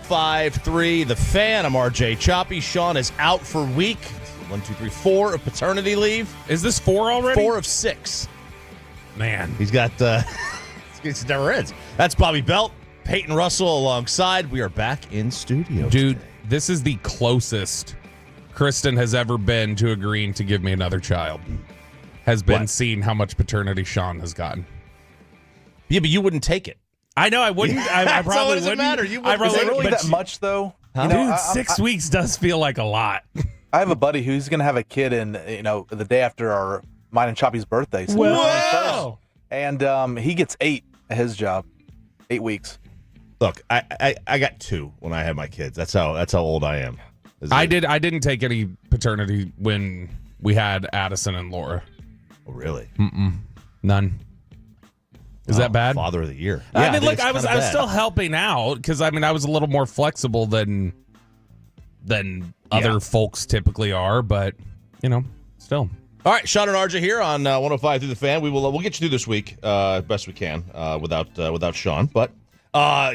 105.3 The Fan. I'm RJ Choppy. Sean is out for week 4 of paternity leave. Is this 4 already? 4 of 6. Man. He's got, it never ends. That's Bobby Belt, Peyton Russell alongside. We are back in studio. Dude, today. This is the closest Kristen has ever been to agreeing to give me another child. Has been seeing how much paternity Sean has gotten. Yeah, but you wouldn't take it. I know I wouldn't. I probably so what does wouldn't. It matter? You I probably Is it really wouldn't. that much, though? Huh? Dude, 6 weeks does feel like a lot. I have a buddy who's going to have a kid in, the day after mine and Choppy's birthday. So Wow. and he gets 8 at his job. 8 weeks. Look, I got 2 when I had my kids. That's how old I am. I didn't take any paternity when we had Addison and Laura. Oh, really? None. Is that bad? Father of the year. I Yeah, mean, think look, it's I was kinda bad. still helping out because I was a little more flexible than other folks typically are, but still. All right, Sean and RJ here on 105 through the Fan. We'll get you through this week best we can without Sean. But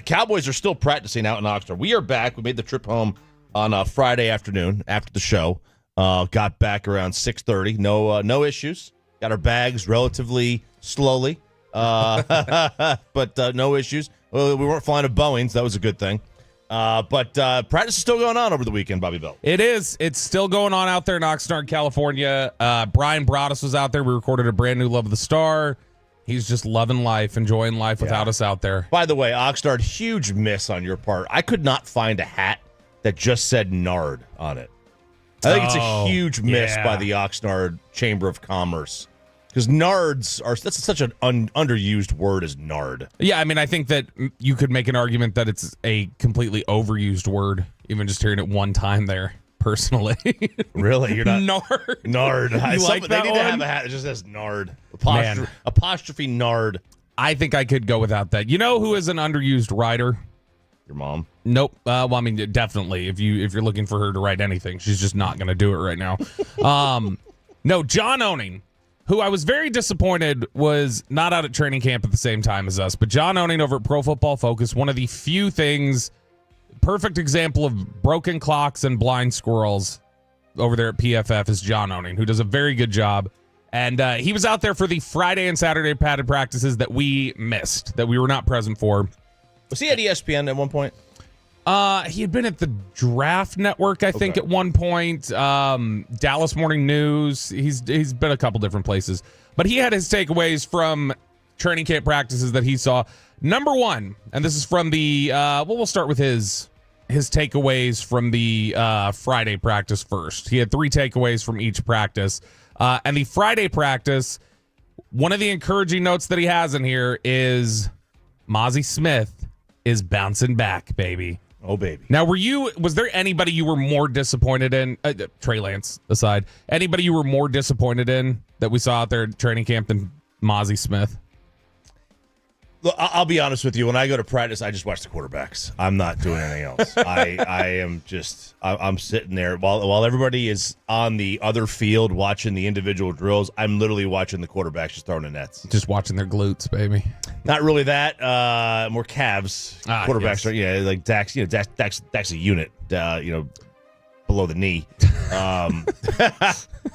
Cowboys are still practicing out in Oxnard. We are back. We made the trip home on Friday afternoon after the show. Got back around 6:30. No issues. Got our bags relatively slowly, but no issues. Well, we weren't flying a Boeing, so that was a good thing. But practice is still going on over the weekend, Bobby Bell. It is. It's still going on out there in Oxnard, California. Brian Broaddus was out there. We recorded a brand new Love of the Star. He's just loving life, enjoying life without us out there. By the way, Oxnard, huge miss on your part. I could not find a hat that just said Nard on it. I think it's a huge miss by the Oxnard Chamber of Commerce. Because nards that's such an underused word as nard. Yeah, I think that you could make an argument that it's a completely overused word, even just hearing it one time there, personally. Really? You're not Nard. Nard. You like that They need to have one? a hat that just says Nard. Man. Apostrophe Nard. I think I could go without that. You know who is an underused writer? Your mom. Nope. Definitely. If you're looking for her to write anything, she's just not going to do it right now. No, John Owning, who I was very disappointed was not out at training camp at the same time as us, but John Owning over at Pro Football Focus, one of the few things, perfect example of broken clocks and blind squirrels over there at PFF is John Owning, who does a very good job. And he was out there for the Friday and Saturday padded practices that we missed, that we were not present for. Was he at ESPN at one point? He had been at the Draft Network, I think, at one point. Dallas Morning News. He's been a couple different places. But he had his takeaways from training camp practices that he saw. Number one, and this is from the we'll start with his takeaways from the Friday practice first. He had 3 takeaways from each practice. And the Friday practice, one of the encouraging notes that he has in here is Mazi Smith is bouncing back, baby. Oh, baby. Now, was there anybody you were more disappointed in, Trey Lance aside, anybody you were more disappointed in that we saw out there at training camp than Mazi Smith? Look, I'll be honest with you. When I go to practice, I just watch the quarterbacks. I'm not doing anything else. I'm sitting there while everybody is on the other field watching the individual drills. I'm literally watching the quarterbacks just throwing the nets. Just watching their glutes, baby. Not really that. More calves. Quarterbacks yes. are like Dak's. Dak's a unit. Below the knee.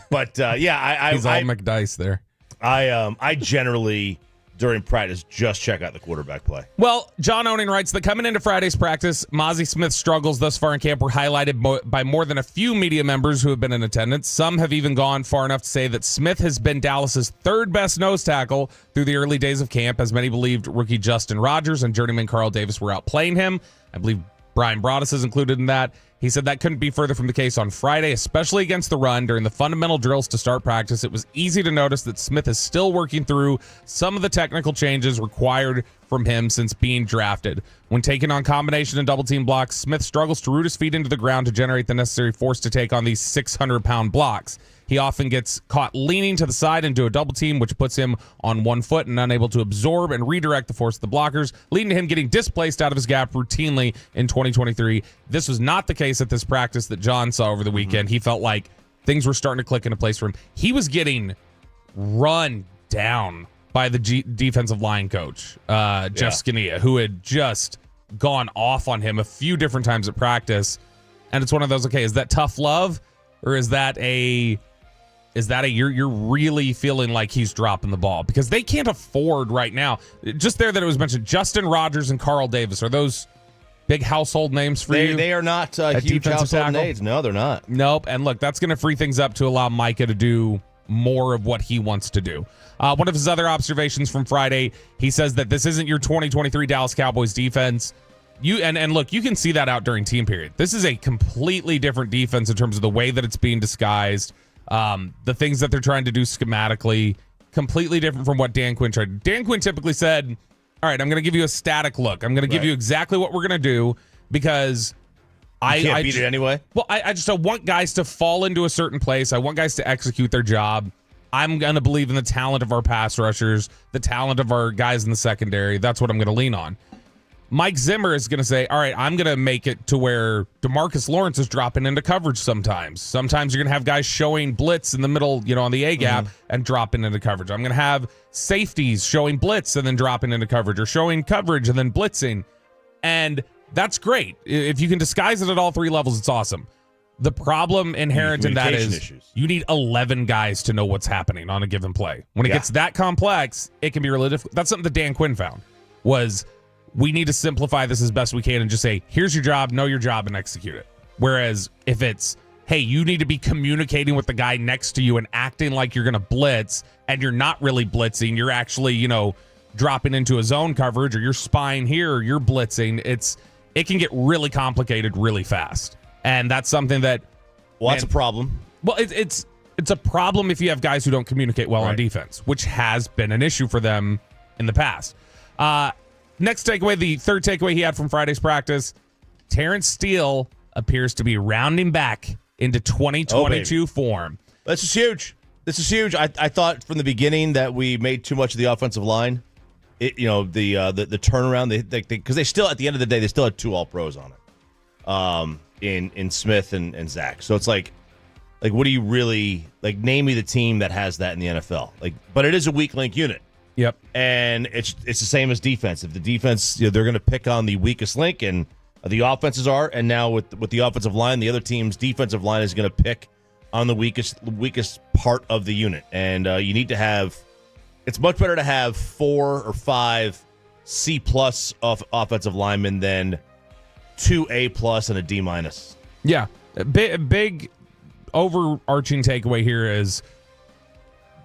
But he's all McDice there. I generally, during practice, just check out the quarterback play. Well, John Owning writes that coming into Friday's practice, Mazi Smith's struggles thus far in camp were highlighted by more than a few media members who have been in attendance. Some have even gone far enough to say that Smith has been Dallas's 3rd best nose tackle through the early days of camp, as many believed rookie Justin Rogers and journeyman Carl Davis were outplaying him. I believe Brian Broaddus is included in that. He said that couldn't be further from the case on Friday, especially against the run. During the fundamental drills to start practice, it was easy to notice that Smith is still working through some of the technical changes required from him since being drafted. When taking on combination and double team blocks, Smith struggles to root his feet into the ground to generate the necessary force to take on these 600-pound blocks. He often gets caught leaning to the side into a double team, which puts him on one foot and unable to absorb and redirect the force of the blockers, leading to him getting displaced out of his gap routinely in 2023. This was not the case at this practice that John saw over the weekend. He felt like things were starting to click into place for him. He was getting run down by the defensive line coach, Jeff Scania, who had just gone off on him a few different times at practice. And it's one of those, okay, is that tough love? Or is that a you're really feeling like he's dropping the ball? Because they can't afford right now. Just there that it was mentioned, Justin Rogers and Carl Davis. Are those big household names for you? They are not huge household names. No, they're not. Nope. And look, that's going to free things up to allow Micah to do more of what he wants to do. One of his other observations from Friday, he says that this isn't your 2023 Dallas Cowboys defense. And look, you can see that out during team period. This is a completely different defense in terms of the way that it's being disguised. The things that they're trying to do schematically, completely different from what Dan Quinn tried. Dan Quinn typically said, all right, I'm going to give you a static look. I'm going to give you exactly what we're going to do because I can't beat it anyway. Well, I just want guys to fall into a certain place. I want guys to execute their job. I'm going to believe in the talent of our pass rushers, the talent of our guys in the secondary. That's what I'm going to lean on. Mike Zimmer is going to say, all right, I'm going to make it to where DeMarcus Lawrence is dropping into coverage sometimes. Sometimes you're going to have guys showing blitz in the middle, on the A-gap and dropping into coverage. I'm going to have safeties showing blitz and then dropping into coverage, or showing coverage and then blitzing. And that's great. If you can disguise it at all three levels, it's awesome. The problem inherent in that is you need 11 guys to know what's happening on a given play. When it gets that complex, it can be really difficult. That's something that Dan Quinn found, was we need to simplify this as best we can and just say, here's your job, know your job, and execute it. Whereas if it's, hey, you need to be communicating with the guy next to you and acting like you're going to blitz, and you're not really blitzing, you're actually, dropping into a zone coverage, or you're spying here, or you're blitzing, it can get really complicated really fast. And that's something that... Well, that's a problem. Well, it's a problem if you have guys who don't communicate well on defense, which has been an issue for them in the past. Next takeaway, the third takeaway he had from Friday's practice, Terrence Steele appears to be rounding back into 2022 form. This is huge. I thought from the beginning that we made too much of the offensive line. The turnaround, because they still, at the end of the day, they still had two All-Pros on it, in Smith and Zach. So it's like, what do you really, name me the team that has that in the NFL? But it is a weak link unit. Yep. And it's the same as defense. If the defense, they're going to pick on the weakest link, and the offenses are, and now with the offensive line, the other team's defensive line is going to pick on the weakest part of the unit. And you need to have, it's much better to have 4 or 5 C+ of offensive linemen than 2 A+ and a D-. Yeah. Big overarching takeaway here is,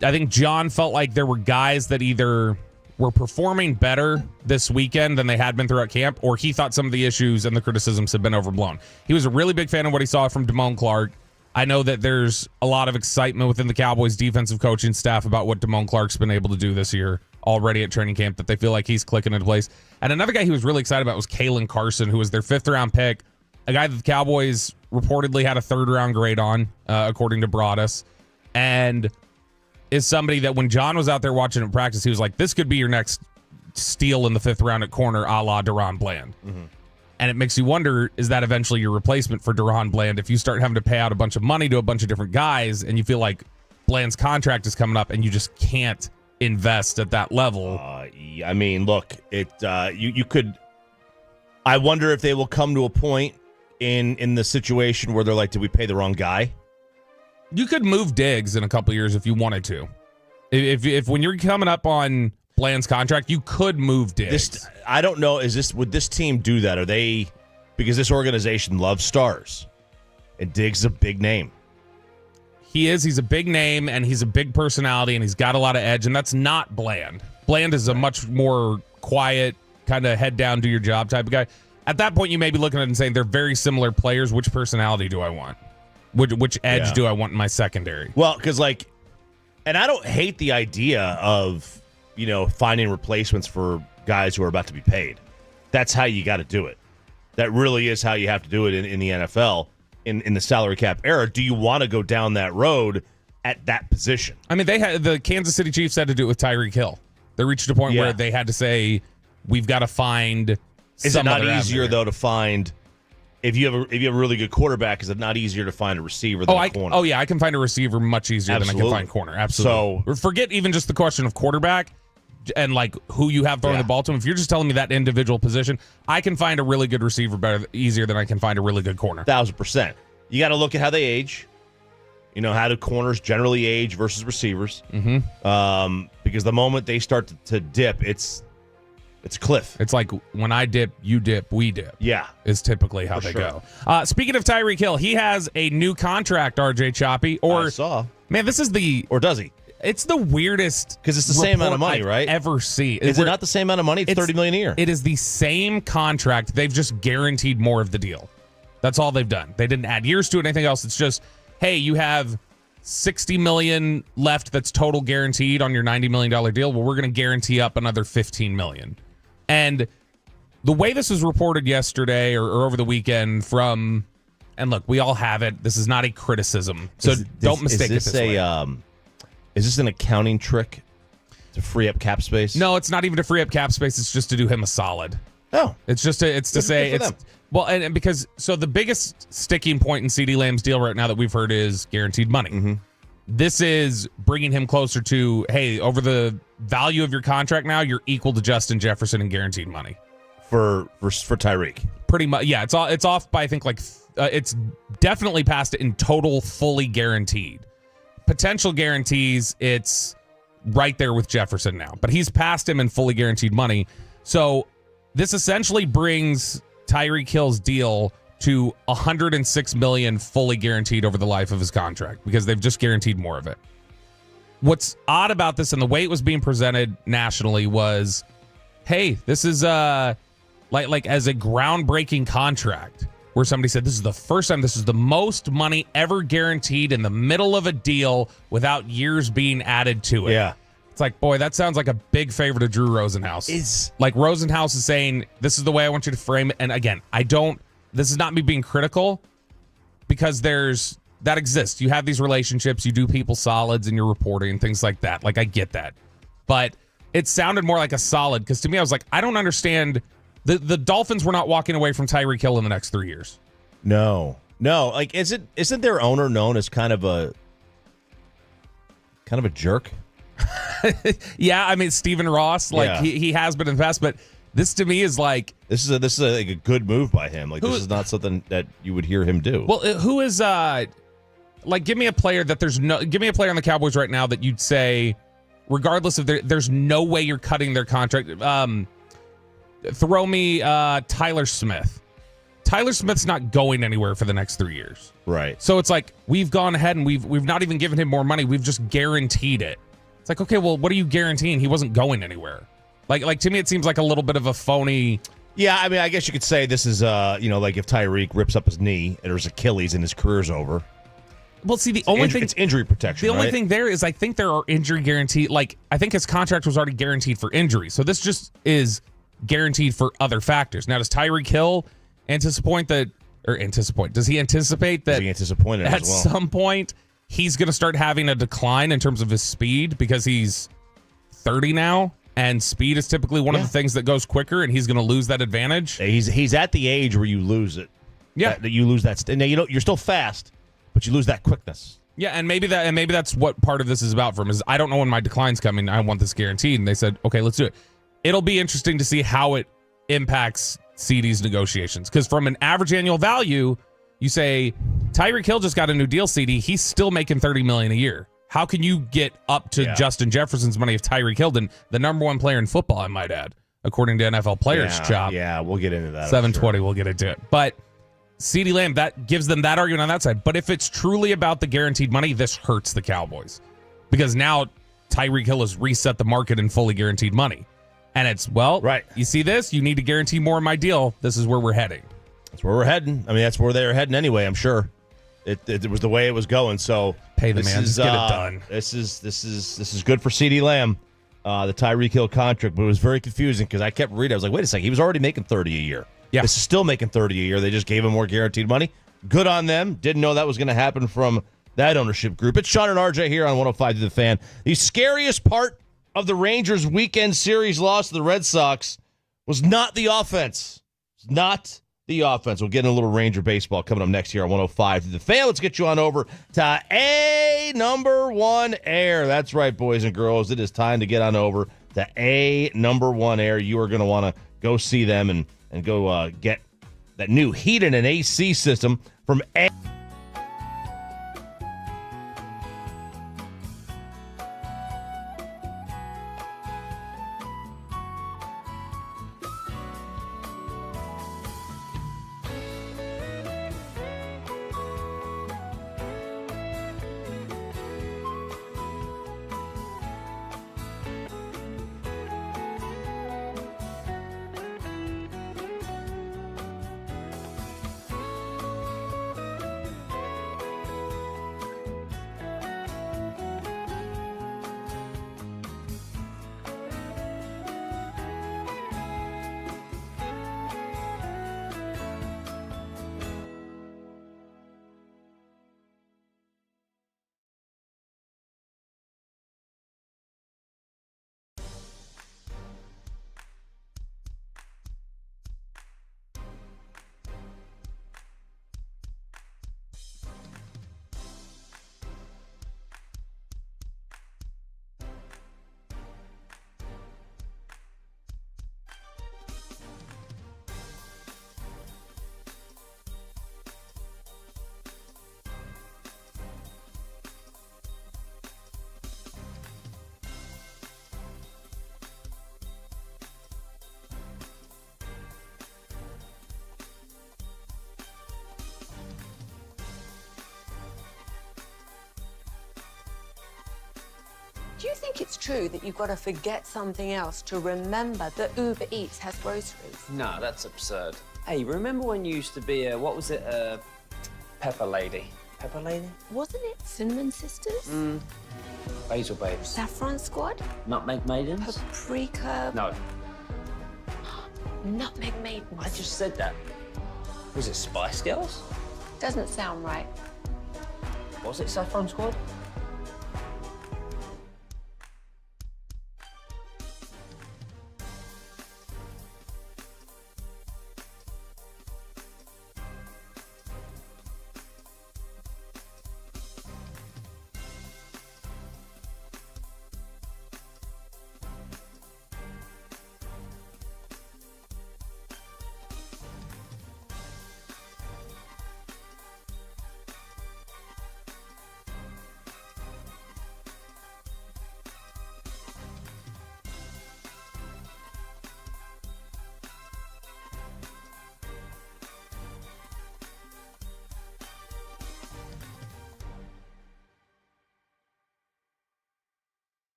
I think John felt like there were guys that either were performing better this weekend than they had been throughout camp, or he thought some of the issues and the criticisms had been overblown. He was a really big fan of what he saw from Damone Clark. I know that there's a lot of excitement within the Cowboys defensive coaching staff about what Damone Clark's been able to do this year already at training camp, that they feel like he's clicking into place. And another guy he was really excited about was Kalen Carson, who was their 5th-round pick, a guy that the Cowboys reportedly had a 3rd-round grade on, according to Broadus. And is somebody that when John was out there watching him practice, he was like, this could be your next steal in the 5th round at corner, a la Deron Bland. Mm-hmm. And it makes you wonder, is that eventually your replacement for Deron Bland if you start having to pay out a bunch of money to a bunch of different guys and you feel like Bland's contract is coming up and you just can't invest at that level? I mean, look, you could... I wonder if they will come to a point in the situation where they're like, did we pay the wrong guy? You could move Diggs in a couple years if you wanted to. If when you're coming up on Bland's contract, you could move Diggs. I don't know. Would this team do that? Are they, because this organization loves stars, and Diggs is a big name. He's a big name, and he's a big personality, and he's got a lot of edge, and that's not Bland. Bland is a much more quiet, kind of head down, do your job type of guy. At that point, you may be looking at it and saying they're very similar players. Which personality do I want? Which edge do I want in my secondary? Well, because and I don't hate the idea of, finding replacements for guys who are about to be paid. That's how you got to do it. That really is how you have to do it in the NFL, in the salary cap era. Do you want to go down that road at that position? I mean, the Kansas City Chiefs had to do it with Tyreek Hill. They reached a point where they had to say, we've got to find Is it not easier, though, to find... If you have a really good quarterback, is it not easier to find a receiver than a corner? Oh, yeah, I can find a receiver much easier than I can find corner. Absolutely. So forget even just the question of quarterback. and like who you have throwing the ball to him. If you're just telling me that individual position, I can find a really good receiver easier than I can find a really good corner. 1,000%. You got to look at how they age. You know, how do corners generally age versus receivers? Mm-hmm. Because the moment they start to dip, it's a cliff. It's like when I dip, you dip, we dip. Yeah. Is typically how they go. Speaking of Tyreek Hill, he has a new contract, RJ Choppy. I saw. Man, this is Or does he? It's the weirdest. Because it's the same amount of money, right? Ever see. Is it not the same amount of money? It's $30 million a year. It is the same contract. They've just guaranteed more of the deal. That's all they've done. They didn't add years to it, anything else. It's just, hey, you have $60 million left that's total guaranteed on your $90 million deal. Well, we're going to guarantee up another $15 million. And the way this was reported yesterday or over the weekend from, and look, we all have it. This is not a criticism, so don't mistake it this way. Is this an accounting trick to free up cap space? No, it's not even to free up cap space. It's just to do him a solid. Oh, it's just to say it's well, and because so the biggest sticking point in CeeDee Lamb's deal right now that we've heard is guaranteed money. Mm-hmm. This is bringing him closer to, hey, over the value of your contract now, you're equal to Justin Jefferson in guaranteed money for Tyreek. Pretty much, yeah. It's off by I think like it's definitely past it in total, fully guaranteed. Potential guarantees, it's right there with Jefferson now, but he's past him in fully guaranteed money. So this essentially brings Tyreek Hill's deal to $106 million fully guaranteed over the life of his contract because they've just guaranteed more of it. What's odd about this and the way it was being presented nationally was, hey, this is like as a groundbreaking contract where somebody said this is the first time, this is the most money ever guaranteed in the middle of a deal without years being added to it. Yeah. It's like, boy, that sounds like a big favor to Drew Rosenhaus. Like Rosenhaus is saying, this is the way I want you to frame it. And again, this is not me being critical because that exists. You have these relationships, you do people solids in your reporting and things like that. Like I get that. But it sounded more like a solid because to me, I was like, I don't understand. The Dolphins were not walking away from Tyreek Hill in the next 3 years. No. Like, isn't their owner known as kind of a jerk? Yeah, I mean Stephen Ross, like he has been in the past, but this to me is like this is like a good move by him. Like this is not something that you would hear him do. Well, who is like give me a player that give me a player on the Cowboys right now that you'd say, regardless of there's no way you're cutting their contract. Throw me Tyler Smith. Tyler Smith's not going anywhere for the next 3 years. Right. So it's like we've gone ahead and we've not even given him more money. We've just guaranteed it. It's like, okay, well, what are you guaranteeing? He wasn't going anywhere. Like to me, it seems like a little bit of a phony. Yeah, I mean, I guess you could say this is, like if Tyreek rips up his knee and there's Achilles and his career's over. Well, see, it's injury protection. The only thing there is I think there are injury guaranteed. Like, I think his contract was already guaranteed for injury. So this just is guaranteed for other factors. Now, does Tyreek Hill anticipate that at some point he's going to start having a decline in terms of his speed because he's 30 now? And speed is typically one of the things that goes quicker, and he's going to lose that advantage. He's at the age where you lose it. Yeah, that you lose that. Now you're still fast, but you lose that quickness. Yeah, and maybe that's what part of this is about for him. Is I don't know when my decline's coming. I want this guaranteed, and they said, okay, let's do it. It'll be interesting to see how it impacts CD's negotiations because from an average annual value, you say Tyreek Hill just got a new deal. CD, he's still making $30 million a year. How can you get up to Justin Jefferson's money if Tyreek Hill, and the number one player in football, I might add, according to NFL Players Chop? Yeah, we'll get into that. 720, we'll get into it. But CeeDee Lamb, that gives them that argument on that side. But if it's truly about the guaranteed money, this hurts the Cowboys because now Tyreek Hill has reset the market in fully guaranteed money. And it's, you see this? You need to guarantee more in my deal. This is where we're heading. That's where we're heading. I mean, that's where they were heading anyway, I'm sure. It was the way it was going. So pay the man. Just get it done. This is good for CeeDee Lamb, the Tyreek Hill contract. But it was very confusing because I kept reading. I was like, wait a second. He was already making $30 a year. Yeah. This is still making $30 a year. They just gave him more guaranteed money. Good on them. Didn't know that was going to happen from that ownership group. It's Sean and RJ here on 105 to the Fan. The scariest part of the Rangers' weekend series loss to the Red Sox was not the offense. It's not the offense. We'll get in a little Ranger baseball coming up next year on 105 to the Fan. Let's get you on over to number one air. That's right, boys and girls. It is time to get on over to A number one air. You are going to want to go see them and go get that new heated and AC system from A. Do you think it's true that you've got to forget something else to remember that Uber Eats has groceries? No, that's absurd. Hey, remember when you used to be a, what was it, a pepper lady? Pepper lady? Wasn't it Cinnamon Sisters? Basil babes. Saffron Squad? Nutmeg maidens? Paprika? No, Nutmeg Maidens. I just said that. Was it Spice Girls? Doesn't sound right. Was it Saffron Squad?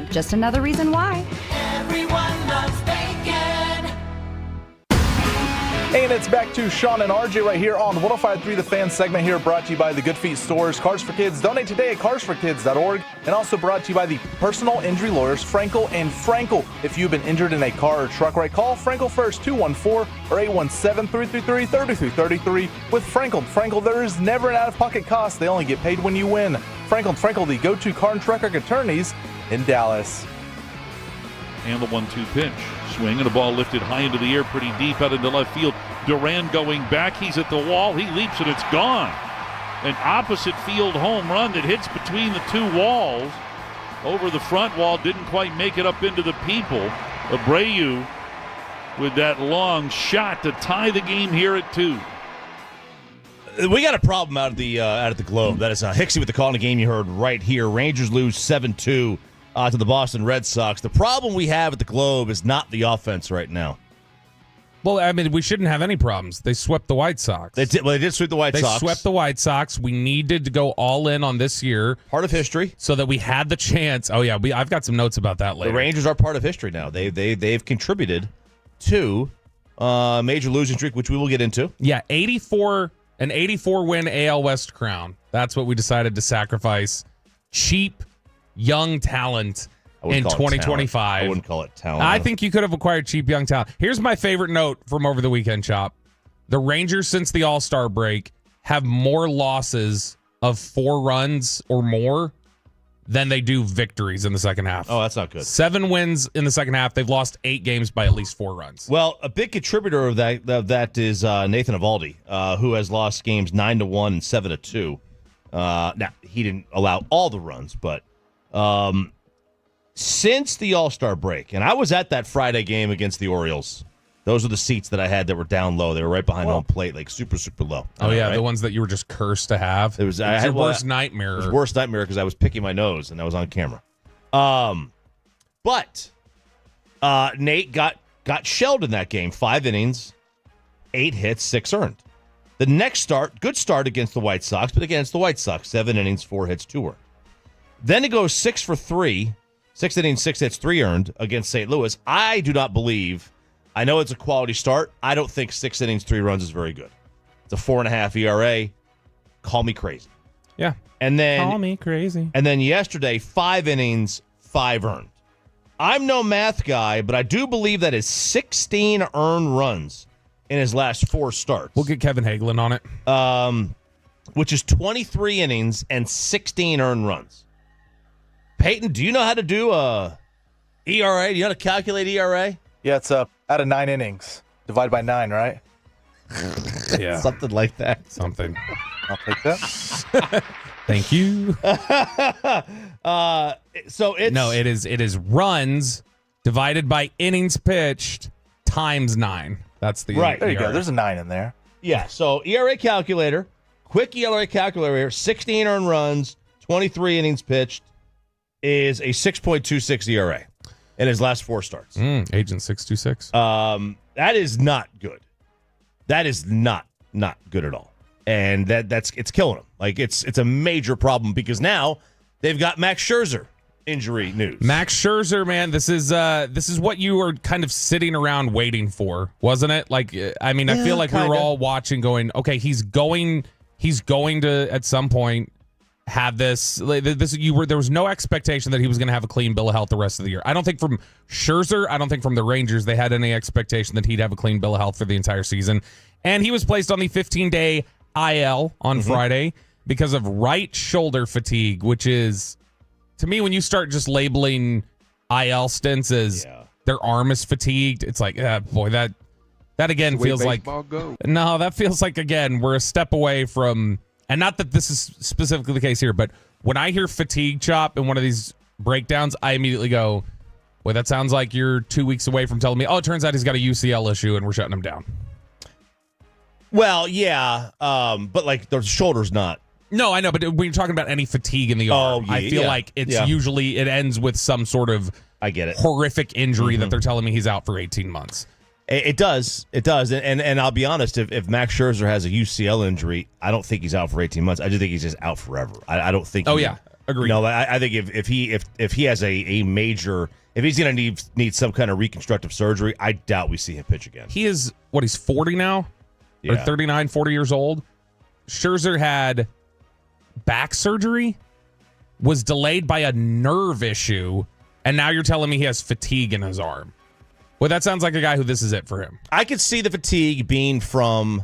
Just another reason why. Everyone loves bacon. And it's back to Sean and RJ right here on 105.3 The Fan segment here, brought to you by the Good Feet Stores, Cars for Kids. Donate today at carsforkids.org, and also brought to you by the personal injury lawyers Frankel and Frankel. If you've been injured in a car or truck wreck, call Frankel first, 214 or 817-333-3333. With Frankel, there is never an out-of-pocket cost. They only get paid when you win. Frankel, the go-to car and truck wreck attorneys in Dallas. And the 1-2 pitch. Swing and a ball lifted high into the air, pretty deep out into left field. Duran going back. He's at the wall. He leaps and it's gone. An opposite field home run that hits between the two walls. Over the front wall. Didn't quite make it up into the people. Abreu with that long shot to tie the game here at 2. We got a problem out at the Globe. That is Hicksey with the call in the game you heard right here. Rangers lose 7-2 to the Boston Red Sox. The problem we have at the Globe is not the offense right now. Well, I mean, we shouldn't have any problems. They swept the White Sox. They did sweep the White Sox. They swept the White Sox. We needed to go all in on this year. Part of history. So that we had the chance. Oh, yeah, I've got some notes about that later. The Rangers are part of history now. They've contributed to a major losing streak, which we will get into. Yeah, an 84-win AL West crown. That's what we decided to sacrifice. Cheap, young talent in 2025. I wouldn't call it talent. I think you could have acquired cheap young talent. Here's my favorite note from over the weekend, Chop. The Rangers, since the All-Star break, have more losses of 4 runs or more than they do victories in the second half. Oh, that's not good. 7 wins in the second half. They've lost 8 games by at least 4 runs. Well, a big contributor of that is Nathan Eovaldi, who has lost games 9-1 and 7-2. Now, he didn't allow all the runs, but since the All-Star break, and I was at that Friday game against the Orioles. Those are the seats that I had that were down low. They were right behind home plate, like super, super low. Oh, yeah, right? The ones that you were just cursed to have. It was your worst nightmare. It was worst nightmare because I was picking my nose, and I was on camera. But Nate got shelled in that game. 5 innings, 8 hits, 6 earned. The next start, good start against the White Sox, but again, it's the White Sox. 7 innings, 4 hits, 2 earned. Then it goes 6 for 3, 6 innings, 6 hits, 3 earned against St. Louis. I do not believe, I know it's a quality start. I don't think 6 innings, 3 runs is very good. It's a 4.5 ERA. Call me crazy. Yeah. And then call me crazy. And then yesterday, 5 innings, 5 earned. I'm no math guy, but I do believe that is 16 earned runs in his last 4 starts. We'll get Kevin Hagelin on it. Which is 23 innings and 16 earned runs. Peyton, do you know how to do ERA? Do you know how to calculate ERA? Yeah, it's out of 9 innings. Divided by 9, right? Yeah. Something like that. Something. I'll take that. Thank you. So it's... No, it is runs divided by innings pitched times 9. That's the right. There you ERA. go. There's a 9 in there. Yeah, so ERA calculator, quick ERA calculator, 16 earned runs, 23 innings pitched, is a 6.26 ERA in his last 4 starts. Agent 626. That is not good. That is not good at all. And it's killing him. Like it's a major problem because now they've got Max Scherzer injury news. Max Scherzer, man, this is what you were kind of sitting around waiting for, wasn't it? Like, I mean, I feel like we were all watching, going, okay, he's going to at some point have this. There was no expectation that he was going to have a clean bill of health the rest of the year. I don't think from Scherzer, I don't think from the Rangers they had any expectation that he'd have a clean bill of health for the entire season. And he was placed on the 15-day IL on Friday because of right shoulder fatigue, which is, to me, when you start just labeling IL stints as their arm is fatigued, it's like, boy, that again feels like that feels like, again, we're a step away from. And not that this is specifically the case here, but when I hear fatigue, Chop, in one of these breakdowns, I immediately go, well, that sounds like you're 2 weeks away from telling me, oh, it turns out he's got a UCL issue and we're shutting him down. Well, yeah, but like the shoulder's not. No, I know, but when you're talking about any fatigue in the arm, I feel like it's usually, it ends with some sort of horrific injury that they're telling me he's out for 18 months. It does. And I'll be honest, if Max Scherzer has a UCL injury, I don't think he's out for 18 months. I just think he's just out forever. I don't think Agreed. No, I think if he has a major, if he's going to need some kind of reconstructive surgery, I doubt we see him pitch again. He is, he's 40 now? Yeah. Or 39, 40 years old? Scherzer had back surgery, was delayed by a nerve issue, and now you're telling me he has fatigue in his arm. Well, that sounds like a guy who this is it for him. I could see the fatigue being from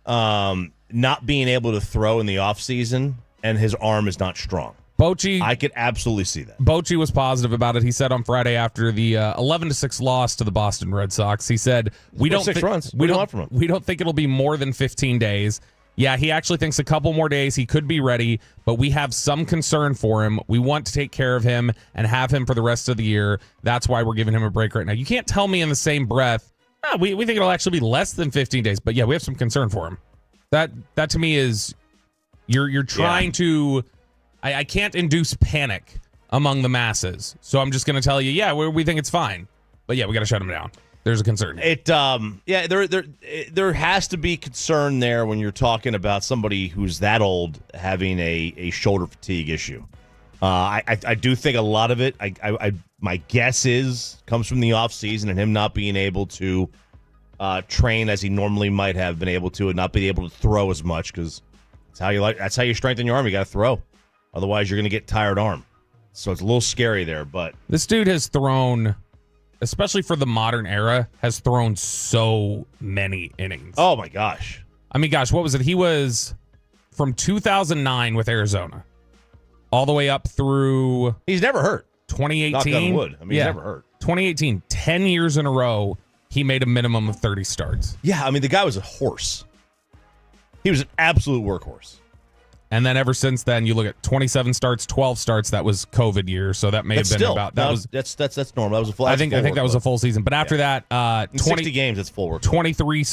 not being able to throw in the offseason, and his arm is not strong. Bochy, I could absolutely see that. Bochy was positive about it. He said on Friday after the 11-6 loss to the Boston Red Sox, he said, we don't think it'll be more than 15 days. Yeah, he actually thinks a couple more days he could be ready, but we have some concern for him. We want to take care of him and have him for the rest of the year. That's why we're giving him a break right now. You can't tell me in the same breath, we think it'll actually be less than 15 days, but yeah, we have some concern for him. That to me is you're trying to I can't induce panic among the masses. So I'm just going to tell you, we think it's fine. But yeah, we got to shut him down. There's a concern. There has to be concern there when you're talking about somebody who's that old having a shoulder fatigue issue. I do think a lot of it, my guess comes from the offseason and him not being able to train as he normally might have been able to, and not being able to throw as much, because that's how you strengthen your arm. You got to throw, otherwise you're going to get tired arm. So it's a little scary there. But this dude has thrown, especially for the modern era, has thrown so many innings. Oh my gosh! I mean, what was it? He was from 2009 with Arizona, all the way up through. He's never hurt. 2018. Knock on wood. I mean, he's never hurt. 2018, 10 years in a row, he made a minimum of 30 starts. Yeah, I mean, the guy was a horse. He was an absolute workhorse. And then ever since then, you look at 27 starts, 12 starts. That was COVID year, so that may have been about that. That's normal. That was a full. I think that was a full season. But after that, 60 games. That's full work. 30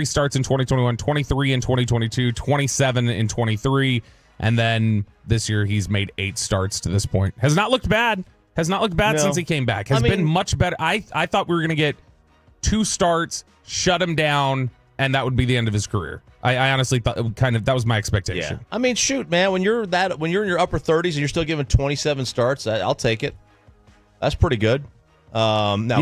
starts in 2021, 23 in 2022, 27 in 23, and then this year he's made 8 starts to this point. Has not looked bad. Since he came back. Has been much better. I thought we were going to get 2 starts, shut him down, and that would be the end of his career. I honestly thought that was my expectation. Yeah. I mean, shoot, man, when you're in your upper 30s and you're still giving 27 starts, I'll take it. That's pretty good. Now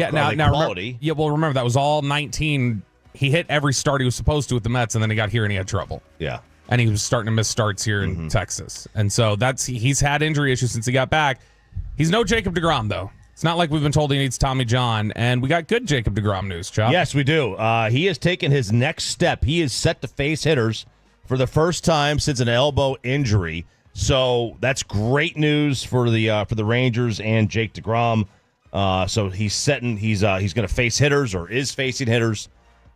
quality. Remember that was all 19. He hit every start he was supposed to with the Mets, and then he got here and he had trouble. Yeah. And he was starting to miss starts here in Texas. And so he's had injury issues since he got back. He's no Jacob deGrom, though. It's not like we've been told he needs Tommy John, and we got good Jacob deGrom news, Chop. Yes, we do. He has taken his next step. He is set to face hitters for the first time since an elbow injury. So that's great news for the Rangers and Jake deGrom. So he's going to face hitters, or is facing hitters.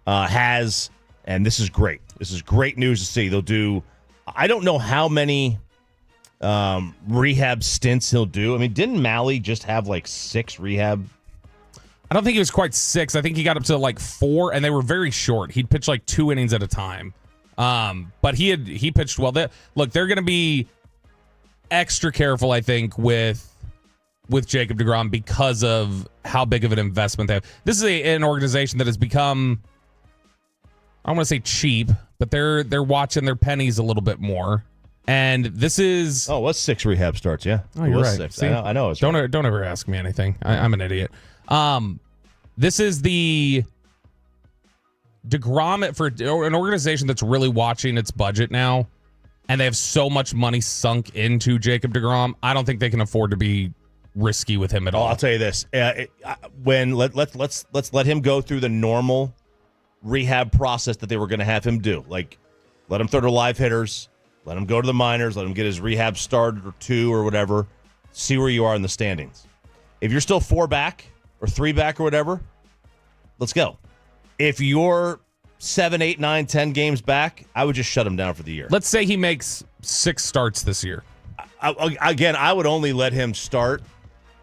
And this is great. This is great news to see. They'll do. I don't know how many rehab stints he'll do. I mean, didn't Malley just have like 6 rehab? I don't think he was quite 6. I think he got up to like 4, and they were very short. He'd pitch like 2 innings at a time. But he pitched well. They're going to be extra careful, I think, with Jacob deGrom because of how big of an investment they have. This is an organization that has become, I don't want to say cheap, but they're watching their pennies a little bit more. And this is... Oh, it was 6 rehab starts, yeah. Oh, you're right. 6. See, I know. It's don't ever ask me anything. I'm an idiot. This is the deGrom for an organization that's really watching its budget now, and they have so much money sunk into Jacob deGrom. I don't think they can afford to be risky with him at all. I'll tell you this: let's let him go through the normal rehab process that they were going to have him do. Like, let him throw to live hitters. Let him go to the minors. Let him get his rehab start or 2 or whatever. See where you are in the standings. If you're still 4 back or 3 back or whatever, let's go. If you're 7, 8, 9, 10 games back, I would just shut him down for the year. Let's say he makes 6 starts this year. I would only let him start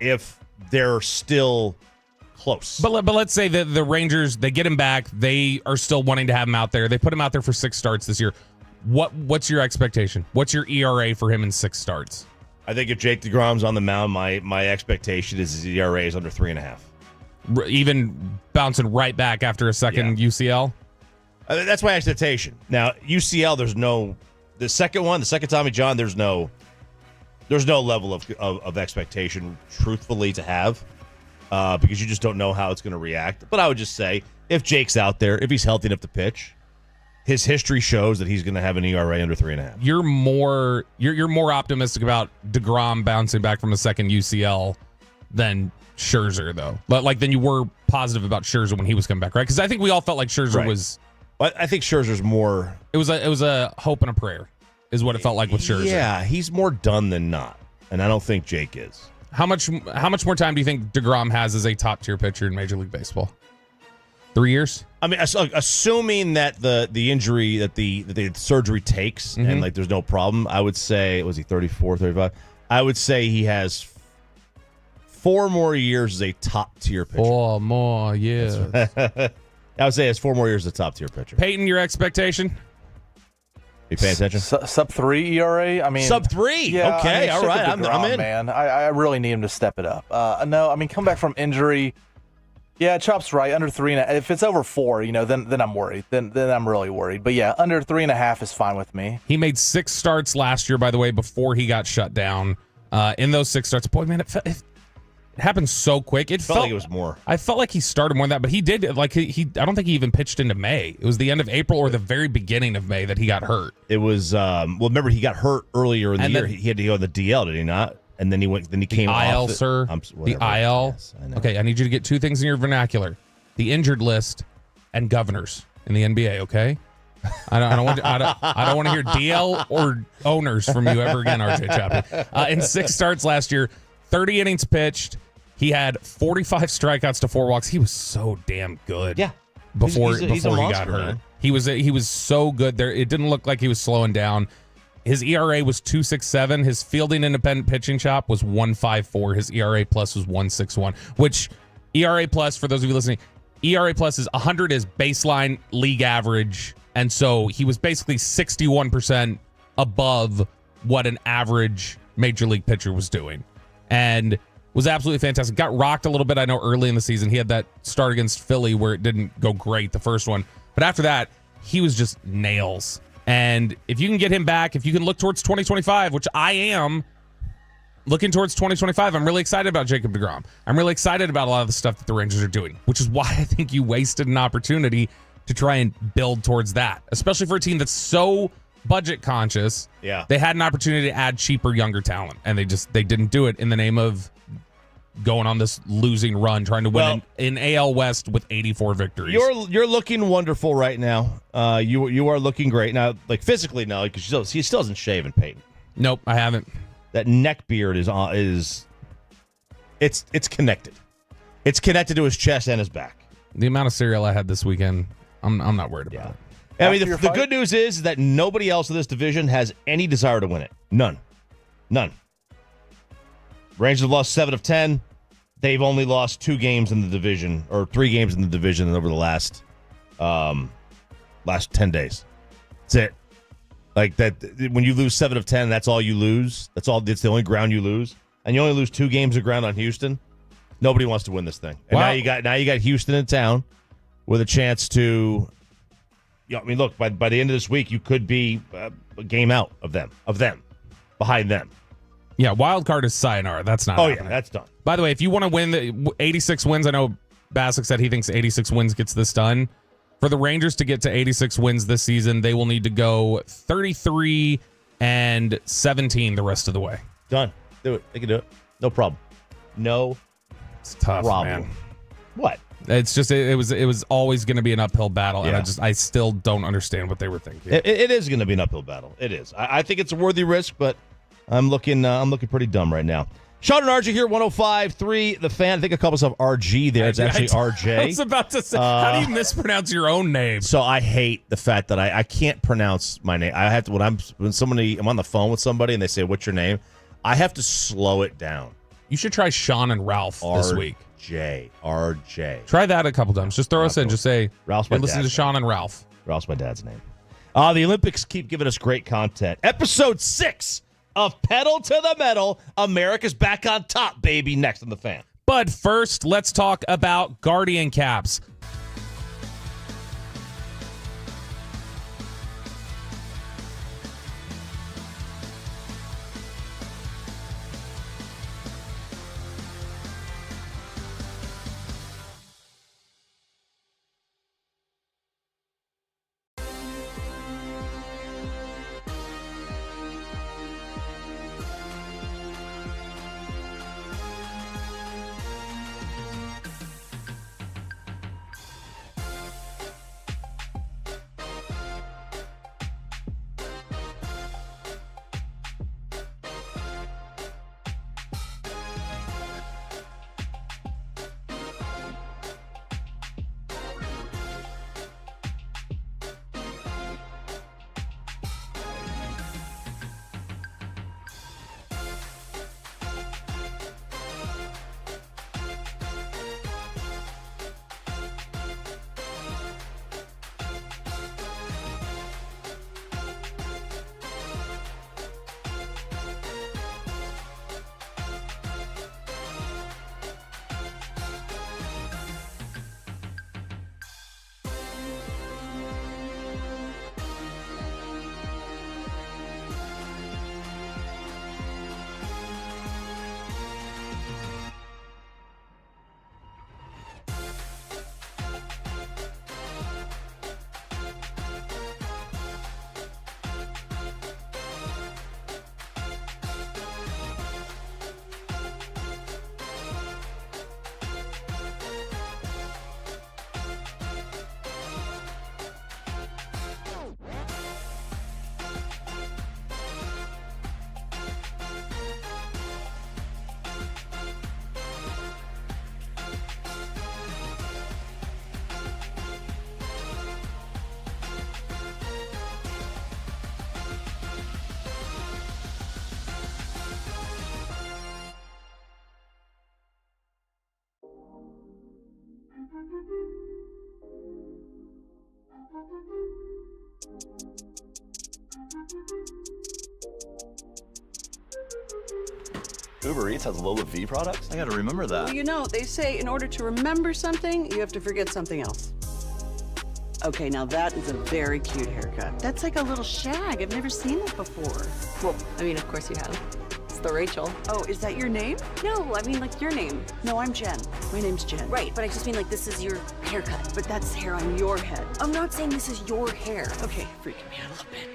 if they're still close. But let's say that the Rangers, they get him back. They are still wanting to have him out there. They put him out there for 6 starts this year. What's your expectation? What's your ERA for him in 6 starts? I think if Jake deGrom's on the mound, my expectation is his ERA is under 3.5. Even bouncing right back after a second UCL? That's my expectation. Now, UCL, the second Tommy John, there's no there's no level of expectation, truthfully, to have because you just don't know how it's going to react. But I would just say, if Jake's out there, if he's healthy enough to pitch, his history shows that he's going to have an ERA under 3.5. You're more optimistic about DeGrom bouncing back from a second UCL than Scherzer, though. But than you were positive about Scherzer when he was coming back, right? Because I think we all felt like Scherzer was. I think Scherzer's more. It was a hope and a prayer, is what it felt like with Scherzer. Yeah, he's more done than not, and I don't think Jake is. How much more time do you think DeGrom has as a top tier pitcher in Major League Baseball? 3 years? I mean, assuming that the injury, that the surgery takes, and there's no problem, I would say, was he 34, 35? I would say he has 4 more years as a top tier pitcher. 4 more years. I would say he has 4 more years as a top tier pitcher. Peyton, your expectation? You paying attention? Sub 3 ERA. I mean, sub 3. Yeah, Okay, all right. I'm in. Man, I really need him to step it up. No, I mean, come back from injury. Yeah, Chop's right. Under 3.5. If it's over 4, then I'm worried. Then I'm really worried. But yeah, under 3.5 is fine with me. He made 6 starts last year, by the way, before he got shut down. In those 6 starts, boy, man, it happened so quick. It felt like it was more. I felt like he started more than that, but he did. I don't think he even pitched into May. It was the end of April or the very beginning of May that he got hurt. It was. Remember he got hurt earlier in the year. He had to go on the DL, did he not? And then he went. Then he came off IL, sir. The IL. Yes, I know. Okay, I need you to get 2 things in your vernacular: the injured list and governors in the NBA. Okay. I don't want to hear DL or owners from you ever again, RJ Chappie. In 6 starts last year, 30 innings pitched. He had 45 strikeouts to 4 walks. He was so damn good. Yeah. Before he's a he monster, got hurt, man. he was so good there. It didn't look like he was slowing down. His ERA was 2.67. His fielding independent pitching chop was 1.54. His ERA plus was 1.61. Which ERA plus, for those of you listening, ERA plus is 100 is baseline league average, and so he was basically 61% above what an average major league pitcher was doing, and was absolutely fantastic. Got rocked a little bit, I know, early in the season. He had that start against Philly where it didn't go great, the first one, but after that, he was just nails. And if you can get him back, if you can look towards 2025, which I am looking towards 2025, I'm really excited about Jacob deGrom. I'm really excited about a lot of the stuff that the Rangers are doing, which is why I think you wasted an opportunity to try and build towards that, especially for a team that's so budget conscious. Yeah. They had an opportunity to add cheaper, younger talent, and they didn't do it in the name of going on this losing run, trying to win in AL West with 84 victories. You're looking wonderful right now. You are looking great now, like physically now, because he still hasn't shaven, Peyton. Nope, I haven't. That neck beard is it's connected. It's connected to his chest and his back. The amount of cereal I had this weekend, I'm not worried about it. I mean, the good news is that nobody else in this division has any desire to win it. None. Rangers have lost 7 of 10. They've only lost 2 games in the division, or 3 games in the division over the last 10 days. That's it. Like that, when you lose 7 of 10, that's all you lose. It's the only ground you lose, and you only lose 2 games of ground on Houston. Nobody wants to win this thing. And now you got Houston in town with a chance to. I mean, look, by the end of this week, you could be a game out of them, behind them. Yeah, wild card is sayonara. That's not happening. Yeah, that's done. By the way, if you want to win the 86 wins, I know Bassick said he thinks 86 wins gets this done. For the Rangers to get to 86 wins this season, they will need to go 33-17 the rest of the way. Done. Do it. They can do it. No problem. No It's tough, problem. man. What? It's just it was always going to to be an uphill battle, Yeah. and I still don't understand what they were thinking. It is going to be an uphill battle. It is. I think it's a worthy risk, but I'm looking pretty dumb right now. Sean and RJ here, 105.3 The Fan. I think I called myself RG there. It's actually RJ. I was about to say, how do you mispronounce your own name? So I hate the fact that I can't pronounce my name. I have to I'm on the phone with somebody and they say, "What's your name?" I have to slow it down. You should try Sean and Ralph this week. RJ. Try that a couple times. Just throw us in. Just say, Ralph's my hey, listen to dad's Sean and Ralph. Ralph's my dad's name. The Olympics keep giving us great content. Episode 6 of Pedal to the Metal. America's back on top, baby. Next on The Fan. But first, let's talk about Guardian caps. Uber Eats has Lola V products? I gotta remember that. Well, you know, they say in order to remember something, you have to forget something else. Okay, now that is a very cute haircut. That's like a little shag. I've never seen that before. Well, I mean, of course you have. It's the Rachel. Oh, is that your name? No, I mean, like, your name. No, I'm Jen. My name's Jen. Right, but I just mean, like, this is your haircut. But that's hair on your head. I'm not saying this is your hair. Okay, freaking me out a little bit.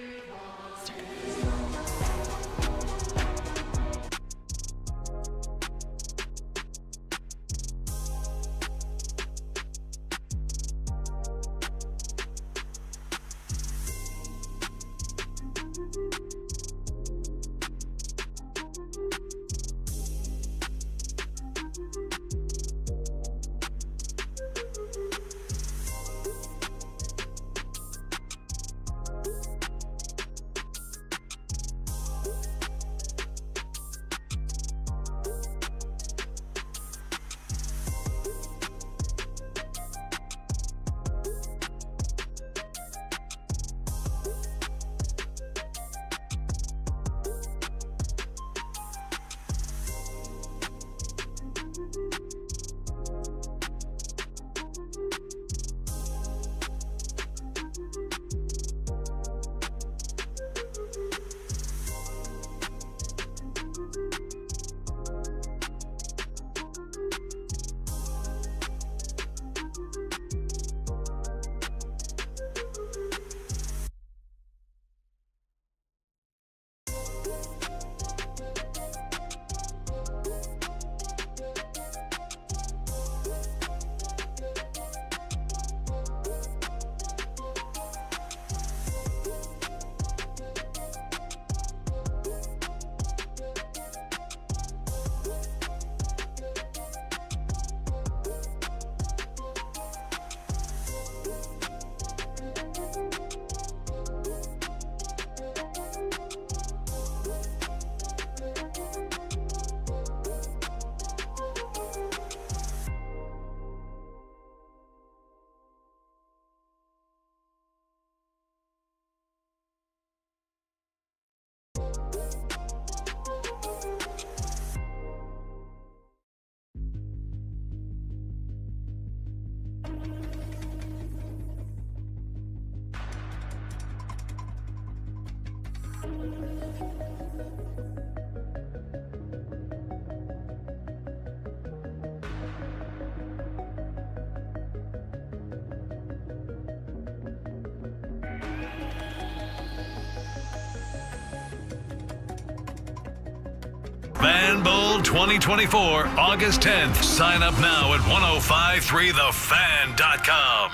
Fan Bowl 2024, August 10th. Sign up now at 1053thefan.com.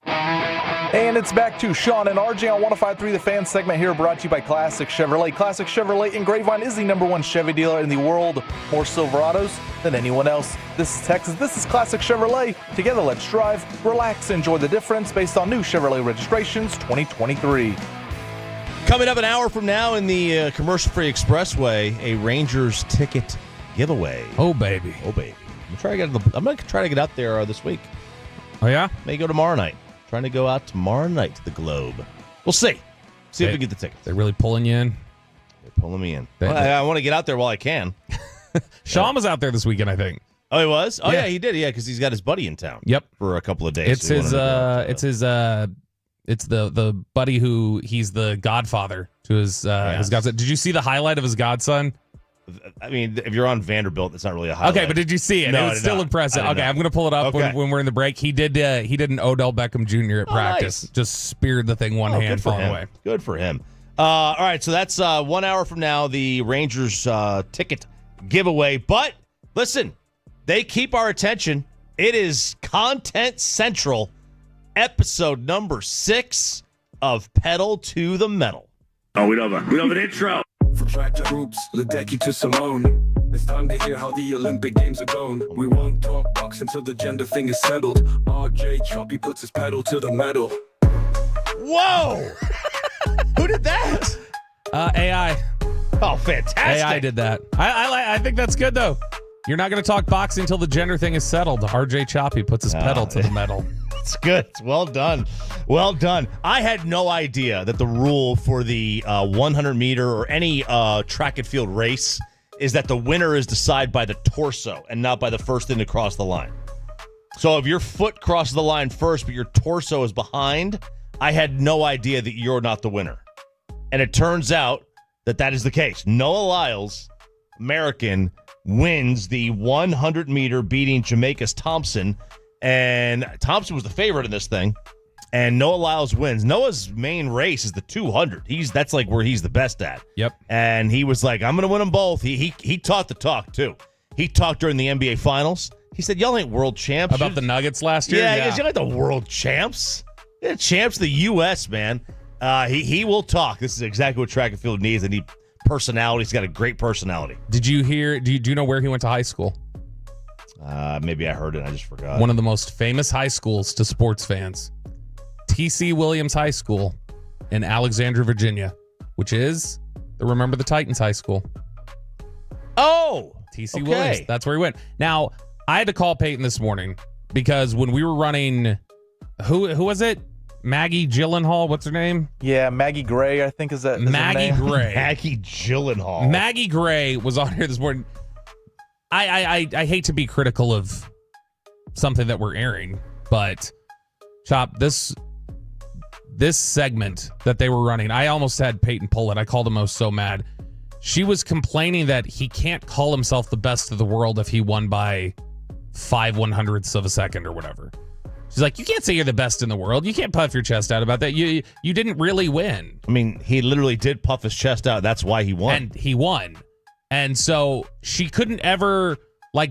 And it's back to Sean and RJ on 105.3 The Fan segment here, brought to you by Classic Chevrolet. Classic Chevrolet in Grapevine is the #1 Chevy dealer in the world. More Silverados than anyone else. This is Texas. This is Classic Chevrolet. Together, let's drive, relax, enjoy the difference based on new Chevrolet registrations 2023. Coming up an hour from now in the commercial-free expressway, a Rangers ticket giveaway. Oh, baby. Oh, baby. I'm going to try to get out there this week. Oh, yeah? May go tomorrow night. Trying to go out tomorrow night to the Globe. We'll see. See if we get the tickets. They're really pulling you in? They're pulling me in. I want to get out there while I can. Sean was out there this weekend, I think. Oh, he was? Oh, yeah, he did. Yeah, because he's got his buddy in town. Yep. For a couple of days. It's the buddy who he's the godfather to his godson. Did you see the highlight of his godson? I mean, if you're on Vanderbilt, it's not really a highlight. Okay, but did you see it? No, it was still impressive. Okay, I'm going to pull it up Okay. when we're in the break. He did an Odell Beckham Jr. at practice. Nice. Just speared the thing one hand, falling away. Good for him. All right, so that's 1 hour from now, the Rangers ticket giveaway. But listen, they keep our attention. It is Content Central, episode number 6 of Pedal to the Metal. Oh, we love an intro. From track to hoops, Ledecky to Simone. It's time to hear how the Olympic Games are going. We won't talk box until the gender thing is settled. RJ Choppy puts his pedal to the metal. Whoa! Who did that? AI. Oh, fantastic. AI did that. I think that's good, though. You're not going to talk boxing until the gender thing is settled. RJ Choppy puts his pedal to the metal. It's good. It's well done. Well done. I had no idea that the rule for the 100-meter or any track and field race is that the winner is decided by the torso and not by the first thing to cross the line. So if your foot crosses the line first, but your torso is behind, I had no idea that you're not the winner. And it turns out that is the case. Noah Lyles, American, wins the 100-meter, beating Jamaica's Thompson. And Thompson was the favorite in this thing. And Noah Lyles wins. Noah's main race is the 200. That's like where he's the best at. Yep. And he was like, I'm going to win them both. He taught the talk, too. He talked during the NBA Finals. He said, y'all ain't world champs. About the Nuggets last year? Yeah, he goes, y'all ain't the world champs. You're the champs of the U.S., man. He will talk. This is exactly what track and field needs. They need personality. He's got a great personality. Did you hear, do you know where he went to high school? Maybe I heard it. I just forgot. One of the most famous high schools to sports fans. T.C. Williams High School in Alexandria, Virginia, which is the Remember the Titans High School. Oh! T.C. Williams. That's where he went. Now, I had to call Peyton this morning because when we were running, who was it? Maggie Gyllenhaal, what's her name? Yeah, Maggie Gray, I think is that. Maggie Gray. Maggie Gyllenhaal. Maggie Gray was on here this morning. I hate to be critical of something that we're airing, but Chop, this segment that they were running, I almost had Peyton pull it. I called him. I was so mad. She was complaining that he can't call himself the best of the world if he won by 5/100ths of a second or whatever. She's like, you can't say you're the best in the world. You can't puff your chest out about that. You didn't really win. I mean, he literally did puff his chest out. That's why he won. And he won. And so she couldn't ever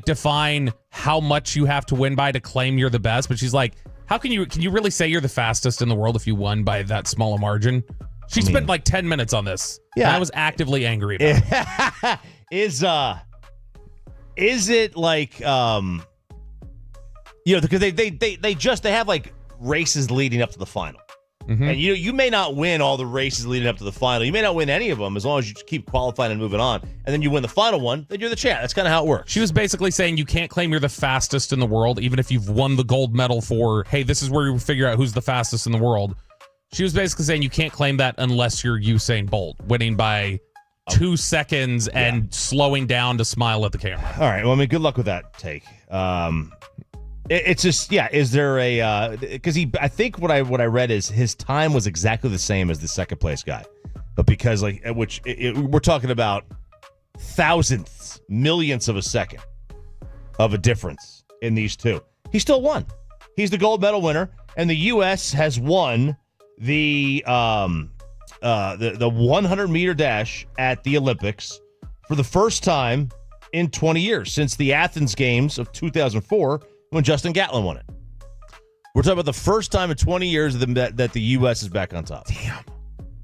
define how much you have to win by to claim you're the best. But she's like, can you really say you're the fastest in the world if you won by that small a margin? She spent 10 minutes on this. Yeah. And I was actively angry about it. Is it like, because they have races leading up to the final. Mm-hmm. And you may not win all the races leading up to the final. You may not win any of them as long as you just keep qualifying and moving on. And then you win the final one, then you're the champ. That's kind of how it works. She was basically saying you can't claim you're the fastest in the world, even if you've won the gold medal for, hey, this is where you figure out who's the fastest in the world. She was basically saying you can't claim that unless you're Usain Bolt, winning by 2 seconds and slowing down to smile at the camera. All right. Well, I mean, good luck with that take. It's just, is there a, because I think what I read is his time was exactly the same as the second place guy. But because we're talking about thousandths, millionths of a second of a difference in these two. He still won. He's the gold medal winner, and the U.S. has won the 100-meter dash at the Olympics for the first time in 20 years since the Athens Games of 2004 when Justin Gatlin won it. We're talking about the first time in 20 years that the U.S. is back on top. Damn.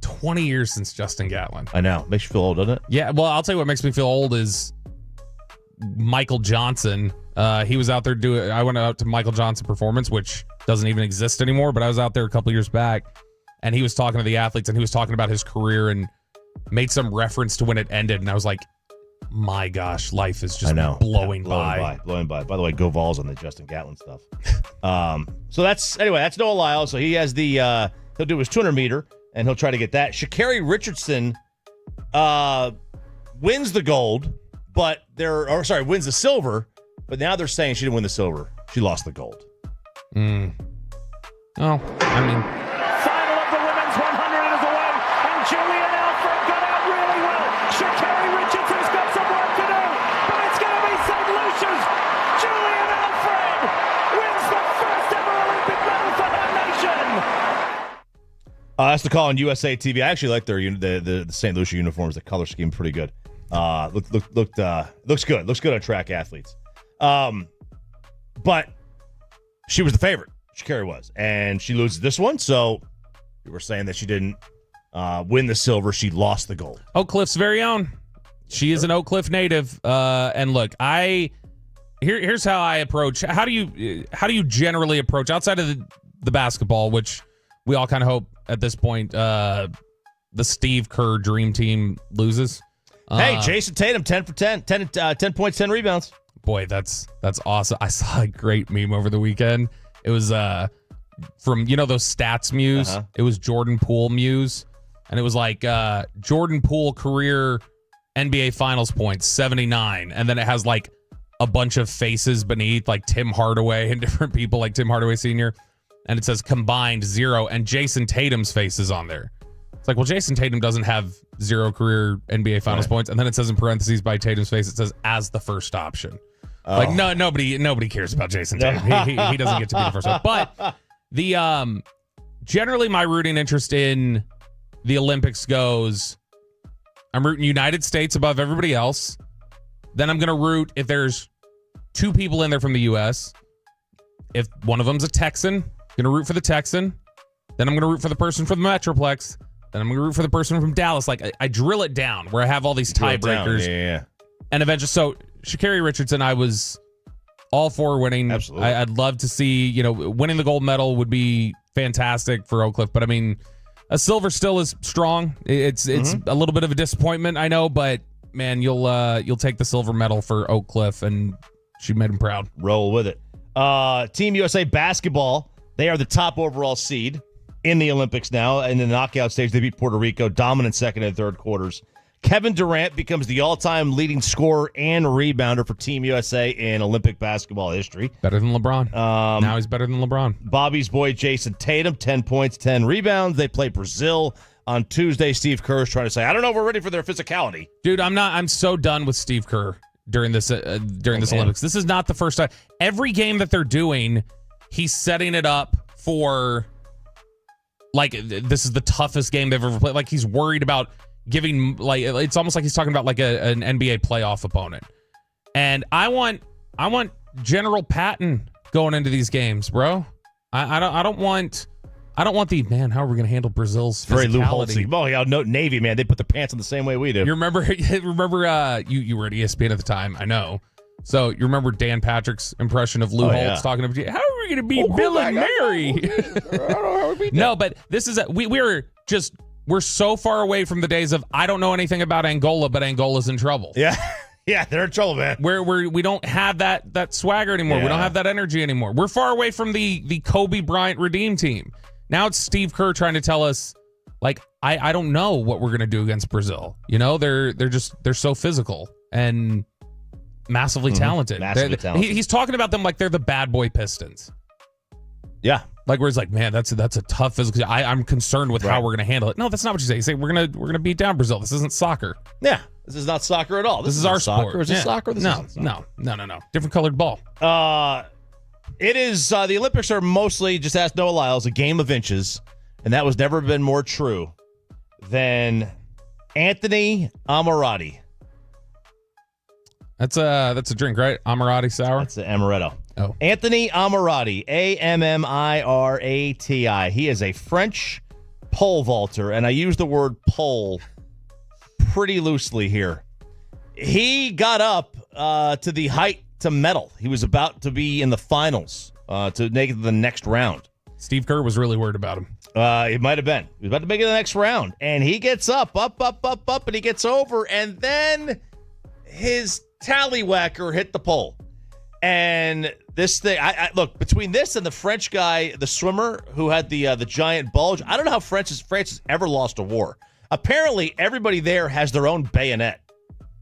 20 years since Justin Gatlin. I know. Makes you feel old, doesn't it? Yeah, well, I'll tell you what makes me feel old is Michael Johnson. He was out there I went out to Michael Johnson Performance, which doesn't even exist anymore, but I was out there a couple years back, and he was talking to the athletes, and he was talking about his career and made some reference to when it ended, and I was like, my gosh, life is just blowing by. By the way, go Vols on the Justin Gatlin stuff. So that's Noah Lyles. So he has he'll do his 200-meter, and he'll try to get that. Sha'Carri Richardson wins the gold, wins the silver, but now they're saying she didn't win the silver. She lost the gold. Oh, I mean, Final of the women's 100 is away, and Julian Alfred got out really well. Sha'Carri Richardson's got some work to do, but it's going to be St. Lucia's. Julian Alfred wins the first ever Olympic medal for her nation. That's the call on USA TV. I actually like the St. Lucia uniforms. The color scheme pretty good. Looks good. Looks good on track athletes. But she was the favorite. Sha'Carri was, and she loses this one. So we were saying that she didn't win the silver. She lost the gold. Oak Cliff's very own. She is an Oak Cliff native. And look, here's how I approach. How do you generally approach outside of the basketball, which we all kind of hope at this point the Steve Kerr dream team loses. Hey, Jason Tatum, 10 for 10, 10 points, 10 rebounds. Boy, that's awesome. I saw a great meme over the weekend. It was from those stats muse. Uh-huh. It was Jordan Poole muse, and it was like Jordan Poole career NBA Finals points 79, and then it has like a bunch of faces beneath, like Tim Hardaway and different people, like Tim Hardaway Sr., and it says combined 0, and Jason Tatum's face is on there. It's like, well, Jason Tatum doesn't have 0 career NBA Finals points, and then it says in parentheses by Tatum's face, it says as the first option. Like nobody cares about Jason Tatum. He doesn't get to be the first one. But the generally my rooting interest in the Olympics goes, I'm rooting United States above everybody else. Then I'm going to root if there's 2 people in there from the U.S. If one of them's a Texan, I'm going to root for the Texan. Then I'm going to root for the person from the Metroplex. Then I'm going to root for the person from Dallas. Like, I drill it down where I have all these tiebreakers. Yeah. And eventually, so Sha'Carri Richardson, I was all for winning. Absolutely. I'd love to see, winning the gold medal would be fantastic for Oak Cliff. But I mean, a silver still is strong. It's a little bit of a disappointment, I know, but man, you'll take the silver medal for Oak Cliff, and she made him proud. Roll with it. Team USA basketball, they are the top overall seed in the Olympics now. In the knockout stage, they beat Puerto Rico, dominant second and third quarters. Kevin Durant becomes the all-time leading scorer and rebounder for Team USA in Olympic basketball history. Better than LeBron. Now he's better than LeBron. Bobby's boy Jason Tatum, 10 points, 10 rebounds. They play Brazil on Tuesday. Steve Kerr is trying to say, I don't know if we're ready for their physicality. Dude, I'm so done with Steve Kerr during this Olympics. This is not the first time. Every game that they're doing, he's setting it up for, like, this is the toughest game they've ever played. Like, he's worried about giving, like, it's almost like he's talking about like an NBA playoff opponent. And I want General Patton going into these games, bro. I don't want the, man, how are we going to handle Brazil's physicality? Very Lou Holtzy. Oh, yeah, no, Navy, man. They put the pants on the same way we do. You remember you were at ESPN at the time, I know. So you remember Dan Patrick's impression of Lou Holtz talking about, how are we going to beat Bill and Mary? I don't know how we beat No, but this is, we're so far away from the days of, I don't know anything about Angola, but Angola's in trouble. Yeah. Yeah, they're in trouble, man. We don't have that swagger anymore. Yeah. We don't have that energy anymore. We're far away from the Kobe Bryant Redeem team. Now it's Steve Kerr trying to tell us, like, I don't know what we're gonna do against Brazil. They're so physical and massively talented. Talented. He's talking about them like they're the bad boy Pistons. Yeah. Like, where it's like, man, that's a tough physical. I'm concerned with how we're gonna handle it. No, that's not what you say. You say we're gonna beat down Brazil. This isn't soccer. Yeah. This is not soccer at all. This is our sport. Or is it soccer? No. Different colored ball. It is, the Olympics are mostly, just ask Noah Lyles, a game of inches, and that was never been more true than Anthony Ammirati. That's a drink, right? Ammirati sour? That's the amaretto. Oh. Anthony Ammirati, Ammirati. He is a French pole vaulter, and I use the word pole pretty loosely here. He got up to the height to medal. He was about to be in the finals to make it to the next round. Steve Kerr was really worried about him. It might have been. He was about to make it to the next round, and he gets up, and he gets over, and then his tallywhacker hit the pole. And this thing, I look, between this and the French guy, the swimmer who had the giant bulge, I don't know how France has ever lost a war. Apparently, everybody there has their own bayonet.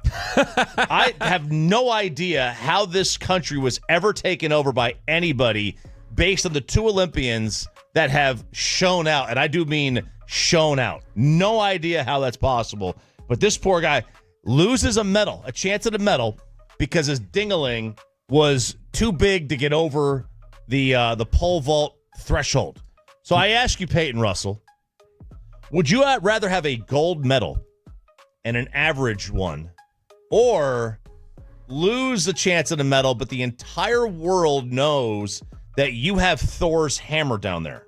I have no idea how this country was ever taken over by anybody based on the 2 Olympians that have shown out. And I do mean shown out. No idea how that's possible. But this poor guy loses a chance at a medal, because his ding-a-ling was too big to get over the pole vault threshold. So I ask you, Peyton Russell, would you rather have a gold medal and an average one, or lose the chance at a medal, but the entire world knows that you have Thor's hammer down there?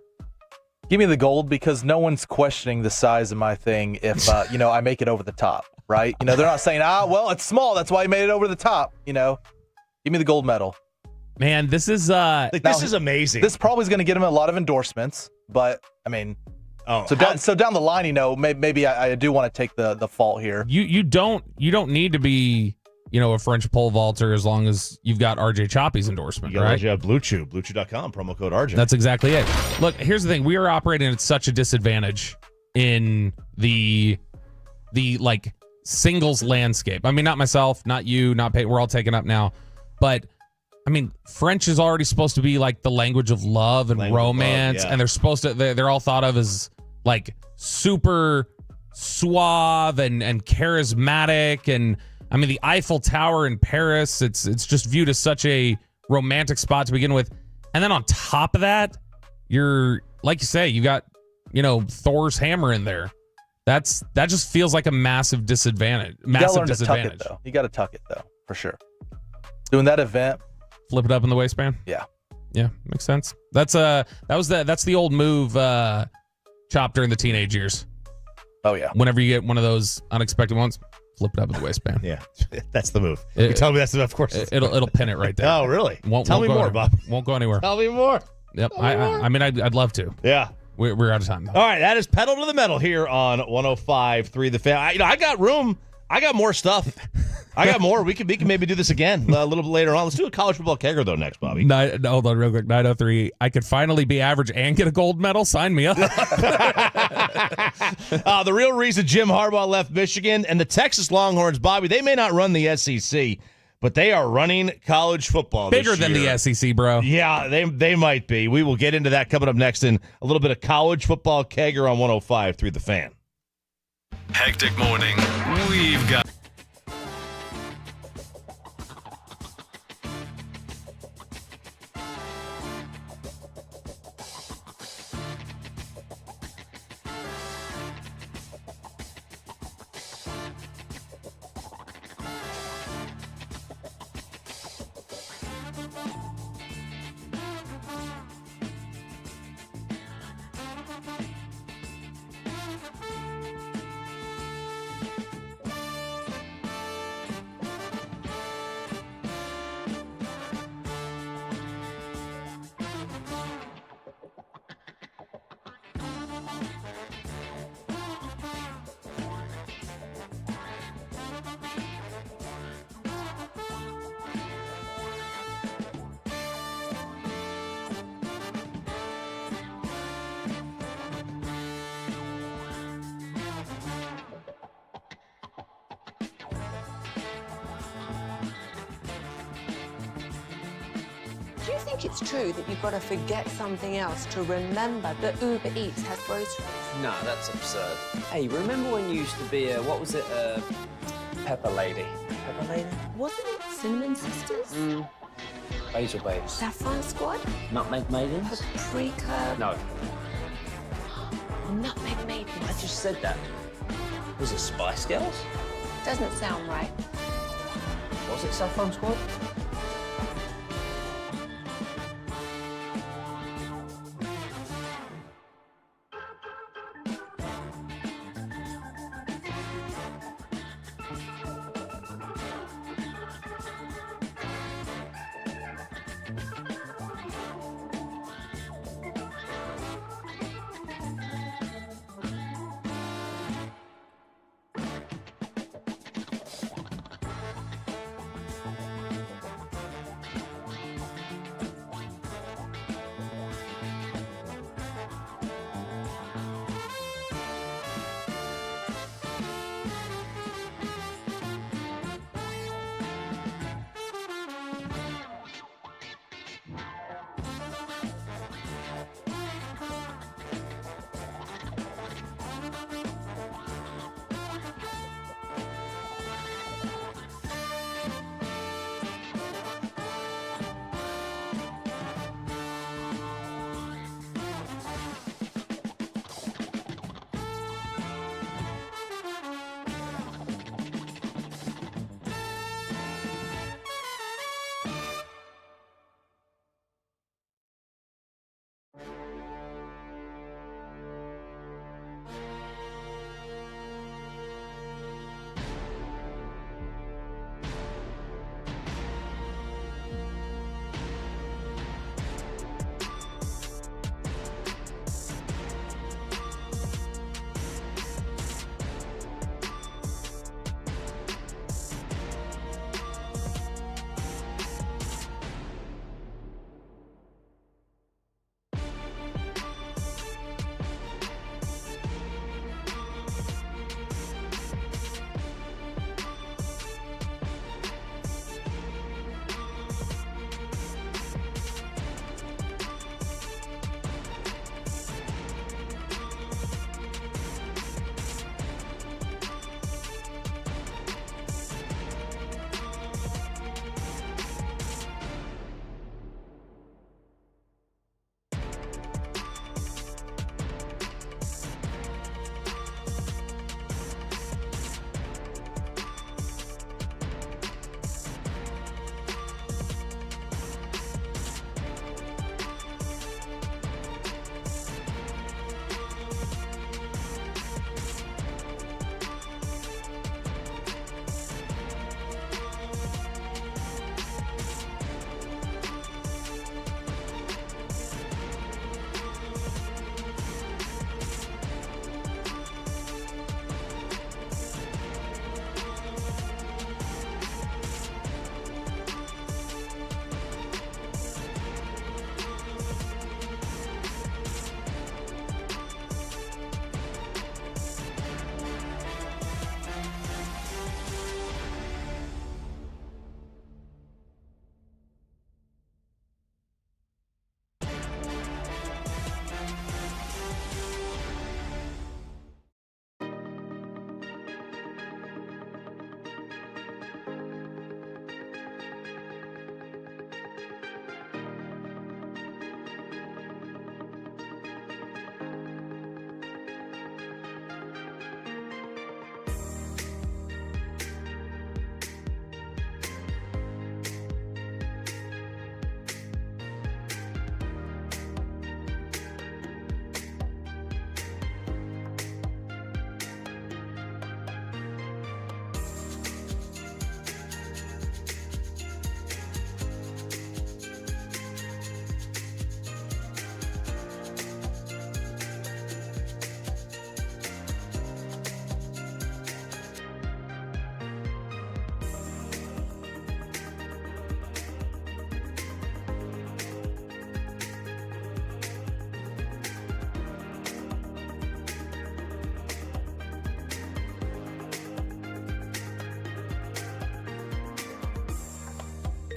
Give me the gold, because no one's questioning the size of my thing if, I make it over the top, right? They're not saying, well, it's small, that's why you made it over the top, Give me the gold medal. Man, this is this is amazing. This probably is going to get him a lot of endorsements, but, I mean... So down the line, maybe I do want to take the fault here. You don't need to be a French pole vaulter as long as you've got RJ Choppy's endorsement, right? You have Blue Chew, BlueChew.com, promo code RJ. That's exactly it. Look, here's the thing. We are operating at such a disadvantage in the like singles landscape. I mean, not myself, not you, not Peyton. We're all taken up now. But I mean, French is already supposed to be like the language of love and romance. And they're all thought of as like super suave and charismatic. And I mean, the Eiffel Tower in Paris, it's just viewed as such a romantic spot to begin with. And then on top of that, you're, like you say, you got, Thor's hammer in there. That just feels like a massive disadvantage. Massive disadvantage. You got to tuck it, though, for sure. Doing that event. Flip it up in the waistband? Yeah. Yeah, makes sense. That's the old move Chop during the teenage years. Oh, yeah. Whenever you get one of those unexpected ones, flip it up in the waistband. Yeah, that's the move. You tell me that's the, of course. It'll pin it right there. Oh, really? Tell me more, Bob. Won't go anywhere. Tell me more. Yep. I mean, I'd love to. Yeah. We're out of time, though. All right, that is pedal to the metal here on 105.3 The Fan. I got room. I got more stuff. I got more. We can maybe do this again a little bit later on. Let's do a college football kegger, though, next, Bobby. Hold on real quick. 903. I could finally be average and get a gold medal. Sign me up. The real reason Jim Harbaugh left Michigan and the Texas Longhorns, Bobby, they may not run the SEC, but they are running college football bigger this than year. the SEC, bro. Yeah, they might be. We will get into that coming up next in a little bit of college football kegger on 105.3 The Fan. Hectic morning. We've got... Do you think it's true that you've got to forget something else to remember that Uber Eats has groceries? No, that's absurd. Hey, remember when you used to be Pepper Lady? Pepper Lady? Wasn't it Cinnamon Sisters? Basil Babes. Saffron Squad? Nutmeg Maidens? Paprika? No. Nutmeg Maidens. I just said that. Was it Spice Girls? Doesn't sound right. Was it Saffron Squad?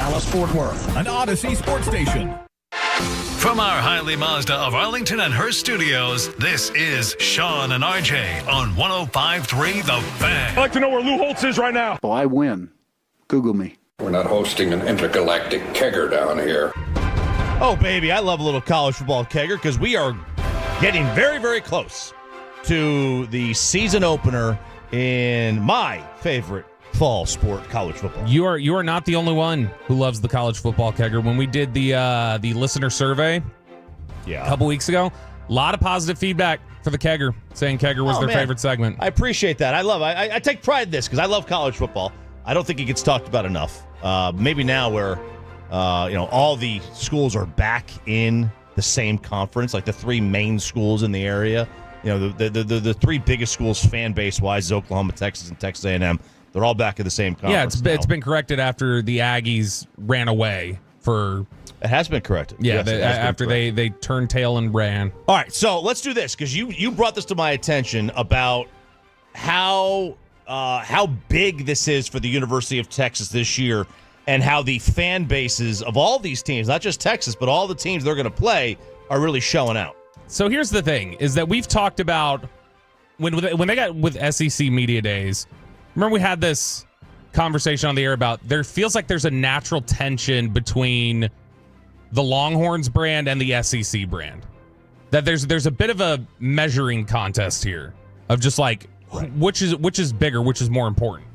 Dallas-Fort Worth, an Odyssey sports station. From our Hiley Mazda of Arlington and Hearst studios, this is Sean and RJ on 105.3 The Fan. I'd like to know where Lou Holtz is right now. Oh, I win. Google me. We're not hosting an intergalactic kegger down here. Oh, baby, I love a little college football kegger because we are getting very, very close to the season opener in my favorite fall sport, college football. You are not the only one who loves the college football kegger. When we did the listener survey a couple weeks ago, a lot of positive feedback for the kegger, saying kegger was their favorite segment. I appreciate that. I take pride in this because I love college football. I don't think it gets talked about enough. Maybe now where all the schools are back in the same conference, like the three main schools in the area. The three biggest schools fan base wise is Oklahoma, Texas, and Texas A&M. They're all back in the same conference. Yeah, it's been corrected after the Aggies ran away for. It has been corrected. Yeah, yes, after they turned tail and ran. All right, so let's do this because you brought this to my attention about how big this is for the University of Texas this year, and how the fan bases of all these teams, not just Texas, but all the teams they're going to play, are really showing out. So here's the thing: is that we've talked about when they got with SEC Media Days. Remember, we had this conversation on the air about there feels like there's a natural tension between the Longhorns brand and the SEC brand. That there's a bit of a measuring contest here of just like which is bigger, which is more important.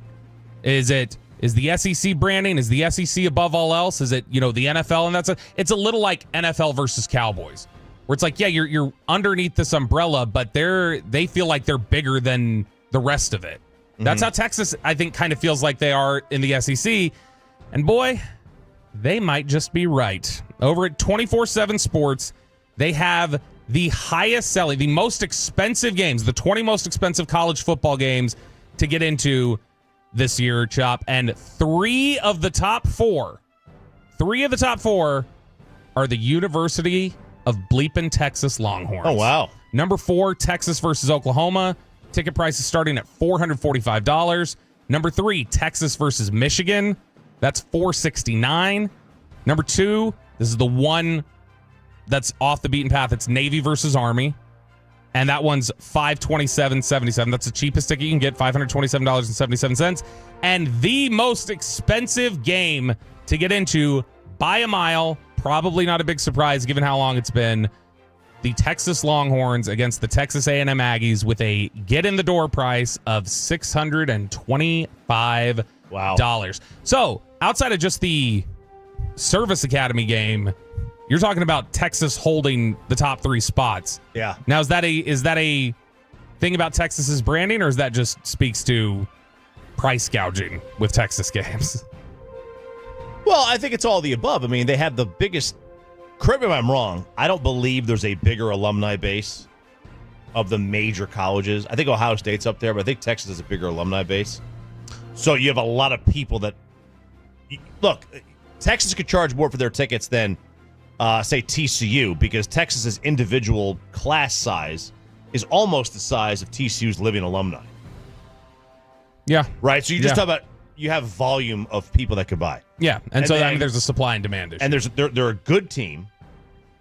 Is the SEC branding? Is the SEC above all else? Is it the NFL? And it's a little like NFL versus Cowboys, where it's like you're underneath this umbrella, but they feel like they're bigger than the rest of it. That's how Texas, I think, kind of feels like they are in the SEC. And boy, they might just be right. Over at 24/7 Sports, they have the highest selling, the most expensive games, the 20 most expensive college football games to get into this year, Chop. And three of the top four are the University of Bleepin' Texas Longhorns. Oh, wow. Number 4, Texas versus Oklahoma. Ticket price is starting at $445. Number 3, Texas versus Michigan. That's $469. Number 2, this is the one that's off the beaten path. It's Navy versus Army. And that one's $527.77. That's the cheapest ticket you can get, $527.77. And the most expensive game to get into by a mile, probably not a big surprise given how long it's been, the Texas Longhorns against the Texas A&M Aggies with a get-in-the-door price of $625. Wow. So, outside of just the Service Academy game, you're talking about Texas holding the top 3 spots. Yeah. Now, is that a thing about Texas's branding, or is that just speaks to price gouging with Texas games? Well, I think it's all the above. I mean, they have the biggest. Correct me if I'm wrong. I don't believe there's a bigger alumni base of the major colleges. I think Ohio State's up there, but I think Texas has a bigger alumni base. So you have a lot of people that look. Texas could charge more for their tickets than, say, TCU, because Texas's individual class size is almost the size of TCU's living alumni. Yeah. Right? So you just talk about you have volume of people that could buy. Yeah, and so I mean, there's a supply and demand issue. And they're a good team,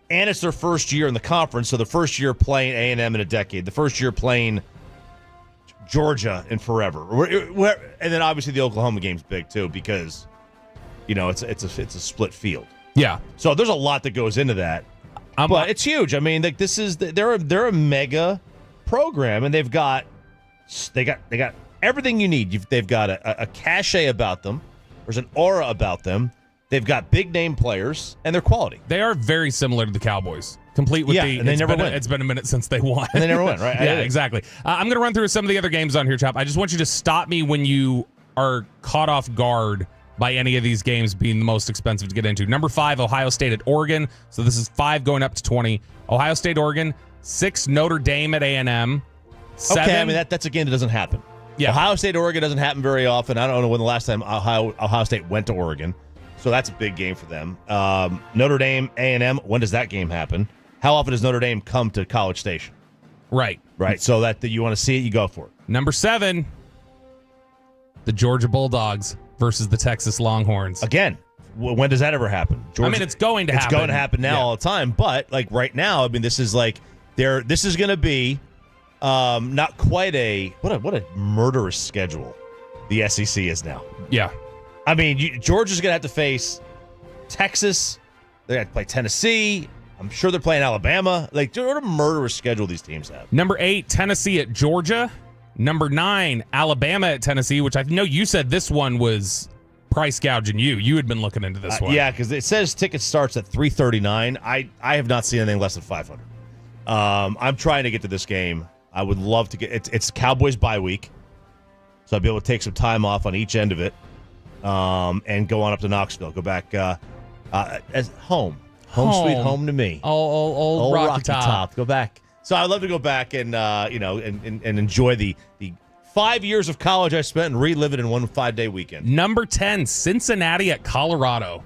and it's their first year in the conference, so the first year playing A&M in a decade, the first year playing Georgia in forever. And then obviously the Oklahoma game's big too, because it's a split field. Yeah. So there's a lot that goes into that. But it's huge. I mean, like they're a mega program, and they've got everything you need. They've got a cachet about them. There's an aura about them. They've got big name players, and they're quality. They are very similar to the Cowboys. Complete with and they never win. It's been a minute since they won. And they never win, right? Yeah, exactly. I'm going to run through some of the other games on here, Chop. I just want you to stop me when you are caught off guard by any of these games being the most expensive to get into. Number 5, Ohio State at Oregon. So this is 5 going up to 20. Ohio State, Oregon. 6, Notre Dame at A&M. 7, okay, I mean, that's a game that doesn't happen. Yeah. Ohio State, Oregon doesn't happen very often. I don't know when the last time Ohio State went to Oregon. So that's a big game for them. Notre Dame, A&M, when does that game happen? How often does Notre Dame come to College Station? Right. So that you want to see it, you go for it. Number 7, the Georgia Bulldogs versus the Texas Longhorns. Again, when does that ever happen? I mean, it's going to happen. It's going to happen now all the time. But like right now, I mean, this is like this is going to be not quite what a murderous schedule the SEC is now. Yeah. I mean, Georgia's going to have to face Texas. They're going to play Tennessee. I'm sure they're playing Alabama. Like, what a murderous schedule these teams have. Number 8, Tennessee at Georgia. Number 9, Alabama at Tennessee, which I know you said this one was price gouging you. You had been looking into this one. Yeah, because it says ticket starts at $339. I have not seen anything less than $500. I'm trying to get to this game. I would love to get it's Cowboys bye week, so I'll be able to take some time off on each end of it, and go on up to Knoxville. Go back as home sweet home to me. Old Rocky Top. Go back. So I'd love to go back and and enjoy the 5 years of college I spent and relive it in one 5-day weekend. Number 10, Cincinnati at Colorado.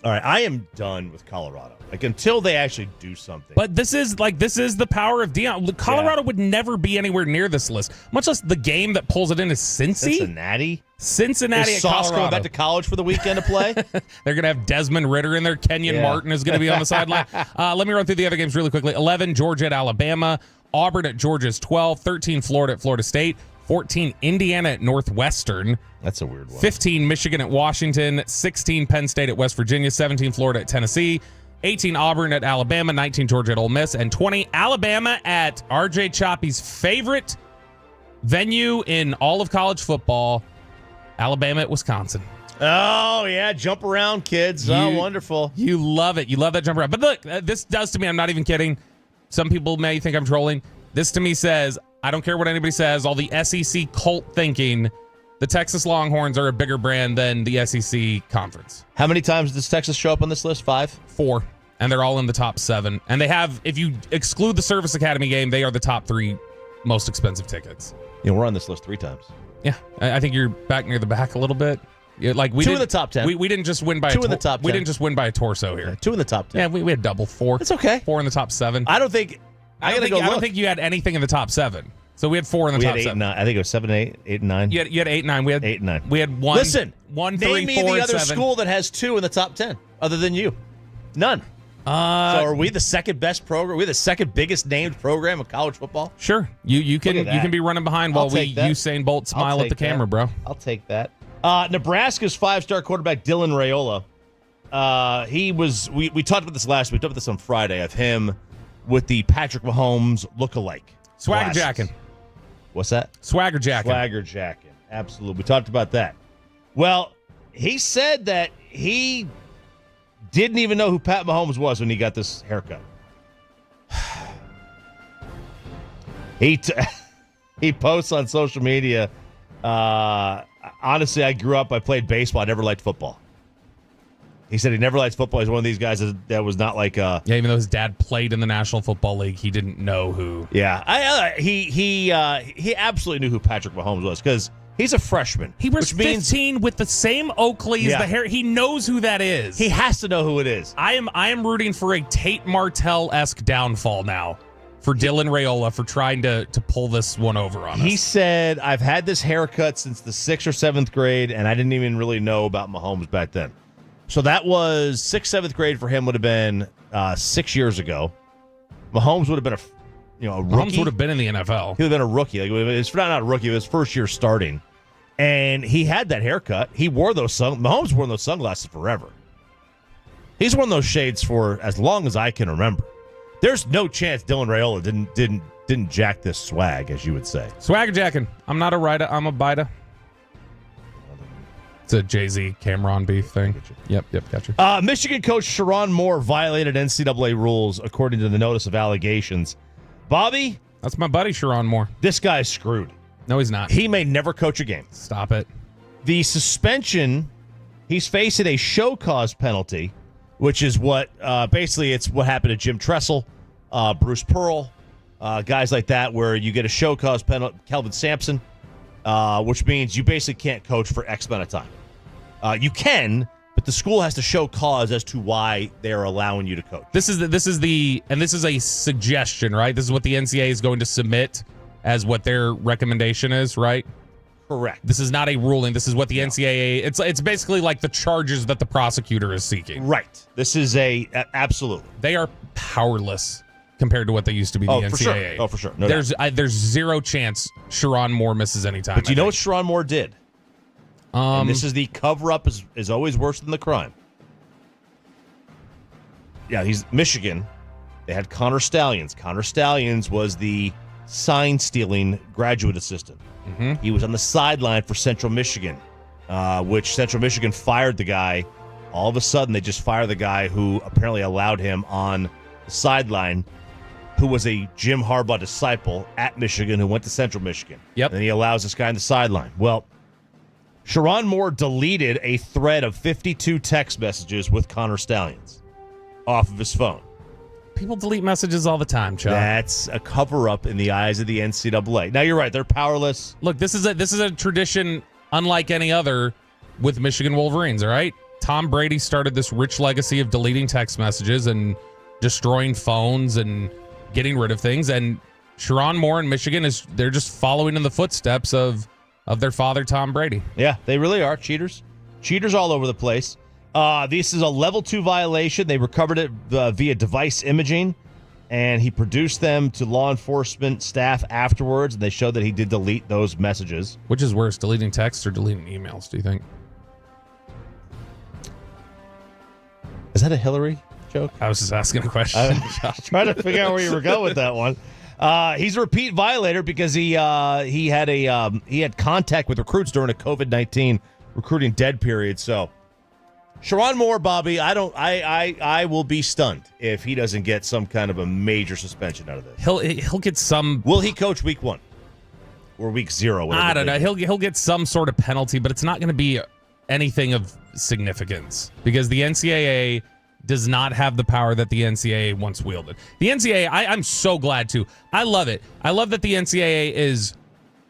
All right, I am done with Colorado. Like, until they actually do something. But this is the power of Deion. Colorado would never be anywhere near this list, much less the game that pulls it in is Cincy. Cincinnati is at Sauce Colorado. going back to college for the weekend to play? They're going to have Desmond Ridder in there. Kenyon Martin is going to be on the sideline. Let me run through the other games really quickly. 11, Georgia at Alabama. Auburn at Georgia's 12. 13, Florida at Florida State. 14, Indiana at Northwestern. That's a weird one. 15, Michigan at Washington. 16, Penn State at West Virginia. 17, Florida at Tennessee. 18, Auburn at Alabama. 19, Georgia at Ole Miss. And 20, Alabama at RJ Choppy's favorite venue in all of college football, Alabama at Wisconsin. Oh, yeah. Jump around, kids. Wonderful. You love it. You love that jump around. But look, this does to me, I'm not even kidding. Some people may think I'm trolling. This to me says, I don't care what anybody says, all the SEC cult thinking, the Texas Longhorns are a bigger brand than the SEC conference. How many times does Texas show up on this list? 5? 4. And they're all in the top 7. And they have, if you exclude the Service Academy game, they are the top 3 most expensive tickets. Yeah, we're on this list 3 times. Yeah, I think you're back near the back a little bit. Like we 2 in the top 10. We didn't just win by 2 in the top 10. We didn't just win by a torso here. 2 in the top 10. Yeah, we had double 4. It's okay. 4 in the top 7. I don't think I don't think you had anything in the top 7. So we had 4 in the top 7. 8 and 9. I think it was 7 and 8 and 9. You had 8 and 9. We had 8 and 9. We had 1. Listen, 1, 3, name me 4, the and other 7. school that has 2 in the top 10 other than you. None. So are we the second best program? We're the second biggest named program of college football? Sure. You can be running behind while we Usain Bolt smile at the camera, bro. I'll take that. Nebraska's 5-star quarterback Dylan Raiola. We talked about this last week. We talked about this on Friday of him with the Patrick Mahomes lookalike. Swagger jacking. What's that? Swagger jacking. Swagger jacking. Absolutely. We talked about that. Well, he said that he didn't even know who Pat Mahomes was when he got this haircut. He posts on social media, honestly, I grew up, I played baseball, I never liked football. He said he never liked football. He's one of these guys that was not like even though his dad played in the National Football League, he didn't know who. Yeah. He absolutely knew who Patrick Mahomes was because he's a freshman. He wears 15 with the same Oakley as the hair. He knows who that is. He has to know who it is. I am rooting for a Tate Martell-esque downfall now for Dylan Raiola for trying to pull this one over on us. He said, I've had this haircut since the 6th or 7th grade, and I didn't even really know about Mahomes back then. So that was 6th, 7th grade for him would have been 6 years ago. Mahomes would have been a rookie. Mahomes would have been in the NFL. He would have been a rookie. Like, it's not a rookie. It was first year starting. And he had that haircut. He wore those Mahomes wore those sunglasses forever. He's worn those shades for as long as I can remember. There's no chance Dylan Raiola didn't jack this swag, as you would say. Swagger jacking. I'm not a writer. I'm a biter. It's a Jay-Z Cameron beef thing. Yep, gotcha. Michigan coach Sharon Moore violated NCAA rules according to the notice of allegations. Bobby? That's my buddy, Sharon Moore. This guy's screwed. No, he's not. He may never coach a game. Stop it. The suspension, he's facing a show cause penalty, which is what, basically it's what happened to Jim Tressel, Bruce Pearl, guys like that, where you get a show cause penalty, Kelvin Sampson, which means you basically can't coach for X amount of time. You can, but the school has to show cause as to why they're allowing you to coach. This is a suggestion, right? This is what the NCAA is going to submit as what their recommendation is, right? Correct. This is not a ruling. This is what the NCAA. It's basically like the charges that the prosecutor is seeking. Right. This is absolutely. They are powerless compared to what they used to be. The NCAA. For sure. Oh, for sure. No there's zero chance Sharon Moore misses any time. But do you know what Sharon Moore did? And this is the cover-up is always worse than the crime. Yeah, he's Michigan. They had Connor Stallions. Connor Stallions was the sign-stealing graduate assistant. Mm-hmm. He was on the sideline for Central Michigan, which Central Michigan fired the guy. All of a sudden, they just fired the guy who apparently allowed him on the sideline, who was a Jim Harbaugh disciple at Michigan who went to Central Michigan. Yep. And he allows this guy on the sideline. Well, Sharon Moore deleted a thread of 52 text messages with Connor Stallions off of his phone. People delete messages all the time, Chuck. That's a cover-up in the eyes of the NCAA. Now, you're right. They're powerless. Look, this is a tradition unlike any other with Michigan Wolverines, all right? Tom Brady started this rich legacy of deleting text messages and destroying phones and getting rid of things. And Sharon Moore in Michigan, they're just following in the footsteps of their father, Tom Brady. Yeah, they really are cheaters. Cheaters all over the place. This is a level 2 violation. They recovered it via device imaging, and he produced them to law enforcement staff afterwards, and they showed that he did delete those messages. Which is worse, deleting texts or deleting emails, do you think? Is that a Hillary joke? I was just asking a question. I was trying to figure out where you were going with that one. He's a repeat violator because he had contact with recruits during a COVID-19 recruiting dead period, so Sharon Moore, Bobby, I will be stunned if he doesn't get some kind of a major suspension out of this. He'll get some. Will he coach week 1 or week 0? I don't know. He'll get some sort of penalty, but it's not going to be anything of significance because the NCAA does not have the power that the NCAA once wielded. The NCAA, I'm so glad to. I love it. I love that the NCAA is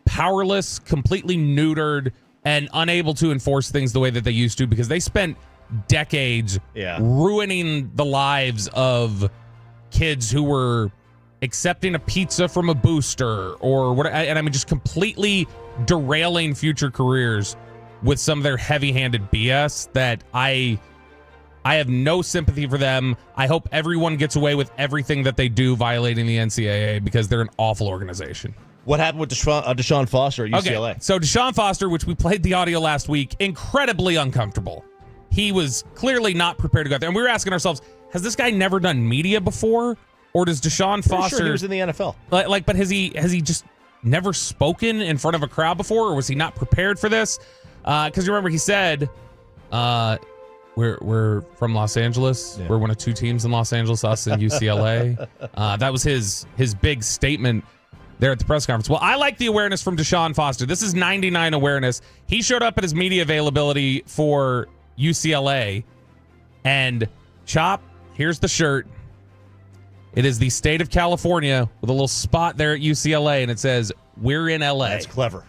powerless, completely neutered, and unable to enforce things the way that they used to because they spent decades ruining the lives of kids who were accepting a pizza from a booster or what, and I mean just completely derailing future careers with some of their heavy-handed BS that I have no sympathy for them. I hope everyone gets away with everything that they do violating the NCAA because they're an awful organization. What happened with Deshaun Foster at UCLA? Okay, so Deshaun Foster, which we played the audio last week, incredibly uncomfortable. He was clearly not prepared to go out there. And we were asking ourselves, has this guy never done media before? Or does Deshaun Foster... Sure he was in the NFL. But has he just never spoken in front of a crowd before? Or was he not prepared for this? Because you remember he said, we're from Los Angeles. Yeah. We're one of 2 teams in Los Angeles, us and UCLA. That was his big statement there at the press conference. Well, I like the awareness from Deshaun Foster. This is 99 awareness. He showed up at his media availability for UCLA. And Chop, here's the shirt. It is the state of California with a little spot there at UCLA, and it says, "We're in LA." That's clever.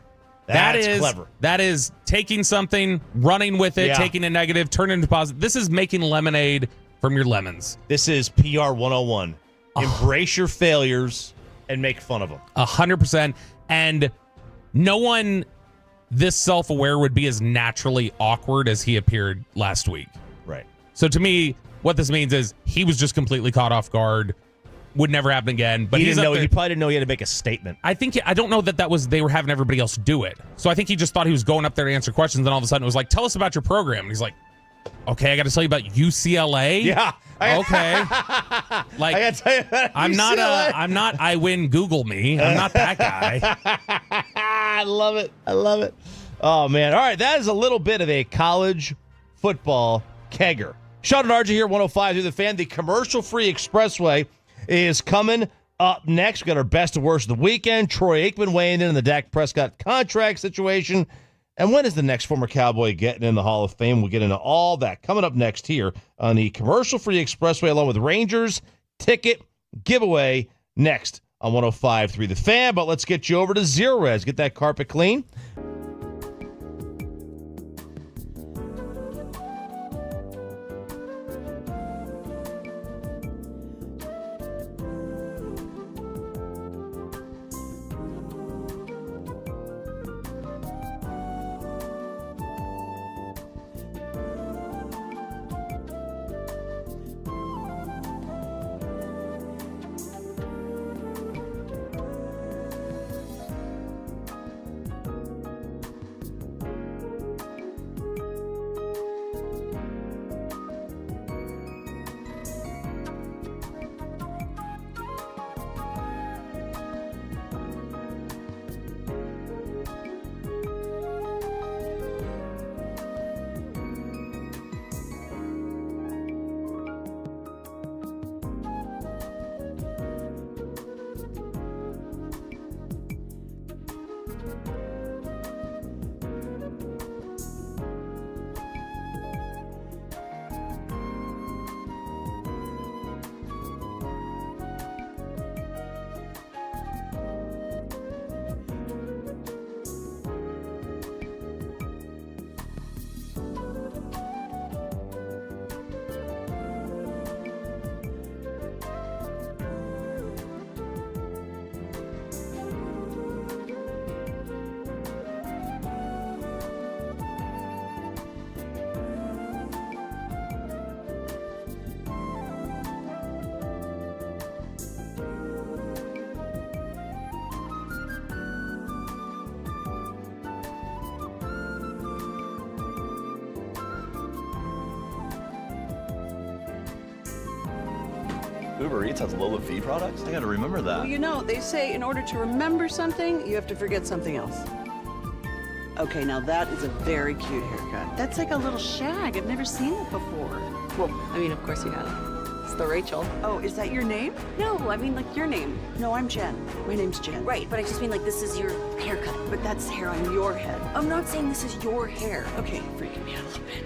That's clever. That is taking something, running with it, taking a negative, turning it into positive. This is making lemonade from your lemons. This is PR 101. Embrace your failures and make fun of them. 100%. And no one this self-aware would be as naturally awkward as he appeared last week. Right. So to me, what this means is he was just completely caught off guard. Would never happen again. But he probably didn't know he had to make a statement. I don't know that was they were having everybody else do it. So I think he just thought he was going up there to answer questions. And all of a sudden it was like, tell us about your program. And he's like, okay, I got to tell you about UCLA. Yeah. Okay. Like, I got to tell you about UCLA. I'm not, I win Google me. I'm not that guy. I love it. Oh, man. All right. That is a little bit of a college football kegger. Sean and RJ here, 105 through the Fan. The commercial-free expressway is coming up next. We've got our best and worst of the weekend. Troy Aikman weighing in on the Dak Prescott contract situation. And when is the next former Cowboy getting in the Hall of Fame? We'll get into all that coming up next here on the commercial-free expressway, along with Rangers ticket giveaway next on 105.3 The Fan. But let's get you over to Zero Res. Get that carpet clean. Uber Eats has Lola V products? I gotta remember that. Well, you know, they say in order to remember something, you have to forget something else. Okay, now that is a very cute haircut. That's like a little shag. I've never seen it before. Well, I mean, of course you have. It's the Rachel. Oh, is that your name? No, I mean, like, your name. No, I'm Jen. My name's Jen. Right, but I just mean, like, this is your haircut. But that's hair on your head. I'm not saying this is your hair. Okay, freaking me out a little bit.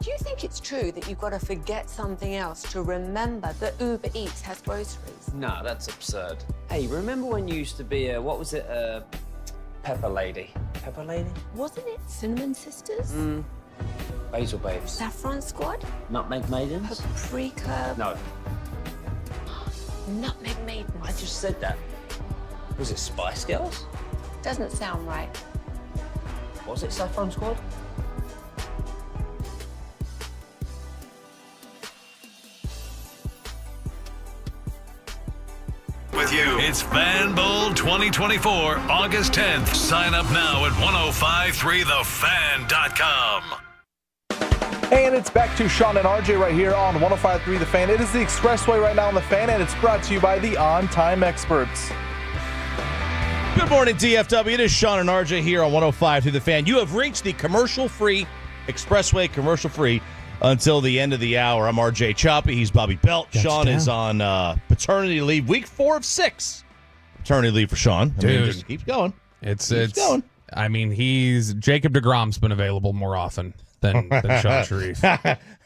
Do you think it's true that you've got to forget something else to remember that Uber Eats has groceries? No, that's absurd. Hey, remember when you used to be a, what was it, Pepper Lady? Pepper Lady? Wasn't it Cinnamon Sisters? Basil Babes. Saffron Squad? Nutmeg Maidens? Paprika? No. Nutmeg Maidens. I just said that. Was it Spice Girls? Doesn't sound right. Was it Saffron Squad? With you, it's Fan Bowl 2024, August 10th. Sign up now at 1053thefan.com. And it's back to Sean and RJ right here on 105.3 The Fan. It is the Expressway right now on The Fan, and it's brought to you by the On Time Experts. Good morning, DFW. It is Sean and RJ here on 105 through the Fan. You have reached the commercial-free, expressway commercial-free until the end of the hour. I'm RJ Choppy. He's Bobby Belt. Sean is on paternity leave. Week 4 of 6. Paternity leave for Sean. I mean, just keeps going. It's going. I mean, Jacob deGrom's been available more often than Sean Sharif.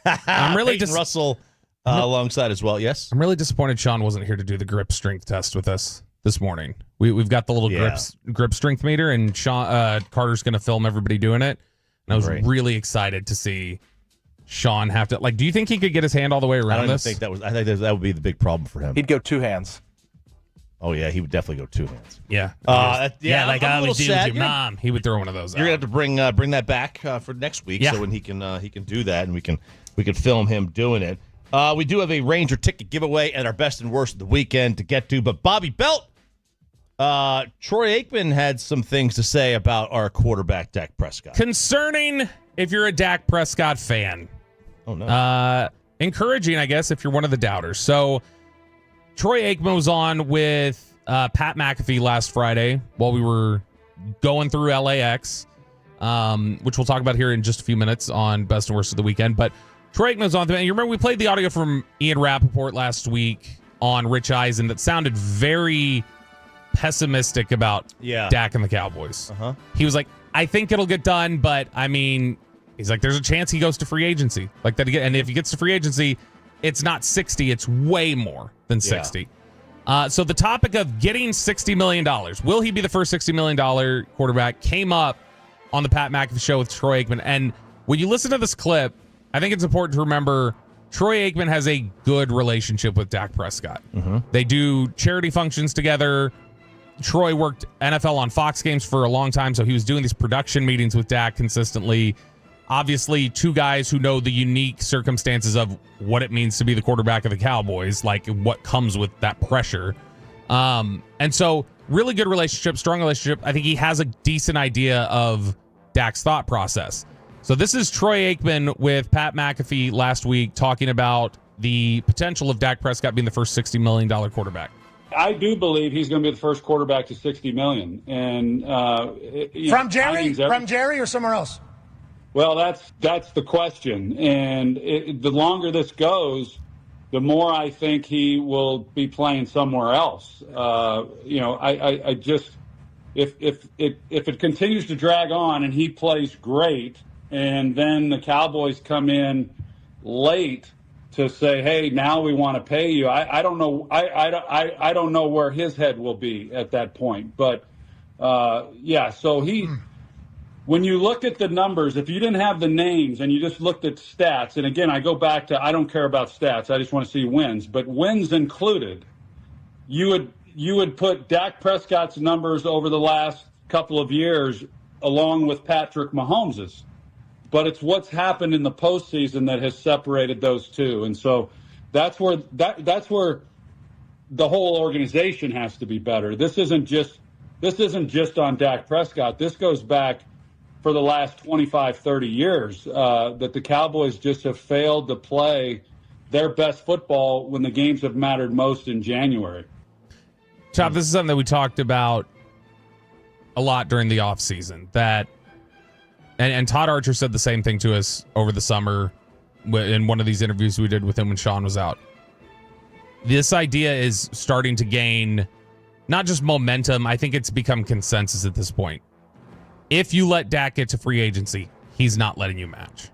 I'm really just Russell alongside as well. Yes, I'm really disappointed Sean wasn't here to do the grip strength test with us this morning. We've got the little grip strength meter, and Sean Carter's going to film everybody doing it. And I was really excited to see Sean have to. Like, do you think he could get his hand all the way around this? I think that would be the big problem for him. He'd go 2 hands. Oh yeah, he would definitely go 2 hands. Yeah, like I always do with your mom. He would throw one of those. You're gonna have to bring that back for next week, so when he can do that, and we can film him doing it. We do have a Ranger ticket giveaway and our best and worst of the weekend to get to. But Bobby Belt, Troy Aikman had some things to say about our quarterback, Dak Prescott. Concerning if you're a Dak Prescott fan. Oh, no. Encouraging, I guess, if you're one of the doubters. So Troy Aikman was on with Pat McAfee last Friday while we were going through LAX, which we'll talk about here in just a few minutes on best and worst of the weekend. But Troy Aikman was on. And you remember we played the audio from Ian Rappaport last week on Rich Eisen that sounded very pessimistic about Dak and the Cowboys. He was like, I think it'll get done, but I mean, he's like, there's a chance he goes to free agency like that again. And if he gets to free agency, it's not 60, it's way more than 60. So the topic of getting $60 million, will he be the first $60 million quarterback, came up on the Pat McAfee show with Troy Aikman. And when you listen to this clip, I think it's important to remember Troy Aikman has a good relationship with Dak Prescott. They do charity functions together. Troy worked NFL on Fox games for a long time, so he was doing these production meetings with Dak consistently. Obviously, 2 guys who know the unique circumstances of what it means to be the quarterback of the Cowboys, like what comes with that pressure. And so, really good relationship, strong relationship. I think he has a decent idea of Dak's thought process. So this is Troy Aikman with Pat McAfee last week talking about the potential of Dak Prescott being the first $60 million quarterback. I do believe he's going to be the first quarterback to $60 million. And from Jerry or somewhere else? Well, that's the question. And the longer this goes, the more I think he will be playing somewhere else. I just if it continues to drag on and he plays great, and then the Cowboys come in late to say, hey, now we want to pay you. I don't know. I don't know where his head will be at that point. But so he. When you look at the numbers, if you didn't have the names and you just looked at stats, and again, I go back to I don't care about stats. I just want to see wins. But wins included, you would put Dak Prescott's numbers over the last couple of years along with Patrick Mahomes's. But it's what's happened in the postseason that has separated those two. And so that's where the whole organization has to be better. This isn't just on Dak Prescott. This goes back for the last 25, 30 years that the Cowboys just have failed to play their best football when the games have mattered most in January. Chop, this is something that we talked about a lot during the offseason. And Todd Archer said the same thing to us over the summer in one of these interviews we did with him when Sean was out. This idea is starting to gain not just momentum, I think it's become consensus at this point. If you let Dak get to free agency, he's not letting you match.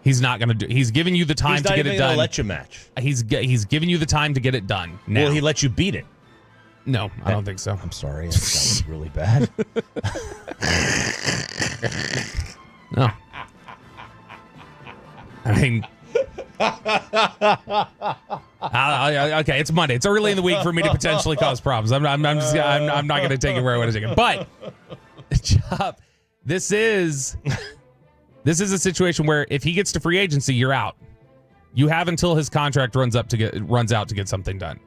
He's not going to do. He's giving you the time to get it done. Let you match. He's giving you the time to get it done. Now. Will he let you beat it? No, I don't think so. I'm sorry, that was really bad. No, I mean, okay, it's Monday. It's early in the week for me to potentially cause problems. I'm not going to take it where I want to take it, but. Chop, this is a situation where if he gets to free agency, you're out. You have until his contract runs out to get something done.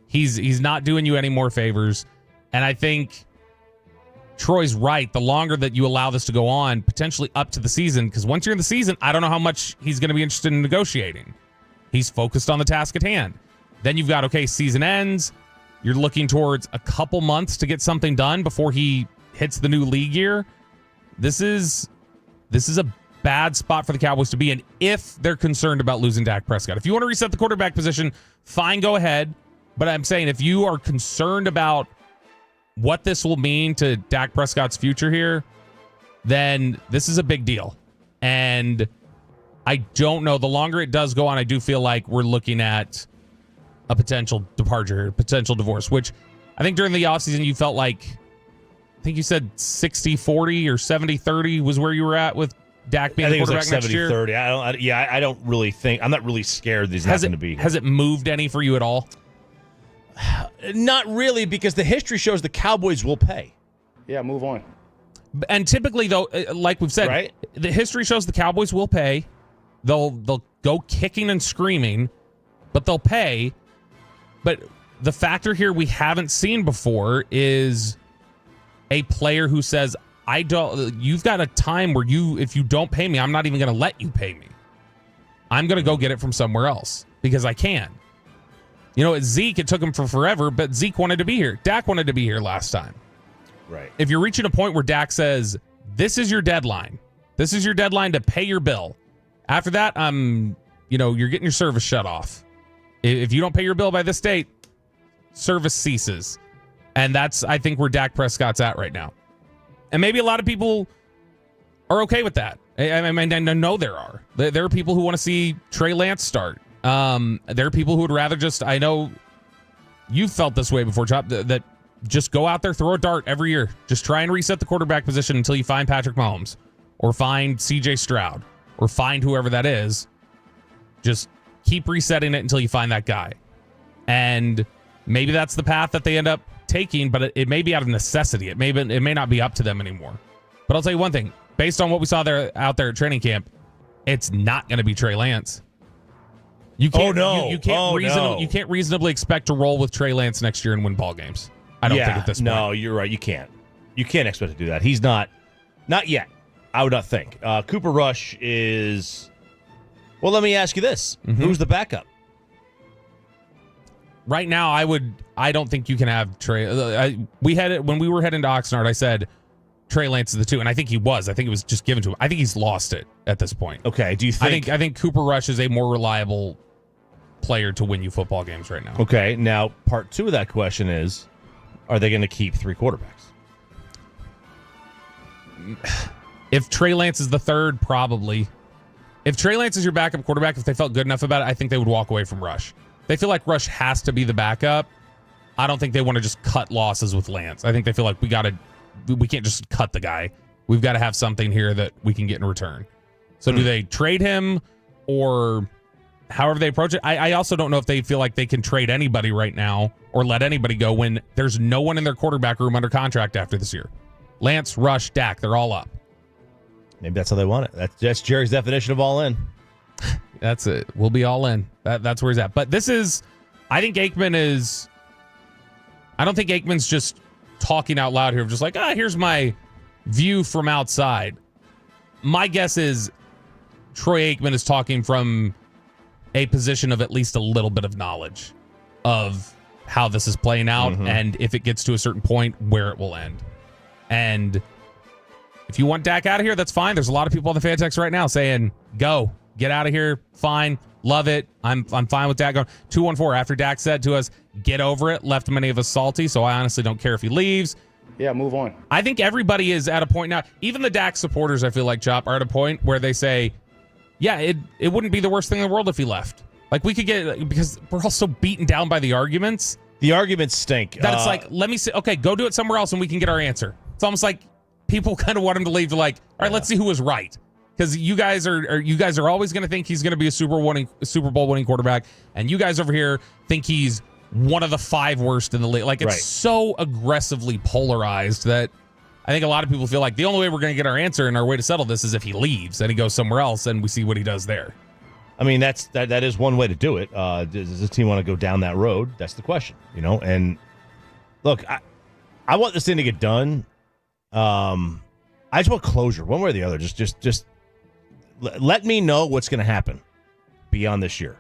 He's not doing you any more favors, and I think Troy's right. The longer that you allow this to go on, potentially up to the season, because once you're in the season, I don't know how much he's going to be interested in negotiating. He's focused on the task at hand. Then you've got, okay, season ends. You're looking towards a couple months to get something done before he hits the new league year. This is a bad spot for the Cowboys to be in if they're concerned about losing Dak Prescott. If you want to reset the quarterback position, fine, go ahead. But I'm saying if you are concerned about what this will mean to Dak Prescott's future here, then this is a big deal. And I don't know. The longer it does go on, I do feel like we're looking at a potential departure, potential divorce, which I think during the offseason you felt like, I think you said 60-40 or 70-30 was where you were at with Dak being the quarterback next year. 70-30. I don't really think, I'm not really scared that he's not going to be here. Has it moved any for you at all? Not really, because the history shows the Cowboys will pay. Yeah, move on. And typically, though, like we've said, right? The history shows the Cowboys will pay. They'll go kicking and screaming, but they'll pay. But the factor here we haven't seen before is a player who says, you've got a time where if you don't pay me, I'm not even going to let you pay me. I'm going to go get it from somewhere else because I can. You know, Zeke, it took him forever, but Zeke wanted to be here. Dak wanted to be here last time. Right. If you're reaching a point where Dak says, this is your deadline. This is your deadline to pay your bill. After that, you're getting your service shut off. If you don't pay your bill by this date, service ceases. And that's, I think, where Dak Prescott's at right now. And maybe a lot of people are okay with that. I mean, I know there are. There are people who want to see Trey Lance start. There are people who would rather just, I know you've felt this way before, Chop, that just go out there, throw a dart every year. Just try and reset the quarterback position until you find Patrick Mahomes or find CJ Stroud or find whoever that is. Just keep resetting it until you find that guy. And maybe that's the path that they end up taking, but it may be out of necessity. It may not be up to them anymore. But I'll tell you one thing, based on what we saw out there at training camp, it's not going to be Trey Lance. You can't, you can't reasonably expect to roll with Trey Lance next year and win ball games. I don't think at this point. No, you're right. You can't. You can't expect to do that. He's not yet. I would not think. Cooper Rush is. Well, let me ask you this: Who's the backup? Right now, I don't think you can have Trey. When we were heading to Oxnard, I said Trey Lance is the 2, and I think he was. I think it was just given to him. I think he's lost it at this point. Okay. Do you think? I think Cooper Rush is a more reliable player to win you football games right now. Okay. Now, part 2 of that question is, are they going to keep 3 quarterbacks? If Trey Lance is the 3rd, probably. If Trey Lance is your backup quarterback, if they felt good enough about it, I think they would walk away from Rush. They feel like Rush has to be the backup. I don't think they want to just cut losses with Lance. I think they feel like we can't just cut the guy. We've got to have something here that we can get in return. So do they trade him or however they approach it? I also don't know if they feel like they can trade anybody right now or let anybody go when there's no one in their quarterback room under contract after this year. Lance, Rush, Dak, they're all up. Maybe that's how they want it. That's Jerry's definition of all in. That's it. We'll be all in. That's where he's at. But I don't think Aikman's just talking out loud here of just like, here's my view from outside. My guess is Troy Aikman is talking from a position of at least a little bit of knowledge of how this is playing out and if it gets to a certain point where it will end. And if you want Dak out of here, that's fine. There's a lot of people on the fan text right now saying, go, get out of here. Fine. Love it. I'm fine with Dak going. 214 after Dak said to us, get over it, left many of us salty. So I honestly don't care if he leaves. Yeah, move on. I think everybody is at a point now. Even the Dak supporters, I feel like, Chop, are at a point where they say, yeah, it wouldn't be the worst thing in the world if he left. Like we could get, because we're all so beaten down by the arguments. The arguments stink. That it's like, let me see. Okay, go do it somewhere else and we can get our answer. It's almost like people kind of want him to leave. They're like, all right, let's see who was right. Because you guys are always going to think he's going to be a Super Bowl winning quarterback, and you guys over here think he's one of the 5 worst in the league. Like it's so aggressively polarized that I think a lot of people feel like the only way we're going to get our answer and our way to settle this is if he leaves and he goes somewhere else and we see what he does there. I mean, that is one way to do it. Does this team want to go down that road? That's the question, And look, I want this thing to get done. I just want closure, one way or the other. Just let me know what's going to happen beyond this year.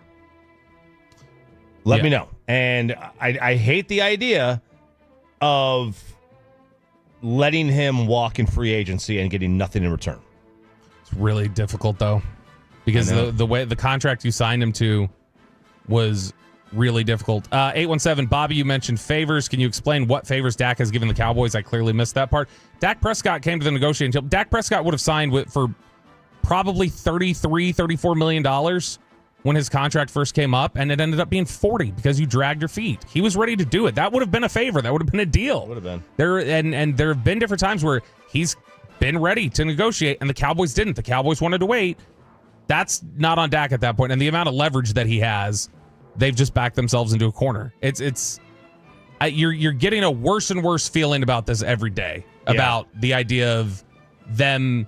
Let me know. And I hate the idea of letting him walk in free agency and getting nothing in return. It's really difficult, though, because the way the contract you signed him to was really difficult. 817, Bobby, you mentioned favors. Can you explain what favors Dak has given the Cowboys? I clearly missed that part. Dak Prescott came to the negotiating table. Dak Prescott would have signed for probably $34 million when his contract first came up, and it ended up being 40 because you dragged your feet. He was ready to do it. That would have been a favor. That would have been a deal. Would have been. There have been different times where he's been ready to negotiate, and the Cowboys didn't. The Cowboys wanted to wait. That's not on Dak at that point, and the amount of leverage that he has, they've just backed themselves into a corner. You're getting a worse and worse feeling about this every day, about the idea of them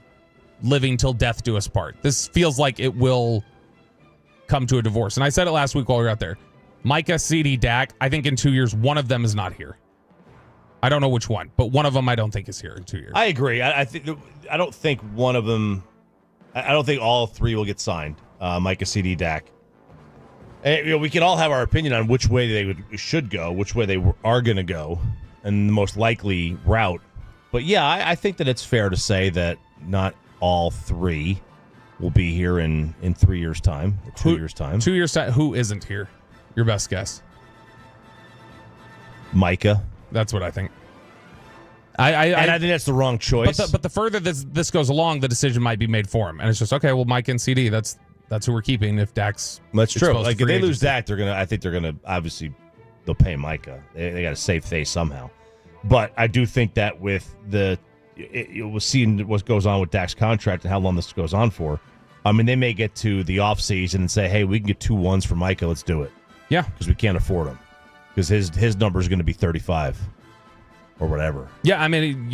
living till death do us part. This feels like it will come to a divorce. And I said it last week while we were out there. Micah, CD, Dak, I think in 2 years, one of them is not here. I don't know which one, but one of them I don't think is here in 2 years. I agree. I don't think one of them. I don't think all three will get signed. Micah, CD, Dak. And, we can all have our opinion on which way they should go, which way they are going to go, and the most likely route. But yeah, I think that it's fair to say that not all three will be here in 3 years' time, 2 years' time. 2 years' time. Who isn't here? Your best guess. Micah. That's what I think. I think that's the wrong choice. But the further this goes along, the decision might be made for him, and it's just okay. Well, Mike and CD, that's who we're keeping. If Dak's that's true. Like if they lose Dak, I think they're gonna obviously they'll pay Micah. They got to save face somehow. But I do think that with we'll see what goes on with Dak's contract and how long this goes on for. I mean, they may get to the offseason and say, hey, we can get 2 1s for Micah. Let's do it. Yeah. Because we can't afford him. Because his number is going to be 35 or whatever. Yeah, I mean,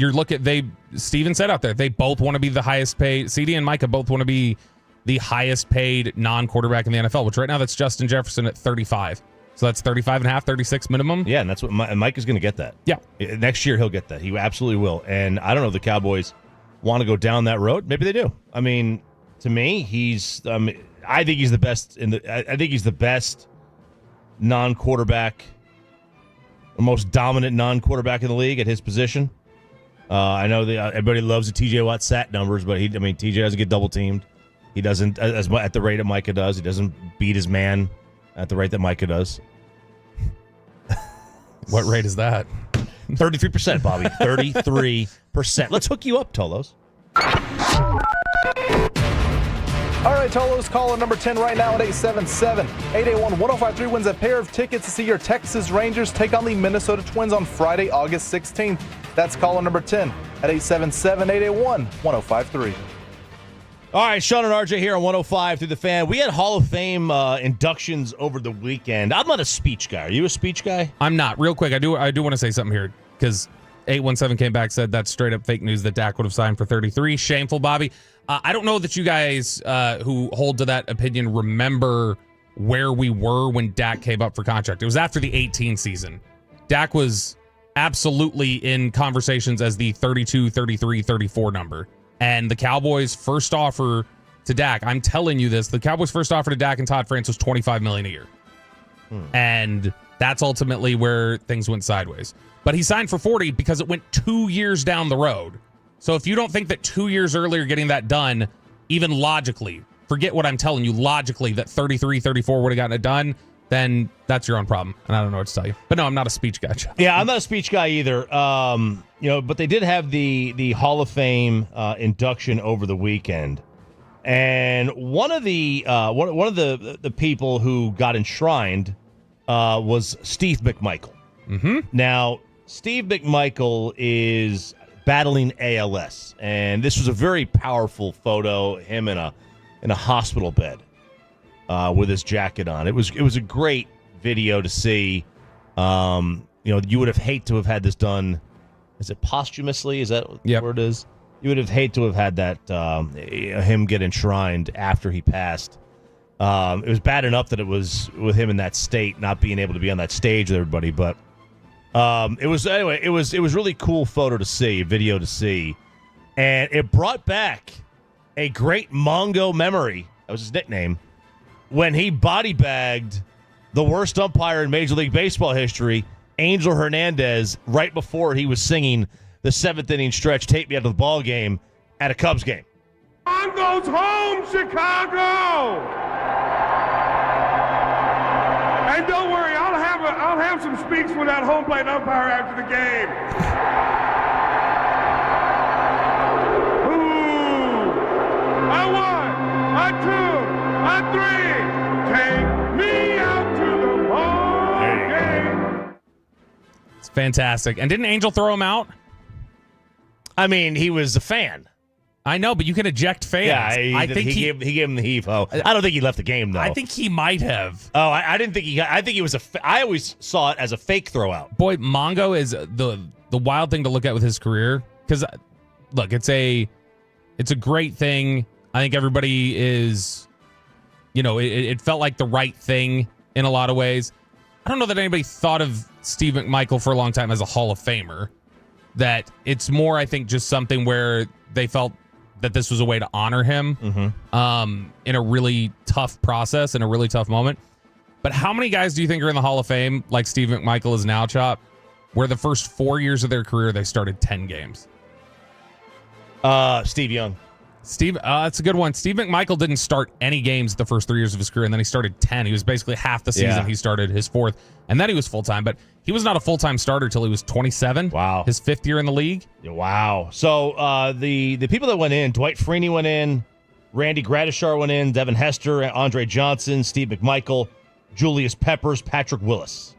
Steven said out there, they both want to be the highest paid. CD and Micah both want to be the highest paid non-quarterback in the NFL, which right now that's Justin Jefferson at 35. So that's 35 and a half, 36 minimum. Yeah, and that's what Mike is going to get that. Yeah. Next year he'll get that. He absolutely will. And I don't know if the Cowboys want to go down that road. Maybe they do. I mean, to me, I think he's the best I think he's the best non-quarterback, the most dominant non-quarterback in the league at his position. I know that everybody loves the TJ Watt stat numbers, but TJ doesn't get double teamed. He doesn't at the rate that Micah does. He doesn't beat his man at the rate that Micah does. What rate is that? 33%, Bobby. 33%. Let's hook you up, Tolos. All right, Tolos, caller number 10 right now at 877-881-1053 wins a pair of tickets to see your Texas Rangers take on the Minnesota Twins on Friday, August 16th. That's caller number 10 at 877-881-1053. All right, Sean and RJ here on 105 through the Fan. We had Hall of Fame inductions over the weekend. I'm not a speech guy. Are you a speech guy? I'm not. Real quick, I do want to say something here because 817 came back, said that's straight up fake news that Dak would have signed for 33. Shameful, Bobby. I don't know that you guys who hold to that opinion remember where we were when Dak came up for contract. It was after the 18 season. Dak was absolutely in conversations as the 32, 33, 34 number. And the Cowboys' first offer to Dak, I'm telling you this, the Cowboys' first offer to Dak and Todd France was $25 million a year. And that's ultimately where things went sideways. But he signed for 40 because it went 2 years down the road. So if you don't think that 2 years earlier getting that done, even logically, forget what I'm telling you, logically that 33, 34 would have gotten it done, then that's your own problem. And I don't know what to tell you. But no, I'm not a speech guy. Yeah, I'm not a speech guy either. But they did have the Hall of Fame induction over the weekend. And one of the people who got enshrined was Steve McMichael. Mm-hmm. Now, Steve McMichael is battling ALS, and this was a very powerful photo. Him in a hospital bed with his jacket on. It was a great video to see. You would have hate to have had this done. Is it posthumously? Is that what it is? You would have hate to have had that him get enshrined after he passed. It was bad enough that it was with him in that state, not being able to be on that stage with everybody. But it was really cool video to see, and it brought back a great Mongo memory. That was his nickname when he body bagged the worst umpire in Major League Baseball history, Angel Hernandez, right before he was singing the 7th inning stretch, "Take Me Out of the Ball Game" at a Cubs game. On goes home, Chicago! And don't worry, I'll have some speaks with that home plate umpire after the game. Ooh! A 1, a 2, a 3. Take me out to the ball game. It's fantastic. And didn't Angel throw him out? I mean, he was a fan. I know, but you can eject fans. Yeah, I think he gave him the heave-ho. I don't think he left the game, though. I think he might have. Oh, I didn't think he. I think he was I always saw it as a fake throwout. Boy, Mongo is the wild thing to look at with his career, because look, it's a great thing. I think everybody is, it felt like the right thing in a lot of ways. I don't know that anybody thought of Steve McMichael for a long time as a Hall of Famer. That it's more, I think, just something where they felt that this was a way to honor him in a really tough process, in a really tough moment. But how many guys do you think are in the Hall of Fame, like Steve McMichael is now, Chop, where the first 4 years of their career, they started 10 games? Steve Young. That's a good one. Steve McMichael didn't start any games the first 3 years of his career, and then he started 10. He was basically half the season. Yeah. He started his 4th, and then he was full-time. But he was not a full-time starter till he was 27. Wow. His 5th year in the league. Wow. So the people that went in, Dwight Freeney went in, Randy Gradishar went in, Devin Hester, Andre Johnson, Steve McMichael, Julius Peppers, Patrick Willis.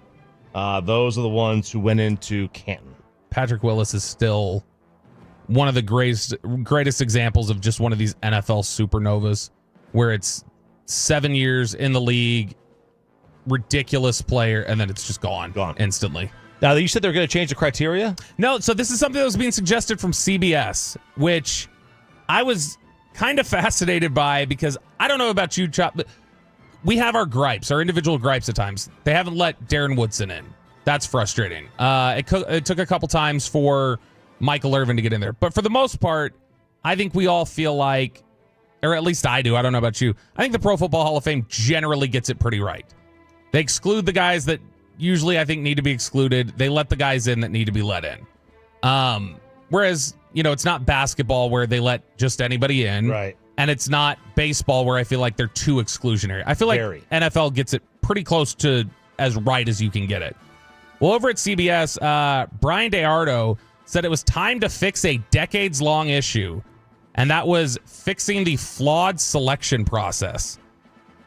Those are the ones who went into Canton. Patrick Willis is still one of the greatest examples of just one of these NFL supernovas, where it's 7 years in the league, ridiculous player, and then it's just gone instantly. Now, you said they're going to change the criteria? No, so this is something that was being suggested from CBS, which I was kind of fascinated by, because I don't know about you, Chop, but we have our gripes, our individual gripes at times. They haven't let Darren Woodson in. That's frustrating. It took a couple times for Michael Irvin to get in there. But for the most part, I think we all feel like, or at least I do, I don't know about you, I think the Pro Football Hall of Fame generally gets it pretty right. They exclude the guys that usually I think need to be excluded. They let the guys in that need to be let in. Whereas, it's not basketball where they let just anybody in. Right. And it's not baseball where I feel like they're too exclusionary. I feel like NFL gets it pretty close to as right as you can get it. Well, over at CBS, Brian DeArdo said it was time to fix a decades-long issue, and that was fixing the flawed selection process.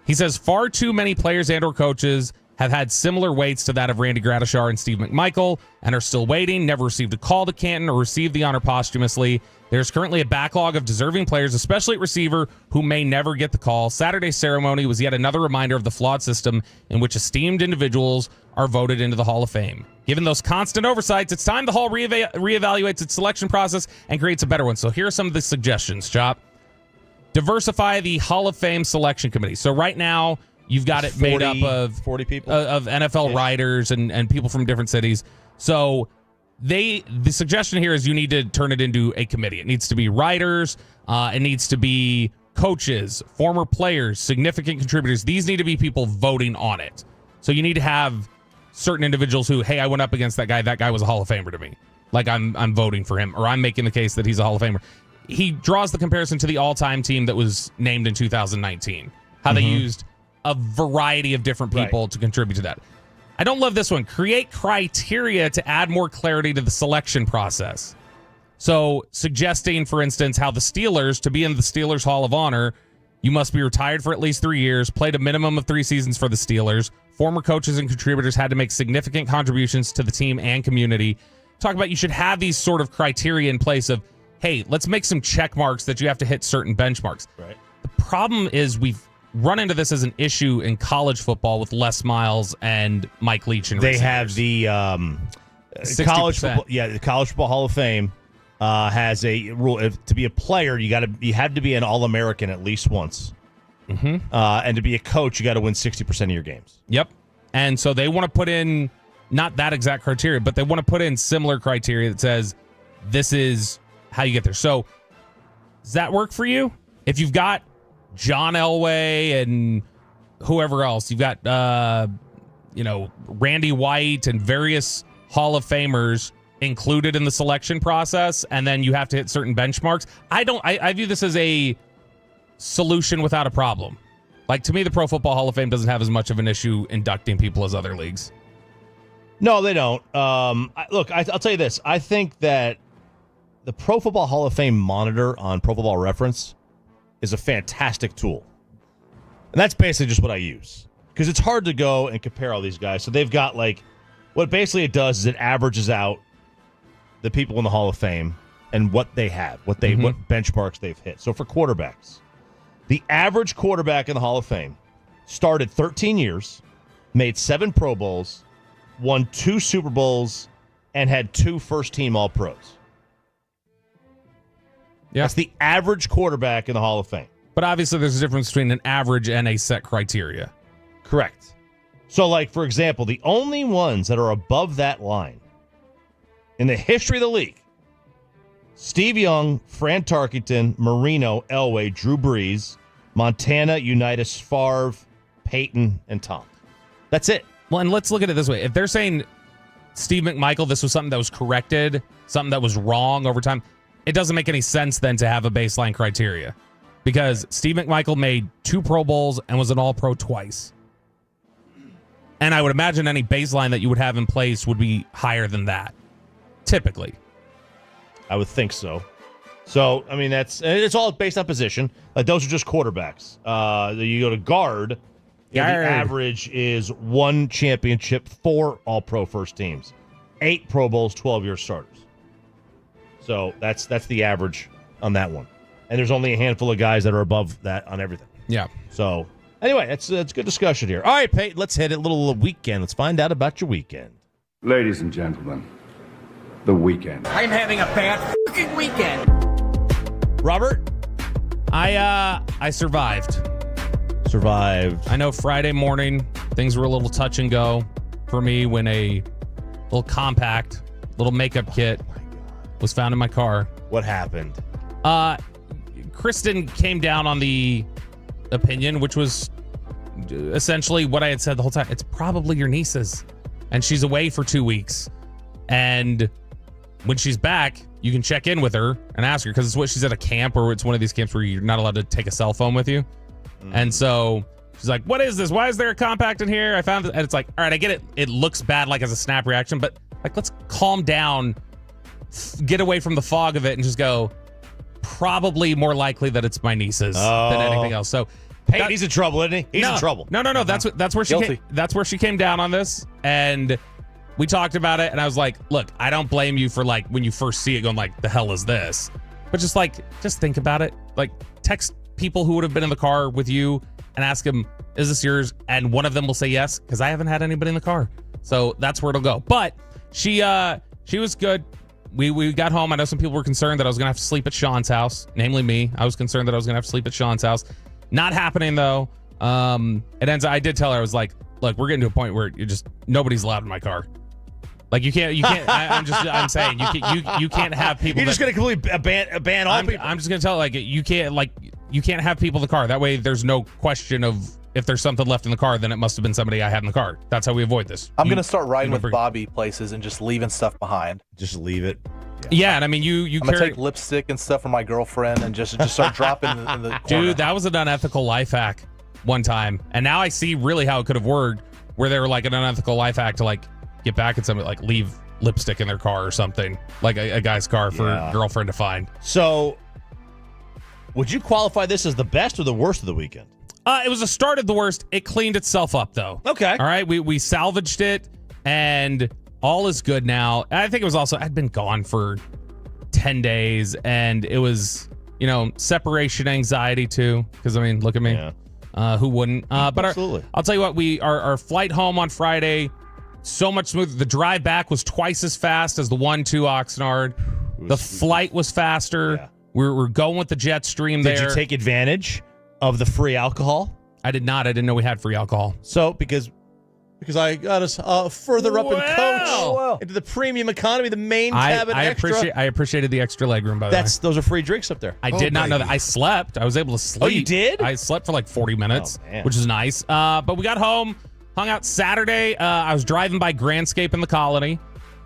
He says far too many players and or coaches have had similar waits to that of Randy Gradishar and Steve McMichael and are still waiting, never received a call to Canton or received the honor posthumously. There's currently a backlog of deserving players, especially at receiver, who may never get the call. Saturday's ceremony was yet another reminder of the flawed system in which esteemed individuals are voted into the Hall of Fame. Given those constant oversights, it's time the Hall reevaluates its selection process and creates a better one. So here are some of the suggestions, Chop. Diversify the Hall of Fame selection committee. So right now, you've got it made up of 40 people, of NFL writers and people from different cities. So the suggestion here is you need to turn it into a committee. It needs to be writers. It needs to be coaches, former players, significant contributors. These need to be people voting on it. So you need to have certain individuals who, hey, I went up against that guy. That guy was a Hall of Famer to me. Like I'm voting for him, or I'm making the case that he's a Hall of Famer. He draws the comparison to the all-time team that was named in 2019. How they used a variety of different people to contribute to that. I don't love this one. Create criteria to add more clarity to the selection process. So suggesting, for instance, how the Steelers, to be in the Steelers Hall of Honor, you must be retired for at least 3 years, played a minimum of 3 seasons for the Steelers. Former coaches and contributors had to make significant contributions to the team and community. Talk about you should have these sort of criteria in place of, hey, let's make some check marks that you have to hit certain benchmarks. Right. The problem is we've run into this as an issue in college football with Les Miles and Mike Leach. And they have the college football. Yeah, the College Football Hall of Fame has a rule: to be a player, you have to be an All-American at least once, and to be a coach, you got to win 60% of your games. Yep. And so they want to put in not that exact criteria, but they want to put in similar criteria that says this is how you get there. So does that work for you? If you've got John Elway and whoever else, you've got Randy White and various Hall of Famers included in the selection process, and then you have to hit certain benchmarks. I view this as a solution without a problem. Like, to me, the Pro Football Hall of Fame doesn't have as much of an issue inducting people as other leagues. No, they don't. Look, I'll tell you this. I think that the Pro Football Hall of Fame monitor on Pro Football Reference is a fantastic tool. And that's basically just what I use. Because it's hard to go and compare all these guys. So they've got, what basically it does is it averages out the people in the Hall of Fame and what they have, what benchmarks they've hit. So for quarterbacks, the average quarterback in the Hall of Fame started 13 years, made 7 Pro Bowls, won 2 Super Bowls, and had 2 first-team All-Pros. Yeah. That's the average quarterback in the Hall of Fame. But obviously there's a difference between an average and a set criteria. Correct. So, for example, the only ones that are above that line in the history of the league, Steve Young, Fran Tarkenton, Marino, Elway, Drew Brees, Montana, Unitas, Favre, Peyton, and Tom. That's it. Well, and let's look at it this way. If they're saying Steve McMichael, this was something that was corrected, something that was wrong over time, it doesn't make any sense then to have a baseline criteria. Because Steve McMichael made 2 Pro Bowls and was an All-Pro twice. And I would imagine any baseline that you would have in place would be higher than that, typically. I would think so. So, I mean, it's all based on position. Those are just quarterbacks. You go to guard, the average is 1 championship, 4 All-Pro first teams, 8 Pro Bowls, 12-year starters. So that's the average on that one. And there's only a handful of guys that are above that on everything. Yeah. So, anyway, that's good discussion here. All right, Peyton, let's hit it. A little weekend. Let's find out about your weekend. Ladies and gentlemen, the weekend. I'm having a bad fucking weekend. Robert? I survived. Survived. I know Friday morning, things were a little touch and go for me when a little compact, little makeup kit was found in my car. What happened? Kristen came down on the opinion, which was essentially what I had said the whole time. It's probably your niece's, and she's away for 2 weeks. And when she's back, you can check in with her and ask her, because it's what she's at a camp, or it's one of these camps where you're not allowed to take a cell phone with you. And so she's like, what is this? Why is there a compact in here? I found it. And it's like, all right, I get it. It looks bad, as a snap reaction, but let's calm down, get away from the fog of it, and just go, probably more likely that it's my niece's than anything else. So Peyton, he's in trouble, isn't he? He's in trouble. No. That's where she came down on this, and we talked about it. And I was like, look, I don't blame you for when you first see it going the hell is this? But just think about it. Text people who would have been in the car with you and ask them, is this yours? And one of them will say yes, because I haven't had anybody in the car. So that's where it'll go. But she was good. We got home. I know some people were concerned that I was going to have to sleep at Sean's house, namely me. I was concerned that I was going to have to sleep at Sean's house. Not happening, though. I did tell her, I was like, look, we're getting to a point where nobody's allowed in my car. You can't. I'm saying you can't have people. You're just going to completely ban all people. I'm just going to tell you can't have people in the car. That way, there's no question of if there's something left in the car, then it must have been somebody I had in the car. That's how we avoid this. I'm going to start riding with Bobby places and just leaving stuff behind. Just leave it. Yeah, and I mean, you I'm going to take lipstick and stuff from my girlfriend and just start dropping in the corner. Dude, that was an unethical life hack one time. And now I see really how it could have worked, where they were an unethical life hack to get back at somebody, leave lipstick in their car or something, a guy's car for a girlfriend to find. So, would you qualify this as the best or the worst of the weekend? It was a start of the worst. It cleaned itself up, though. Okay. All right. We salvaged it, and all is good now. I think it was also, I'd been gone for 10 days, and it was, separation anxiety, too. Because, look at me. Yeah. Who wouldn't? But Absolutely. I'll tell you what, our flight home on Friday, so much smoother. The drive back was twice as fast as the 1-2 Oxnard. The flight was faster. Yeah. We're going with the jet stream there. Did you take advantage of the free alcohol? I did not. I didn't know we had free alcohol. So, because I got us further up in coach into the premium economy, the main cabin extra. I appreciated the extra legroom, by the way. Those are free drinks up there. I did not know that. I slept. I was able to sleep. Oh, you did? I slept for 40 minutes, Oh, man. which is nice. But we got home. Hung out Saturday. I was driving by Grandscape in the Colony.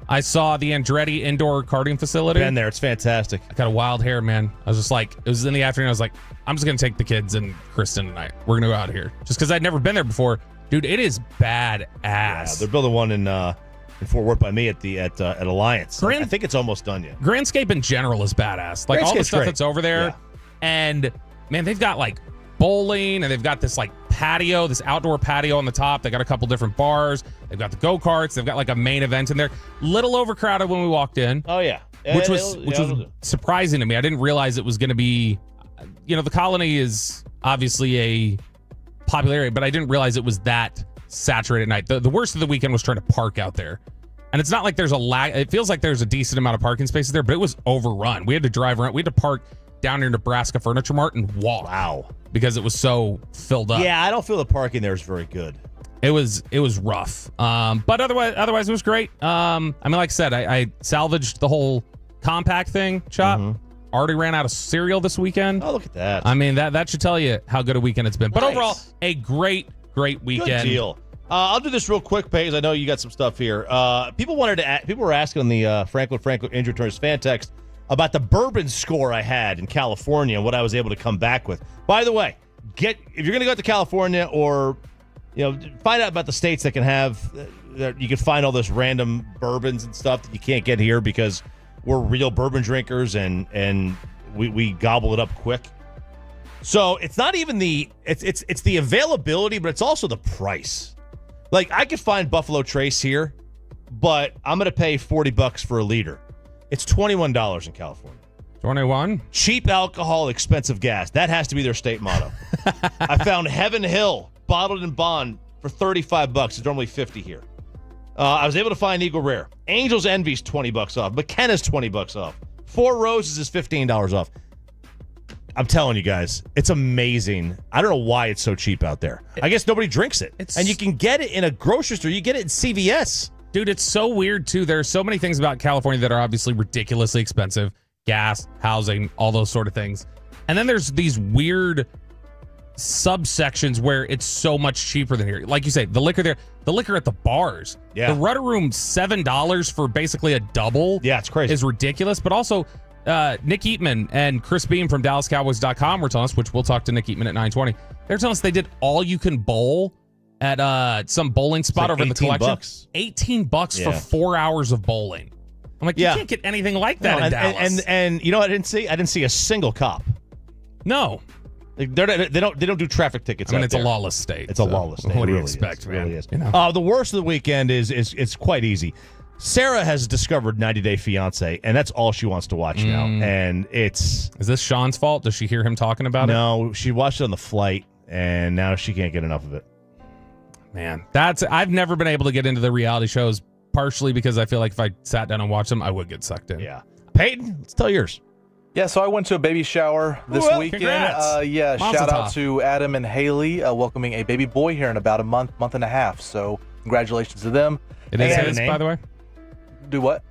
I saw the Andretti indoor karting facility. Been there. It's fantastic. I got a wild hair, man. I was just like, it was in the afternoon. I was like, I'm just going to take the kids and Kristen tonight. We're going to go out here. Just because I'd never been there before. Dude, it is badass. Yeah, they're building one in Fort Worth by me at Alliance. I think it's almost done yet. Grandscape in general is badass. Like all the stuff that's over there. Yeah. And man, they've got like bowling and they've got this like patio, this outdoor patio on the top. They got a couple different bars. They've got the go-karts. They've got like a main event in there. Little overcrowded when we walked in. Oh yeah. Which was surprising to me. I didn't realize it was going to be, the Colony is obviously a popular area, but I didn't realize it was that saturated at night. The worst of the weekend was trying to park out there. And it's not like there's it feels like there's a decent amount of parking spaces there, but it was overrun. We had to drive around. We had to park down near Nebraska Furniture Mart and walk. Wow. Because it was so filled up. Yeah, I don't feel the parking there is very good. It was rough. But otherwise it was great. Like I said, I salvaged the whole compact thing, Chop. Mm-hmm. Already ran out of cereal this weekend. Oh, look at that. That should tell you how good a weekend it's been. But Nice. overall, a great weekend. Good deal. I'll do this real quick, Paige. I know you got some stuff here. People were asking on the Franklin Injury Returns fan text about the bourbon score I had in California and what I was able to come back with. By the way, if you're going to go out to California or find out about the states that can have that you can find all this random bourbons and stuff that you can't get here because we're real bourbon drinkers and we gobble it up quick. So it's not even it's the availability, but it's also the price. Like I could find Buffalo Trace here, but I'm going to pay $40 for a liter. It's $21 in California. 21? Cheap alcohol, expensive gas. That has to be their state motto. I found Heaven Hill bottled in bond for $35. It's normally $50 here. I was able to find Eagle Rare. Angel's Envy's $20 off. McKenna's $20 off. Four Roses is $15 off. I'm telling you guys, it's amazing. I don't know why it's so cheap out there. I guess nobody drinks it. And you can get it in a grocery store. You get it in CVS. Dude, it's so weird, too. There are so many things about California that are obviously ridiculously expensive. Gas, housing, all those sort of things. And then there's these weird subsections where it's so much cheaper than here. Like you say, the liquor there, the liquor at the bars. Yeah. The Rudder Room, $7 for basically a double. Yeah, it's crazy. Is ridiculous. But also, Nick Eatman and Chris Beam from DallasCowboys.com were telling us, which we'll talk to Nick Eatman at 9:20. They're telling us they did all you can bowl at some bowling spot over in the collection. $18 for 4 hours of bowling. I'm like, you can't get anything like that in Dallas. And you know what I didn't see? I didn't see a single cop. No. They don't do traffic tickets. I mean, it's a lawless state. It's a lawless state. What do you It really expect, is. man? It really is. You know? The worst of the weekend is quite easy. Sarah has discovered 90 Day Fiancé, and that's all she wants to watch now. And is this Sean's fault? Does she hear him talking about it? No, she watched it on the flight, and now she can't get enough of it. Man, I've never been able to get into the reality shows, partially because I feel like if I sat down and watched them, I would get sucked in. Yeah. Peyton, let's tell yours. Yeah, so I went to a baby shower this weekend. Congrats. Shout out to Adam and Haley welcoming a baby boy here in about a month and a half. So congratulations to them. It is his, by the way? Do what?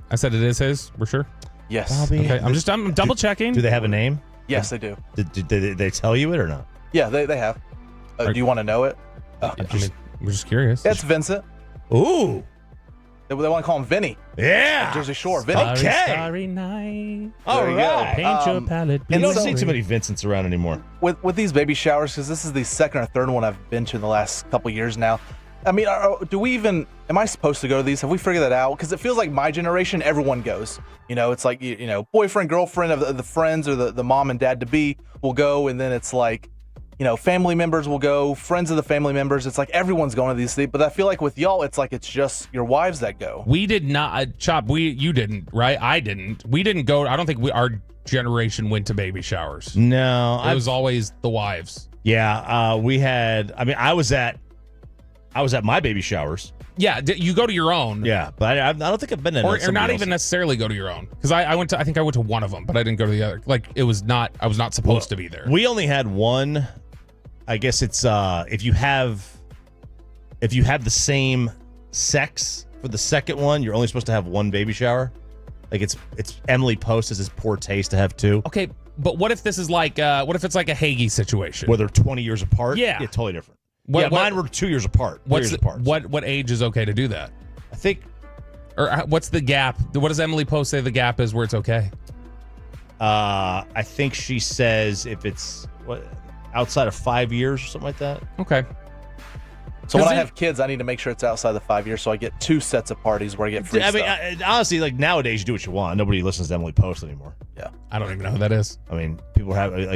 I said it is his, we're sure? Yes. Bobby. Okay, I'm double checking. Do they have a name? Yes, they do. Did they tell you it or not? Yeah, they have. Do you want to know it? We're just curious. It's Vincent. Ooh. They want to call him Vinny. Yeah. Jersey Shore. Vinny. Starry night. All There you right. go. Paint your palette blue. You don't see too many Vincents around anymore. With these baby showers, because this is the second or third one I've been to in the last couple years now. I mean, am I supposed to go to these? Have we figured that out? Because it feels like my generation, everyone goes. It's like, boyfriend, girlfriend of the friends or the mom and dad to be will go. And then it's like, family members will go, friends of the family members. It's like everyone's going to these things. But I feel like with y'all, it's like it's just your wives that go. We did not, Chop, you didn't, right? I didn't. We didn't go. I don't think our generation went to baby showers. No. It was always the wives. Yeah. I was at my baby showers. Yeah, you go to your own. Yeah, but I don't think I've been in or not even necessarily go to your own, because I think I went to one of them, but I didn't go to the other. Like I was not supposed to be there. We only had one. I guess it's if you have the same sex for the second one, you're only supposed to have one baby shower. Like it's Emily Post has this poor taste to have two. Okay, but what if this is like what if it's like a Hagee situation where they're 20 years apart? Yeah, totally different. Mine were 2 years apart. What age is okay to do that? I think. Or what's the gap? What does Emily Post say the gap is where it's okay? I think she says if it's outside of 5 years or something like that. Okay. So when I have kids, I need to make sure it's outside the 5 years, so I get 2 sets of parties where I get free stuff. Honestly, like nowadays, you do what you want. Nobody listens to Emily Post anymore. Yeah, I don't even know who that is. I mean, people have you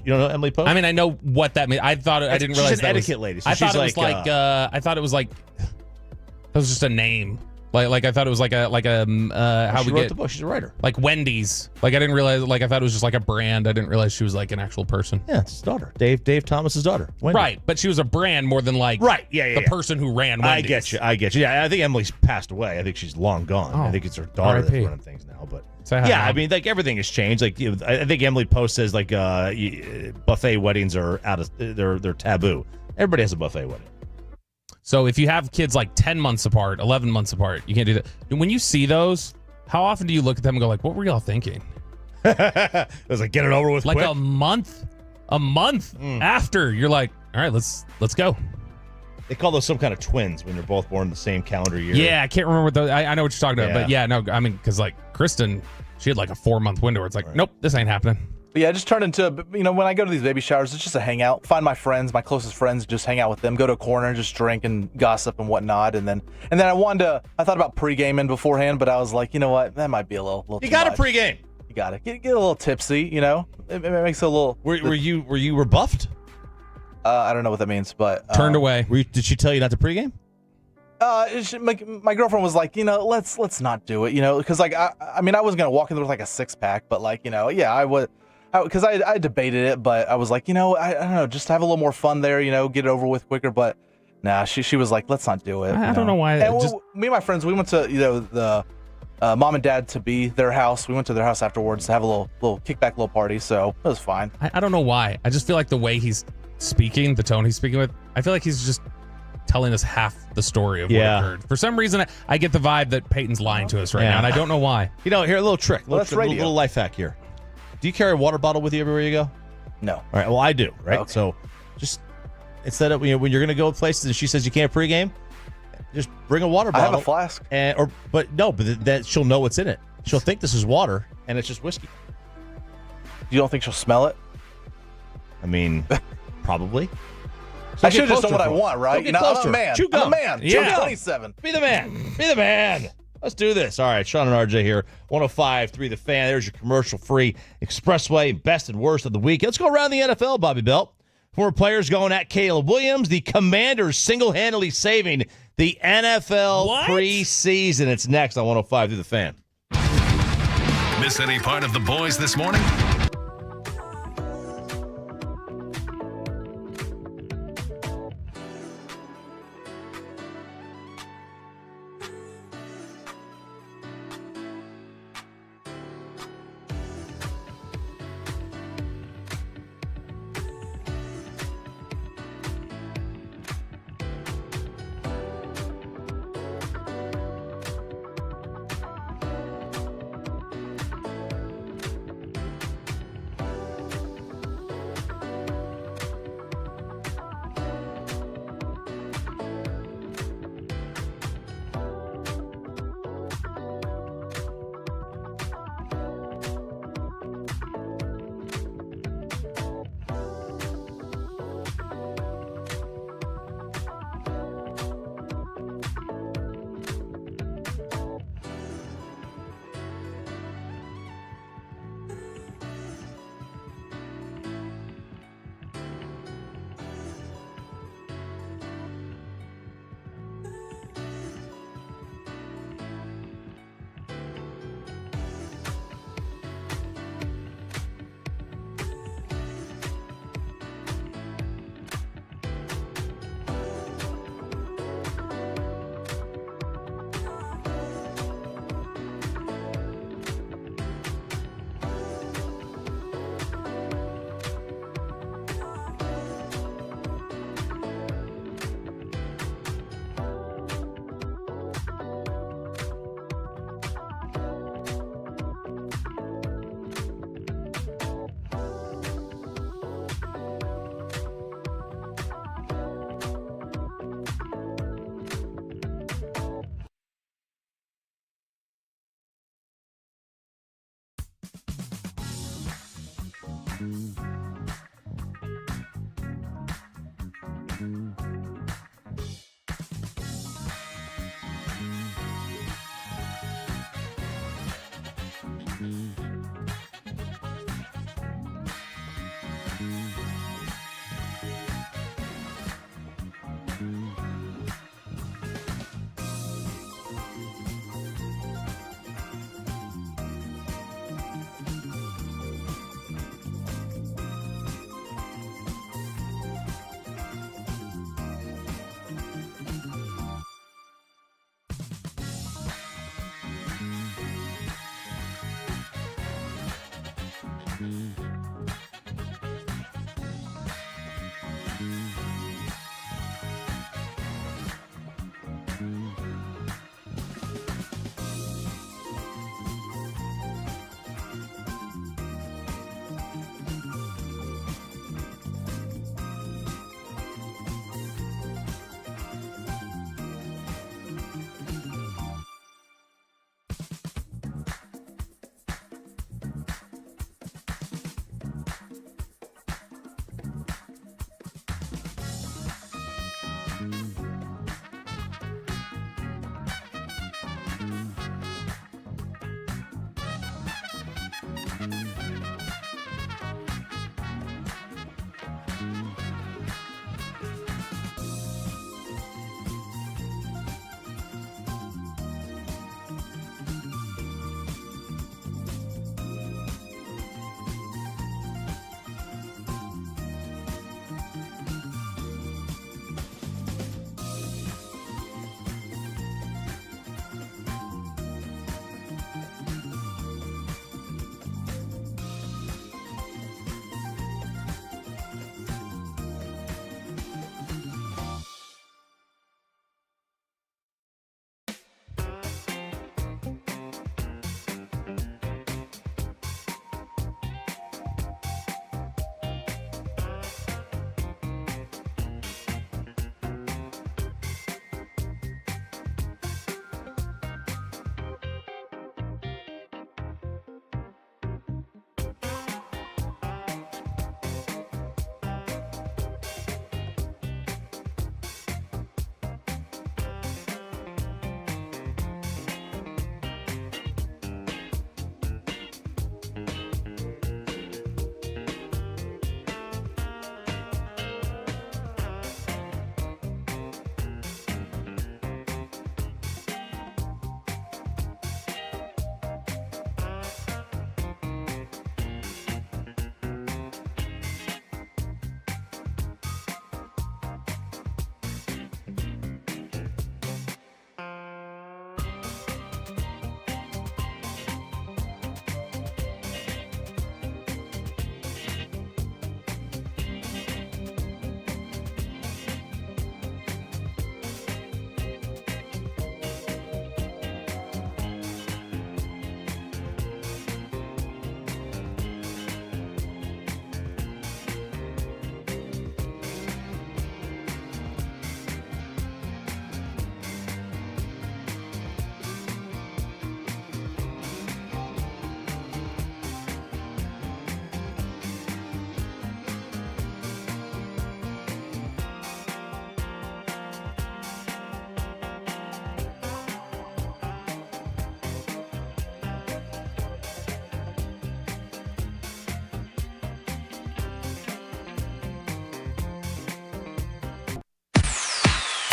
don't know Emily Post? I mean, I know what that means. I didn't realize she's an that etiquette lady. So I thought it was like that was just a name. Like I thought it was like a how she we wrote get the book. She's a writer. Like Wendy's. Like I didn't realize. Like I thought it was just like a brand. I didn't realize she was like an actual person. Yeah, it's his daughter, Dave Thomas's daughter. Wendy. Right, but she was a brand more than like the person who ran Wendy's. I get you. Yeah, I think Emily's passed away. I think she's long gone. I think it's her daughter that's running things now. But I mean, like everything has changed. Like I think Emily Post says like buffet weddings are out of they're taboo. Everybody has a buffet wedding. So if you have kids like 10 months apart, 11 months apart, you can't do that. And when you see those, how often do you look at them and go like, what were y'all thinking? It was like, get it over with like quick. a month after you're like, all right, let's go. They call those some kind of twins when they're both born the same calendar year. Yeah, I can't remember those. I know what you're talking about, but yeah, no, I mean, because like Kristen, she had like a 4-month window where it's like, nope, this ain't happening. But yeah, it just turned into, when I go to these baby showers, it's just a hangout. Find my friends, my closest friends, just hang out with them. Go to a corner and just drink and gossip and whatnot. And then I thought about pre-gaming beforehand, but I was like, you know what? That might be a little You got to pre-game. You got to get a little tipsy, It makes it a little. Were you rebuffed? I don't know what that means, but. Turned away. Did she tell you not to pre-game? My girlfriend was like, let's not do it, because like I mean I wasn't gonna walk in there with like a 6-pack, but like I would, because I debated it, but I was like, I don't know, just have a little more fun there, get it over with quicker. But nah, she was like, let's not do it. I don't know why. And me and my friends, we went to the mom and dad to be their house. We went to their house afterwards to have a little kickback, little party. So it was fine. I don't know why. I just feel like the way he's speaking, the tone he's speaking with, I feel like he's just telling us half the story of what occurred. For some reason, I get the vibe that Peyton's lying to us right now, and I don't know why. Here, a little trick. Little life hack here. Do you carry a water bottle with you everywhere you go? No. All right. Well, I do. Right. Okay. So, just instead of when you're going to go places and she says you can't pregame, just bring a water bottle. I have a flask. But that she'll know what's in it. She'll think this is water and it's just whiskey. You don't think she'll smell it? I mean, probably. I should have just done what I want, right? I'm a man. Chew gum. I'm a man. Yeah. 27. Be the man. Let's do this. All right, Sean and RJ here. 105.3 The Fan. There's your commercial-free expressway best and worst of the week. Let's go around the NFL, Bobby Belt. Former players going at Caleb Williams. The Commanders single-handedly saving the NFL preseason. It's next on 105 through The Fan. Miss any part of the boys this morning?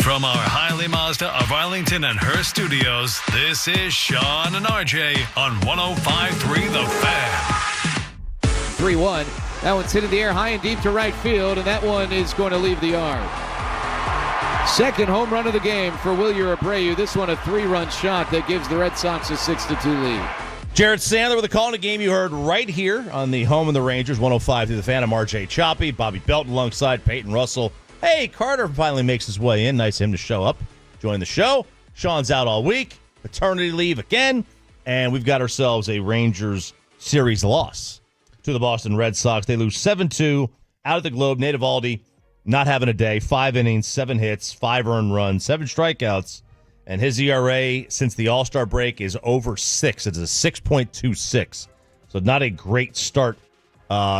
From our Hiley Mazda of Arlington and her studios, this is Sean and RJ on 105.3 The Fan. 3-1. That one's hit in the air high and deep to right field, and that one is going to leave the yard. Second home run of the game for Wilyer Abreu. This one a 3-run shot that gives the Red Sox a 6-2 lead. Jared Sandler with a call in a game you heard right here on the home of the Rangers, 105 through the Fan. I'm RJ Choppy, Bobby Belton alongside Peyton Russell. Hey, Carter finally makes his way in. Nice of him to show up, join the show. Sean's out all week, paternity leave again, and we've got ourselves a Rangers series loss to the Boston Red Sox. They lose 7-2 out at the Globe. Nate Eovaldi not having a day. 5 innings, 7 hits, 5 earned runs, 7 strikeouts, and his ERA since the All-Star break is over 6. It's a 6.26, so not a great start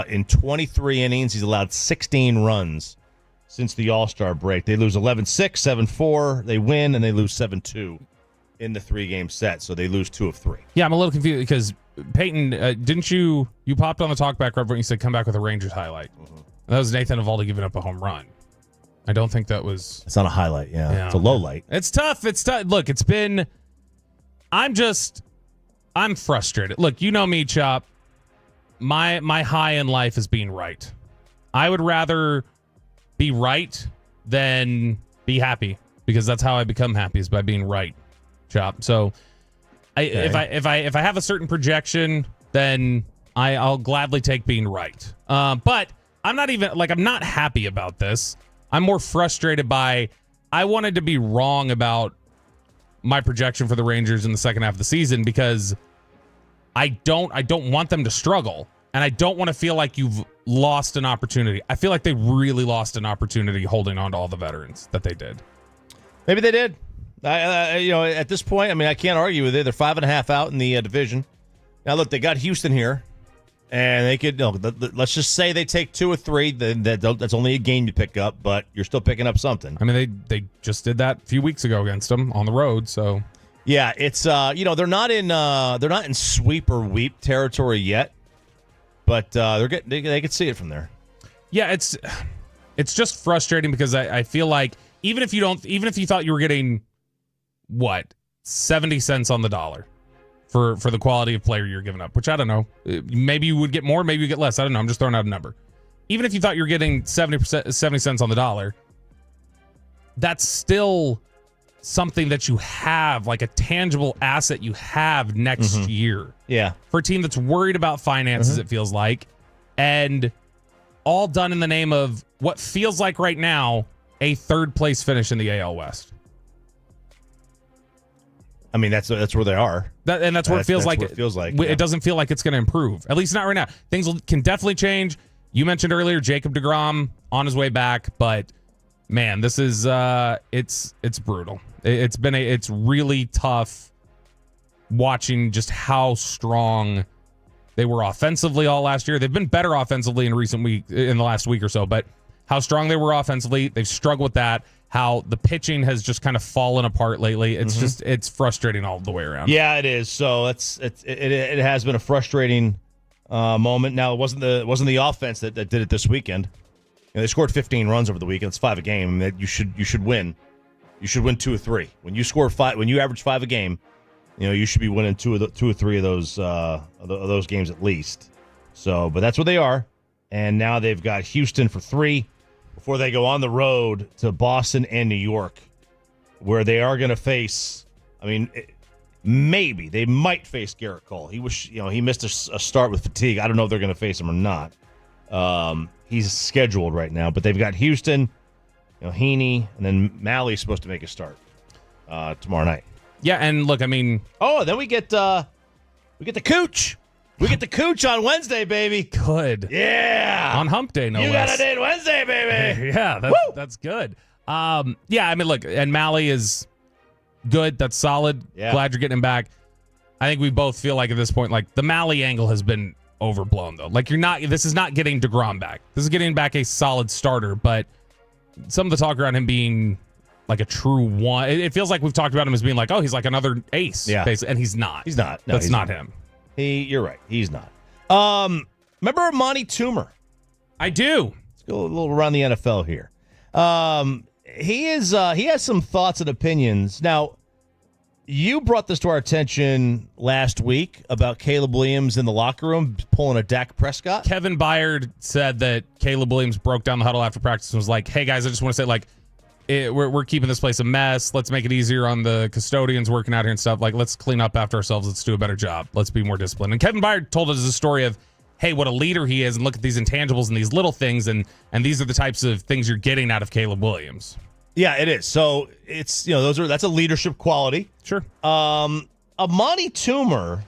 In 23 innings, he's allowed 16 runs since the All-Star break. They lose 11-6, 7-4. They win, and they lose 7-2 in the 3-game set. So they lose 2 of 3. Yeah, I'm a little confused because, Peyton, didn't you popped on the talkback right when you said come back with a Rangers highlight. Mm-hmm. That was Nathan Eovaldi giving up a home run. I don't think that was... It's not a highlight, yeah. It's a low light. It's tough. Look, it's been... I'm frustrated. Look, you know me, Chop. My high in life is being right. I would rather be right than be happy, because that's how I become happy, is by being right, Chop. So if I have a certain projection, then I'll gladly take being right. But I'm not happy about this. I'm more frustrated by, I wanted to be wrong about my projection for the Rangers in the second half of the season, because I don't want them to struggle, and I don't want to feel like you've lost an opportunity. I feel like they really lost an opportunity holding on to all the veterans that they did. Maybe they did. At this point, I mean, I can't argue with it. They're 5.5 out in the division. Now, look, they got Houston here, and they could. Let's just say they take 2 or 3. Then that's only a game you pick up, but you're still picking up something. I mean, they just did that a few weeks ago against them on the road. So yeah, it's they're not in sweep or weep territory yet, but they could see it from there. Yeah, it's just frustrating because I feel like even if you thought you were getting 70 cents on the dollar for the quality of player you're giving up, which I don't know, maybe you would get more, maybe you get less. I don't know. I'm just throwing out a number. Even if you thought you were getting 70 cents on the dollar, that's still something that you have, like a tangible asset you have next year. Yeah. For a team that's worried about finances, it feels like, and all done in the name of what feels like right now a third place finish in the AL West. I mean, that's where they are. That's where it feels like. It doesn't feel like it's going to improve. At least not right now. Things can definitely change. You mentioned earlier Jacob deGrom on his way back, but man, this is it's brutal. It's really tough watching just how strong they were offensively all last year. They've been better offensively in the last week or so, but how strong they were offensively, they've struggled with that. How the pitching has just kind of fallen apart lately. It's it's frustrating all the way around. Yeah, it is. So it has been a frustrating moment. Now, it wasn't the offense that did it this weekend. They scored 15 runs over the weekend. It's 5 a game. That you should win. You should win 2 or 3. When you score 5, when you average 5 a game, you should be winning 2 or 3 of those games at least. So, but that's what they are. And now they've got Houston for 3 before they go on the road to Boston and New York, where they are going to face. I mean, maybe they might face Garrett Cole. He missed a start with fatigue. I don't know if they're going to face him or not. He's scheduled right now, but they've got Houston, Heaney, and then Malley's supposed to make a start tomorrow night. Yeah, and look, I mean, then we get the Cooch. We get the Cooch on Wednesday, baby. Good. Yeah. On Hump Day, no less. You got a date Wednesday, baby. Yeah, that's good. Yeah, I mean, look, and Malley is good. That's solid. Yeah. Glad you're getting him back. I think we both feel like at this point, like the Malley angle has been overblown, though. Like this is not getting DeGrom back. This is getting back a solid starter, but some of the talk around him being like a true one, it feels like we've talked about him as being like, oh, he's like another ace. Yeah. Basically, and he's not. He's not. No, that's not him. You're right. He's not. Remember Monty Toomer? I do. Let's go a little around the NFL here. He has some thoughts and opinions. Now, you brought this to our attention last week about Caleb Williams in the locker room pulling a Dak Prescott. Kevin Byard said that Caleb Williams broke down the huddle after practice and was like, hey, guys, I just want to say, like, we're keeping this place a mess. Let's make it easier on the custodians working out here and stuff. Like, let's clean up after ourselves. Let's do a better job. Let's be more disciplined. And Kevin Byard told us a story of, hey, what a leader he is, and look at these intangibles and these little things, and these are the types of things you're getting out of Caleb Williams. Yeah, it is. So it's that's a leadership quality. Sure. Monty Toomer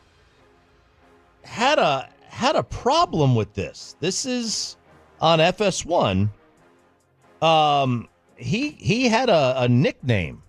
had a problem with this. This is on FS1. He had a nickname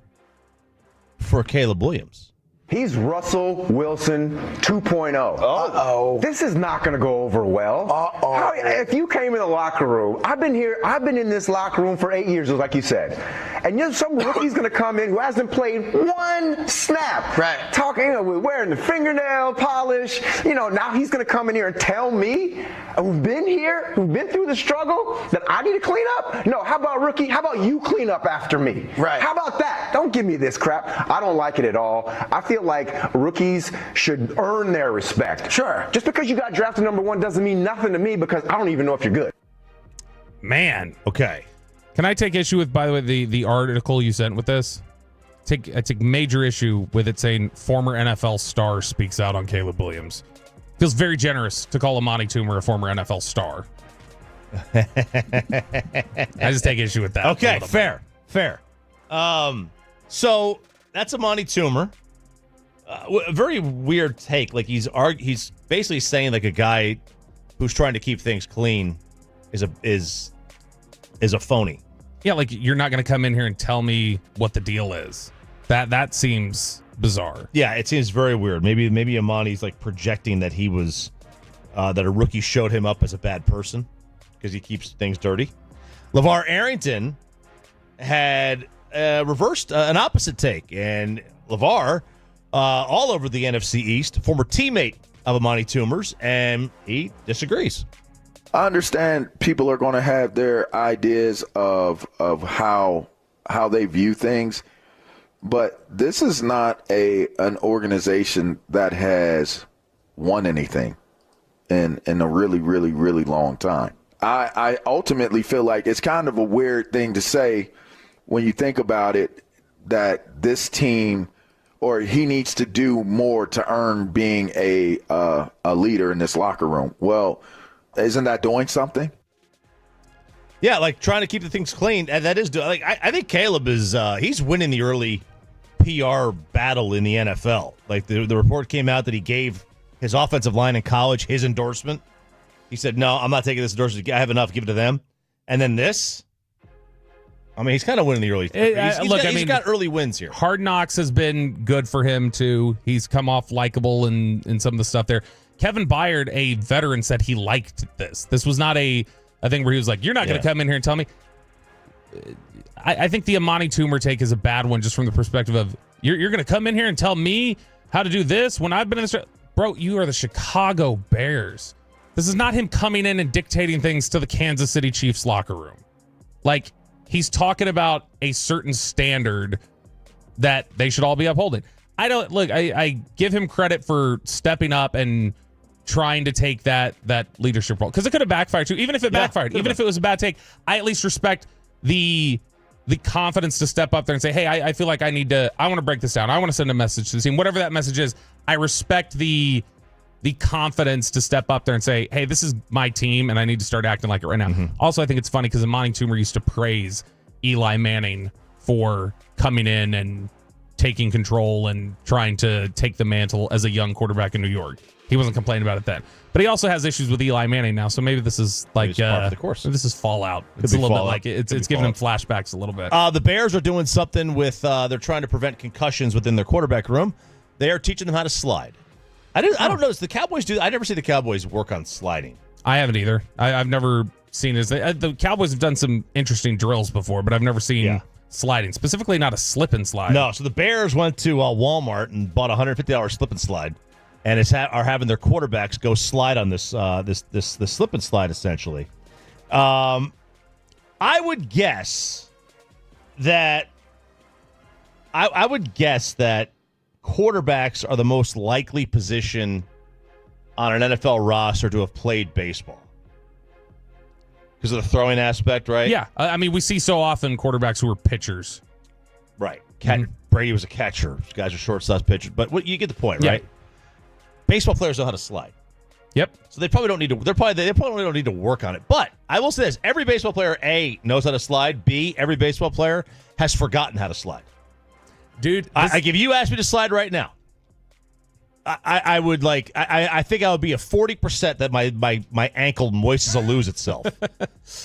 for Caleb Williams. He's Russell Wilson 2.0. Uh-oh. This is not going to go over well. Uh-oh. If you came in the locker room, I've been in this locker room for 8 years, like you said. And some rookie's going to come in who hasn't played one snap. Right. Talking, wearing the fingernail polish. Now he's going to come in here and tell me, who've been here, who've been through the struggle, that I need to clean up? No, how about rookie? How about you clean up after me? Right. How about that? Don't give me this crap. I don't like it at all. I feel like rookies should earn their respect. Sure. Just because you got drafted number 1 doesn't mean nothing to me because I don't even know if you're good. Man. Okay. Can I take issue with, by the way, the article you sent with this? I take major issue with it saying former NFL star speaks out on Caleb Williams. Feels very generous to call Amani Toomer a former NFL star. I just take issue with that. Okay, fair. So that's Amani Toomer. A very weird take. Like he's basically saying like a guy who's trying to keep things clean is a phony. Yeah, like you're not going to come in here and tell me what the deal is. That seems bizarre. Yeah, it seems very weird. Maybe Amani's like projecting that he was that a rookie showed him up as a bad person because he keeps things dirty. LeVar Arrington had reversed an opposite take, and LeVar all over the NFC East, former teammate of Amani Toomer's, and he disagrees. I understand people are going to have their ideas of how they view things, but this is not an organization that has won anything in a really, really, really long time. I ultimately feel like it's kind of a weird thing to say when you think about it, that this team or he needs to do more to earn being a leader in this locker room. Well, isn't that doing something? Yeah, like trying to keep the things clean. And that is like I think Caleb is he's winning the early PR battle in the NFL. Like the report came out that he gave his offensive line in college his endorsement. He said, "No, I'm not taking this endorsement. I have enough. Give it to them." And then this. I mean, he's kind of winning the early. He's got early wins here. Hard Knocks has been good for him too. He's come off likable in some of the stuff there. Kevin Byard, a veteran, said he liked this. This was not a thing where he was like, "You're not going to come in here and tell me." I think the Amani Toomer take is a bad one, just from the perspective of you're going to come in here and tell me how to do this when I've been in this. Bro, you are the Chicago Bears. This is not him coming in and dictating things to the Kansas City Chiefs locker room. Like, he's talking about a certain standard that they should all be upholding. I give him credit for stepping up and trying to take that leadership role, because it could have backfired too. Even if it backfired, even if it was a bad take, I at least respect the confidence to step up there and say, "Hey, I feel like I want to break this down. I want to send a message to the team." Whatever that message is, I respect the confidence to step up there and say, "Hey, this is my team, and I need to start acting like it right now." Mm-hmm. Also, I think it's funny because Amani Toomer used to praise Eli Manning for coming in and taking control and trying to take the mantle as a young quarterback in New York. He wasn't complaining about it then. But he also has issues with Eli Manning now, so maybe this is like part of the course. This is fallout. It's a little bit like it's giving him flashbacks a little bit. The Bears are doing something with they're trying to prevent concussions within their quarterback room. They are teaching them how to slide. I don't notice the Cowboys do. I never see the Cowboys work on sliding. I haven't either. I've never seen this. The Cowboys have done some interesting drills before, but I've never seen sliding, specifically not a slip and slide. No. So the Bears went to Walmart and bought a $150 slip and slide, and are having their quarterbacks go slide on this slip and slide essentially. I would guess that quarterbacks are the most likely position on an NFL roster to have played baseball because of the throwing aspect, right? Yeah. I mean, we see so often quarterbacks who are pitchers. Right. Brady was a catcher. These guys are shortstop pitchers. But you get the point, right? Baseball players know how to slide. Yep. So they probably don't need to. They probably don't need to work on it. But I will say this: every baseball player, A, knows how to slide. B, every baseball player has forgotten how to slide. Dude, if you asked me to slide right now, I would like. I think I would be a 40% that my ankle moistens will lose itself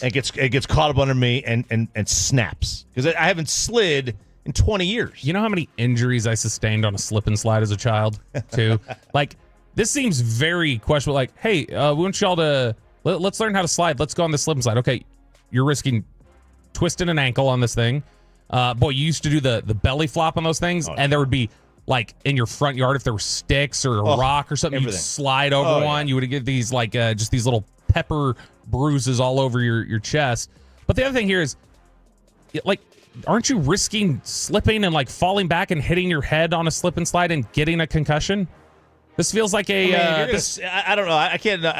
and gets caught up under me and snaps, because I haven't slid in 20 years. You know how many injuries I sustained on a slip and slide as a child, too? Like, this seems very questionable. Like, hey, we want y'all to, let's learn how to slide. Let's go on the slip and slide. Okay, you're risking twisting an ankle on this thing. Boy, you used to do the belly flop on those things, and there would be, like, in your front yard, if there were sticks or a rock or something, you'd slide over one. You would get these, like, just these little pepper bruises all over your chest. But the other thing here is, like, aren't you risking slipping and, like, falling back and hitting your head on a slip and slide and getting a concussion? This feels like a... I don't know. I can't... you're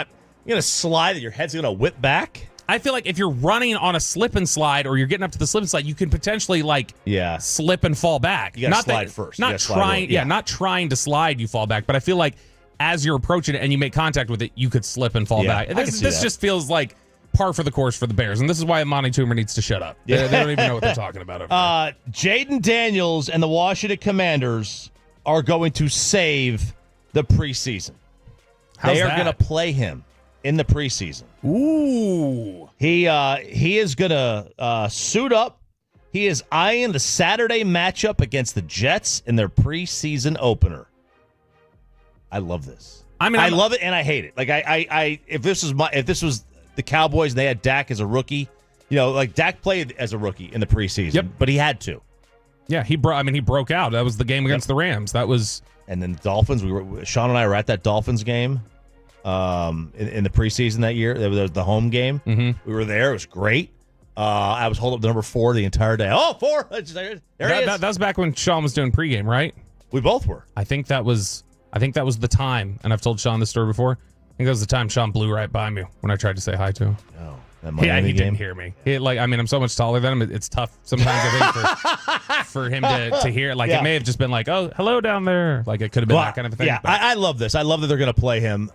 going to slide and your head's going to whip back? I feel like if you're running on a slip and slide or you're getting up to the slip and slide, you can potentially, like, slip and fall back. You got to slide first. Not trying to slide, you fall back. But I feel like as you're approaching it and you make contact with it, you could slip and fall back. This just feels like par for the course for the Bears, and this is why Monty Toomer needs to shut up. They don't even know what they're talking about over there. Jaden Daniels and the Washington Commanders are going to save the preseason. They are going to play him in the preseason. Ooh. He is going to suit up. He is eyeing the Saturday matchup against the Jets in their preseason opener. I love this. I love it and I hate it. Like if this was the Cowboys and they had Dak as a rookie, like Dak played as a rookie in the preseason, but he had to. Yeah, he broke out. That was the game against the Rams. That was, and then the Dolphins. Sean and I were at that Dolphins game in the preseason that year. There was the home game. Mm-hmm. We were there. It was great. I was holding up to number 4 the entire day. Oh, 4! There he is. That was back when Sean was doing pregame, right? We both were. I think that was the time, and I've told Sean this story before. I think that was the time Sean blew right by me when I tried to say hi to him. Oh, that Miami he game? didn't hear me. I'm so much taller than him. It's tough sometimes, I think, for him to hear. Like, it may have just been like, oh, hello down there. Like, it could have been that kind of a thing. Yeah, I love this. I love that they're going to play him.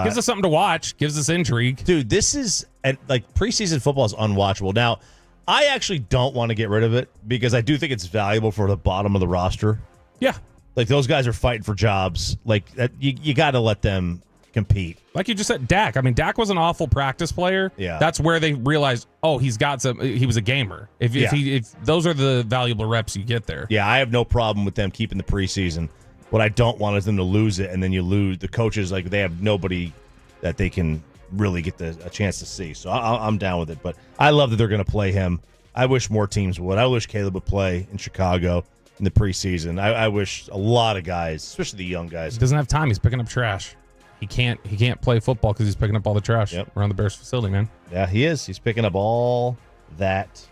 Gives us something to watch. Gives us intrigue. Dude, this is, like, preseason football is unwatchable. Now, I actually don't want to get rid of it because I do think it's valuable for the bottom of the roster. Yeah. Like, those guys are fighting for jobs. Like, you got to let them compete. Like you just said, Dak. Dak was an awful practice player. Yeah. That's where they realized, oh, he was a gamer. If those are the valuable reps you get there. Yeah, I have no problem with them keeping the preseason. What I don't want is them to lose it, and then you lose the coaches. Like, they have nobody that they can really get a chance to see. So I'm down with it. But I love that they're going to play him. I wish more teams would. I wish Caleb would play in Chicago in the preseason. I wish a lot of guys, especially the young guys. He doesn't have time. He's picking up trash. He can't play football because he's picking up all the trash around the Bears facility, man. Yeah, he is. He's picking up all that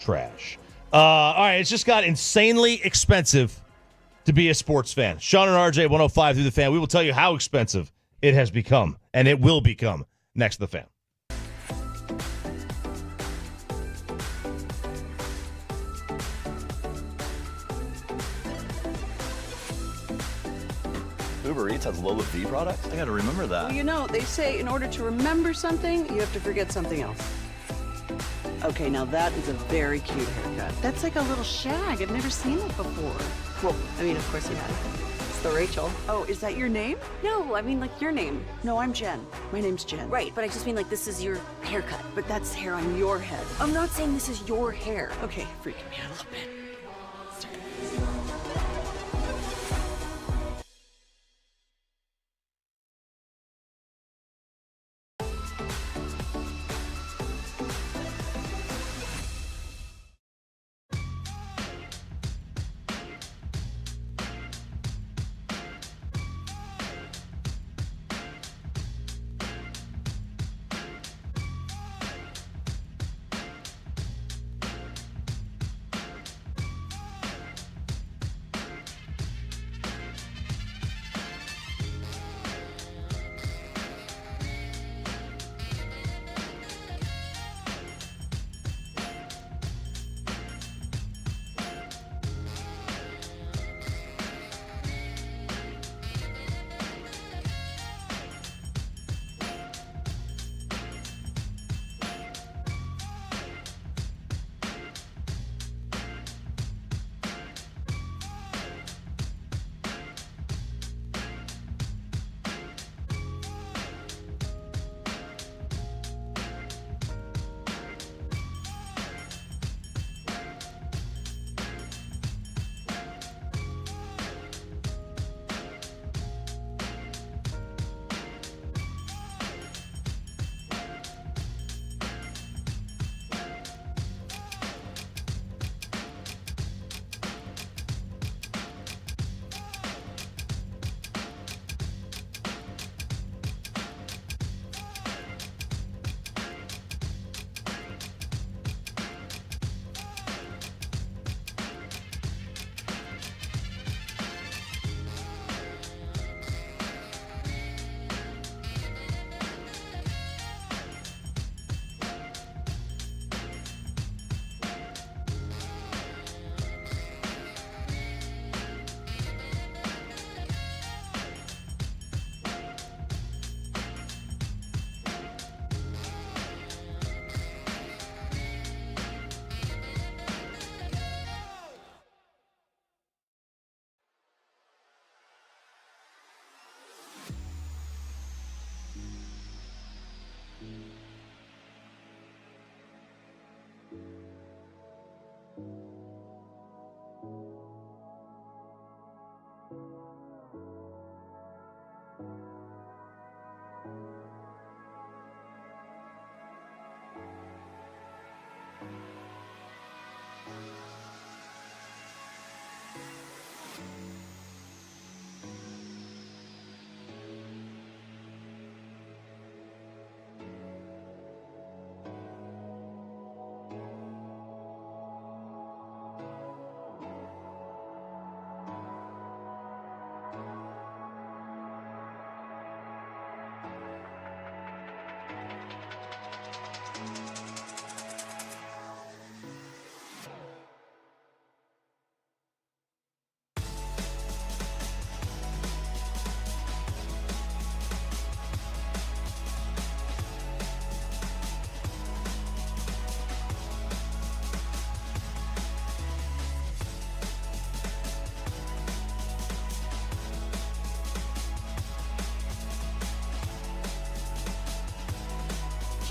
trash. All right, it's just got insanely expensive to be a sports fan. Sean and RJ, 105 through the Fan. We will tell you how expensive it has become, and it will become next to the Fan. Uber Eats has low V products? I gotta remember that. Well, they say in order to remember something, you have to forget something else. Okay, now that is a very cute haircut. That's like a little shag. I've never seen it before. Well, of course you have. It's the Rachel. Oh, is that your name? No, like your name. No, I'm Jen. My name's Jen. Right, but I just mean like this is your haircut. But that's hair on your head. I'm not saying this is your hair. Okay, freaking me out a little bit.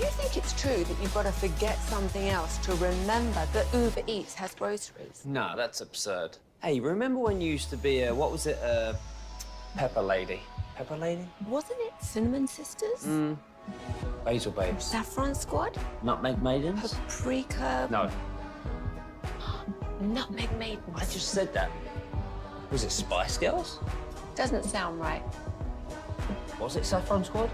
you think it's true that you've got to forget something else to remember that Uber Eats has groceries? No, that's absurd. Hey, remember when you used to be a, what was it, Pepper Lady? Pepper Lady? Wasn't it Cinnamon Sisters? Basil Babes. Saffron Squad? Nutmeg Maidens? Paprika? No. Nutmeg Maidens. I just said that. Was it Spice Girls? Doesn't sound right. Was it Saffron Squad?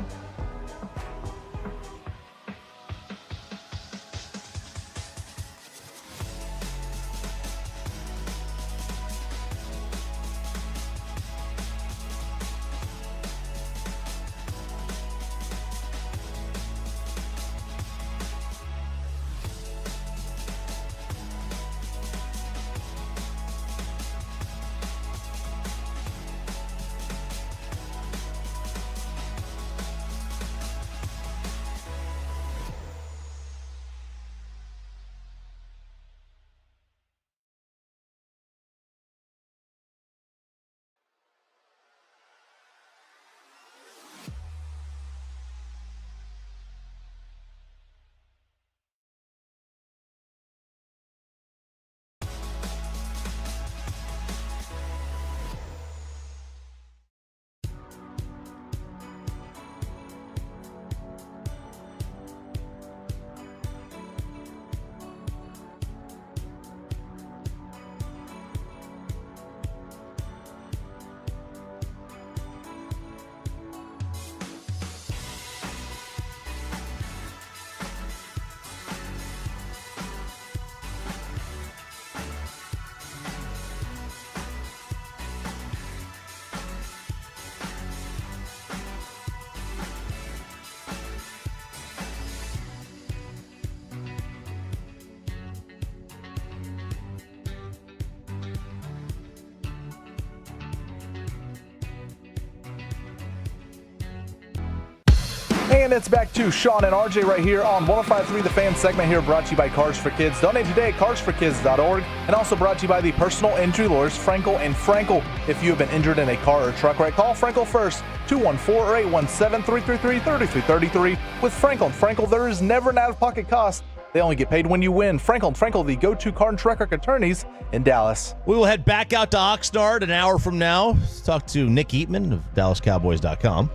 And it's back to Sean and RJ right here on 105.3 The Fan segment here, brought to you by Cars for Kids. Donate today at carsforkids.org, and also brought to you by the personal injury lawyers Frankel and Frankel. If you have been injured in a car or truck wreck, call Frankel first, 214-817-333-3333. With Frankel and Frankel, there is never an out-of-pocket cost. They only get paid when you win. Frankel and Frankel, the go-to car and truck wreck attorneys in Dallas. We will head back out to Oxnard an hour from now. Let's talk to Nick Eatman of DallasCowboys.com. A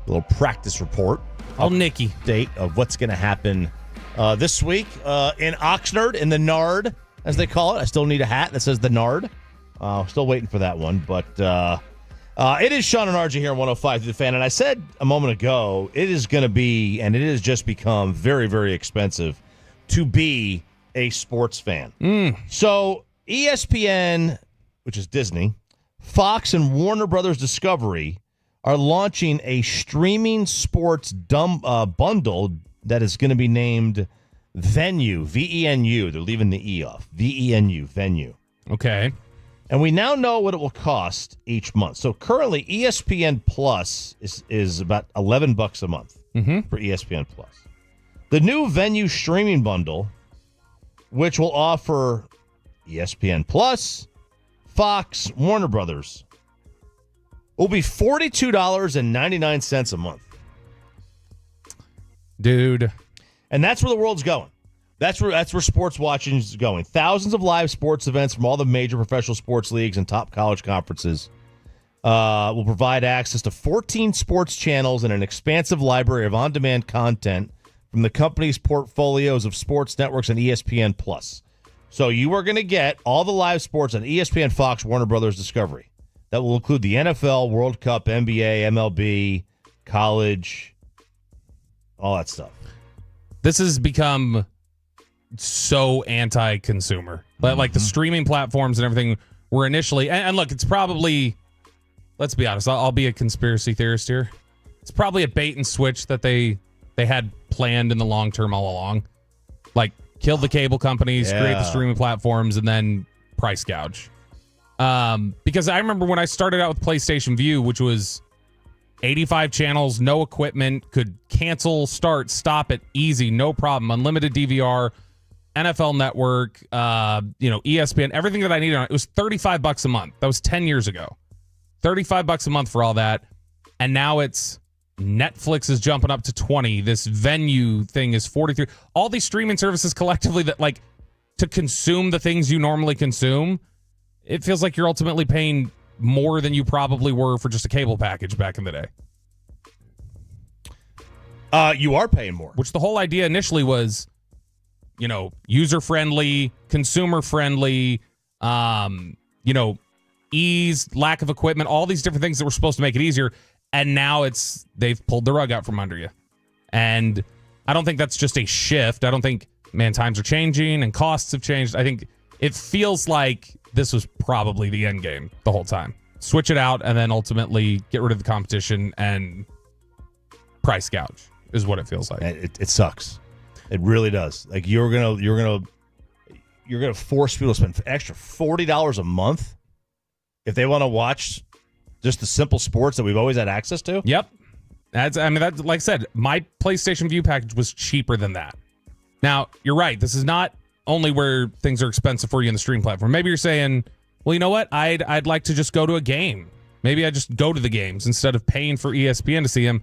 little practice report. Nicky. Date of what's going to happen this week in Oxnard, in the Nard, as they call it. I still need a hat that says the Nard. Still waiting for that one. But it is Sean and RJ here on 105 through the Fan. And I said a moment ago, it is going to be, and it has just become very, very expensive to be a sports fan. So ESPN, which is Disney, Fox, and Warner Brothers Discovery are launching a streaming sports bundle that is going to be named Venue, V-E-N-U. They're leaving the E off. V-E-N-U, Venue. Okay. And we now know what it will cost each month. So currently, ESPN Plus is about $11 a month for ESPN Plus. The new Venue streaming bundle, which will offer ESPN Plus, Fox, Warner Brothers, will be $42.99 a month. Dude. And that's where the world's going. That's where sports watching is going. Thousands of live sports events from all the major professional sports leagues and top college conferences will provide access to 14 sports channels and an expansive library of on-demand content from the company's portfolios of sports networks and ESPN Plus. So you are going to get all the live sports on ESPN, Fox, Warner Brothers Discovery. That will include the NFL, World Cup, NBA, MLB, college, all that stuff. This has become so anti-consumer. Like the streaming platforms and everything were initially, and look, it's probably, let's be honest, I'll be a conspiracy theorist here. It's probably a bait and switch that they had planned in the long term all along. Like, kill the cable companies, create the streaming platforms, and then price gouge. Because I remember when I started out with PlayStation Vue, which was 85 channels, no equipment, could cancel, start, stop it, easy, no problem, unlimited DVR, NFL Network, ESPN, everything that I needed on it. It was $35 a month. That was 10 years ago. $35 a month for all that, and now it's Netflix is jumping up to 20. This venue thing is 43. All these streaming services collectively that like to consume the things you normally consume, it feels like you're ultimately paying more than you probably were for just a cable package back in the day. You are paying more. Which the whole idea initially was, you know, user-friendly, consumer-friendly, you know, ease, lack of equipment, all these different things that were supposed to make it easier. And now they've pulled the rug out from under you. And I don't think that's just a shift. I don't think, man, times are changing and costs have changed. I think it feels like this was probably the end game the whole time. Switch it out and then ultimately get rid of the competition and price gouge is what it feels like. It sucks. It really does. Like you're gonna force people to spend extra $40 a month if they want to watch just the simple sports that we've always had access to. Yep. That's like I said, my PlayStation View package was cheaper than that. Now, you're right. This is not only where things are expensive for you in the stream platform. Maybe you're saying, well, you know what? I'd like to just go to a game. Maybe I just go to the games instead of paying for ESPN to see them.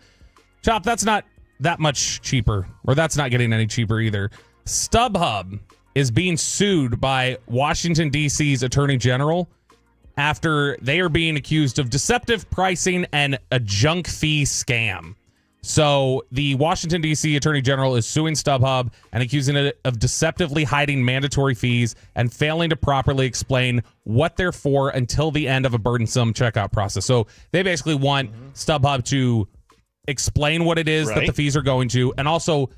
Chop, that's not that much cheaper, or that's not getting any cheaper either. StubHub is being sued by Washington, D.C.'s Attorney General after they are being accused of deceptive pricing and a junk fee scam. So the Washington, D.C. Attorney General is suing StubHub and accusing it of deceptively hiding mandatory fees and failing to properly explain what they're for until the end of a burdensome checkout process. So they basically want StubHub to explain what it is that the fees are going to and also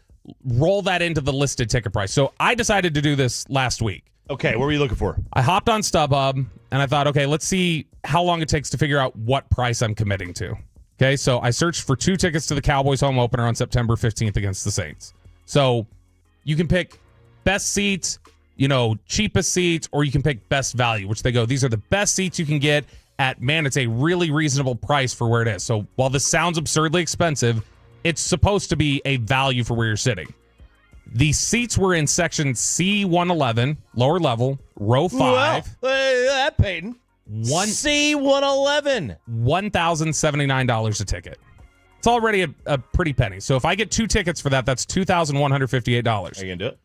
roll that into the listed ticket price. So I decided to do this last week. Okay, what were you looking for? I hopped on StubHub and I thought, okay, let's see how long it takes to figure out what price I'm committing to. Okay, so I searched for 2 tickets to the Cowboys home opener on September 15th against the Saints. So you can pick best seats, you know, cheapest seats, or you can pick best value, which they go, these are the best seats you can get at, man, it's a really reasonable price for where it is. So while this sounds absurdly expensive, it's supposed to be a value for where you're sitting. The seats were in section C111, lower level, row 5. Well, Peyton. C111. $1,079 a ticket. It's already a pretty penny. So if I get 2 tickets for that, that's $2,158. Are you going to do it?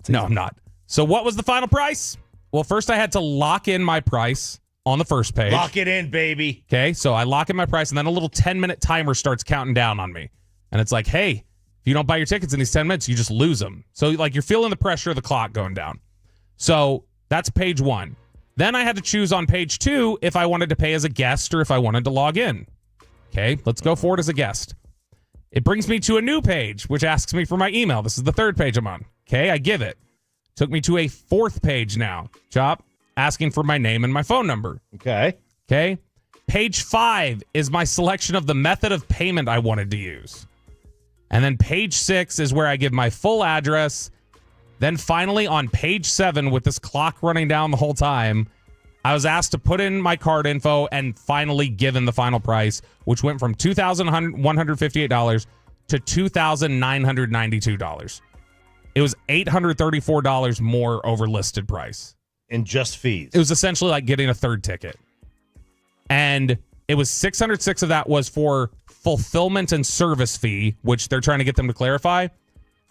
No, I'm not. So what was the final price? Well, first I had to lock in my price on the first page. Lock it in, baby. Okay, so I lock in my price, and then a little 10-minute timer starts counting down on me. And it's like, hey, if you don't buy your tickets in these 10 minutes, you just lose them. So, like, you're feeling the pressure of the clock going down. So that's page 1. Then I had to choose on page 2 if I wanted to pay as a guest or if I wanted to log in. Okay, let's go forward as a guest. It brings me to a new page, which asks me for my email. This is the 3rd page I'm on. Okay, I give it. Took me to a 4th page now. Chop, asking for my name and my phone number. Okay. Page 5 is my selection of the method of payment I wanted to use. And then page 6 is where I give my full address. Then finally on page 7, with this clock running down the whole time, I was asked to put in my card info and finally given the final price, which went from $2,158 to $2,992. It was $834 more over listed price. In just fees. It was essentially like getting a 3rd ticket. And it was $606 of that was for fulfillment and service fee, which they're trying to get them to clarify.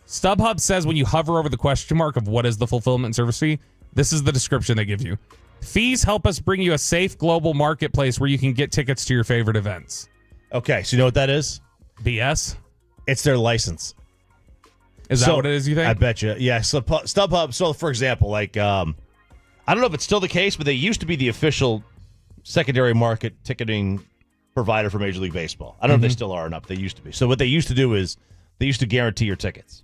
StubHub says when you hover over the question mark of what is the fulfillment and service fee, this is the description they give you. Fees help us bring you a safe global marketplace where you can get tickets to your favorite events. Okay, so you know what that is? BS? It's their license. Is that what it is, you think? I bet you. Yeah, so StubHub, so for example, like, I don't know if it's still the case, but they used to be the official secondary market ticketing provider for Major League Baseball. I don't know if they still are or not, but they used to be. So what they used to do is they used to guarantee your tickets.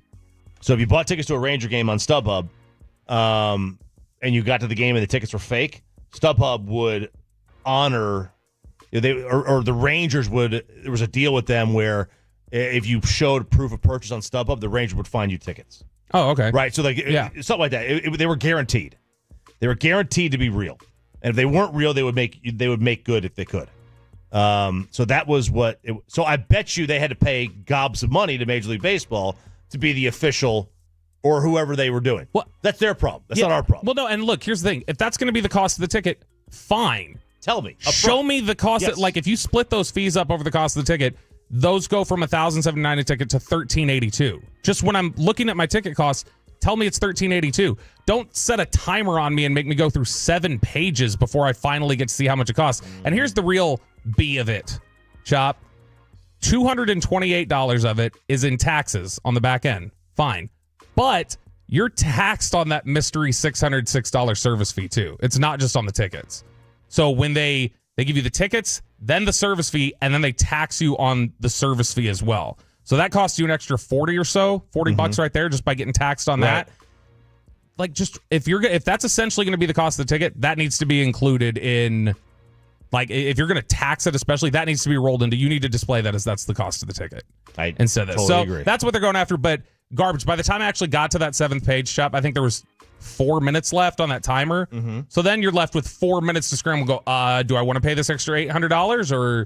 So if you bought tickets to a Ranger game on StubHub, and you got to the game and the tickets were fake, StubHub would honor, or the Rangers would, there was a deal with them where if you showed proof of purchase on StubHub, the Ranger would find you tickets. Oh, okay. Right, so like something like that. They were guaranteed. They were guaranteed to be real. And if they weren't real, they would make good if they could. So that was what. So I bet you they had to pay gobs of money to Major League Baseball to be the official, or whoever they were doing. Well, that's their problem. That's not our problem. Well, no, and look, here's the thing: if that's going to be the cost of the ticket, fine. Tell me. Show me the cost. Yes. Like if you split those fees up over the cost of the ticket, those go from $1,079 a ticket to $1,382. Just when I'm looking at my ticket costs, tell me it's $1,382. Don't set a timer on me and make me go through 7 pages before I finally get to see how much it costs. And here's the real B of it, Chop. $228 of it is in taxes on the back end. Fine. But you're taxed on that mystery $606 service fee too. It's not just on the tickets. So when they give you the tickets, then the service fee, and then they tax you on the service fee as well. So that costs you an extra 40 or so, 40 bucks right there just by getting taxed on that. Like, just if that's essentially going to be the cost of the ticket, that needs to be included in, like, if you're going to tax it, especially, that needs to be rolled into, you need to display that as that's the cost of the ticket. Instead of this. Totally So agree. that's what they're going after, but garbage. By the time I actually got to that 7th page, Chop, I think there was 4 minutes left on that timer. So then you're left with 4 minutes to scramble and go, do I want to pay this extra $800? Or,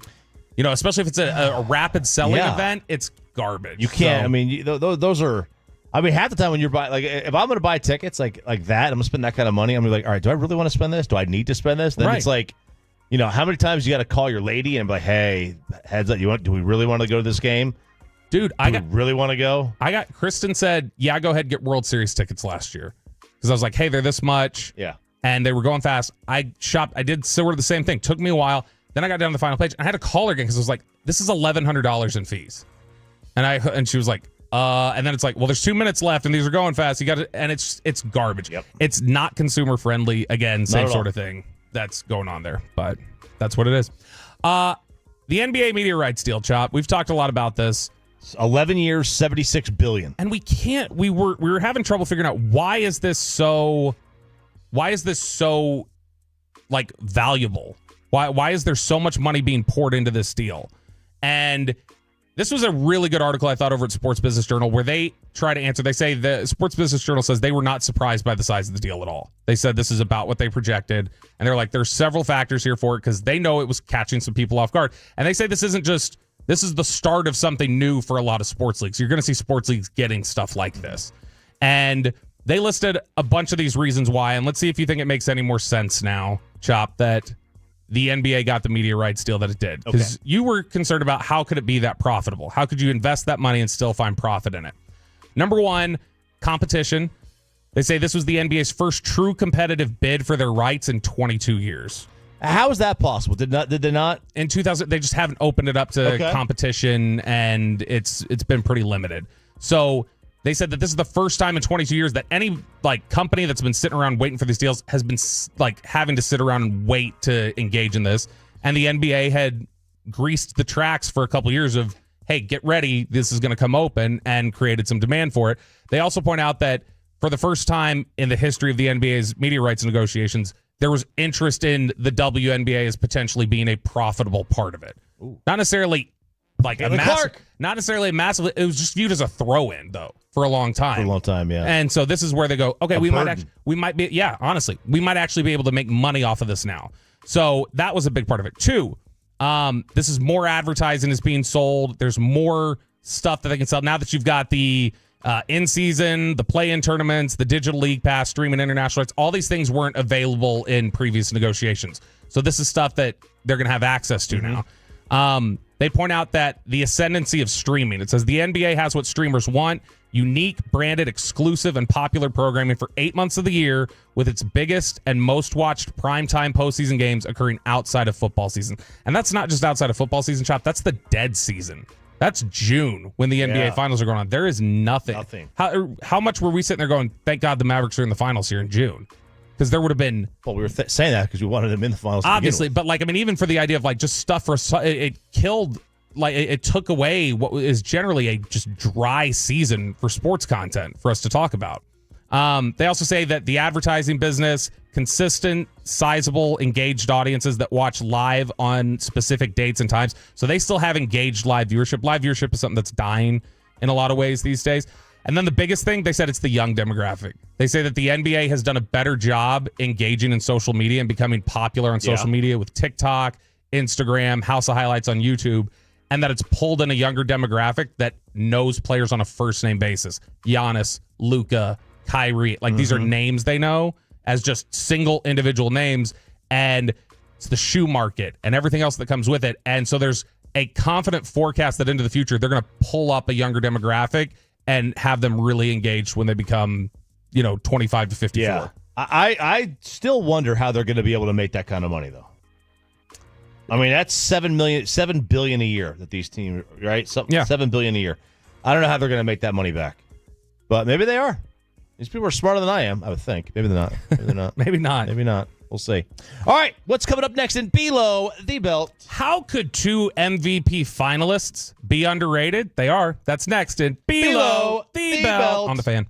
you know, especially if it's a rapid selling event, it's garbage. You can't. So, I mean, those are. I mean, half the time when you're buying, like, if I'm going to buy tickets like that, I'm going to spend that kind of money. I'm going to be like, all right, do I really want to spend this? Do I need to spend this? Then it's like, you know, how many times you got to call your lady and be like, hey, heads up, do we really want to go to this game? Dude, really want to go? Kristen said, yeah, go ahead and get World Series tickets last year. Because I was like, hey, they're this much. Yeah. And they were going fast. I did sort of the same thing. Took me a while. Then I got down to the final page. And I had to call her again because I was like, this is $1,100 in fees. And she was like, and then it's like, well, there's 2 minutes left and these are going fast. You got to, and it's garbage. It's not consumer friendly. Again, same sort of thing that's going on there, but that's what it is. The NBA media rights deal, Chop. We've talked a lot about this. 11 years, $76 billion. And we were having trouble figuring out why is this so like valuable? Why is there so much money being poured into this deal? And this was a really good article I thought over at Sports Business Journal where they try to answer. They say the Sports Business Journal says they were not surprised by the size of the deal at all. They said this is about what they projected. And they're like, there's several factors here for it because they know it was catching some people off guard. And they say this is the start of something new for a lot of sports leagues. You're going to see sports leagues getting stuff like this. And they listed a bunch of these reasons why. And let's see if you think it makes any more sense now, Chop, that the NBA got the media rights deal that it did. Because you were concerned about how could it be that profitable? How could you invest that money and still find profit in it? Number one, competition. They say this was the NBA's first true competitive bid for their rights in 22 years. How is that possible? Did they not? In 2000, they just haven't opened it up to competition, and it's been pretty limited. So they said that this is the first time in 22 years that any company that's been sitting around waiting for these deals has been having to sit around and wait to engage in this. And the NBA had greased the tracks for a couple years of, hey, get ready, this is going to come open, and created some demand for it. They also point out that for the first time in the history of the NBA's media rights negotiations, there was interest in the WNBA as potentially being a profitable part of it. Ooh. Not necessarily not necessarily a massive. It was just viewed as a throw-in though for a long time. For a long time, yeah. And so this is where they go, okay, we might actually be able to make money off of this now. So that was a big part of it. 2, this is more advertising is being sold. There's more stuff that they can sell now that you've got the in-season, the play-in tournaments, the digital league pass, streaming international rights. All these things weren't available in previous negotiations. So this is stuff that they're going to have access to now. They point out that the ascendancy of streaming. It says the NBA has what streamers want: unique, branded, exclusive, and popular programming for 8 months of the year, with its biggest and most watched primetime postseason games occurring outside of football season. And that's not just outside of football season, Chop. That's the dead season. That's June when the NBA finals are going on. There is nothing. How much were we sitting there going, thank God the Mavericks are in the finals here in June? Because there would have been... Well, we were saying that because we wanted them in the finals. Obviously, but even for the idea of just stuff for... It killed... It took away what is generally a just dry season for sports content for us to talk about. They also say that the advertising business, consistent, sizable, engaged audiences that watch live on specific dates and times. So they still have engaged live viewership. Live viewership is something that's dying in a lot of ways these days. And then the biggest thing, they said it's the young demographic. They say that the NBA has done a better job engaging in social media and becoming popular on social media with TikTok, Instagram, House of Highlights on YouTube, and that it's pulled in a younger demographic that knows players on a first-name basis. Giannis, Luka, Kyrie. These are names they know as just single individual names, and it's the shoe market and everything else that comes with it. And so there's a confident forecast that into the future they're going to pull up a younger demographic and have them really engaged when they become, 25 to 54. Yeah. I still wonder how they're going to be able to make that kind of money, though. I mean, that's $7 billion a year that these teams, right? $7 billion a year. I don't know how they're going to make that money back, but maybe they are. These people are smarter than I am, I would think. Maybe they're not. Maybe they're not. Maybe not. Maybe not. We'll see. All right, what's coming up next in Below the Belt? How could 2 MVP finalists be underrated? They are. That's next in Below the Belt on the Fan.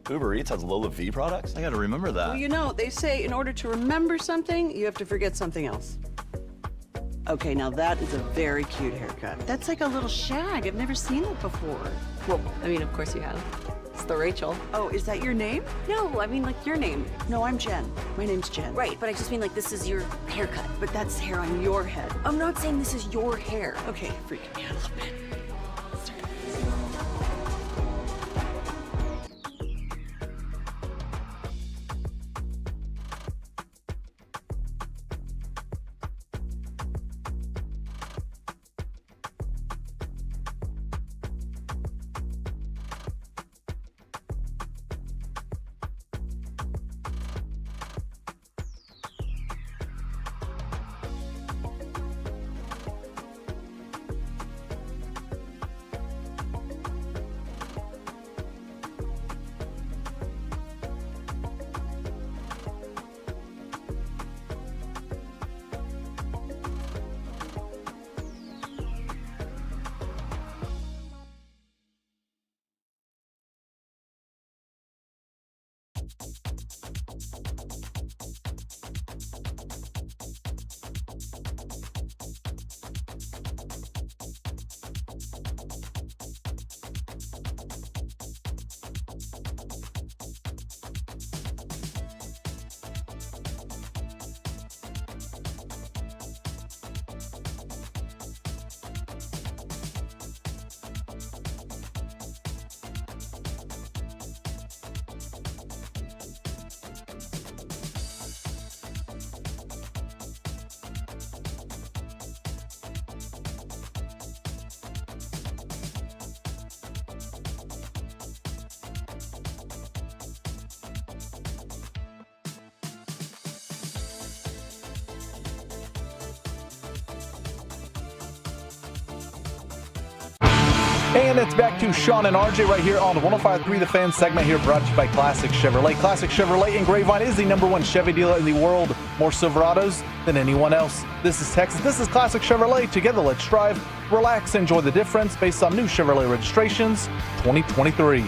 Uber Eats has Lola V products? I gotta remember that. Well, you know, they say in order to remember something, you have to forget something else. Okay, now that is a very cute haircut. That's like a little shag. I've never seen it before. Well, I mean, of course you have. It's the Rachel. Oh, is that your name? No, I mean, like, your name. No, I'm Jen. My name's Jen. Right, but I just mean, like, this is your haircut. But that's hair on your head. I'm not saying this is your hair. Okay, freaking me out a little bit. And it's back to Sean and RJ right here on 105.3 The Fan segment here, brought to you by Classic Chevrolet. Classic Chevrolet in Grapevine is the #1 Chevy dealer in the world. More Silverados than anyone else. This is Texas. This is Classic Chevrolet. Together, let's drive, relax, enjoy the difference based on new Chevrolet registrations 2023.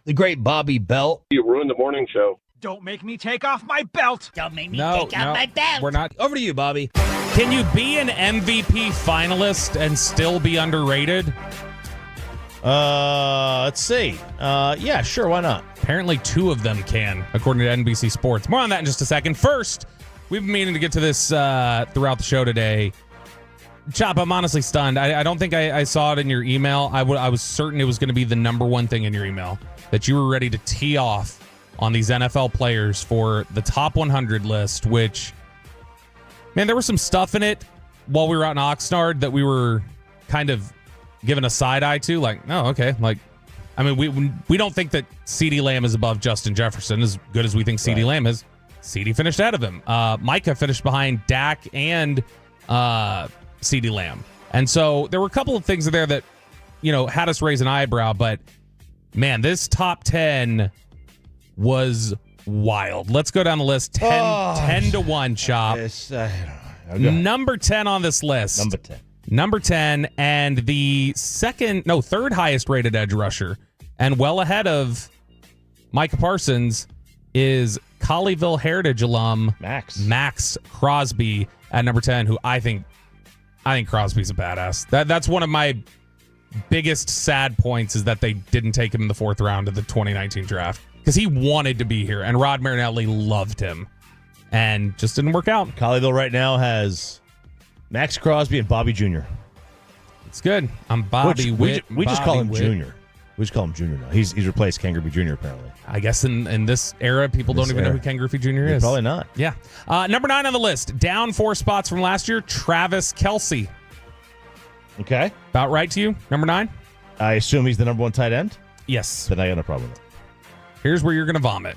The great Bobby Belt. You ruined the morning show. Don't make me take off my belt. Don't make me take off my belt. We're not. Over to you, Bobby. Can you be an MVP finalist and still be underrated? Let's see. Yeah, sure. Why not? Apparently 2 of them can, according to NBC Sports. More on that in just a second. First, we've been meaning to get to this throughout the show today. Chop, I'm honestly stunned. I don't think I saw it in your email. I was certain it was going to be the #1 thing in your email, that you were ready to tee off on these NFL players for the top 100 list, which, man, there was some stuff in it while we were out in Oxnard that we were kind of given a side eye to, like, oh, okay. Like, I mean, we don't think that CeeDee Lamb is above Justin Jefferson, as good as we think CeeDee Lamb is. CeeDee finished ahead of him. Micah finished behind Dak and CeeDee Lamb. And so there were a couple of things there that, had us raise an eyebrow, but man, this top 10 was wild. Let's go down the list. 10 to 1, Chop. Number 10 on this list. Number 10, and the third highest rated edge rusher, and well ahead of Micah Parsons, is Colleyville Heritage alum Max Crosby at number 10, who I think Crosby's a badass. That's one of my biggest sad points, is that they didn't take him in the 4th round of the 2019 draft, because he wanted to be here, and Rod Marinelli loved him, and just didn't work out. Colleyville right now has Max Crosby and Bobby Jr. It's good. I'm Bobby Witt. We just call him Junior. We just call him Junior now. He's replaced Ken Griffey Jr. apparently. I guess in this era, people don't even know who Ken Griffey Jr. is. Probably not. Yeah. Number 9 on the list, down 4 spots from last year, Travis Kelce. Okay. About right to you? Number 9? I assume he's the #1 tight end? Yes. Then I got no problem with it. Here's where you're going to vomit.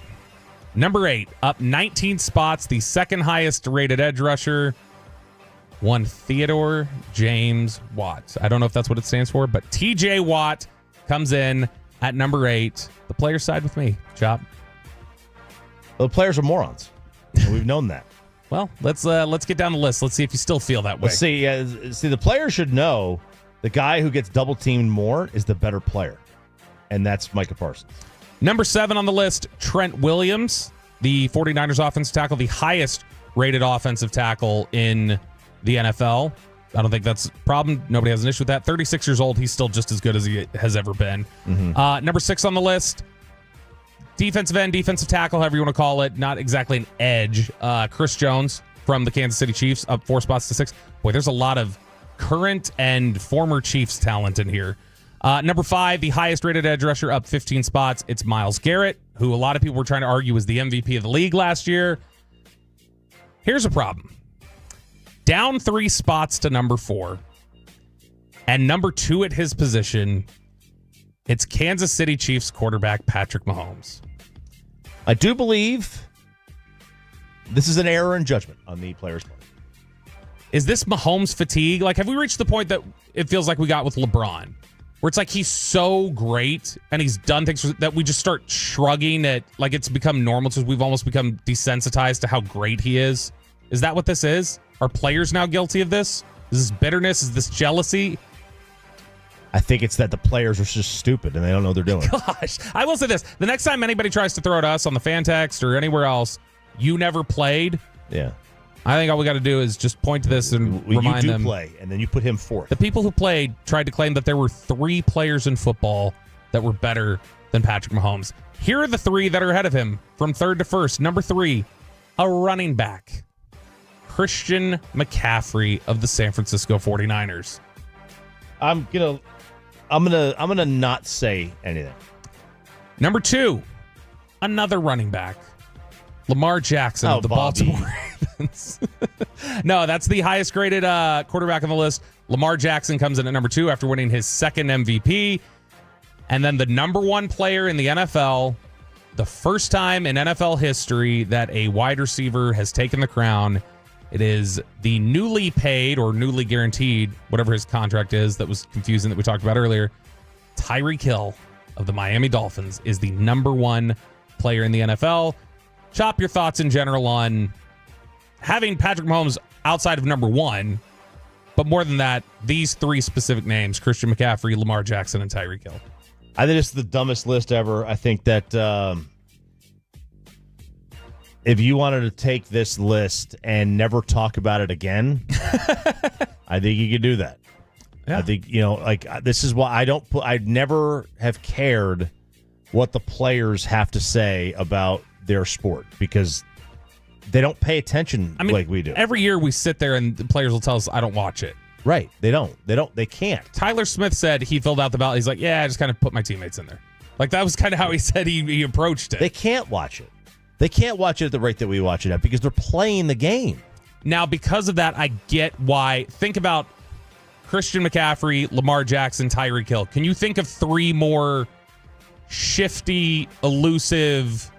Number 8, up 19 spots, the 2nd highest rated edge rusher, one Theodore James Watt. I don't know if that's what it stands for, but TJ Watt comes in at number 8. The players side with me, Chop. Well, the players are morons. We've known that. Well, let's get down the list. Let's see if you still feel that way. Let's see. See, the player should know the guy who gets double teamed more is the better player, and that's Micah Parsons. Number 7 on the list, Trent Williams, the 49ers offensive tackle, the highest rated offensive tackle in the NFL. I don't think that's a problem. Nobody has an issue with that. 36 years old. He's still just as good as he has ever been. Number 6 on the list, defensive end, defensive tackle, however you want to call it. Not exactly an edge. Chris Jones from the Kansas City Chiefs, up 4 spots to 6. Boy, there's a lot of current and former Chiefs talent in here. Number 5, the highest rated edge rusher, up 15 spots. It's Myles Garrett, who a lot of people were trying to argue was the MVP of the league last year. Here's a problem. Down 3 spots to number 4. And number 2 at his position, it's Kansas City Chiefs quarterback Patrick Mahomes. I do believe this is an error in judgment on the player's part. Is this Mahomes fatigue? Like, have we reached the point that it feels like we got with LeBron? Where it's like he's so great and he's done things that we just start shrugging at, like it's become normal because we've almost become desensitized to how great he is. Is that what this is? Are players now guilty of this? Is this bitterness? Is this jealousy? I think it's that the players are just stupid and they don't know what they're doing. Gosh, I will say this. The next time anybody tries to throw at us on the fan text or anywhere else, you never played. Yeah. I think all we got to do is just point to this and remind them. You do play, and then you put him fourth. The people who played tried to claim that there were 3 players in football that were better than Patrick Mahomes. Here are the 3 that are ahead of him from 3rd to 1st. Number 3, a running back, Christian McCaffrey of the San Francisco 49ers. I'm gonna not say anything. Number 2, another running back, Lamar Jackson of the Baltimore Ravens. No, that's the highest graded quarterback on the list. Lamar Jackson comes in at number 2 after winning his 2nd MVP. And then the number 1 player in the NFL, the first time in NFL history that a wide receiver has taken the crown. It is the newly paid or newly guaranteed, whatever his contract is, that was confusing that we talked about earlier. Tyreek Hill of the Miami Dolphins is the number 1 player in the NFL. Chop your thoughts in general on having Patrick Mahomes outside of number 1, but more than that, these 3 specific names, Christian McCaffrey, Lamar Jackson, and Tyreek Hill. I think it's the dumbest list ever. I think that if you wanted to take this list and never talk about it again, I think you could do that. Yeah. I think, this is why I never have cared what the players have to say about their sport because they don't pay attention like we do. Every year we sit there and the players will tell us, I don't watch it. Right. They don't. They can't. Tyler Smith said he filled out the ballot. He's like, yeah, I just kind of put my teammates in there. Like, that was kind of how he said he approached it. They can't watch it. They can't watch it at the rate that we watch it at because they're playing the game. Now, because of that, I get why. Think about Christian McCaffrey, Lamar Jackson, Tyreek Hill. Can you think of 3 more shifty, elusive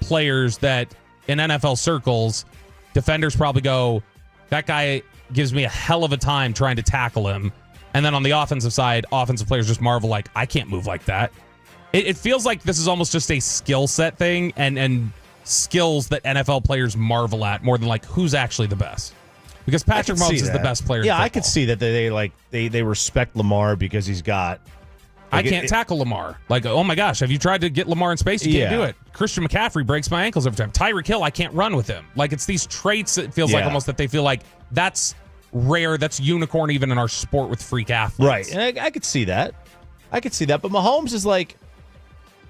players that in NFL circles, defenders probably go, that guy gives me a hell of a time trying to tackle him. And then on the offensive side, offensive players just marvel like, I can't move like that. It feels like this is almost just a skill set thing and skills that NFL players marvel at more than like who's actually the best. Because Patrick Mahomes is the best player in football. I could see that they respect Lamar because he's got... I can't tackle Lamar. Like, oh my gosh, have you tried to get Lamar in space? You can't do it. Christian McCaffrey breaks my ankles every time. Tyreek Hill, I can't run with him. Like, it's these traits, it feels like almost that they feel like that's rare, that's unicorn even in our sport with freak athletes. Right, and I could see that. But Mahomes is like,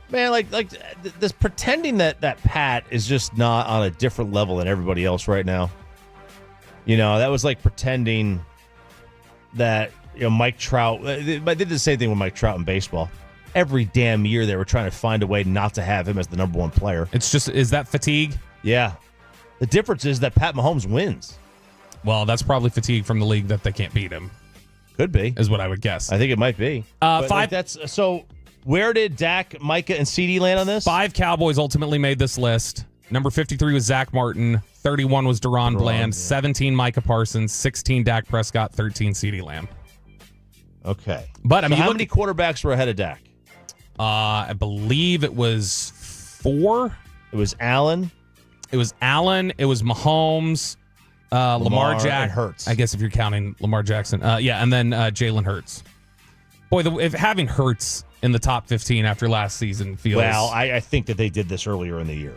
man, like this pretending that Pat is just not on a different level than everybody else right now. That was like pretending that... Mike Trout, they did the same thing with Mike Trout in baseball. Every damn year they were trying to find a way not to have him as the number 1 player. It's just, is that fatigue? Yeah. The difference is that Pat Mahomes wins. Well, that's probably fatigue from the league that they can't beat him. Could be. Is what I would guess. I think it might be. 5. So where did Dak, Micah, and CD land on this? 5 Cowboys ultimately made this list. Number 53 was Zach Martin. 31 was Deron Bland. 17 Micah Parsons. 16 Dak Prescott. 13 CD Lamb. Okay. But how many quarterbacks were ahead of Dak? I believe it was 4. It was Allen. It was Mahomes, Lamar Jackson, and Hurts. I guess if you're counting Lamar Jackson. And then Jalen Hurts. boy, if having Hurts in the top 15 after last season feels... Well, I think that they did this earlier in the year.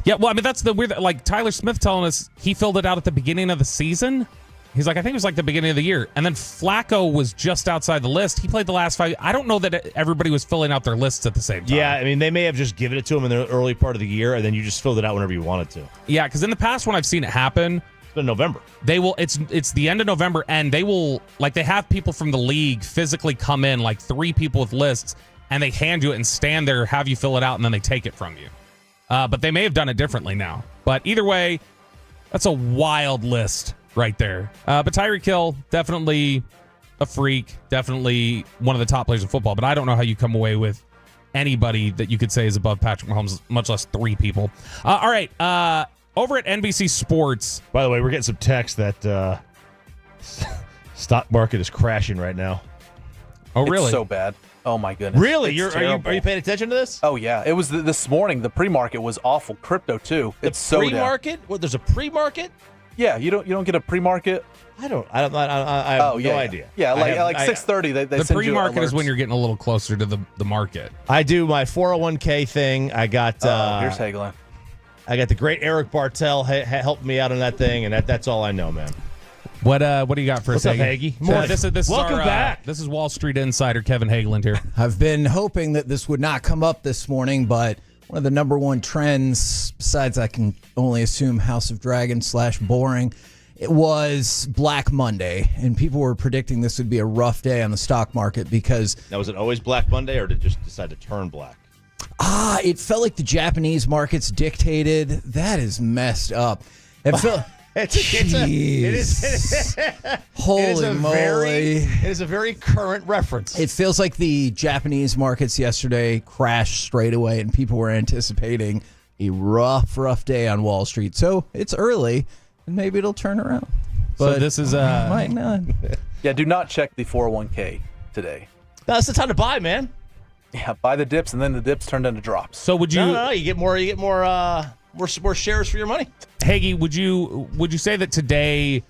Yeah, well, I mean, that's the weird... Like, Tyler Smith telling us he filled it out at the beginning of the season. He's like, I think it was like the beginning of the year. And then Flacco was just outside the list. He played the last 5... I don't know that everybody was filling out their lists at the same time. Yeah, I mean, they may have just given it to him in the early part of the year, and then you just filled it out whenever you wanted to. Yeah, because in the past when I've seen it happen... It's been November. They will. It's the end of November, and they will, like, they have people from the league physically come in, like 3 people with lists, and they hand you it and stand there, have you fill it out, and then they take it from you. But they may have done it differently now. But either way, that's a wild list right there. But Tyreek Hill, definitely a freak, definitely one of the top players in football. But I don't know how you come away with anybody that you could say is above Patrick Mahomes, much less 3 people. All right. Over at NBC Sports. By the way, we're getting some text that stock market is crashing right now. Oh, really? It's so bad. Oh my goodness. Really? It's Are you paying attention to this? Oh yeah. It was this morning. The pre-market was awful. Crypto too. It's so down. Pre-market? What? There's a pre-market? Yeah. You don't get a pre-market. I have no idea. Yeah, like 6:30. They the send pre-market you is when you're getting a little closer to the market. I do my 401k thing. I got. Here's Hagelin. I got the great Eric Bartel helping me out on that thing, and that's all I know, man. What do you got for us, What's up, Hagee? This Welcome back. This is Wall Street insider Kevin Hageland here. I've been hoping that this would not come up this morning, but one of the number one trends, besides I can only assume House of Dragon / boring, it was Black Monday, and people were predicting this would be a rough day on the stock market because... Now, was it always Black Monday, or did it just decide to turn black? It felt like the Japanese markets dictated. That is messed up. It felt... Holy moly. It is a very current reference. It feels like the Japanese markets yesterday crashed straight away, and people were anticipating a rough day on Wall Street. So it's early, and maybe it'll turn around. But so this is... might not. Yeah, do not check the 401k today. That's the time to buy, man. Yeah, buy the dips, and then the dips turned into drops. So would you... No, you get more shares for your money. Hagee, would you say that today,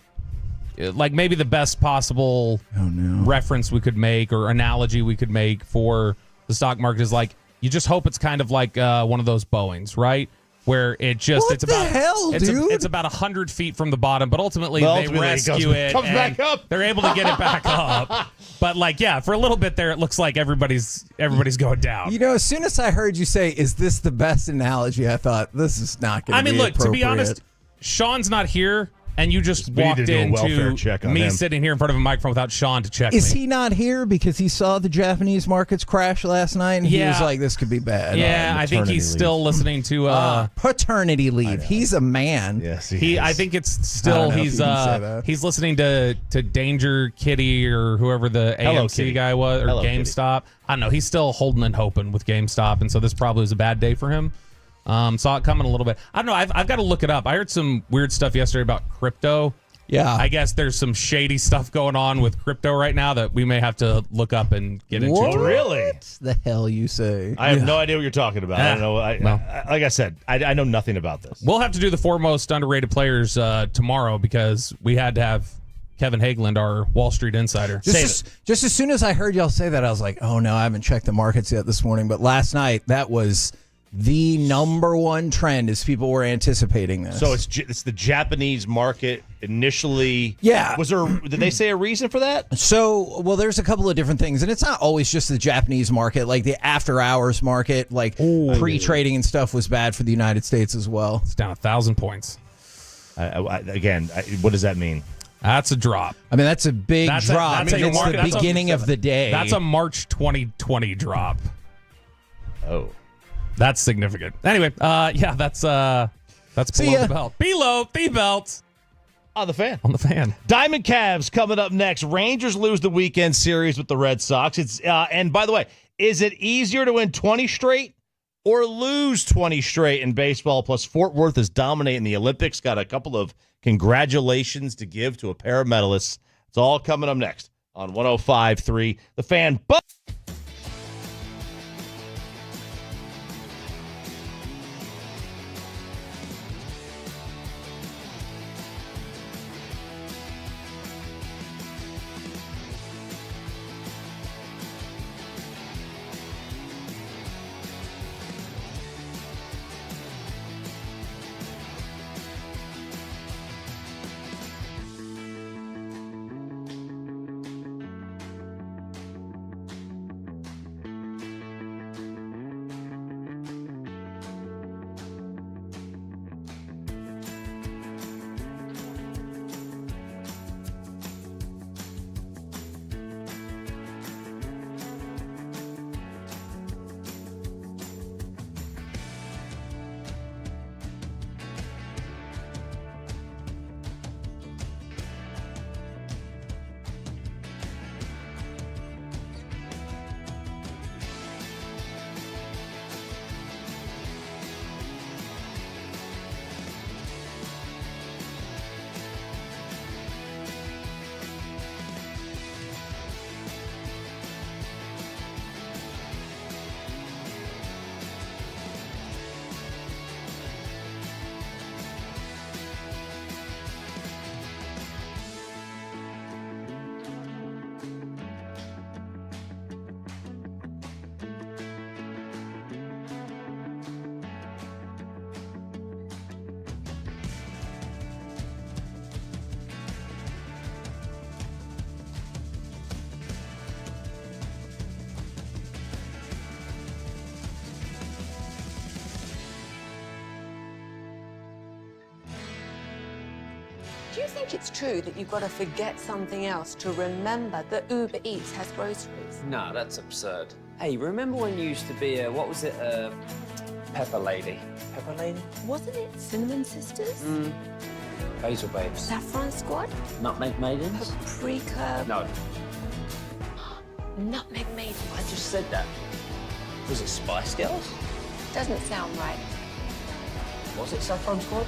like maybe the best possible reference we could make or analogy we could make for the stock market is like, you just hope it's kind of like one of those Boeings, right? Where it's about 100 feet from the bottom, but ultimately they rescue it. Comes back up. They're able to get it back up. But like, yeah, for a little bit there, it looks like everybody's going down. You know, as soon as I heard you say, "Is this the best analogy?" I thought this is not going to be look, appropriate. to be honest, Sean's not here. And you just walked into me sitting here in front of a microphone without Sean to check Is me. he not here because he saw the Japanese markets crash last night and he was like, this could be bad? Yeah, I think he's still listening to paternity leave. He's a man. Yes, I think it's still he's listening to Danger Kitty or whoever the AMC guy was or GameStop. Kitty. I don't know. He's still holding and hoping with GameStop, and so this probably was a bad day for him. Saw it coming a little bit. I don't know. I've got to look it up. I heard some weird stuff yesterday about crypto. Yeah. I guess there's some shady stuff going on with crypto right now that we may have to look up and get into. What Really? the hell you say? I have no idea what you're talking about. I don't know. Like I said, I know nothing about this. We'll have to do the 4 most underrated players tomorrow because we had to have Kevin Hageland, our Wall Street insider. Just as soon as I heard y'all say that, I was like, oh no, I haven't checked the markets yet this morning. But last night, that was the number one trend as people were anticipating this. So it's the Japanese market initially. Yeah. Did they say a reason for that? So, well, there's a couple of different things. And it's not always just the Japanese market. Like the after hours market, like pre-trading and stuff was bad for the United States as well. It's down 1,000 points. What does that mean? That's a drop. I mean, that's a big drop. It's the beginning of the day. That's a March 2020 drop. Oh. That's significant. Anyway, that's below the belt. Below the belt. On the fan. On the fan. Diamond Cavs coming up next. Rangers lose the weekend series with the Red Sox. And by the way, is it easier to win 20 straight or lose 20 straight in baseball? Plus, Fort Worth is dominating the Olympics. Got a couple of congratulations to give to a pair of medalists. It's all coming up next on 105.3 The Fan. Do you think it's true that you've got to forget something else to remember that Uber Eats has groceries? No, that's absurd. Hey, remember when you used to be a, what was it, Pepper Lady? Pepper Lady? Wasn't it Cinnamon Sisters? Basil Babes. Saffron Squad? Nutmeg Maidens? Paprika? No. Nutmeg Maidens? I just said that. Was it Spice Girls? Doesn't sound right. Was it Saffron Squad?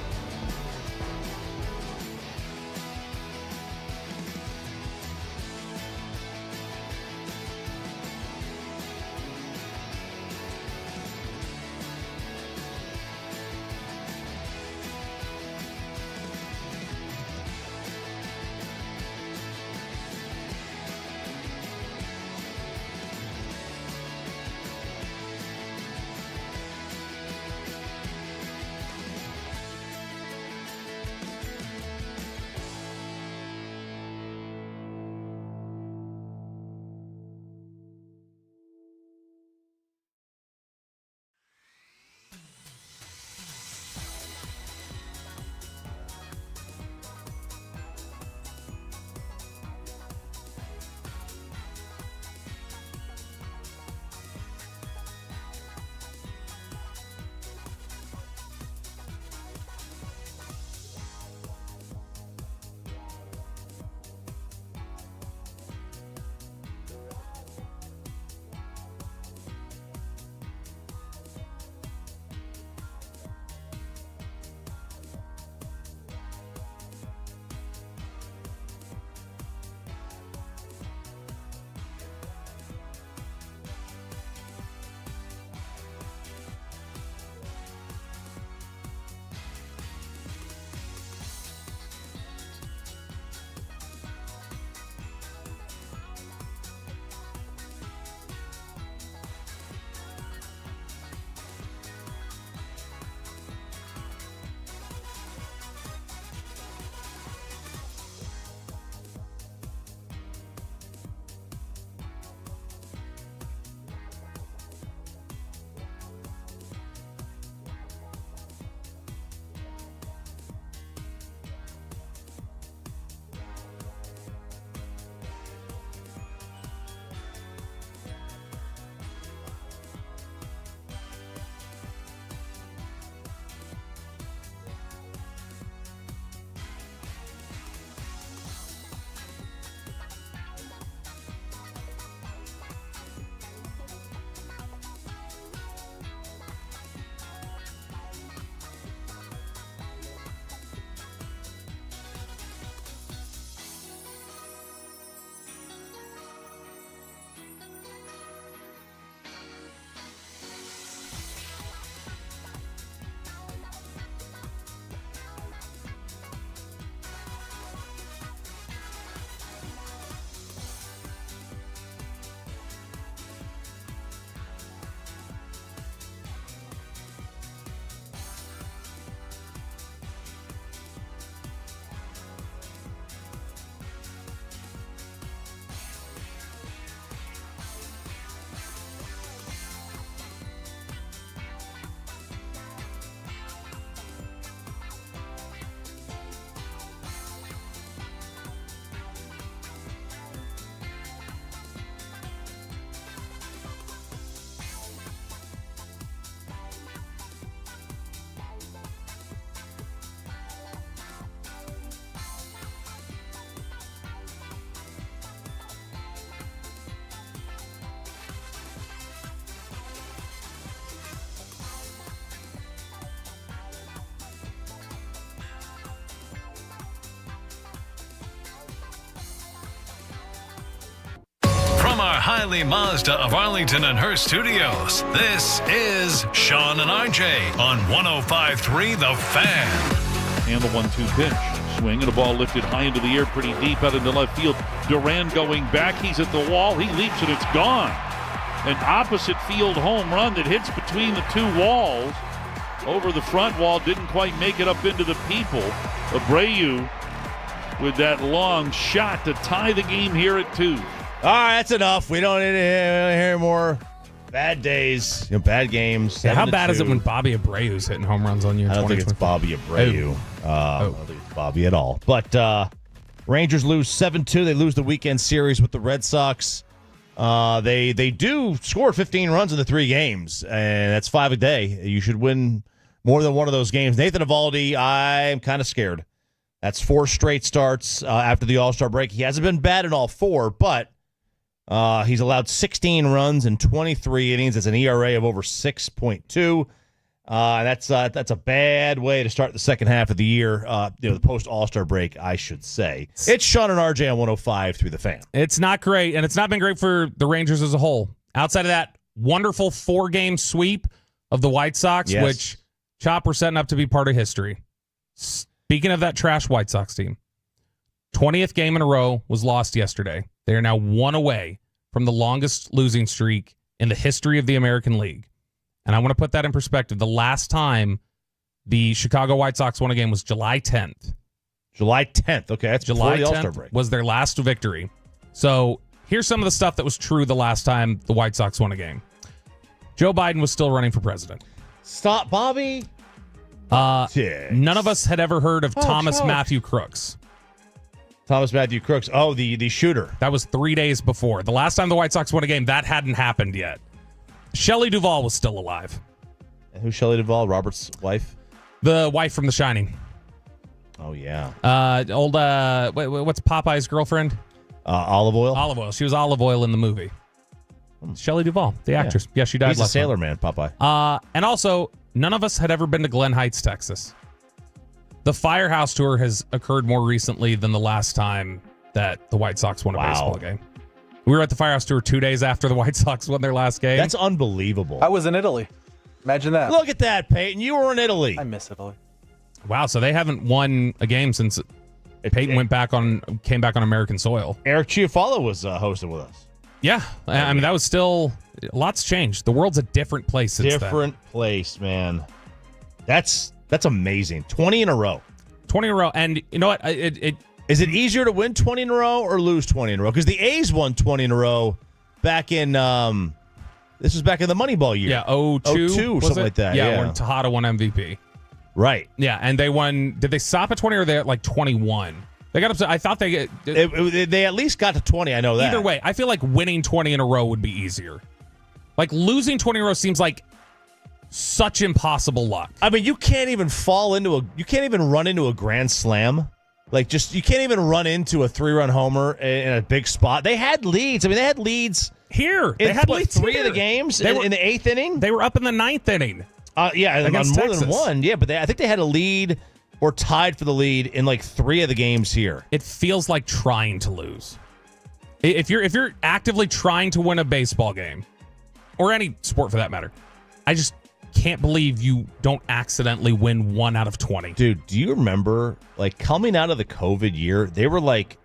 From our Highly Mazda of Arlington and her studios, this is Sean and RJ on 105.3 The Fan. And the 1-2 pitch. Swing and a ball lifted high into the air, pretty deep out into left field. Duran going back. He's at the wall. He leaps and it's gone. An opposite field home run that hits between the two walls. Over the front wall, didn't quite make it up into the people. Abreu with that long shot to tie the game here at 2. All right, that's enough. We don't need to hear more Bad days, bad games. Yeah, how bad is it when Bobby Abreu's hitting home runs on you? I don't think it's Bobby Abreu. I don't think it's Bobby at all. But Rangers lose 7-2. They lose the weekend series with the Red Sox. They do score 15 runs in the 3 games, and that's 5 a day. You should win more than one of those games. Nathan Eovaldi, I'm kind of scared. That's 4 straight starts after the All-Star break. He hasn't been bad in all 4, but he's allowed 16 runs in 23 innings. That's an ERA of over 6.2. That's a bad way to start the second half of the year, the post-All-Star break, I should say. It's Sean and RJ on 105 through the Fan. It's not great, and it's not been great for the Rangers as a whole. Outside of that wonderful 4-game sweep of the White Sox, which Chop, we're setting up to be part of history. Speaking of that trash White Sox team, 20th game in a row was lost yesterday. They are now 1 away from the longest losing streak in the history of the American League. And I want to put that in perspective. The last time the Chicago White Sox won a game was July 10th. July 10th. Okay, that's July before the All-Star 10th break. was their last victory. So here's some of the stuff that was true the last time the White Sox won a game. Joe Biden was still running for president. Stop, Bobby. None of us had ever heard of Thomas Matthew Crooks. Thomas Matthew Crooks. Oh, the shooter. That was 3 days before. The last time the White Sox won a game, that hadn't happened yet. Shelley Duvall was still alive. And who's Shelley Duvall? Robert's wife? The wife from The Shining. Oh, yeah. What's Popeye's girlfriend? Olive Oil? Olive Oil. She was Olive Oil in the movie. Shelley Duvall, the actress. Yeah, she died He's last a sailor month. man, Popeye. And also, none of us had ever been to Glen Heights, Texas. The Firehouse Tour has occurred more recently than the last time that the White Sox won a baseball game. We were at the Firehouse Tour 2 days after the White Sox won their last game. That's unbelievable. I was in Italy. Imagine that. Look at that, Peyton. You were in Italy. I miss Italy. Wow, so they haven't won a game since Peyton came back on American soil. Eric Chiafalo was hosting with us. Yeah, I mean, that was still, lots changed. The world's a different place since then. Different place, man. That's amazing. 20 in a row. 20 in a row. And you know what? Is it easier to win 20 in a row or lose 20 in a row? Because the A's won 20 in a row back in, this was back in the Moneyball year. Yeah, 02 something like that. Yeah, when Tejada won MVP. Right. Yeah, and they won, did they stop at 20 or they at like 21? They got up to, I thought they at least got to 20, I know that. Either way, I feel like winning 20 in a row would be easier. Like losing 20 in a row seems like such impossible luck. I mean, you can't even run into a grand slam. Like, you can't even run into a 3-run homer in a big spot. They had leads. I mean, they had leads here. They had leads 3 here. of the games in the 8th inning. They were up in the 9th inning. Yeah, on more than one. Yeah, but I think they had a lead or tied for the lead in like 3 of the games here. It feels like trying to lose. If you're actively trying to win a baseball game, or any sport for that matter, I just can't believe you don't accidentally win 1 out of 20. Dude, do you remember, like, coming out of the COVID year, they were like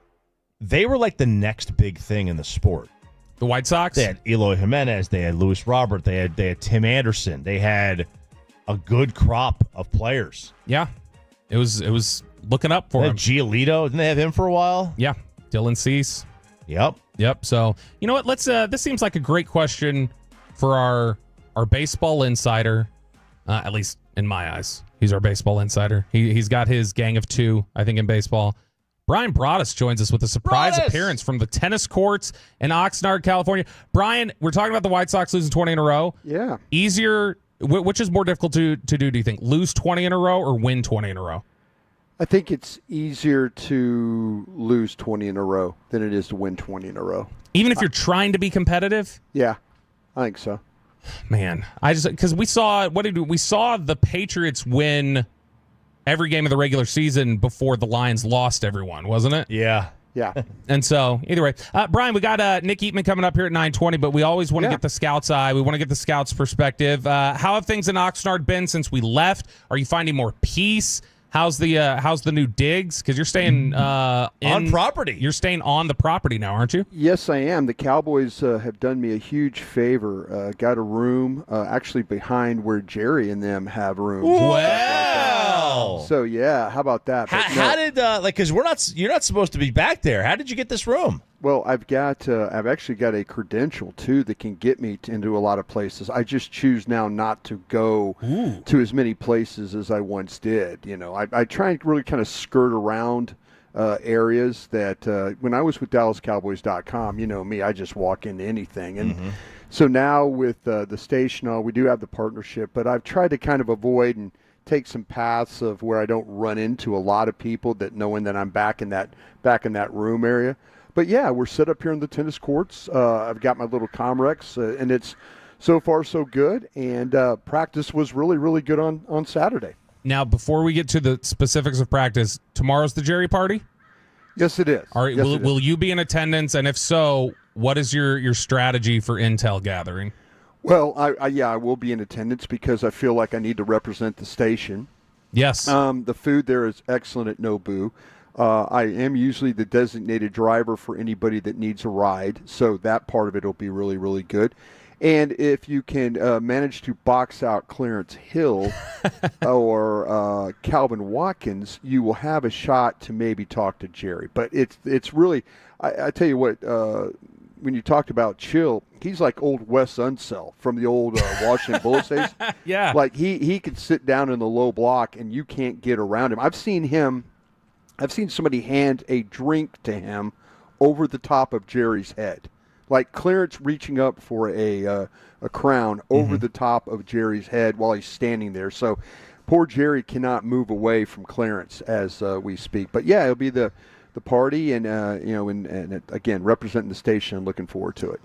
the next big thing in the sport. The White Sox? They had Eloy Jimenez, they had Luis Robert, they had Tim Anderson, they had a good crop of players. Yeah, it was looking up for him. Giolito, didn't they have him for a while? Yeah, Dylan Cease. Yep. So you know what? Let's. This seems like a great question for our baseball insider. At least in my eyes, he's our baseball insider. He's got his gang of 2, I think, in baseball. Brian Broaddus joins us with a surprise appearance from the tennis courts in Oxnard, California. Brian, we're talking about the White Sox losing 20 in a row. Yeah. Easier. Which is more difficult to do you think? Lose 20 in a row or win 20 in a row? I think it's easier to lose 20 in a row than it is to win 20 in a row. Even if you're trying to be competitive? Yeah, I think so. Man, because we saw the Patriots win every game of the regular season before the Lions lost everyone, wasn't it? Yeah. And so, either way, Brian, we got Nick Eatman coming up here at 9:20, but we always want to get the scouts' eye. We want to get the scouts' perspective. How have things in Oxnard been since we left? Are you finding more peace? How's the new digs? Because you're staying on property. You're staying on the property now, aren't you? Yes, I am. The Cowboys have done me a huge favor. Got a room actually behind where Jerry and them have rooms. Wow. Wow. So yeah, how about that? How did because you're not supposed to be back there. How did you get this room? Well, I've actually got a credential too that can get me into a lot of places. I just choose now not to go to as many places as I once did. You know, I try and really kind of skirt around areas that when I was with DallasCowboys.com, you know me, I just walk into anything. And so now with the station, we do have the partnership, but I've tried to kind of avoid and take some paths of where I don't run into a lot of people, that knowing that I'm back in that room area. But yeah, we're set up here in the tennis courts. I've got my little Comrex, and it's so far so good. And practice was really, really good on Saturday. Now, before we get to the specifics of practice, tomorrow's the Jerry party? Yes, it is. All right. Yes, will you be in attendance? And if so, what is your strategy for intel gathering? Well, I will be in attendance because I feel like I need to represent the station. Yes. The food there is excellent at Nobu. I am usually the designated driver for anybody that needs a ride, so that part of it will be really, really good. And if you can manage to box out Clarence Hill or Calvin Watkins, you will have a shot to maybe talk to Jerry. But it's really, I tell you what, when you talked about Chill, he's like old Wes Unseld from the old Washington Bullets days. Yeah. Like he could sit down in the low block and you can't get around him. I've seen somebody hand a drink to him over the top of Jerry's head. Like Clarence reaching up for a crown over the top of Jerry's head while he's standing there. So poor Jerry cannot move away from Clarence as we speak. But yeah, it'll be the party and and again representing the station. I'm looking forward to it.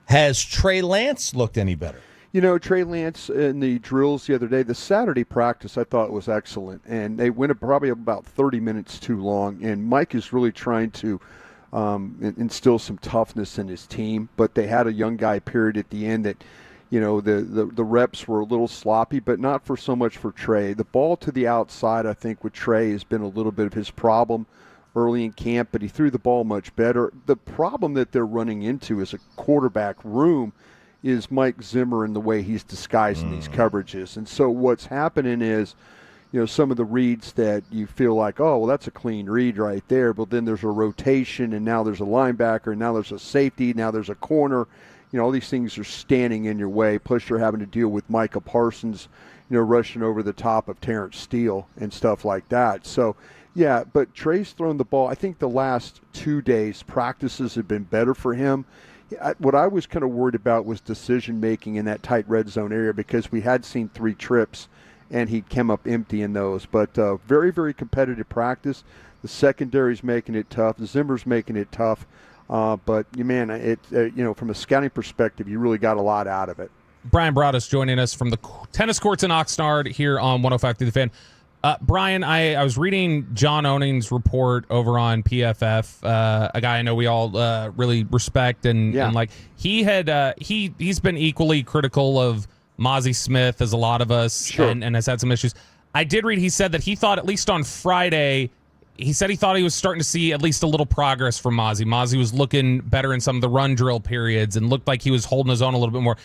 Has Trey Lance looked any better? You know, Trey Lance in the drills the other day, the Saturday practice, I thought was excellent. And they went probably about 30 minutes too long. And Mike is really trying to instill some toughness in his team. But they had a young guy period at the end that, you know, the reps were a little sloppy, but not for so much for Trey. The ball to the outside, I think, with Trey has been a little bit of his problem early in camp, but he threw the ball much better. The problem that they're running into as a quarterback room is Mike Zimmer and the way he's disguising these coverages. And so what's happening is, you know, some of the reads that you feel like, oh, well, that's a clean read right there, but then there's a rotation, and now there's a linebacker, and now there's a safety, now there's a corner. You know, all these things are standing in your way, plus you're having to deal with Micah Parsons, you know, rushing over the top of Terrence Steele and stuff like that. So, yeah, but Trey's thrown the ball. I think the last 2 days, practices have been better for him. What I was kind of worried about was decision-making in that tight red zone area because we had seen 3 trips, and he came up empty in those. But very, very competitive practice. The secondary's making it tough. Zimmer's making it tough. But, man, from a scouting perspective, you really got a lot out of it. Brian Broaddus joining us from the tennis courts in Oxnard here on 105 through the Fan. Brian, I was reading John Owning's report over on PFF, a guy I know we all really respect, and like he had he's been equally critical of Mazi Smith as a lot of us, and has had some issues. I did read he said that he thought at least on Friday, he said he thought he was starting to see at least a little progress from Mazi. Mazi was looking better in some of the run drill periods and looked like he was holding his own a little bit more.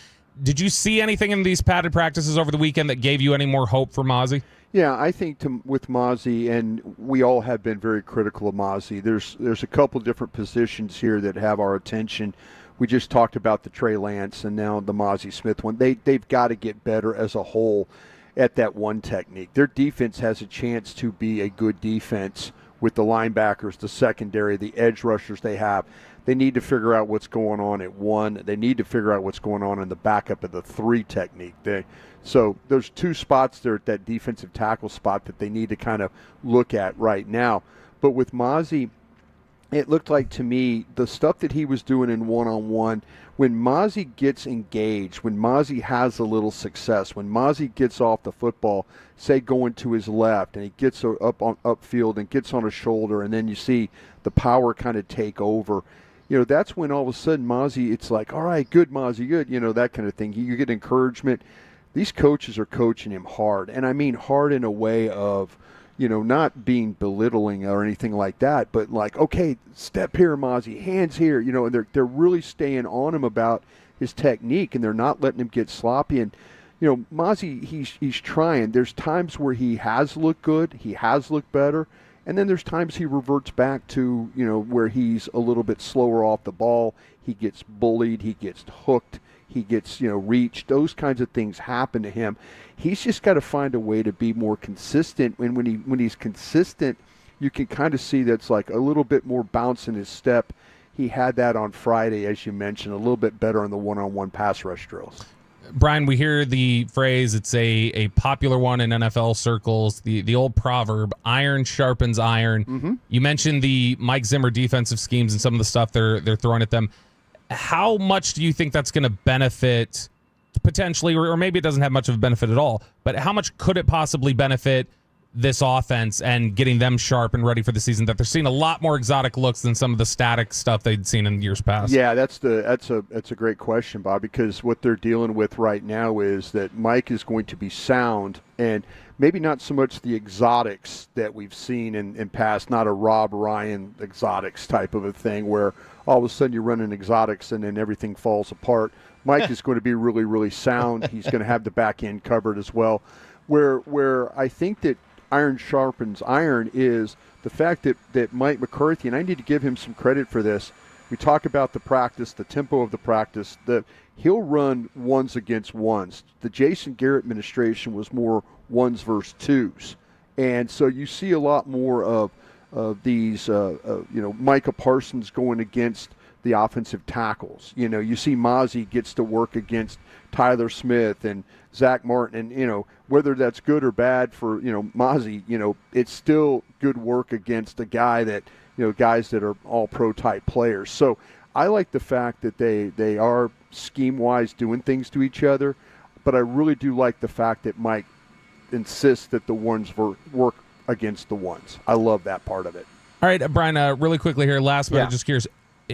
Did you see anything in these padded practices over the weekend that gave you any more hope for Mazi? Yeah, I think with Mazi, and we all have been very critical of Mazi, there's a couple different positions here that have our attention. We just talked about the Trey Lance and now the Mazi Smith one. They've got to get better as a whole at that one technique. Their defense has a chance to be a good defense with the linebackers, the secondary, the edge rushers they have. They need to figure out what's going on at 1. They need to figure out what's going on in the backup of the 3 technique. So there's 2 spots there at that defensive tackle spot that they need to kind of look at right now. But with Mazi, it looked like to me the stuff that he was doing in one-on-one, when Mazi gets engaged, when Mazi has a little success, when Mazi gets off the football, say going to his left, and he gets upfield and gets on a shoulder, and then you see the power kind of take over, you know, that's when all of a sudden Mazi, it's like, all right, good Mazi, good, you know, that kind of thing. You get encouragement. These coaches are coaching him hard, and I mean hard in a way of, you know, not being belittling or anything like that, but like, okay, step here, Mazi, hands here, you know, and they're really staying on him about his technique, and they're not letting him get sloppy. And, Mozzie, he's trying. There's times where he has looked good, he has looked better, and then there's times he reverts back to, where he's a little bit slower off the ball. He gets bullied, he gets hooked, he gets, reached. Those kinds of things happen to him. He's just got to find a way to be more consistent. And when he's consistent, you can kind of see that's like a little bit more bounce in his step. He had that on Friday, as you mentioned, a little bit better on the one-on-one pass rush drills. Brian, we hear the phrase, it's a popular one in NFL circles, the old proverb, iron sharpens iron. Mm-hmm. You mentioned the Mike Zimmer defensive schemes and some of the stuff they're throwing at them. How much do you think that's going to benefit potentially, or maybe it doesn't have much of a benefit at all, but how much could it possibly benefit this offense and getting them sharp and ready for the season, that they're seeing a lot more exotic looks than some of the static stuff they'd seen in years past? Yeah, that's a great question, Bob, because what they're dealing with right now is that Mike is going to be sound, and maybe not so much the exotics that we've seen in past, not a Rob Ryan exotics type of a thing where all of a sudden you're running exotics and then everything falls apart. Mike is going to be really, really sound. He's going to have the back end covered as well. Where I think that iron sharpens iron is the fact that Mike McCarthy, and I need to give him some credit for this, we talk about the practice, the tempo of the practice, he'll run ones against ones. The Jason Garrett administration was more ones versus twos. And so you see a lot more of these, Micah Parsons going against the offensive tackles. You see Mozzie gets to work against Tyler Smith and Zach Martin, and whether that's good or bad for Mozzie, it's still good work against a guy that guys that are all pro type players. So I like the fact that they are scheme wise doing things to each other, but I really do like the fact that Mike insists that the ones work against the ones. I love that part of it. All right, Brian, really quickly here, last but just curious,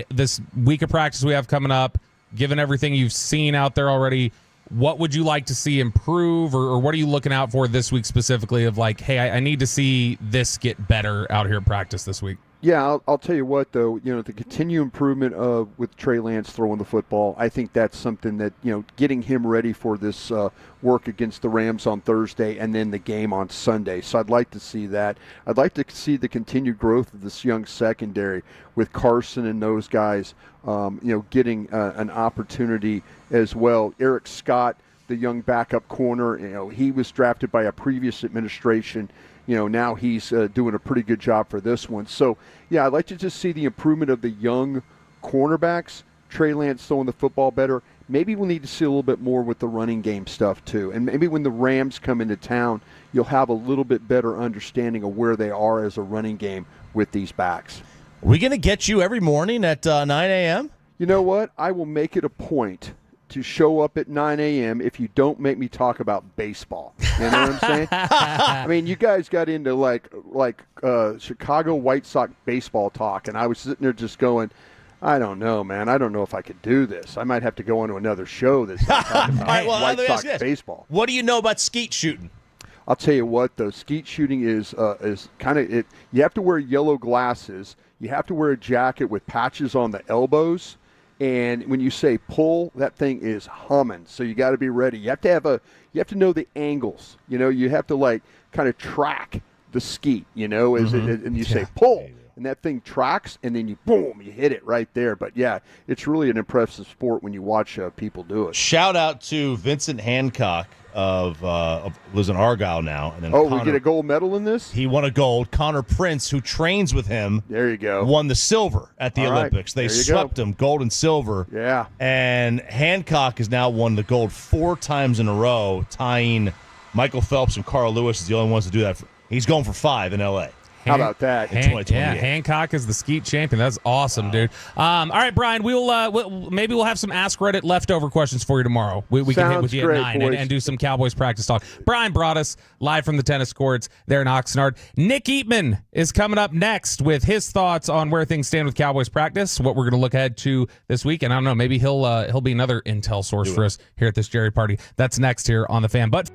this week of practice we have coming up, given everything you've seen out there already, what would you like to see improve, or what are you looking out for this week specifically of like, hey, I need to see this get better out here at practice this week? Yeah, I'll tell you what, though, the continued improvement with Trey Lance throwing the football, I think that's something that, getting him ready for this work against the Rams on Thursday and then the game on Sunday. So I'd like to see that. I'd like to see the continued growth of this young secondary with Carson and those guys, getting an opportunity as well. Eric Scott, the young backup corner, he was drafted by a previous administration. Now he's doing a pretty good job for this one. So, yeah, I'd like to just see the improvement of the young cornerbacks. Trey Lance throwing the football better. Maybe we'll need to see a little bit more with the running game stuff, too. And maybe when the Rams come into town, you'll have a little bit better understanding of where they are as a running game with these backs. Are we going to get you every morning at 9 a.m.? You know what? I will make it a point to show up at 9 a.m. if you don't make me talk about baseball. You know what I'm saying? I mean, you guys got into like Chicago White Sox baseball talk, and I was sitting there just going, I don't know, man. I don't know if I could do this. I might have to go on to another show that's talking about White Sox baseball. What do you know about skeet shooting? I'll tell you what, though. Skeet shooting is kind of it. You have to wear yellow glasses. You have to wear a jacket with patches on the elbows. And when you say pull, that thing is humming. So you got to be ready. You have to know the angles. You have to kind of track the skeet. And you say pull, and that thing tracks, and then you hit it right there. But yeah, it's really an impressive sport when you watch people do it. Shout out to Vincent Hancock of lives in Argyle now. And then we get a gold medal in this? He won a gold. Connor Prince, who trains with him, there you go, won the silver at the Olympics. They swept him, gold and silver. Yeah. And Hancock has now won the gold 4 times in a row, tying Michael Phelps and Carl Lewis is the only ones to do that. He's going for 5 in L.A. How about that? Yeah, Hancock is the skeet champion. That's awesome, dude. All right, Brian, we'll have some Ask Reddit leftover questions for you tomorrow. We can hit with you at 9 and do some Cowboys practice talk. Brian brought us live from the tennis courts there in Oxnard. Nick Eatman is coming up next with his thoughts on where things stand with Cowboys practice, what we're going to look ahead to this week, and I don't know, maybe he'll be another intel source for us here at this Jerry party. That's next here on The Fan. But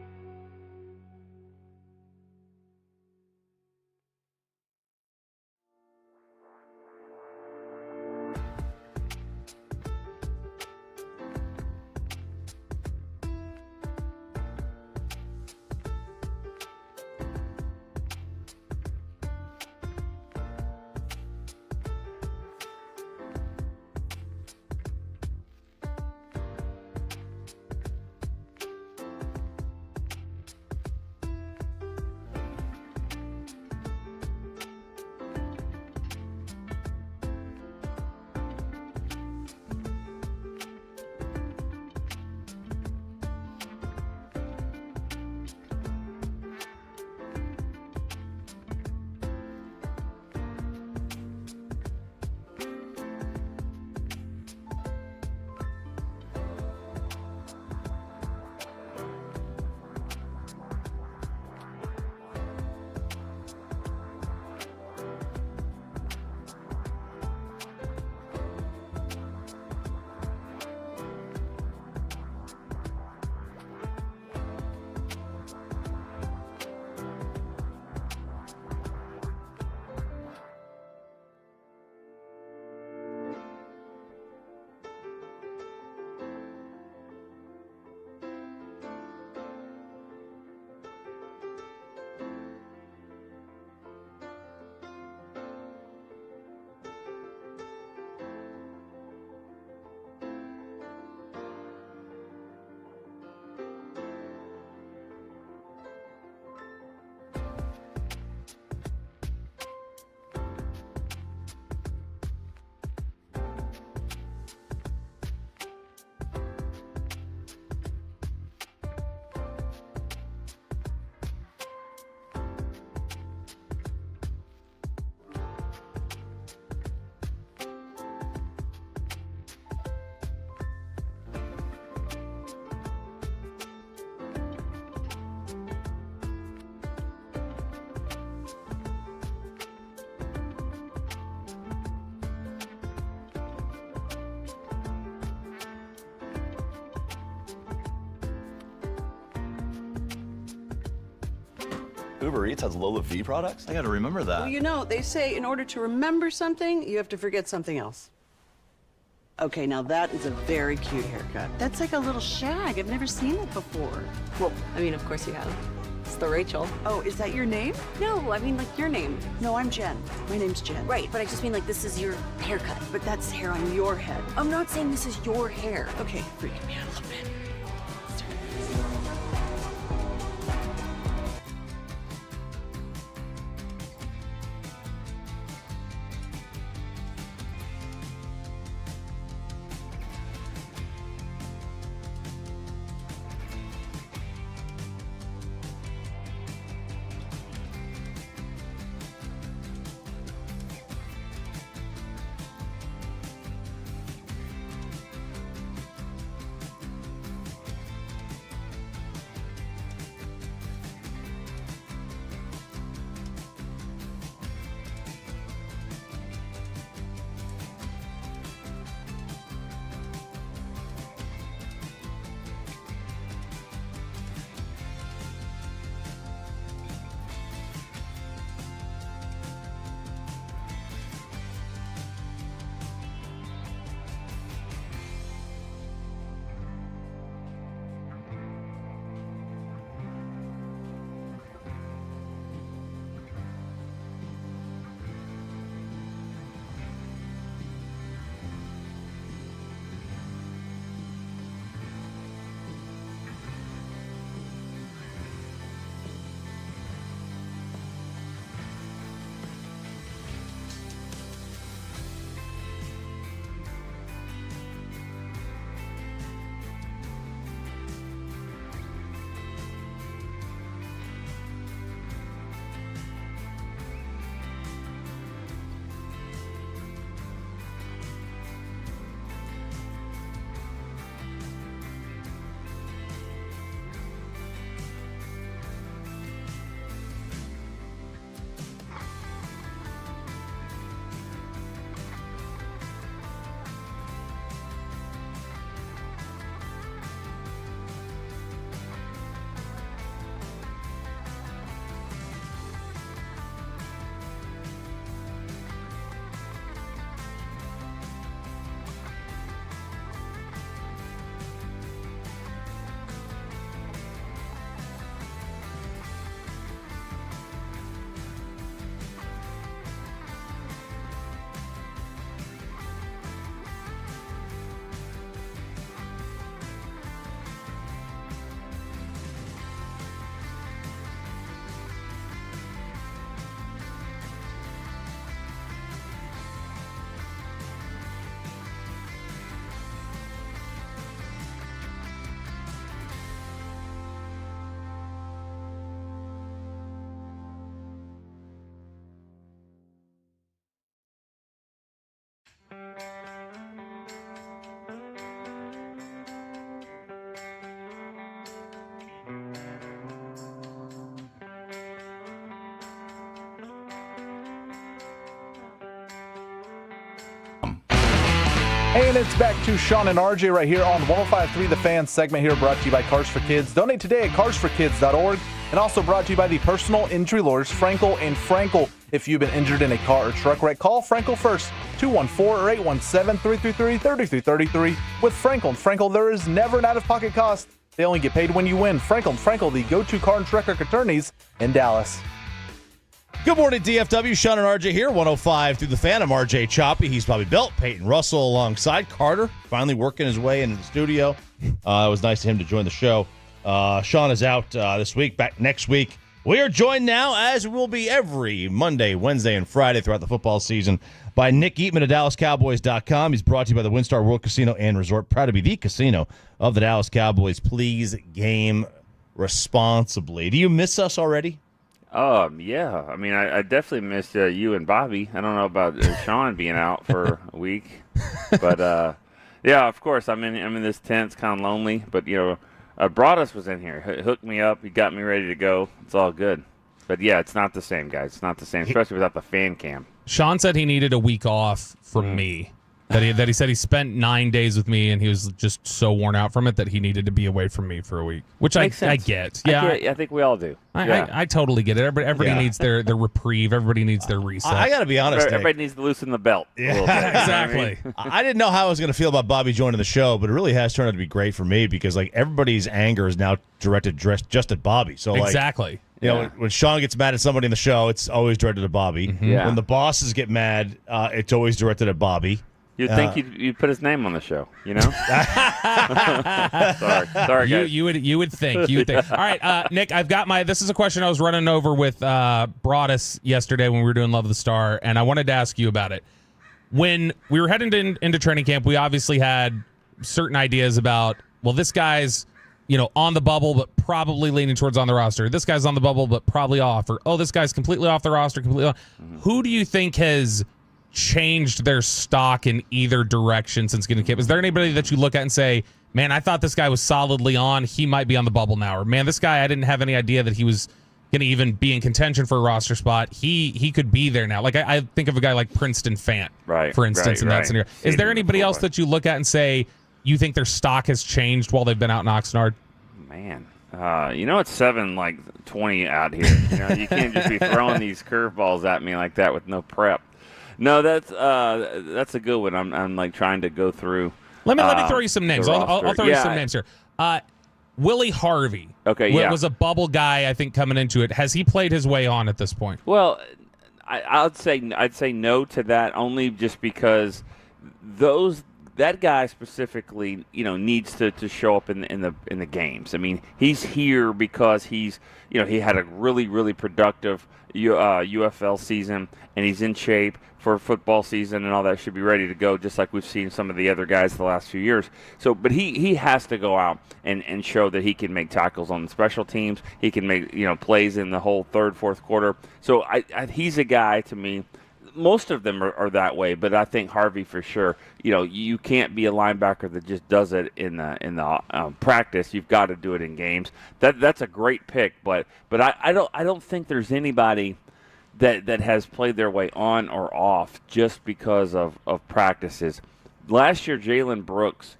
Uber Eats has Lola V products? I gotta remember that. Well, you know, they say in order to remember something, you have to forget something else. Okay, now that is a very cute haircut. That's like a little shag. I've never seen it before. Well, I mean, of course you have. It's the Rachel. Oh, is that your name? No, I mean, like, your name. No, I'm Jen. My name's Jen. Right, but I just mean, like, this is your haircut. But that's hair on your head. I'm not saying this is your hair. Okay, freaking me out a little bit. And it's back to Sean and RJ right here on 105.3 The Fan segment here, brought to you by Cars for Kids. Donate today at carsforkids.org, and also brought to you by the personal injury lawyers Frankel and Frankel. If you've been injured in a car or truck wreck, call Frankel first, 214 or 817-333-3333. With Frankel and Frankel, there is never an out-of-pocket cost. They only get paid when you win. Frankel and Frankel, the go-to car and truck wreck attorneys in Dallas. Good morning, DFW. Sean and RJ here, 105 through the Fan. I'm RJ Choppy. He's Bobby Belt. Peyton Russell alongside Carter, finally working his way into the studio. It was nice of him to join the show. Sean is out this week, back next week. We are joined now, as we will be every Monday, Wednesday, and Friday throughout the football season, by Nick Eatman of DallasCowboys.com. He's brought to you by the WinStar World Casino and Resort. Proud to be the casino of the Dallas Cowboys. Please game responsibly. Do you miss us already? Yeah. I mean, I definitely missed you and Bobby. I don't know about Sean being out for a week, but yeah, of course. I'm in this tent. It's kind of lonely, but Broadus was in here, hooked me up. He got me ready to go. It's all good. But yeah, it's not the same, guys. It's not the same, especially without the fan cam. Sean said he needed a week off from me. That he said he spent 9 days with me and he was just so worn out from it that he needed to be away from me for a week, which I get. Yeah, I think we all do. I totally get it. Everybody needs their reprieve. Everybody needs their reset. I got to be honest. Everybody needs to loosen the belt. Yeah, exactly. I didn't know how I was going to feel about Bobby joining the show, but it really has turned out to be great for me because like everybody's anger is now directed just at Bobby. So like, exactly. You know, when Sean gets mad at somebody in the show, it's always directed at Bobby. Yeah. When the bosses get mad, it's always directed at Bobby. You'd think you'd put his name on the show, you know? Sorry, guys. You would think. All right, Nick, I've got this is a question I was running over with Broadus yesterday when we were doing Love of the Star, and I wanted to ask you about it. When we were heading into training camp, we obviously had certain ideas about, well, this guy's, on the bubble, but probably leaning towards on the roster. This guy's on the bubble, but probably off. Or, this guy's completely off the roster, completely off. Who do you think has changed their stock in either direction since getting camp? Is there anybody that you look at and say, man, I thought this guy was solidly on, he might be on the bubble now, or man, this guy, I didn't have any idea that he was going to even be in contention for a roster spot, he could be there now? Like I think of a guy like Princeton Fant, for instance, in that scenario. Is there anybody else that you look at and say you think their stock has changed while they've been out in Oxnard? Man, it's 7:20 out here. You can't just be throwing these curveballs at me like that with no prep. No, that's a good one. I'm like trying to go through. Let me throw you some names. I'll throw you some names here. Willie Harvey. Okay, was a bubble guy, I think, coming into it. Has he played his way on at this point? Well, I'd say no to that, only just because that guy specifically, needs to show up in the games. I mean, he's here because he had a really, really productive UFL season, and he's in shape for football season and all that, should be ready to go, just like we've seen some of the other guys the last few years. So, but he has to go out and show that he can make tackles on the special teams. He can make plays in the whole third, fourth quarter. So he's a guy to me. Most of them are that way, but I think Harvey for sure. You can't be a linebacker that just does it in the practice. You've got to do it in games. That's a great pick, but I don't think there's anybody that has played their way on or off just because of practices. Last year, Jalen Brooks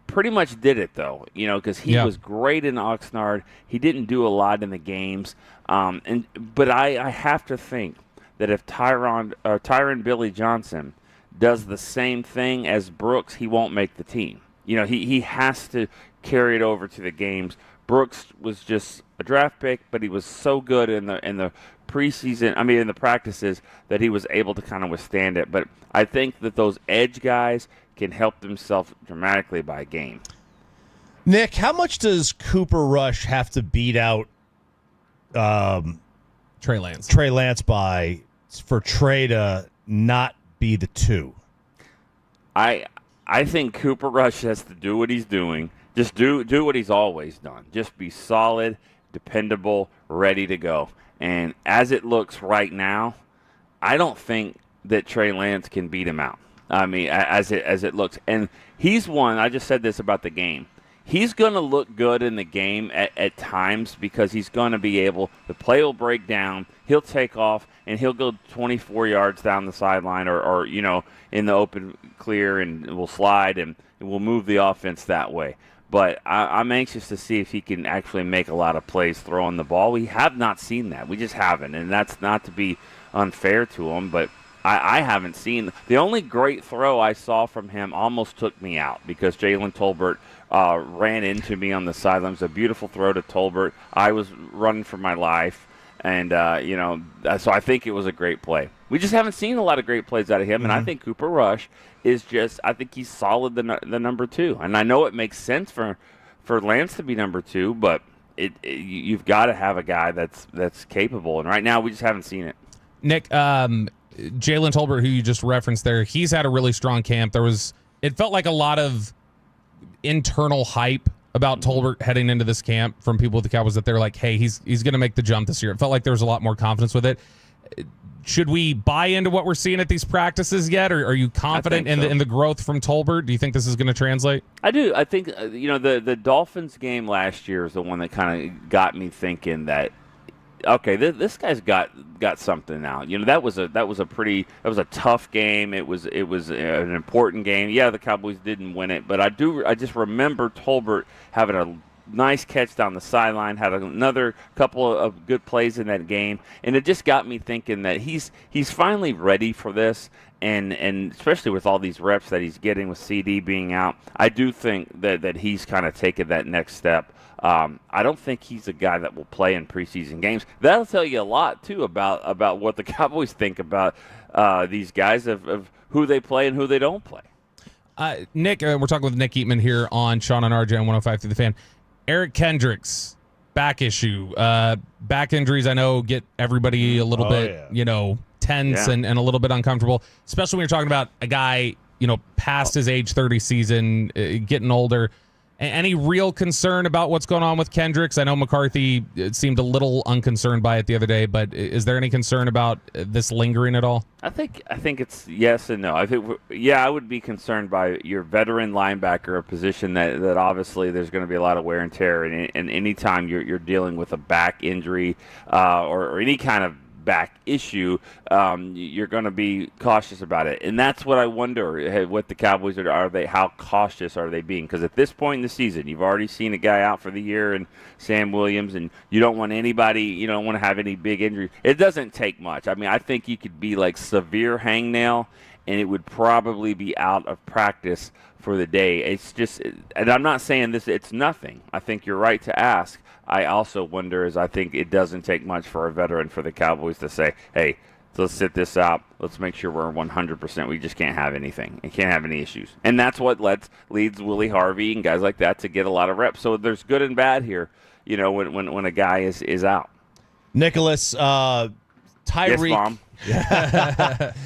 pretty much did it though, because he was great in Oxnard. He didn't do a lot in the games, but I have to think that if Tyron Billy Johnson does the same thing as Brooks, he won't make the team. He has to carry it over to the games. Brooks was just a draft pick, but he was so good in the preseason, in the practices, that he was able to kind of withstand it. But I think that those edge guys can help themselves dramatically by game. Nick, how much does Cooper Rush have to beat out Trey Lance for Trey to not be the 2? I think Cooper Rush has to do what he's doing. Just do what he's always done. Just be solid, dependable, ready to go. And as it looks right now, I don't think that Trey Lance can beat him out. As it looks. And he's one, I just said this about the game. He's going to look good in the game at times because he's going to be able, the play will break down, he'll take off, and he'll go 24 yards down the sideline or in the open clear, and will slide, and we'll move the offense that way. But I'm anxious to see if he can actually make a lot of plays throwing the ball. We have not seen that. We just haven't, and that's not to be unfair to him, but I haven't seen. The only great throw I saw from him almost took me out because Jalen Tolbert ran into me on the sideline. It was a beautiful throw to Tolbert. I was running for my life, and so I think it was a great play. We just haven't seen a lot of great plays out of him, and I think Cooper Rush is just, I think he's solid the number 2. And I know it makes sense for Lance to be number 2, but you've got to have a guy that's capable, and right now we just haven't seen it. Nick, Jalen Tolbert, who you just referenced there, he's had a really strong camp. It felt like a lot of internal hype about Tolbert heading into this camp from people with the Cowboys, that they're like, hey, he's going to make the jump this year. It felt like there was a lot more confidence with it. Should we buy into what we're seeing at these practices yet, or are you confident in the growth from Tolbert? Do you think this is going to translate? I do. I think the Dolphins game last year is the one that kind of got me thinking that okay, this guy's got something now. You know, that was a tough game. It was an important game. Yeah, the Cowboys didn't win it, but I just remember Tolbert having a nice catch down the sideline, had another couple of good plays in that game, and it just got me thinking that he's finally ready for this. And especially with all these reps that he's getting with CD being out, I do think that he's kind of taken that next step. I don't think he's a guy that will play in preseason games. That'll tell you a lot, too, about what the Cowboys think about these guys, of who they play and who they don't play. Nick, we're talking with Nick Eatman here on Sean and RJ on 105 through the Fan. Eric Kendricks, back issue. Back injuries, I know, get everybody a little bit, tense and a little bit uncomfortable, especially when you're talking about a guy, past his age 30 season, getting older. Any real concern about what's going on with Kendricks? I know McCarthy seemed a little unconcerned by it the other day, but is there any concern about this lingering at all? I think it's yes and no. I think I would be concerned by your veteran linebacker, a position that obviously there's going to be a lot of wear and tear, and anytime you're dealing with a back injury or any kind of back issue, you're going to be cautious about it, and that's what I wonder. What the Cowboys are they? How cautious are they being? Because at this point in the season, you've already seen a guy out for the year, and Sam Williams, and you don't want anybody. You don't want to have any big injuries. It doesn't take much. I mean, I think you could be like severe hangnail, and it would probably be out of practice for the day. It's just, and I'm not saying this. It's nothing. I think you're right to ask. I also wonder, I think it doesn't take much for a veteran for the Cowboys to say, hey, let's sit this out. Let's make sure we're 100%. We just can't have anything. We can't have any issues. And that's what leads Willie Harvey and guys like that to get a lot of reps. So there's good and bad here, when a guy is out. Nicholas, Tyreek. Yes, Mom.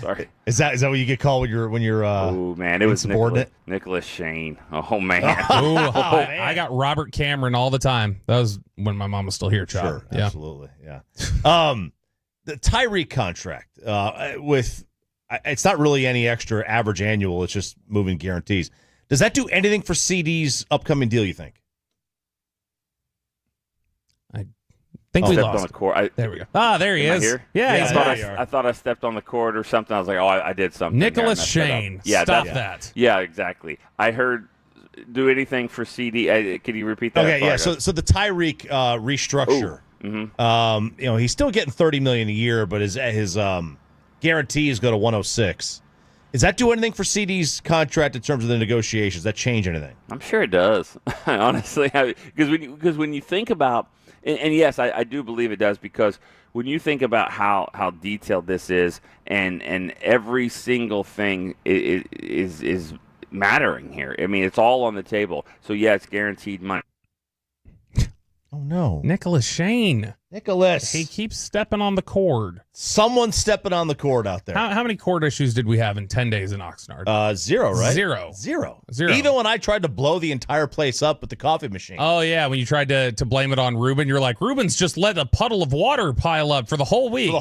Sorry. Is that what you get called when you're oh man, it was Nicholas Shane. Oh man. I got Robert Cameron all the time. That was when my mom was still here, child. Sure, yeah. Absolutely. Yeah. The Tyreek contract it's not really any extra average annual, it's just moving guarantees. Does that do anything for CD's upcoming deal, you think? I think we stepped lost. On the court. There we go. There he is. Yeah, I thought I stepped on the court or something. I was like, I did something. Nicholas Shane. Yeah, stop that. Yeah, exactly. I heard do anything for CD. Can you repeat that? Okay, yeah. So the Tyreek restructure. Mm-hmm. He's still getting $30 million a year, but his guarantees go to 106. Does that do anything for CD's contract in terms of the negotiations? Does that change anything? I'm sure it does. Honestly, because when you think about. And yes, I do believe it does, because when you think about how detailed this is, and every single thing is mattering here. I mean, it's all on the table. So yeah, it's guaranteed money. Oh no, Nicholas Shane. Nicholas. He keeps stepping on the cord. Someone's stepping on the cord out there. How many cord issues did we have in 10 days in Oxnard? 0, right? Zero. Even when I tried to blow the entire place up with the coffee machine. Oh, yeah. When you tried to blame it on Ruben, you're like, Ruben's just let a puddle of water pile up for the whole week.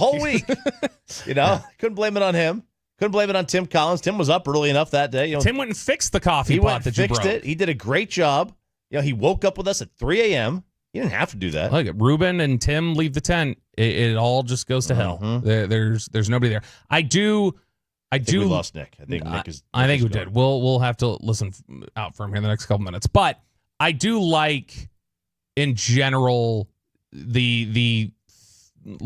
Couldn't blame it on him. Couldn't blame it on Tim Collins. Tim was up early enough that day. Tim went and fixed the coffee pot that you broke. He fixed it. He did a great job. He woke up with us at 3 a.m. You didn't have to do that. Look, Ruben and Tim leave the tent. It all just goes to hell. There's nobody there. I think we lost Nick. I think Nick is. I think we did. We'll have to listen out for him here in the next couple minutes. But I do like, in general, the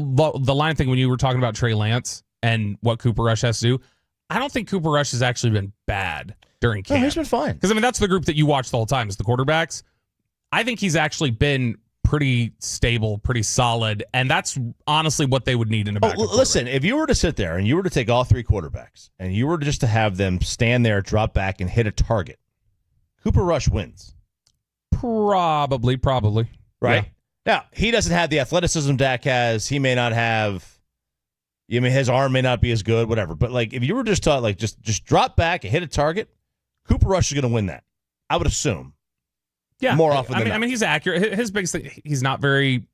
line thing when you were talking about Trey Lance and what Cooper Rush has to do. I don't think Cooper Rush has actually been bad during camp. No, he's been fine. Because that's the group that you watch the whole time is the quarterbacks. I think he's actually been pretty stable, pretty solid, and that's honestly what they would need in a backup. Listen, if you were to sit there and you were to take all three quarterbacks and you were just to have them stand there, drop back, and hit a target, Cooper Rush wins. Probably. Right? Yeah. Now, he doesn't have the athleticism Dak has. He may not have, his arm may not be as good, whatever. But, if you were just taught, just drop back and hit a target, Cooper Rush is going to win that. I would assume. Yeah, more often than not. I mean, he's accurate. His biggest thing, he's not very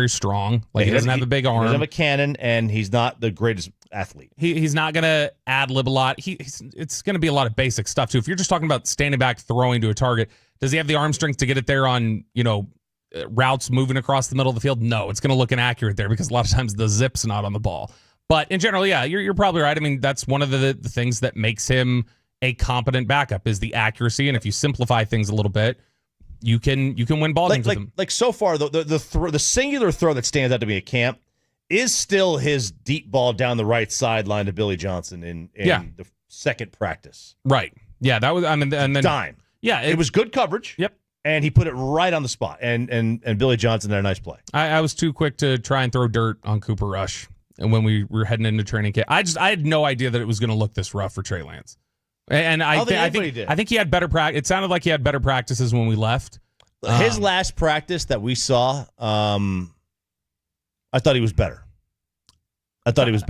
strong. He doesn't have a big arm. He doesn't have a cannon, and he's not the greatest athlete. He's not going to ad-lib a lot. It's going to be a lot of basic stuff, too. If you're just talking about standing back, throwing to a target, does he have the arm strength to get it there on, routes moving across the middle of the field, no, it's going to look inaccurate there because a lot of times the zip's not on the ball. But in general, yeah, you're probably right. I mean, that's one of the things that makes him a competent backup is the accuracy. And if you simplify things a little bit, you can win ball games with him. Like so far, the singular throw that stands out to me at camp is still his deep ball down the right sideline to Billy Johnson in the second practice. Right. Yeah, that was. I mean, and then dime. Yeah, it was good coverage. Yep. And he put it right on the spot. And Billy Johnson had a nice play. I was too quick to try and throw dirt on Cooper Rush. And when we were heading into training camp, I had no idea that it was going to look this rough for Trey Lance. And I think he had better practice. It sounded like he had better practices when we left. His last practice that we saw, I thought he was better. I thought he was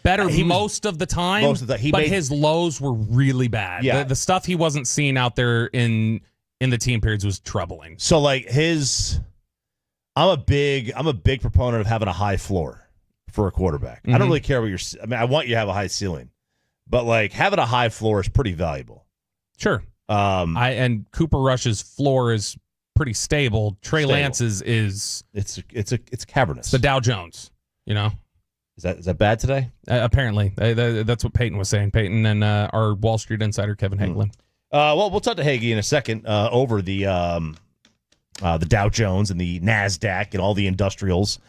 better most of the time. Most of the time. But his lows were really bad. Yeah. The stuff he wasn't seeing out there in the team periods was troubling. So like I'm a big proponent of having a high floor for a quarterback. Mm-hmm. I don't really care what I want you to have a high ceiling, but like having a high floor is pretty valuable. Sure. And Cooper Rush's floor is pretty stable. Trey Lance's is it's cavernous. The Dow Jones, you know. Is that bad today? Apparently, that's what Peyton was saying. Peyton and our Wall Street insider Kevin Hagelin. Well, we'll talk to Hagee in a second over the Dow Jones and the NASDAQ and all the industrials,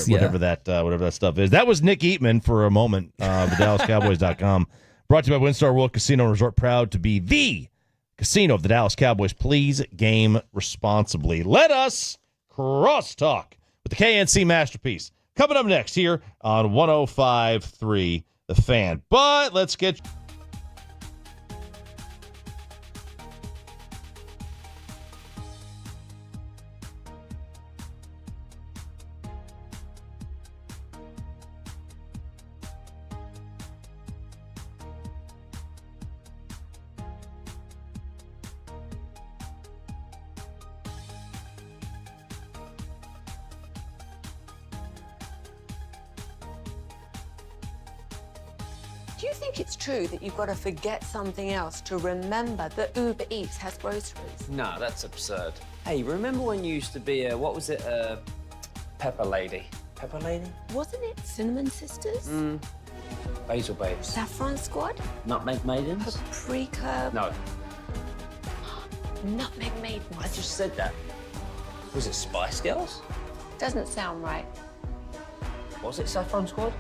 whatever that stuff is. That was Nick Eatman for a moment. The DallasCowboys.com. Brought to you by WinStar World Casino and Resort, proud to be the casino of the Dallas Cowboys. Please game responsibly. Let us crosstalk with the KNC Masterpiece. Coming up next here on 105.3 The Fan. But let's get... Do you think it's true that you've got to forget something else to remember that Uber Eats has groceries? No, that's absurd. Hey, remember when you used to be Pepper Lady? Pepper Lady? Wasn't it Cinnamon Sisters? Basil Babes. Saffron Squad? Nutmeg Maidens? Paprika? No. Nutmeg Maidens. I just said that. Was it Spice Girls? Doesn't sound right. Was it Saffron Squad?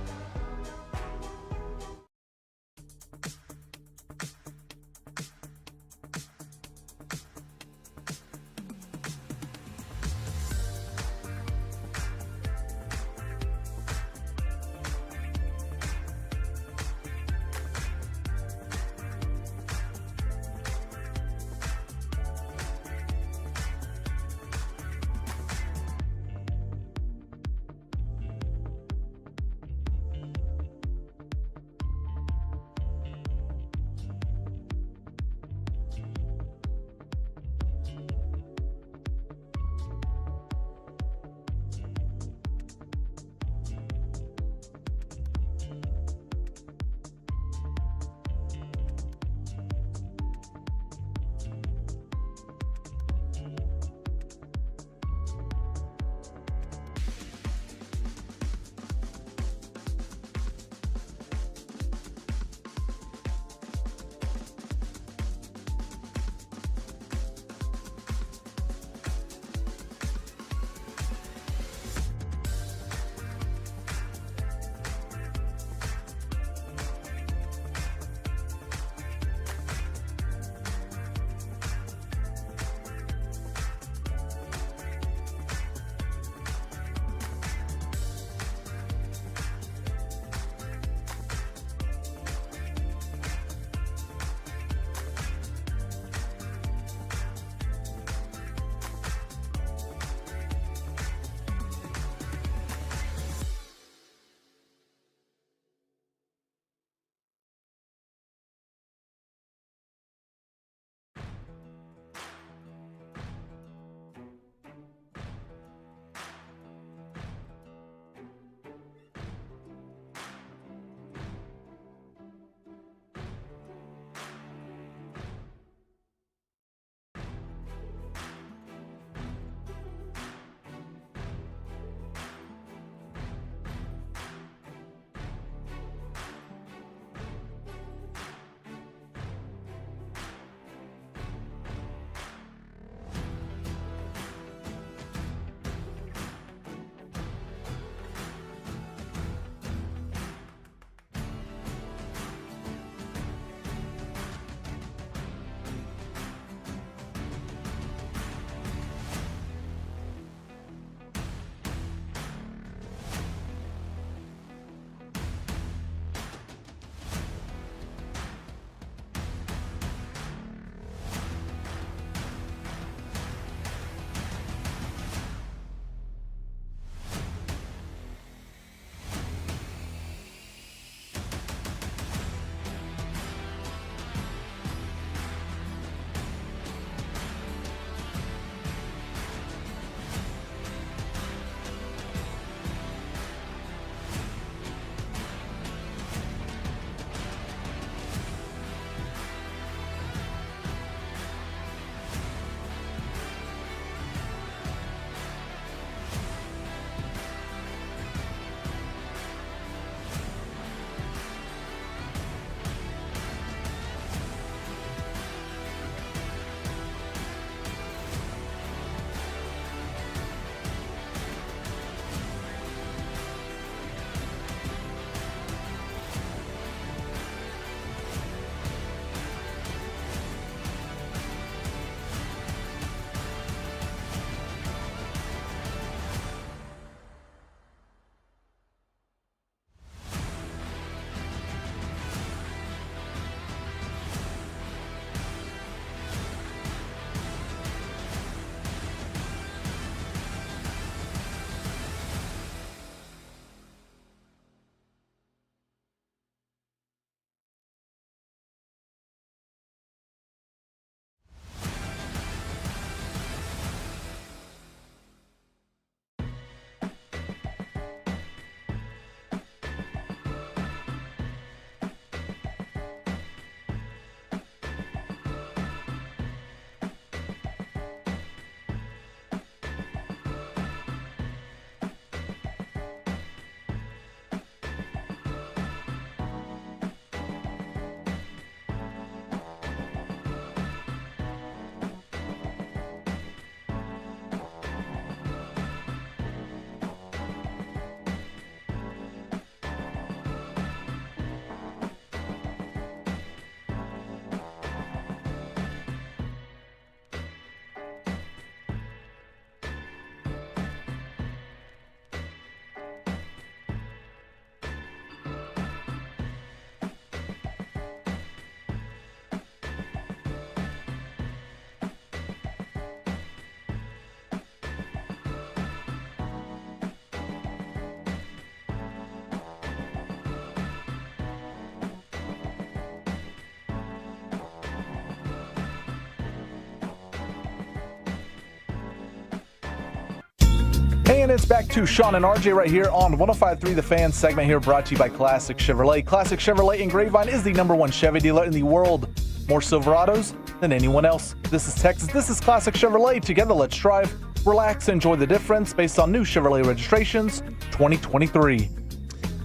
And it's back to Sean and RJ right here on 105.3 The Fan segment here, brought to you by Classic Chevrolet. Classic Chevrolet in Grapevine is the #1 Chevy dealer in the world. More Silverados than anyone else. This is Texas. This is Classic Chevrolet. Together, let's drive, relax, enjoy the difference based on new Chevrolet registrations 2023.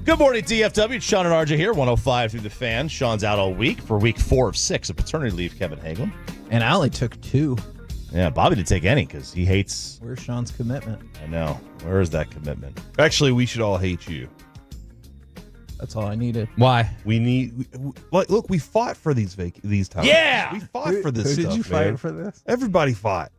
Good morning, DFW. It's Sean and RJ here, 105 through The Fan. Sean's out all week for week 4 of 6 of paternity leave, Kevin Hagelin. And I only took 2. Yeah, Bobby didn't take any because he hates... Where's Sean's commitment? I know. Where is that commitment? Actually, we should all hate you. That's all I needed. Why? Look, we fought for these times. Yeah! We fought for this Who stuff, did you man. fight for this? Everybody fought.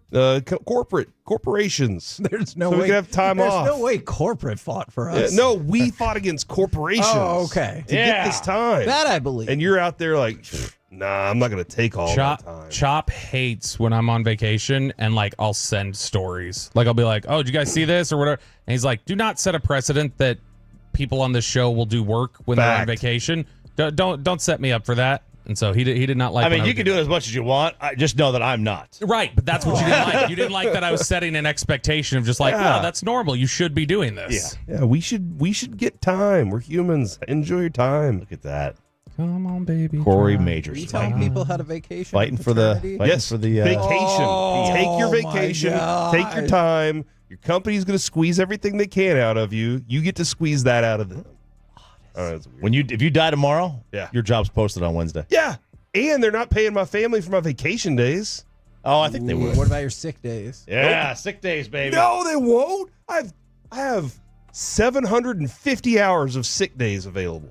Corporations. There's no so way. we could have time off. There's no way corporate fought for us. No, we fought against corporations. Oh, okay. To get this time. That I believe. And you're out there like, nah, I'm not going to take all that time. Chop hates when I'm on vacation and like I'll send stories. Like I'll be like, "Oh, did you guys see this or whatever?" And he's like, "Do not set a precedent that people on this show will do work when they're on vacation. Don't set me up for that." And so he did not like. I mean, you can do it as much as you want. I just know that I'm not. Right, but that's what you didn't like. You didn't like that I was setting an expectation of just like, Yeah. "Oh, that's normal. You should be doing this." Yeah, we should get time. We're humans. Enjoy your time. Look at that. Come on, baby. Corey Try. Majors. Are you telling people how to vacation? Fighting for the Vacation. Take your vacation. Take your time. Your company's going to squeeze everything they can out of you. You get to squeeze that out of them. That's weird. If you die tomorrow, Yeah. your job's posted on Wednesday. Yeah, and they're not paying my family for my vacation days. Oh, I think they would. What about your sick days? Yeah, sick days, baby. No, they won't. I have 750 hours of sick days available.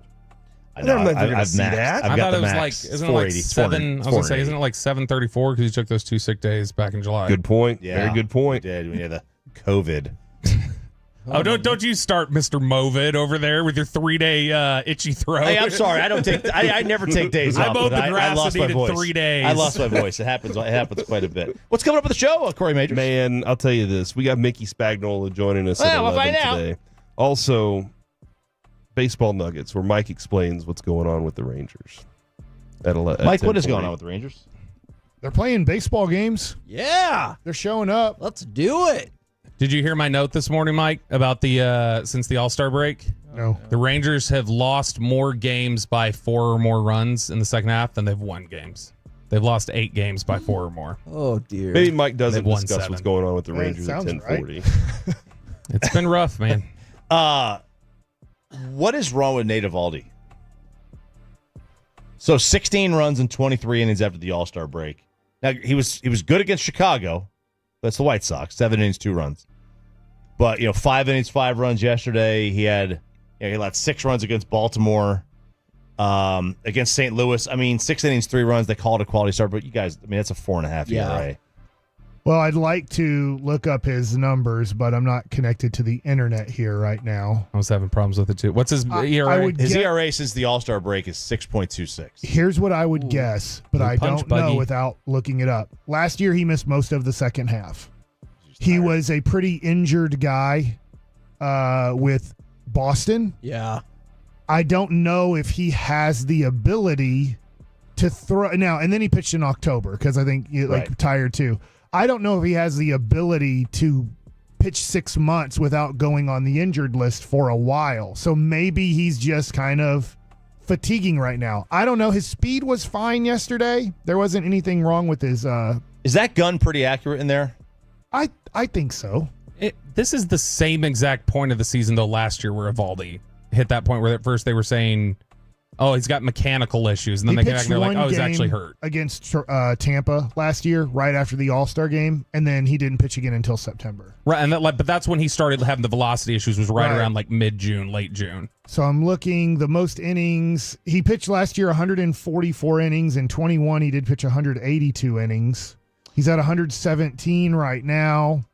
I know. I'm not gonna I've see maxed. that. I've I got thought the it was max. like, It's isn't it like 480. 7? I was gonna say, isn't it like 734 because you took those 2 sick days back in July? Good point. Yeah. Very good point. Yeah, we had the COVID. Oh, don't you start Mr. Movid over there with your 3-day itchy throat. Hey, I'm sorry. I don't take. I never take days off. I mowed but the grass lost and my needed voice. 3 days. I lost my voice. It happens. It happens quite a bit. What's coming up with the show, Corey Majors? Man, I'll tell you this. We got Mickey Spagnola joining us at 11 we'll find out. today. Also, Baseball Nuggets, where Mike explains what's going on with the Rangers. At Mike, what is going on with the Rangers? They're playing baseball games. Yeah. They're showing up. Let's do it. Did you hear my note this morning, Mike, about the since the All-Star break? No. The Rangers have lost more games by 4 or more runs in the second half than they've won games. They've lost 8 games by 4 or more. Oh, dear. Maybe Mike doesn't They've won discuss 7. what's going on with the Yeah, it Rangers at sounds 10:40. It's been rough, man. What is wrong with Nate Eovaldi? So 16 runs in 23 innings after the All-Star break. Now he was good against Chicago. That's the White Sox. 7 innings, 2 runs. But 5 innings, 5 runs yesterday. He had 6 runs against Baltimore. Against St. Louis. I mean, 6 innings, 3 runs. They call it a quality start. But you guys, I mean, that's a 4.5 ERA. Well, I'd like to look up his numbers, but I'm not connected to the internet here right now. I was having problems with it too. What's his ERA? His ERA since the All-Star break is 6.26. Here's what I would guess, but I punch don't buggy. know without looking it up. Last year, he missed most of the second half. He was a pretty injured guy with Boston. Yeah. I don't know if he has the ability to throw now. And then he pitched in October because I think tired too. I don't know if he has the ability to pitch 6 months without going on the injured list for a while. So maybe he's just kind of fatiguing right now. I don't know. His speed was fine yesterday. There wasn't anything wrong with his. Is that gun pretty accurate in there? I think so. This is the same exact point of the season, though, last year where Eovaldi hit that point where at first they were saying, oh, he's got mechanical issues. And then they came back and they're like, oh, he's actually hurt. Against Tampa last year, right after the All-Star game, and then he didn't pitch again until September. Right, and but that's when he started having the velocity issues, was right around like mid-June, late June. So I'm looking, the most innings, he pitched last year 144 innings. In 21, he did pitch 182 innings. He's at 117 right now.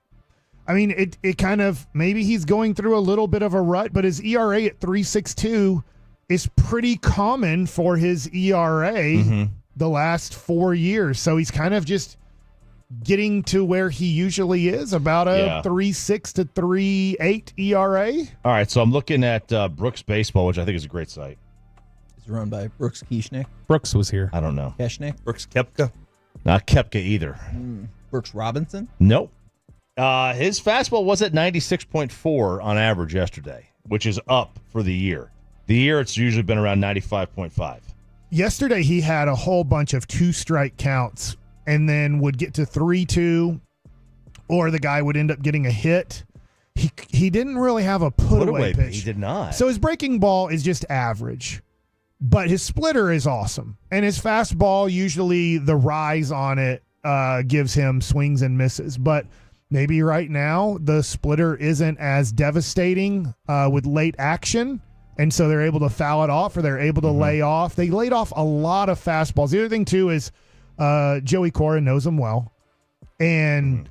I mean, it kind of, maybe he's going through a little bit of a rut, but his ERA at 3.62 is pretty common for his ERA the last 4 years. So he's kind of just getting to where he usually is, about a 3.6 to 3.8 ERA. All right, so I'm looking at Brooks Baseball, which I think is a great site. It's run by Brooks Kieschnick. Brooks was here. I don't know. Kieschnick. Brooks Koepka. Not Koepka either. Brooks Robinson. Nope. His fastball was at 96.4 on average yesterday, which is up for the year. The year, it's usually been around 95.5. Yesterday, he had a whole bunch of 2-strike counts and then would get to 3-2, or the guy would end up getting a hit. He didn't really have a put-away pitch. He did not. So his breaking ball is just average, but his splitter is awesome. And his fastball, usually the rise on it gives him swings and misses. But maybe right now the splitter isn't as devastating with late action. And so they're able to foul it off, or they're able to lay off. They laid off a lot of fastballs. The other thing, too, is Joey Cora knows him well. And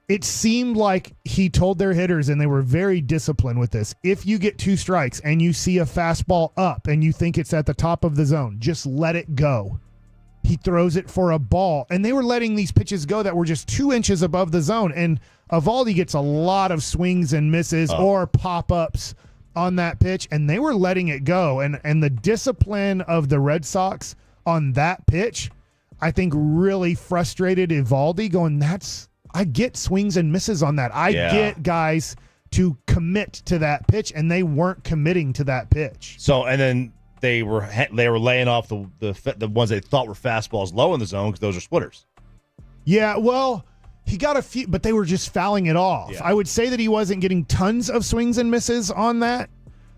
it seemed like he told their hitters, and they were very disciplined with this, if you get 2 strikes and you see a fastball up and you think it's at the top of the zone, just let it go. He throws it for a ball. And they were letting these pitches go that were just 2 inches above the zone. And Eovaldi gets a lot of swings and misses or pop-ups on that pitch, and they were letting it go. And the discipline of the Red Sox on that pitch, I think, really frustrated Eovaldi, going, I get swings and misses on that. I get guys to commit to that pitch, and they weren't committing to that pitch. So, and then they were laying off the ones they thought were fastballs low in the zone because those are splitters. Yeah, well, he got a few, but they were just fouling it off. Yeah. I would say that he wasn't getting tons of swings and misses on that.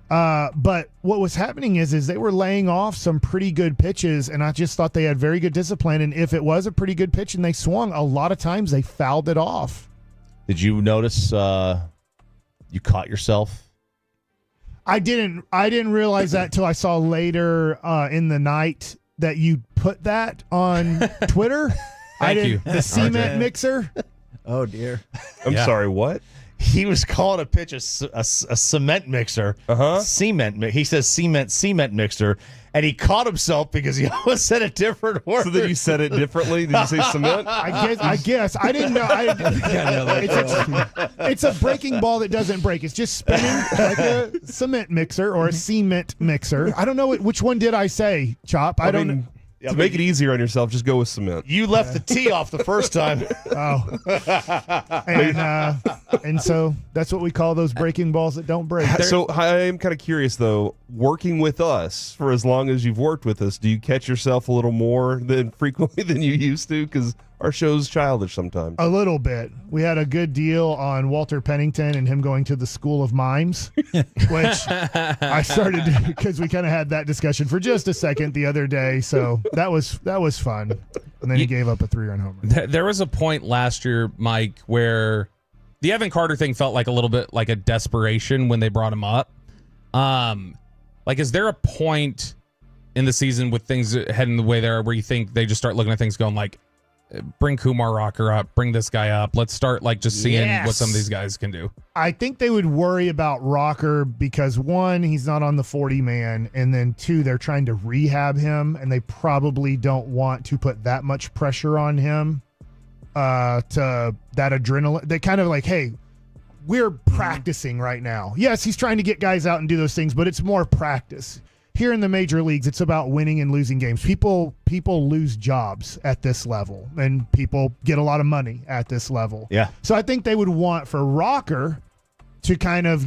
But what was happening is they were laying off some pretty good pitches, and I just thought they had very good discipline. And if it was a pretty good pitch and they swung, a lot of times they fouled it off. Did you notice you caught yourself? I didn't realize that till I saw later in the night that you put that on Twitter. Thank you. The cement mixer. Oh, dear. I'm sorry, what? He was calling a pitch a cement mixer. Cement. He says cement mixer. And he caught himself because he almost said a different word. So then you said it differently? Did you say cement? I guess. I didn't know. It's a breaking ball that doesn't break. It's just spinning like a cement mixer or a cement mixer. I don't know which one did I say, Chop. I don't know. To make it easier on yourself, just go with cement. You left the T off the first time. And so that's what we call those breaking balls that don't break. So I am kind of curious, though, working with us for as long as you've worked with us, do you catch yourself a little more than frequently than you used to? Because our show's childish sometimes. A little bit. We had a good deal on Walter Pennington and him going to the School of Mimes, which I started because we kind of had that discussion for just a second the other day. So that was fun. And then he gave up a 3-run homer. There was a point last year, Mike, where the Evan Carter thing felt like a little bit like a desperation when they brought him up. Is there a point in the season with things heading the way there where you think they just start looking at things going like, bring Kumar Rocker up, bring this guy up. Let's start just seeing what some of these guys can do. I think they would worry about Rocker because 1, he's not on the 40-man, and then 2, they're trying to rehab him, and they probably don't want to put that much pressure on him to that adrenaline. They kind of hey, we're practicing right now. Yes, he's trying to get guys out and do those things, but it's more practice. Here in the major leagues, it's about winning and losing games. People lose jobs at this level, and people get a lot of money at this level. Yeah. So I think they would want for Rocker to kind of,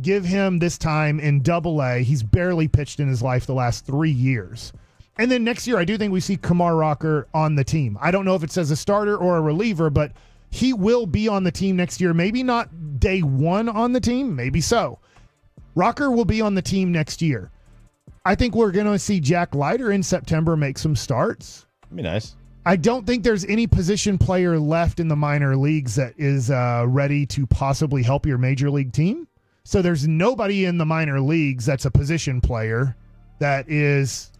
give him this time in Double-A. He's barely pitched in his life the last 3 years. And then next year, I do think we see Kumar Rocker on the team. I don't know if it's as a starter or a reliever, but he will be on the team next year. Maybe not day 1 on the team, maybe so. Rocker will be on the team next year. I think we're going to see Jack Leiter in September make some starts. That'd be nice. I don't think there's any position player left in the minor leagues that is ready to possibly help your major league team. So there's nobody in the minor leagues that's a position player that is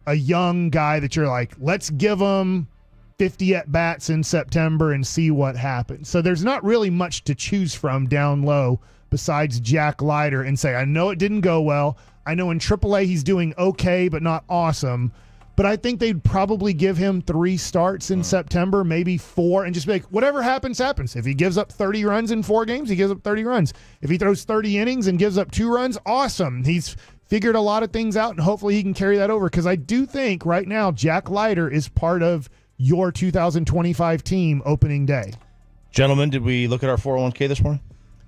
a young guy that you're like, let's give him 50 at-bats in September and see what happens. So there's not really much to choose from down low besides Jack Leiter and say, I know it didn't go well. I know in AAA he's doing okay, but not awesome. But I think they'd probably give him 3 starts in September, maybe 4, and just be like, whatever happens, happens. If he gives up 30 runs in 4 games, he gives up 30 runs. If he throws 30 innings and gives up 2 runs, awesome. He's figured a lot of things out, and hopefully he can carry that over. Because I do think right now Jack Leiter is part of your 2025 team opening day. Gentlemen, did we look at our 401k this morning?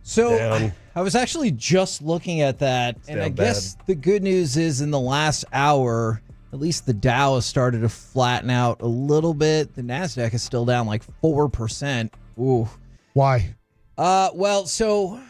So I was actually just looking at that, and I guess the good news is in the last hour, at least the Dow has started to flatten out a little bit. The NASDAQ is still down like 4%. Ooh. Why? Well, so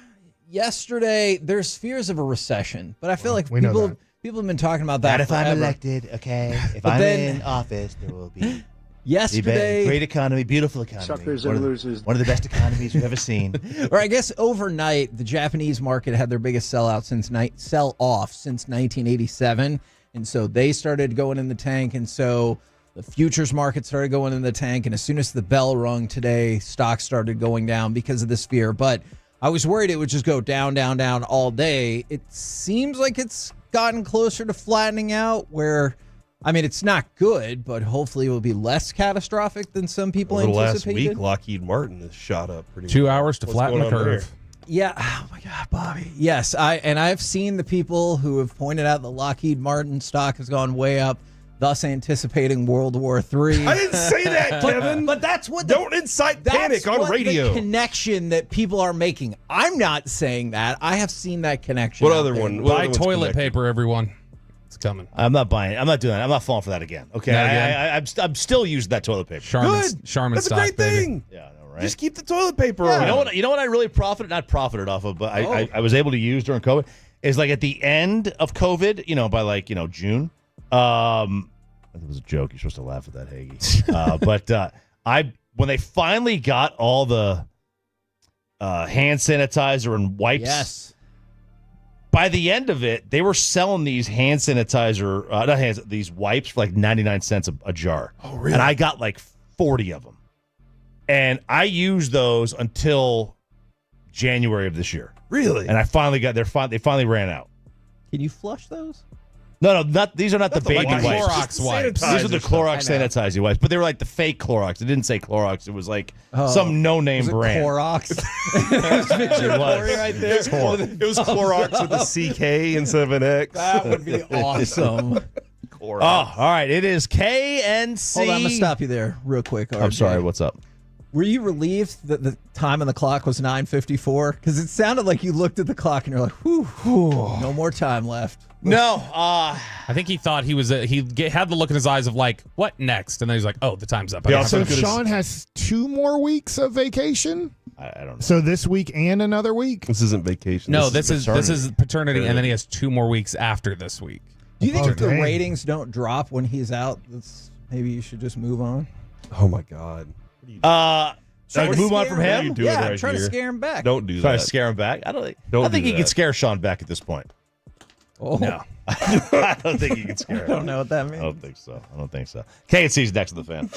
yesterday there's fears of a recession, but I feel like people have been talking about that. Not if forever. I'm elected, okay? If I'm in office, there will be. Yesterday, great economy, beautiful economy. Suckers one and of losers. One of the best economies we've ever seen. Or I guess overnight, the Japanese market had their biggest sell-off since 1987, and so they started going in the tank, and so the futures market started going in the tank, and as soon as the bell rung today, stocks started going down because of this fear. But I was worried it would just go down, down, down all day. It seems like it's gotten closer to flattening out where, I mean, it's not good, but hopefully it will be less catastrophic than some people Over the last anticipated. week, Lockheed Martin has shot up pretty 2 much. hours to What's flatten the going on there? curve. Yeah. Oh my God, Bobby. Yes, I've seen the people who have pointed out the Lockheed Martin stock has gone way up, thus anticipating World War III. I didn't say that, Kevin. But that's what don't incite panic on radio. The connection that people are making. I'm not saying that. I have seen that connection. What out other there. one? Buy toilet paper, everyone. It's coming. I'm not buying it. I'm not doing that. I'm not falling for that again. Okay, Not again? I'm still using that toilet paper. Charmin That's stock, a great baby. thing. Yeah, I know, right? Just keep the toilet paper. Yeah. around. You know what I really not profited off of, but I was able to use during COVID is like at the end of COVID, by like June. It was a joke. You're supposed to laugh at that, Hagee. But when they finally got all the hand sanitizer and wipes. Yes. By the end of it, they were selling these hand sanitizer, these wipes for like 99 cents a jar. Oh, really? And I got like 40 of them. And I used those until January of this year. Really? And I finally got they finally ran out. Can you flush those? No, these are not the baby wipes. wipes. Clorox wipes. These are the Clorox I know. sanitizing wipes, but they were like the fake Clorox. It didn't say Clorox. It was like some no-name Was it brand. Clorox. It was. right there. It was Clorox with a CK instead of an X. That would be awesome. Oh, all right. It is KNC. Hold on, I'm gonna stop you there real quick. I'm RJ. sorry. What's up? Were you relieved that the time on the clock was 9:54? Because it sounded like you looked at the clock and you're like, whew, no more time left. No. I think he thought he was had the look in his eyes of like, what next? And then he's like, oh, the time's up. I Yeah, gotta so have to- Sean has 2 more weeks of vacation. I don't know. So this week and another week. This isn't vacation. No, this is paternity, and then he Yeah. has 2 more weeks after this week. Do you think if the dang. ratings don't drop when he's out, maybe you should just move on? Oh my God. So move on from What are you him? doing Yeah, I'm right trying to here? scare him back. Don't do Try that. to scare him back? I think do he that. can scare Sean back at this point. Oh, No. I don't think he can scare him. I don't know what that means. I don't think so. KNC's next to the fan.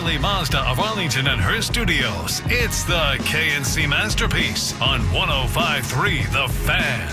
Hiley Mazda of Arlington and her studios, it's the KNC Masterpiece on 105.3 The Fan.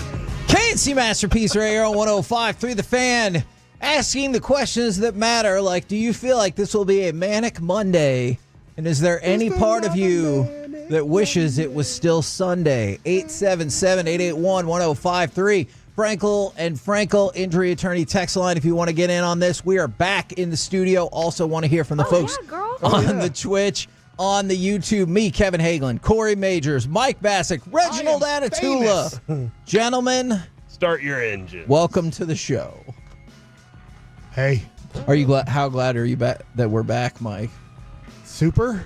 KNC Masterpiece right here on 105.3 The Fan. Asking the questions that matter, like, do you feel like this will be a manic Monday? And is there any part of you that wishes it was still Sunday? 877-881-1053. Frankel and Frankel, injury attorney text line if you want to get in on this. We are back in the studio. Also want to hear from the folks on the Twitch, on the YouTube. Me, Kevin Hagelin, Corey Majors, Mike Bassick, Reginald Atatula. Gentlemen, start your engine. Welcome to the show. Hey. Are you glad? How glad are you that we're back, Mike? Super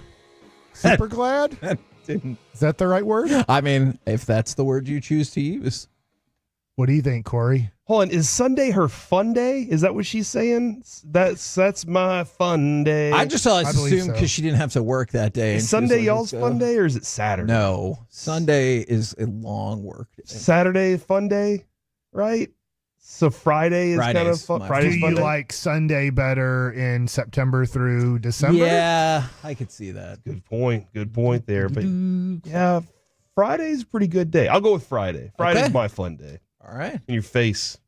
glad? Is that the right word? I mean, if that's the word you choose to use. What do you think, Corey? Hold on, is Sunday her fun day? Is that what she's saying? That's my fun day. I just always assumed because she didn't have to work that day. Is Sunday y'all's fun day, or is it Saturday? No, Sunday is a long work day. Saturday fun day, right? So Friday is kind of fun. Friday's do fun you day? like Sunday better in September through December? Yeah, I could see that. Good point there. But yeah, Friday's a pretty good day. I'll go with Friday. Friday's my fun day. All right. In your face.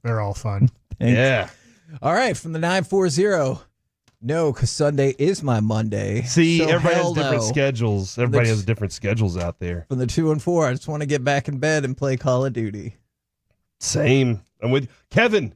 They're all fun. Yeah. All right, from the 940. No, because Sunday is my Monday. See, So everybody has hell different no. schedules. Everybody has different schedules out there. From the 2 and 4, I just want to get back in bed and play Call of Duty. Same. I'm with Kevin.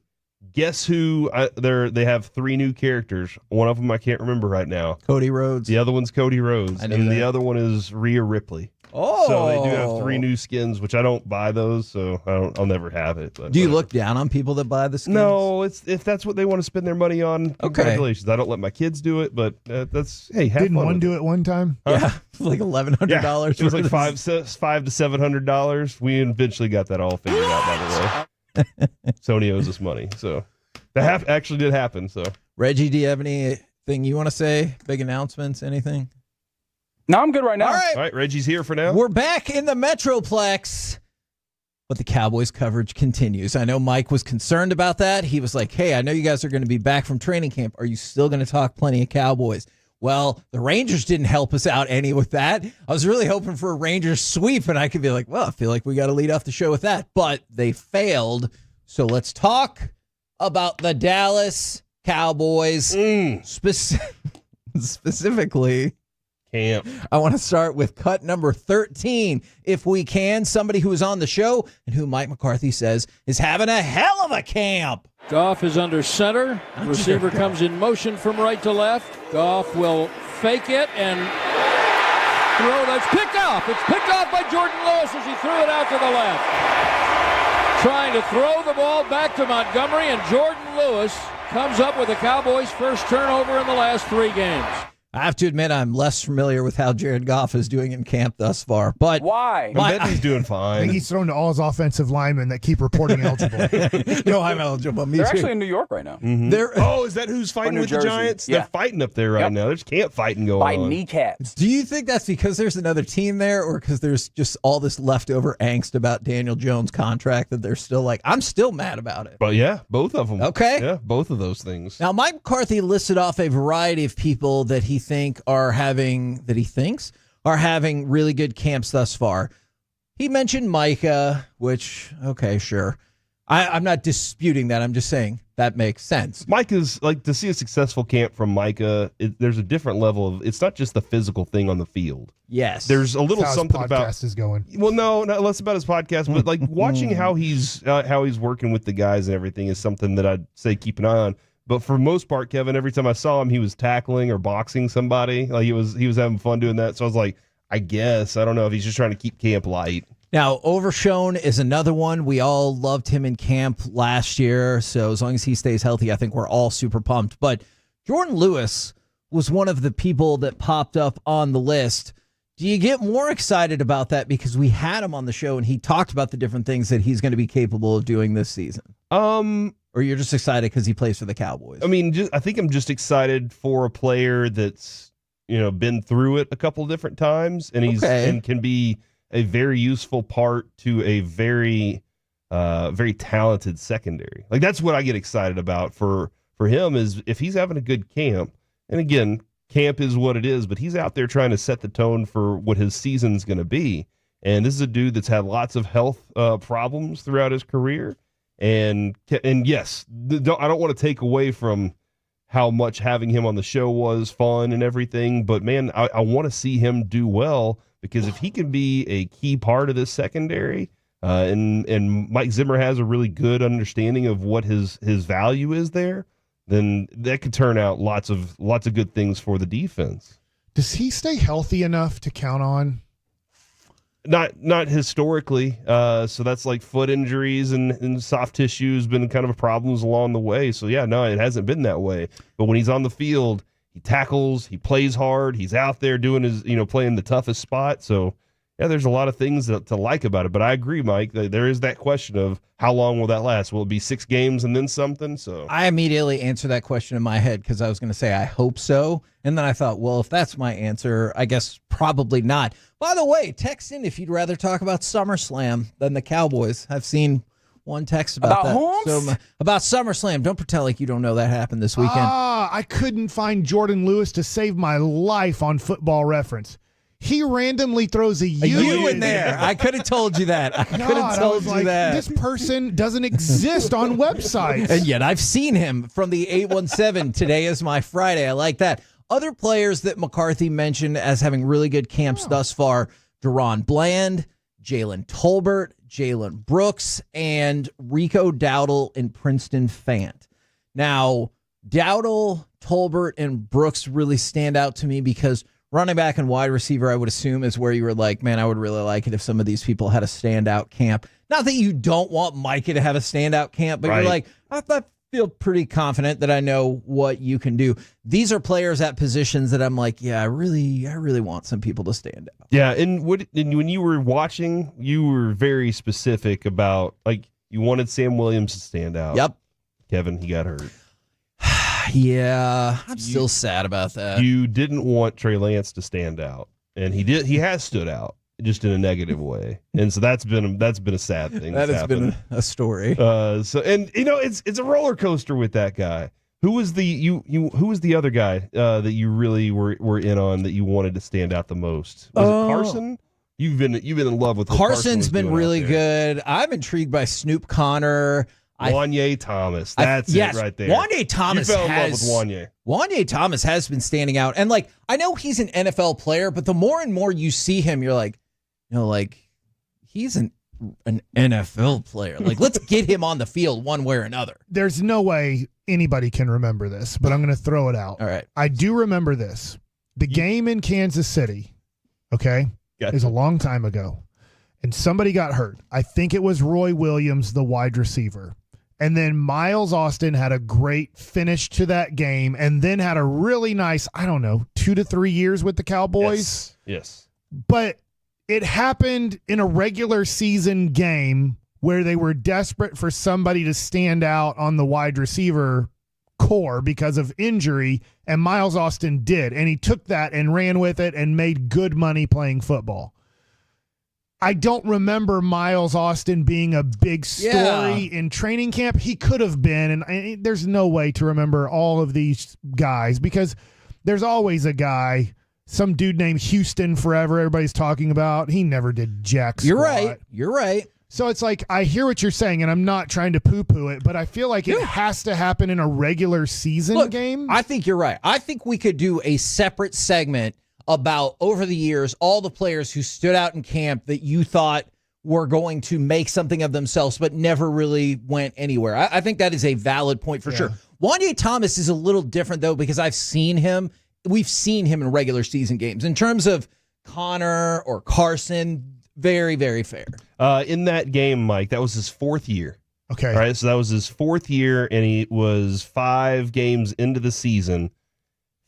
Guess who? They have 3 new characters. One of them I can't remember right now. Cody Rhodes. The other one's Cody Rhodes, I knew and that. the other one is Rhea Ripley. Oh, so they do have 3 new skins, which I don't buy those, so I'll never have it. But Do you look down on people that buy the skins? No, if that's what they want to spend their money on, congratulations. I don't let my kids do it, but that's have Didn't fun one with do it. it one time? Yeah, like $1,100. Yeah, it was like $500 to $700. We eventually got that all figured out. By the way, Sony owes us money, so that actually did happen. So Reggie, do you have anything you want to say? Big announcements? Anything? No, I'm good right now. All right. All right, Reggie's here for now. We're back in the Metroplex, but the Cowboys coverage continues. I know Mike was concerned about that. He was like, hey, I know you guys are going to be back from training camp. Are you still going to talk plenty of Cowboys? Well, the Rangers didn't help us out any with that. I was really hoping for a Rangers sweep, and I could be like, well, I feel like we got to lead off the show with that. But they failed. So let's talk about the Dallas Cowboys, specifically. Camp. I want to start with cut number 13, if we can. Somebody who is on the show and who Mike McCarthy says is having a hell of a camp. Goff is under center. Receiver comes in motion from right to left. Goff will fake it and throw. That's picked off. It's picked off by Jordan Lewis as he threw it out to the left. Trying to throw the ball back to Montgomery, and Jordan Lewis comes up with the Cowboys' first turnover in the last 3 games. I have to admit, I'm less familiar with how Jared Goff is doing in camp thus far. But why? I bet he's doing I fine. think he's thrown to all his offensive linemen that keep reporting eligible. No, I'm eligible. Me They're too. actually in New York right now. Is that who's fighting New with Jersey. the Giants? Yeah. They're fighting up there right now. There's camp fighting going By on. kneecaps. Do you think that's because there's another team there, or because there's just all this leftover angst about Daniel Jones' contract that they're still like, I'm still mad about it? But yeah, both of them. Okay. Yeah, both of those things. Now, Mike McCarthy listed off a variety of people that he thinks are having really good camps thus far. He mentioned Micah, which, okay, sure. I'm not disputing that. I'm just saying that makes sense. Micah's, like, to see a successful camp from Micah, there's a different level of, it's not just the physical thing on the field. Yes. There's a little That's how something his about. podcast is going. Well, no, not less about his podcast, but like watching how he's working with the guys and everything is something that I'd say keep an eye on. But for the most part, Kevin, every time I saw him, he was tackling or boxing somebody. Like he was having fun doing that. So I was like, I don't know if he's just trying to keep camp light. Now, Overshone is another one. We all loved him in camp last year. So as long as he stays healthy, I think we're all super pumped. But Jordan Lewis was one of the people that popped up on the list. Do you get more excited about that because we had him on the show and he talked about the different things that he's going to be capable of doing this season? Or you're just excited because he plays for the Cowboys? I mean, I think I'm just excited for a player that's, been through it a couple different times and and can be a very useful part to a very, very talented secondary. Like that's what I get excited about for him is if he's having a good camp, And again, camp is what it is, but he's out there trying to set the tone for what his season's going to be. And this is a dude that's had lots of health problems throughout his career. And yes, I don't want to take away from how much having him on the show was fun and everything, but man, I want to see him do well, because if he can be a key part of this secondary, and Mike Zimmer has a really good understanding of what his value is there, then that could turn out lots of good things for the defense. Does he stay healthy enough to count on? Not historically. So that's like foot injuries and soft tissue's been kind of problems along the way. So yeah, no, it hasn't been that way. But when he's on the field, he tackles, he plays hard, he's out there doing his, playing the toughest spot. So yeah, there's a lot of things to like about it. But I agree, Mike, there is that question of how long will that last? Will it be 6 games and then something? So I immediately answered that question in my head because I was going to say I hope so. And then I thought, well, if that's my answer, I guess probably not. By the way, text in if you'd rather talk about SummerSlam than the Cowboys. I've seen one text about that. So, about SummerSlam. Don't pretend like you don't know that happened this weekend. I couldn't find Jordan Lewis to save my life on Football Reference. He randomly throws a U in there. I could have told you that. I could have told you that. This person doesn't exist on websites. And yet I've seen him from the 817. Today is my Friday. I like that. Other players that McCarthy mentioned as having really good camps thus far, Deron Bland, Jalen Tolbert, Jalen Brooks, and Rico Dowdle and Princeton Fant. Now, Dowdle, Tolbert, and Brooks really stand out to me because running back and wide receiver, I would assume, is where you were like, man, I would really like it if some of these people had a standout camp. Not that you don't want Micah to have a standout camp, but You're like, I feel pretty confident that I know what you can do. These are players at positions that I'm like, yeah, I really want some people to stand out. Yeah, and when you were watching, you were very specific about, like, you wanted Sam Williams to stand out. Yep. Kevin, he got hurt. Yeah, I'm still sad about that. You didn't want Trey Lance to stand out, and he did. He has stood out, just in a negative way, and so that's been a sad thing. That has been a story. It's a roller coaster with that guy. Who was the other guy that you really were in on that you wanted to stand out the most? Was it Carson? You've been in love with what Carson's been really good. I'm intrigued by Snoop Connor. Wanye Thomas. That's it right there. Wanye Thomas you fell in love with Wanye. Wanye Thomas has been standing out. And like, I know he's an NFL player, but the more and more you see him, you're like, he's an NFL player. Like, let's get him on the field one way or another. There's no way anybody can remember this, but I'm going to throw it out. All right. I do remember this. The game in Kansas City, is a long time ago. And somebody got hurt. I think it was Roy Williams, the wide receiver. And then Miles Austin had a great finish to that game and then had a really nice, 2 to 3 years with the Cowboys. Yes. But it happened in a regular season game where they were desperate for somebody to stand out on the wide receiver core because of injury, and Miles Austin did. And he took that and ran with it and made good money playing football. I don't remember Miles Austin being a big story in training camp. He could have been, and there's no way to remember all of these guys because there's always a guy, some dude named Houston forever everybody's talking about. He never did jack squat. You're right. So it's like, I hear what you're saying, and I'm not trying to poo-poo it, but I feel like it has to happen in a regular season game. I think you're right. I think we could do a separate segment about, over the years, all the players who stood out in camp that you thought were going to make something of themselves but never really went anywhere. I think that is a valid point for sure. Wanye Thomas is a little different, though, because I've seen him. We've seen him in regular season games. In terms of Connor or Carson, very, very fair. In that game, Mike, that was his 4th year. Okay. All right, so that was his 4th year, and he was 5 games into the season.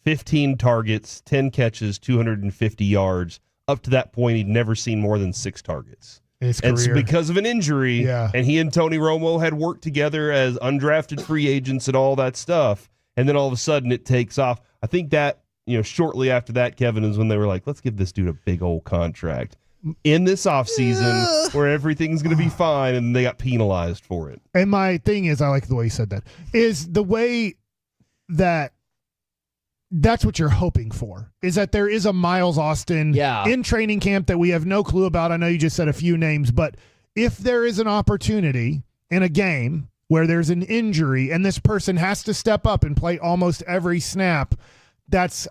15 targets, 10 catches, 250 yards. Up to that point, he'd never seen more than 6 targets. His and career. It's because of an injury, and he and Tony Romo had worked together as undrafted free agents and all that stuff, and then all of a sudden it takes off. I think that, shortly after that, Kevin, is when they were like, let's give this dude a big old contract in this offseason where everything's going to be fine, and they got penalized for it. And my thing is, I like the way you said that, is the way that that's what you're hoping for, is that there is a Miles Austin in training camp that we have no clue about. I know you just said a few names, but if there is an opportunity in a game where there's an injury and this person has to step up and play almost every snap,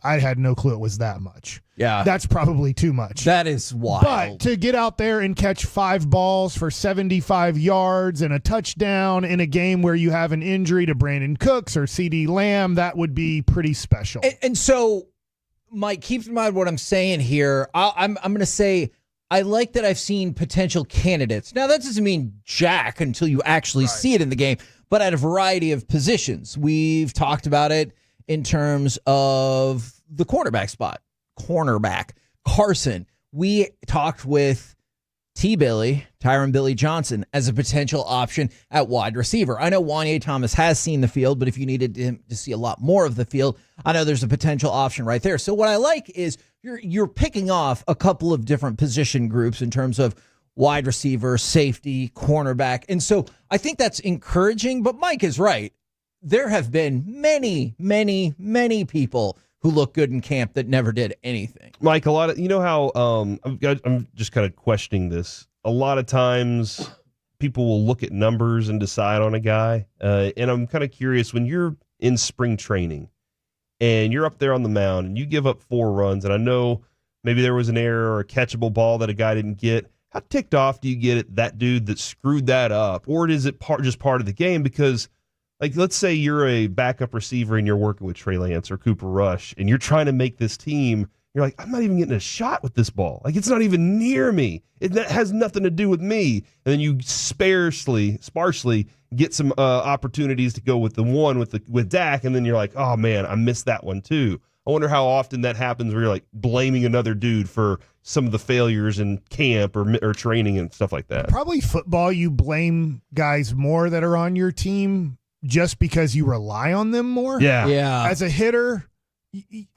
I had no clue it was that much. Yeah. That's probably too much. That is wild. But to get out there and catch 5 balls for 75 yards and a touchdown in a game where you have an injury to Brandon Cooks or CD Lamb, that would be pretty special. And so, Mike, keep in mind what I'm saying here. I'm going to say I like that I've seen potential candidates. Now, that doesn't mean jack until you actually see it in the game, but at a variety of positions. We've talked about it in terms of the cornerback spot. Cornerback. Carson. We talked with Tyron Billy Johnson, as a potential option at wide receiver. I know Wanye Thomas has seen the field, but if you needed him to see a lot more of the field, I know there's a potential option right there. So what I like is you're picking off a couple of different position groups in terms of wide receiver, safety, cornerback. And so I think that's encouraging, but Mike is right. There have been many, many, many people who look good in camp that never did anything. Mike, a lot of, you know how, I'm just kind of questioning this. A lot of times people will look at numbers and decide on a guy. And I'm kind of curious, when you're in spring training and you're up there on the mound and you give up 4 runs, and I know maybe there was an error or a catchable ball that a guy didn't get, how ticked off do you get at that dude that screwed that up? Or is it just part of the game? Because, like, let's say you're a backup receiver and you're working with Trey Lance or Cooper Rush, and you're trying to make this team. You're like, I'm not even getting a shot with this ball. Like, it's not even near me. That has nothing to do with me. And then you sparsely get some opportunities to go with the one with Dak, and then you're like, oh man, I missed that one too. I wonder how often that happens where you're like blaming another dude for some of the failures in camp or training and stuff like that. Probably football, you blame guys more that are on your team just because you rely on them more. Yeah. As a hitter,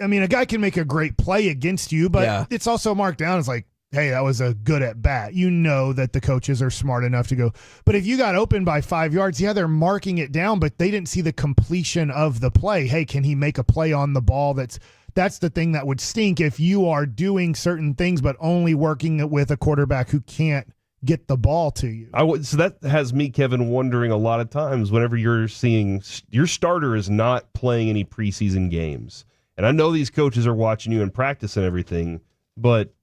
I mean, a guy can make a great play against you, but it's also marked down as like, hey, that was a good at bat. You know that the coaches are smart enough to go. But if you got open by 5 yards, they're marking it down, but they didn't see the completion of the play. Hey, can he make a play on the ball? That's the thing that would stink if you are doing certain things, but only working with a quarterback who can't get the ball to you. So that has me, Kevin, wondering a lot of times whenever you're seeing your starter is not playing any preseason games. And I know these coaches are watching you in practice and everything, but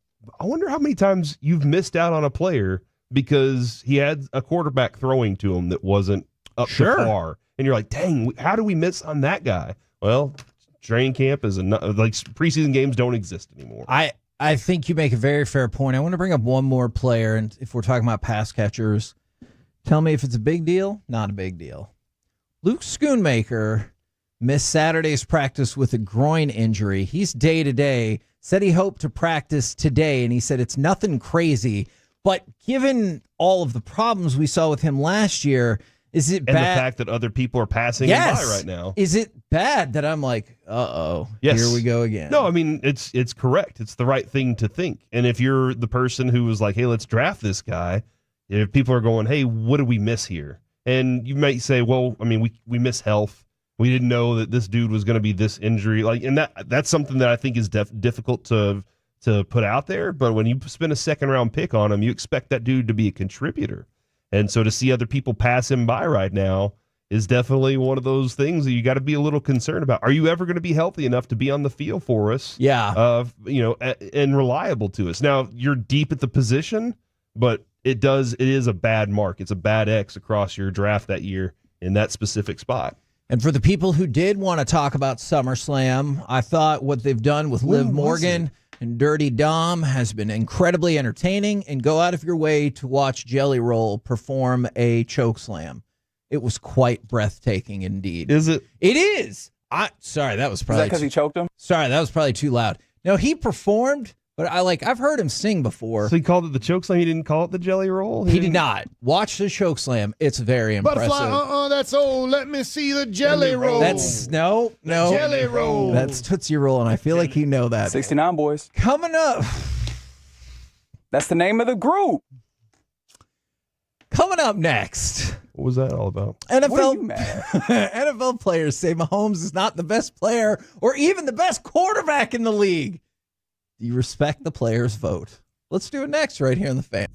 I wonder how many times you've missed out on a player because he had a quarterback throwing to him that wasn't up to par. And you're like, dang, how do we miss on that guy? Well, training camp is like preseason games don't exist anymore. I think you make a very fair point. I want to bring up one more player, and if we're talking about pass catchers, tell me if it's a big deal, not a big deal. Luke Schoonmaker missed Saturday's practice with a groin injury. He's day-to-day, said he hoped to practice today, and he said it's nothing crazy. But given all of the problems we saw with him last year, is it bad? And the fact that other people are passing him by right now. Is it bad that I'm like, yes, here we go again? No, I mean, it's correct. It's the right thing to think. And if you're the person who was like, hey, let's draft this guy, if people are going, hey, what did we miss here? And you might say, well, I mean, we miss health. We didn't know that this dude was going to be this injury. And that's something that I think is difficult to put out there. But when you spend a second-round pick on him, you expect that dude to be a contributor. And so to see other people pass him by right now is definitely one of those things that you got to be a little concerned about. Are you ever going to be healthy enough to be on the field for us? Yeah. And reliable to us. Now, you're deep at the position, but it is a bad mark. It's a bad X across your draft that year in that specific spot. And for the people who did want to talk about SummerSlam, I thought what they've done with Liv Morgan and Dirty Dom has been incredibly entertaining, and go out of your way to watch Jelly Roll perform a choke slam. It was quite breathtaking indeed. Is it? It is. Sorry, that was probably. Is that because he choked him? Sorry, that was probably too loud. No, he performed, but I've heard him sing before. So he called it the choke slam. He didn't call it the Jelly Roll. He did not. Watch the choke slam. It's very impressive. Butterfly, that's old. Let me see the Jelly Roll. That's no. Jelly Roll. That's Tootsie Roll, and I feel like you know that. 69 boys. Coming up. That's the name of the group. Coming up next. What was that all about? NFL players say Mahomes is not the best player or even the best quarterback in the league. Do you respect the player's vote? Let's do it next right here on The Fan.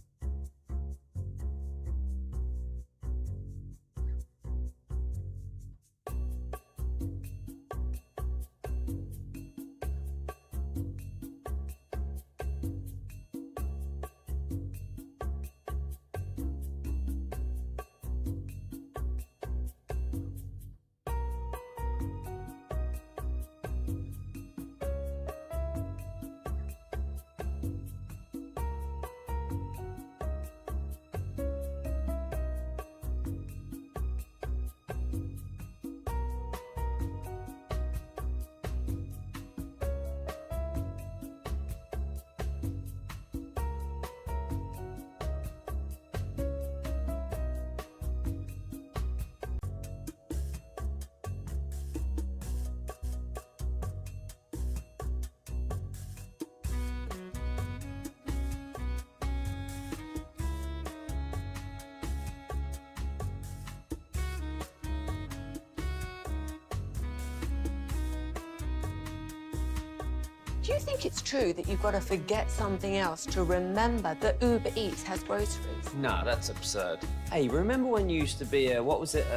Do you think it's true that you've got to forget something else to remember that Uber Eats has groceries? Nah, that's absurd. Hey, remember when you used to be a, what was it,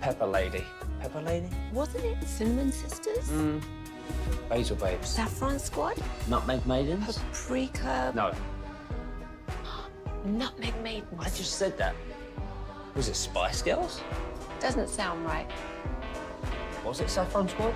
Pepper Lady? Pepper Lady? Wasn't it Cinnamon Sisters? Basil Babes. Saffron Squad? Nutmeg Maidens? Paprika? No. Nutmeg Maidens. I just said that. Was it Spice Girls? Doesn't sound right. Was it Saffron Squad?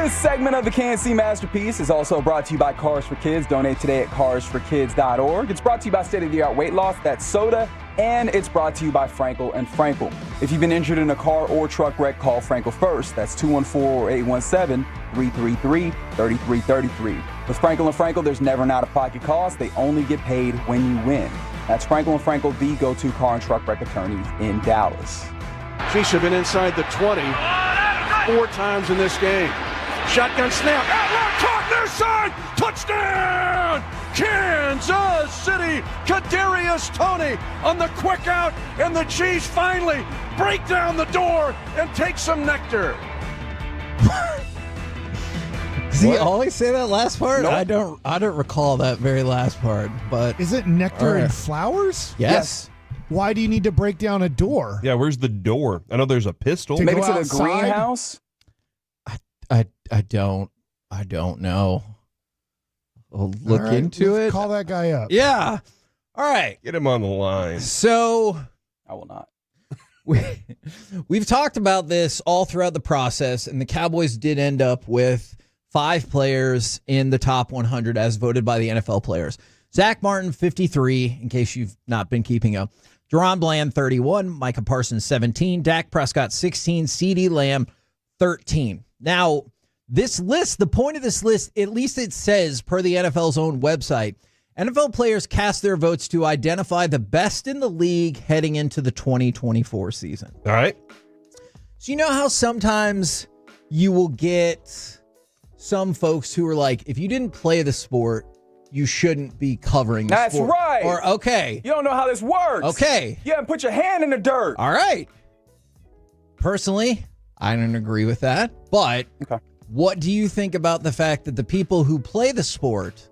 This segment of the K&C Masterpiece is also brought to you by Cars for Kids. Donate today at carsforkids.org. It's brought to you by State-of-the-Art Weight Loss, that's soda, and it's brought to you by Frankel and Frankel. If you've been injured in a car or truck wreck, call Frankel first. That's 214-817-333-3333. With Frankel and Frankel, there's never an out-of-pocket cost. They only get paid when you win. That's Frankel and Frankel, the go-to car and truck wreck attorneys in Dallas. Chiefs have been inside the 20 4 times in this game. Shotgun snap, out route, caught near side, touchdown! Kansas City, Kadarius Toney on the quick out, and the Chiefs finally break down the door and take some nectar. Does he always say that last part? Nope. I don't recall that very last part. But is it nectar and flowers? Yes. Why do you need to break down a door? Yeah, where's the door? I know there's a pistol. Maybe to the greenhouse? I don't know. I'll look into it. Call that guy up. Yeah. All right. Get him on the line. So I will not. We've talked about this all throughout the process, and the Cowboys did end up with 5 players in the top 100 as voted by the NFL players. Zach Martin, 53, in case you've not been keeping up. Deron Bland, 31. Micah Parsons, 17. Dak Prescott, 16. CeeDee Lamb, 13. Now, this list, the point of this list, at least it says, per the NFL's own website, NFL players cast their votes to identify the best in the league heading into the 2024 season. All right. So you know how sometimes you will get some folks who are like, if you didn't play the sport, you shouldn't be covering the That's sport. right. Or, okay. You don't know how this works. Okay. You haven't put your hand in the dirt. All right. Personally, I don't agree with that. But what do you think about the fact that the people who play the sport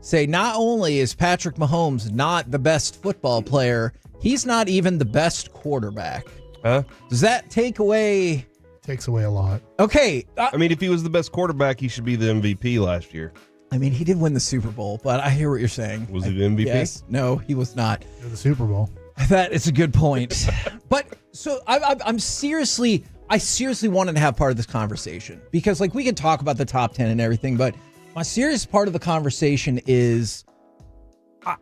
say not only is Patrick Mahomes not the best football player, he's not even the best quarterback? Does that take away... Takes away a lot. Okay. I mean, if he was the best quarterback, he should be the MVP last year. I mean, he did win the Super Bowl, but I hear what you're saying. Was he the MVP? Yes. No, he was not. The Super Bowl. That is a good point. But so I seriously wanted to have part of this conversation because, like, we can talk about the top 10 and everything, but my serious part of the conversation is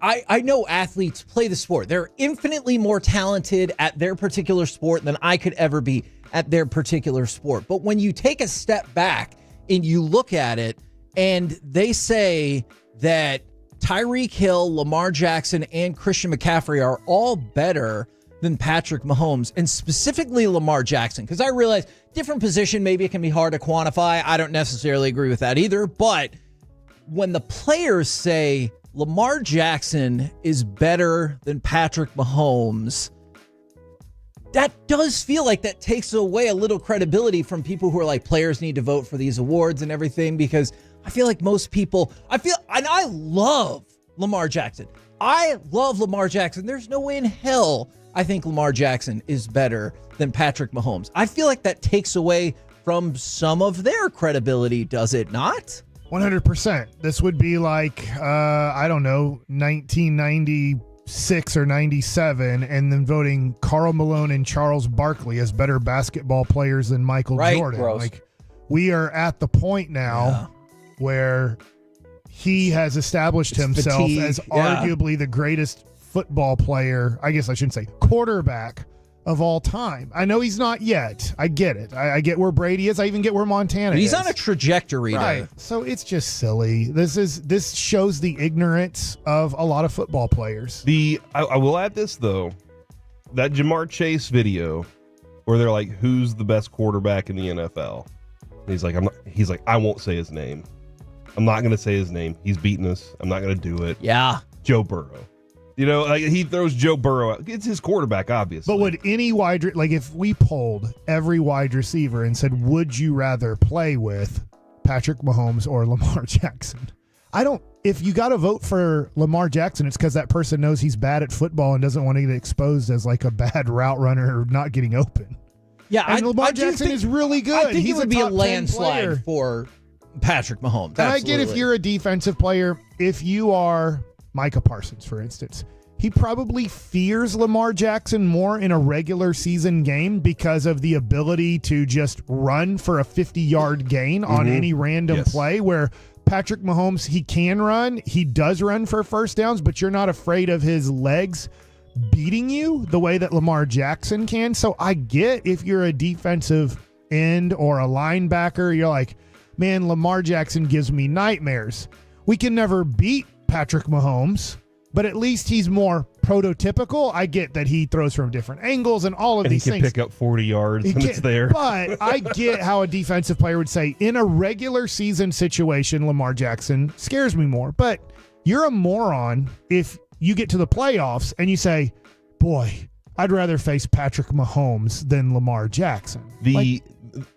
I know athletes play the sport. They're infinitely more talented at their particular sport than I could ever be at their particular sport. But when you take a step back and you look at it, and they say that Tyreek Hill, Lamar Jackson, and Christian McCaffrey are all better than Patrick Mahomes, and specifically Lamar Jackson, because I realize different position, maybe it can be hard to quantify. I don't necessarily agree with that either. But when the players say Lamar Jackson is better than Patrick Mahomes, that does feel like that takes away a little credibility from people who are like, players need to vote for these awards and everything, because I feel like most people, and I love Lamar Jackson. I love Lamar Jackson. There's no way in hell I think Lamar Jackson is better than Patrick Mahomes. I feel like that takes away from some of their credibility, does it not? 100%. This would be like, I don't know, 1996 or 97, and then voting Karl Malone and Charles Barkley as better basketball players than Michael Jordan. Gross. Like, we are at the point now where he has established himself fatigue. as arguably the greatest football player, I guess I shouldn't say quarterback of all time. I know he's not yet. I get it. I get where Brady is. I even get where Montana is. He's on a trajectory. Right. So it's just silly. This shows the ignorance of a lot of football players. I will add this though. That Jamar Chase video where they're like, who's the best quarterback in the NFL? And he's like, I won't say his name. I'm not going to say his name. He's beaten us. I'm not going to do it. Yeah. Joe Burrow. You know, like he throws Joe Burrow out. It's his quarterback, obviously. But would any if we polled every wide receiver and said, would you rather play with Patrick Mahomes or Lamar Jackson? If you got to vote for Lamar Jackson, it's because that person knows he's bad at football and doesn't want to get exposed as like a bad route runner or not getting open. Yeah, and Lamar Jackson is really good. I think He's it would be a top 10 landslide player. for Patrick Mahomes. And I get if you're a defensive player, if you are Micah Parsons, for instance, he probably fears Lamar Jackson more in a regular season game because of the ability to just run for a 50-yard gain on any random play, where Patrick Mahomes, he can run. He does run for first downs, but you're not afraid of his legs beating you the way that Lamar Jackson can. So I get if you're a defensive end or a linebacker, you're like, man, Lamar Jackson gives me nightmares. We can never beat Patrick Mahomes, but at least he's more prototypical. I get that he throws from different angles and all of these things. He can pick up 40 yards when it's there. But I get how a defensive player would say, in a regular season situation, Lamar Jackson scares me more. But you're a moron if you get to the playoffs and you say, boy, I'd rather face Patrick Mahomes than Lamar Jackson.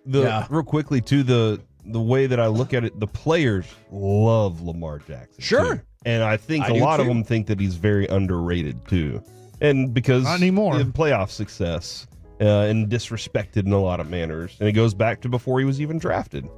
Real quickly, too, the way that I look at it, the players love Lamar Jackson. Sure. Too. And I think a lot of them think that he's very underrated, too. And because not anymore. Of playoff success and disrespected in a lot of manners. And it goes back to before he was even drafted.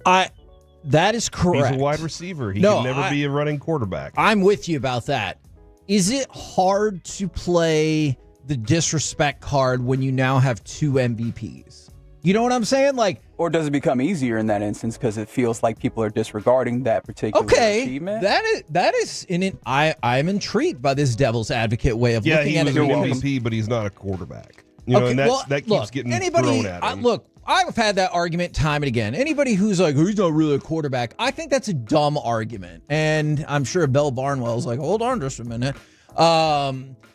That is correct. He's a wide receiver. He can never be a running quarterback. I'm with you about that. Is it hard to play the disrespect card when you now have 2 MVPs? You know what I'm saying? Or does it become easier in that instance because it feels like people are disregarding that particular achievement? That is I'm intrigued by this devil's advocate way of looking at it. Yeah, he's an MVP, but he's not a quarterback. And that keeps getting thrown at him. Look, I've had that argument time and again. Anybody who's like, oh, he's not really a quarterback, I think that's a dumb argument. And I'm sure Bill Barnwell's like, hold on just a minute.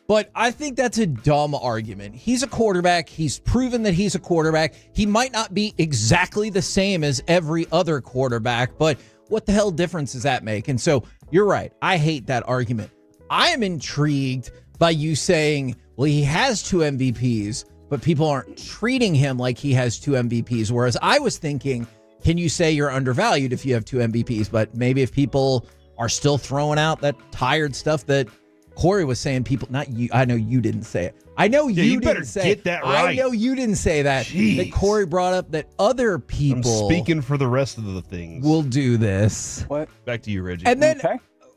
But I think that's a dumb argument. He's a quarterback. He's proven that he's a quarterback. He might not be exactly the same as every other quarterback, but what the hell difference does that make? And so you're right. I hate that argument. I am intrigued by you saying, well, he has 2 MVPs, but people aren't treating him like he has 2 MVPs. Whereas I was thinking, can you say you're undervalued if you have 2 MVPs? But maybe if people are still throwing out that tired stuff that Corey was saying, people, not you. I know you didn't say it. I know you didn't say get that right. I know you didn't say that. Jeez. That Corey brought up that other people. I'm speaking for the rest of the things. Will do this. What? Back to you, Reggie. And then,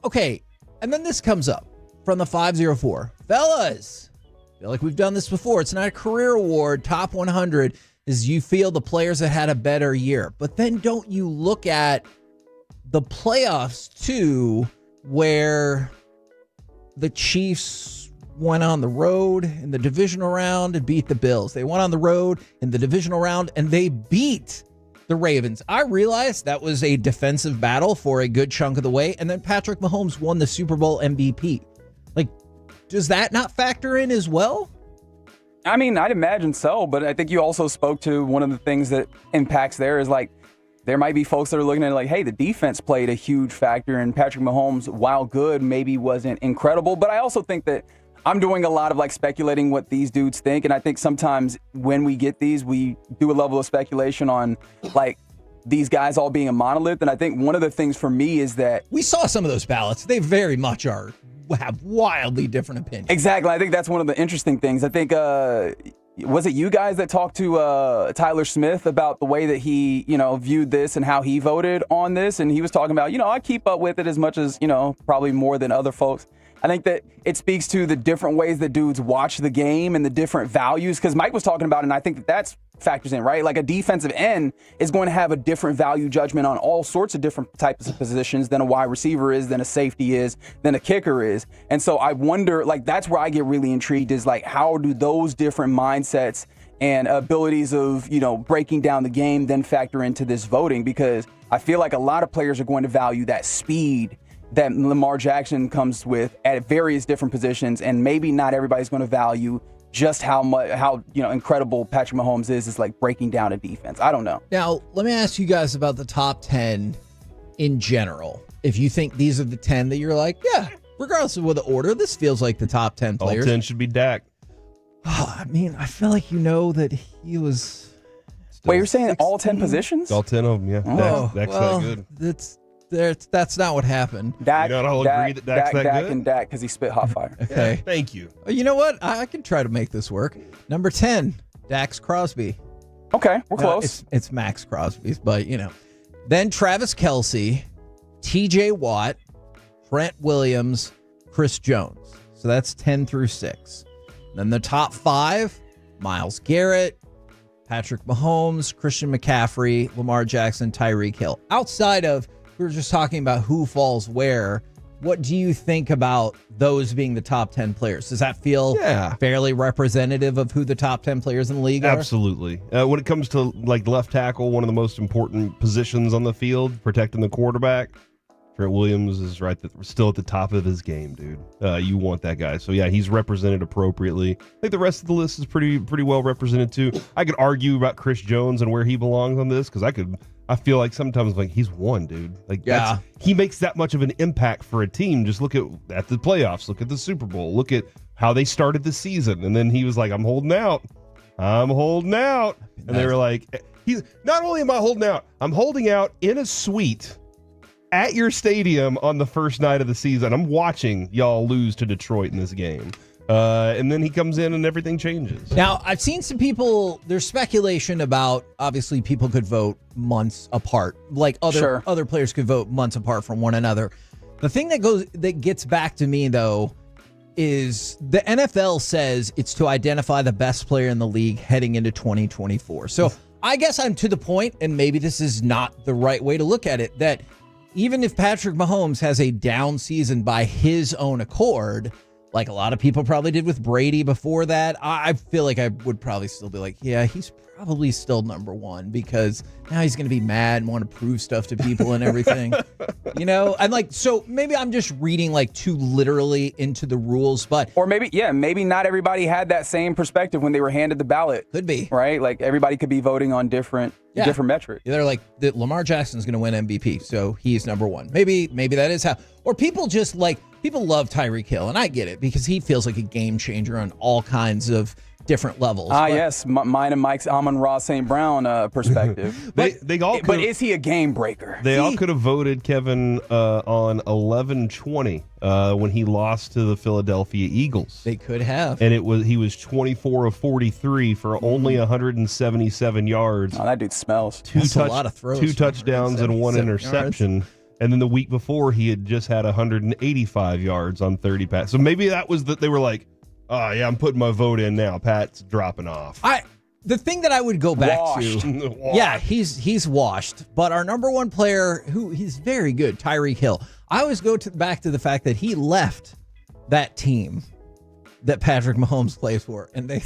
okay. And then this comes up from the 504. Fellas, I feel like we've done this before. It's not a career award. Top 100 is you feel the players that had a better year. But then don't you look at the playoffs too, where the Chiefs went on the road in the divisional round and beat the Bills. They went on the road in the divisional round and they beat the Ravens. I realized that was a defensive battle for a good chunk of the way. And then Patrick Mahomes won the Super Bowl MVP. Does that not factor in as well? I mean, I'd imagine so, but I think you also spoke to one of the things that impacts there is there might be folks that are looking at it hey, the defense played a huge factor, and Patrick Mahomes, while good, maybe wasn't incredible. But I also think that I'm doing a lot of speculating what these dudes think, and I think sometimes when we get these, we do a level of speculation on these guys all being a monolith. And I think one of the things for me is that we saw some of those ballots. They very much have wildly different opinions. Exactly. I think that's one of the interesting things. I think was it you guys that talked to Tyler Smith about the way that he, viewed this and how he voted on this? And he was talking about, I keep up with it as much as, probably more than other folks. I think that it speaks to the different ways that dudes watch the game and the different values. Because Mike was talking about it, and I think that's factors in, right? A defensive end is going to have a different value judgment on all sorts of different types of positions than a wide receiver is, than a safety is, than a kicker is. And so I wonder, that's where I get really intrigued is how do those different mindsets and abilities of, breaking down the game then factor into this voting? Because I feel like a lot of players are going to value that speed that Lamar Jackson comes with at various different positions, and maybe not everybody's going to value just how incredible Patrick Mahomes is breaking down a defense. I don't know. Now, let me ask you guys about the top 10 in general. If you think these are the 10 that you're regardless of what the order, this feels like the top 10 players. All 10 should be Dak. I mean, I feel like that he was. Wait, you're saying all 10 positions? All 10 of them, yeah. Oh, Dak's that good. That's not what happened. Dak, you not all agree that Dak's that good? And Dak because he spit hot fire. Okay. Yeah, thank you. You know what? I can try to make this work. Number 10, Dax Crosby. Okay, we're close. It's Max Crosby's, but Then Travis Kelce, TJ Watt, Trent Williams, Chris Jones. So that's 10 through 6. Then the top 5, Myles Garrett, Patrick Mahomes, Christian McCaffrey, Lamar Jackson, Tyreek Hill. Outside of, we were just talking about who falls where, what do you think about those being the top 10 players? Does that feel fairly representative of who the top 10 players in the league are? Absolutely. When it comes to like left tackle, one of the most important positions on the field, protecting the quarterback, Trent Williams is still at the top of his game, dude. You want that guy. So, yeah, he's represented appropriately. I think the rest of the list is pretty well represented, too. I could argue about Chris Jones and where he belongs on this because I feel like sometimes like he's one, dude. Like, he makes that much of an impact for a team. Just look at the playoffs. Look at the Super Bowl. Look at how they started the season. And then he was like, I'm holding out. And they were like, he's not only am I holding out, I'm holding out in a suite at your stadium on the first night of the season. I'm watching y'all lose to Detroit in this game. And then he comes in and everything changes. Now, I've seen some people, there's speculation about, obviously, people could vote months apart. Like other players could vote months apart from one another. The thing that gets back to me, though, is the NFL says it's to identify the best player in the league heading into 2024. So I guess I'm to the point, and maybe this is not the right way to look at it, that even if Patrick Mahomes has a down season by his own accord, like a lot of people probably did with Brady before that, I feel like I would probably still be like, yeah, he's probably still number one because now he's going to be mad and want to prove stuff to people and everything. I'm like, so maybe I'm just reading like too literally into the rules, but. Or maybe not everybody had that same perspective when they were handed the ballot. Could be. Right? Like everybody could be voting on different metrics. They're like, Lamar Jackson's going to win MVP, so he's number one. Maybe that is how. Or people just like, people love Tyreek Hill, and I get it because he feels like a game changer on all kinds of different levels. Yes, mine and Mike's Amon-Ra St. Brown perspective. But is he a game breaker? They all could have voted Kevin on 11-20 when he lost to the Philadelphia Eagles. They could have. And he was 24 of 43 for only 177 yards. Oh, that dude smells. That's a lot of throws. 2 touchdowns and 1 interception. Yards. And then the week before, he had just had 185 yards on 30 passes. So maybe that was that they were like, oh, yeah, I'm putting my vote in now. Pat's dropping off. The thing that I would go back to, yeah, he's washed. But our number one player, who he's very good, Tyreek Hill. I always go back to the fact that he left that team that Patrick Mahomes plays for, and they're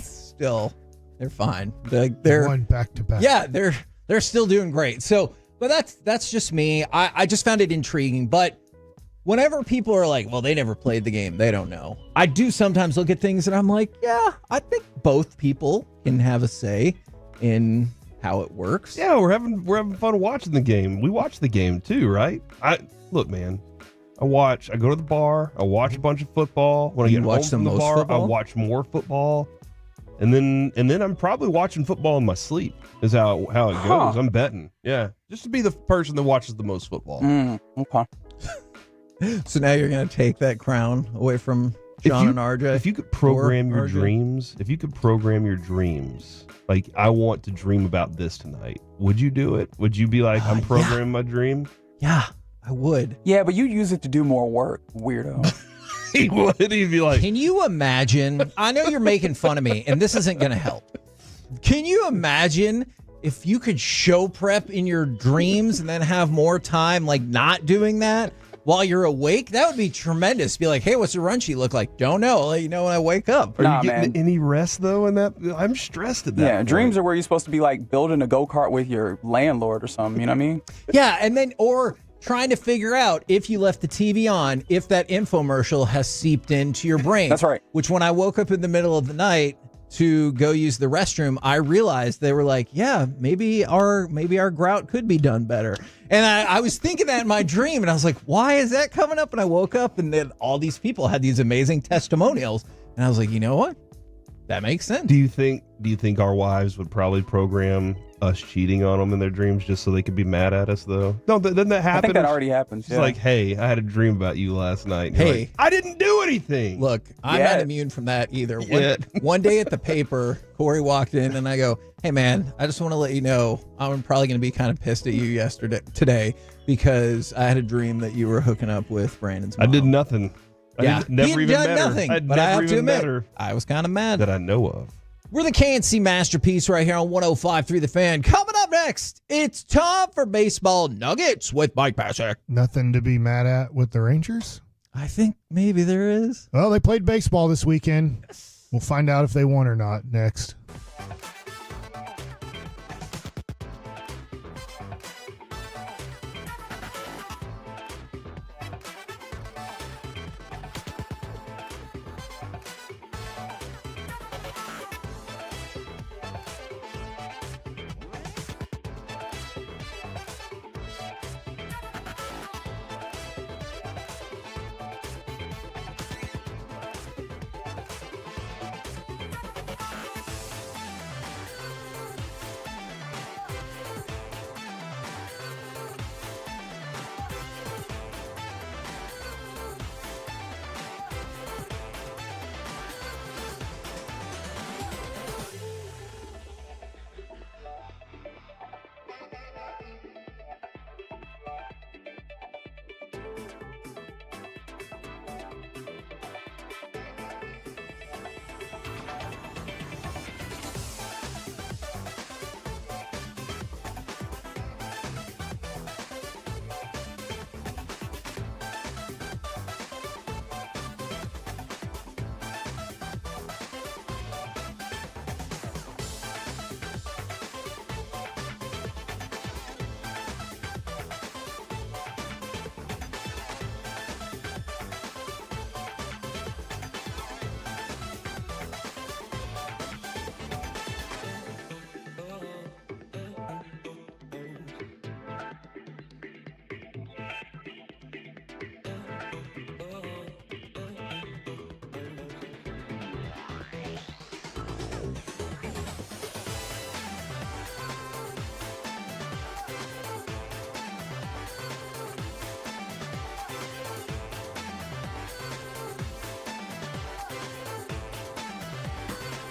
fine. They're won back to back. Yeah, they're still doing great. So, but that's just me. I just found it intriguing, but. Whenever people are like, well, they never played the game, they don't know. I do sometimes look at things and I'm like, yeah, I think both people can have a say in how it works. Yeah, we're having fun watching the game. We watch the game too, right? Look, man. I go to the bar, I watch a bunch of football. When I get home from the bar, football? I watch more football. And then I'm probably watching football in my sleep is how it goes. I'm betting. Yeah. Just to be the person that watches the most football. Okay. So now you're going to take that crown away from Sean and RJ? If you could program your dreams, like I want to dream about this tonight, would you do it? Would you be like, I'm programming my dream? Yeah, I would. Yeah, but you use it to do more work, weirdo. He would. He'd be like, can you imagine? I know you're making fun of me, and this isn't going to help. Can you imagine if you could show prep in your dreams and then have more time like not doing that? While you're awake, that would be tremendous. Be like, hey, what's your run sheet look like? Don't know. I'll let you know when I wake up. Are you getting any rest, though, in that? I'm stressed at that point. Dreams are where you're supposed to be, like, building a go-kart with your landlord or something. You know what I mean? Yeah, and then, or trying to figure out if you left the TV on, if that infomercial has seeped into your brain. That's right. Which when I woke up in the middle of the night to go use the restroom, I realized they were like, yeah, maybe our grout could be done better. And I was thinking that in my dream, and I was like, why is that coming up? And I woke up, and then all these people had these amazing testimonials. And I was like, you know what? That makes sense. Do you think our wives would probably program us cheating on them in their dreams just so they could be mad at us, though? No, doesn't that happen? I think that already happens. It's like, hey, I had a dream about you last night. And hey, like, I didn't do anything. Look, I'm not immune from that either. One day at the paper, Corey walked in and I go, hey man, I just want to let you know I'm probably going to be kind of pissed at you today because I had a dream that you were hooking up with Brandon's mom. I did nothing. Never He'd even done met her. nothing, I'd but I never have to even met admit, her I was kind of mad. that I know of. We're the KNC Masterpiece right here on 105.3 The Fan. Coming up next, it's time for Baseball Nuggets with Mike Pasek. Nothing to be mad at with the Rangers? I think maybe there is. Well, they played baseball this weekend. We'll find out if they won or not next.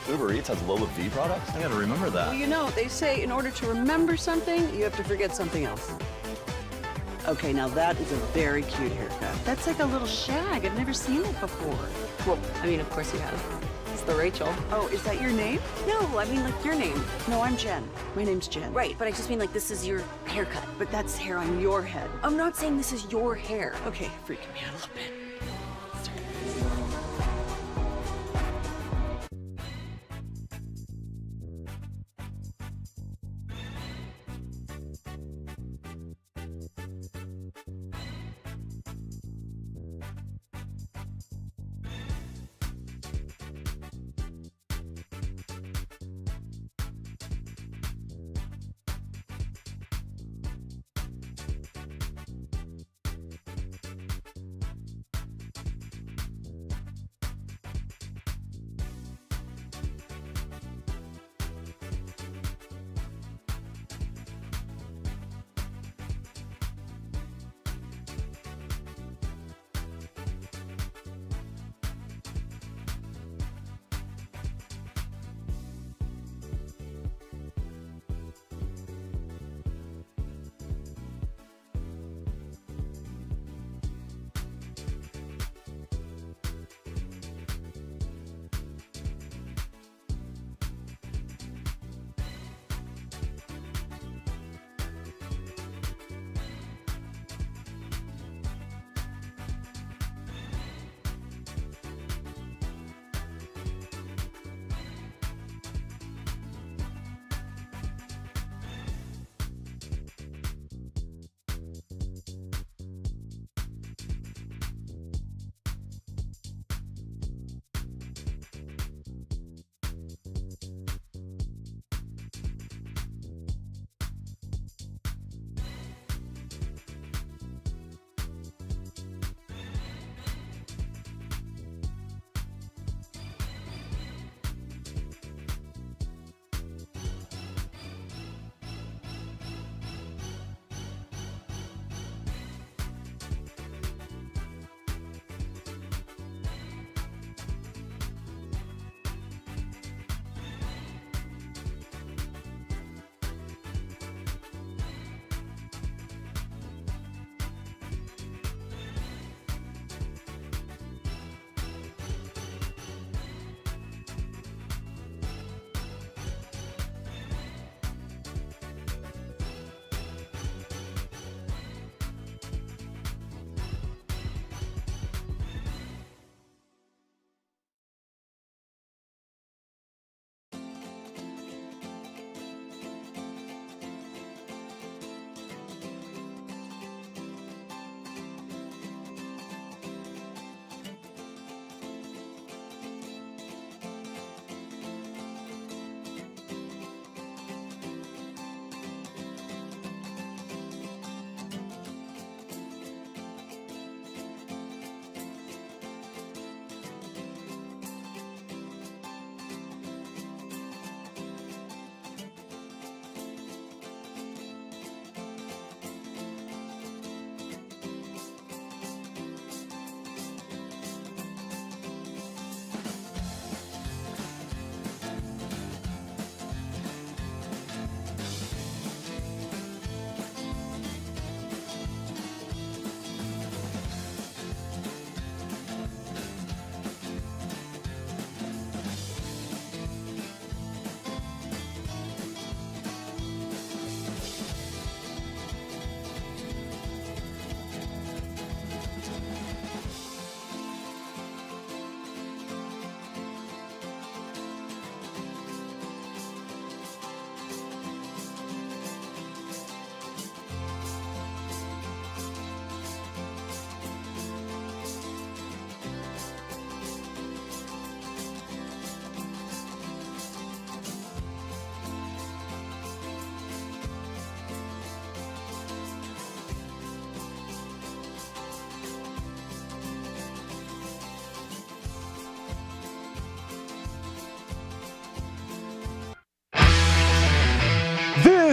Uber Eats has Lola V products? I gotta remember that. Well, you know, they say in order to remember something, you have to forget something else. Okay, now that is a very cute haircut. That's like a little shag. I've never seen it before. Well, I mean, of course you have. It's the Rachel. Oh, is that your name? No, I mean like your name. No, I'm Jen. My name's Jen. Right, but I just mean like this is your haircut. But that's hair on your head. I'm not saying this is your hair. Okay, freaking me out a little bit.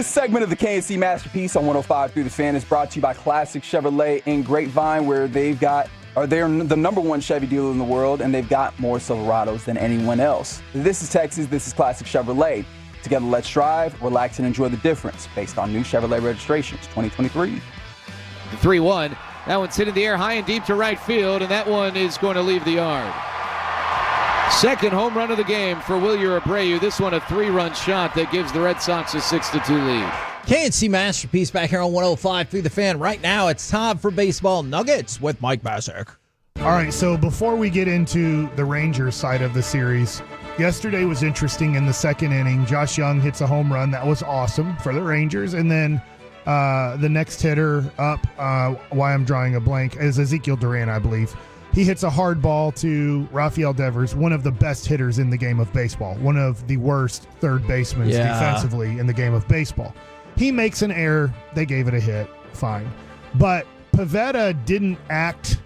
This segment of the KNC Masterpiece on 105 through the Fan is brought to you by Classic Chevrolet in Grapevine, where they're the number one Chevy dealer in the world, and they've got more Silverados than anyone else. This is Texas. This is Classic Chevrolet. Together, let's drive, relax, and enjoy the difference based on new Chevrolet registrations 2023. The 3-1. That one's hit in the air high and deep to right field, and that one is going to leave the yard. Second home run of the game for Wilyer Abreu. This one a 3-run shot that gives the Red Sox a 6-2 lead. KNC Masterpiece back here on 105 through the Fan. Right now, it's time for Baseball Nuggets with Mike Bassick. All right, so before we get into the Rangers side of the series, yesterday was interesting in the second inning. Josh Young hits a home run. That was awesome for the Rangers. And then the next hitter up, why I'm drawing a blank, is Ezekiel Duran, I believe. He hits a hard ball to Rafael Devers, one of the best hitters in the game of baseball, one of the worst third basemen defensively in the game of baseball. He makes an error. They gave it a hit. Fine. But Pivetta didn't act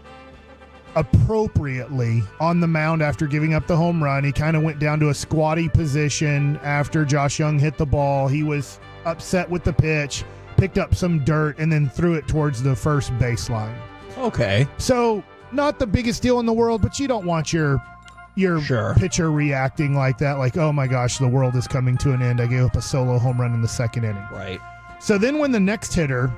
appropriately on the mound after giving up the home run. He kind of went down to a squatty position after Josh Young hit the ball. He was upset with the pitch, picked up some dirt, and then threw it towards the first baseline. Okay. So not the biggest deal in the world, but you don't want your pitcher reacting like that, like, oh my gosh, the world is coming to an end. I gave up a solo home run in the second inning. Right. So then when the next hitter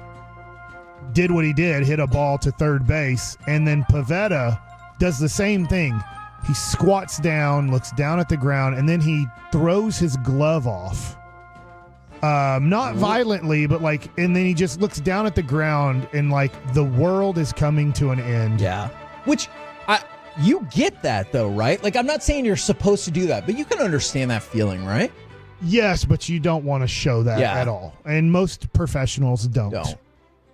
did what he did, hit a ball to third base, and then Pivetta does the same thing. He squats down, looks down at the ground, and then he throws his glove off. Not violently, but and then he just looks down at the ground and the world is coming to an end. Yeah. Which, you get that though, right? I'm not saying you're supposed to do that, but you can understand that feeling, right? Yes, but you don't want to show that at all. And most professionals don't.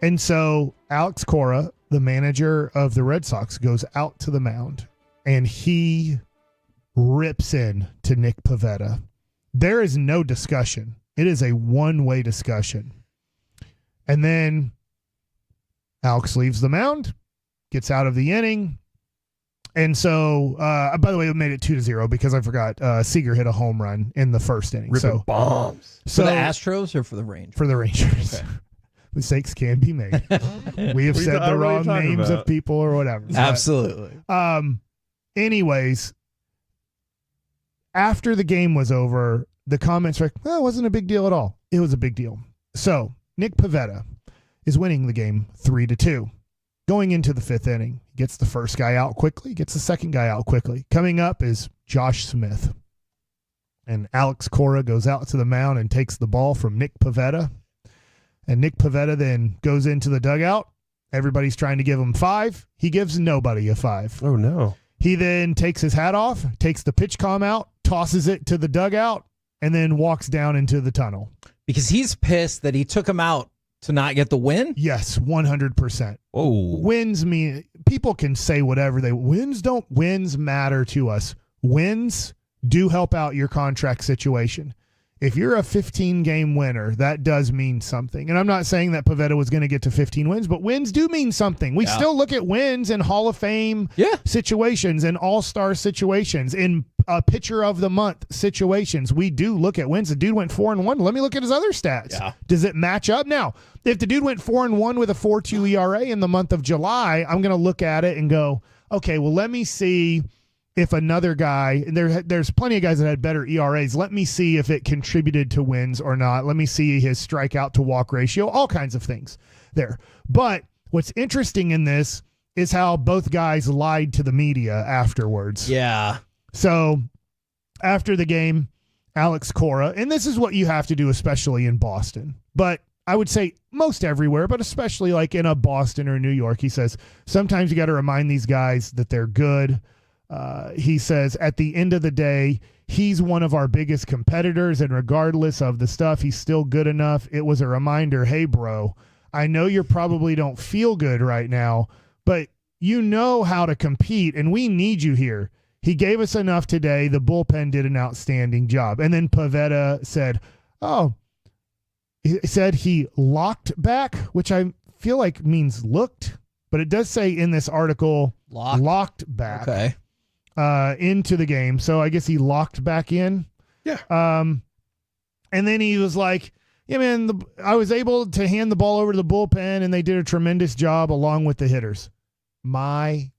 And so Alex Cora, the manager of the Red Sox, goes out to the mound and he rips in to Nick Pivetta. There is no discussion. It is a one-way discussion. And then Alex leaves the mound, gets out of the inning. And so, by the way, it made it 2-0 because I forgot Seager hit a home run in the first inning. Ripping bombs. For the Astros or for the Rangers? For the Rangers. Okay. Mistakes can be made. We have said the wrong names of people or whatever. Absolutely. Anyways, after the game was over, the comments were like, well, it wasn't a big deal at all. It was a big deal. So Nick Pivetta is winning the game 3-2. Going into the fifth inning, he gets the first guy out quickly, gets the second guy out quickly. Coming up is Josh Smith. And Alex Cora goes out to the mound and takes the ball from Nick Pivetta. And Nick Pivetta then goes into the dugout. Everybody's trying to give him 5. He gives nobody a 5. Oh, no. He then takes his hat off, takes the pitch comm out, tosses it to the dugout, and then walks down into the tunnel. Because he's pissed that he took him out to not get the win? Yes, 100%. Oh. Wins mean, people can say whatever wins matter to us. Wins do help out your contract situation. If you're a 15-game winner, that does mean something. And I'm not saying that Pivetta was going to get to 15 wins, but wins do mean something. We still look at wins in Hall of Fame situations, in All-Star situations, in Pitcher of the Month situations. We do look at wins. The dude went 4-1. Let me look at his other stats. Yeah. Does it match up? Now, if the dude went 4-1 with a 4.2 ERA in the month of July, I'm going to look at it and go, okay, well, let me see if another guy, and there's plenty of guys that had better ERAs, let me see if it contributed to wins or not. Let me see his strikeout to walk ratio, all kinds of things there. But what's interesting in this is how both guys lied to the media afterwards. Yeah. So after the game, Alex Cora, and this is what you have to do, especially in Boston, but I would say most everywhere, but especially like in a Boston or New York, he says, sometimes you got to remind these guys that they're good. He says, at the end of the day, he's one of our biggest competitors, and regardless of the stuff, he's still good enough. It was a reminder, hey, bro, I know you probably don't feel good right now, but you know how to compete, and we need you here. He gave us enough today. The bullpen did an outstanding job. And then Pivetta said, he said he locked back, which I feel like means looked, but it does say in this article, locked back. Okay. Into the game. So I guess he locked back in. Yeah. And then he was like, yeah, man, I was able to hand the ball over to the bullpen, and they did a tremendous job along with the hitters. I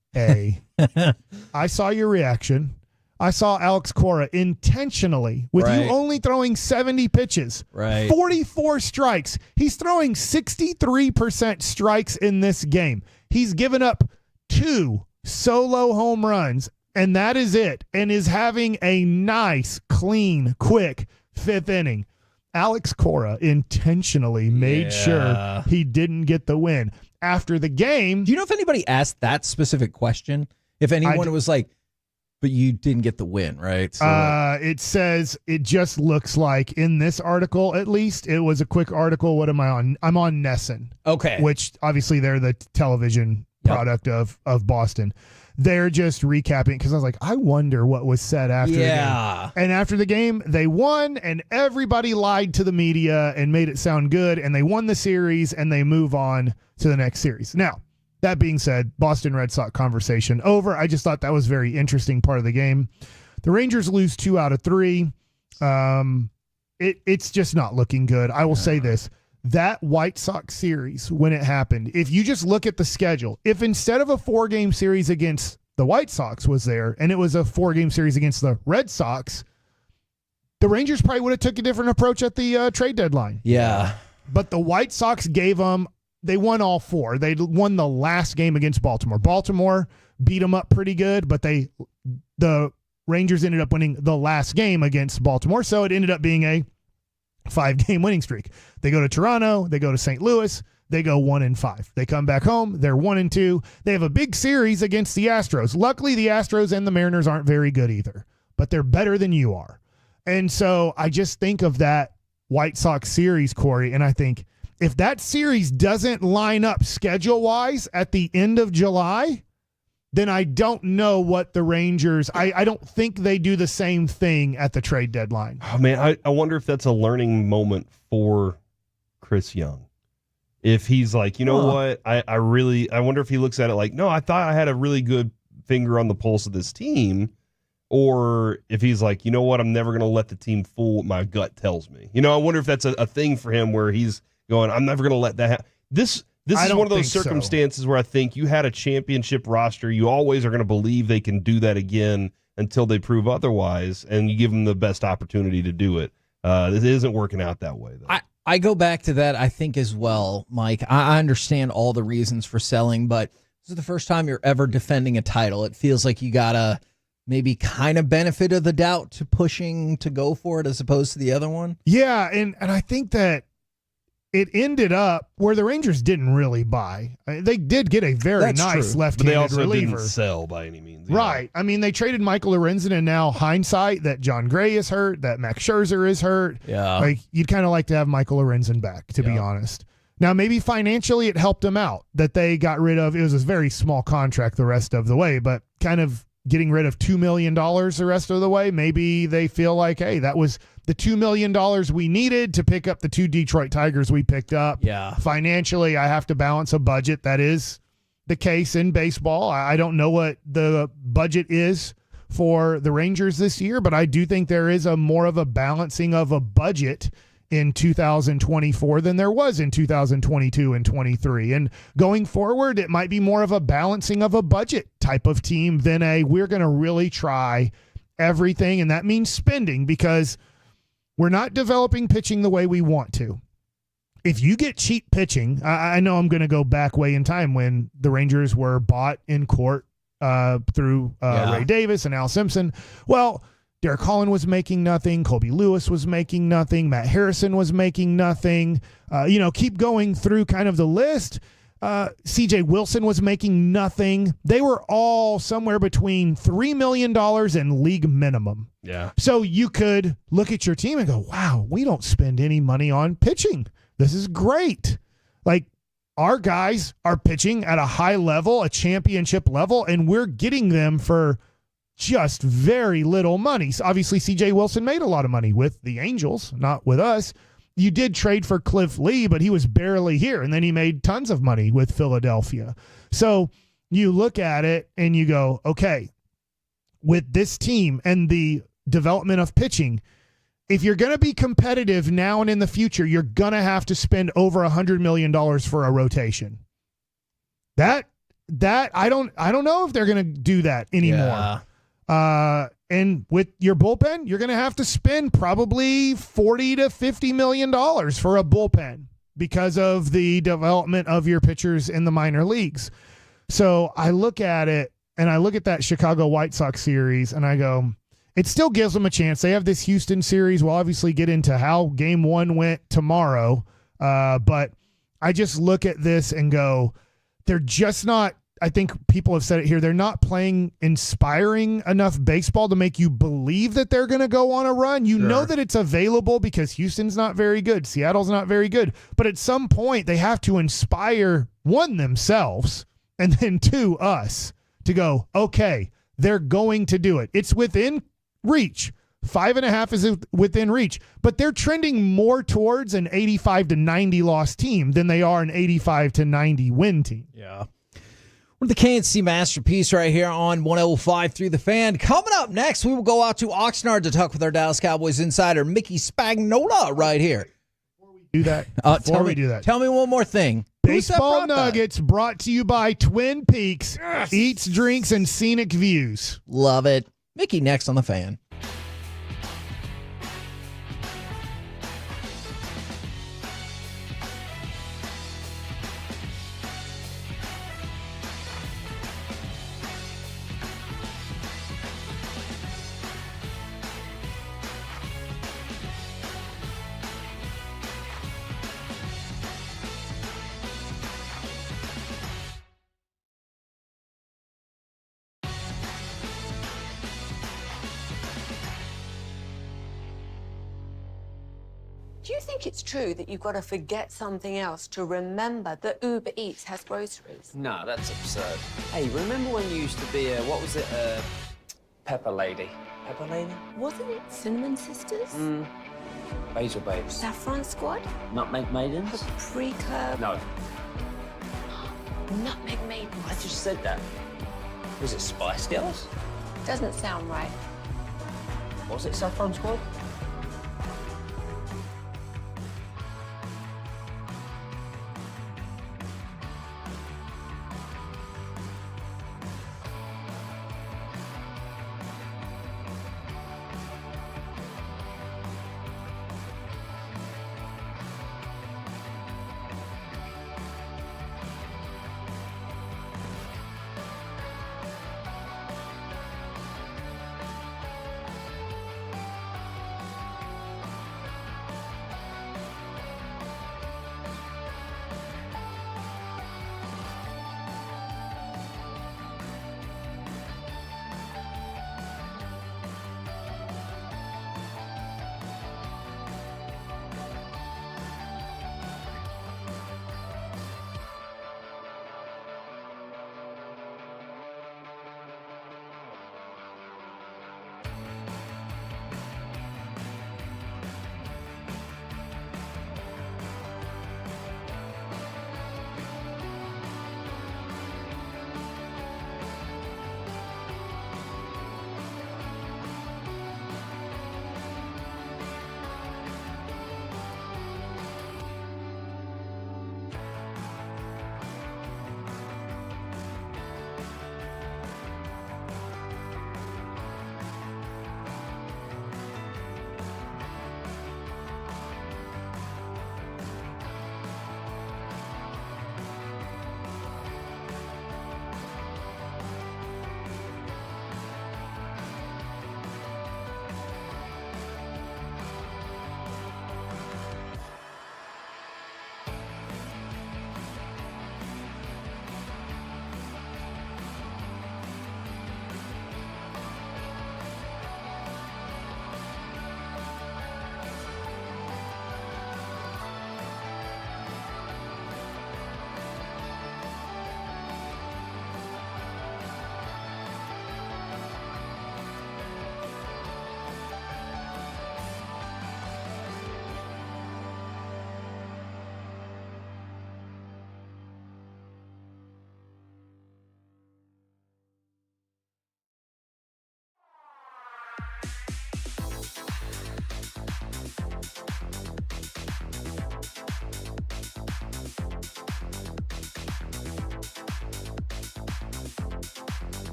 saw your reaction. I saw Alex Cora intentionally, with you only throwing 70 pitches, 44 strikes. He's throwing 63% strikes in this game. He's given up 2 solo home runs, and that is it, and is having a nice, clean, quick 5th inning. Alex Cora intentionally made sure he didn't get the win. After the game... Do you know if anybody asked that specific question? If anyone was like, but you didn't get the win, right? So it says, it just looks like in this article, at least, it was a quick article. What am I on? I'm on Nesson. Okay. Which obviously they're the television product of Boston. They're just recapping because I was like, I wonder what was said after the game. And after the game, they won, and everybody lied to the media and made it sound good, and they won the series, and they move on to the next series. Now, that being said, Boston Red Sox conversation over. I just thought that was a very interesting part of the game. The Rangers lose 2 out of 3. It's just not looking good. I will say this. That White Sox series, when it happened, if you just look at the schedule, if instead of a 4-game series against the White Sox was there and it was a 4-game series against the Red Sox, the Rangers probably would have took a different approach at the trade deadline. Yeah. But the White Sox gave them... They won all 4. They won the last game against Baltimore. Baltimore beat them up pretty good, but the Rangers ended up winning the last game against Baltimore, so it ended up being a 5-game winning streak. They go to Toronto, they go to St. Louis, they go 1-5. They come back home, they're 1-2. They have a big series against the Astros. Luckily, the Astros and the Mariners aren't very good either, but they're better than you are. And so I just think of that White Sox series, Corey, and I think, if that series doesn't line up schedule-wise at the end of July, then I don't know what the Rangers... I don't think they do the same thing at the trade deadline. Oh, man, I wonder if that's a learning moment for Chris Young. If he's like, you know what, I wonder if he looks at it like, no, I thought I had a really good finger on the pulse of this team, or if he's like, you know what, I'm never going to let the team fool what my gut tells me. You know, I wonder if that's a thing for him where he's going, I'm never going to let that happen. This is one of those circumstances where I think you had a championship roster. You always are going to believe they can do that again until they prove otherwise, and you give them the best opportunity to do it. This isn't working out that way, though. I go back to that, I think, as well, Mike. I understand all the reasons for selling, but this is the first time you're ever defending a title. It feels like you got to maybe kind of benefit of the doubt to pushing to go for it as opposed to the other one. Yeah, and I think that it ended up where the Rangers didn't really buy. They did get a very nice left-handed reliever. But they also didn't sell by any means. Right. I mean, they traded Michael Lorenzen, and now hindsight that John Gray is hurt, that Max Scherzer is hurt. Yeah. Like, you'd kind of like to have Michael Lorenzen back, to be honest. Now, maybe financially it helped them out that they got rid of, it was a very small contract the rest of the way, but kind of getting rid of $2 million the rest of the way, maybe they feel like, hey, that was the $2 million we needed to pick up the 2 Detroit Tigers we picked up. Yeah. Financially, I have to balance a budget. That is the case in baseball. I don't know what the budget is for the Rangers this year, but I do think there is more of a balancing of a budget in 2024 than there was in 2022 and 23. And going forward, it might be more of a balancing of a budget type of team than we're going to really try everything. And that means spending, because we're not developing pitching the way we want to. If you get cheap pitching, I know I'm going to go back way in time when the Rangers were bought in court through Ray Davis and Al Simpson. Well, Derek Holland was making nothing. Colby Lewis was making nothing. Matt Harrison was making nothing. Keep going through kind of the list. C.J. Wilson was making nothing. They were all somewhere between $3 million and league minimum. Yeah. So you could look at your team and go, wow, we don't spend any money on pitching. This is great. Like, our guys are pitching at a high level, a championship level, and we're getting them for just very little money. So obviously, C.J. Wilson made a lot of money with the Angels, not with us. You did trade for Cliff Lee, but he was barely here, and then he made tons of money with Philadelphia. So you look at it and you go, okay, with this team and the development of pitching, if you're going to be competitive now and in the future, you're going to have to spend over $100 million for a rotation. That I don't know if they're going to do that anymore. Yeah. And with your bullpen, you're going to have to spend probably $40 to $50 million for a bullpen because of the development of your pitchers in the minor leagues. So I look at it and I look at that Chicago White Sox series and I go, it still gives them a chance. They have this Houston series. We'll obviously get into how game 1 went tomorrow. But I just look at this and go, they're just not, I think people have said it here, they're not playing inspiring enough baseball to make you believe that they're going to go on a run. You know that it's available because Houston's not very good. Seattle's not very good. But at some point, they have to inspire, one, themselves, and then two, us, to go, okay, they're going to do it. It's within reach. 5.5 is within reach, but they're trending more towards an 85 to 90 loss team than they are an 85 to 90 win team. Yeah. We're the KNC Masterpiece right here on 105.3 The Fan. Coming up next, we will go out to Oxnard to talk with our Dallas Cowboys insider, Mickey Spagnola, right here. Do that. Tell me one more thing. Baseball Nuggets brought to you by Twin Peaks. Yes. Eats, drinks, and scenic views. Love it. Mickey next on The Fan. Do you think it's true that you've got to forget something else to remember that Uber Eats has groceries? No, that's absurd. Hey, remember when you used to be a pepper lady? Pepper lady? Wasn't it Cinnamon Sisters? Basil Babes. Saffron Squad? Nutmeg Maidens? Paprika? No. Nutmeg Maidens. I just said that. Was it Spice Girls? Doesn't sound right. Was it Saffron Squad?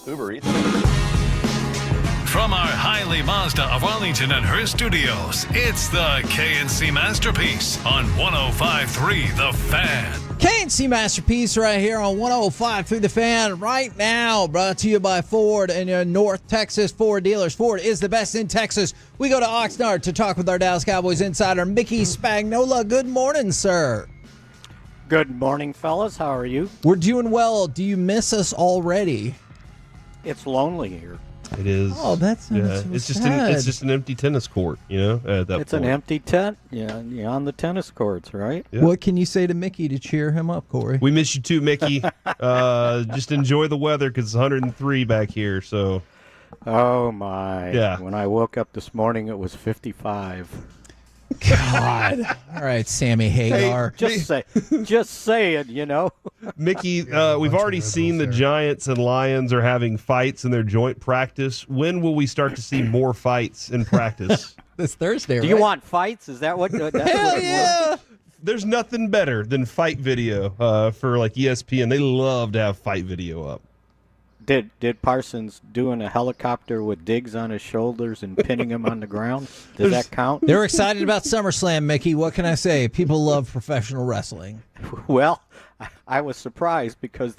Uber Eats. From our Highly Mazda of Arlington and her studios, it's the KNC Masterpiece on 105.3 The Fan. KNC Masterpiece right here on 105.3 The Fan right now, brought to you by Ford and your North Texas Ford dealers. Ford is the best in Texas. We go to Oxnard to talk with our Dallas Cowboys insider, Mickey Spagnola. Good morning, sir. Good morning, fellas. How are you? We're doing well. Do you miss us already? It's lonely here. It is. Oh, that's it's just an empty tennis court, you know. At that It's point. an empty tent. Yeah, you're on the tennis courts, right? Yeah. What can you say to Mickey to cheer him up, Corey? We miss you too, Mickey. Just enjoy the weather because it's 103 back here. So. Oh my! Yeah. When I woke up this morning, it was 55. God. All right, Sammy Hagar. Just say it, you know. Mickey, we've already seen the Giants and Lions are having fights in their joint practice. When will we start to see more fights in practice? This Thursday, Do you want fights? Is that what? That's Hell yeah! There's nothing better than fight video for like ESPN. They love to have fight video up. Did Parsons doing a helicopter with Diggs on his shoulders and pinning him on the ground? Does that count? They were excited about SummerSlam, Mickey. What can I say? People love professional wrestling. Well, I was surprised because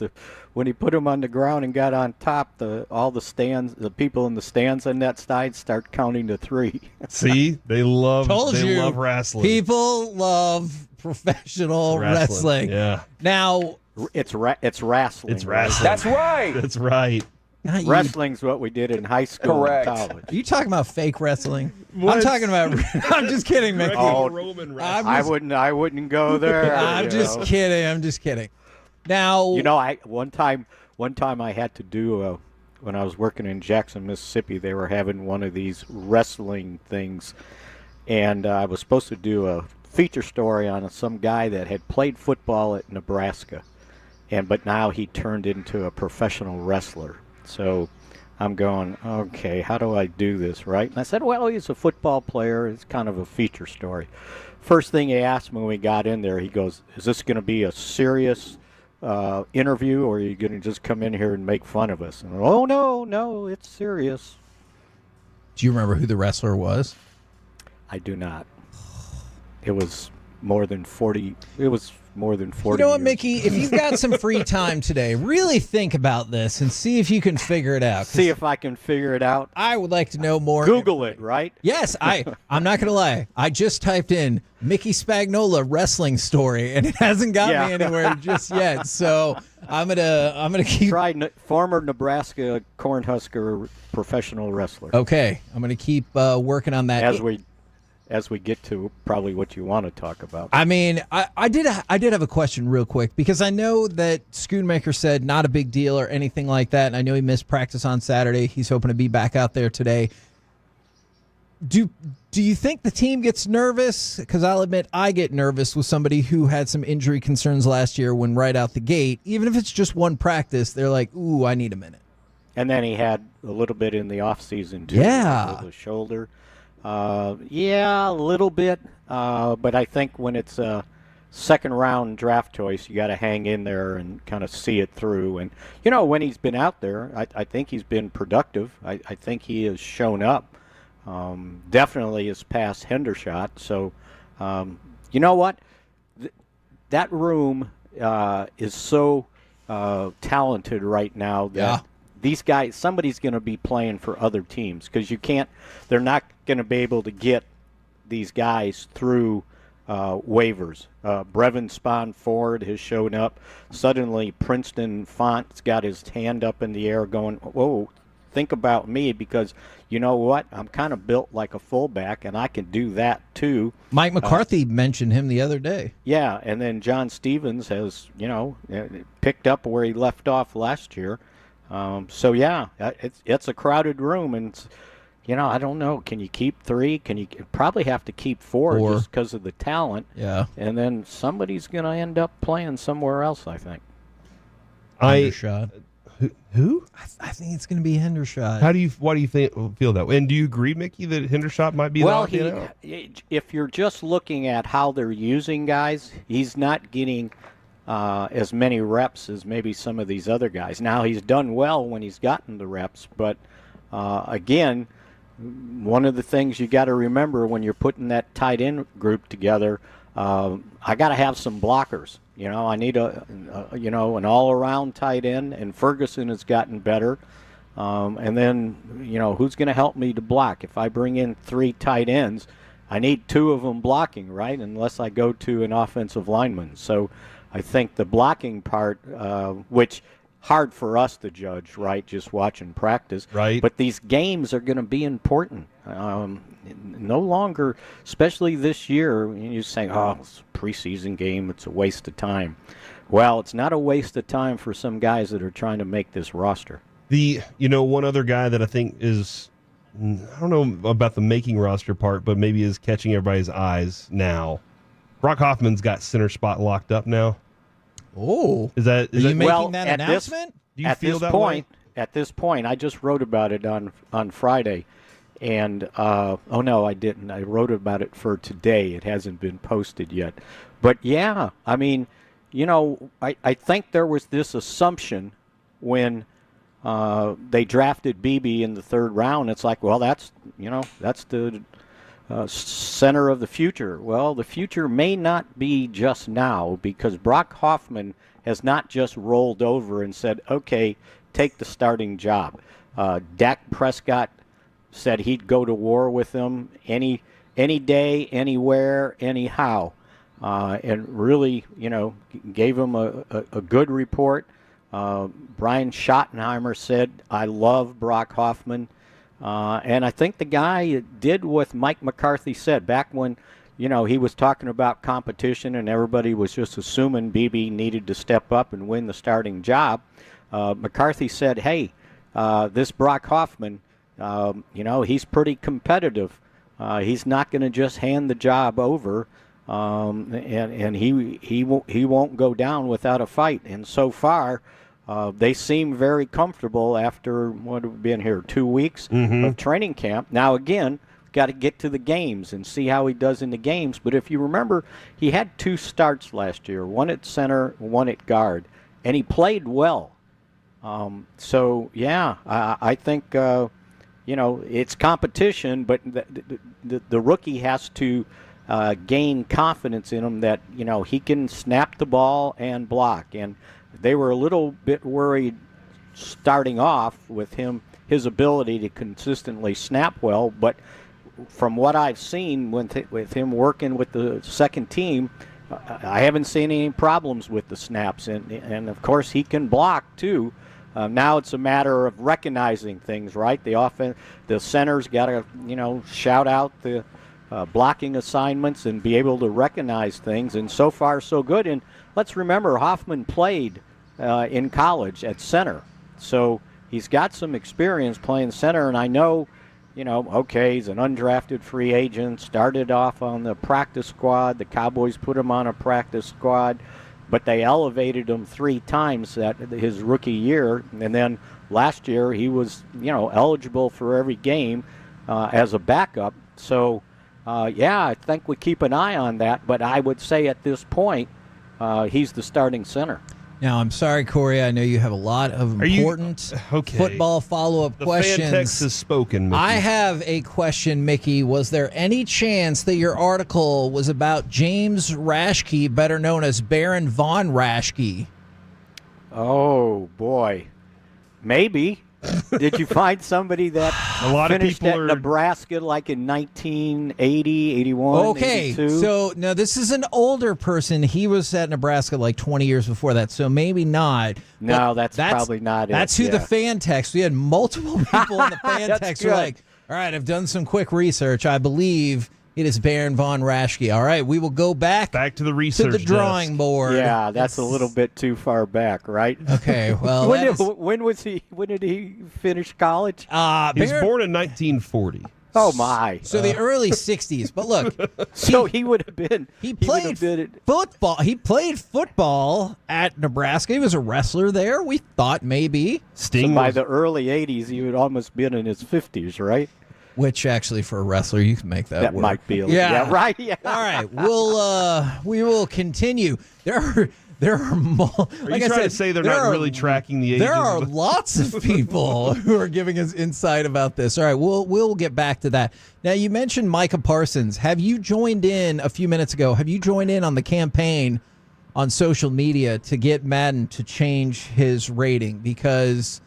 when he put him on the ground and got on top, all the stands, the people in the stands on that side start counting to 3. See, they love love wrestling. People love professional wrestling. Yeah. Now it's wrestling. It's wrestling. That's right. That's right. Wrestling's what we did in high school Correct. and college. Are you talking about fake wrestling? What? I'm talking about. I'm just kidding, Mickey. Roman wrestling. I wouldn't go there. I'm just kidding. I'm just kidding. Now, you know, one time I had to do when I was working in Jackson, Mississippi. They were having one of these wrestling things, and I was supposed to do a feature story on some guy that had played football at Nebraska, but now he turned into a professional wrestler. So I'm going, okay, how do I do this, right? And I said, well, he's a football player. It's kind of a feature story. First thing he asked me when we got in there, he goes, is this going to be a serious interview, or are you going to just come in here and make fun of us? And, oh, no, it's serious. do you remember who the wrestler was? I do not. It was more than 40. It was more than 40. You know what, years. Mickey? If you've got some free time today, really think about this and see if you can figure it out. See if I can figure it out. I would like to know more. Google it, right? Yes, I'm not going to lie. I just typed in Mickey Spagnola wrestling story, and it hasn't got me anywhere just yet. So I'm gonna keep. Try former Nebraska Cornhusker professional wrestler. Okay, I'm gonna keep working on that as we get to probably what you want to talk about. I mean, I did have a question real quick, because I know that Schoonmaker said not a big deal or anything like that, and I know he missed practice on Saturday. He's hoping to be back out there today. Do you think the team gets nervous? Because I'll admit I get nervous with somebody who had some injury concerns last year when right out the gate, even if it's just one practice, they're like, ooh, I need a minute. And then he had a little bit in the offseason, too. Yeah. With the shoulder. Yeah, a little bit. But I think when it's a second-round draft choice, you got to hang in there and kind of see it through. And, you know, when he's been out there, I think he's been productive. I think he has shown up. Definitely has passed Hendershot. So, you know what? That room is so talented right now that these guys, somebody's going to be playing for other teams, because they're not going to be able to get these guys through waivers. Brevin Spahn Ford has shown up. Suddenly, Princeton Font's got his hand up in the air going, whoa, think about me, because you know what? I'm kind of built like a fullback, and I can do that too. Mike McCarthy mentioned him the other day. Yeah, and then John Stevens has, picked up where he left off last year. So, yeah, it's a crowded room, and, I don't know. Can you keep 3? You probably have to keep 4 just because of the talent. Yeah. And then somebody's going to end up playing somewhere else, I think. Hendershot. Who? I think it's going to be Hendershot. Why do you feel that way? And do you agree, Mickey, that Hendershot might be if you're just looking at how they're using guys, he's not getting as many reps as maybe some of these other guys. Now, he's done well when he's gotten the reps, but again, one of the things you got to remember when you're putting that tight end group together, I got to have some blockers. I need an all-around tight end, and Ferguson has gotten better. And then, who's going to help me to block? If I bring in 3 tight ends, I need 2 of them blocking, right? Unless I go to an offensive lineman. So I think the blocking part, which hard for us to judge, right, just watching practice. Right. But these games are going to be important. No longer, especially this year, you say, it's a preseason game, it's a waste of time. Well, it's not a waste of time for some guys that are trying to make this roster. One other guy that I think is, I don't know about the making roster part, but maybe is catching everybody's eyes now. Brock Hoffman's got center spot locked up now. Oh, is that you making that announcement? Do you feel that way? At this point, I just wrote about it on Friday, and oh no, I didn't. I wrote about it for today. It hasn't been posted yet, but yeah, I mean, I think there was this assumption when they drafted BB in the 3rd round. It's like, well, that's the center of the future. Well, the future may not be just now, because Brock Hoffman has not just rolled over and said, okay, take the starting job. Dak Prescott said he'd go to war with him any day, anywhere, anyhow, and really, gave him a good report. Brian Schottenheimer said, I love Brock Hoffman. And I think the guy did what Mike McCarthy said back when, he was talking about competition and everybody was just assuming BB needed to step up and win the starting job. McCarthy said, hey, this Brock Hoffman, he's pretty competitive. He's not going to just hand the job over, and he won't go down without a fight. And so far, they seem very comfortable after what have been here 2 weeks of training camp. Now again, got to get to the games and see how he does in the games. But if you remember, he had 2 starts last year, one at center, one at guard, and he played well. So yeah, I think it's competition, but the rookie has to gain confidence in him that he can snap the ball and block. And they were a little bit worried starting off with his ability to consistently snap well, but from what I've seen with him working with the second team, I haven't seen any problems with the snaps, and of course he can block too. Now it's a matter of recognizing things, right? The center's got to shout out the blocking assignments and be able to recognize things, and so far so good. And let's remember, Hoffman played in college at center, so he's got some experience playing center. And I know, okay, he's an undrafted free agent, started off on the practice squad. The Cowboys put him on a practice squad, but they elevated him 3 times his rookie year. And then last year he was, eligible for every game as a backup. So, yeah, I think we keep an eye on that. But I would say at this point, he's the starting center. Now, I'm sorry, Corey. I know you have a lot of important football follow-up questions. The fan text has spoken, Mickey. I have a question, Mickey. Was there any chance that your article was about James Raschke, better known as Baron von Raschke? Oh, boy. Maybe. Did you find somebody that finished at Nebraska like in 1980, 81, okay, 82? So now this is an older person. He was at Nebraska like 20 years before that, so maybe not. No, that's probably not it. That's who the fan text. We had multiple people in the fan text who were like, all right, I've done some quick research. I believe it is Baron von Raschke. All right, we will go back to the research to the drawing board. Yeah, that's a little bit too far back, right? Okay, well, when did he finish college? He was born in 1940. Oh my! So the early '60s. But look, so he would have been. He played football. He played football at Nebraska. He was a wrestler there. We thought maybe Sting. So by the early '80s, he would almost been in his 50s, right? Which actually, for a wrestler, you can make that work. Might be. Yeah, right. Yeah. All right. We will continue. There are Are you trying to say they're not really tracking the ages? There are lots of people who are giving us insight about this. All right, we'll get back to that. Now, you mentioned Micah Parsons. Have you joined in a few minutes ago? Have you joined in on the campaign on social media to get Madden to change his rating? Because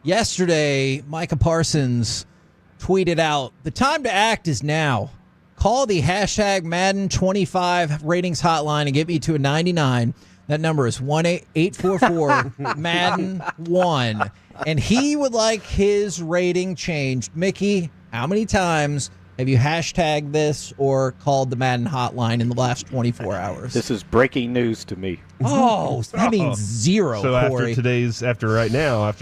yesterday, Micah Parsons tweeted out, "The time to act is now. Call the hashtag Madden25 ratings hotline and get me to a 99. That number is 1-844-MADDEN1. And he would like his rating changed. Mickey, how many times have you hashtagged this or called the Madden hotline in the last 24 hours? This is breaking news to me. Oh, that means zero, So Corey. after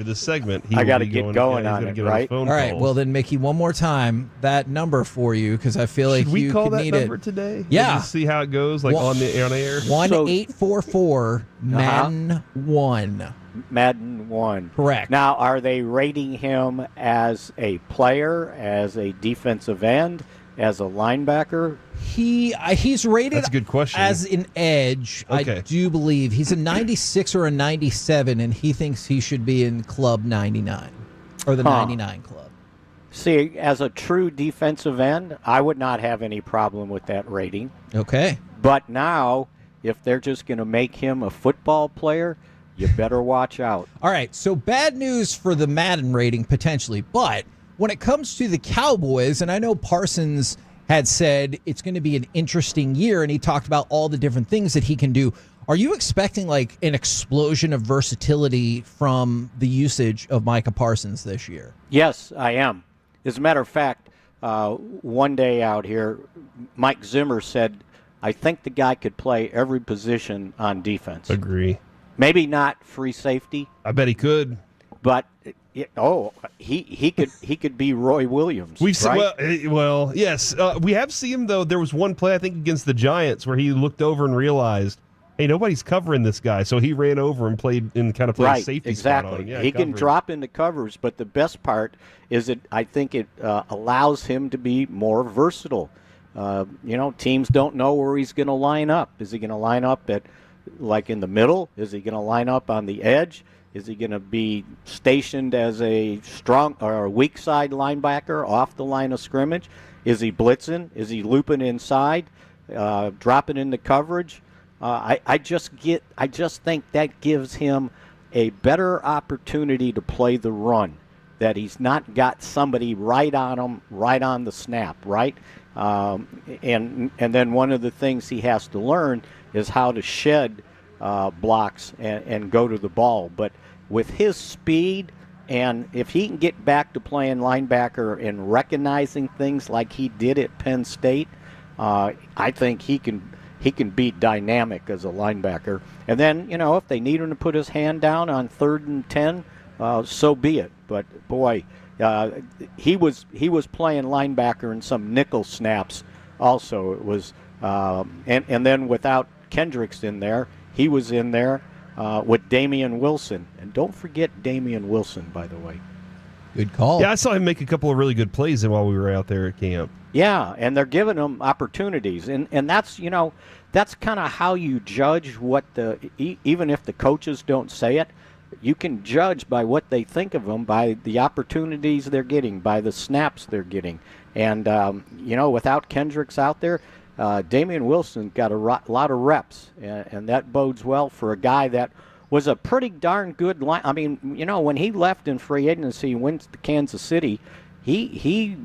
this segment, I got to get going on it, right? All right, well then, Mickey, one more time, that number for you, because I feel like Should we you call could that need number it today? Yeah. Just see how it goes, like on air. 1-844-MADDEN1. Madden 1. Correct. Now, are they rating him as a player, as a defensive end, as a linebacker? He's rated That's a good question. as an edge, Okay. I do believe. He's a 96 or a 97, and he thinks he should be in Club 99, or the 99 Club. See, as a true defensive end, I would not have any problem with that rating. Okay. But now, if they're just going to make him a football player, you better watch out. All right, so bad news for the Madden rating, potentially. But when it comes to the Cowboys, and I know Parsons had said it's going to be an interesting year, and he talked about all the different things that he can do. Are you expecting like an explosion of versatility from the usage of Micah Parsons this year? Yes, I am. As a matter of fact, one day out here, Mike Zimmer said, I think the guy could play every position on defense. Agree. Maybe not free safety. I bet he could. But he could be Roy Williams. We've right? well, yes, we have seen him though. There was one play I think against the Giants where he looked over and realized, hey, nobody's covering this guy, so he ran over and played right, safety exactly. spot on him. Yeah, he can covered. drop into covers, but the best part is that I think it allows him to be more versatile. Teams don't know where he's going to line up. Is he going to line up at like in the middle? Is he going to line up on the edge? Is he going to be stationed as a strong or a weak side linebacker off the line of scrimmage? Is he blitzing? Is he looping inside, dropping into coverage? I just think that gives him a better opportunity to play the run. That he's not got somebody right on him, right on the snap, right? And then one of the things he has to learn is how to shed blocks and go to the ball. But with his speed, and if he can get back to playing linebacker and recognizing things like he did at Penn State, I think he can be dynamic as a linebacker. And then, if they need him to put his hand down on 3rd and 10, so be it. But boy, he was playing linebacker in some nickel snaps. Also, it was, and then without Kendricks in there, he was in there with Damian Wilson. And don't forget Damian Wilson, by the way. Good call. Yeah, I saw him make a couple of really good plays while we were out there at camp. Yeah, and they're giving him opportunities, and that's that's kind of how you judge what even if the coaches don't say it, you can judge by what they think of them, by the opportunities they're getting, by the snaps they're getting, and without Kendricks out there, Damian Wilson got a lot of reps, and that bodes well for a guy that was a pretty darn good line. I mean, when he left in free agency and went to Kansas City, he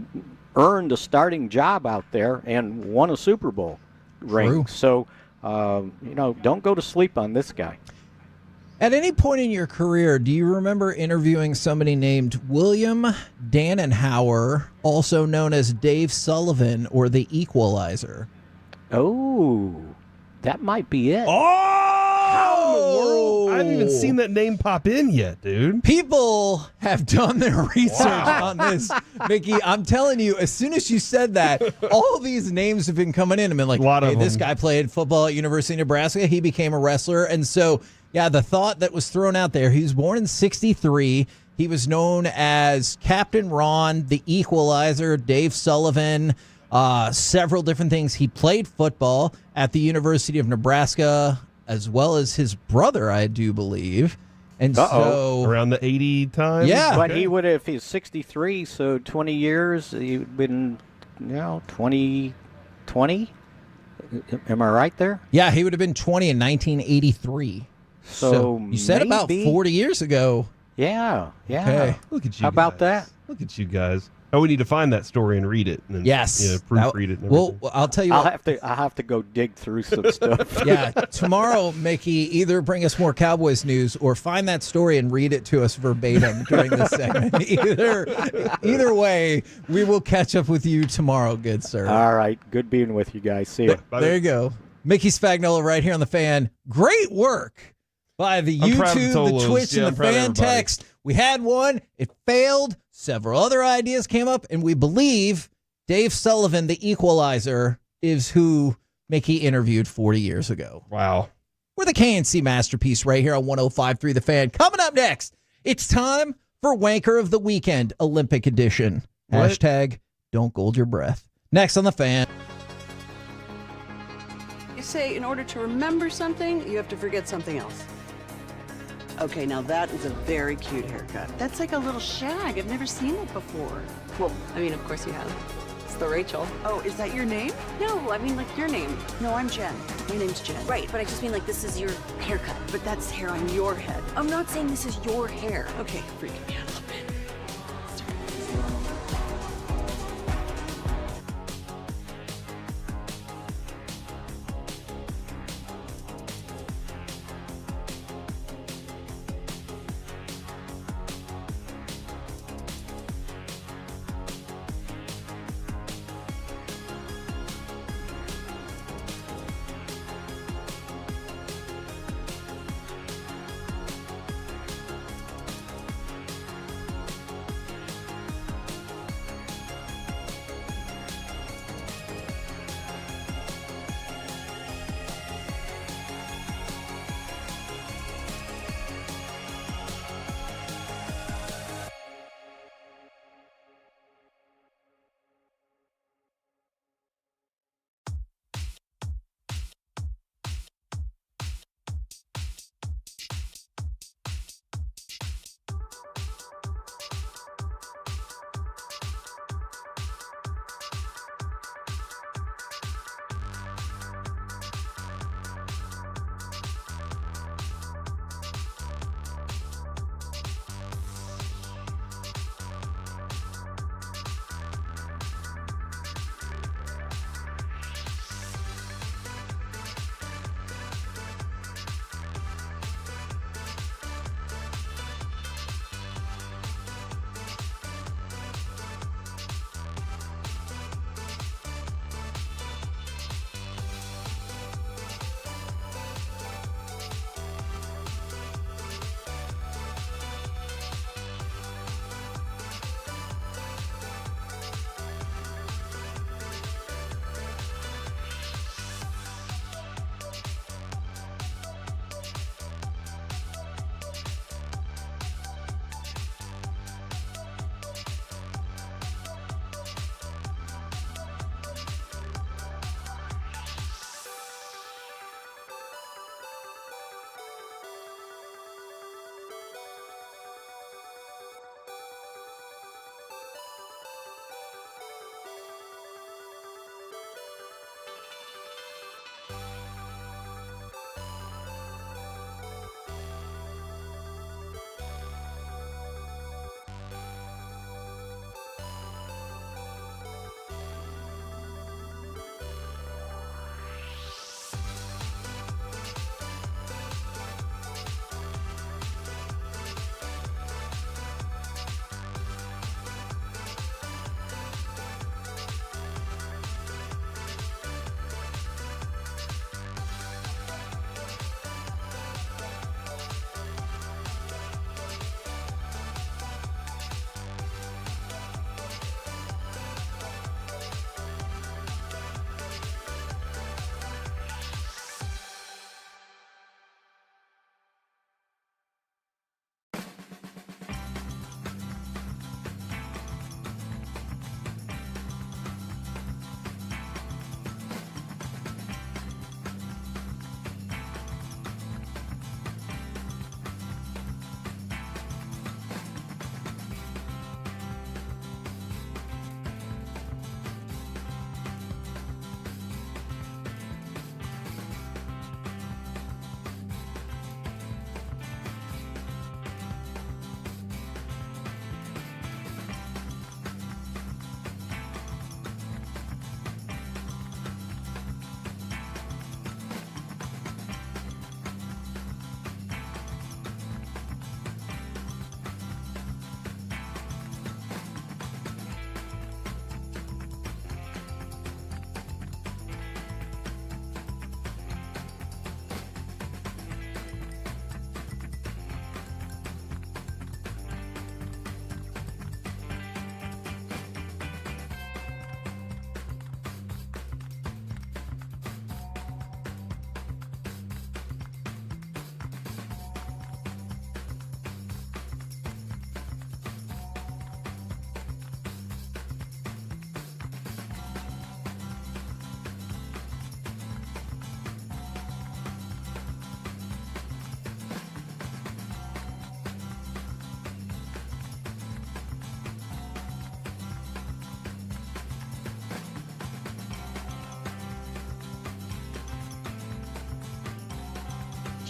earned a starting job out there and won a Super Bowl ring. So, don't go to sleep on this guy. At any point in your career, do you remember interviewing somebody named William Dannenhauer, also known as Dave Sullivan or the Equalizer? Oh, that might be it. How in the world? I haven't even seen that name pop in yet, dude. People have done their research on this. Mickey, I'm telling you, as soon as you said that, all these names have been coming in. I've been like, hey, this guy played football at University of Nebraska. He became a wrestler. And so, yeah, the thought that was thrown out there, he was born in 1963. He was known as Captain Ron, the Equalizer, Dave Sullivan, several different things. He played football at the University of Nebraska. as well as his brother, I do believe. And so around the 80 time. Yeah, but he would have, if he's 63, so 20 years. He'd been, 20. Am I right there? Yeah, he would have been 20 in 1983. So you said about 40 years ago. Yeah. Okay. Look at you. How about that? Look at you guys. Oh, we need to find that story and read it. And then, Yes. proofread it. And well, I'll tell you. I'll have to go dig through some stuff. Yeah, tomorrow, Mickey, either bring us more Cowboys news or find that story and read it to us verbatim during this segment. Either way, we will catch up with you tomorrow, good sir. All right. Good being with you guys. See you. There you go. Mickey Spagnola right here on The Fan. Great work by the YouTube, the Twitch, and the fan text. We had one. It failed. Several other ideas came up, and we believe Dave Sullivan, the equalizer, is who Mickey interviewed 40 years ago. Wow. We're the KNC masterpiece right here on 105.3 The Fan. Coming up next, it's time for Wanker of the Weekend, Olympic edition. What? Hashtag don't hold your breath. Next on The Fan. You say in order to remember something, you have to forget something else. Okay, now that is a very cute haircut. That's like a little shag. I've never seen it before. Well, I mean, of course you have. It's the Rachel. Oh, is that your name? No, I mean, like your name. No, I'm Jen. My name's Jen. Right, but I just mean like this is your haircut. But that's hair on your head. I'm not saying this is your hair. Okay, freaking me out a little bit.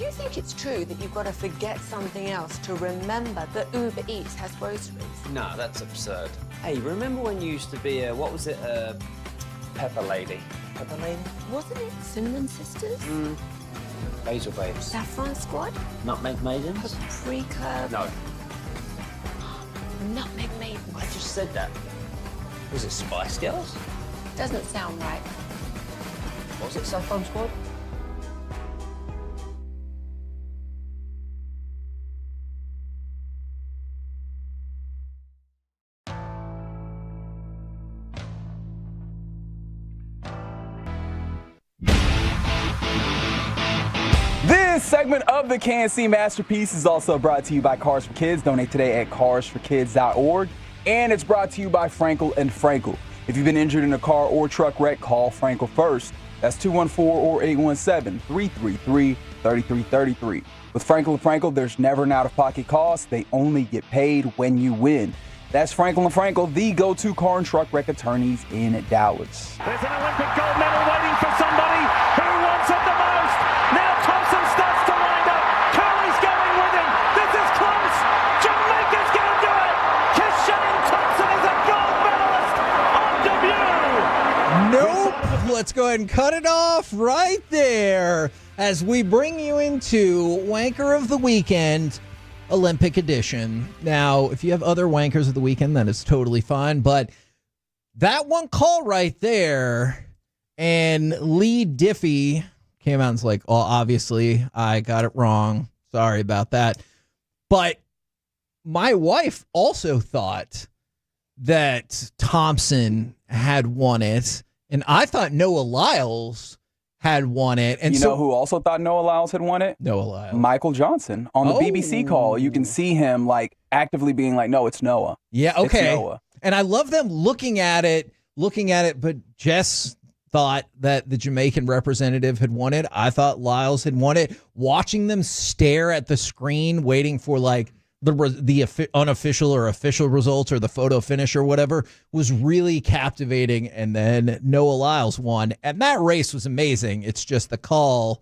Do you think it's true that you've got to forget something else to remember that Uber Eats has groceries? No, that's absurd. Hey, remember when you used to be a, what was it, Pepper Lady? Pepper Lady? Wasn't it Cinnamon Sisters? Basil Babes. Saffron Squad? Nutmeg Maidens? Paprika? No. Nutmeg Maidens? I just said that. Was it Spice Girls? Doesn't sound right. Was it Saffron Squad? This segment of the KNC Masterpiece is also brought to you by Cars for Kids. Donate today at carsforkids.org. And it's brought to you by Frankel and Frankel. If you've been injured in a car or truck wreck, call Frankel first. That's 214 or 817-333-3333. With Frankel and Frankel, there's never an out-of-pocket cost. They only get paid when you win. That's Frankel and Frankel, the go-to car and truck wreck attorneys in Dallas. There's an Olympic gold medal waiting for somebody who wants it the most. Now Thompson starts to wind up. Curley's going with him. This is close. Jamaica's going to do it. Kishane Thompson is a gold medalist on debut. Nope. Let's go ahead and cut it off right there as we bring you into Wanker of the Weekend, Olympic edition. Now, if you have other Wankers of the Weekend, that is totally fine. But that one call right there, and Lee Diffie came out and was like, oh, obviously, I got it wrong. Sorry about that. But my wife also thought that Thompson had won it, and I thought Noah Lyles had won it. And you know who also thought Noah Lyles had won it? Noah Lyles. Michael Johnson. On the BBC call, you can see him like actively being like, no, it's Noah. Yeah, okay. It's Noah. And I love them looking at it, but Jess thought that the Jamaican representative had won it. I thought Lyles had won it. Watching them stare at the screen, waiting for like the unofficial or official results or the photo finish or whatever was really captivating. And then Noah Lyles won. And that race was amazing. It's just the call.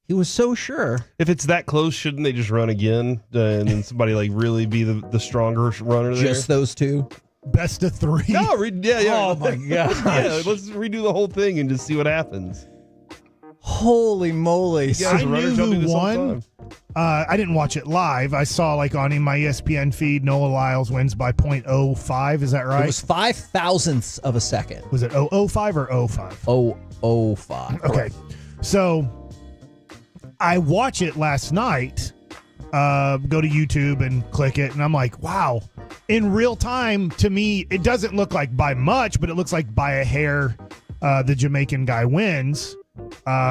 He was so sure. If it's that close, shouldn't they just run again and then somebody like really be the stronger runner there? Just those two? Best of three. No, yeah. Oh my god. Yeah, let's redo the whole thing and just see what happens. Holy moly. I knew who won. I didn't watch it live. I saw like on my ESPN feed, Noah Lyles wins by 0.05. Is that right? It was 5,000ths of a second. Was it 005 or 05? 005. Okay. So I watch it last night. Go to YouTube and click it, and I'm like, wow. In real time, to me, it doesn't look like by much, but it looks like by a hair the Jamaican guy wins.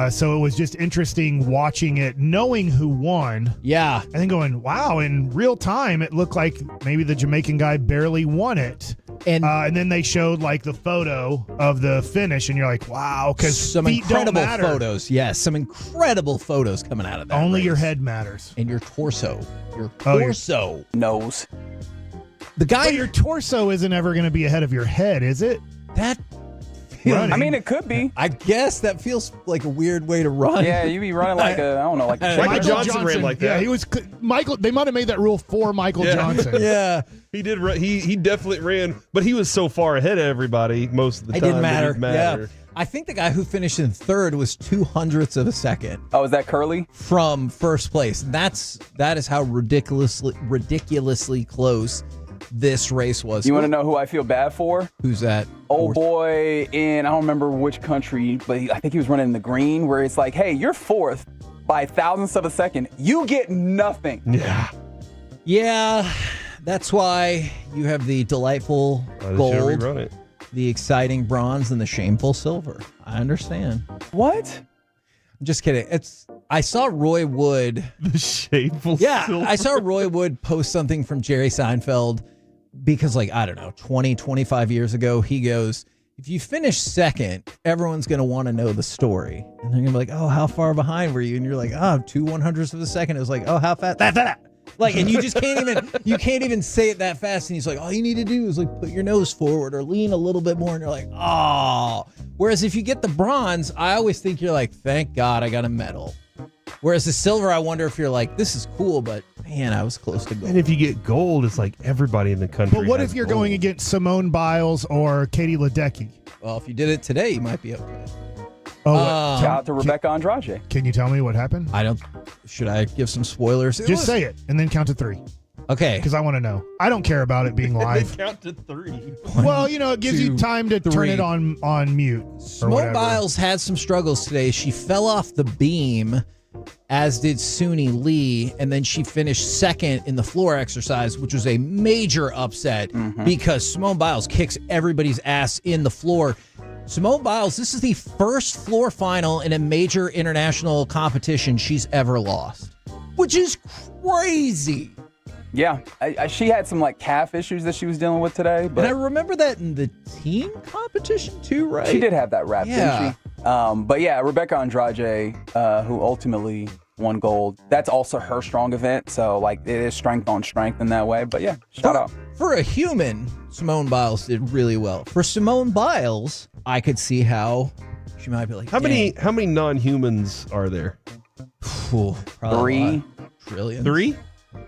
So it was just interesting watching it, knowing who won. Yeah. And then going, wow, in real time, it looked like maybe the Jamaican guy barely won it. And then they showed like the photo of the finish, and you're like, wow, because some incredible photos. Yes, some incredible photos coming out of that. Only race. your head matters. And your torso. Your Oh, your torso. Nose. The guy. But your torso isn't ever going to be ahead of your head, is it? That. I mean, it could be. I guess that feels like a weird way to run. Yeah, you'd be running like a, I don't know, like a Michael Johnson ran like that. Yeah, he was Michael. They might have made that rule for Michael Johnson. Yeah, he did. He definitely ran, but he was so far ahead of everybody most of the time. It didn't matter. It didn't matter. Yeah. I think the guy who finished in third was 200ths of a second. Oh, is that Curly? From first place. That is how ridiculously close this race was. You want to know who I feel bad for? Who's that? Old boy in, I don't remember which country, but I think he was running in the green, where it's like, hey, you're fourth by thousandths of a second. You get nothing. Yeah. Yeah, that's why you have the delightful gold, the exciting bronze, and the shameful silver. I understand. What? I'm just kidding. I saw Roy Wood. The shameful silver. I saw Roy Wood post something from Jerry Seinfeld because, like, I don't know, 20, 25 years ago, he goes, if you finish second, everyone's going to want to know the story. And they're going to be like, oh, how far behind were you? And you're like, oh, 2/100ths of a second. It was like, oh, how fast? That. Like, and you just can't even say it that fast. And he's like, all you need to do is like put your nose forward or lean a little bit more. And you're like, oh. Whereas if you get the bronze, I always think you're like, thank God I got a medal. Whereas the silver, I wonder if you're like, this is cool, but man, I was close to gold. And if you get gold, it's like everybody in the country. But what has if you're gold. going against Simone Biles or Katie Ledecky? Well, if you did it today, you might be okay. Oh, Shout out to Rebecca Andrade. Can you tell me what happened? I don't. Should I give some spoilers? Just say it and then count to 3. Okay. Because I want to know. I don't care about it being live. Count to 3. Well, it gives you time to turn it on mute. Simone Biles had some struggles today. She fell off the beam, as did Suni Lee, and then she finished second in the floor exercise, which was a major upset because Simone Biles kicks everybody's ass in the floor. Simone Biles, this is the first floor final in a major international competition she's ever lost, which is crazy. Yeah, she had some calf issues that she was dealing with today. But And I remember that in the team competition too, right? she did have that rap, Yeah. didn't she? But yeah, Rebecca Andrade, who ultimately won gold, that's also her strong event. So it is strength on strength in that way. But yeah, shout out. For a human, Simone Biles did really well. For Simone Biles, I could see how she might be like, How many non-humans are there? Three. Trillions. 3?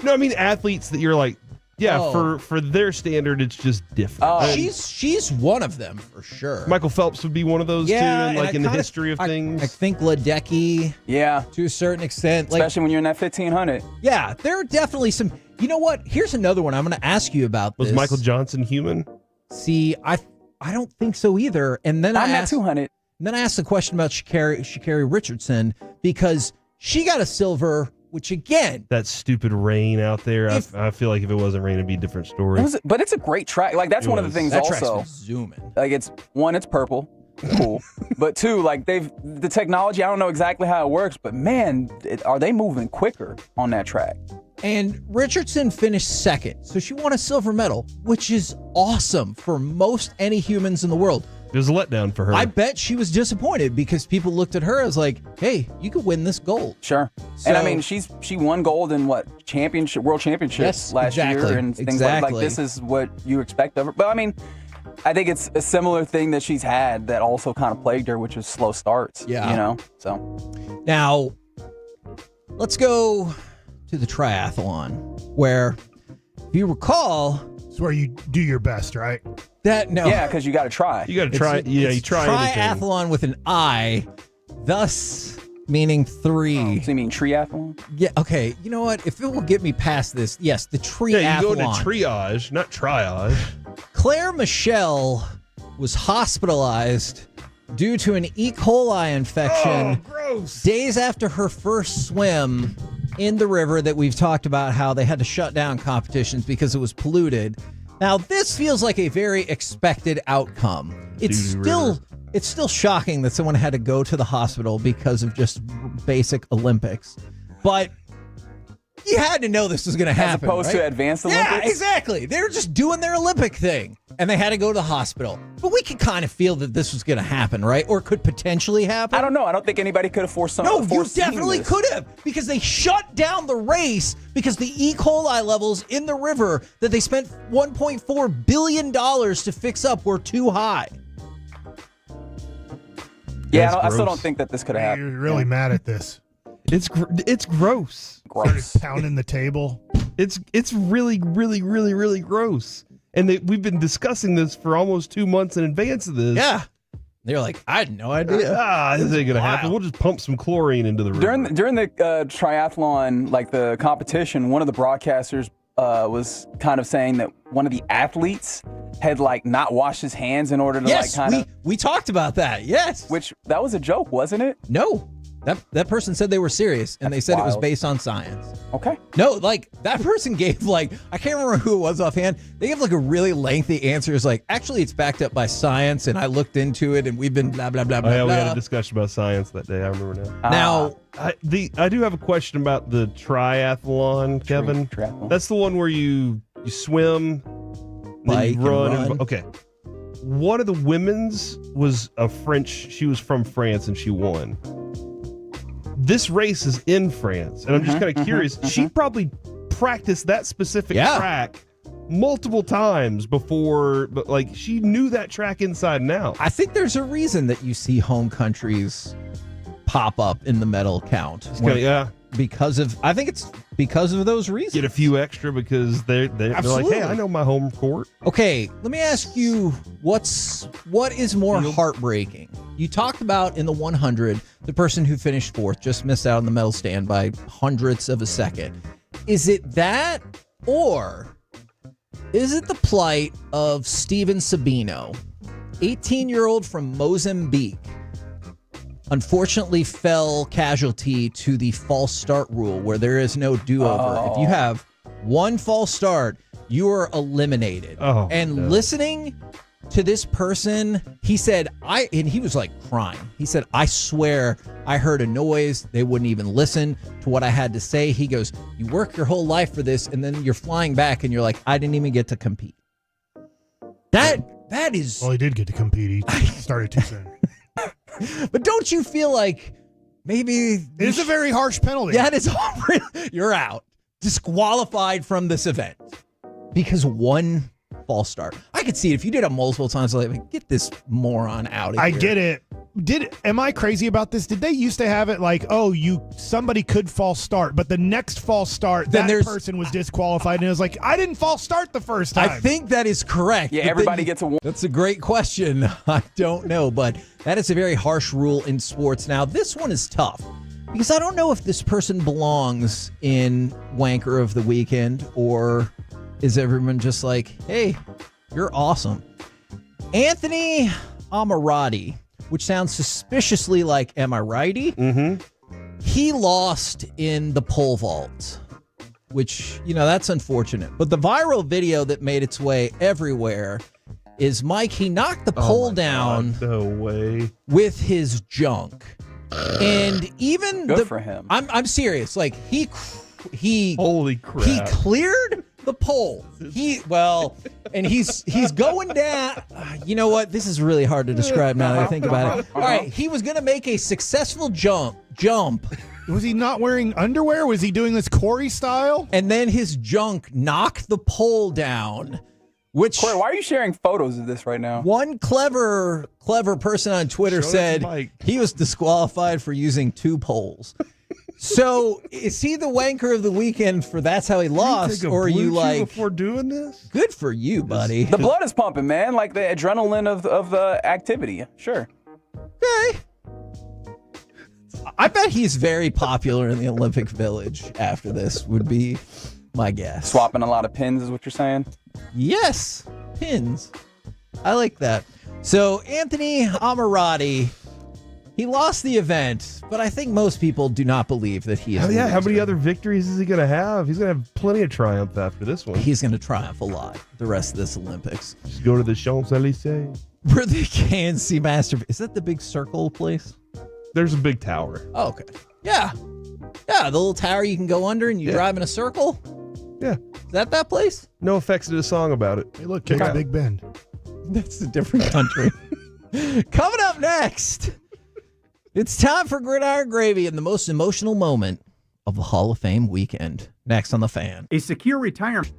No, I mean athletes that you're like, for their standard, it's just different. She's one of them for sure. Michael Phelps would be one of those too, and in the history of things. I think Ledecky, to a certain extent, Especially when you're in that 1500. Yeah, there are definitely some. You know what? Here's another one. I'm going to ask you about. Was this. Michael Johnson human? See, I don't think so either. And then I'm I at asked 200. And then I asked the question about Sha'Carri Richardson because she got a silver. Which again, that stupid rain out there. I feel like if it wasn't rain, it'd be a different story. But it's a great track. That's one of the things that also. Track's been zooming. It's purple. Cool. But 2, the technology, I don't know exactly how it works, but man, are they moving quicker on that track? And Richardson finished second. So she won a silver medal, which is awesome for most any humans in the world. It was a letdown for her. I bet she was disappointed because people looked at her as like, hey, you could win this gold. Sure. And I mean, she won gold in world championships last year and things like this is what you expect of her. But I mean, I think it's a similar thing that she's had that also kind of plagued her, which is slow starts. Yeah. So now let's go to the triathlon where, if you recall, it's where you do your best, right? Yeah, because you got to try. You got to try. You try anything. Triathlon with an I, thus meaning 3. So you mean triathlon? Yeah. Okay. You know what? If it will get me past this, yes, the triathlon. Yeah, you go to triage, not triage. Claire Michelle was hospitalized due to an E. coli infection days after her first swim in the river that we've talked about how they had to shut down competitions because it was polluted. Now, this feels like a very expected outcome. It's still shocking that someone had to go to the hospital because of just basic Olympics. But you had to know this was going to happen. As opposed to advanced Olympics? Yeah, exactly. They were just doing their Olympic thing, and they had to go to the hospital. But we could kind of feel that this was going to happen, right? Or could potentially happen. I don't know. I don't think anybody could have foreseen No, you this. definitely could have, because they shut down the race because the E. coli levels in the river that they spent $1.4 billion to fix up were too high. Yeah, I still don't think that this could have happened. You're really mad at this. It's gross. Gross. Pounding the table. It's really, really, really, really gross. And we've been discussing this for almost 2 months in advance of this. Yeah. They're like, I had no idea. This ain't gonna happen. We'll just pump some chlorine into the river. During the triathlon, the competition, one of the broadcasters was kind of saying that one of the athletes had not washed his hands in order to we talked about that. Yes. Which that was a joke, wasn't it? No. That person said they were serious, and they said it was based on science. Okay. No, that person gave I can't remember who it was offhand. They gave a really lengthy answer. It's actually it's backed up by science, and I looked into it, and we've been blah blah blah blah. Yeah, blah. we had a discussion about science that day. I remember now. Now, I do have a question about the triathlon, Kevin. Triathlon. That's the one where you swim, bike, then you run. and run. Okay. One of the women's was a French. She was from France, and she won. This race is in France, and I'm just kind of curious. She probably practiced that specific track multiple times before, but she knew that track inside and out. I think there's a reason that you see home countries pop up in the medal count. Yeah. I think it's because of those reasons. Get a few extra because they're like, hey, I know my home court. Okay, let me ask you, what is more heartbreaking? You talked about in the 100, the person who finished fourth just missed out on the medal stand by hundredths of a second. Is it that, or is it the plight of Steven Sabino, 18-year-old from Mozambique? Unfortunately fell casualty to the false start rule where there is no do-over. If you have one false start, you are eliminated. Listening to this person, he said, and he was like crying. He said, I swear I heard a noise. They wouldn't even listen to what I had to say. He goes, you work your whole life for this, and then you're flying back and you're like, I didn't even get to compete. That is... Well, he did get to compete. He started too soon. But don't you feel like maybe... It is a very harsh penalty. Yeah, it is. You're out. Disqualified from this event. Because one false start. I could see it if you did it multiple times. Like, get this moron out of here. I get it. Am I crazy about this? Did they used to have it like, somebody could false start, but the next false start, that person was disqualified, and it was like, I didn't false start the first time. I think that is correct. Yeah, everybody gets a one. That's a great question. I don't know, but that is a very harsh rule in sports. Now, this one is tough because I don't know if this person belongs in Wanker of the Weekend, or is everyone just like, hey, you're awesome. Anthony Amirati, which sounds suspiciously like Am I Righty? Mm-hmm. He lost in the pole vault, which, that's unfortunate. But the viral video that made its way everywhere is Mike. He knocked the pole down. God, no way. With his junk. And even Good for him. I'm serious. Like he holy crap. He cleared the pole. He's going down. You know what? This is really hard to describe now that I think about it. All right, he was going to make a successful jump. Was he not wearing underwear? Was he doing this Corey style? And then his junk knocked the pole down. Which, Corey, why are you sharing photos of this right now? One clever person on Twitter said he was disqualified for using two poles. So is he the wanker of the weekend for that's how he lost, or are you like before doing this? Good for you, buddy. The blood is pumping, man. Like the adrenaline of the activity. Sure. Okay. I bet he's very popular in the Olympic Village after this, would be my guess. Swapping a lot of pins is what you're saying? Yes, pins. I like that. So Anthony Amirati, he lost the event, but I think most people do not believe that he is. How many other victories is he going to have? He's going to have plenty of triumph after this one. He's going to triumph a lot the rest of this Olympics. Just go to the Champs-Élysées. Where the KNC Master... Is that the big circle place? There's a big tower. Oh, okay. Yeah. Yeah, the little tower you can go under and you drive in a circle? Yeah. Is that place? No Effects did a song about it. Hey, look, it's Big Bend. That's a different country. Coming up next, it's time for Gridiron Gravy and the most emotional moment of the Hall of Fame weekend. Next on The Fan. A secure retirement.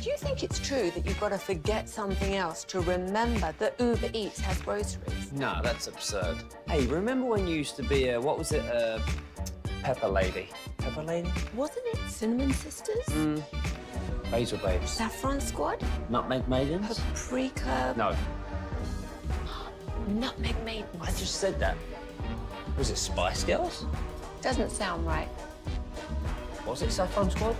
Do you think it's true that you've got to forget something else to remember that Uber Eats has groceries? No, that's absurd. Hey, remember when you used to be a pepper lady? Pepper lady? Wasn't it Cinnamon Sisters? Basil Babes. Saffron Squad? Nutmeg Maidens? Paprika? No. nutmeg maidens. I just said that. Was it Spice Girls? Doesn't sound right. Was it Saffron Squad?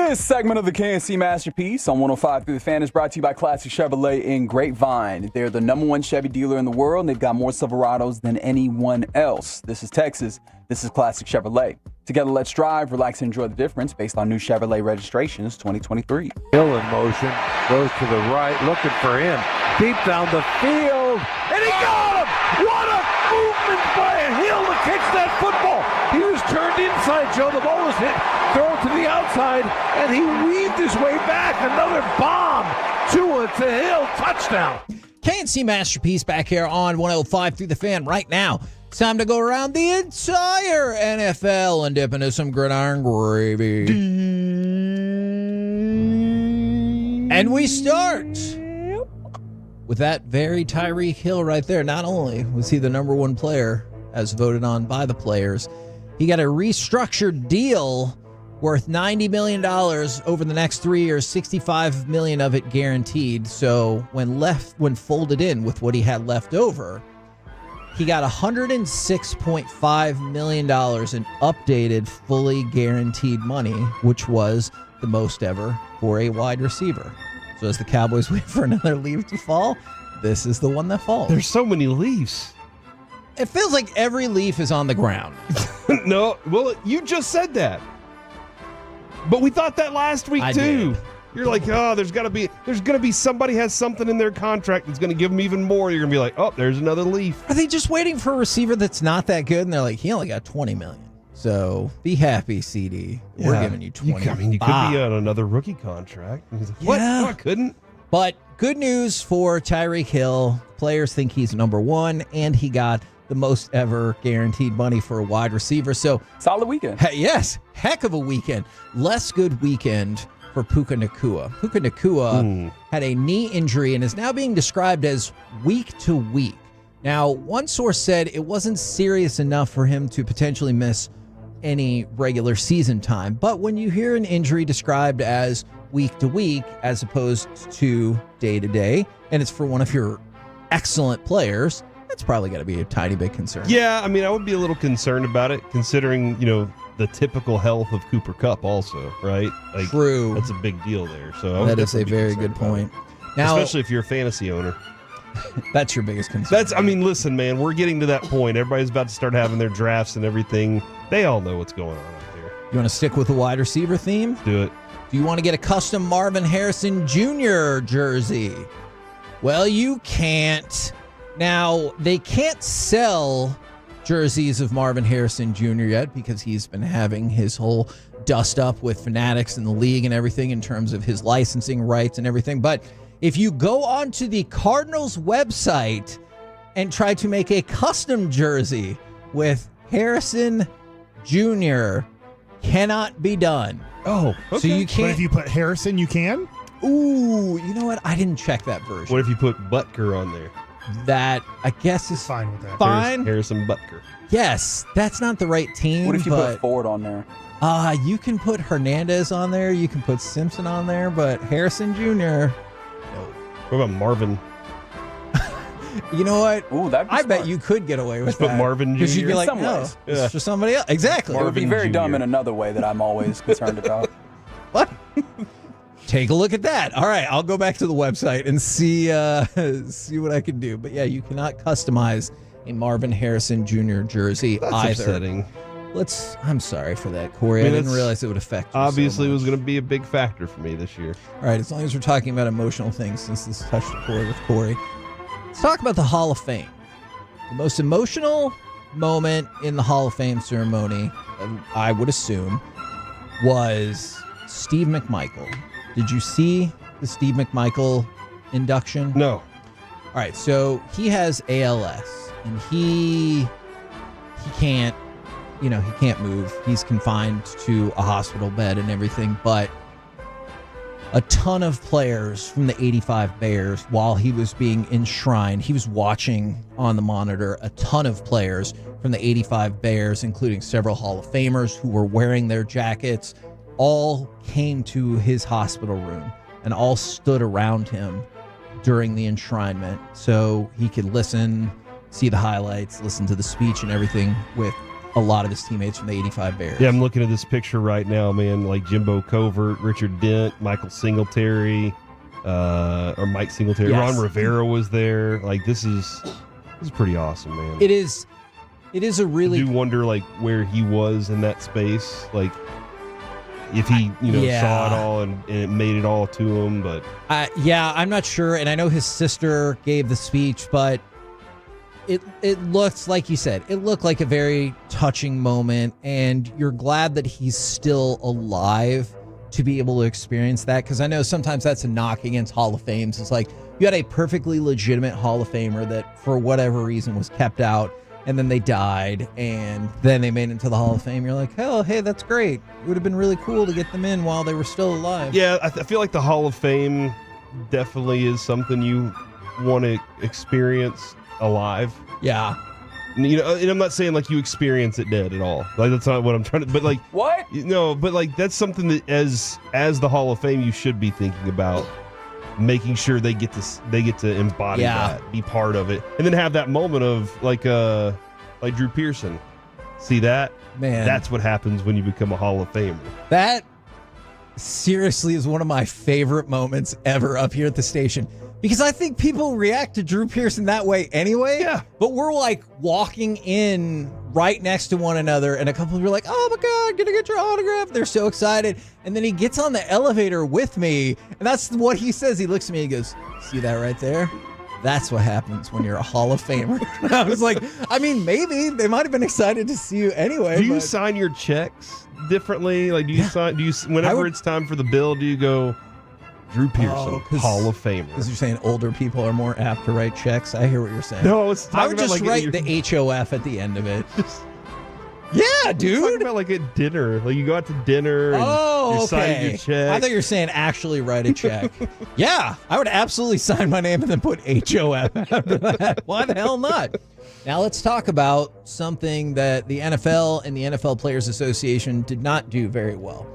This segment of the KNC Masterpiece on 105 through the Fan is brought to you by Classic Chevrolet in Grapevine. They're the #1 Chevy dealer in the world, and they've got more Silverados than anyone else. This is Texas. This is Classic Chevrolet. Together, let's drive, relax, and enjoy the difference based on new Chevrolet registrations 2023. Hill in motion, goes to the right, looking for him. Deep down the field, and he got him! What a movement by Hill to catch that football! He was turned inside, Joe. The ball was hit, thrown to the outside, and he weaved his way back. Another bomb to Hill, touchdown. KNC Masterpiece back here on 105 through the Fan right now. It's time to go around the entire NFL and dip into some gridiron gravy. And we start with that very Tyreek Hill right there. Not only was he the #1 player as voted on by the players, he got a restructured deal worth $90 million over the next 3 years, $65 million of it guaranteed. So when folded in with what he had left over, he got $106.5 million in updated, fully guaranteed money, which was the most ever for a wide receiver. So as the Cowboys wait for another leaf to fall, this is the one that falls. There's so many leaves. It feels like every leaf is on the ground. No, well, you just said that. But we thought that last week too. Did. You're like, oh, there's gonna be somebody has something in their contract that's gonna give them even more. You're gonna be like, oh, there's another leaf. Are they just waiting for a receiver that's not that good? And they're like, he only got $20 million. So be happy, CD. We're giving you 20. I mean, you could be on another rookie contract. And he's like, what? Yeah. No, I couldn't. But good news for Tyreek Hill. Players think he's #1, and he got the most ever guaranteed money for a wide receiver. So solid weekend. Yes, heck of a weekend. Less good weekend for Puka Nacua. Puka Nacua had a knee injury and is now being described as week to week. Now, one source said it wasn't serious enough for him to potentially miss any regular season time. But when you hear an injury described as week to week as opposed to day to day, and it's for one of your excellent players, that's probably got to be a tiny bit concern. Yeah, I mean, I would be a little concerned about it, considering, the typical health of Cooper Kupp also, right? Like, true. That's a big deal there. So that is a very good point. Now, especially if you're a fantasy owner. That's your biggest concern. Listen, man, we're getting to that point. Everybody's about to start having their drafts and everything. They all know what's going on out there. You want to stick with the wide receiver theme? Do it. Do you want to get a custom Marvin Harrison Jr. jersey? Well, you can't. Now, they can't sell jerseys of Marvin Harrison Jr. yet because he's been having his whole dust up with Fanatics and the league and everything in terms of his licensing rights and everything. But if you go onto the Cardinals website and try to make a custom jersey with Harrison Jr., cannot be done. Oh, okay. So you can't. But if you put Harrison, you can? Ooh, you know what? I didn't check that version. What if you put Butker on there? That, I guess, is fine with that. Fine. Harrison Butker. Yes, that's not the right team. What if you put Ford on there? You can put Hernandez on there. You can put Simpson on there, but Harrison Jr. No. What about Marvin? You know what? Ooh, I bet you could get away with Just put that. Marvin Jr. Because you'd be like, some no, ways. it's for somebody else. Exactly. It would be Marvin very Jr. dumb in another way that I'm always concerned about. What? Take a look at that. All right, I'll go back to the website and see what I can do. But yeah, you cannot customize a Marvin Harrison Jr. jersey That's either. upsetting. I'm sorry for that, Corey. I didn't realize it would affect you. Obviously, so it was going to be a big factor for me this year. All right, as long as we're talking about emotional things, since this touched the chord with Corey, let's talk about the Hall of Fame. The most emotional moment in the Hall of Fame ceremony, I would assume, was Steve McMichael. Did you see the Steve McMichael induction? No. All right, so he has ALS, and he can't, he can't move. He's confined to a hospital bed and everything, but a ton of players from the 85 Bears, while he was being enshrined, he was watching on the monitor a ton of players from the 85 Bears, including several Hall of Famers who were wearing their jackets, all came to his hospital room and all stood around him during the enshrinement so he could listen, see the highlights, listen to the speech and everything with a lot of his teammates from the 85 Bears. Yeah, I'm looking at this picture right now, man. Like Jimbo Covert, Richard Dent, Michael Singletary, or Mike Singletary. Yes. Ron Rivera was there. Like, this is pretty awesome, man. It is a really... I do wonder, like, where he was in that space. Like, if he, saw it all and it made it all to him. But I'm not sure. And I know his sister gave the speech, but it looks, like you said, it looked like a very touching moment. And you're glad that he's still alive to be able to experience that. Because I know sometimes that's a knock against Hall of Fames. It's like you had a perfectly legitimate Hall of Famer that, for whatever reason, was kept out. And then they died, and then they made it into the Hall of Fame. You're like, oh, hey, that's great. It would have been really cool to get them in while they were still alive. yeah, I feel like the Hall of Fame definitely is something you want to experience alive. Yeah. And I'm not saying like you experience it dead at all. Like, that's not what I'm trying to. But like, what? No, but like that's something that as the Hall of Fame you should be thinking about. Making sure they get to embody that, be part of it, and then have that moment of like Drew Pearson. See that? Man, that's what happens when you become a Hall of Famer. That seriously is one of my favorite moments ever up here at the station, because I think people react to Drew Pearson that way anyway. Yeah. But we're like walking in right next to one another, and a couple of you are like, oh my God, gonna get your autograph. They're so excited. And then he gets on the elevator with me, and that's what he says. He looks at me and goes, see that right there? That's what happens when you're a Hall of Famer. And I was like, I mean, maybe they might have been excited to see you anyway. Do you sign your checks differently? Like, whenever it's time for the bill, do you go, Drew Pearson, Hall of Famer? Because you're saying older people are more apt to write checks. I hear what you're saying. No, I would just write the HOF at the end of it. Yeah, dude. Talking about like at dinner, like you go out to dinner and you're signing your check. I thought you were saying actually write a check. Yeah, I would absolutely sign my name and then put HOF after that. Why the hell not? Now let's talk about something that the NFL and the NFL Players Association did not do very well.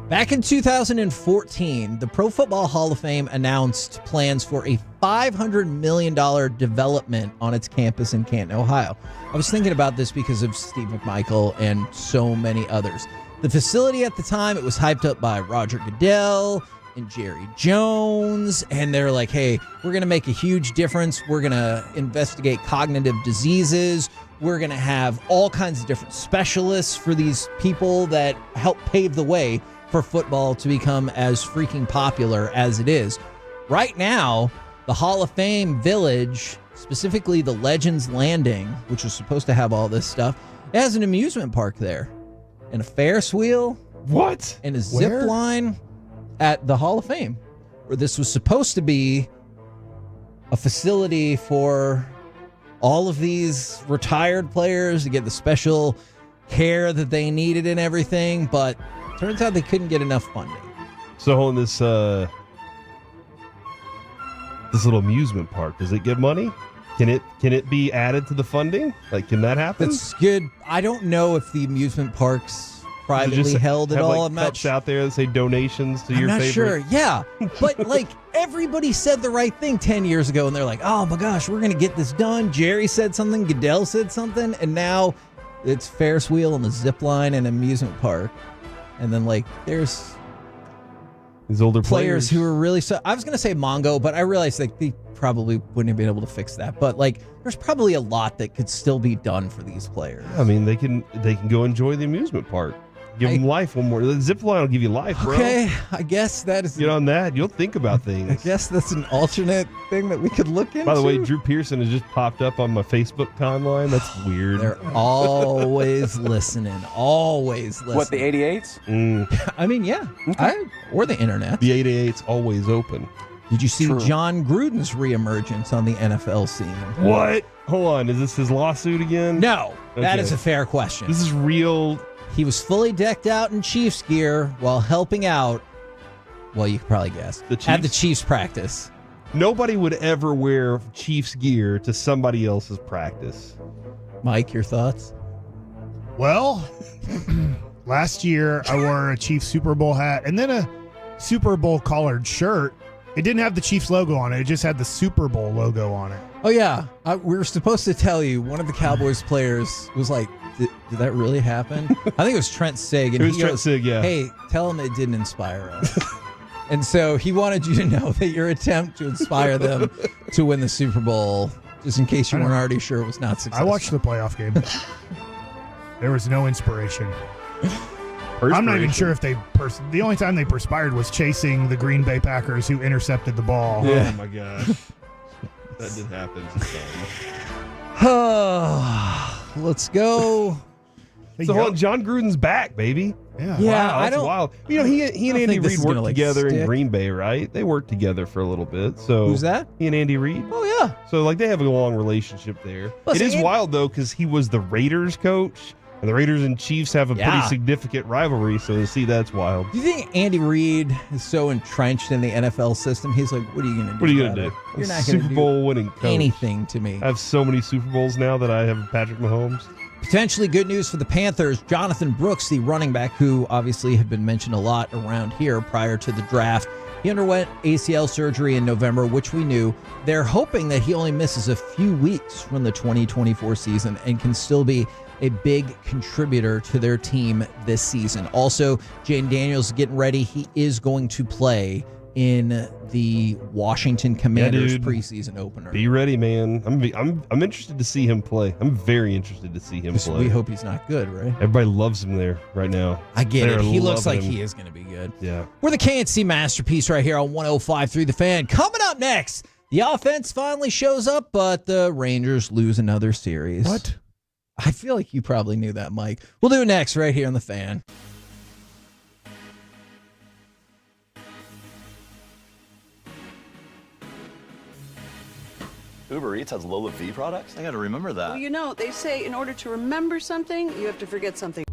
Back in 2014, the Pro Football Hall of Fame announced plans for a $500 million development on its campus in Canton, Ohio. I was thinking about this because of Steve McMichael and so many others. The facility at the time, it was hyped up by Roger Goodell and Jerry Jones, and they're like, hey, we're going to make a huge difference. We're going to investigate cognitive diseases. We're going to have all kinds of different specialists for these people that help pave the way for football to become as freaking popular as it is. Right now, the Hall of Fame Village, specifically the Legends Landing, which was supposed to have all this stuff, it has an amusement park there and a Ferris wheel. What? And a zip line at the Hall of Fame, where this was supposed to be a facility for all of these retired players to get the special care that they needed and everything, but turns out they couldn't get enough funding. So on this little amusement park, does it get money? Can it be added to the funding? Like, can that happen? That's good. I don't know if the amusement parks privately held at all. I'm cups out there that say donations to your favorite. I'm not sure. Yeah, but like everybody said the right thing 10 years ago, and they're like, "Oh my gosh, we're gonna get this done." Jerry said something, Goodell said something, and now it's Ferris wheel and the zip line and amusement park, and then like there's these older players who are really. I was gonna say Mongo, but I realized that they probably wouldn't have been able to fix that. But like, there's probably a lot that could still be done for these players. I mean, they can go enjoy the amusement park. Give them life one more. The zip line will give you life, bro. Okay, I guess that is... Get on that. You'll think about things. I guess that's an alternate thing that we could look into. By the way, Drew Pearson has just popped up on my Facebook timeline. That's weird. They're always listening. Always listening. What, the 88s? I mean, yeah. Okay. Or the internet. The 88's always open. Did you see John Gruden's reemergence on the NFL scene? What? Hold on. Is this his lawsuit again? No. That is a fair question. This is real... He was fully decked out in Chiefs gear while helping out, well, you could probably guess, at the Chiefs practice. Nobody would ever wear Chiefs gear to somebody else's practice. Mike, your thoughts? Well, last year I wore a Chiefs Super Bowl hat and then a Super Bowl collared shirt. It didn't have the Chiefs logo on it. It just had the Super Bowl logo on it. Oh, yeah. We were supposed to tell you, one of the Cowboys players was like, did that really happen? I think it was Trent Sig. And it was Trent Sig, yeah. Hey, tell him it didn't inspire us. And so he wanted you to know that your attempt to inspire them to win the Super Bowl, just in case you weren't already sure, it was not successful. I watched the playoff game. There was no inspiration. I'm not even sure if they the only time they perspired was chasing the Green Bay Packers who intercepted the ball. Yeah. Oh my gosh. That did happen. Let's go. So hold on, John Gruden's back, baby. Yeah. Yeah, wow, that's wild. You know, he and Andy Reid worked together in Green Bay, right? They worked together for a little bit. So who's that? He and Andy Reid. Oh yeah. So like they have a long relationship there. Listen, it is wild though because he was the Raiders coach. And the Raiders and Chiefs have a pretty significant rivalry, so to see that's wild. Do you think Andy Reid is so entrenched in the NFL system? He's like, what are you going to do? What are you going to do? You're not going Super to Bowl do winning coach. anything to me. I have so many Super Bowls now that I have Patrick Mahomes. Potentially good news for the Panthers. Jonathan Brooks, the running back, who obviously had been mentioned a lot around here prior to the draft. He underwent ACL surgery in November, which we knew. They're hoping that he only misses a few weeks from the 2024 season and can still be a big contributor to their team this season. Also, Jane Daniels getting ready. He is going to play in the Washington Commanders preseason opener. Be ready, man. I'm interested to see him play. I'm very interested to see him play. We hope he's not good, right? Everybody loves him there right now. I get it. He looks like he is going to be good. Yeah. We're the KNC Masterpiece right here on 105.3 The Fan. Coming up next, the offense finally shows up, but the Rangers lose another series. What? I feel like you probably knew that, Mike. We'll do it next right here on The Fan. Uber Eats has Lola V products? I gotta remember that. Well, you know, they say in order to remember something, you have to forget something.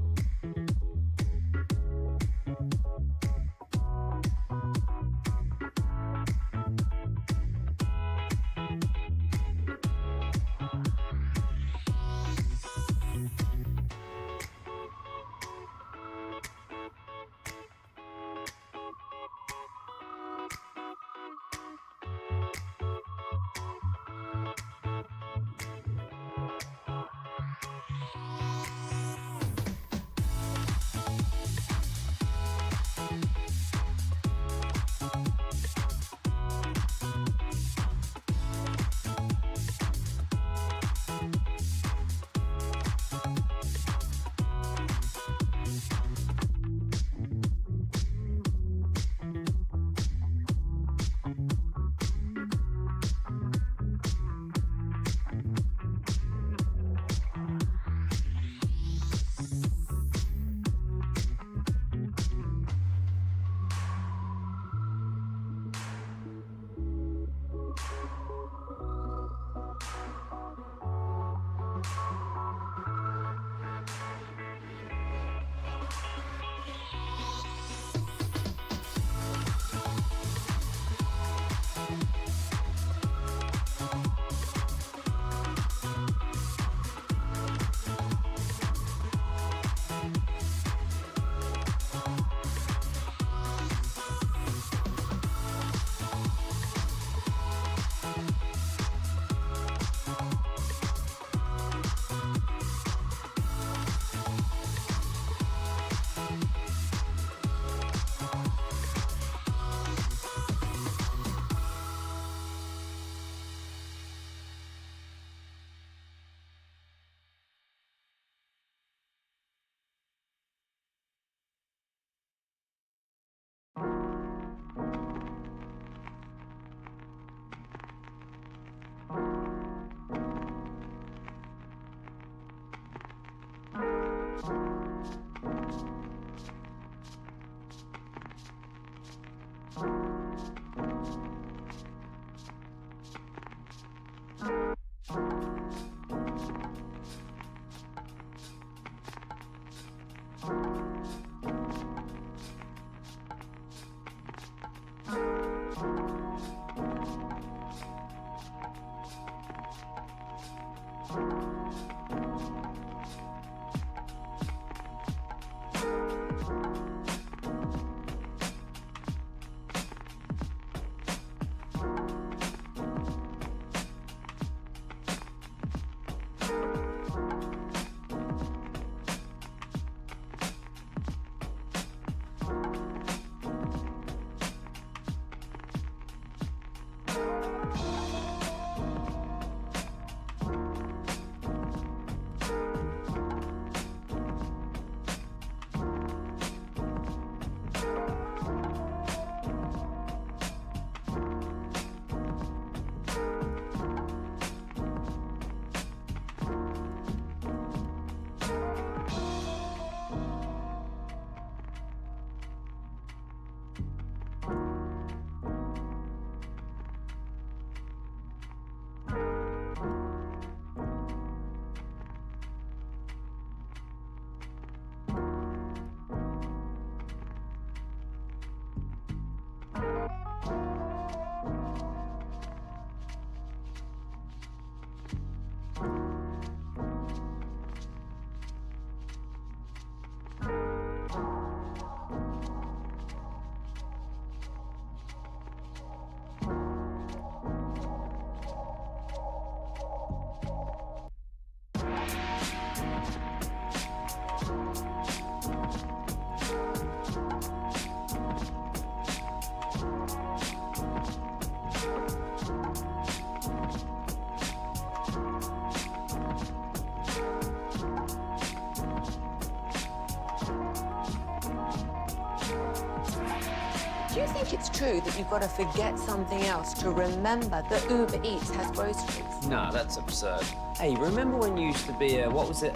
Do you think it's true that you've got to forget something else to remember that Uber Eats has groceries? No, that's absurd. Hey, remember when you used to be a, what was it,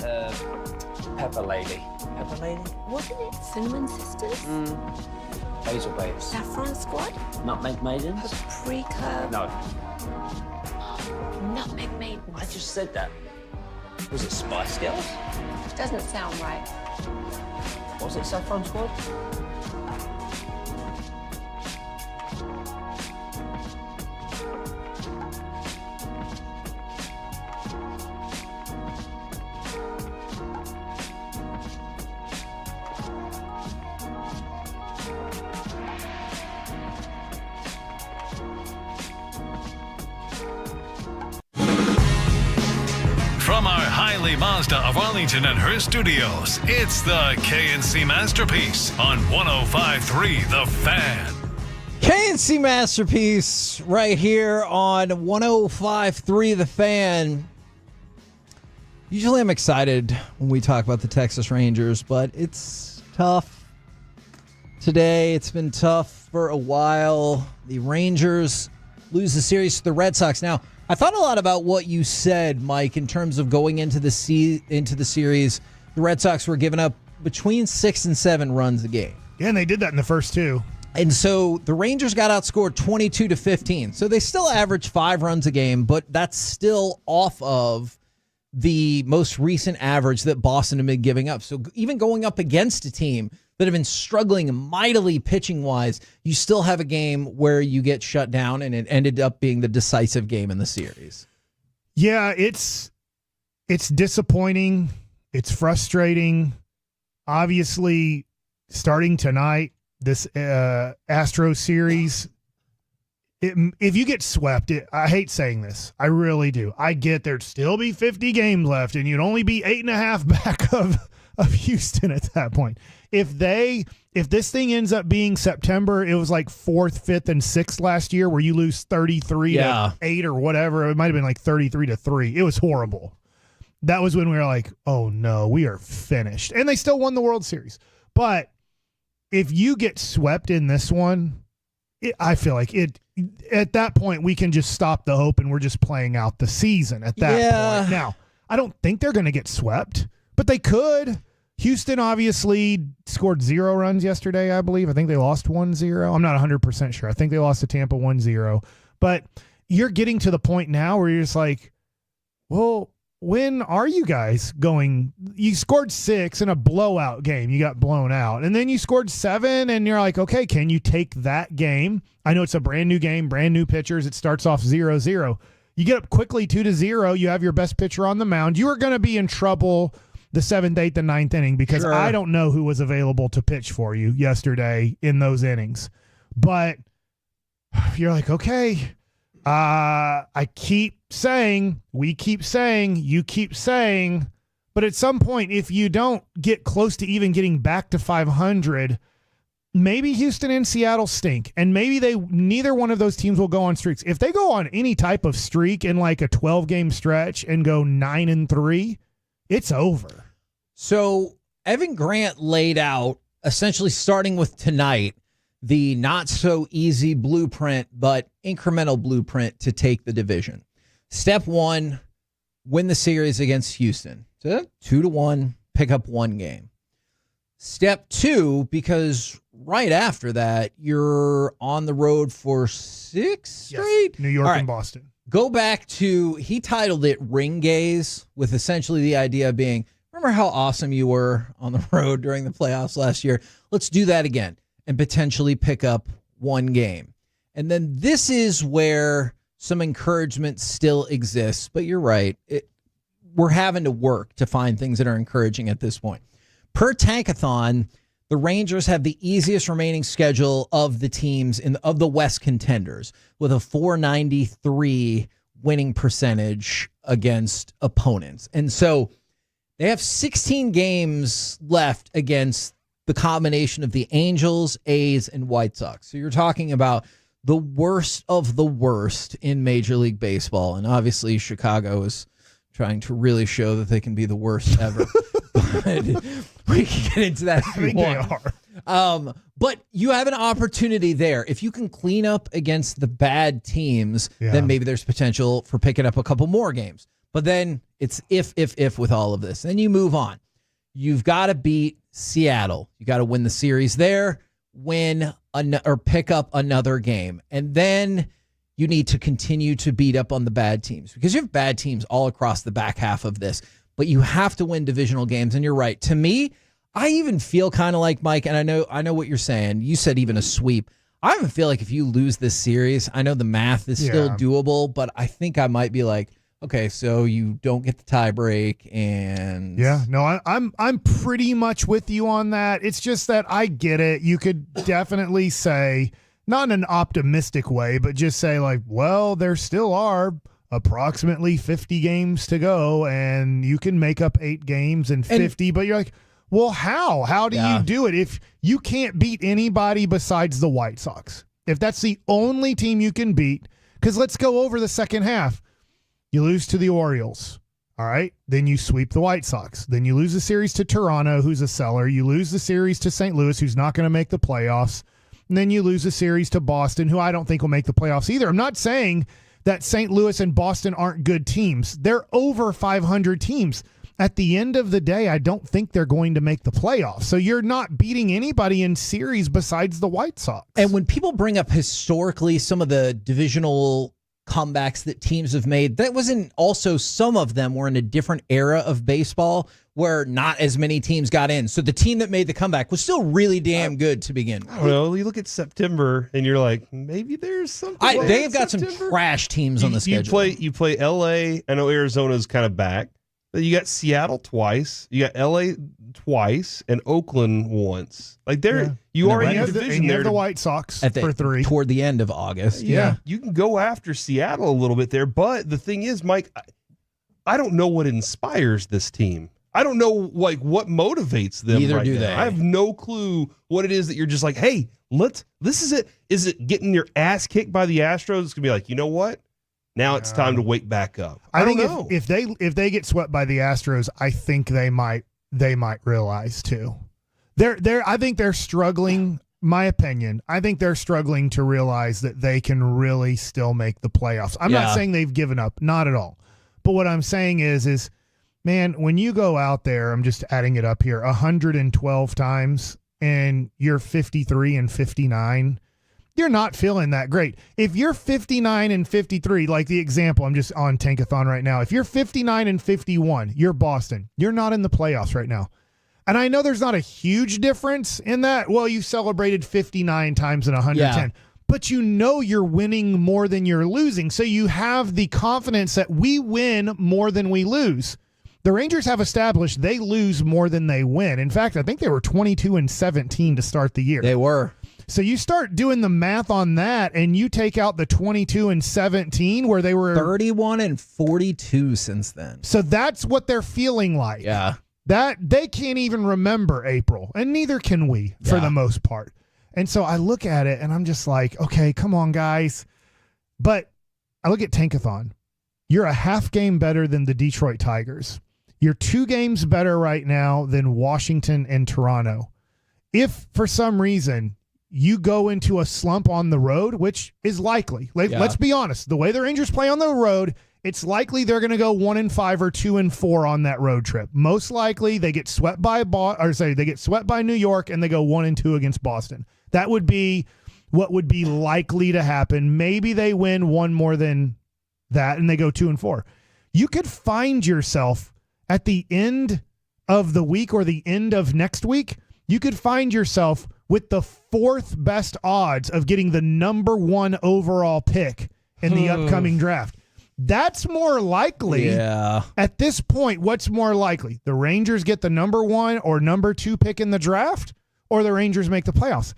Pepper Lady? Pepper Lady? Wasn't it Cinnamon Sisters? Basil Babes. Saffron Squad? Nutmeg Maidens? Paprika? No. Nutmeg Maidens? I just said that. Was it Spice Girls? Doesn't sound right. Was it Saffron Squad? From our Highly Mazda of Arlington and her studios, it's the KNC Masterpiece on 105.3 The Fan. KNC Masterpiece right here on 105.3 The Fan. Usually I'm excited when we talk about the Texas Rangers, but it's tough today. It's been tough for a while. The Rangers lose the series to the Red Sox. Now, I thought a lot about what you said, Mike, in terms of going into the series. The Red Sox were giving up between 6 and 7 runs a game. Yeah, and they did that in the first two. And so the Rangers got outscored 22-15. So they still averaged 5 runs a game, but that's still off of the most recent average that Boston had been giving up. So even going up against a team that have been struggling mightily pitching-wise, you still have a game where you get shut down, and it ended up being the decisive game in the series. Yeah, it's disappointing. It's frustrating. Obviously, starting tonight, this Astros series, if you get swept, I hate saying this. I really do. I get there'd still be 50 games left, and you'd only be 8.5 back of Houston at that point. If this thing ends up being September, it was like 4th, 5th, and 6th last year where you lose 33-8 or whatever. It might have been like 33-3. It was horrible. That was when we were like, oh no, we are finished. And they still won the World Series. But if you get swept in this one, I feel like at that point we can just stop the hope and we're just playing out the season at that point. Now, I don't think they're going to get swept, but they could. Houston obviously scored 0 runs yesterday, I believe. I think they lost 1-0. I'm not 100% sure. I think they lost to Tampa 1-0. But you're getting to the point now where you're just like, well, when are you guys going? You scored 6 in a blowout game. You got blown out. And then you scored 7, and you're like, okay, can you take that game? I know it's a brand new game, brand new pitchers. It starts off 0-0. You get up quickly 2-0. You have your best pitcher on the mound. You are going to be in trouble the 7th, 8th, and 9th inning because I don't know who was available to pitch for you yesterday in those innings. But you're like, okay, I keep saying, we keep saying, you keep saying, but at some point, if you don't get close to even getting back to 500, maybe Houston and Seattle stink, and maybe neither one of those teams will go on streaks. If they go on any type of streak in like a 12-game stretch and go 9-3, it's over. So Evan Grant laid out, essentially starting with tonight, the not-so-easy blueprint, but incremental blueprint to take the division. Step 1, win the series against Houston. So 2-1, pick up 1 game. Step 2, because right after that, you're on the road for 6 straight? New York and Boston. Go back to, he titled it Ring Gaze, with essentially the idea being, remember how awesome you were on the road during the playoffs last year? Let's do that again and potentially pick up 1 game. And then this is where some encouragement still exists, but you're right. We're having to work to find things that are encouraging at this point. Per Tankathon, the Rangers have the easiest remaining schedule of the teams of the West contenders, with a .493 winning percentage against opponents. And so they have 16 games left against the combination of the Angels, A's, and White Sox. So you're talking about the worst of the worst in Major League Baseball. And obviously Chicago is trying to really show that they can be the worst ever. But we can get into that if you want. But you have an opportunity there. If you can clean up against the bad teams, then maybe there's potential for picking up a couple more games. But then it's if with all of this. Then you move on. You've got to beat Seattle. You got to win the series there, or pick up another game. And then you need to continue to beat up on the bad teams because you have bad teams all across the back half of this. But you have to win divisional games. And you're right. To me, I even feel kind of like Mike, and I know what you're saying. You said even a sweep. I even feel like if you lose this series, I know the math is still doable, but I think I might be like, okay, so you don't get the tie break, and I'm pretty much with you on that. It's just that I get it. You could definitely say, not in an optimistic way, but just say like, well, there still are approximately 50 games to go, and you can make up 8 games in 50, but you're like, well, how? How do you do it if you can't beat anybody besides the White Sox? If that's the only team you can beat, because let's go over the second half. You lose to the Orioles, all right? Then you sweep the White Sox. Then you lose the series to Toronto, who's a seller. You lose the series to St. Louis, who's not going to make the playoffs. And then you lose the series to Boston, who I don't think will make the playoffs either. I'm not saying that St. Louis and Boston aren't good teams. They're over 500 teams. At the end of the day, I don't think they're going to make the playoffs. So you're not beating anybody in series besides the White Sox. And when people bring up historically some of the divisional comebacks that teams have made, that wasn't also some of them were in a different era of baseball where not as many teams got in. So the team that made the comeback was still really damn good to begin with. Well, you look at September and you're like, maybe there's something. They've got some trash teams on the schedule. You play LA. I know Arizona's kind of back. You got Seattle twice. You got LA twice and Oakland once. Like you already have division there. The White Sox for 3 toward the end of August. Yeah, you can go after Seattle a little bit there. But the thing is, Mike, I don't know what inspires this team. I don't know what motivates them. Neither right do now. they. I have no clue what it is that you're just like, hey, this is it. Is it getting your ass kicked by the Astros? It's gonna be like, you know what? Now it's time to wake back up. I think if they get swept by the Astros, I think they might realize too. I think they're struggling. My opinion, I think they're struggling to realize that they can really still make the playoffs. I'm not saying they've given up, not at all. But what I'm saying is, man, when you go out there, I'm just adding it up here, 112 times, and you're 53 and 59. You're not feeling that great. If you're 59 and 53, like the example, I'm just on Tankathon right now. If you're 59 and 51, you're Boston. You're not in the playoffs right now. And I know there's not a huge difference in that. Well, you celebrated 59 times in 110. But you know you're winning more than you're losing. So you have the confidence that we win more than we lose. The Rangers have established they lose more than they win. In fact, I think they were 22 and 17 to start the year. They were. So you start doing the math on that, and you take out the 22 and 17 where they were 31 and 42 since then. So that's what they're feeling like. Yeah. That they can't even remember April, and neither can we for the most part. And so I look at it, and I'm just like, okay, come on, guys. But I look at Tankathon. You're a half game better than the Detroit Tigers. You're 2 games better right now than Washington and Toronto. If for some reason you go into a slump on the road, which is likely. Let's be honest. The way the Rangers play on the road, it's likely they're going to go 1-5 or 2-4 on that road trip. Most likely they get swept by New York and they go 1-2 against Boston. That would be what would be likely to happen. Maybe they win one more than that and they go 2-4. You could find yourself at the end of the week or the end of next week, you could find yourself with the 4th best odds of getting the number 1 overall pick in the upcoming draft. That's more likely. Yeah. At this point, what's more likely? The Rangers get the number 1 or number 2 pick in the draft, or the Rangers make the playoffs?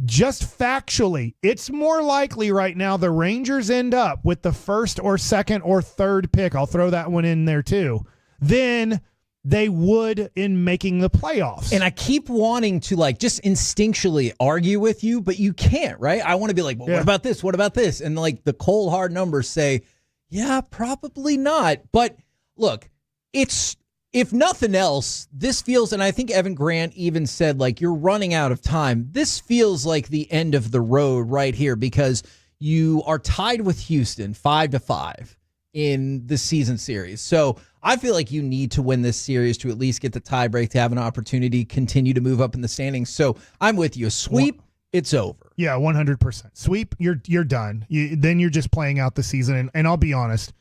Just factually, it's more likely right now the Rangers end up with the 1st or 2nd or 3rd pick. I'll throw that one in there too. Then they would in making the playoffs. And I keep wanting to just instinctually argue with you, but you can't, right? I want to be like, well, what about this? What about this? And the cold hard numbers say, yeah, probably not. But look, it's if nothing else, this feels, and I think Evan Grant even said, like, you're running out of time. This feels like the end of the road right here because you are tied with Houston 5-5 in the season series. So I feel like you need to win this series to at least get the tiebreak to have an opportunity, continue to move up in the standings. So I'm with you. A sweep, it's over. Yeah, 100%. Sweep, you're done. Then you're just playing out the season. And I'll be honest,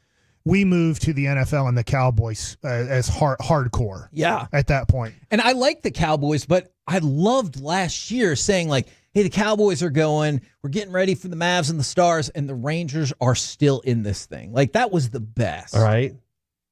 we moved to the NFL and the Cowboys as hardcore. Yeah. At that point. And I like the Cowboys, but I loved last year saying, like, hey, the Cowboys are going, we're getting ready for the Mavs and the Stars, and the Rangers are still in this thing. Like, that was the best. All right.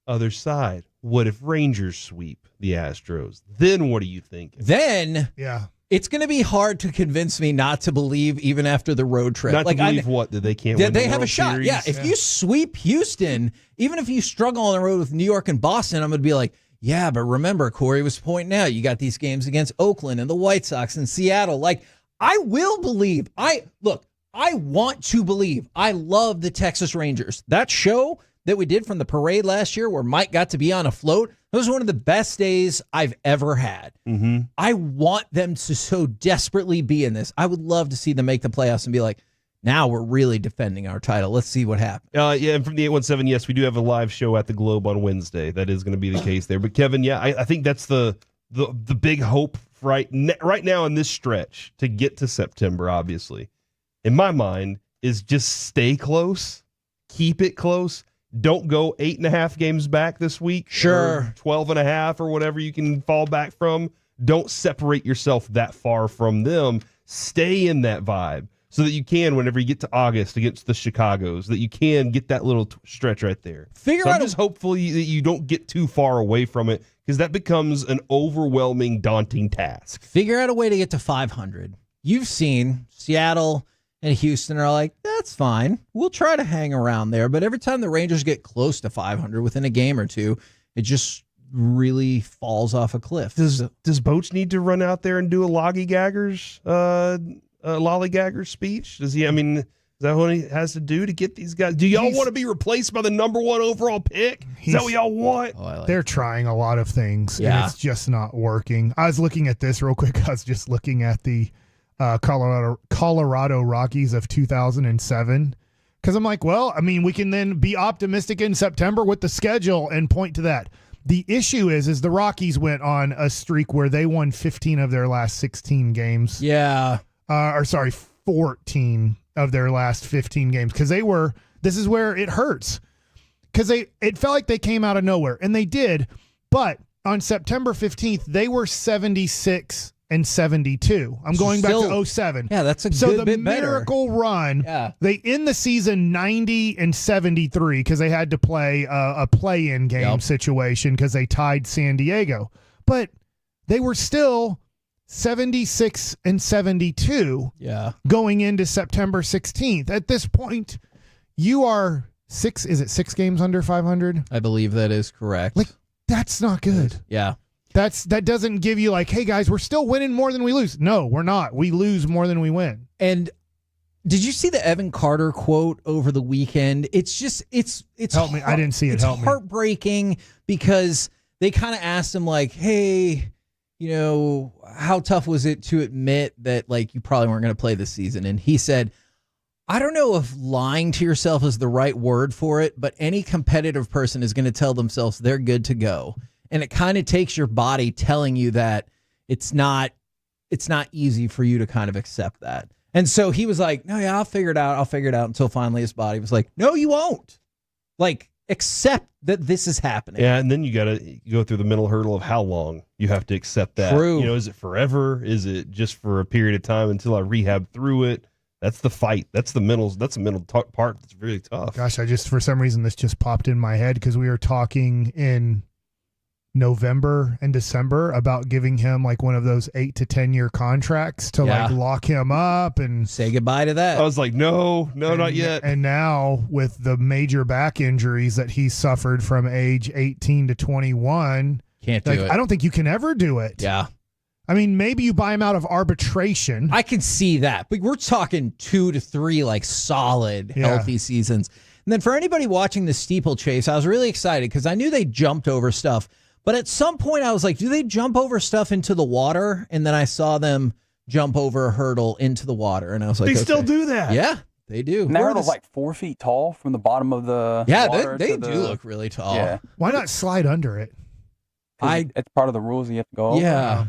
Other side. What if Rangers sweep the Astros? Then what do you think? Then yeah, it's going to be hard to convince me not to believe even after the road trip. Not like, to believe what? That they can't win they the have World a shot. Series? Yeah, if you sweep Houston, even if you struggle on the road with New York and Boston, I'm going to be like, yeah, but remember, Corey was pointing out, you got these games against Oakland and the White Sox and Seattle. Like, I will believe. I want to believe. I love the Texas Rangers. That show that we did from the parade last year where Mike got to be on a float, that was one of the best days I've ever had. Mm-hmm. I want them to so desperately be in this. I would love to see them make the playoffs and be like, now we're really defending our title. Let's see what happens. Yeah, and from the 817, yes, we do have a live show at the Globe on Wednesday. That is going to be the case there. But Kevin, yeah, I think that's the big hope right now in this stretch to get to September, obviously. In my mind, is just stay close, keep it close. Don't go 8.5 games back this week. Sure. 12.5 or whatever you can fall back from. Don't separate yourself that far from them. Stay in that vibe so that you can, whenever you get to August against the Chicagos, that you can get that little stretch right there. I'm just hopeful that you don't get too far away from it because that becomes an overwhelming, daunting task. Figure out a way to get to 500. You've seen Seattle and Houston are like, that's fine. We'll try to hang around there. But every time the Rangers get close to 500 within a game or two, it just really falls off a cliff. Does Boach need to run out there and do a lollygagger's speech? Does he? I mean, is that what he has to do to get these guys? Do y'all want to be replaced by the number 1 overall pick? Is that what y'all want? They're trying a lot of things, and it's just not working. I was looking at this real quick. I was just looking at the Colorado Rockies of 2007 because I'm like, well, I mean, we can then be optimistic in September with the schedule and point to that. The issue is the Rockies went on a streak where they won 15 of their last 16 games. Yeah. 14 of their last 15 games because this is where it hurts because it felt like they came out of nowhere and they did, but on September 15th they were 76 and 72. I'm going back to 07. Yeah, that's a good so the bit better. miracle run. Yeah. They end the season 90 and 73 because they had to play a play-in game situation because they tied San Diego, but they were still 76 and 72 going into September 16th. At this point, you are 6 games under 500? I believe that is correct. Like, that's not good. Yeah. That doesn't give you like, hey guys, we're still winning more than we lose. No, we're not. We lose more than we win. And did you see the Evan Carter quote over the weekend? It's just it's help me. I didn't see it. It's help me. Heartbreaking because they kind of asked him like, hey, you know, how tough was it to admit that like you probably weren't going to play this season? And he said, I don't know if lying to yourself is the right word for it, but any competitive person is going to tell themselves they're good to go. And it kind of takes your body telling you that it's not easy for you to kind of accept that. And so he was like, no, yeah, I'll figure it out until finally his body was like, no, you won't. Like, accept that this is happening. Yeah, and then you got to go through the mental hurdle of how long you have to accept that. True. You know, is it forever? Is it just for a period of time until I rehab through it? That's the fight. That's the mental part that's really tough. Gosh, for some reason, this just popped in my head because we were talking in November and December about giving him like one of those 8 to 10 year contracts to like lock him up and say goodbye to that. I was like, no, not yet. And now with the major back injuries that he suffered from age 18 to 21, can't do it. I don't think you can ever do it. Yeah. I mean, maybe you buy him out of arbitration. I can see that, but we're talking 2 to 3 like solid, healthy seasons. And then for anybody watching the steeplechase, I was really excited because I knew they jumped over stuff. But at some point, I was like, do they jump over stuff into the water? And then I saw them jump over a hurdle into the water, and I was like, They still do that? Yeah, they do. And that hurdle's like 4 feet tall from the bottom of the water. They do look really tall. Yeah. Why not slide under it? It's part of the rules you have to go over. Yeah.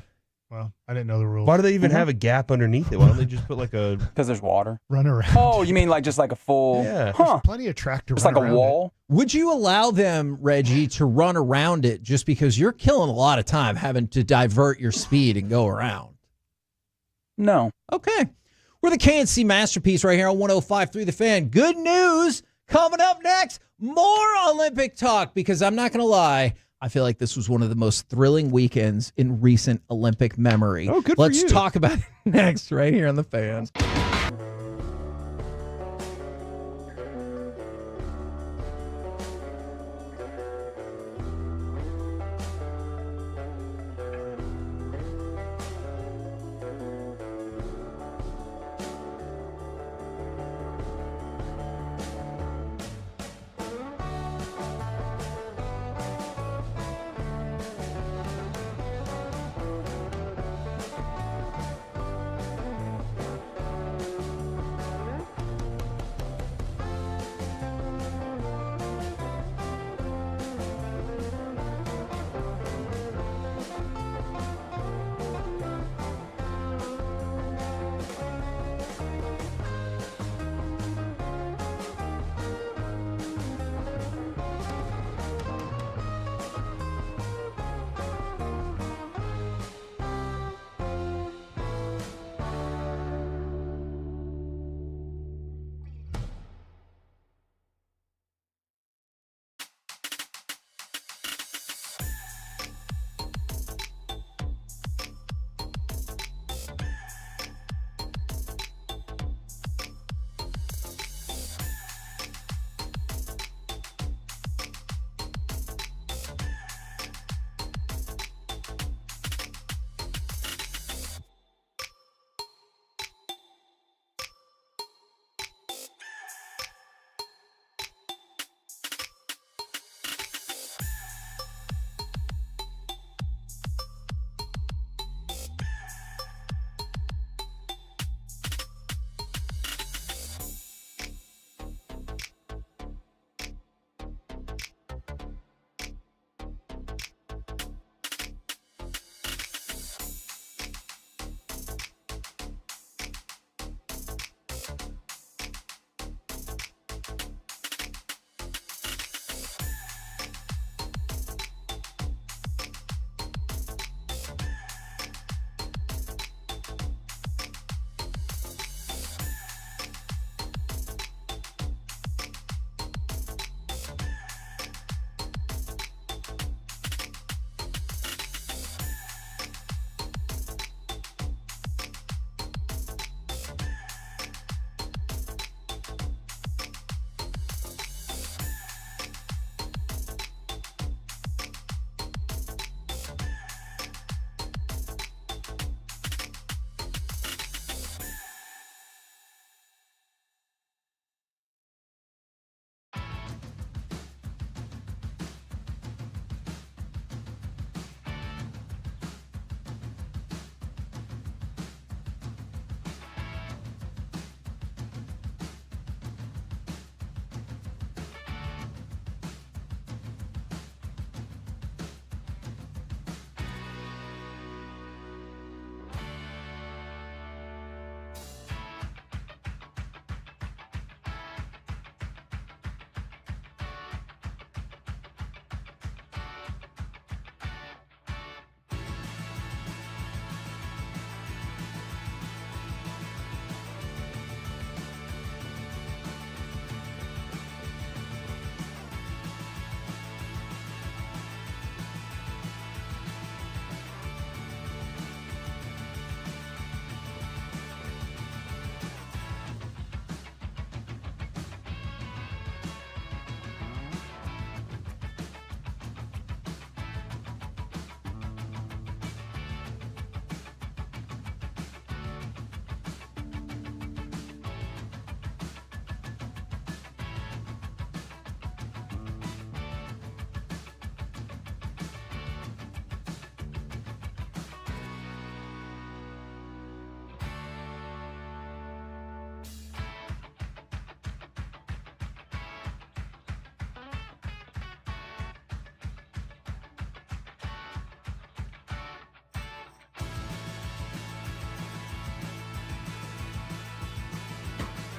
Well, I didn't know the rules. Why do they even have a gap underneath it? Why don't they just put like a... Because there's water. Run around. Oh, you mean like just like a full... Yeah. Huh. Plenty of tractor. It's like a wall. Would you allow them, Reggie, to run around it just because you're killing a lot of time having to divert your speed and go around? No. Okay. We're the KNC Masterpiece right here on 105.3 The Fan. Good news coming up next. More Olympic talk, because I'm not going to lie, I feel like this was one of the most thrilling weekends in recent Olympic memory. Oh, good for Let's you. talk about it next right here on The Fan.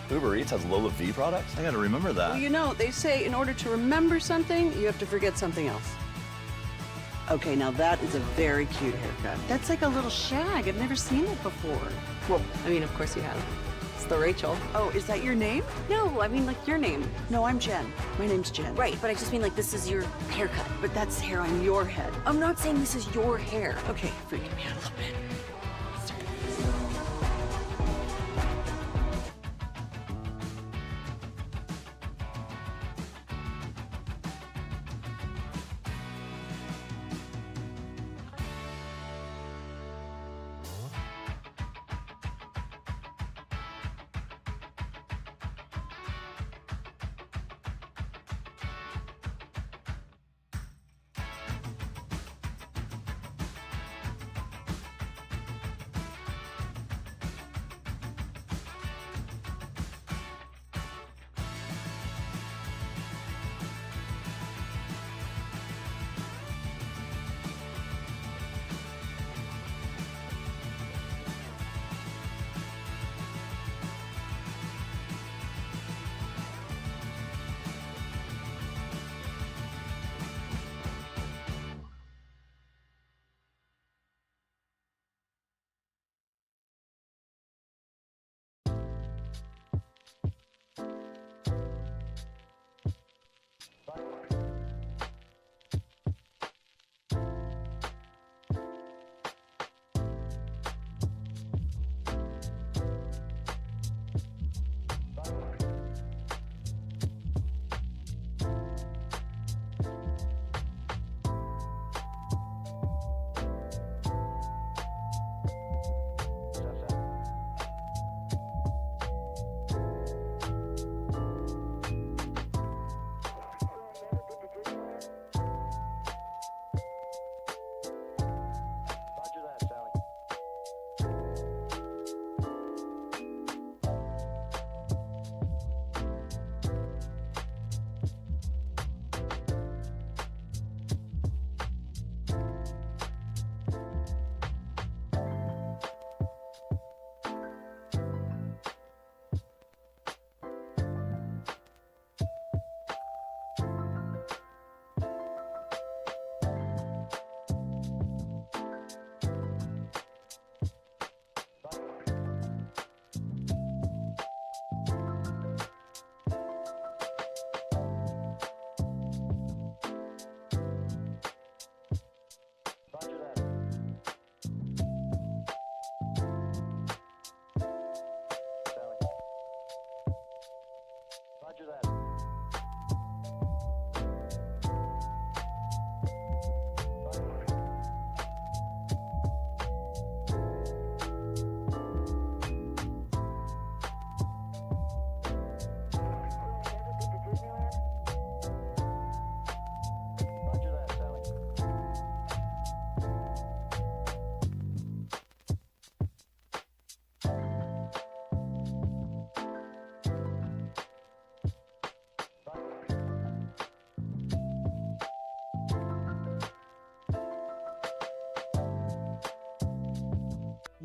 Uber Eats has Lola V products? I gotta remember that. Well, you know, they say in order to remember something, you have to forget something else. Okay, now that is a very cute haircut. That's like a little shag. I've never seen it before. Well, I mean, of course you have. It's the Rachel. Oh, is that your name? No, I mean like your name. No, I'm Jen. My name's Jen. Right, but I just mean like this is your haircut. But that's hair on your head. I'm not saying this is your hair. Okay, freaking me out a little bit.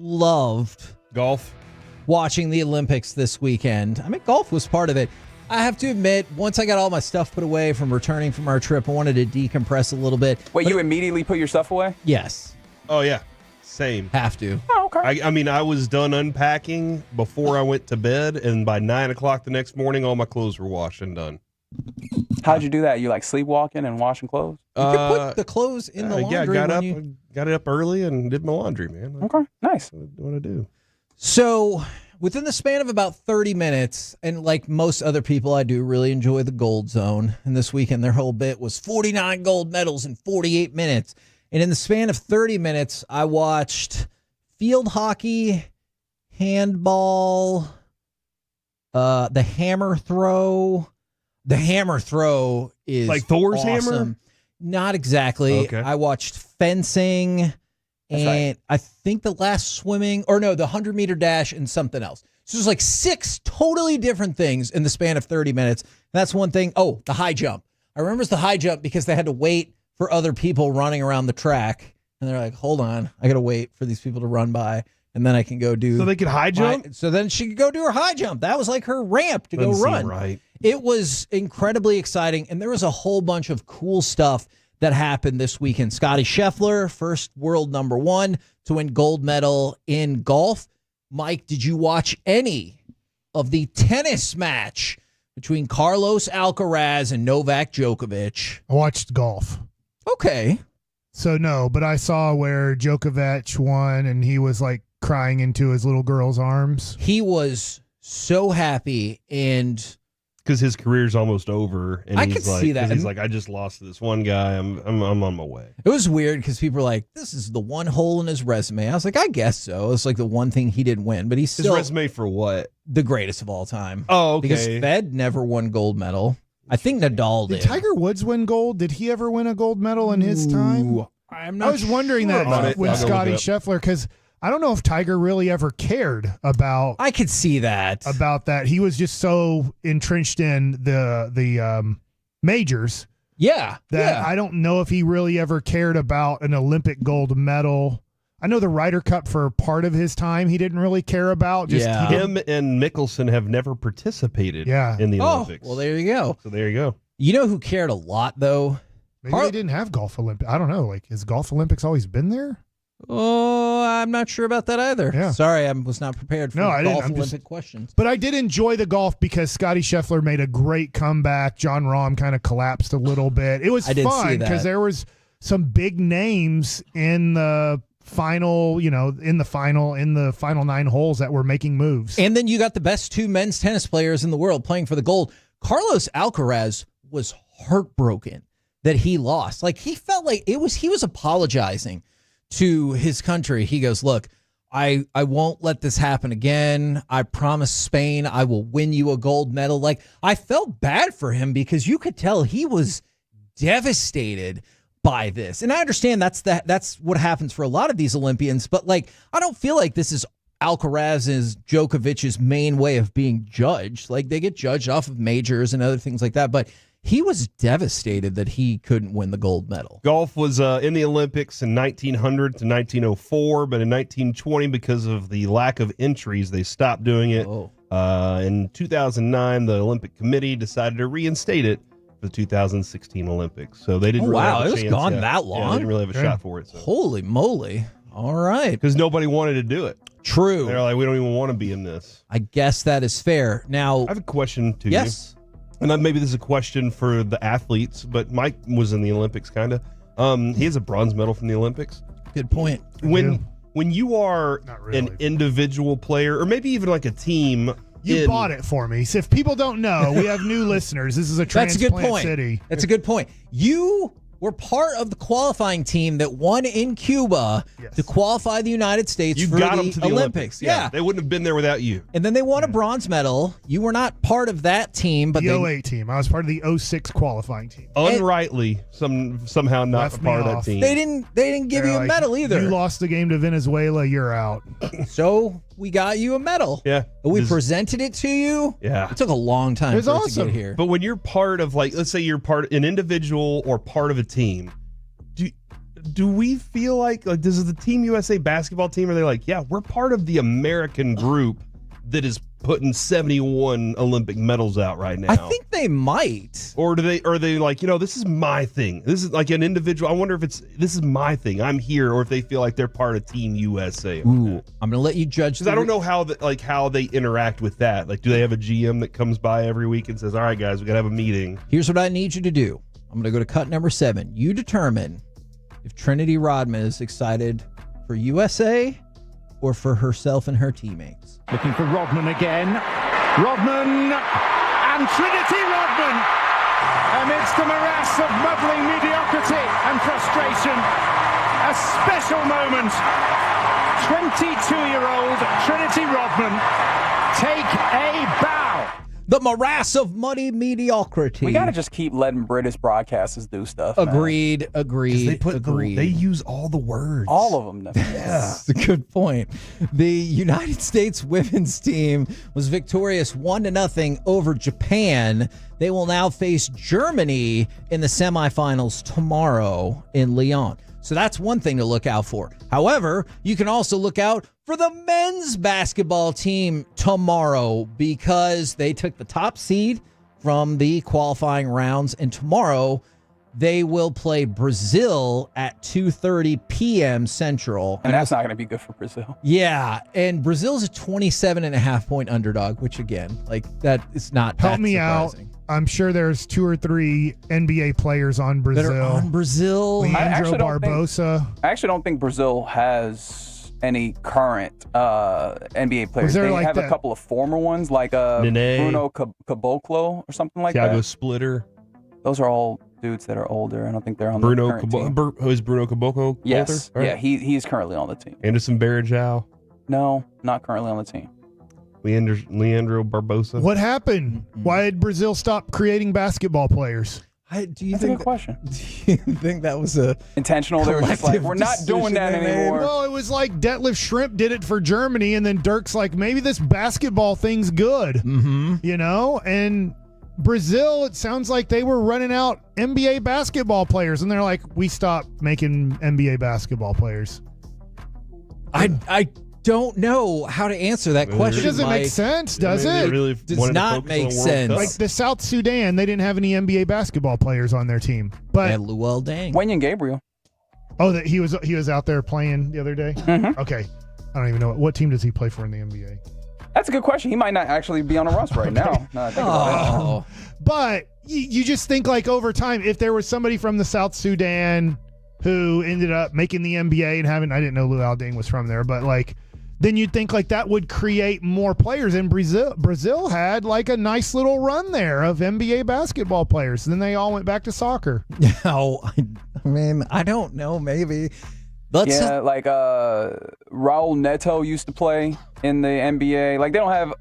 Loved golf, watching the Olympics this weekend. I mean, golf was part of it. I have to admit, once I got all my stuff put away from returning from our trip, I wanted to decompress a little bit. Wait, you immediately put your stuff away? Yes. Oh, yeah. Same. Have to. Oh, okay. I mean, I was done unpacking before I went to bed, and by 9 o'clock the next morning, all my clothes were washed and done. How'd you do that? You like sleepwalking and washing clothes? You could put the clothes in the laundry. Yeah, got it up early and did my laundry, man. Okay, nice. What I do. So within the span of about 30 minutes, and like most other people, I do really enjoy the gold zone. And this weekend, their whole bit was 49 gold medals in 48 minutes. And in the span of 30 minutes, I watched field hockey, handball, the hammer throw. The hammer throw is like Thor's awesome. hammer? Not exactly. Okay. I watched fencing. That's And I think the last swimming, or no, the 100-meter dash and something else. So there's like 6 totally different things in the span of 30 minutes. And that's one thing. Oh, the high jump. I remember it's the high jump because they had to wait for other people running around the track. And they're like, hold on, I got to wait for these people to run by. and then I can go do. So they could high jump? So then she could go do her high jump. That was like her ramp to Doesn't go seem run. right. It was incredibly exciting, and there was a whole bunch of cool stuff that happened this weekend. Scotty Scheffler, first world number 1 to win gold medal in golf. Mike, did you watch any of the tennis match between Carlos Alcaraz and Novak Djokovic? I watched golf. Okay. So no, but I saw where Djokovic won and he was like crying into his little girl's arms. He was so happy, and because his career's almost over, and I he's could like, see that. 'cause he's like, I just lost to this one guy. I'm on my way. it was weird because people were like, this is the one hole in his resume. I was like, I guess so. It's like the one thing he didn't win, but he's His still resume for what? the greatest of all time. Oh, okay. Because Fed never won gold medal. I think Nadal did. Did Tiger Woods win gold? Did he ever win a gold medal in his time? I'm I was wondering sure about that it. with I'll go Scotty look it Scheffler, because I don't know if Tiger really ever cared about. I could see that. About that. He was just so entrenched in the majors. Yeah. That I don't know if he really ever cared about an Olympic gold medal. I know the Ryder Cup for part of his time he didn't really care about. Just Yeah. he didn't- Him and Mickelson have never participated Yeah. in the Oh, Olympics. well, there you go. So there you go. You know who cared a lot, though? Maybe they didn't have golf Olympics. I don't know. Like, has golf Olympics always been there? Oh, I'm not sure about that either. Yeah. Sorry, I was not prepared for No, I didn't. golf I'm just- Olympic questions. But I did enjoy the golf because Scotty Scheffler made a great comeback. John Rahm kind of collapsed a little bit. It was I did see fun that. because there was some big names in the final, in the final 9 holes that were making moves. And then you got the best 2 men's tennis players in the world playing for the gold. Carlos Alcaraz was heartbroken that he lost. Like, he felt like he was apologizing to his country. He goes, look, I won't let this happen again. I promise Spain I will win you a gold medal. Like, I felt bad for him because you could tell he was devastated by this. And I understand that's what happens for a lot of these Olympians, but like, I don't feel like this is Alcaraz's, Djokovic's main way of being judged. Like, they get judged off of majors and other things like that, but he was devastated that he couldn't win the gold medal. Golf was in the Olympics in 1900 to 1904, but in 1920, because of the lack of entries, they stopped doing it. In 2009, the Olympic Committee decided to reinstate it for the 2016 Olympics. So they didn't really have a it was chance gone yet. that Yeah, long? they didn't really have a shot for it. So. Holy moly. All right. Because nobody wanted to do it. True. They're like, we don't even want to be in this. I guess that is fair. Now, I have a question to you. yes. And maybe this is a question for the athletes, but Mike was in the Olympics, kind of. He has a bronze medal from the Olympics. Good point. When you are an individual player, or maybe even like a team, You bought it for me. So if people don't know, we have new listeners. This is a That's a good transplant point. city. That's a good point. You were part of the qualifying team that won in Cuba to qualify the United States You for got the them to the Olympics. Yeah. They wouldn't have been there without you. And then they won a bronze medal. You were not part of that team, but The 08 team. I was part of the 06 qualifying team. Unrightly, somehow not Left a part me of that off. team. they didn't give They're you a like, medal either. You lost the game to Venezuela. You're out. So we got you a medal. Yeah. And we Just- presented it to you. Yeah. It took a long time It was for it to awesome. get here. But when you're part of, like, let's say you're an individual or part of a team, do we feel like does the Team USA basketball team, are they like, yeah, we're part of the American group that is putting 71 Olympic medals out right now? I think they might. Or are they like, this is my thing. This is like an individual. I wonder if this is my thing. I'm here, or if they feel like they're part of Team USA. Ooh, I'm going to let you judge. Because I don't know how they interact with that. Like, do they have a GM that comes by every week and says, all right, guys, we got to have a meeting? Here's what I need you to do. I'm going to go to cut number 7. You determine if Trinity Rodman is excited for USA or for herself and her teammates. Looking for Rodman again. Rodman and Trinity Rodman amidst a morass of muddling mediocrity and frustration. A special moment. 22-year-old Trinity Rodman take a bow. The morass of muddy mediocrity. We got to just keep letting British broadcasters do stuff. Agreed. Man. Agreed. They use all the words. All of them. Yeah. That's a good point. The United States women's team was victorious 1-0 over Japan. They will now face Germany in the semifinals tomorrow in Lyon. So that's one thing to look out for. However, you can also look out for the men's basketball team tomorrow because they took the top seed from the qualifying rounds, and tomorrow they will play Brazil at 2:30 p.m. Central. And that's not going to be good for Brazil. Yeah, and Brazil's a 27.5-point underdog, which again, like that is not Help that me surprising. out. I'm sure there's 2 or 3 NBA players on Brazil. That are on Brazil. Leandro Barbosa. I actually don't think Brazil has any current NBA players. there They like have a that- couple of former ones, like Nene. Bruno Caboclo or something like Thiago that. Splitter. Those are all dudes that are older. I don't think they're on Bruno the current team. Who is Bruno Caboclo? Yes. older? Yeah, he's currently on the team. Anderson Barajao. No, not currently on the team. Leandro Barbosa. What happened? Why did Brazil stop creating basketball players? Do you That's a think good question. Do you think that was a intentional? They were just like, collective we're not doing that decision they made? anymore. Well, it was like Detlef Schrempf did it for Germany, and then Dirk's like, maybe this basketball thing's good. Mm-hmm. You know? And Brazil, it sounds like they were running out NBA basketball players, and they're like, we stopped making NBA basketball players. I don't know how to answer that question. It doesn't make Mike. sense, does They it? really Does wanted to not focus make on the World sense. Cup. Like the South Sudan, they didn't have any NBA basketball players on their team. But And Luol Deng. Wenyan Gabriel. that he was out there playing the other day. Mhm. Okay, I don't even know what team does he play for in the NBA. That's a good question. He might not actually be on a roster right now. Now that I think about it. Oh, But you just think like over time, if there was somebody from the South Sudan who ended up making the NBA and having, I didn't know Luol Deng was from there, but like, then you'd think like that would create more players. And Brazil had like a nice little run there of NBA basketball players. And then they all went back to soccer. no, I mean, I don't know. Maybe. Let's Yeah, like Raul Neto used to play in the NBA. Like they don't have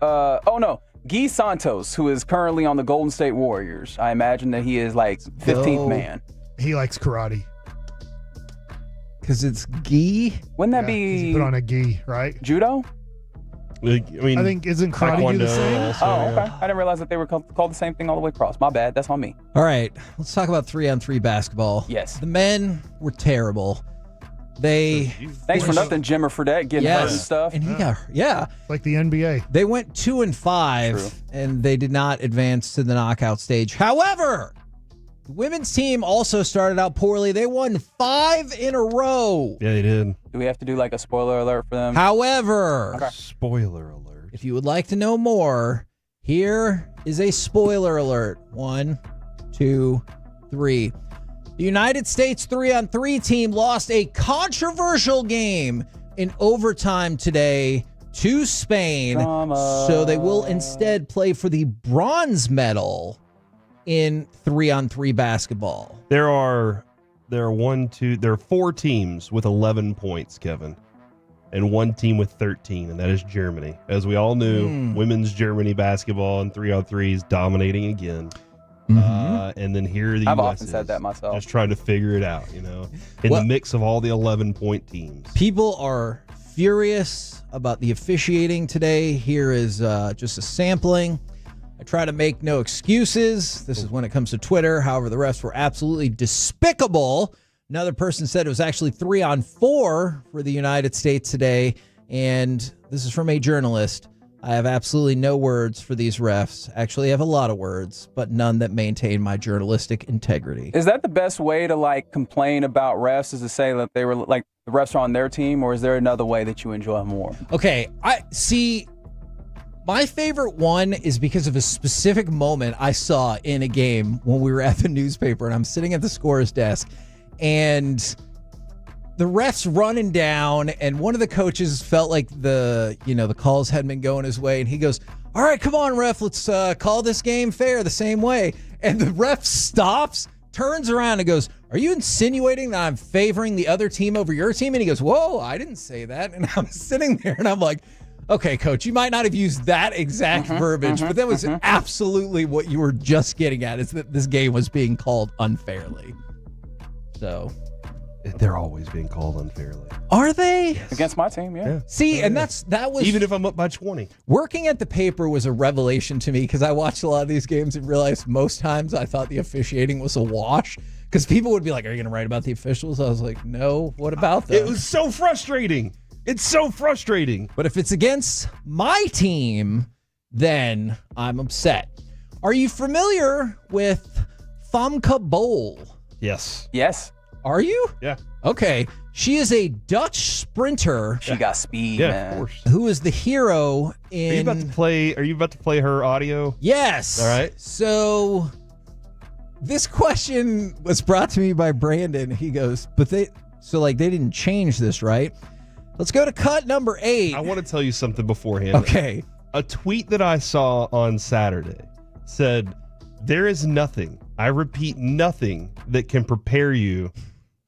Guy Santos, who is currently on the Golden State Warriors. I imagine that he is like 15th man. He likes karate. because it's gi. Wouldn't that He be put on a gi, right? judo? I mean, I think isn't karate do the Taekwondo same? also, Oh, yeah. okay. I didn't realize that they were called the same thing all the way across. My bad. That's on me. All right, let's talk about 3-on-3 basketball. Yes. The men were terrible. They Thanks for nothing, Jimmer Fredette, getting hurt and stuff. and he got like the NBA. They went 2-5, True. and they did not advance to the knockout stage. However, the women's team also started out poorly. They won 5 in a row. Yeah, they did. Do we have to do like a spoiler alert for them? However, Okay. Spoiler alert. if you would like to know more, here is a spoiler alert. 1, 2, 3. The United States 3-on-3 team lost a controversial game in overtime today to Spain. Drama. So they will instead play for the bronze medal in 3-on-3 basketball. There are 4 teams with 11 points, Kevin, and 1 team with 13, and that is Germany. As we all knew, women's Germany basketball and 3-on-3 is dominating again. And then here the I've US often said is that myself. just trying to figure it out, in Well- the mix of all the 11-point teams. People are furious about the officiating today. Here is just a sampling. I try to make no excuses. This is when it comes to Twitter. However, the refs were absolutely despicable. Another person said it was actually 3-on-4 for the United States today. And this is from a journalist. I have absolutely no words for these refs. Actually, I have a lot of words, but none that maintain my journalistic integrity. Is that the best way to like complain about refs? Is to say that they were like the refs are on their team, or is there another way that you enjoy more? Okay, I see. My favorite one is because of a specific moment I saw in a game when we were at the newspaper, and I'm sitting at the scorer's desk, and the ref's running down, and one of the coaches felt like the calls hadn't been going his way, and he goes, "All right, come on, ref, let's call this game fair the same way." And the ref stops, turns around, and goes, "Are you insinuating that I'm favoring the other team over your team?" And he goes, "Whoa, I didn't say that." And I'm sitting there, and I'm like, okay, coach, you might not have used that exact verbiage, but that was absolutely what you were just getting at, is that this game was being called unfairly. So, They're always being called unfairly. are they? Against my team, yeah. See, and that was Even if I'm up by 20. working at the paper was a revelation to me, because I watched a lot of these games and realized most times I thought the officiating was a wash, because people would be like, "Are you going to write about the officials?" I was like, "No, what about them?" It was so frustrating. It's so frustrating. But if it's against my team, then I'm upset. Are you familiar with Famke Bol? Yes. Yes. Are you? Yeah. Okay. She is a Dutch sprinter. She got speed, Yeah, man. of course. Who is the hero in... Are you about to play her audio? Yes. All right. So this question was brought to me by Brandon. He goes, they didn't change this, right? Let's go to cut number 8. I want to tell you something beforehand. Okay. A tweet that I saw on Saturday said, "There is nothing, I repeat, nothing that can prepare you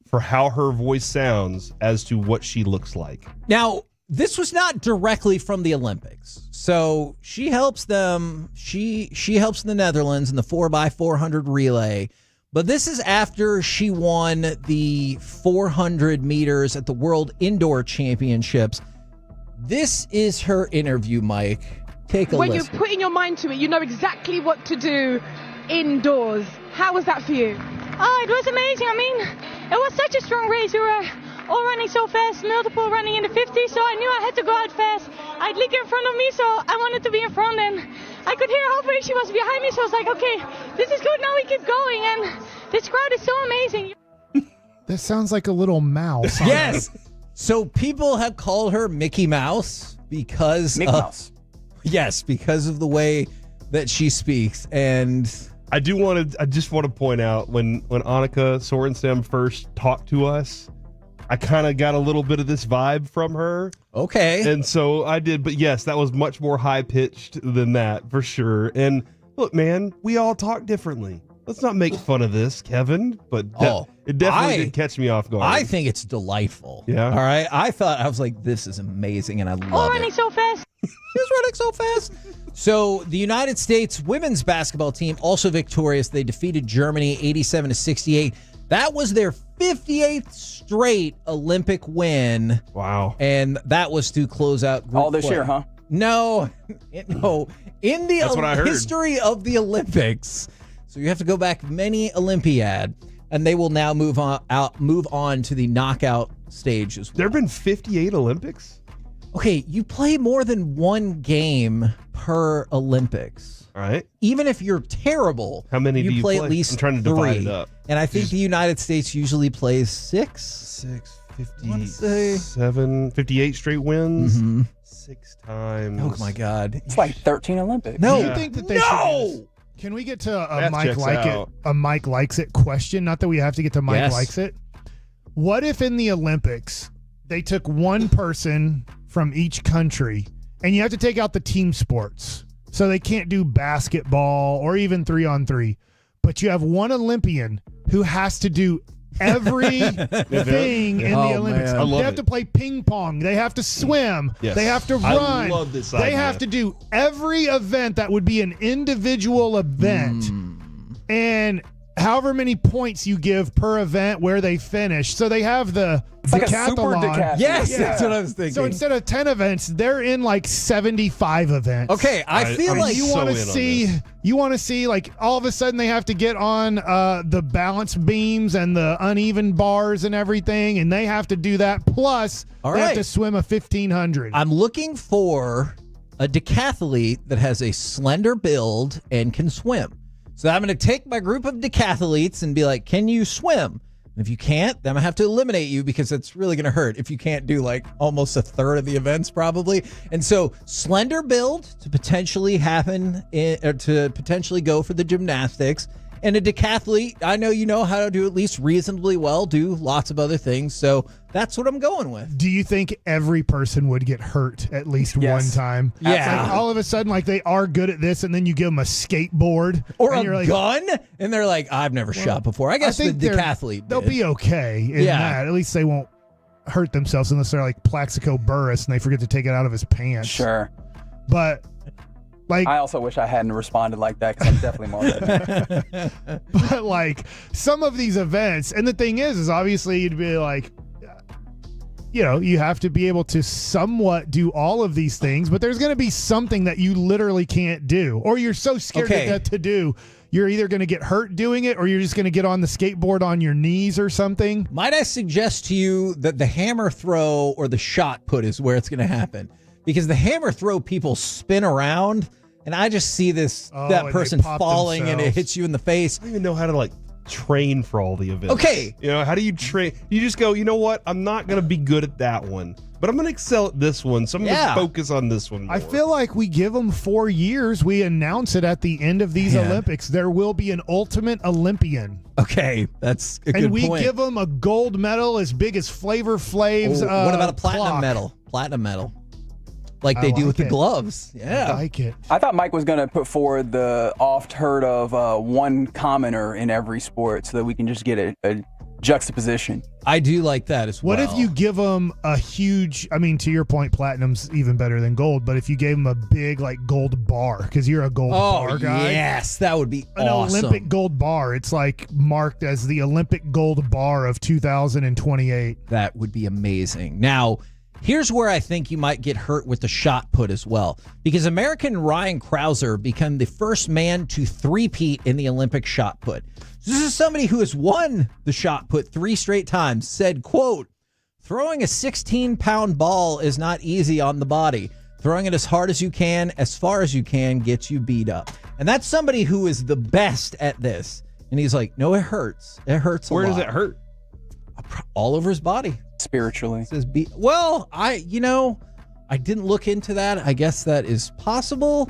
for how her voice sounds as to what she looks like." Now, this was not directly from the Olympics. So she helps them. She helps the Netherlands in the 4x400 relay. But this is after she won the 400 meters at the World Indoor Championships. This is her interview, Mike. Take a when listen. you're putting your mind to it, you know exactly what to do indoors. How was that for you? Oh, it was amazing. I mean, it was such a strong race. We were all running so fast, multiple running in the 50s, so I knew I had to go out fast. I had Lieke in front of me, so I wanted to be in front, and I could hear how brave she was behind me, so I was like, okay, this is good, now we keep going, and this crowd is so amazing. This sounds like a little mouse. Yes. So people have called her Mickey Mouse because Mouse. Yes, because of the way that she speaks. And I just want to point out when Annika Sorenstam first talked to us, I kind of got a little bit of this vibe from her. Okay. And so I did, but yes, that was much more high pitched than that for sure. And look, man, we all talk differently. Let's not make fun of this, Kevin, but it definitely did catch me off guard. I think it's delightful. Yeah. All right. I was like, this is amazing, and I love All it. running so fast. She's running so fast. So the United States women's basketball team also victorious. They defeated Germany 87-68. That was their 58th straight Olympic win. Wow. And that was to close out group All this play. year, huh? No. No. In the That's what I heard. history of the Olympics. So you have to go back many Olympiad, and they will now move on to the knockout stage as well. There have been 58 Olympics? Okay, you play more than one game per Olympics. All right. Even if you're terrible, How many you do you play play? at least I'm trying to 3. divide it up. And I think the United States usually plays 6. 6, Let's say- 57, 58 straight wins. Mm-hmm. 6 times. Oh my God! It's like 13 Olympics. No, Do you think that they should? Can we get to a Math Mike checks like out. it? A Mike likes it question. Not that we have to get to Mike Yes. likes it. What if in the Olympics they took one person from each country, and you have to take out the team sports, so they can't do basketball or even 3-on-3, but you have one Olympian who has to do every thing in the Olympics. man. I They have to play ping pong. They have to swim. Yes. They have to I run. love this They idea. have to do every event that would be an individual event. And however many points you give per event where they finish. So they have the It's like a super decathlon. decathlon. Yes, Yeah. that's what I was thinking. So instead of 10 events, they're in like 75 events. Okay, I feel I'm like You so want to in on see this. you want to see like all of a sudden they have to get on the balance beams and the uneven bars and everything, and they have to do that. Plus, All they have right. to swim a 1500. I'm looking for a decathlete that has a slender build and can swim. So I'm going to take my group of decathletes and be like, can you swim? And if you can't, then I'm going to have to eliminate you because it's really going to hurt if you can't do like almost a third of the events probably. And so slender build to potentially to potentially go for the gymnastics. And a decathlete, I know you know how to do at least reasonably well, do lots of other things. So that's what I'm going with. Do you think every person would get hurt at least Yes. one time? Yeah. Like all of a sudden, like they are good at this, and then you give them a skateboard Or and a you're like, gun, and they're like, I've never shot before. I guess the decathlete they'll did. be okay in Yeah. that. At least they won't hurt themselves unless they're like Plaxico Burress and they forget to take it out of his pants. Sure. But like, I also wish I hadn't responded like that because I'm definitely more than but like some of these events, and the thing is obviously you'd be like, you know, you have to be able to somewhat do all of these things, but there's going to be something that you literally can't do, or you're so scared Okay. to do, you're either going to get hurt doing it or you're just going to get on the skateboard on your knees or something. Might I suggest to you that the hammer throw or the shot put is where it's going to happen? Because the hammer throw, people spin around, and I just see that person falling and it hits you in the face. I don't even know how to train for all the events. Okay. How do you train? You just go, you know what? I'm not going to be good at that one, but I'm going to excel at this one. So I'm going to focus on this one more. I feel like we give them 4 years. We announce it at the end of these Olympics. There will be an ultimate Olympian. Okay, that's a good point. And we give them a gold medal as big as Flavor Flav's what about a platinum clock. medal? Platinum medal. Like they do with the gloves. Yeah. I like it. I thought Mike was going to put forward the oft heard of one commoner in every sport so that we can just get a juxtaposition. I do like that as well. What if you give them a huge, to your point, platinum's even better than gold, but if you gave them a big gold bar, because you're a gold bar guy. Yes, that would be an awesome. Olympic gold bar. It's marked as the Olympic gold bar of 2028. That would be amazing. Now, here's where I think you might get hurt with the shot put as well, because American Ryan Krauser became the first man to three-peat in the Olympic shot put. This is somebody who has won the shot put 3 straight times, said, quote, "Throwing a 16-pound ball is not easy on the body. Throwing it as hard as you can, as far as you can, gets you beat up." And that's somebody who is the best at this. And he's like, no, it hurts. It hurts a lot. Where does it hurt? All over his body. Spiritually. It says well, I didn't look into that. I guess that is possible.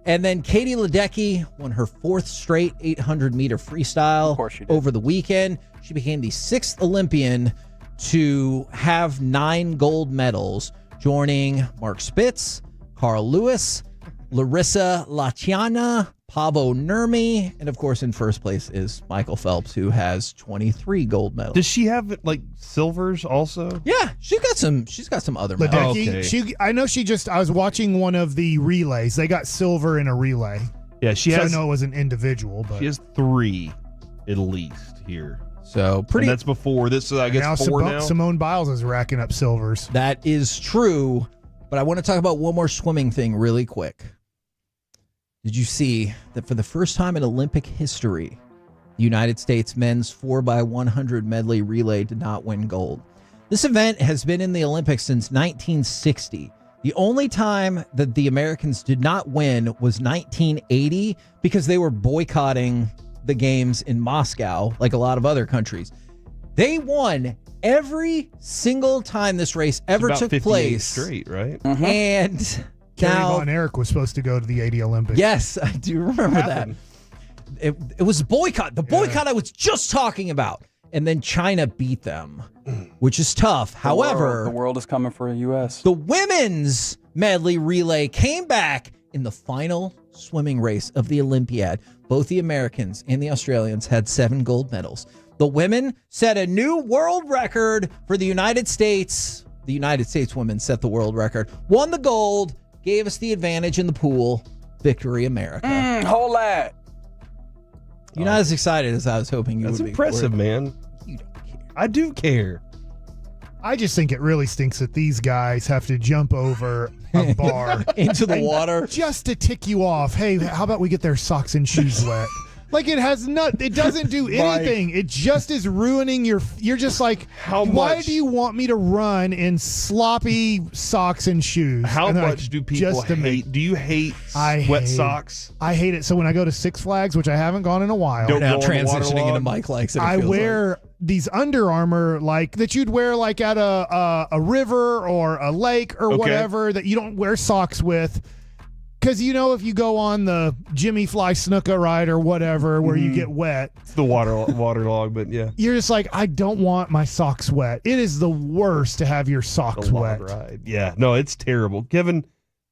And then Katie Ledecky won her 4th straight 800-meter freestyle over the weekend. She became the 6th Olympian to have 9 gold medals, joining Mark Spitz, Carl Lewis, Larissa Latiana, Pavo Nurmi, and of course in first place is Michael Phelps, who has 23 gold medals. Does she have silvers also? Yeah, she's got some other medals. Ledecky, I know I was watching one of the relays. They got silver in a relay. Yeah, I know it was an individual, but she has 3 at least here. So and that's before this. I guess 4 now. Simone Biles is racking up silvers. That is true, but I want to talk about one more swimming thing really quick. Did you see that for the first time in Olympic history, the United States men's 4x100 medley relay did not win gold? This event has been in the Olympics since 1960. The only time that the Americans did not win was 1980 because they were boycotting the games in Moscow, like a lot of other countries. They won every single time this race ever took place. Straight, right? Mm-hmm. And Kerry Von Erich was supposed to go to the 80 Olympics. Yes, I do remember that. It was boycott. The boycott I was just talking about. And then China beat them, which is tough. However, the world is coming for the U.S. The women's medley relay came back in the final swimming race of the Olympiad. Both the Americans and the Australians had 7 gold medals. The women set a new world record for the United States. The United States women set the world record, won the gold, gave us the advantage in the pool. Victory, America. Hold that. You're not as excited as I was hoping you would be. That's impressive, man. You don't care. I do care. I just think it really stinks that these guys have to jump over a bar into the water just to tick you off. Hey, how about we get their socks and shoes wet? It doesn't do anything. It just is ruining you're just like, why do you want me to run in sloppy socks and shoes? How much do people hate? Do you hate wet socks? I hate it. So when I go to Six Flags, which I haven't gone in a while. Now transitioning into Mike likes it. I wear these Under Armour that you'd wear at a river or a lake or whatever that you don't wear socks with. Because, if you go on the Jimmy Fly Snuka ride or whatever where you get wet. It's the waterlog, but yeah. You're just like, I don't want my socks wet. It is the worst to have your socks wet. Ride. Yeah, no, it's terrible. Kevin,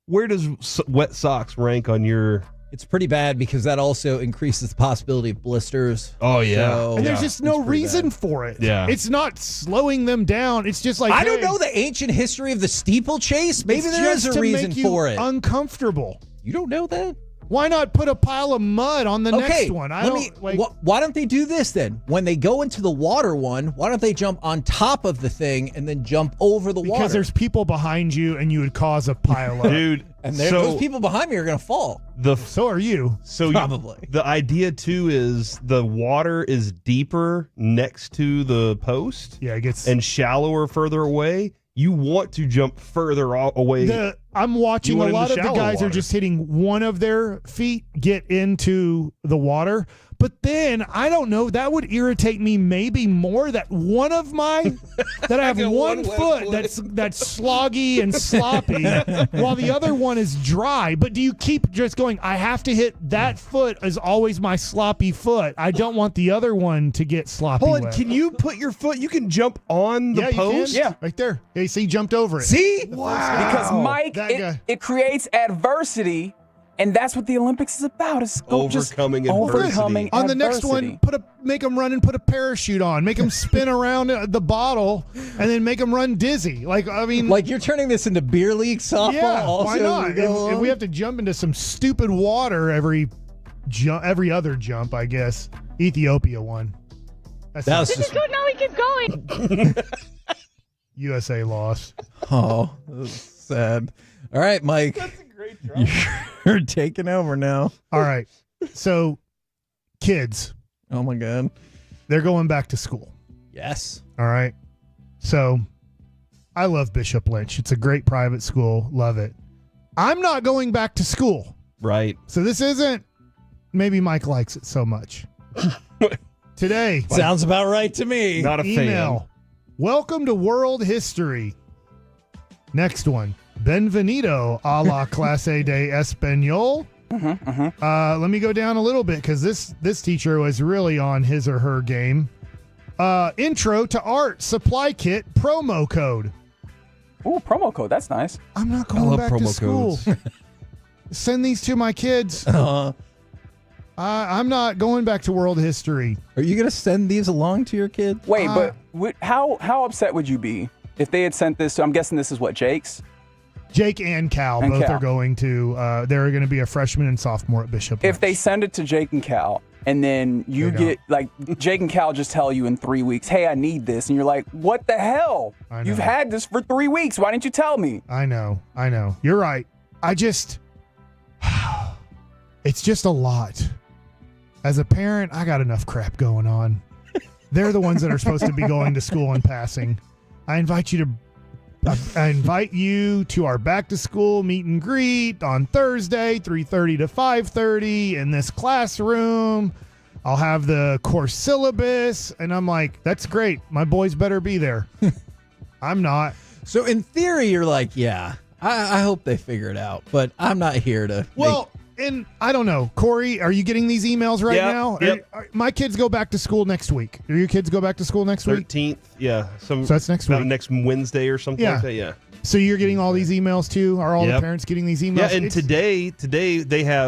where does wet socks rank on your... It's pretty bad because that also increases the possibility of blisters. Oh, yeah. So, and there's just no reason for it. Yeah. It's not slowing them down. It's just like, I don't know the ancient history of the steeplechase. Maybe there is a reason for it. Uncomfortable. You don't know that? Why not put a pile of mud on the next one? Why don't they do this then? When they go into the water one, why don't they jump on top of the thing and then jump over the water? Because there's people behind you and you would cause a pile up. Dude, And those people behind me are going to fall. So are you. So Probably. The idea too is the water is deeper next to the post. Yeah, it gets and shallower further away. You want to jump further away. I'm watching a lot of the guys water. are just hitting one of their feet get into the water. But then, I don't know, that would irritate me maybe more that one of my, that I have one foot that's sloggy and sloppy while the other one is dry. But do you keep just going, I have to hit that foot is always my sloppy foot. I don't want the other one to get sloppy Hold on, wet. can you put your foot, you can jump on the post? You can. Yeah, right there. Hey, see, he jumped over it. See? Wow. Because Mike, That guy. it creates adversity, and that's what the Olympics is about. It's Overcoming adversity. On the next one, make them run and put a parachute on. Make them spin around the bottle, and then make them run dizzy. Like you're turning this into beer league softball. Yeah, also why not? If we have to jump into some stupid water every other jump, I guess Ethiopia won. This is good. Now we keep going. USA lost. Oh, that's sad. All right, Mike. That's a great drop. You're taking over now. All right. So, kids. Oh, my God. They're going back to school. Yes. All right. So, I love Bishop Lynch. It's a great private school. Love it. I'm not going back to school. Right. So, this isn't, maybe Mike likes it so much. Today. Sounds about right to me. Not a email. fan. Welcome to world history. Next one. Benvenido a la clase de español. Let me go down a little bit because this teacher was really on his or her game. Intro to art supply kit promo code. Ooh, promo code. That's nice. I'm not going back to school. Send these to my kids. I'm not going back to world history. Are you going to send these along to your kid? Wait, but how upset would you be if they had sent this? So I'm guessing this is what, Jake's? Jake and Cal both are going to. They're going to be a freshman and sophomore at Bishop. If they send it to Jake and Cal, and then you get like Jake and Cal just tell you in 3 weeks, "Hey, I need this," and you're like, "What the hell? You've had this for 3 weeks. Why didn't you tell me?" I know. You're right. It's just a lot. As a parent, I got enough crap going on. They're the ones that are supposed to be going to school and passing. I invite you to our back to school meet and greet on Thursday, 3:30 to 5:30 in this classroom. I'll have the course syllabus. And I'm like, that's great. My boys better be there. I'm not. So in theory, you're like, yeah, I hope they figure it out, but I'm not here to. And I don't know, Corey, are you getting these emails right now? Yep. My kids go back to school next week. Do your kids go back to school next week? 13th, yeah. So that's next week. Next Wednesday or something like that, yeah. So you're getting all these emails too? Are all the parents getting these emails? Yeah, and today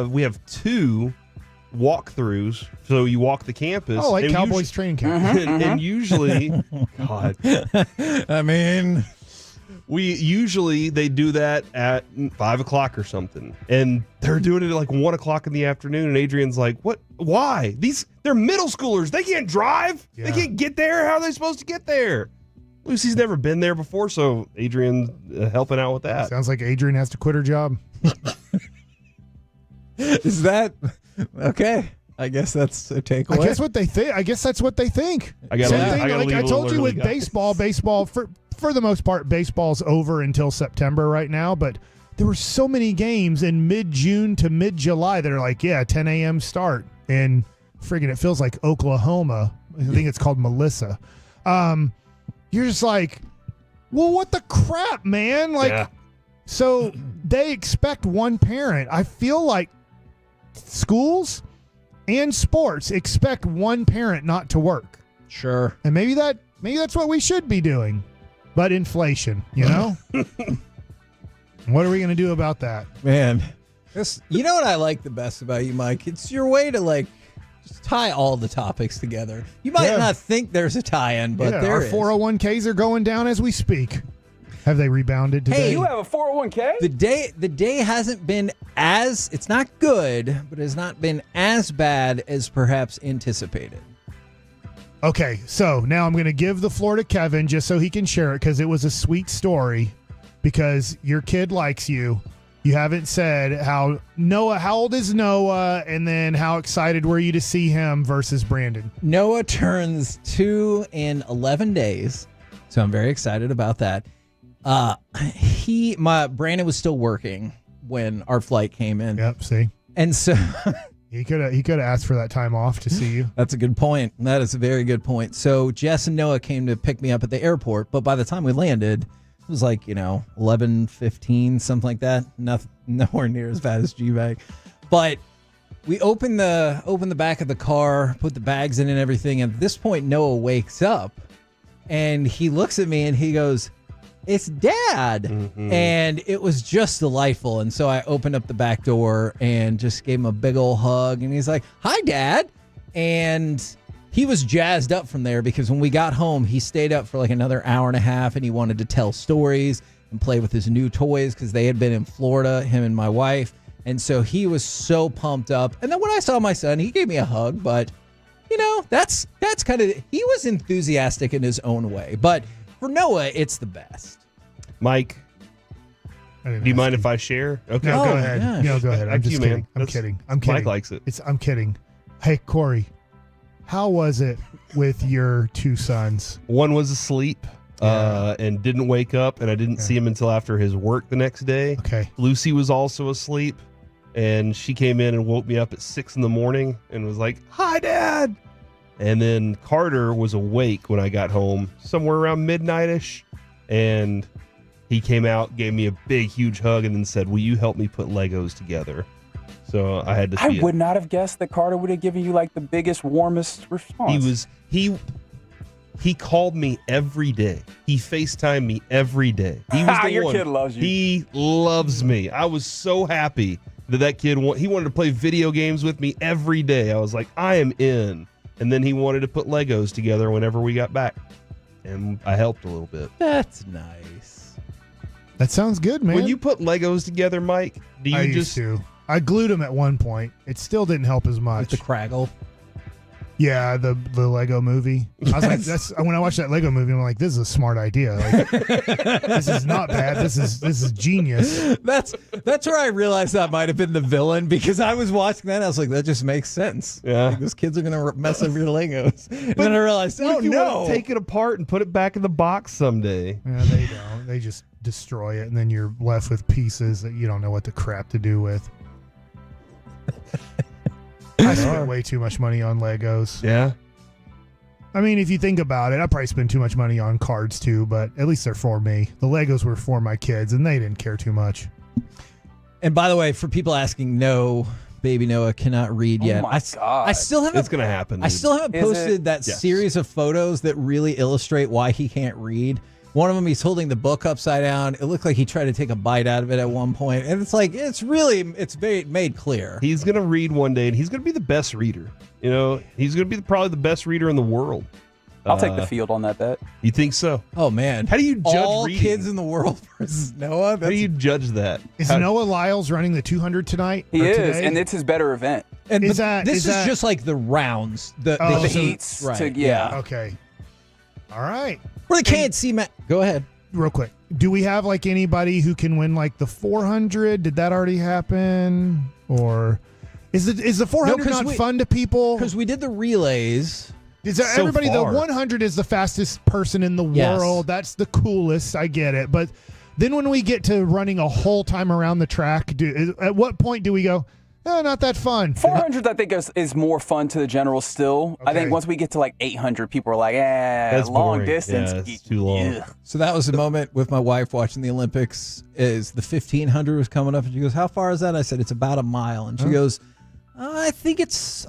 we have 2 walkthroughs. So you walk the campus. Oh, like Cowboys training camp. And usually, God. I mean... They do that at 5 o'clock or something, and they're doing it at like 1 o'clock in the afternoon. And Adrian's like, "What? Why? They're middle schoolers. They can't drive. Yeah. They can't get there. How are they supposed to get there?" Lucy's never been there before, so Adrian's helping out with that. Sounds like Adrian has to quit her job. Is that okay? I guess that's a takeaway. I guess what they think. I guess that's what they think. I told you with baseball for the most part, baseball's over until September right now, but there were so many games in mid-June to mid-July that are like, 10 a.m. start. And friggin' it feels like Oklahoma. I think it's called Melissa. You're just like, well, what the crap, man? So they expect one parent. I feel like schools and sports expect one parent not to work. Sure. And maybe that's what we should be doing. But inflation, What are we going to do about that? Man, you know what I like the best about you, Mike? It's your way to just tie all the topics together. You might not think there's a tie-in, but there our is. 401ks are going down as we speak. Have they rebounded today? Hey, you have a 401k? The day hasn't been it's not good, but it has not been as bad as perhaps anticipated. Okay, so now I'm going to give the floor to Kevin just so he can share it because it was a sweet story because your kid likes you. You haven't said how old is Noah, and then how excited were you to see him versus Brandon? Noah turns 2 in 11 days, so I'm very excited about that. Brandon was still working when our flight came in. Yep, see? And so he could have asked for that time off to see you. That's a good point. That is a very good point. So Jess and Noah came to pick me up at the airport, but by the time we landed, it was like, 11:15, something like that. Nowhere near as bad as GBag. But we opened the back of the car, put the bags in and everything. At this point, Noah wakes up and he looks at me and he goes, "It's Dad." Mm-hmm. And it was just delightful. And so I opened up the back door and just gave him a big old hug. And he's like, "Hi, Dad." And he was jazzed up from there because when we got home, he stayed up for like another hour and a half and he wanted to tell stories and play with his new toys because they had been in Florida, him and my wife. And so he was so pumped up. And then when I saw my son, he gave me a hug. But, that's kind of, he was enthusiastic in his own way. But for Noah, it's the best. Mike, do you mind if I share? Okay. No, go ahead. Yeah. No, go ahead. I'm just kidding. Man. I'm kidding. Mike likes it. I'm kidding. Hey, Corey, how was it with your two sons? One was asleep and didn't wake up, and I didn't see him until after his work the next day. Okay. Lucy was also asleep, and she came in and woke me up at 6 a.m. and was like, "Hi, Dad." And then Carter was awake when I got home, somewhere around midnight-ish, and he came out, gave me a big, huge hug, and then said, "Will you help me put Legos together?" So I had to see I would not have guessed that Carter would have given you like the biggest, warmest response. He called me every day. He FaceTimed me every day. He was the Your one. kid loves you. He loves me. I was so happy that kid he wanted to play video games with me every day. I was like, I am in. And then he wanted to put Legos together whenever we got back. And I helped a little bit. That's nice. That sounds good, man. When you put Legos together, Mike, do you I just used to. I glued them at one point. It still didn't help as much. With the Kraggle? Yeah, the Lego movie. I was like, that's when I watched that Lego movie, I'm like, this is a smart idea. Like, this is not bad. This is genius. That's where I realized that might have been the villain because I was watching that and I was like, that just makes sense. Yeah. Like, those kids are gonna mess up your Legos. And then I realized, what oh if you no, want to take it apart and put it back in the box someday? Yeah, they don't. They just destroy it, and then you're left with pieces that you don't know what the crap to do with. I spent way too much money on Legos. Yeah. I mean, if you think about it, I probably spend too much money on cards too, but at least they're for me. The Legos were for my kids, and they didn't care too much. And by the way, for people asking, no, baby Noah cannot read yet. Oh my God. I still haven't. It's gonna happen. I still haven't Is posted it? that Yes. series of photos that really illustrate why he can't read. One of them, he's holding the book upside down. It looked like he tried to take a bite out of it at one point, and it's like it's very made clear. He's gonna read one day, and he's gonna be the best reader. He's gonna be probably the best reader in the world. I'll take the field on that bet. You think so? Oh man, How do you judge all reading? kids in the world versus Noah? How do you judge that? Is Noah Lyles running the 200 tonight? He or is, today? and it's his better event. And Is but that- this is is that- just like the rounds, the heats right? to- yeah. Okay. All right. Where they can't see Matt. Go ahead. Real quick. Do we have like anybody who can win like the 400? Did that already happen? Or is the 400 not fun to people? Because we did the relays. Is there So everybody? far. The 100 is the fastest person in the Yes. world. That's the coolest. I get it. But then when we get to running a whole time around the track, at what point do we go, oh, not that fun? 400, I think, is more fun to the general still. I Okay. think once we get to like 800, people are like, That's long boring. distance. Yeah, it's too long. Ugh. So that was the moment with my wife watching the Olympics. Is the 1500 was coming up, and she goes, "How far is that?" I said, "It's about a mile." And she goes, "I think it's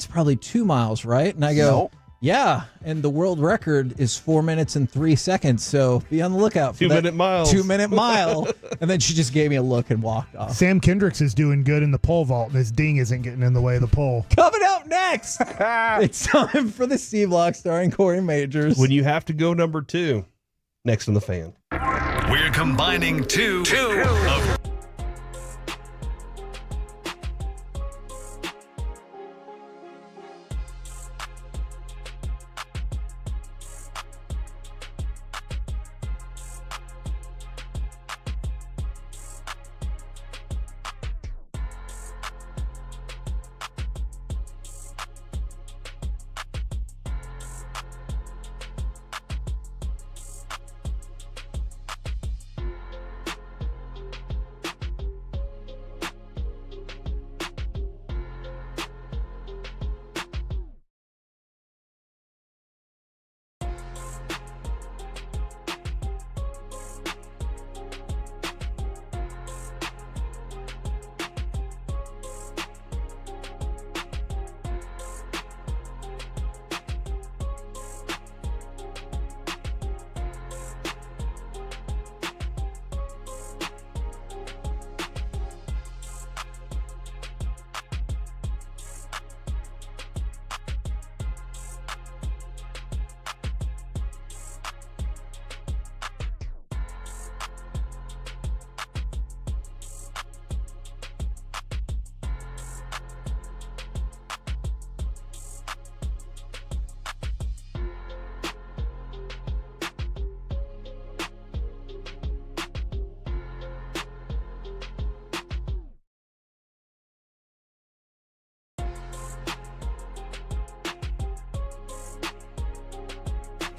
probably 2 miles, right?" And I go, Nope. "Yeah." And the world record is 4 minutes and 3 seconds. So be on the lookout for 2 that minute miles. 2 minute mile. And then she just gave me a look and walked off. Sam Kendricks is doing good in the pole vault, and his ding isn't getting in the way of the pole. Coming up next, it's time for the C Block starring Corey Majors. When you have to go number 2, next on the fan. We're combining two of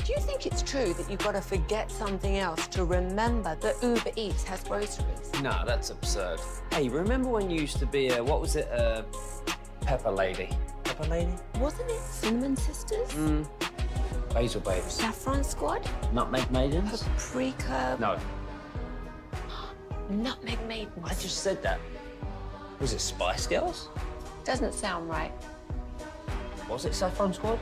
Do you think it's true that you've got to forget something else to remember that Uber Eats has groceries? No, that's absurd. Hey, remember when you used to be a, what was it, Pepper Lady? Pepper Lady? Wasn't it Cinnamon Sisters? Basil Babes. Saffron Squad? Nutmeg Maidens? Paprika? No, Nutmeg Maidens? I just said that. Was it Spice Girls? Doesn't sound right. Was it Saffron Squad?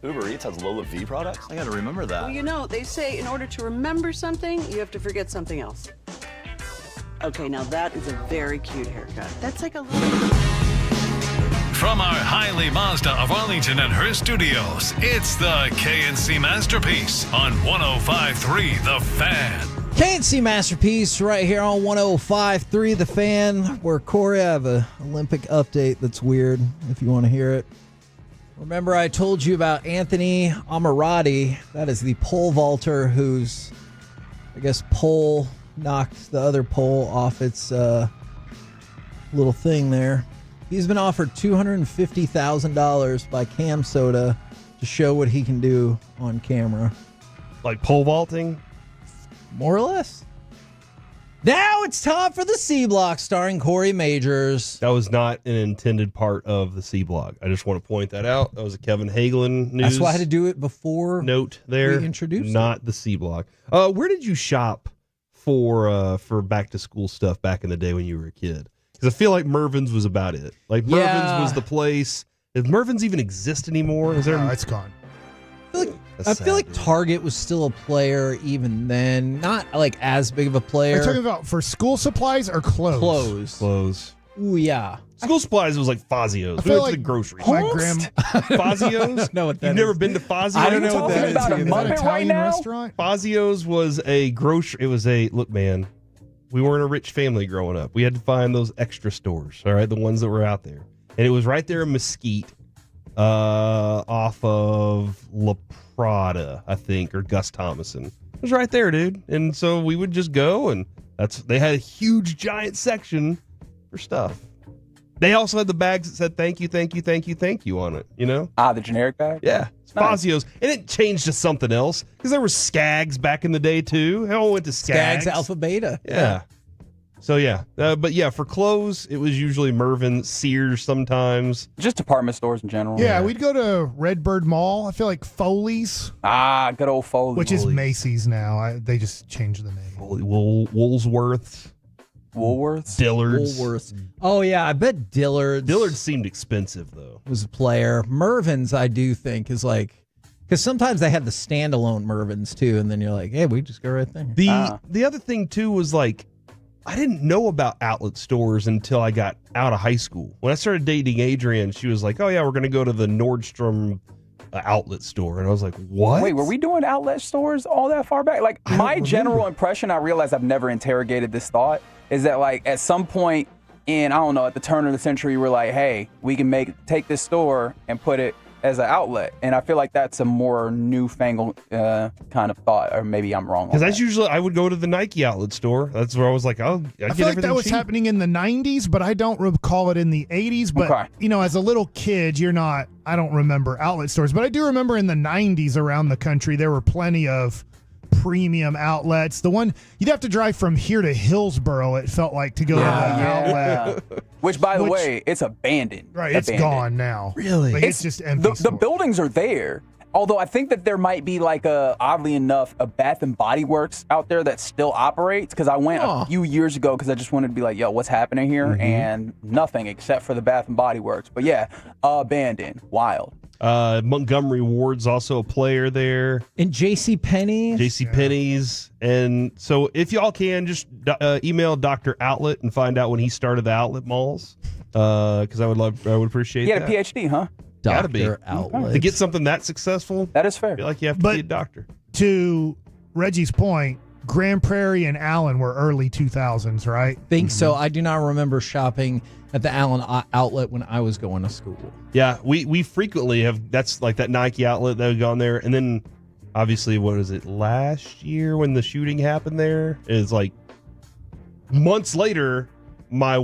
Uber Eats has Lola V products? I gotta remember that. Well, you know, they say in order to remember something, you have to forget something else. Okay, now that is a very cute haircut. That's like a little... From our Hiley Mazda of Arlington and her studios, it's the KNC Masterpiece on 105.3 The Fan. KNC Masterpiece right here on 105.3 The Fan, where Corey, I have an Olympic update that's weird if you want to hear it. Remember I told you about Anthony Amirati. That is the pole vaulter whose, I guess, pole knocked the other pole off its little thing there. He's been offered $250,000 by Cam Soda to show what he can do on camera. Like pole vaulting? More or less. Now it's time for the C Block starring Corey Majors. That was not an intended part of the C Block. I just want to point that out. That was a Kevin Hagelin news. That's why I had to do it before note there. We introduced not the C Block. Where did you shop for back to school stuff back in the day when you were a kid? Because I feel like Mervin's was about it. Like Mervin's was the place. Does Mervin's even exist anymore? Is there? No, it's gone. I feel like Target was still a player even then. Not like as big of a player. Are you talking about for school supplies or clothes? Clothes. Ooh, yeah. School supplies was like Fazio's. I feel We went like to the grocery my store. grandma. Fazio's? know what that You've never been to Fazio's? I don't know what that is. About a Is that Muppet an right Italian now? restaurant? Fazio's was a grocery. It was a look, man. We weren't a rich family growing up. We had to find those extra stores. All right, the ones that were out there, and it was right there in Mesquite, off of La Prada, I think, or Gus Thomason. It was right there, dude. And so we would just go, and they had a huge, giant section for stuff. They also had the bags that said "thank you, thank you, thank you, thank you" on it. You know? The generic bag. Yeah. Nice. Fazio's, and it changed to something else because there were Skags back in the day too. They all went to Skags. Skags Alpha Beta. Yeah. So yeah, but yeah, for clothes it was usually Mervyn, Sears sometimes. Just department stores in general. Yeah, we'd go to Redbird Mall. I feel like Foley's. Good old Foley's. Which is Macy's now. They just changed the name. Woolworths. Dillard's. Oh, yeah, I bet Dillard's. Dillard's seemed expensive, though. Was a player. Mervin's, I do think, is like... Because sometimes they have the standalone Mervin's, too, and then you're like, hey, we just go right there. The other thing, too, was like, I didn't know about outlet stores until I got out of high school. When I started dating Adrienne, she was like, oh, yeah, we're going to go to the Nordstrom outlet store. And I was like, what? Wait, were we doing outlet stores all that far back? Like, my general impression, I realize I've never interrogated this thought, is that, like, at some point in, I don't know, at the turn of the century, we're like, hey, we can take this store and put it as an outlet. And I feel like that's a more newfangled kind of thought, or maybe I'm wrong. Because that's usually, I would go to the Nike outlet store. That's where I was like, oh, I feel like that was happening in the 90s, but I don't recall it in the 80s. But, you know, as a little kid, I don't remember outlet stores. But I do remember in the 90s around the country, there were plenty of premium outlets. The one, you'd have to drive from here to Hillsboro, it felt like, to go to the outlet. Which, by the way, it's abandoned. Right, it's gone now. Really? Like, it's just empty. The buildings are there. Although I think that there might be like oddly enough, a Bath and Body Works out there that still operates. Because I went a few years ago because I just wanted to be like, yo, what's happening here? And nothing except for the Bath and Body Works. But yeah, abandoned. Wild. Montgomery Ward's also a player there. And JCPenney's. JCPenney's. And so if y'all can, just email Dr. Outlet and find out when he started the outlet malls. Because I would appreciate that. He had a PhD, huh? Gotta be. Outlet. To get something that successful, that is fair. I feel like you have to be a doctor. To Reggie's point, Grand Prairie and Allen were early 2000s, right? Think so. I do not remember shopping at the Allen outlet when I was going to school. Yeah, we frequently have. That's like that Nike outlet that would go on there, and then obviously, what is it? Last year when the shooting happened, there is like months later. My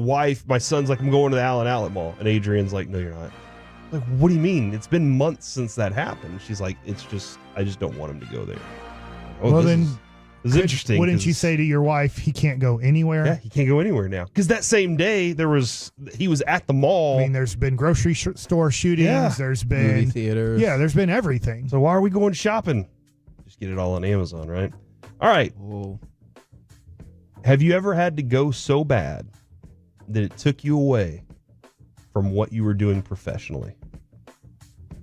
son's like, I'm going to the Allen Outlet Mall, and Adrian's like, no, you're not. I'm like, what do you mean? It's been months since that happened. She's like, I just don't want him to go there. Well, then. It's interesting. Wouldn't you say to your wife, he can't go anywhere? Yeah, he can't go anywhere now. Because that same day, he was at the mall. I mean, there's been grocery store shootings. Yeah. There's been movie theaters. Yeah, there's been everything. So why are we going shopping? Just get it all on Amazon, right? All right. Whoa. Have you ever had to go so bad that it took you away from what you were doing professionally?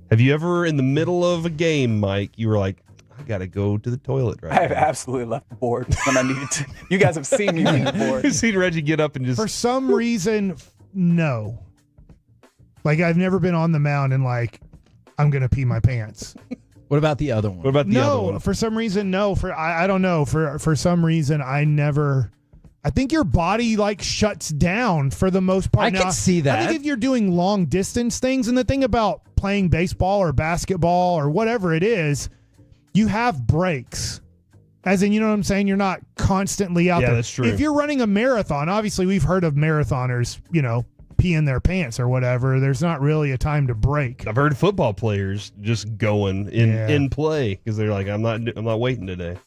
Have you ever, in the middle of a game, Mike, you were like, I got to go to the toilet right I have now. absolutely left the board when I needed to. You guys have seen me leave the board. You've seen Reggie get up and just... For some reason, no. Like, I've never been on the mound and like, I'm going to pee my pants. What about the other one? What about the other one? No, for some reason, no. I don't know. For some reason, I never... I think your body like shuts down for the most part. I can see that. I think if you're doing long distance things, and the thing about playing baseball or basketball or whatever it is, you have breaks. As in, you know what I'm saying? You're not constantly out there. Yeah, that's true. If you're running a marathon, obviously we've heard of marathoners, peeing their pants or whatever. There's not really a time to break. I've heard football players just going in play because they're like, I'm not waiting today.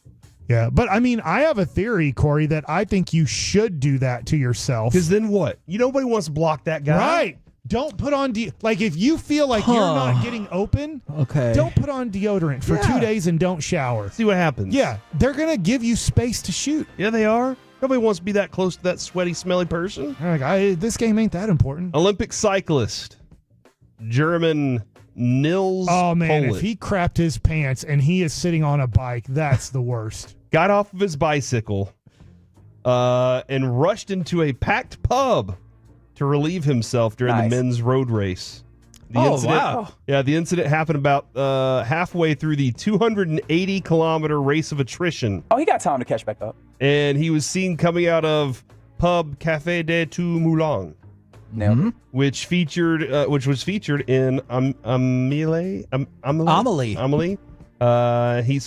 Yeah, but I mean, I have a theory, Corey, that I think you should do that to yourself. Because then what? Nobody wants to block that guy. Right. Don't put on like if you feel like you're not getting open, don't put on deodorant for 2 days and don't shower. See what happens. Yeah, they're going to give you space to shoot. Yeah, they are. Nobody wants to be that close to that sweaty, smelly person. Like, this game ain't that important. Olympic cyclist, German Nils Oh, man, Politt. if he crapped his pants and he is sitting on a bike, that's the worst. Got off of his bicycle and rushed into a packed pub to relieve himself during the men's road race. Wow. Yeah, the incident happened about halfway through the 280-kilometer race of attrition. Oh, he got time to catch back up. And he was seen coming out of pub Café des Two Moulins, which was featured in Amélie.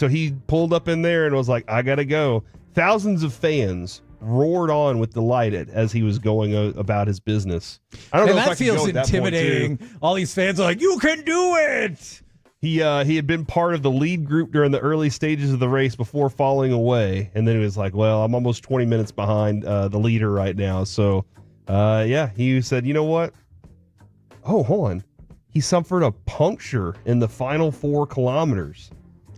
He pulled up in there and was like, I gotta go. Thousands of fans roared on with delight as he was going about his business. I don't know if I that can go feels at that point, intimidating. too. All these fans are like, you can do it. He had been part of the lead group during the early stages of the race before falling away, and then he was like, well, I'm almost 20 minutes behind the leader right now. So he said, you know what? Oh, hold on. He suffered a puncture in the final 4 kilometers.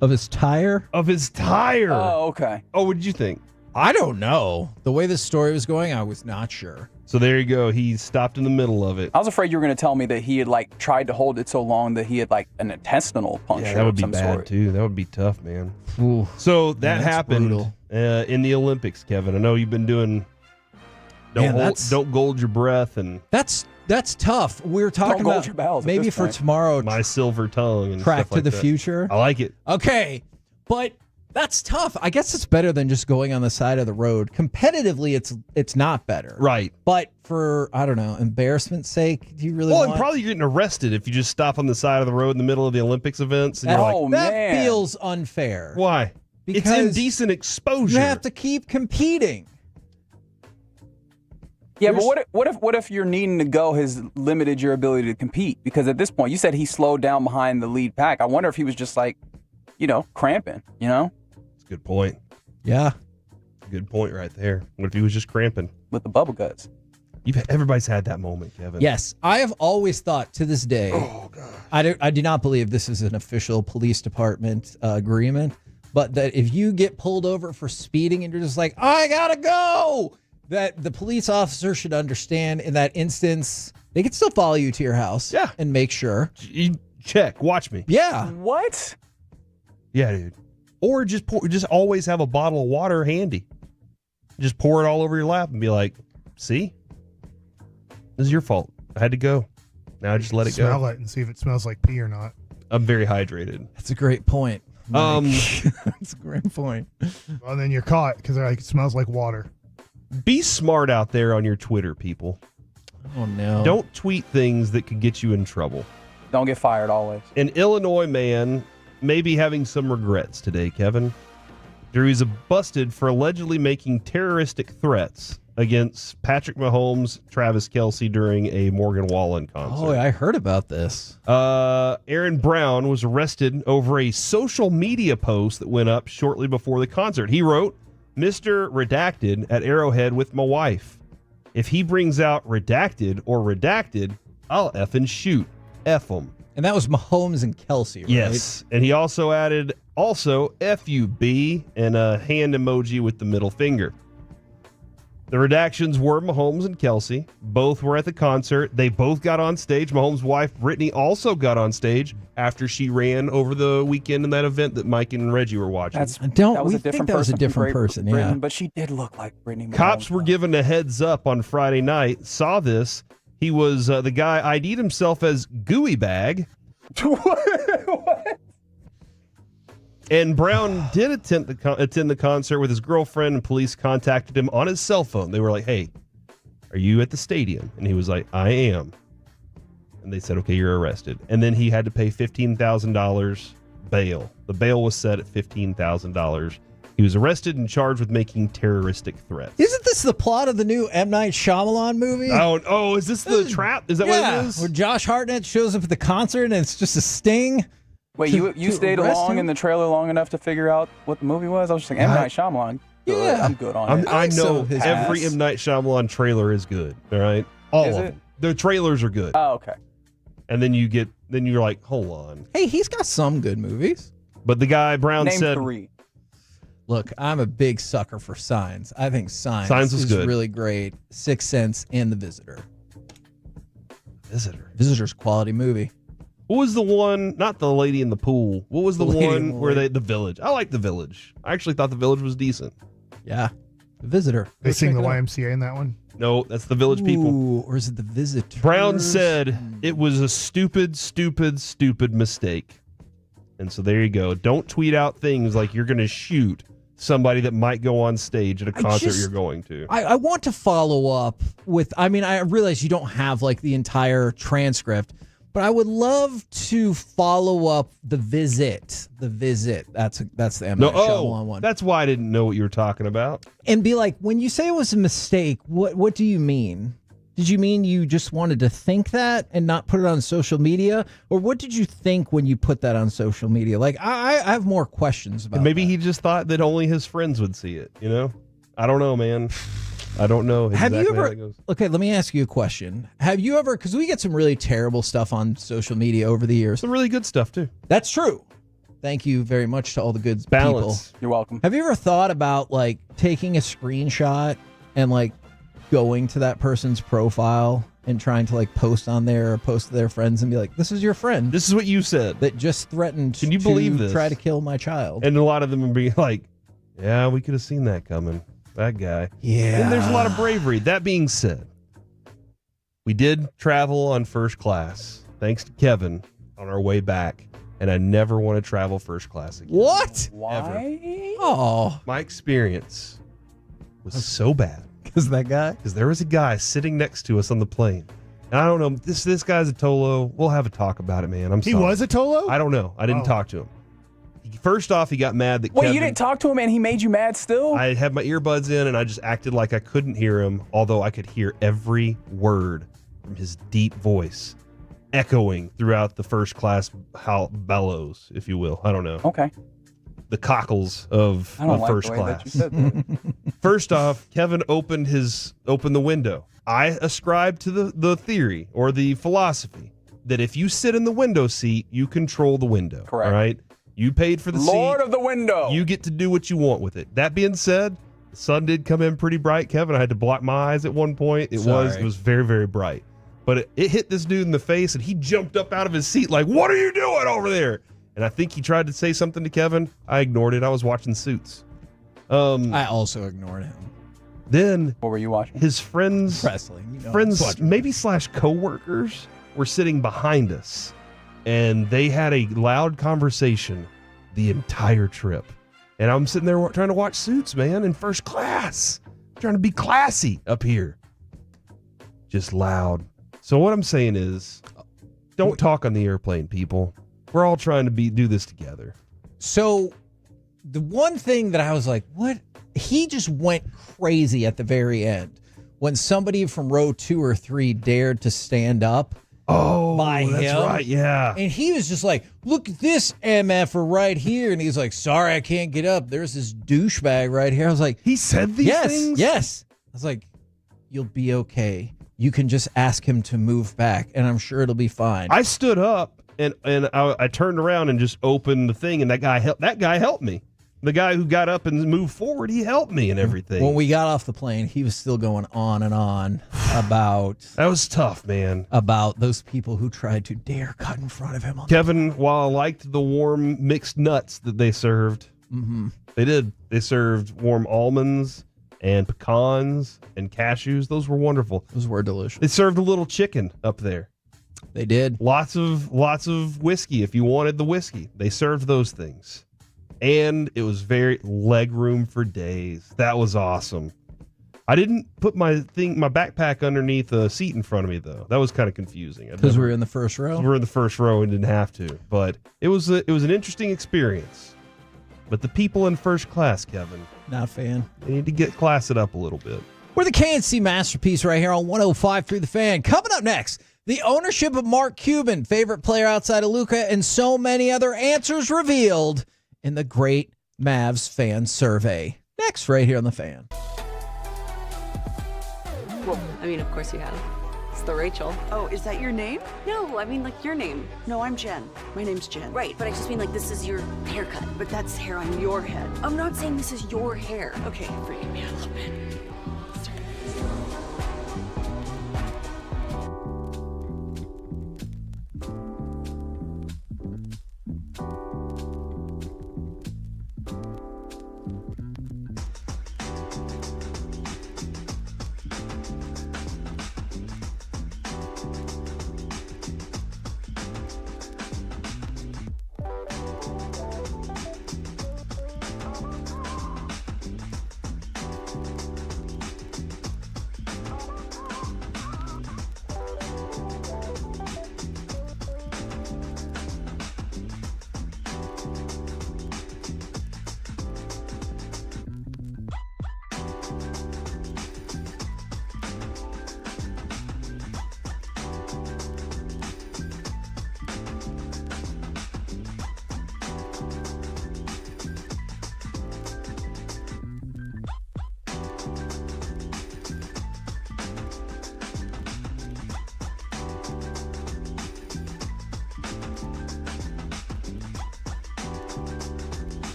Of his tire? Of his tire. Oh, okay. Oh, what did you think? I don't know. The way this story was going, I was not sure. So there you go. He stopped in the middle of it. I was afraid you were going to tell me that he had tried to hold it so long that he had an intestinal puncture. Yeah, that would be of some bad sort. too. That would be tough, man. Ooh. So that Man, that's happened brutal. in the Olympics, Kevin. I know you've been doing. Don't gold your breath and. That's tough. We were talking Don't about gold your bowels at maybe this for point. tomorrow. My silver tongue and Track stuff like to the that. future. I like it. Okay, but that's tough. I guess it's better than just going on the side of the road. Competitively, it's not better. Right. But for, I don't know, embarrassment's sake, do you really Well, want... and probably you're getting arrested if you just stop on the side of the road in the middle of the Olympics events. And you're that feels unfair. Why? It's Because indecent exposure. You have to keep competing. Yeah, but what if your needing to go has limited your ability to compete? Because at this point, you said he slowed down behind the lead pack. I wonder if he was just cramping, That's a good point. Yeah. Good point right there. What if he was just cramping? With the bubble guts. Everybody's had that moment, Kevin. Yes, I have always thought to this day, I do not believe this is an official police department agreement, but that if you get pulled over for speeding and you're just like, I gotta go, that the police officer should understand in that instance, they can still follow you to your house and make sure. Check, watch me. Yeah. What? Yeah, dude. Or just always have a bottle of water handy. Just pour it all over your lap and be like, see? This is your fault. I had to go. Now I just let it go. Smell it and see if it smells like pee or not. I'm very hydrated. That's a great point. That's a great point. Well, then you're caught because it smells like water. Be smart out there on your Twitter, people. Oh, no. Don't tweet things that could get you in trouble. Don't get fired always. An Illinois man may be having some regrets today, Kevin. He's busted for allegedly making terroristic threats against Patrick Mahomes, Travis Kelce during a Morgan Wallen concert. Oh, I heard about this. Aaron Brown was arrested over a social media post that went up shortly before the concert. He wrote, Mr. Redacted at Arrowhead with my wife. If he brings out redacted or redacted, I'll effing shoot. F him. And that was Mahomes and Kelce, right? Yes. And he also added, F-U-B, and a hand emoji with the middle finger. The redactions were Mahomes and Kelsey. Both were at the concert. They both got on stage. Mahomes' wife, Brittany, also got on stage after she ran over the weekend in that event that Mike and Reggie were watching. That was a different person. Yeah. Brittany, but she did look like Brittany Mahomes. Cops were given a heads up on Friday night, saw this. He was, the guy ID'd himself as Gooey Bag. What? And Brown did attend the concert with his girlfriend, and police contacted him on his cell phone. They were like, hey, are you at the stadium? And he was like, I am. And they said, okay, you're arrested. And then he had to pay $15,000 bail. The bail was set at $15,000. He was arrested and charged with making terroristic threats. Isn't this the plot of the new M. Night Shyamalan movie? Oh, is this the trap? Is that what it is? Where Josh Hartnett shows up at the concert and it's just a sting. Wait, you stayed along in the trailer long enough to figure out what the movie was? I was just like, M. Night Shyamalan. Yeah. I'm good on it. I know so. every M. Night Shyamalan trailer is good. All right, all Is of it? them. The trailers are good. Oh, okay. And then you're like, hold on. Hey, he's got some good movies. But the guy Brown Name said, 3. Look, I'm a big sucker for Signs. I think Signs is is good. really great. Sixth Sense and The Visitor. Visitor. Visitor's a quality movie. What was the one? Not the lady in the pool. What was the Lady in one the where Lake. The Village? I like The Village. I actually thought The Village was decent. Yeah. The Visitor. They Go sing check the it out. YMCA in that one. No, that's The Village people. Ooh, or is it The Visitor? Brown said it was a stupid mistake. And so there you go. Don't tweet out things like you're going to shoot somebody that might go on stage at a concert you're going to. I want to follow up with, I realize you don't have like the entire transcript, but I would love to follow up The Visit. The Visit. That's the M. Night Shyamalan one. That's why I didn't know what you were talking about. And be like, when you say it was a mistake, what do you mean? Did you mean you just wanted to think that and not put it on social media? Or what did you think when you put that on social media? Like, I have more questions about Maybe he just thought that only his friends would see it, you know? I don't know, man. I don't know. Have you exactly how ever, that goes. okay, let me ask you a question. Have you ever, because we get some really terrible stuff on social media over the years. Some really good stuff, too. That's true. Thank you very much to all the good Balance. people. You're welcome. Have you ever thought about like taking a screenshot and like going to that person's profile and trying to like post on there or post to their friends and be like, this is your friend. This is what you said. That just threatened Can you believe this? Try to kill my child. And a lot of them would be like, yeah, we could have seen that coming. That guy. Yeah. And there's a lot of bravery. That being said, we did travel on first class, thanks to Kevin, on our way back. And I never want to travel first class again. What? Why? Oh. My experience was so bad. Because that guy? Because there was a guy sitting next to us on the plane. And I don't know, this guy's a Tolo. We'll have a talk about it, man. I'm sorry. He was a Tolo? I don't know. I didn't talk to him. First off, he got mad that Wait, Kevin, you didn't talk to him and he made you mad still? I had my earbuds in and I just acted like I couldn't hear him, although I could hear every word from his deep voice echoing throughout the first class bellows, if you will. I don't know. Okay. The cockles of first class. That you said that. First off, Kevin opened the window. I ascribe to the theory or the philosophy that if you sit in the window seat, you control the window. Correct. All right. You paid for the Lord seat. of the window. You get to do what you want with it. That being said, the sun did come in pretty bright, Kevin. I had to block my eyes at one point. It was very, very bright. But it hit this dude in the face, and he jumped up out of his seat like, what are you doing over there? And I think he tried to say something to Kevin. I ignored it. I was watching Suits. I also ignored him. Then what were you watching? His friends, wrestling. maybe / coworkers, were sitting behind us, and they had a loud conversation the entire trip. And I'm sitting there trying to watch Suits, man, in first class, trying to be classy up here. Just loud. So what I'm saying is, don't talk on the airplane, people. We're all trying to do this together. So the one thing that I was like, what? He just went crazy at the very end when somebody from row 2 or 3 dared to stand up. Oh, by that's him. right, yeah. And he was just like, look at this MFer right here. And he's like, sorry, I can't get up. There's this douchebag right here. I was like, he said these things? Yes. I was like, you'll be okay. You can just ask him to move back, and I'm sure it'll be fine. I stood up and I turned around and just opened the thing, and that guy helped me. the guy who got up and moved forward, he helped me and everything. When we got off the plane, he was still going on and on about that was tough, man. About those people who tried to dare cut in front of him. Kevin, while I liked the warm mixed nuts that they served, they did. They served warm almonds and pecans and cashews. Those were wonderful. Those were delicious. They served a little chicken up there. They did. Lots of whiskey if you wanted the whiskey. They served those things. And it was very leg room for days. That was awesome. I didn't put my backpack underneath a seat in front of me though. That was kind of confusing. Because we were in the first row. We were in the first row and didn't have to. But it was an interesting experience. But the people in first class, Kevin, not a fan. They need to class it up a little bit. We're the KNC Masterpiece right here on 105.3 The Fan. Coming up next, the ownership of Mark Cuban, favorite player outside of Luka, and so many other answers revealed in the Great Mavs Fan Survey. Next, right here on The Fan. Well, I mean, of course you have. It's the Rachel. Oh, is that your name? No, I mean, like, your name. No, I'm Jen. My name's Jen. Right, but I just mean, like, this is your haircut. But that's hair on your head. I'm not saying this is your hair. Okay, forgive me a little bit.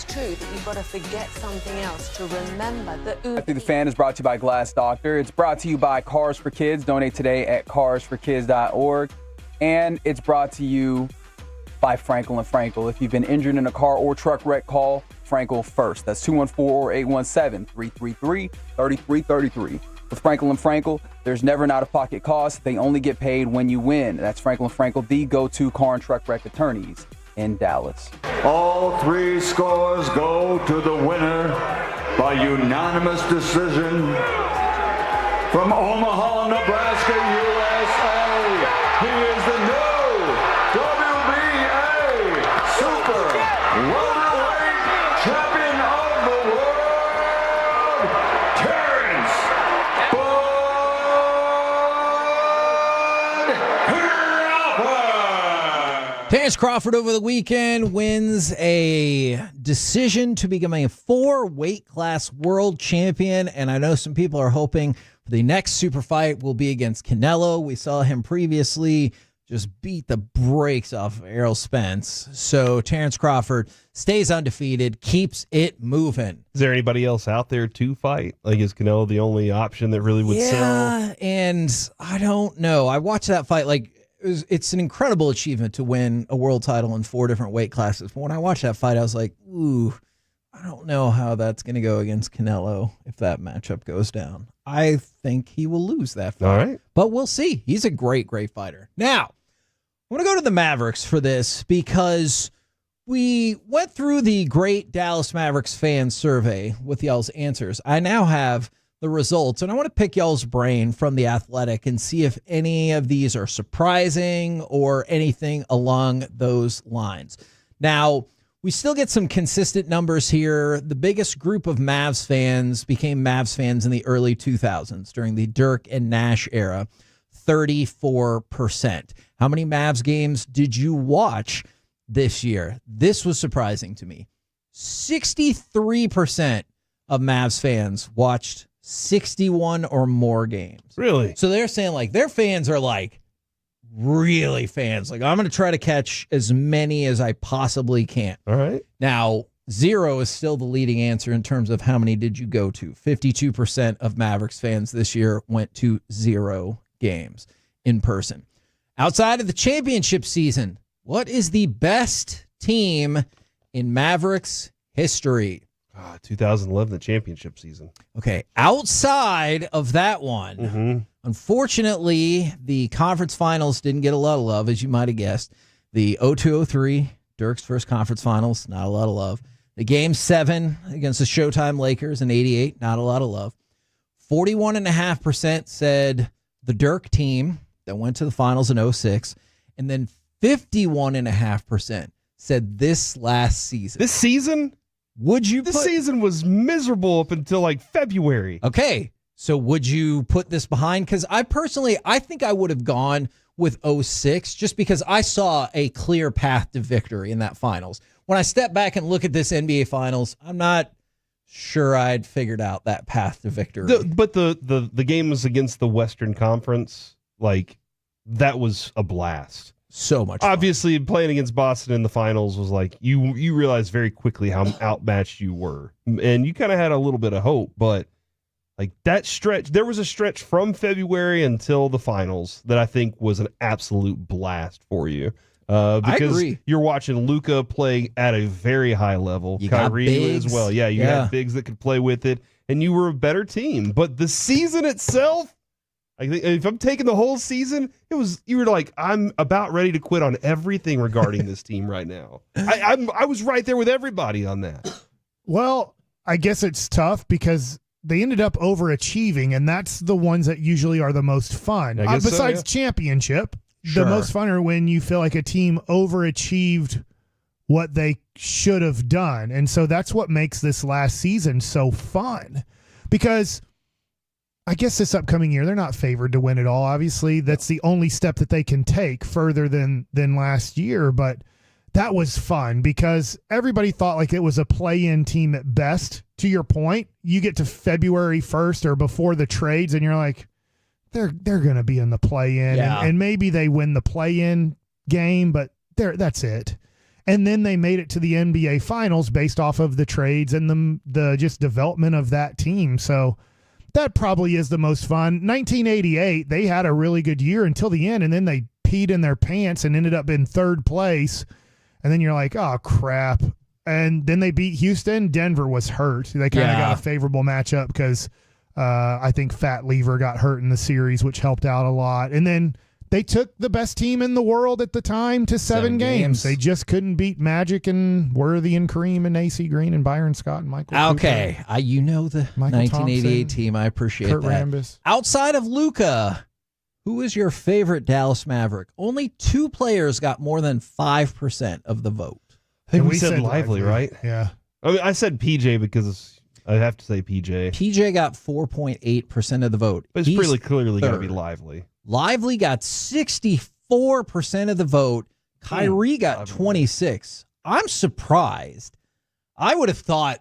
it's true that you've got to forget something else to remember that Uber After the Fan is brought to you by Glass Doctor. It's brought to you by Cars for Kids. Donate today at krd-fm. And it's brought to you by Frankel & Frankel. If you've been injured in a car or truck wreck, call Frankel first. That's 214-817-333-3333. With Frankel & Frankel, there's never an out-of-pocket cost. They only get paid when you win. That's Frankel & Frankel, the go-to car and truck wreck attorneys in Dallas. All 3 scores go to the winner by unanimous decision from Omaha, Nebraska, USA. He is the new WBA Super Welterweight Champion of the World, Terrence Terrence Crawford over the weekend wins a decision to become a 4-weight class world champion. And I know some people are hoping the next super fight will be against Canelo. We saw him previously just beat the brakes off of Errol Spence. So Terrence Crawford stays undefeated, keeps it moving. Is there anybody else out there to fight? Like, is Canelo the only option that really would sell? Yeah, and I don't know. I watched that fight. Like, it's an incredible achievement to win a world title in 4 different weight classes. But when I watched that fight, I was like, ooh, I don't know how that's going to go against Canelo if that matchup goes down. I think he will lose that fight. All right. But we'll see. He's a great, great fighter. Now, I want to go to the Mavericks for this because we went through the Great Dallas Mavericks fan survey with y'all's answers. I now have the results, and I want to pick y'all's brain from The Athletic and see if any of these are surprising or anything along those lines. Now, we still get some consistent numbers here. The biggest group of Mavs fans became Mavs fans in the early 2000s during the Dirk and Nash era, 34%. How many Mavs games did you watch this year? This was surprising to me. 63% of Mavs fans watched 61 or more games. Really? So they're saying like their fans are like really fans. Like, I'm going to try to catch as many as I possibly can. All right. Now, 0 is still the leading answer in terms of how many did you go to. 52% of Mavericks fans this year went to 0 games in person. Outside of the championship season, what is the best team in Mavericks history? 2011, the championship season. Okay, outside of that one, unfortunately, the conference finals didn't get a lot of love, as you might have guessed. The 02-03, Dirk's first conference finals, not a lot of love. The Game 7 against the Showtime Lakers in 88, not a lot of love. 41.5% said the Dirk team that went to the finals in 06, and then 51.5% said this last season. This season? Would you This season was miserable up until like February. Okay, so would you put this behind? Because I think I would have gone with 06 just because I saw a clear path to victory in that finals. When I step back and look at this NBA finals, I'm not sure I'd figured out that path to victory. But the game was against the Western Conference. Like, that was a blast. So much fun. Obviously, playing against Boston in the finals was like, you realized very quickly how outmatched you were. And you kind of had a little bit of hope, but like that stretch, there was a stretch from February until the finals that I think was an absolute blast for you. Because I agree. You're watching Luka play at a very high level. You got Kyrie bigs. as well. Yeah, you had bigs that could play with it, and you were a better team. But the season itself, I think if I'm taking the whole season, you were like, I'm about ready to quit on everything regarding this team right now. I was right there with everybody on that. Well, I guess it's tough because they ended up overachieving, and that's the ones that usually are the most fun. Besides championship, the most fun are when you feel like a team overachieved what they should have done. And so that's what makes this last season so fun, because I guess this upcoming year, they're not favored to win it all. Obviously, that's the only step that they can take further than last year. But that was fun because everybody thought like it was a play-in team at best. To your point, you get to February 1st or before the trades, and you're like, they're going to be in the play-in. Yeah. And maybe they win the play-in game, but that's it. And then they made it to the NBA Finals based off of the trades and the just development of that team. So that probably is the most fun. 1988, they had a really good year until the end, and then they peed in their pants and ended up in third place. And then you're like, oh, crap. And then they beat Houston. Denver was hurt. They kind of got a favorable matchup because I think Fat Lever got hurt in the series, which helped out a lot. And then they took the best team in the world at the time to seven games. They just couldn't beat Magic and Worthy and Kareem and AC Green and Byron Scott and Michael Okay. Cooper. You know the Michael 1988 Thompson, team. I appreciate Kurt that. Rambis. Outside of Luka, who is your favorite Dallas Maverick? Only 2 players got more than 5% of the vote. I think we said Lively, right? Yeah. I mean, I said PJ because I have to say PJ. PJ got 4.8% of the vote. But it's He's really clearly got to be third. Lively. Lively got 64% of the vote. Kyrie got 26. I'm surprised. I would have thought,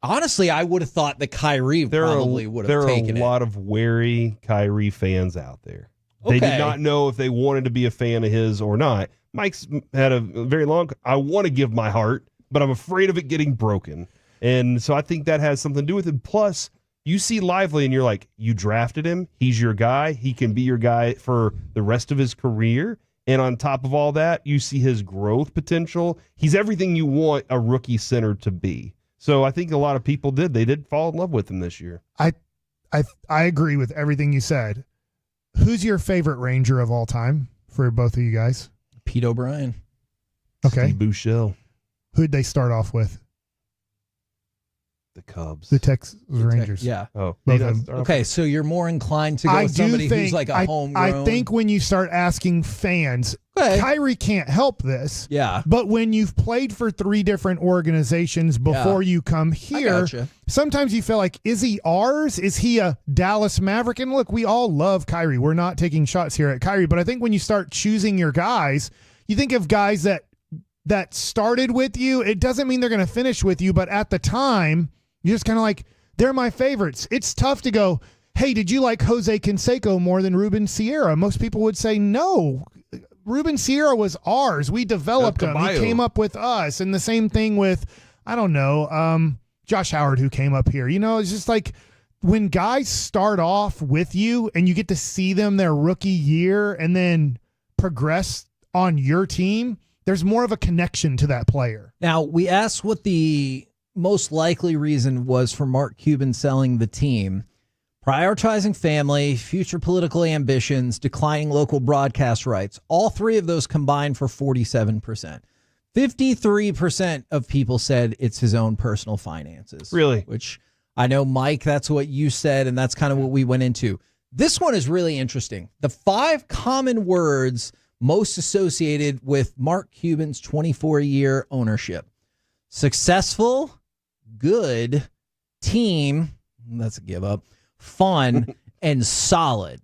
honestly, that Kyrie probably would have taken it. There are a lot of wary Kyrie fans out there. They did not know if they wanted to be a fan of his or not. Mike's had a very long, I want to give my heart, but I'm afraid of it getting broken. And so I think that has something to do with it. Plus, you see Lively and you're like, you drafted him. He's your guy. He can be your guy for the rest of his career. And on top of all that, you see his growth potential. He's everything you want a rookie center to be. So I think a lot of people did. They did fall in love with him this year. I agree with everything you said. Who's your favorite Ranger of all time for both of you guys? Pete O'Brien. Okay. Steve Buechele. Who'd they start off with? The Cubs. The Texas Rangers. Yeah. Oh. Both of them. Okay, so you're more inclined to go with somebody who's like a homegrown. I think when you start asking fans, Kyrie can't help this. Yeah. But when you've played for 3 different organizations before you come here, sometimes you feel like, is he ours? Is he a Dallas Maverick? And look, we all love Kyrie. We're not taking shots here at Kyrie, but I think when you start choosing your guys, you think of guys that started with you. It doesn't mean they're going to finish with you, but at the time, you're just kind of like, they're my favorites. It's tough to go, hey, did you like Jose Canseco more than Ruben Sierra? Most people would say no. Ruben Sierra was ours. We developed him. He came up with us. And the same thing with, I don't know, Josh Howard, who came up here. You know, it's just like when guys start off with you and you get to see them their rookie year and then progress on your team, there's more of a connection to that player. Now, we asked what the most likely reason was for Mark Cuban selling the team. Prioritizing family, future political ambitions, declining local broadcast rights. All 3 of those combined for 47%. 53% of people said it's his own personal finances. Really? Which I know, Mike, that's what you said, and that's kind of what we went into. This one is really interesting. The 5 common words most associated with Mark Cuban's 24-year ownership. Successful, good, team, that's a give up, fun, and solid.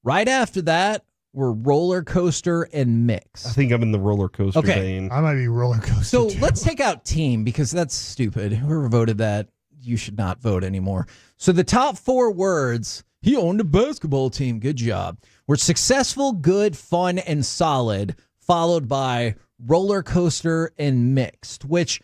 Right after that, we're roller coaster and mix. I think I'm in the roller coaster vein. I might be roller coaster. So too. let's take out team because that's stupid. Whoever voted that, you should not vote anymore. So the top 4 words, he owned a basketball team. Good job. Were successful, good, fun, and solid, followed by roller coaster and mixed, which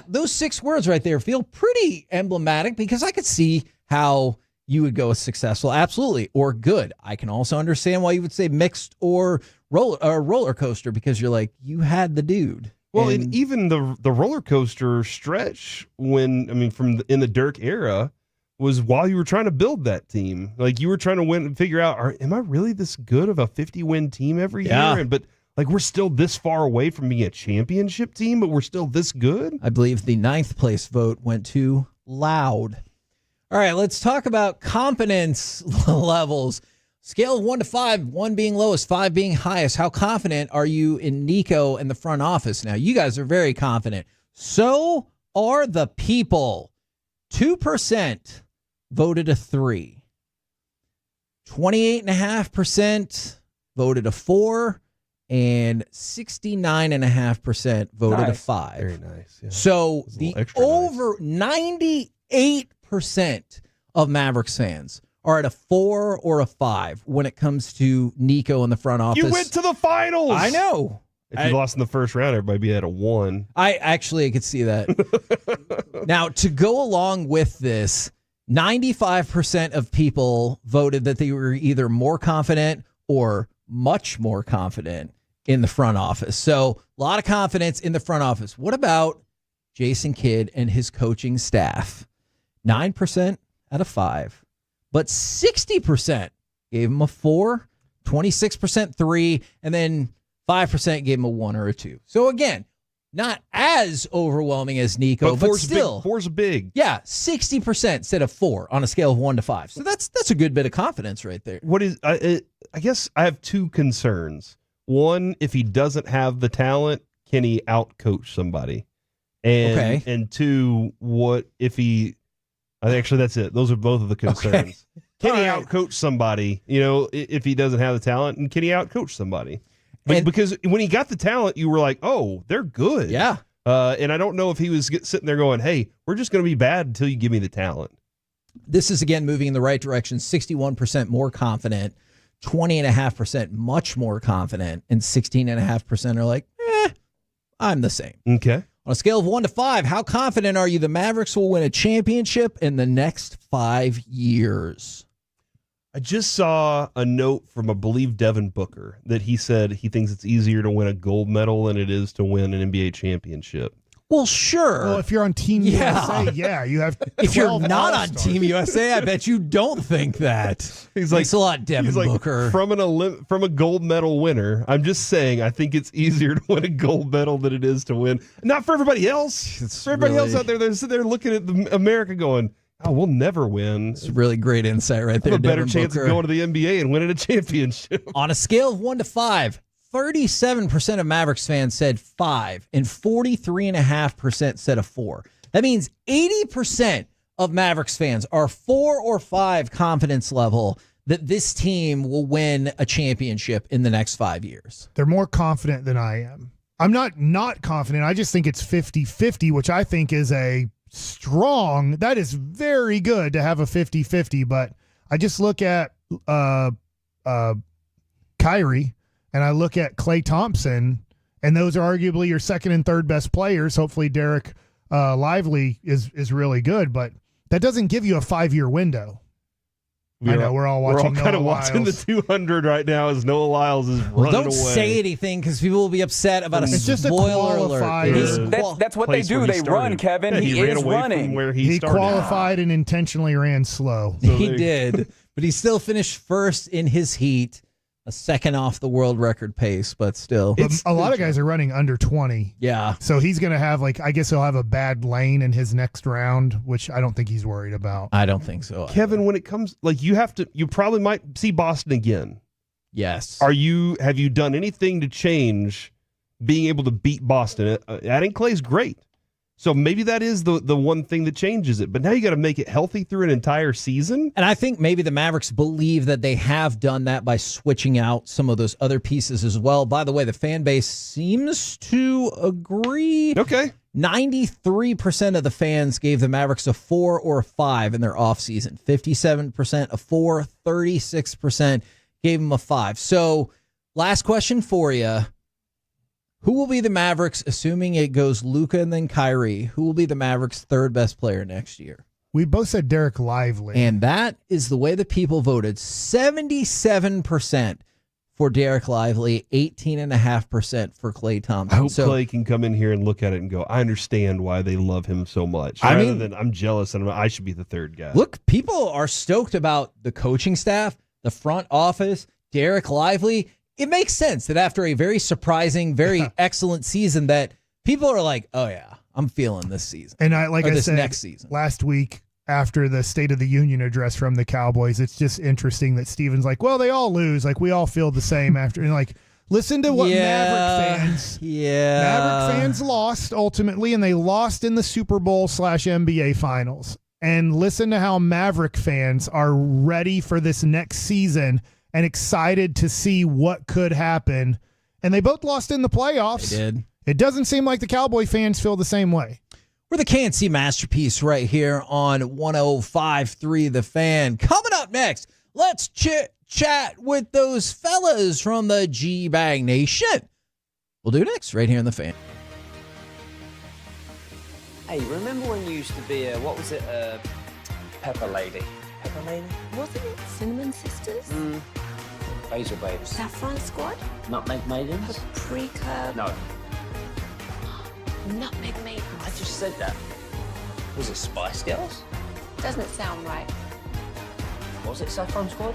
those 6 words right there feel pretty emblematic because I could see how you would go with successful, absolutely, or good. I can also understand why you would say mixed or roller coaster because you're like, you had the dude. Well, and even the roller coaster stretch in the Dirk era was while you were trying to build that team. Like you were trying to win and figure out, am I really this good of a 50-win team every year? But like we're still this far away from being a championship team, but we're still this good. I believe the 9th place vote went to loud. All right, let's talk about competence levels. Scale of 1 to 5, 1 being lowest, 5 being highest. How confident are you in Nico and the front office? Now, you guys are very confident. So are the people. 2% voted a 3. 28.5% voted a 4. And 69.5% voted a 5. Very nice. Yeah. So the over 98% of Mavericks fans are at a 4 or a 5 when it comes to Nico in the front office. You went to the finals. I know. If you lost in the first round, everybody be at a 1. I could see that. Now, to go along with this, 95% of people voted that they were either more confident or much more confident in the front office. So a lot of confidence in the front office. What about Jason Kidd and his coaching staff? 9% out of 5, but 60% gave him a 4, 26% 3, and then 5% gave him a 1 or a 2. So again, not as overwhelming as Nico, but still. 4's big. Yeah, 60% instead of 4 on a scale of 1 to 5. So that's a good bit of confidence right there. What is? I guess I have 2 concerns. One, if he doesn't have the talent, can he outcoach somebody? And 2, what if he? Actually, that's it. Those are both of the concerns. Okay. Can he outcoach somebody? If he doesn't have the talent, and can he outcoach somebody? Because when he got the talent, you were like, "Oh, they're good." Yeah. And I don't know if he was sitting there going, "Hey, we're just going to be bad until you give me the talent." This is again moving in the right direction. 61% more confident, 20.5% much more confident, and 16.5% are like, I'm the same. Okay. On a scale of 1 to 5, how confident are you the Mavericks will win a championship in the next 5 years? I just saw a note from, I believe, Devin Booker that he said he thinks it's easier to win a gold medal than it is to win an NBA championship. Well, sure. Well, if you're on Team USA, you have. If you're not on All-Stars. Team USA, I bet you don't think that. He's Thanks a lot, Devin Booker. From a gold medal winner, I'm just saying I think it's easier to win a gold medal than it is to win. Not for everybody else. For everybody else out there, they're sitting there looking at America going, "Oh, we'll never win." It's really great insight right there. I have a better Devin chance Booker. of going to the NBA and winning a championship. On a scale of 1 to 5, 37% of Mavericks fans said 5, and 43.5% said a 4. That means 80% of Mavericks fans are 4 or 5 confidence level that this team will win a championship in the next 5 years. They're more confident than I am. I'm not confident. I just think it's 50-50, which I think is that is very good to have a 50-50, but I just look at Kyrie and I look at Klay Thompson, and those are arguably your second and third best players. Hopefully Derek Lively is really good, but that doesn't give you a 5-year window. I know we're all watching. We're all kind of Noah watching Lyles. the 200 right now as Noah Lyles is running Don't away. say anything because people will be upset about It's just a spoiler qualified- alert. That's what they do. They run, Kevin. Yeah, he ran is away running. from where He started. qualified and intentionally ran slow. He did, but he still finished first in his heat, a second off the world record pace, but still. But a lot of guys are running under 20. Yeah. So he's going to have, I guess he'll have a bad lane in his next round, which I don't think he's worried about. I don't think so. Kevin, when it comes, you probably might see Boston again. Yes. Have you done anything to change being able to beat Boston? Adding Clay's great. So maybe that is the one thing that changes it. But now you got to make it healthy through an entire season. And I think maybe the Mavericks believe that they have done that by switching out some of those other pieces as well. By the way, the fan base seems to agree. Okay. 93% of the fans gave the Mavericks a 4 or a 5 in their offseason. 57% a 4, 36% gave them a 5. So last question for you. Who will be the Mavericks, assuming it goes Luka and then Kyrie, who will be the Mavericks' third best player next year? We both said Derek Lively. And that is the way the people voted. 77% for Derek Lively, 18.5% for Klay Thompson. I hope Klay can come in here and look at it and go, I understand why they love him so much. Rather than I'm jealous and I should be the third guy. Look, people are stoked about the coaching staff, the front office, Derek Lively. It makes sense that after a very surprising, very excellent season that people are like, oh, yeah, I'm feeling this season. And I this said next season. Last week after the State of the Union address from the Cowboys, it's just interesting that Steven's like, well, they all lose. Like, we all feel the same after. And listen to what Maverick fans lost ultimately, and they lost in the Super Bowl / NBA Finals. And listen to how Maverick fans are ready for this next season and excited to see what could happen. And they both lost in the playoffs. They did. It doesn't seem like the Cowboy fans feel the same way. We're the K&C Masterpiece right here on 105.3 The Fan. Coming up next, let's chat with those fellas from the GBag Nation. We'll do next right here in the Fan. Hey, remember when you used to be a, what was it, pepper lady? Pepper lady? Wasn't it Cinnamon Sisters? Basil babes. Saffron Squad? Nutmeg maidens? Paprika? No, Nutmeg Maidens? I just said that. Was it Spice Girls? Doesn't sound right. Was it Saffron Squad?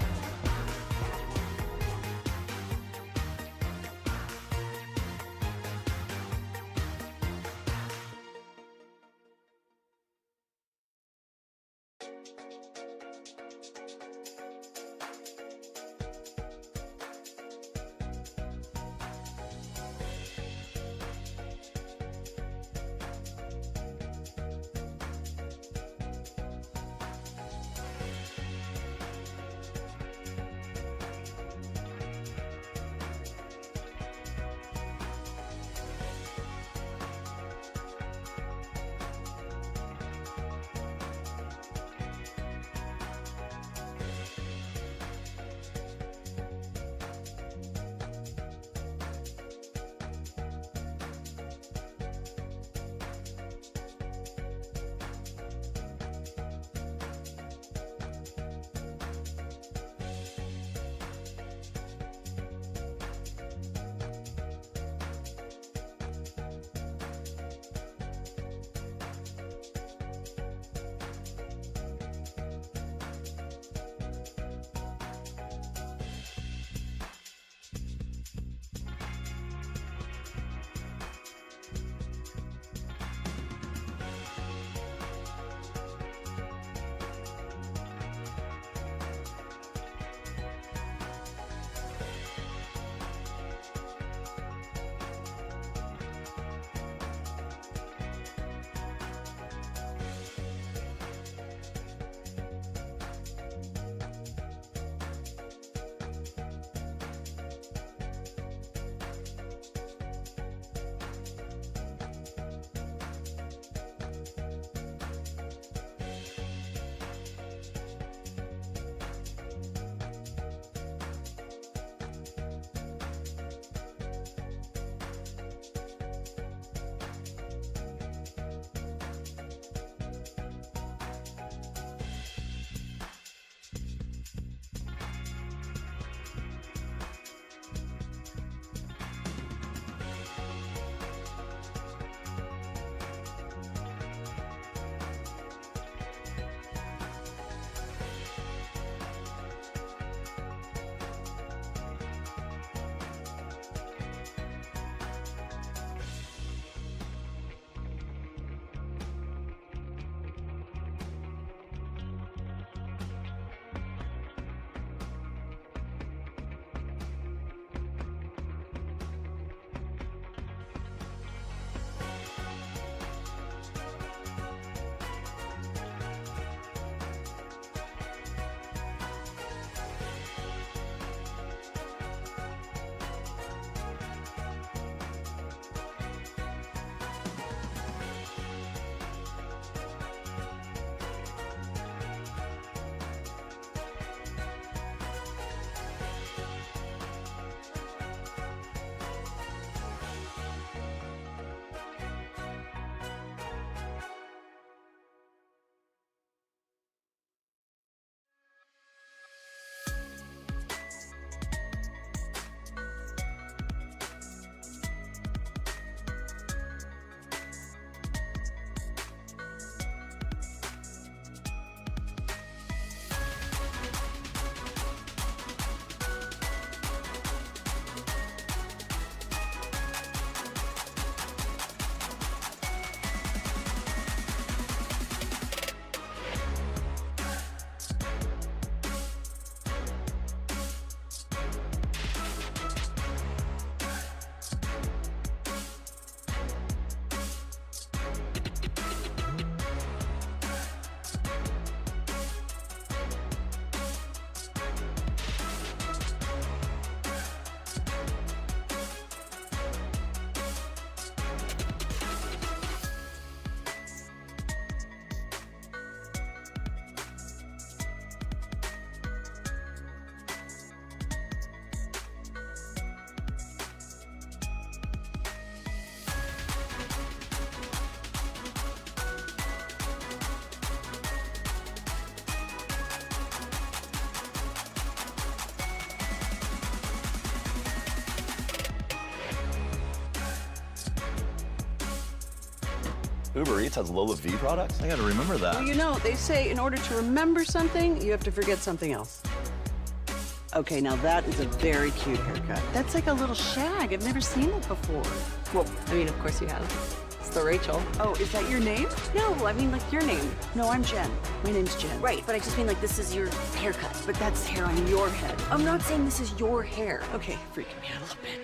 Uber Eats has Lola V products? I gotta remember that. Well, you know, they say in order to remember something, you have to forget something else. Okay, now that is a very cute haircut. That's like a little shag. I've never seen it before. Well, I mean, of course you have. It's the Rachel. Oh, is that your name? No, I mean, like your name. No, I'm Jen. My name's Jen. Right, but I just mean like this is your haircut. But that's hair on your head. I'm not saying this is your hair. Okay, freaking me out a little bit.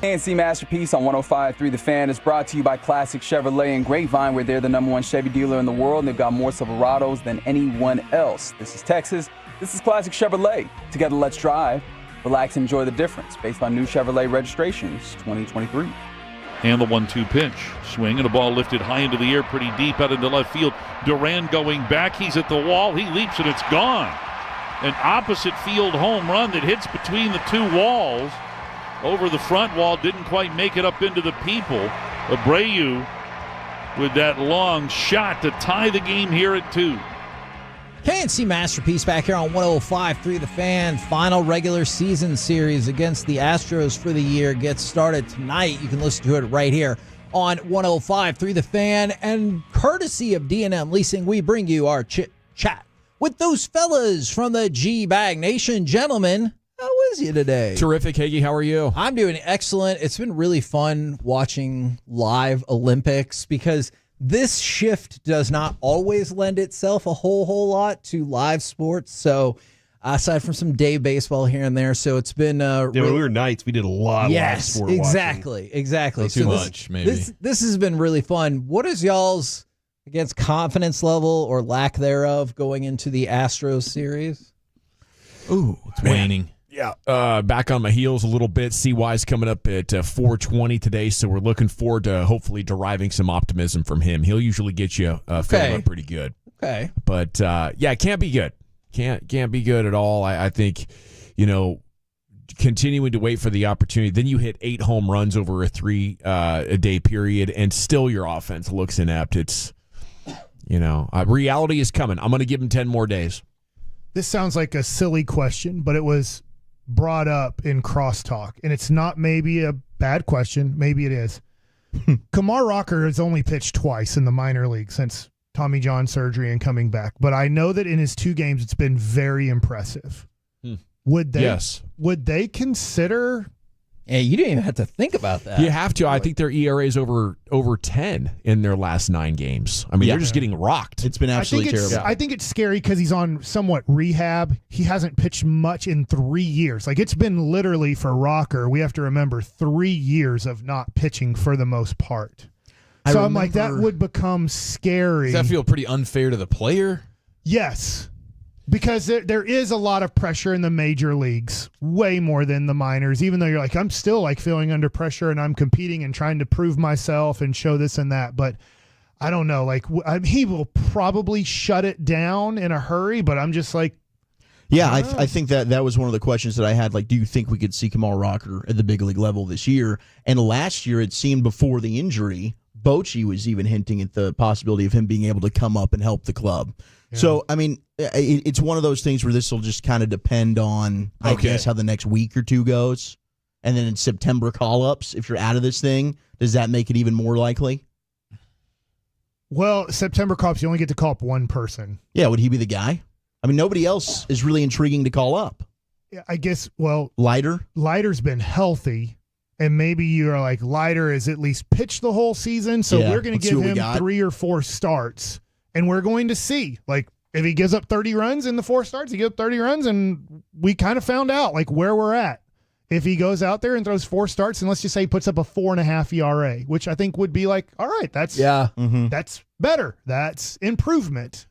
ANC Masterpiece on 105.3 The Fan is brought to you by Classic Chevrolet and Grapevine, where they're the #1 Chevy dealer in the world, and they've got more Silverados than anyone else. This is Texas. This is Classic Chevrolet. Together, let's drive. Relax and enjoy the difference based on new Chevrolet registrations 2023. And the 1-2 pitch. Swing and a ball lifted high into the air, pretty deep out into left field. Duran going back. He's at the wall. He leaps and it's gone. An opposite field home run that hits between the two walls. Over the front wall, didn't quite make it up into the people. Abreu with that long shot to tie the game here at 2. KNC Masterpiece back here on 105.3 The Fan. Final regular season series against the Astros for the year gets started tonight. You can listen to it right here on 105.3 The Fan. And courtesy of D&M Leasing, we bring you our chit chat with those fellas from the GBag Nation. Gentlemen, how is you today? Terrific, Hagee. How are you? I'm doing excellent. It's been really fun watching live Olympics because this shift does not always lend itself a whole lot to live sports. So aside from some day baseball here and there, so it's been when we were nights, we did a lot of live sport exactly. Not too much, maybe. This has been really fun. What is y'all's against confidence level or lack thereof going into the Astros series? Ooh, it's waning. Yeah. Back on my heels a little bit. CY's coming up at 4:20 today, so we're looking forward to hopefully deriving some optimism from him. He'll usually get you feeling up pretty good. Okay. But, it can't be good. Can't be good at all. I think, continuing to wait for the opportunity. Then you hit 8 home runs over a 3-day period, and still your offense looks inept. It's, reality is coming. I'm going to give him 10 more days. This sounds like a silly question, but it was brought up in crosstalk, and it's not maybe a bad question. Maybe it is. Kumar Rocker has only pitched twice in the minor league since Tommy John surgery and coming back, but I know that in his 2 games it's been very impressive. Would they consider Yeah, you didn't even have to think about that. You have to. I think their ERA is over 10 in their last 9 games. I mean, they're just getting rocked. It's been absolutely terrible. I think it's scary because he's on somewhat rehab. He hasn't pitched much in 3 years. Like, it's been literally for Rocker, we have to remember 3 years of not pitching for the most part. So I'm like, that would become scary. Does that feel pretty unfair to the player? Yes. Because there is a lot of pressure in the major leagues, way more than the minors, even though you're like, I'm still like feeling under pressure and I'm competing and trying to prove myself and show this and that. But I don't know, like he will probably shut it down in a hurry, but I'm just like. Yeah, I think that was one of the questions that I had. Like, do you think we could see Kamal Rocker at the big league level this year? And last year, it seemed before the injury, Bochy was even hinting at the possibility of him being able to come up and help the club. Yeah. So, I mean, it's one of those things where this will just kind of depend on, I guess, how the next week or two goes. And then in September call-ups, if you're out of this thing, does that make it even more likely? Well, September call-ups, you only get to call up one person. Yeah, would he be the guy? I mean, nobody else is really intriguing to call up. Yeah, I guess, well. Leiter's been healthy. And maybe you're like, Leiter is at least pitched the whole season, so we're going to give him 3 or 4 starts, and we're going to see. Like, if he gives up 30 runs in the 4 starts, he gives up 30 runs, and we kind of found out, like, where we're at. If he goes out there and throws 4 starts, and let's just say he puts up a 4.5 ERA, which I think would be like, all right, that's better. That's improvement.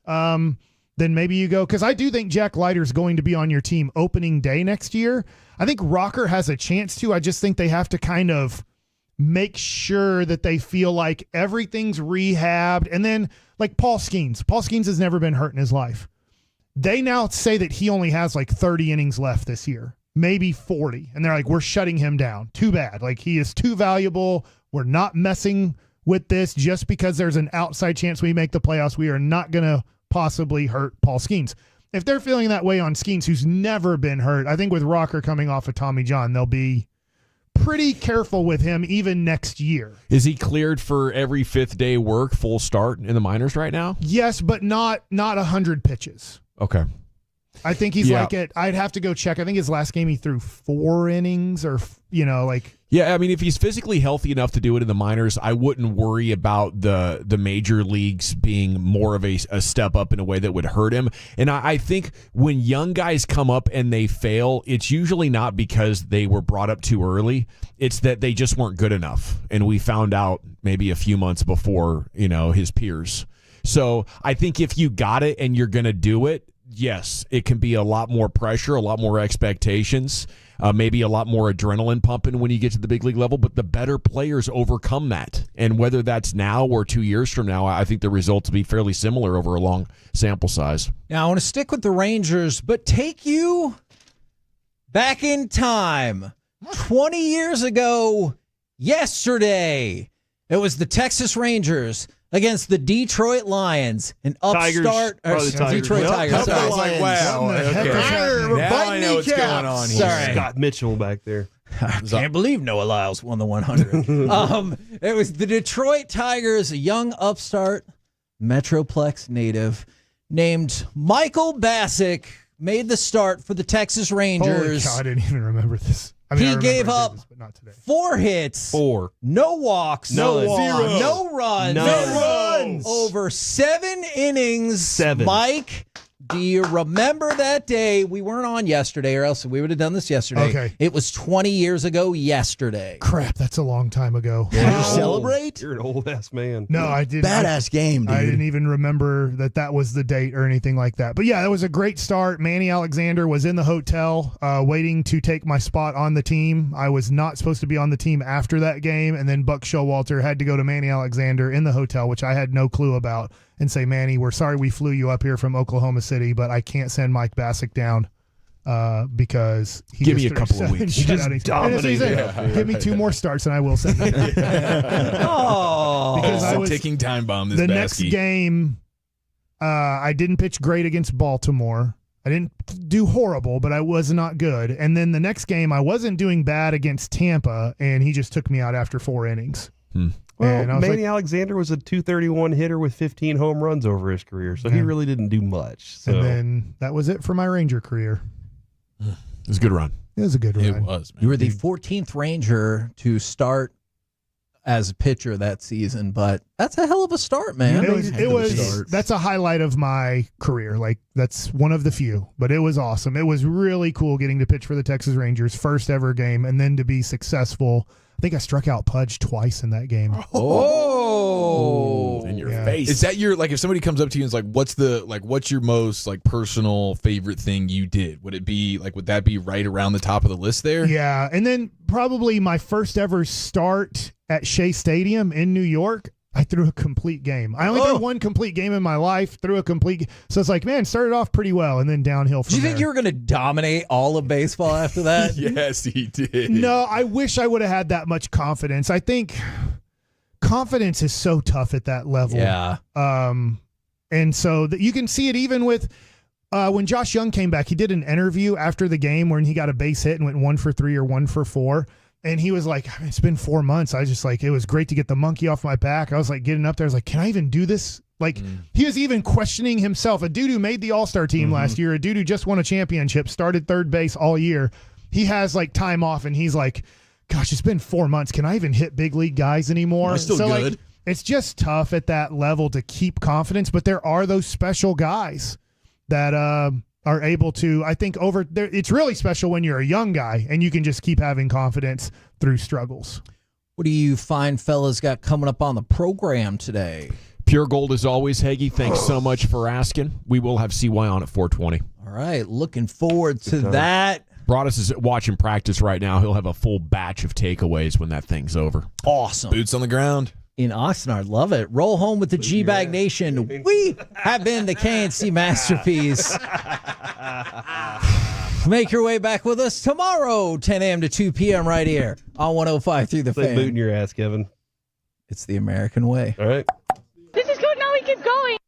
Then maybe you go, because I do think Jack Leiter's going to be on your team opening day next year. I think Rocker has a chance to. I just think they have to kind of make sure that they feel like everything's rehabbed. And then, like Paul Skeens. Paul Skeens has never been hurt in his life. They now say that he only has like 30 innings left this year, maybe 40. And they're like, we're shutting him down. Too bad. Like, he is too valuable. We're not messing with this just because there's an outside chance we make the playoffs. We are not going to possibly hurt Paul Skeens. If they're feeling that way on Skeens, who's never been hurt, I think with Rocker coming off of Tommy John, they'll be pretty careful with him even next year. Is he cleared for every 5th day work, full start in the minors right now? Yes, but not 100 pitches. Okay. I think he's like it. I'd have to go check. I think his last game he threw 4 innings or, like. Yeah, I mean, if he's physically healthy enough to do it in the minors, I wouldn't worry about the major leagues being more of a step up in a way that would hurt him. And I think when young guys come up and they fail, it's usually not because they were brought up too early. It's that they just weren't good enough. And we found out maybe a few months before, his peers. So I think if you got it and you're going to do it, yes, it can be a lot more pressure, a lot more expectations, maybe a lot more adrenaline pumping when you get to the big league level, but the better players overcome that. And whether that's now or 2 years from now, I think the results will be fairly similar over a long sample size. Now, I want to stick with the Rangers, but take you back in time. 20 years ago, yesterday, it was the Texas Rangers against the Detroit Lions, an upstart Detroit Tigers. I was like, wow. Now I know what's going on here. Sorry. Scott Mitchell back there. I can't believe Noah Lyles won the 100. It was the Detroit Tigers, a young upstart Metroplex native named Michael Bassick made the start for the Texas Rangers. Holy cow, I didn't even remember this. He gave up 4 hits, no walks, no runs, over 7 innings. Mike, do you remember that day? We weren't on yesterday, or else we would have done this yesterday. Okay. It was 20 years ago yesterday. Crap, that's a long time ago. Did you celebrate? You're an old-ass man. No, I didn't. Badass game, dude. I didn't even remember that was the date or anything like that. But yeah, that was a great start. Manny Alexander was in the hotel waiting to take my spot on the team. I was not supposed to be on the team after that game, and then Buck Showalter had to go to Manny Alexander in the hotel, which I had no clue about, and say, Manny, we're sorry we flew you up here from Oklahoma City, but I can't send Mike Bassick down because he give me a couple of weeks. He just dominated. Give me 2 more starts and I will send him. Because I was ticking time bomb. This next game, I didn't pitch great against Baltimore. I didn't do horrible, but I was not good. And then the next game, I wasn't doing bad against Tampa, and he just took me out after 4 innings. Well, Manny Alexander was a 231 hitter with 15 home runs over his career, so he really didn't do much. So. And then that was it for my Ranger career. It was a good run. It was a good run. It was, man. You were the 14th Ranger to start as a pitcher that season, but that's a hell of a start, man. It was that's a highlight of my career. Like, that's one of the few, but it was awesome. It was really cool getting to pitch for the Texas Rangers, first ever game, and then to be successful. I think I struck out Pudge twice in that game. Oh, in your face. Is that your, like, if somebody comes up to you and is like, what's your most, like, personal favorite thing you did? Would that be right around the top of the list there? Yeah. And then probably my first ever start at Shea Stadium in New York, I threw a complete game. I only threw one complete game in my life, so it's like, man, started off pretty well and then downhill from there. Do you think you were going to dominate all of baseball after that? Yes, he did. No, I wish I would have had that much confidence. I think confidence is so tough at that level. Yeah. And so that you can see it even with when Josh Young came back, he did an interview after the game when he got a base hit and went 1 for 3 or 1 for 4. And he was like, it's been 4 months. I was just like, it was great to get the monkey off my back. I was like getting up there. I was like, can I even do this? Like, he was even questioning himself. A dude who made the All-Star team last year, a dude who just won a championship, started third base all year. He has like time off and he's like, gosh, it's been 4 months. Can I even hit big league guys anymore? I'm still good. Like, it's just tough at that level to keep confidence. But there are those special guys that are able to, I think, over there. It's really special when you're a young guy and you can just keep having confidence through struggles. What do you find fellas got coming up on the program today? Pure Gold as always, Hagee. Thanks so much for asking. We will have CY on at 4:20. All right, looking forward to that. Broadus is watching practice right now. He'll have a full batch of takeaways when that thing's over. Awesome. Boots on the ground. In Oxnard, love it. Roll home with the GBag Nation. We have been the KNC Masterpiece. Make your way back with us tomorrow, 10 a.m. to 2 p.m. right here on 105 through the Fan. Booting your ass, Kevin. It's the American way. All right. This is good. Now we keep going.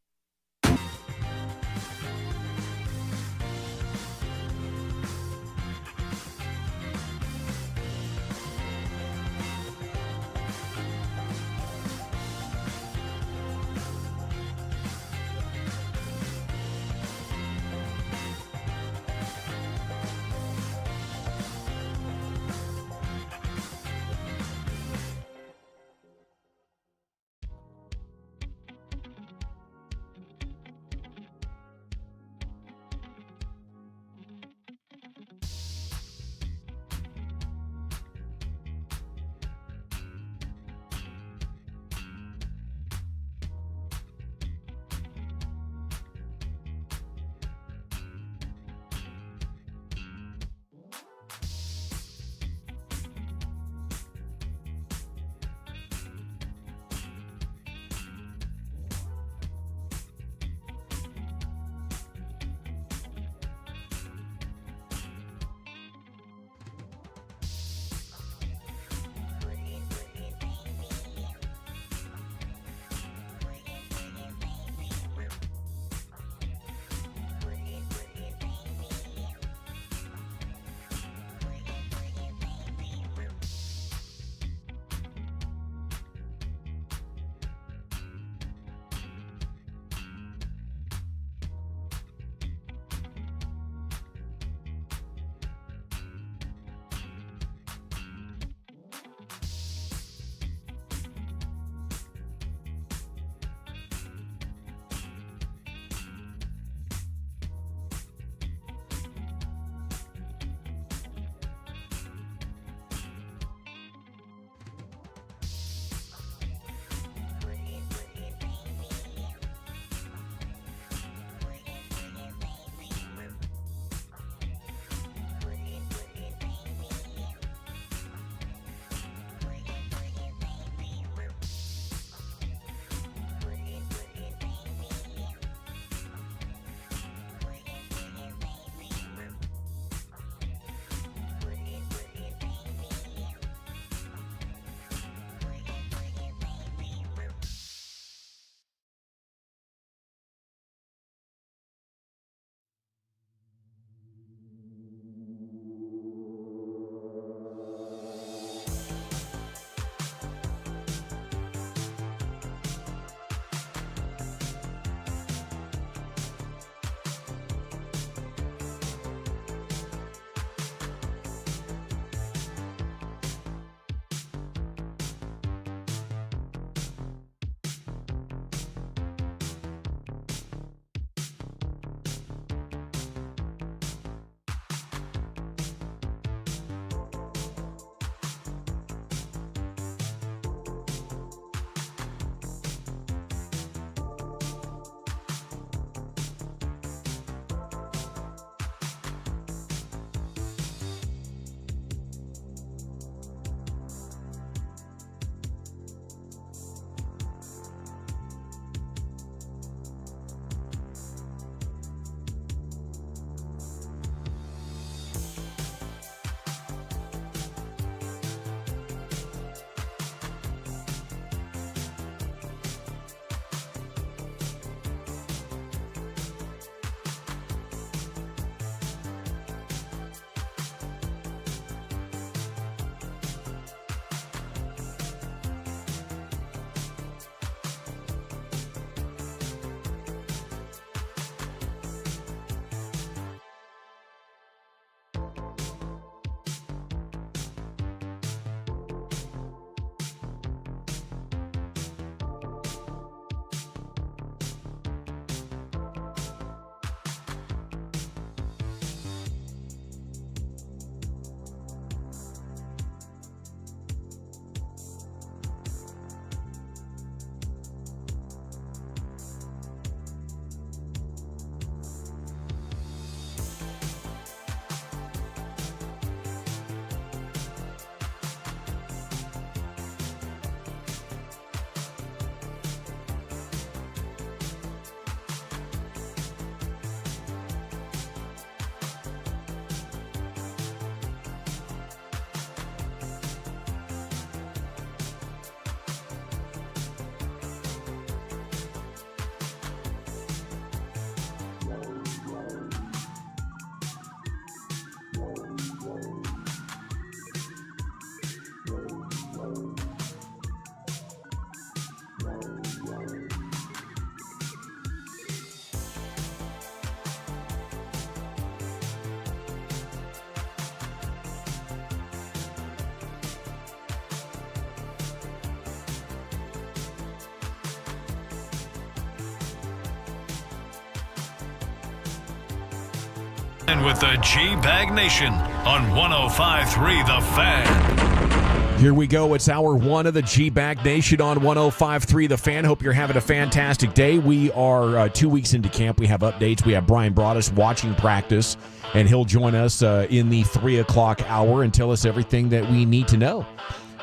And with the GBag Nation on 105.3 The Fan. Here we go. It's hour one of the GBag Nation on 105.3 The Fan. Hope you're having a fantastic day. We are 2 weeks into camp. We have updates. We have Brian Broaddus watching practice, and he'll join us in the 3 o'clock hour and tell us everything that we need to know.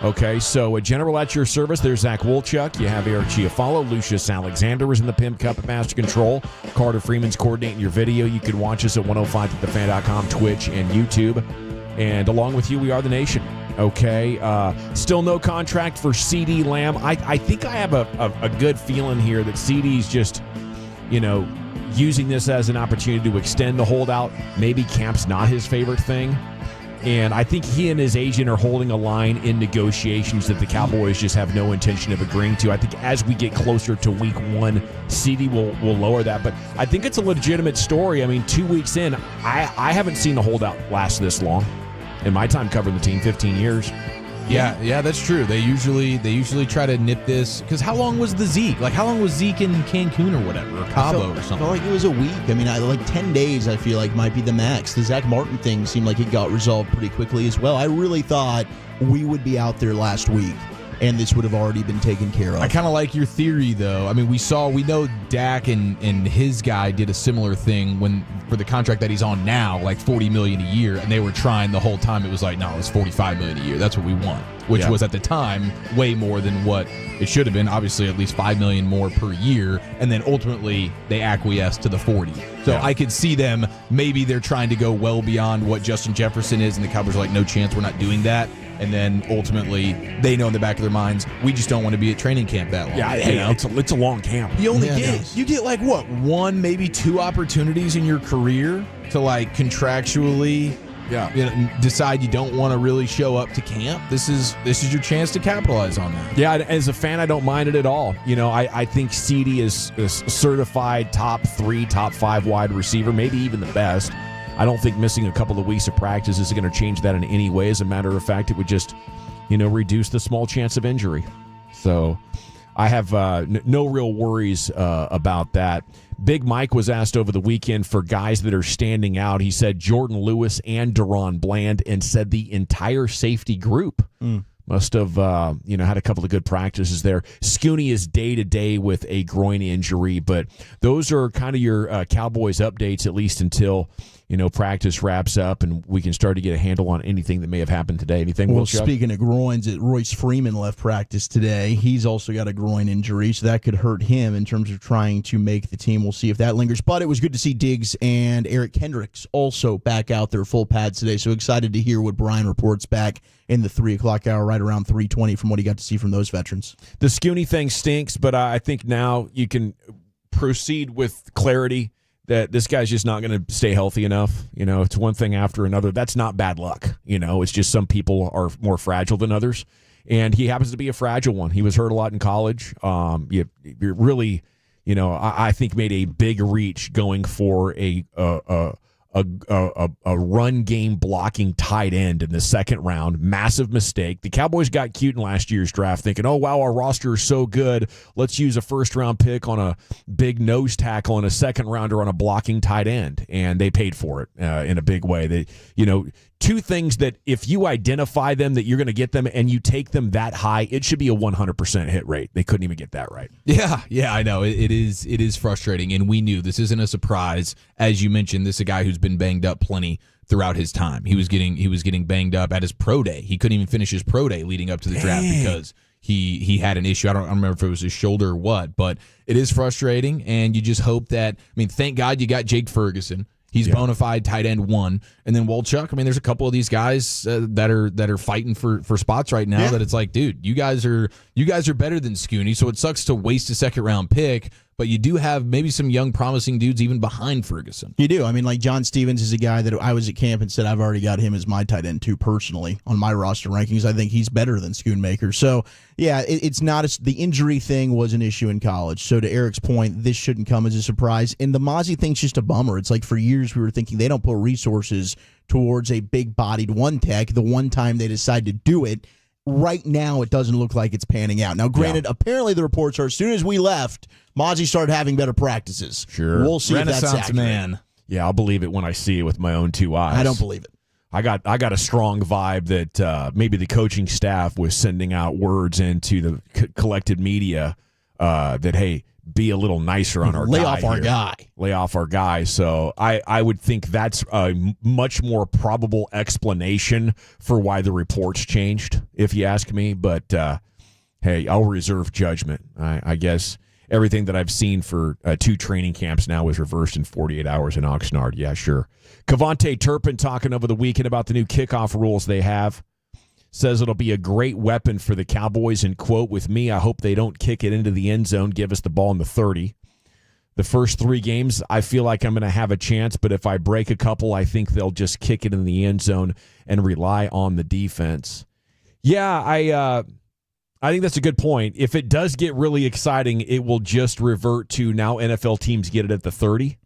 Okay, so General at your service. There's Zach Wolchuk. You have Eric Chiafalo. Lucius Alexander is in the Pimp Cup at Master Control. Carter Freeman's coordinating your video. You can watch us at 105thefan.com, Twitch, and YouTube. And along with you, we are the nation. Okay, still no contract for CD Lamb. I think I have a good feeling here that CD's just, using this as an opportunity to extend the holdout. Maybe camp's not his favorite thing. And I think he and his agent are holding a line in negotiations that the Cowboys just have no intention of agreeing to. I think as we get closer to week one, CD will lower that. But I think it's a legitimate story. I mean, 2 weeks in, I haven't seen the holdout last this long in my time covering the team, 15 years. Yeah, that's true. They usually try to nip this, because how long was the Zeke? Like, how long was Zeke in Cancun or whatever, or Cabo or something? I felt like it was a week. I mean, like 10 days, I feel like might be the max. The Zach Martin thing seemed like it got resolved pretty quickly as well. I really thought we would be out there last week, and this would have already been taken care of. I kind of like your theory, though. I mean, we know Dak and his guy did a similar thing for the contract that he's on now, like $40 million a year, and they were trying the whole time. It was like, no, it's $45 million a year. That's what we want, which was at the time way more than what it should have been. Obviously, at least $5 million more per year, and then ultimately they acquiesced to the 40. So I could see them, maybe they're trying to go well beyond what Justin Jefferson is, and the Cowboys are like, no chance, we're not doing that. And then ultimately, they know in the back of their minds, we just don't want to be at training camp that long. Yeah, it's a long camp. You only get like what, one, maybe two opportunities in your career to like contractually, decide you don't want to really show up to camp. This is your chance to capitalize on that. Yeah, as a fan, I don't mind it at all. I think CD is a certified top 3, top 5 wide receiver, maybe even the best. I don't think missing a couple of weeks of practice is going to change that in any way. As a matter of fact, it would just, reduce the small chance of injury. So I have no real worries about that. Big Mike was asked over the weekend for guys that are standing out. He said Jordan Lewis and Deron Bland, and said the entire safety group. Must have, had a couple of good practices there. Scooney is day-to-day with a groin injury, but those are kind of your Cowboys updates, at least until, practice wraps up and we can start to get a handle on anything that may have happened today. Anything? Well, speaking of groins, Royce Freeman left practice today. He's also got a groin injury, so that could hurt him in terms of trying to make the team. We'll see if that lingers. But it was good to see Diggs and Eric Kendricks also back out there full pads today. So excited to hear what Brian reports back in the 3 o'clock hour, right around 3:20, from what he got to see from those veterans. The Scooney thing stinks, but I think now you can proceed with clarity that this guy's just not going to stay healthy enough. It's one thing after another. That's not bad luck. It's just some people are more fragile than others, and he happens to be a fragile one. He was hurt a lot in college. You really, I think made a big reach going for a run game blocking tight end in the second round. Massive mistake. The Cowboys got cute in last year's draft thinking, oh, wow, our roster is so good. Let's use a first-round pick on a big nose tackle and a second-rounder on a blocking tight end. And they paid for it in a big way. They, two things that if you identify them that you're going to get them and you take them that high, it should be a 100% hit rate. They couldn't even get that right. Yeah, I know. It is frustrating, and we knew this isn't a surprise. As you mentioned, this is a guy who's been banged up plenty throughout his time. He was getting banged up at his pro day. He couldn't even finish his pro day leading up to the draft because he had an issue. I don't remember if it was his shoulder or what, but it is frustrating, and you just hope that, thank God you got Jake Ferguson. He's bona fide tight end 1. And then Wolchuk, there's a couple of these guys that are fighting for spots right now that it's like, dude, you guys are better than Scooney, so it sucks to waste a second-round pick, but you do have maybe some young promising dudes even behind Ferguson. You do. Like John Stevens is a guy that I was at camp and said I've already got him as my tight end 2 personally on my roster rankings. I think he's better than Schoonmaker. So, yeah, it's not the injury thing was an issue in college. So to Eric's point, this shouldn't come as a surprise. And the Mozzie thing's just a bummer. It's like for years we were thinking they don't put resources towards a big-bodied one tech. The one time they decide to do it, right now it doesn't look like it's panning out. Now, granted, apparently the reports are as soon as we left, Mozzie started having better practices. Sure. We'll see Renaissance if that's accurate. man. Yeah, I'll believe it when I see it with my own two eyes. I don't believe it. I got a strong vibe that maybe the coaching staff was sending out words into the collected media that, hey, be a little nicer on our guy. Lay off our guy. Lay off our guy. So I would think that's a much more probable explanation for why the reports changed, if you ask me. But, hey, I'll reserve judgment. I guess everything that I've seen for 2 training camps now was reversed in 48 hours in Oxnard. Yeah, sure. Kevontae Turpin talking over the weekend about the new kickoff rules they have. Says it'll be a great weapon for the Cowboys, and, quote, with me, I hope they don't kick it into the end zone, give us the ball in the 30. The first 3 games, I feel like I'm going to have a chance, but if I break a couple, I think they'll just kick it in the end zone and rely on the defense. Yeah, I think that's a good point. If it does get really exciting, it will just revert to now NFL teams get it at the 30.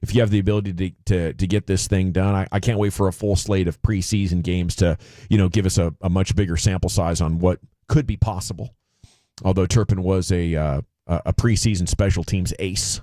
If you have the ability to get this thing done, I can't wait for a full slate of preseason games to, give us a much bigger sample size on what could be possible. Although Turpin was a preseason special teams ace,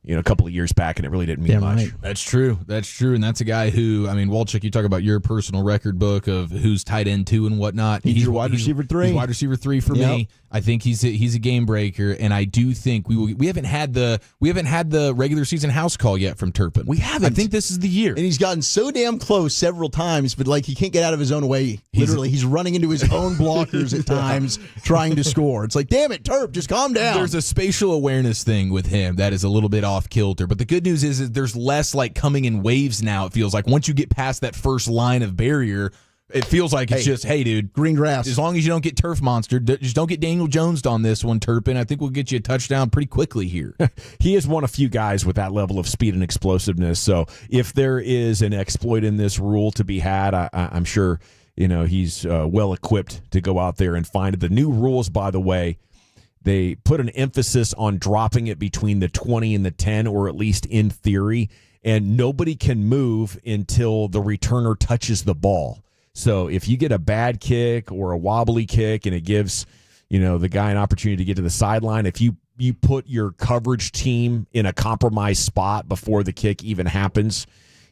a couple of years back, and it really didn't mean much. Right. That's true. And that's a guy who, Walchuk, you talk about your personal record book of who's tight end 2 and whatnot. He's your wide receiver 3. He's wide receiver 3 for me. I think he's a game breaker, and I do think we haven't had the regular season house call yet from Turpin. We haven't. I think this is the year. And he's gotten so damn close several times, but he can't get out of his own way. Literally, he's running into his own blockers at times trying to score. It's like, damn it, Turp, just calm down. There's a spatial awareness thing with him that is a little bit off kilter, but the good news is there's less coming in waves now. It feels like once you get past that first line of barrier, it feels like it's just, hey, dude, green grass. As long as you don't get turf monster, just don't get Daniel Jones on this one, Turpin. I think we'll get you a touchdown pretty quickly here. He is one of few guys with that level of speed and explosiveness. So if there is an exploit in this rule to be had, I'm sure he's well equipped to go out there and find it. The new rules, by the way, they put an emphasis on dropping it between the 20 and the 10, or at least in theory, and nobody can move until the returner touches the ball. So if you get a bad kick or a wobbly kick and it gives, the guy an opportunity to get to the sideline, if you put your coverage team in a compromised spot before the kick even happens,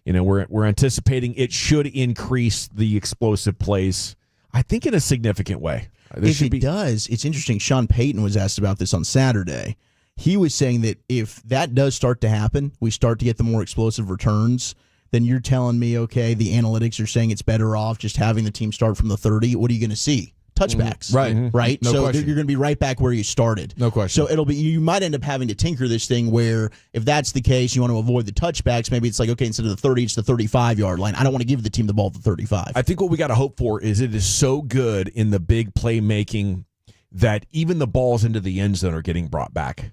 we're anticipating it should increase the explosive plays, I think, in a significant way. If it does, it's interesting. Sean Payton was asked about this on Saturday. He was saying that if that does start to happen, we start to get the more explosive returns, then you're telling me, okay, the analytics are saying it's better off just having the team start from the 30. What are you going to see? Touchbacks. Right? No so question. You're going to be right back where you started. No question. So you might end up having to tinker this thing where if that's the case, you want to avoid the touchbacks, maybe it's like, okay, instead of the 30, it's the 35-yard line. I don't want to give the team the ball at the 35. I think what we got to hope for is it is so good in the big playmaking that even the balls into the end zone are getting brought back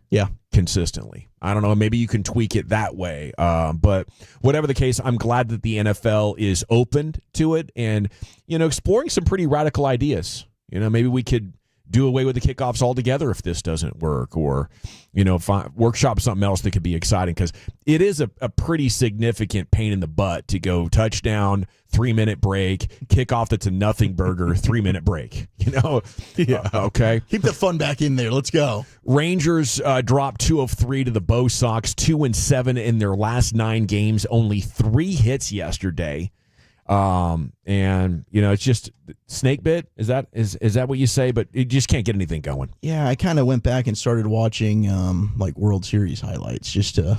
consistently. I don't know, maybe you can tweak it that way. But whatever the case, I'm glad that the NFL is opened to it and, exploring some pretty radical ideas. Maybe we could do away with the kickoffs altogether if this doesn't work, or, workshop something else that could be exciting, because it is a pretty significant pain in the butt to go touchdown, 3-minute break, kickoff that's a nothing burger, 3-minute break. Okay. Keep the fun back in there. Let's go. Rangers dropped 2 of 3 to the Bo Sox, 2-7 in their last 9 games, only 3 hits yesterday. And it's just snake bit. Is that what you say? But you just can't get anything going. Yeah, I kind of went back and started watching World Series highlights just to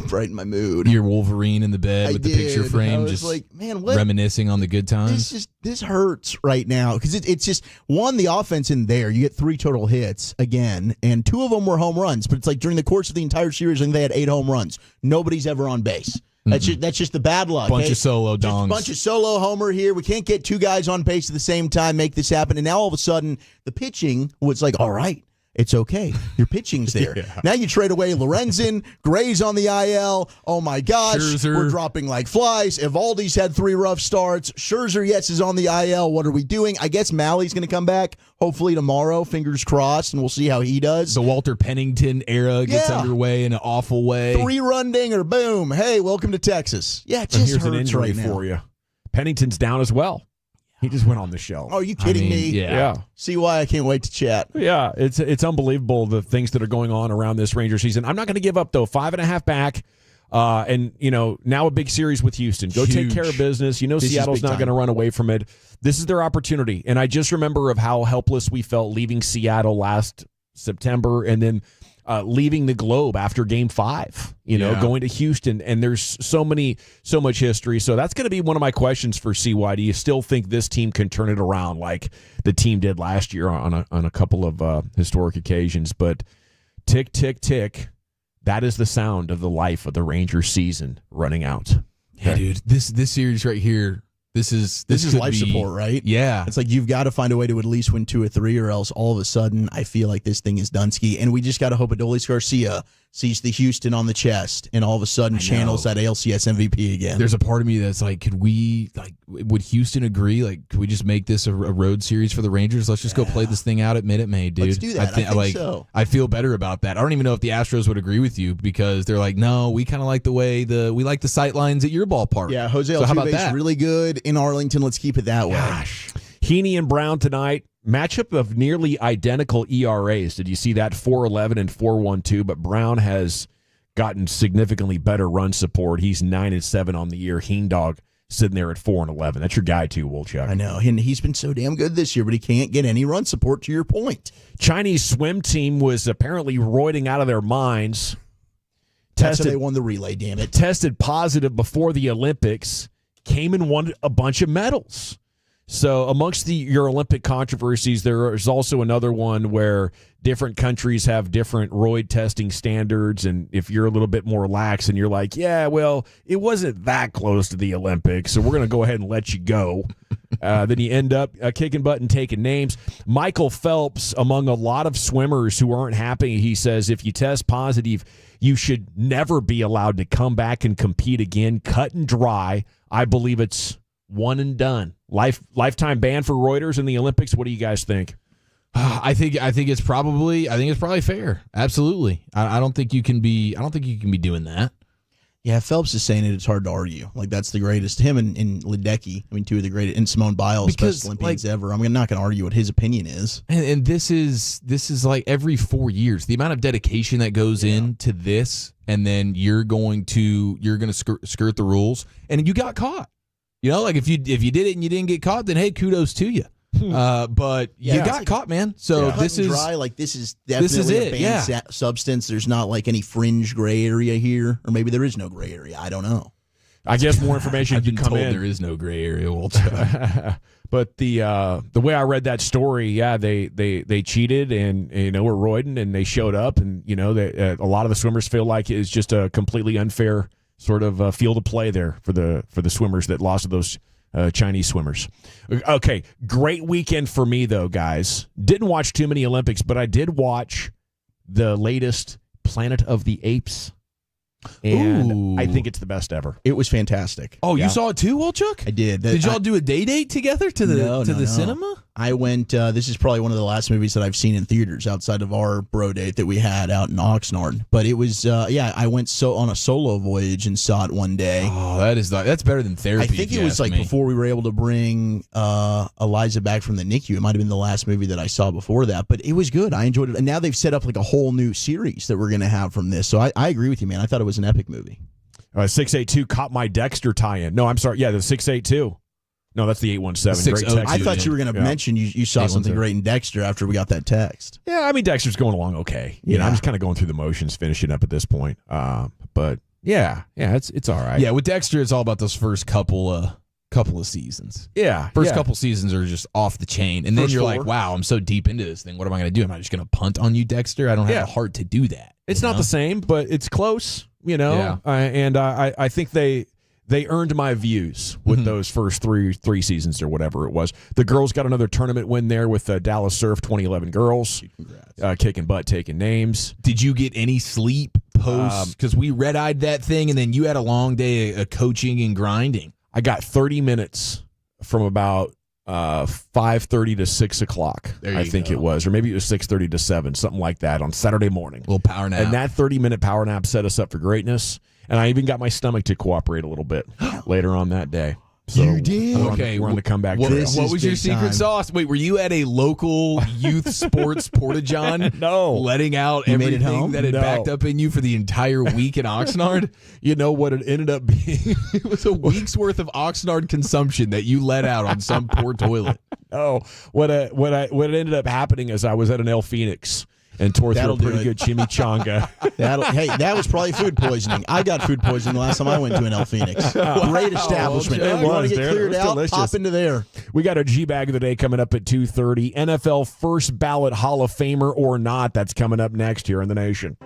brighten my mood. Your Wolverine in the bed with the picture frame, I was just like, man, what? Reminiscing on the good times. This hurts right now because it's just one, the offense in there. You get 3 total hits again, and 2 of them were home runs. But it's like during the course of the entire series, I think they had 8 home runs. Nobody's ever on base. That's just the bad luck. Bunch of solo dongs. Bunch of solo homer here. We can't get 2 guys on base at the same time, make this happen. And now all of a sudden, the pitching was like, all right, it's okay. Your pitching's there. Now you trade away Lorenzen, Gray's on the IL. Oh my gosh, Scherzer. We're dropping like flies. Evaldi's had 3 rough starts. Scherzer, yes, is on the IL. What are we doing? I guess Malley's going to come back hopefully tomorrow. Fingers crossed, and we'll see how he does. The Walter Pennington era gets underway in an awful way. 3-run dinger, boom. Hey, welcome to Texas. Yeah, it just here's an hurts injury right now. for you. Pennington's down as well. He just went on the show. Oh, are you kidding me? Yeah. See why I can't wait to chat. Yeah, it's unbelievable the things that are going on around this Ranger season. I'm not going to give up, though. 5.5 back. And, now a big series with Houston. Go take care of business. This Seattle's is not big going to time. run away from it. This is their opportunity. And I just remember of how helpless we felt leaving Seattle last September and then leaving the Globe after Game 5, going to Houston. And there's so much history. So that's going to be one of my questions for CY. Do you still think this team can turn it around like the team did last year on a couple of historic occasions? But tick, tick, tick. That is the sound of the life of the Rangers season running out. Yeah, dude. This series right here, this is life support, right? Yeah. It's like you've got to find a way to at least win 2 or 3, or else all of a sudden I feel like this thing is Dunsky. And we just got to hope Adolis Garcia sees the Houston on the chest and all of a sudden channels that ALCS MVP again. There's a part of me that's like, would Houston agree? Like, could we just make this a road series for the Rangers? Let's just go play this thing out at Minute Maid, dude. Let's do that. I think so. I feel better about that. I don't even know if the Astros would agree with you because they're like, no, we kind of like the way we like the sight lines at your ballpark. Yeah, Jose so how about Altuve's that? really good in Arlington. Let's keep it that way. Gosh. Heaney and Brown tonight. Matchup of nearly identical ERAs. Did you see that? 4.11 and 4.12, but Brown has gotten significantly better run support. He's 9-7 on the year. Heendog sitting there at 4-11. That's your guy too, Wolchuk. I know. And he's been so damn good this year, but he can't get any run support, to your point. Chinese swim team was apparently roiding out of their minds. That's how they won the relay, damn it. Tested positive before the Olympics. Came and won a bunch of medals. So amongst your Olympic controversies, there is also another one where different countries have different roid testing standards, and if you're a little bit more lax and you're like, yeah, well, it wasn't that close to the Olympics, so we're going to go ahead and let you go. Then you end up kicking butt and taking names. Michael Phelps, among a lot of swimmers who aren't happy, he says if you test positive, you should never be allowed to come back and compete again. Cut and dry. I believe it's one and done. Lifetime ban for Reuters in the Olympics. What do you guys think? I think it's probably fair. Absolutely. I don't think you can be doing that. Yeah, Phelps is saying it's hard to argue. Like, that's the greatest. Him and Ledecky, I mean, 2 of the greatest, and Simone Biles, best Olympians ever. I'm not going to argue what his opinion is. And this is like every 4 years. The amount of dedication that goes into this, and then you're going to skirt the rules, and you got caught. Like if you did it and you didn't get caught, then hey, kudos to you. But you got caught, man. So this is dry. Like, this is definitely a banned substance. There's not like any fringe gray area here, or maybe there is no gray area. I don't know. I guess more information I've can been come told in. there is no gray area, Walter. But the way I read that story, they cheated and were roiding and they showed up, and a lot of the swimmers feel like it's just a completely unfair sort of field of play there for the swimmers that lost to those Chinese swimmers. Okay, great weekend for me though, guys. Didn't watch too many Olympics, but I did watch the latest Planet of the Apes. And I think it's the best ever. It was fantastic. Oh, you saw it too, Wolchuk? I did. Did y'all do a date together to the cinema? I went. This is probably one of the last movies that I've seen in theaters outside of our bro date that we had out in Oxnard. But it was, I went on a solo voyage and saw it one day. Oh, that's better than therapy. I think it was like before we were able to bring Eliza back from the NICU. It might have been the last movie that I saw before that, but it was good. I enjoyed it. And now they've set up like a whole new series that we're going to have from this. So I agree with you, man. I thought it was an epic movie. 682 caught my Dexter tie-in. No, I'm sorry. Yeah, the 682. No, that's the 817. Great text. I thought you were going to mention you saw something great in Dexter after we got that text. Yeah, I mean, Dexter's going along okay. I'm just kind of going through the motions, finishing up at this point. But it's all right. Yeah, with Dexter, it's all about those first couple of seasons. Yeah, first couple seasons are just off the chain, and then you're like, wow, I'm so deep into this thing. What am I going to do? Am I just going to punt on you, Dexter? I don't have the heart to do that. It's not the same, but it's close. And I think they earned my views with those first three seasons or whatever it was. The girls got another tournament win there with Dallas Surf 2011 girls. Kicking butt, taking names. Did you get any sleep post? Because we red-eyed that thing, and then you had a long day of coaching and grinding. I got 30 minutes from about 5:30 to 6 o'clock, I think it was. Or maybe it was 6:30 to 7, something like that on Saturday morning. A little power nap. And that 30-minute power nap set us up for greatness. And I even got my stomach to cooperate a little bit later on that day. So You did? We're on the comeback What, trail. what was your big secret time. sauce? Wait, were you at a local youth sports porta-john? No. Letting out You made it everything home? that had No. backed up in you for the entire week in Oxnard? You know what it ended up being? It was a week's worth of Oxnard consumption that you let out on some poor toilet. Oh, what ended up happening is I was at an El Phoenix and tore through That'll a do pretty it. good chimichanga. Hey, that was probably food poisoning. I got food poisoning the last time I went to an El Phoenix. Great establishment. It You want was, to get dude. It cleared was out? delicious. Hop into there. We got our G-Bag of the Day coming up at 2:30. NFL first ballot Hall of Famer or not, that's coming up next here in the Nation.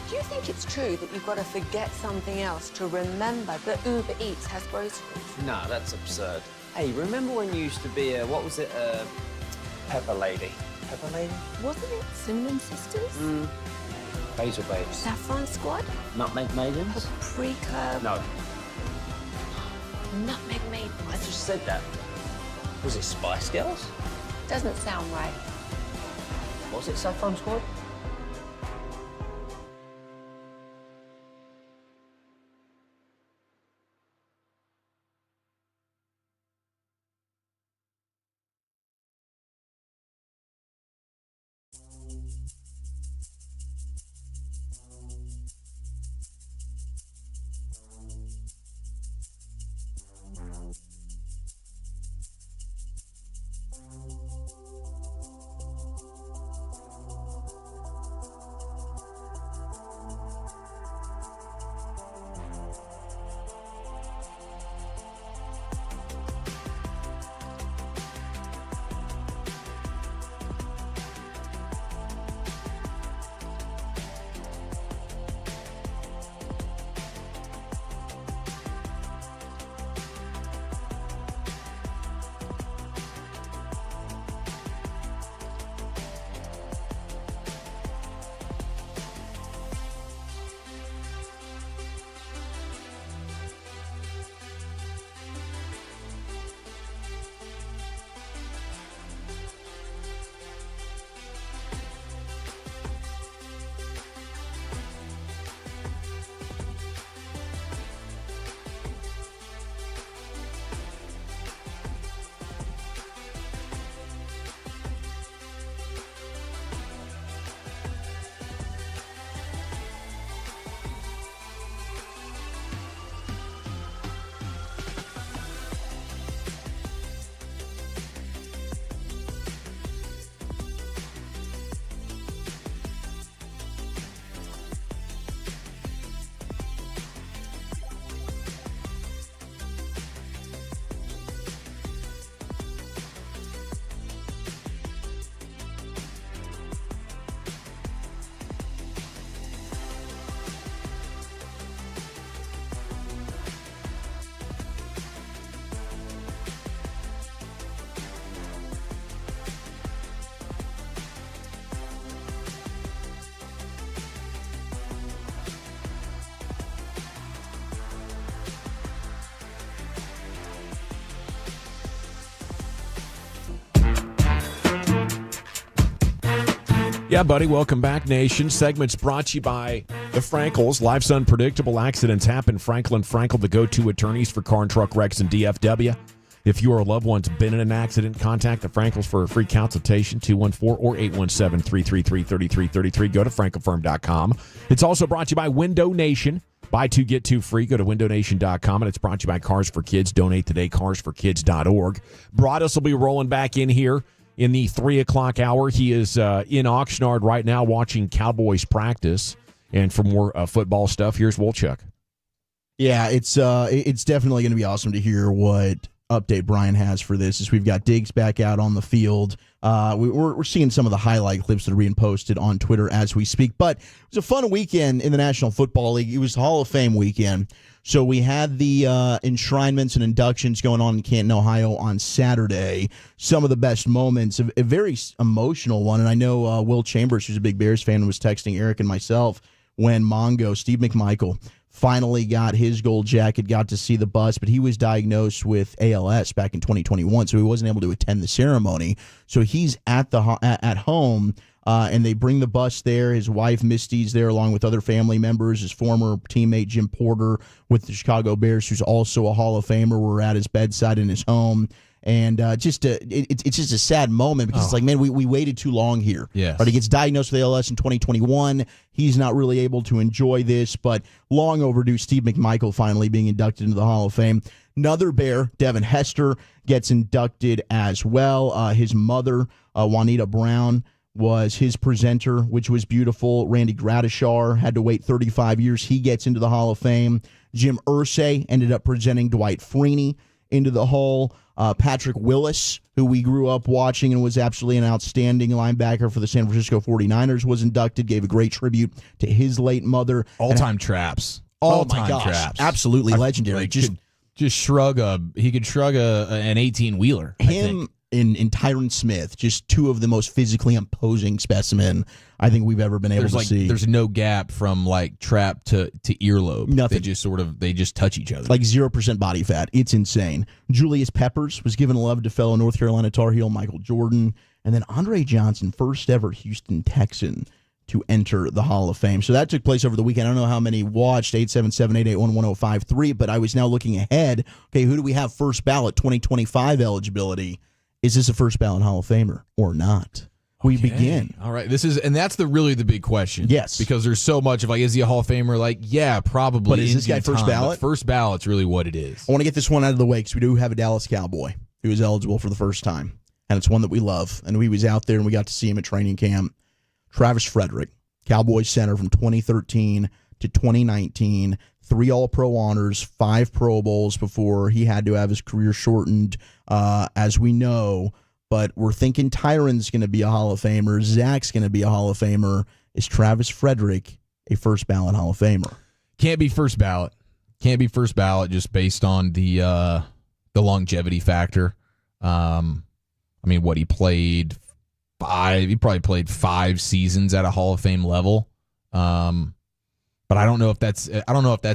Do you think it's true that you've got to forget something else to remember that Uber Eats has groceries? Nah, that's absurd. Hey, remember when you used to be a, what was it, Pepper Lady? Pepper Lady? Wasn't it Cinnamon Sisters? Basil Babes. Saffron Squad? Nutmeg Maidens? Paprika? No, Nutmeg Maidens? I just said that. Was it Spice Girls? Doesn't sound right. Was it Saffron Squad? Yeah, buddy. Welcome back, Nation. Segments brought to you by the Frankels. Life's unpredictable. Accidents happen. Franklin Frankel, the go-to attorneys for car and truck wrecks and DFW. If you or a loved one's been in an accident, contact the Frankels for a free consultation, 214 or 817-333-3333. Go to frankelfirm.com. It's also brought to you by Window Nation. Buy two, get two free. Go to windownation.com, and it's brought to you by Cars for Kids. Donate today, carsforkids.org. Broadus will be rolling back in here in the 3 o'clock hour. He is in Oxnard right now watching Cowboys practice. And for more football stuff, here's Wolchuk. Yeah, it's definitely going to be awesome to hear what update Brian has for this, as we've got Diggs back out on the field. We're seeing some of the highlight clips that are being posted on Twitter as we speak. But it was a fun weekend in the National Football League. It was Hall of Fame weekend. So we had the enshrinements and inductions going on in Canton, Ohio on Saturday. Some of the best moments, a very emotional one. And I know Will Chambers, who's a big Bears fan, was texting Eric and myself when Steve McMichael, finally got his gold jacket, got to see the bus, but he was diagnosed with ALS back in 2021, so he wasn't able to attend the ceremony. So he's at home, and they bring the bus there. His wife, Misty's there, along with other family members. His former teammate, Jim Porter, with the Chicago Bears, who's also a Hall of Famer. We're at his bedside in his home. And it's just a sad moment because it's like, man, we waited too long here. Yes. But he gets diagnosed with ALS in 2021. He's not really able to enjoy this, but long overdue. Steve McMichael finally being inducted into the Hall of Fame. Another Bear, Devin Hester, gets inducted as well. His mother, Juanita Brown, was his presenter, which was beautiful. Randy Gradishar had to wait 35 years. He gets into the Hall of Fame. Jim Irsay ended up presenting Dwight Freeney into the Hall. Patrick Willis, who we grew up watching and was absolutely an outstanding linebacker for the San Francisco 49ers, was inducted, gave a great tribute to his late mother. All-time traps. Oh, my gosh. Traps. Absolutely legendary. Like, just shrug an 18-wheeler. Him and Tyron Smith, just two of the most physically imposing specimen I think we've ever been able to see. There's no gap from like trap to earlobe. Nothing. They just touch each other. Like 0% body fat. It's insane. Julius Peppers was given love to fellow North Carolina Tar Heel Michael Jordan. And then Andre Johnson, first ever Houston Texan to enter the Hall of Fame. So that took place over the weekend. I don't know how many watched, 877-881-1053, but I was now looking ahead. Okay, who do we have first ballot 2025 eligibility? Is this a first ballot Hall of Famer or not? We begin. All right. That's really the big question. Yes. Because there's so much of like, is he a Hall of Famer? Like, yeah, probably. But is this guy first ballot? First ballot's really what it is. I want to get this one out of the way because we do have a Dallas Cowboy who is eligible for the first time. And it's one that we love. And he was out there and we got to see him at training camp. Travis Frederick, Cowboys center from 2013 to 2019. 3 All-Pro honors, 5 Pro Bowls before he had to have his career shortened, as we know. But we're thinking Tyron's going to be a Hall of Famer. Zach's going to be a Hall of Famer. Is Travis Frederick a first ballot Hall of Famer? Can't be first ballot. Can't be first ballot just based on the longevity factor. I mean, what he played 5. He probably played 5 seasons at a Hall of Fame level. But I don't know if that's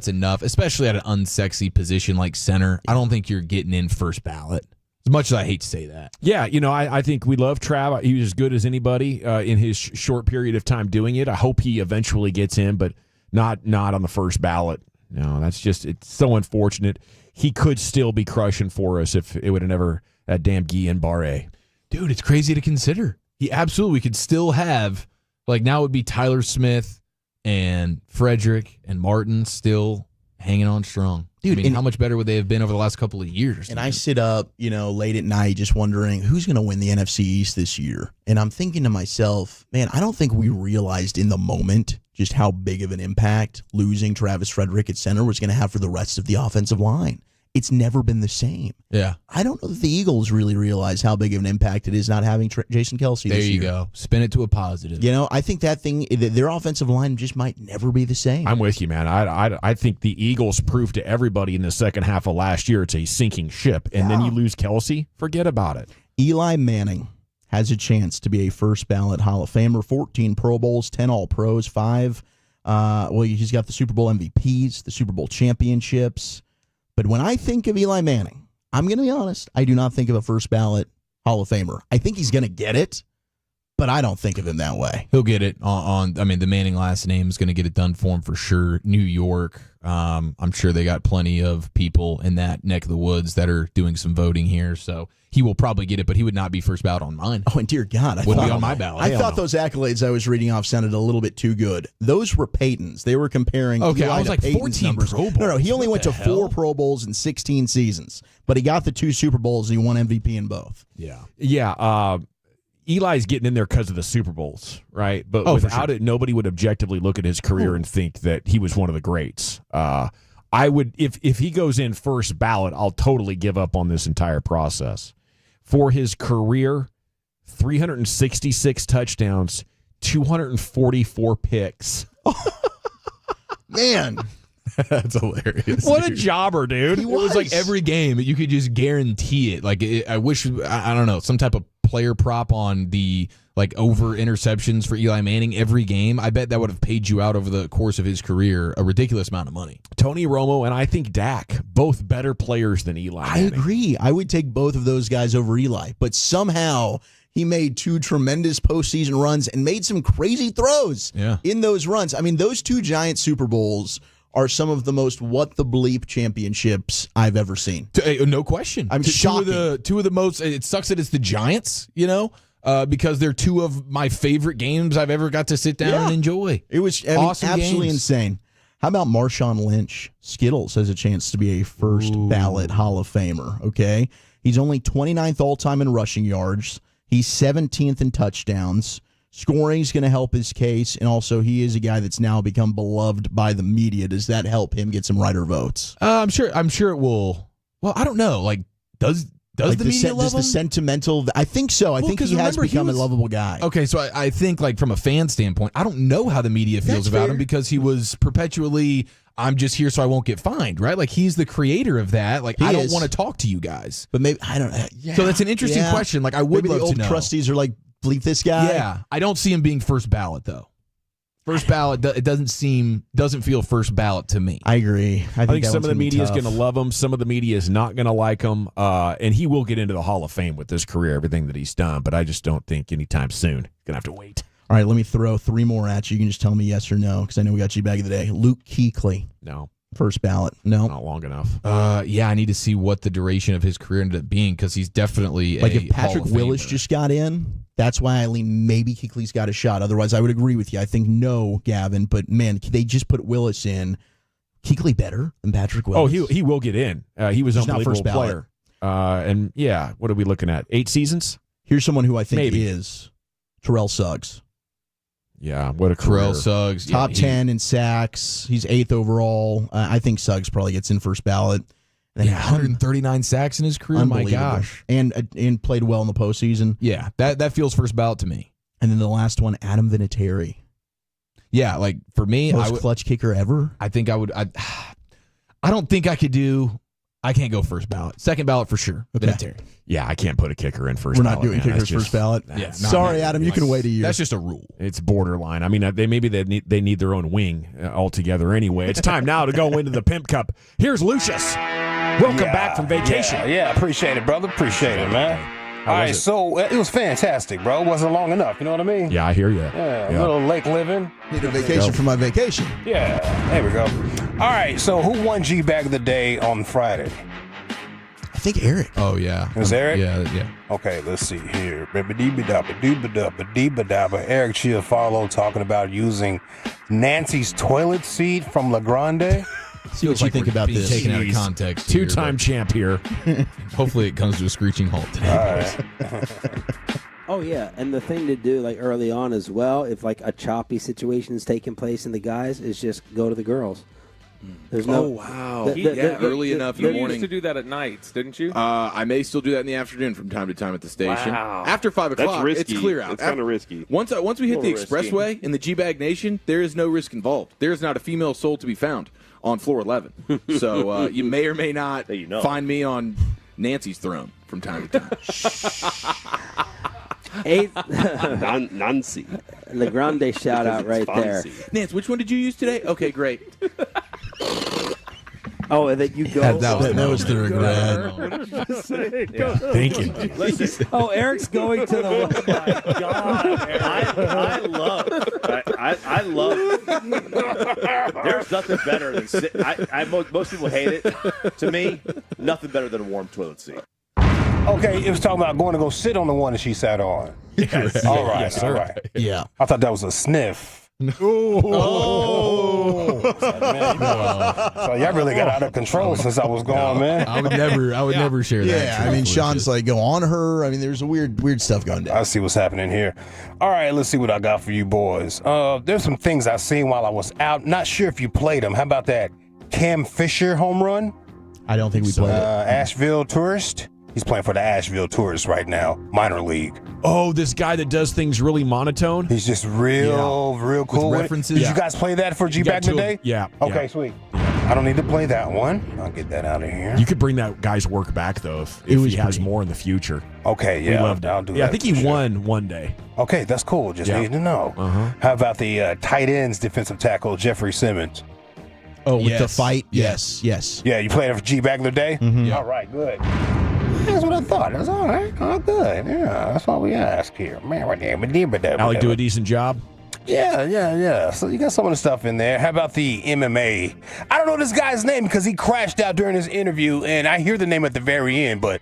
enough, especially at an unsexy position like center. I don't think you're getting in first ballot. As much as I hate to say that. Yeah, I think we love Trav. He was as good as anybody in his short period of time doing it. I hope he eventually gets in, but not on the first ballot. No, it's so unfortunate. He could still be crushing for us if it would have never that damn Guillain-Barré. Dude, it's crazy to consider. He absolutely could still have, like, now it would be Tyler Smith and Frederick and Martin still hanging on strong. Dude, I mean, how much better would they have been over the last couple of years? And I sit up, late at night just wondering who's going to win the NFC East this year. And I'm thinking to myself, man, I don't think we realized in the moment just how big of an impact losing Travis Frederick at center was going to have for the rest of the offensive line. It's never been the same. Yeah. I don't know that the Eagles really realize how big of an impact it is not having Jason Kelce this year. There you go. Spin it to a positive. I think their offensive line just might never be the same. I'm with you, man. I think the Eagles proved to everybody in the second half of last year it's a sinking ship. And then you lose Kelce, forget about it. Eli Manning has a chance to be a first ballot Hall of Famer. 14 Pro Bowls, 10 All-Pros, 5. He's got the Super Bowl MVPs, the Super Bowl championships. But when I think of Eli Manning, I'm going to be honest, I do not think of a first ballot Hall of Famer. I think he's going to get it, but I don't think of him that way. He'll get it on I mean, the Manning last name is going to get it done for him for sure. New York, I'm sure they got plenty of people in that neck of the woods that are doing some voting here, so he will probably get it, but he would not be first ballot on mine. Oh, and dear God, I wouldn't thought be on my ballot. I thought those accolades I was reading off sounded a little bit too good. Those were Peyton's. They were comparing. Okay, Eli I was to like Peyton's 14 numbers. Pro Bowls. No, he only What went to the hell? 4 Pro Bowls in 16 seasons, but he got the 2 Super Bowls and he won MVP in both. Yeah. Eli's getting in there because of the Super Bowls, right? But Oh, for without sure. it, nobody would objectively look at his career and think that he was one of the greats. I would, if he goes in first ballot, I'll totally give up on this entire process. For his career, 366 touchdowns, 244 picks. Man. That's hilarious. What a dude. jobber, dude. It was like every game you could just guarantee it. Like I wish I don't know, some type of player prop on the like over interceptions for Eli Manning every game. I bet that would have paid you out over the course of his career a ridiculous amount of money. Tony Romo and I think Dak, both better players than Eli I Manning. agree. I would take both of those guys over Eli, but somehow he made 2 tremendous postseason runs and made some crazy throws in those runs. I mean, those 2 giant Super Bowls are some of the most what the bleep championships I've ever seen. No question. I'm shocking. Two of the most. It sucks that it's the Giants, because they're 2 of my favorite games I've ever got to sit down and enjoy. It was awesome, absolutely games. insane. How about Marshawn Lynch? Skittles has a chance to be a first ballot Hall of Famer. Okay, he's only 29th all time in rushing yards. He's 17th in touchdowns. Scoring is going to help his case, and also he is a guy that's now become beloved by the media. Does that help him get some writer votes? I'm sure it will. Well, I don't know. Like, does Like the media love does the him? sentimental? I think so. I think 'cause he has remember, he become was- a lovable guy. Okay, so I think like from a fan standpoint, I don't know how the media feels That's about fair. him because he was perpetually, I'm just here so I won't get fined, right? Like he's the creator of that. Like He I don't is. want to talk to you guys. But maybe I don't. So that's an interesting question. Like I would maybe love the old to know. trustees are like, bleep this guy. Yeah, I don't see him being first ballot though. First ballot, it doesn't feel first ballot to me. I agree. I think that some of one's the gonna be media is tough. going to love him. Some of the media is not going to like him. And he will get into the Hall of Fame with this career, everything that he's done. But I just don't think anytime soon. Going to have to wait. All right, let me throw 3 more at you. You can just tell me yes or no because I know we got G-Bag of the Day. Luke Kuechly. No. First ballot. No. Not long enough. Yeah, I need to see what the duration of his career ended up being because he's definitely Like a if Patrick Hall of Willis Famer. just got in, that's why I lean maybe Kuechly's got a shot. Otherwise, I would agree with you. I think no, Gavin. But man, they just put Willis in. Kuechly better than Patrick Willis. Oh, he will get in. He was an He's not unbelievable first ballot. player. And yeah, what are we looking at? 8 seasons? Here's someone who I think Maybe. is Terrell Suggs. Yeah, what a career. Terrell Suggs. Top yeah, 10 in sacks. He's 8th overall. I think Suggs probably gets in first ballot. And then 139 sacks in his career. My Unbelievable. gosh. And played well in the postseason. Yeah, that feels first ballot to me. And then the last one, Adam Vinatieri. Yeah, like for me, Most clutch kicker ever. I think I would. I don't think I could do. I can't go first ballot. Second ballot for sure. Okay. Vinatieri. Yeah, I can't put a kicker in first We're ballot. not doing man. kickers That's just- first ballot. Yeah, Sorry, Adam. You can wait a year. That's just a rule. It's borderline. I mean, they need their own wing altogether anyway. It's time now to go into the Pimp Cup. Here's Lucius. Welcome back from vacation. Yeah, appreciate it, brother. Appreciate it, man. All right, so it was fantastic, bro. It wasn't long enough. You know what I mean? Yeah, I hear you. Yeah, a little lake living. Need a vacation from my vacation. Yeah, there we go. All right, so who won G-Bag of the Day on Friday? I think Eric. Oh yeah, It was Eric? Yeah. Okay, let's see here. Eric Chiafalo talking about using Nancy's toilet seat from La Grande. See what you think about being this. taken out of Jeez. context. here, Two-time but champ here. Hopefully, it comes to a screeching halt today. All boys. right. Oh yeah, and the thing to do like early on as well, if like a choppy situation is taking place in the guys, is just go to the girls. There's no. Oh wow! Early enough in the morning. You used to do that at nights, didn't you? I may still do that in the afternoon from time to time at the station. Wow. After 5 That's o'clock, risky. it's clear out. It's kinda risky. Once we hit A the little risky. expressway in the G-Bag Nation, there is no risk involved. There is not a female soul to be found on floor 11. So you may or may not find me on Nancy's throne from time to time. Nancy. The Grande shout out right there. Nance, which one did you use today? Okay, great. Oh, and then you go. That was the regret. Thinking. Oh, Eric's going to the. Oh my God! I love. There's nothing better than most people hate it. To me, nothing better than a warm toilet seat. Okay, it was talking about going to go sit on the one that she sat on. Yes. All right, Yes, all right. Yeah. I thought that was a sniff. Oh. So y'all really got out of control since I was gone, man. I would never share that. Yeah, I mean, Sean's like, go on her. I mean, there's a weird stuff going down. I see what's happening here. All right, let's see what I got for you boys. There's some things I seen while I was out. Not sure if you played them. How about that Cam Fisher home run? I don't think we played it. Asheville Tourist. He's playing for the Asheville Tourists right now, minor league. Oh, this guy that does things really monotone. He's just real cool with references. Did you guys play that for GBag today? Yeah. Okay, sweet. I don't need to play that one. I'll get that out of here. You could bring that guy's work back though if he has more in the future. Okay, yeah, I'll do that. Yeah, I think he won one day. Okay, that's cool. Just need to know. How about the tight ends defensive tackle Jeffrey Simmons? Oh, with the fight? Yes. Yeah, you played it for GBag today? Mm-hmm. All right, good. That's what I thought. That's all right. Oh, good. Yeah, that's all we ask here. Alec do a decent job? Yeah. So you got some of the stuff in there. How about the MMA? I don't know this guy's name because he crashed out during his interview, and I hear the name at the very end, but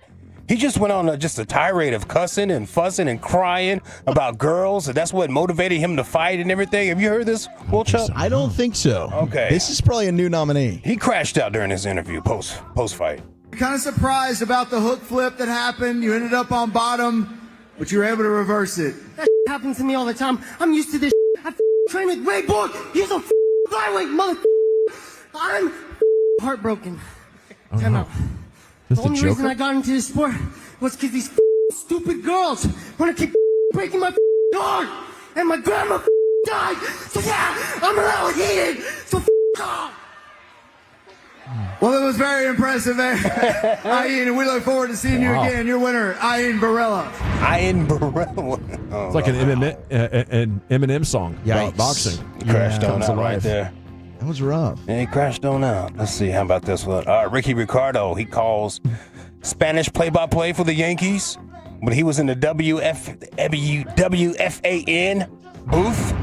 he just went on just a tirade of cussing and fussing and crying about girls, and that's what motivated him to fight and everything. Have you heard this, Will Chuck? I don't think so. Okay. This is probably a new nominee. He crashed out during his interview post-fight. Kind of surprised about the hook flip that happened. You ended up on bottom, but you were able to reverse it. That happens to me all the time. I'm used to this. I train with Ray Borg. He's a flyweight mother. I'm heartbroken. Time out. The only reason I got into this sport was because these stupid girls want to keep breaking my heart, and my grandma died. So yeah, I'm a little heated. So off. Well, it was very impressive there. Ian, we look forward to seeing you again. Your winner, Ian Barella. Ian Barella. It's like an Eminem song about boxing. He crashed on out right there. That was rough. Yeah, he crashed on out. Let's see. How about this one? Ricky Ricardo. He calls Spanish play-by-play for the Yankees, but he was in the WFAN booth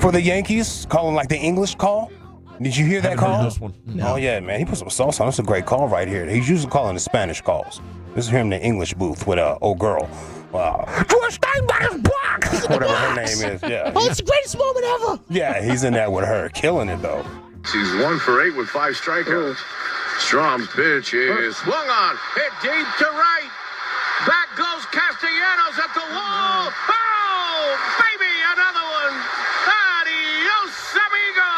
for the Yankees, calling like the English call. Did you hear that call? This one. No. Oh, yeah, man. He put some sauce on. That's a great call right here. He's usually calling the Spanish calls. This is him in the English booth with an old girl. Wow. George Steinbach's block! Whatever her name is. Yeah. Oh, it's the greatest moment ever. Yeah, he's in there with her. Killing it, though. She's 1 for 8 with 5 strikeouts. Strom's pitch is swung on, hit deep to right. Back goes Castellanos at the wall. Oh, baby, another one. Adios, amigo.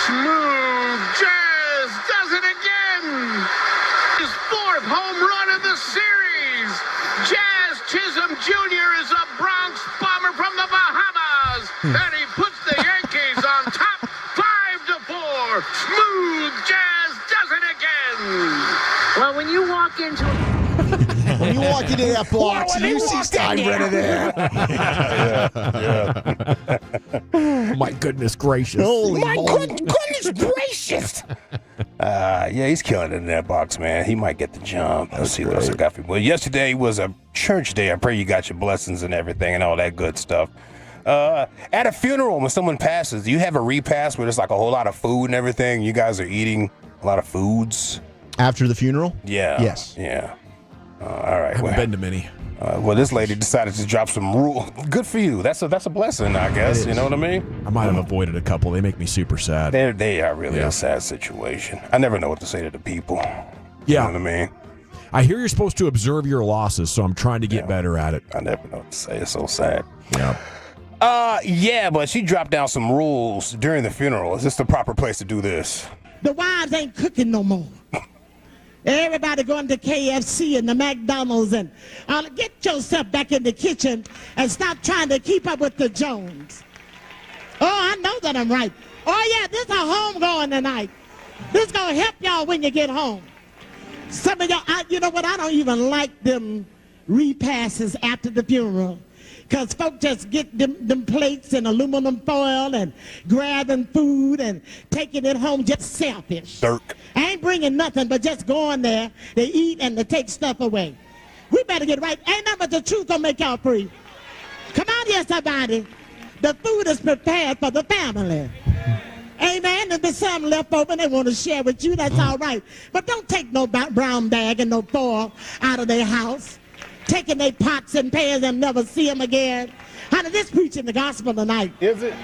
Smooth Jazz does it again. His 4th home run of the series. Jazz Chisholm Jr. is a Bronx bomber from the Bahamas, and he puts the Yankees on top 5-4. Smooth Jazz does it again. Well, when you walk into When you walk into that box, you see Steinbrenner there. My goodness gracious. Holy moly. Goodness gracious. Yeah, he's killing it in that box, man. He might get the jump. Let's see what else I got for you. Well, yesterday was a church day. I pray you got your blessings and everything and all that good stuff. At a funeral, when someone passes, do you have a repast where there's like a whole lot of food and everything? You guys are eating a lot of foods? After the funeral? Yeah. Yes. Yeah. All right. I haven't been to many. Well, this lady decided to drop some rule. Good for you. That's a blessing, I guess. You know what I mean? I might have avoided a couple. They make me super sad. They are really a sad situation. I never know what to say to the people. Yeah. You know what I mean? I hear you're supposed to observe your losses, so I'm trying to get better at it. I never know what to say. It's so sad. Yeah. Yeah, but she dropped down some rules during the funeral. Is this the proper place to do this? the wives ain't cooking no more. Everybody going to KFC and the McDonald's and get yourself back in the kitchen and stop trying to keep up with the Jones. Oh, I know that I'm right. Oh, yeah, this is a homegoing tonight. This is going to help y'all when you get home. Some of y'all, you know what, I don't even like them repasses after the funeral. Because folk just get them plates and aluminum foil and grabbing food and taking it home, just selfish. Dirk. I ain't bringing nothing but just going there to eat and to take stuff away. We better get right. Ain't nothing but the truth gonna make y'all free. Come on here, somebody. The food is prepared for the family. Amen. If there's something left over and they want to share with you, that's all right. But don't take no brown bag and no foil out of their house. Taking their pots and pans and never see them again. Honey, this preaching the gospel tonight. Is it?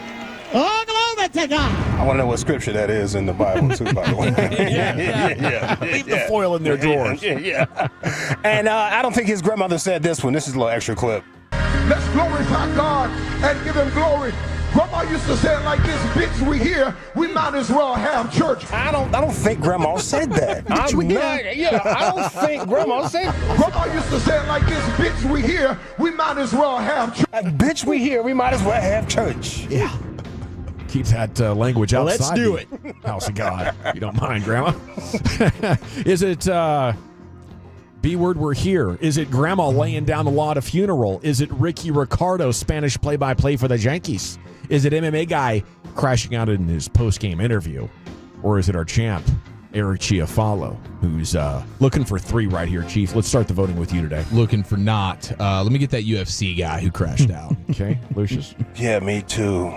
Oh, glory to God. I want to know what scripture that is in the Bible, too, by the way. yeah. Leave the foil in their drawers. Yeah. And I don't think his grandmother said this one. This is a little extra clip. Let's glorify God and give him glory. Grandma used to say it like this, bitch, we here, we might as well have church. I don't think Grandma said that. I don't think Grandma said that. Grandma used to say it like this, bitch, we here, we might as well have church. Bitch, we here, we might as well have church. Yeah. Keep that language outside. Let's do it. House of God. You don't mind, Grandma? Is it B word, we're here? Is it Grandma laying down the law at a funeral? Is it Ricky Ricardo, Spanish play-by-play for the Yankees? Is it MMA guy crashing out in his post-game interview? Or is it our champ, Eric Chiafalo, who's looking for 3 right here, Chief? Let's start the voting with you today. Looking for not. Let me get that UFC guy who crashed out. Okay, Lucius? Yeah, me too.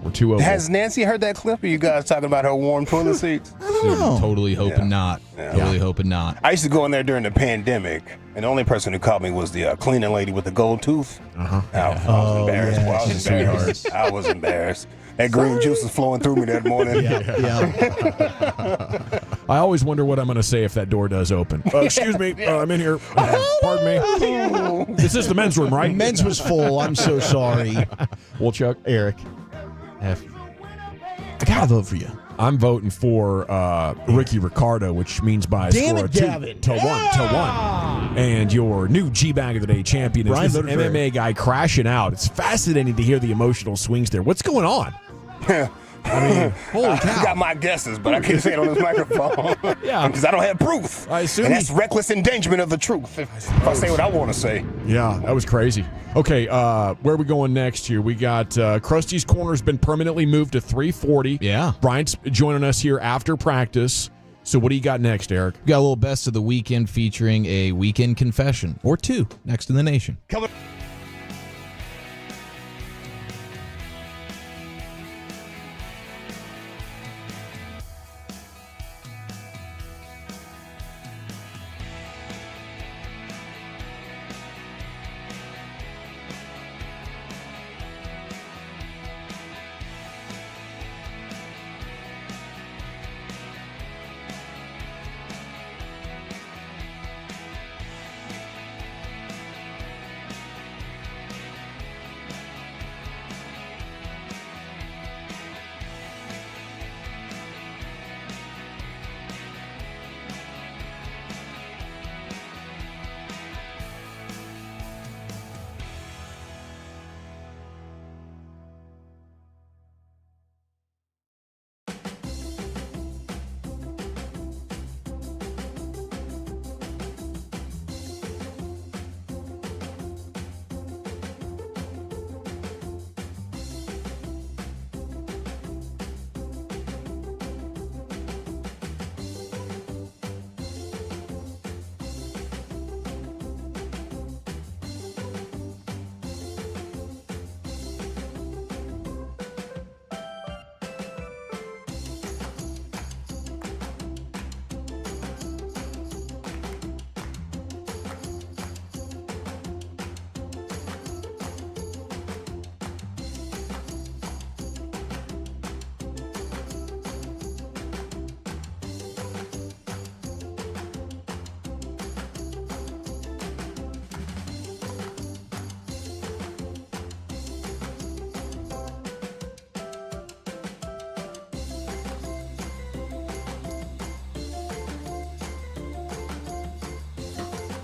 We're 2-0. Has Nancy heard that clip? Are you guys talking about her warm toilet seats? Totally hoping not. Totally hoping not. I used to go in there during the pandemic, and the only person who caught me was the cleaning lady with the gold tooth. I was embarrassed. yeah, I was embarrassed. I was embarrassed. That green juice was flowing through me that morning. I always wonder what I'm going to say if that door does open. Excuse me, I'm in here. Pardon me. This is the men's room, right? Men's was full. I'm so sorry. Well, Chuck. Eric. I gotta vote for you. I'm voting for Ricky Ricardo, which means by a score of 2-1 to 1. And your new G-Bag of the Day champion is this MMA guy crashing out. It's fascinating to hear the emotional swings there. What's going on? I mean, holy cow. I got my guesses, but I can't say it on this microphone. Yeah. Because I don't have proof. I assume and that's reckless endangerment of the truth if I say what I want to say. Yeah, that was crazy. Okay, where are we going next here? We got Krusty's Corner's been permanently moved to 340. Yeah. Brian's joining us here after practice. So what do you got next, Eric? We got a little best of the weekend featuring a weekend confession, or 2, next in the nation. Coming.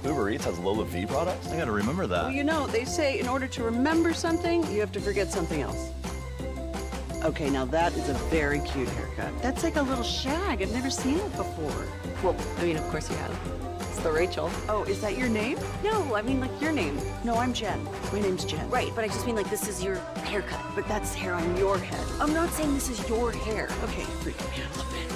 Uber Eats has Lola V products? I gotta remember that. Well, you know, they say in order to remember something, you have to forget something else. Okay, now that is a very cute haircut. That's like a little shag. I've never seen it before. Well, I mean, of course you have. It's the Rachel. Oh, is that your name? No, I mean like your name. No, I'm Jen. My name's Jen. Right, but I just mean like this is your haircut. But that's hair on your head. I'm not saying this is your hair. Okay, freak me out a little bit.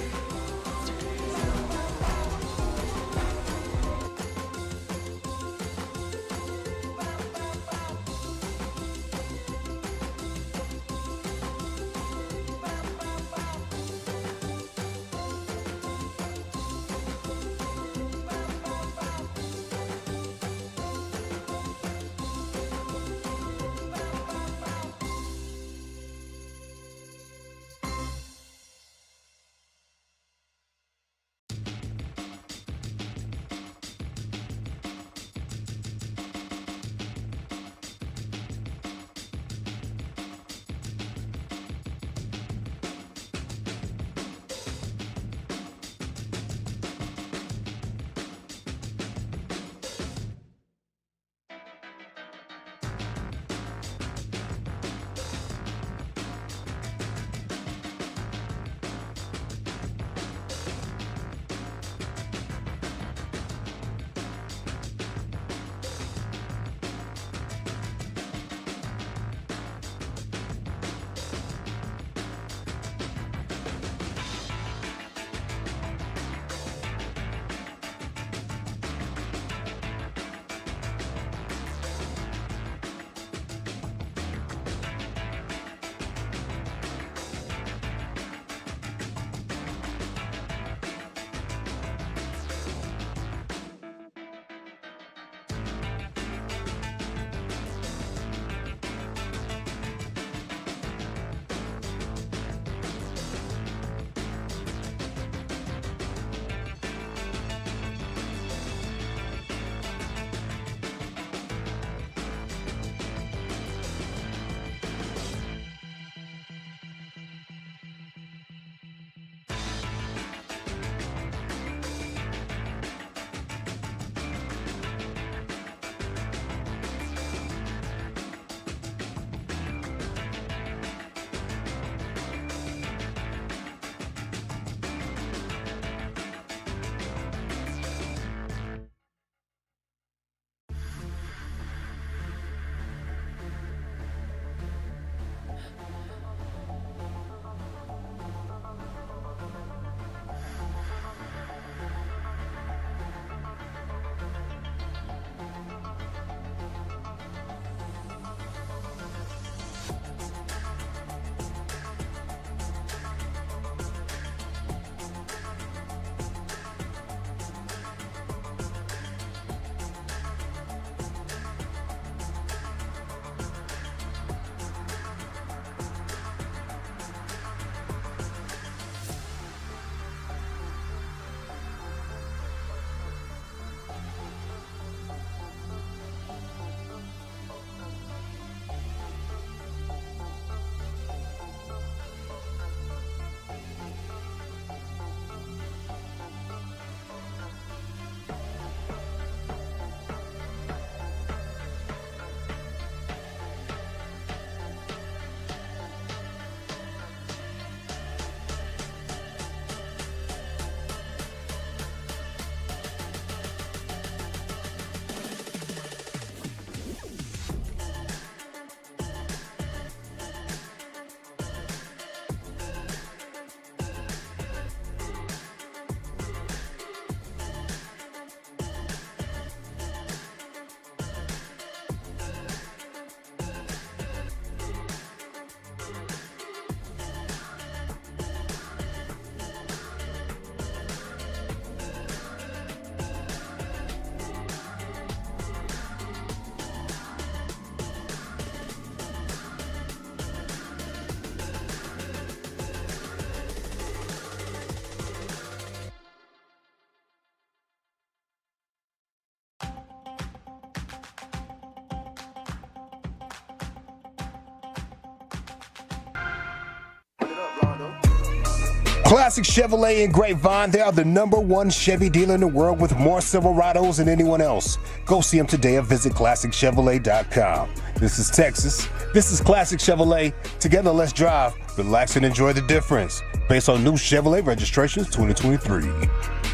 Classic Chevrolet in Grapevine. They are the #1 Chevy dealer in the world with more Silverados than anyone else. Go see them today or visit ClassicChevrolet.com. This is Texas. This is Classic Chevrolet. Together, let's drive, relax, and enjoy the difference. Based on new Chevrolet registrations 2023.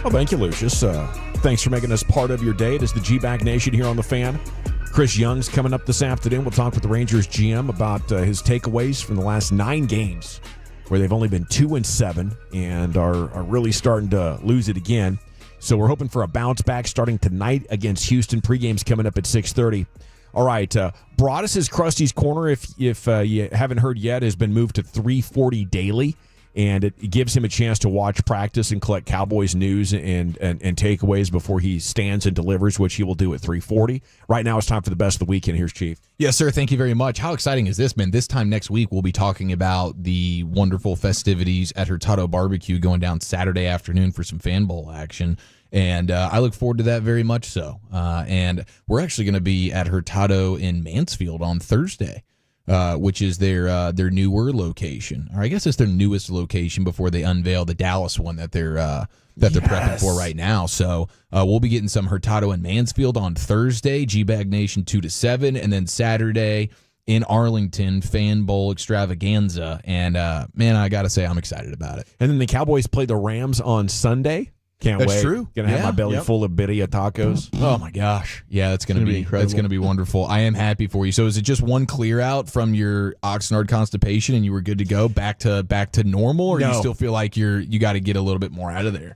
Well, thank you, Lucius. Thanks for making us part of your day. It is the GBag Nation here on The Fan. Chris Young's coming up this afternoon. We'll talk with the Rangers GM about his takeaways from the last 9 games, where they've only been 2-7 and are really starting to lose it again. So we're hoping for a bounce back starting tonight against Houston. Pregame's coming up at 6:30. All right, Broadus' Krusty's Corner, if you haven't heard yet, has been moved to 3:40 daily, and it gives him a chance to watch practice and collect Cowboys news and takeaways before he stands and delivers, which he will do at 3:40. Right now it's time for the best of the weekend. Here's Chief. Yes, sir. Thank you very much. How exciting is this, man? This time next week, we'll be talking about the wonderful festivities at Hurtado Barbecue going down Saturday afternoon for some Fan Bowl action. And I look forward to that very much so. And we're actually going to be at Hurtado in Mansfield on Thursday, which is their newer location. Or I guess it's their newest location before they unveil the Dallas one that they're prepping for right now. So we'll be getting some Hurtado in Mansfield on Thursday, GBag Nation 2 to 7, and then Saturday in Arlington, Fan Bowl extravaganza. And man, I got to say I'm excited about it. And then the Cowboys play the Rams on Sunday. Can't wait. That's true. Gonna have my belly full of birria tacos. Oh my gosh. Yeah, that's gonna be incredible. That's gonna be wonderful. I am happy for you. So is it just one clear out from your Oxnard constipation and you were good to go back to normal, or No. you still feel like you got to get a little bit more out of there?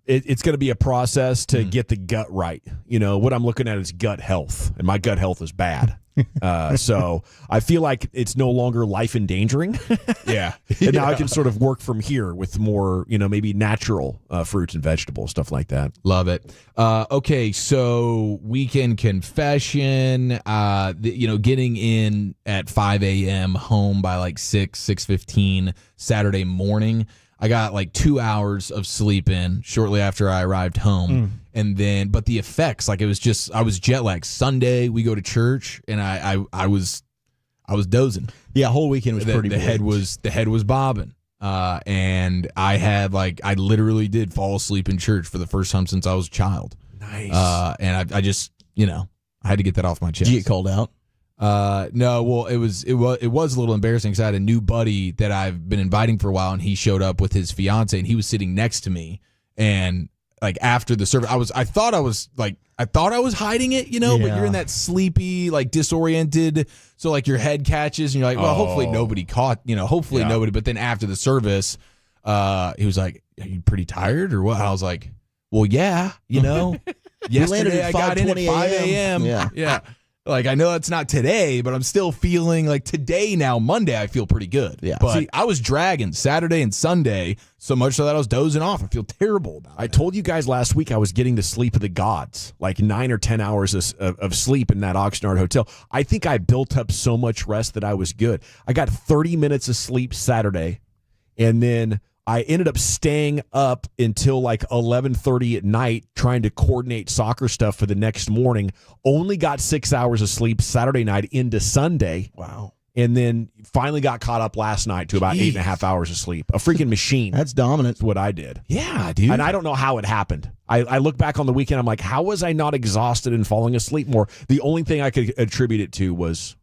It's going to be a process to get the gut right. You know, what I'm looking at is gut health, and my gut health is bad. So I feel like it's no longer life endangering. Yeah. And now I can sort of work from here with more, maybe natural fruits and vegetables, stuff like that. Love it. Okay, so weekend confession, getting in at 5 a.m., home by like 6:15 Saturday morning. I got like 2 hours of sleep in shortly after I arrived home. And then, but the effects, like I was jet lagged. Sunday, we go to church, and I was dozing. Yeah, whole weekend was pretty. The head was bobbing. And I literally did fall asleep in church for the first time since I was a child. Nice. And I just, I had to get that off my chest. Did you get called out? No, well, it was a little embarrassing because I had a new buddy that I've been inviting for a while, and he showed up with his fiance, and he was sitting next to me, and like after the service, I thought I was hiding it, but you're in that sleepy, like disoriented, so like your head catches, and you're like, well, hopefully nobody caught, nobody. But then after the service, he was like, "Are you pretty tired or what?" I was like, "Well, yeah, yesterday I got in at 5 a.m. Yeah. Like, I know it's not today, but I'm still feeling like today now, Monday, I feel pretty good. Yeah. But see, I was dragging Saturday and Sunday so much so that I was dozing off. I feel terrible about it. I told you guys last week I was getting the sleep of the gods, like 9 or 10 hours of sleep in that Oxnard hotel. I think I built up so much rest that I was good. I got 30 minutes of sleep Saturday, and then I ended up staying up until like 11:30 at night trying to coordinate soccer stuff for the next morning. Only got 6 hours of sleep Saturday night into Sunday. Wow. And then finally got caught up last night to about 8.5 hours of sleep. A freaking machine. That's dominant. That's what I did. Yeah, dude. And I don't know how it happened. I look back on the weekend, I'm like, how was I not exhausted and falling asleep more? The only thing I could attribute it to was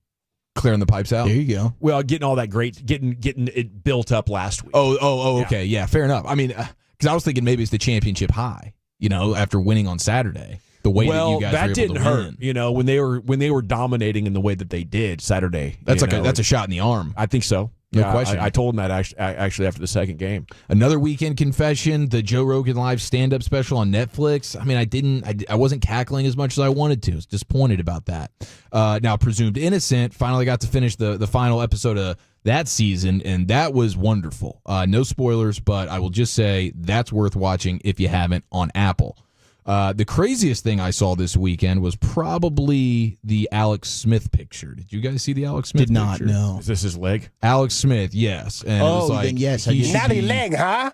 clearing the pipes out. There you go. Well, getting all that getting it built up last week. Okay. Yeah, fair enough. I mean, because I was thinking maybe it's the championship high, after winning on Saturday. The way that you guys were able didn't to hurt, win. when they were dominating in the way that they did Saturday. That's that's a shot in the arm. I think so. No question. I told him that actually after the second game. Another weekend confession: the Joe Rogan Live stand-up special on Netflix. I mean, I wasn't cackling as much as I wanted to. I was disappointed about that. Now, Presumed Innocent finally got to finish the final episode of that season, and that was wonderful. No spoilers, but I will just say that's worth watching if you haven't on Apple. The craziest thing I saw this weekend was probably the Alex Smith picture. Did you guys see the Alex Smith Did not, picture? no. Is this his leg? Alex Smith, yes. And it was like, then yes. I did. Natty leg, huh?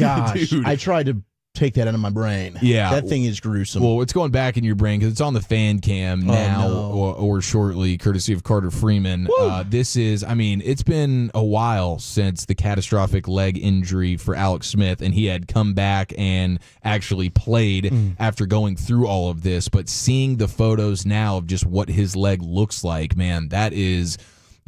Gosh, Dude. I tried to take that out of my brain. Yeah. That thing is gruesome. Well, it's going back in your brain because it's on the fan cam now or shortly, courtesy of Carter Freeman. It's been a while since the catastrophic leg injury for Alex Smith, and he had come back and actually played after going through all of this. But seeing the photos now of just what his leg looks like, man, that is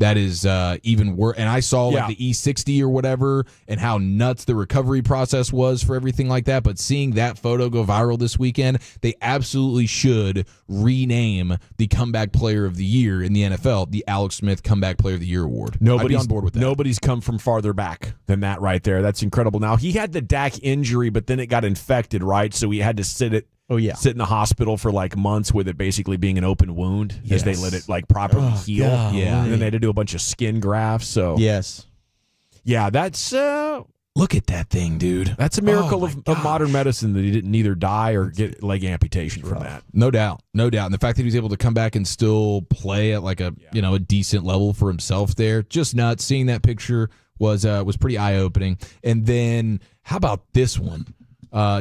That is even worse. And I saw like the E60 or whatever and how nuts the recovery process was for everything like that. But seeing that photo go viral this weekend, they absolutely should rename the Comeback Player of the Year in the NFL the Alex Smith Comeback Player of the Year award. I'd be on board with that. Nobody's come from farther back than that right there. That's incredible. Now, he had the Dak injury, but then it got infected, right? So he had to sit in the hospital for like months with it basically being an open wound as they let it like properly heal. God. Yeah. And then they had to do a bunch of skin grafts. So yeah, that's look at that thing, dude. That's a miracle of modern medicine that he didn't either die or get leg amputation from that. No doubt. And the fact that he was able to come back and still play at like a a decent level for himself there, just nuts. Seeing that picture was pretty eye opening. And then how about this one?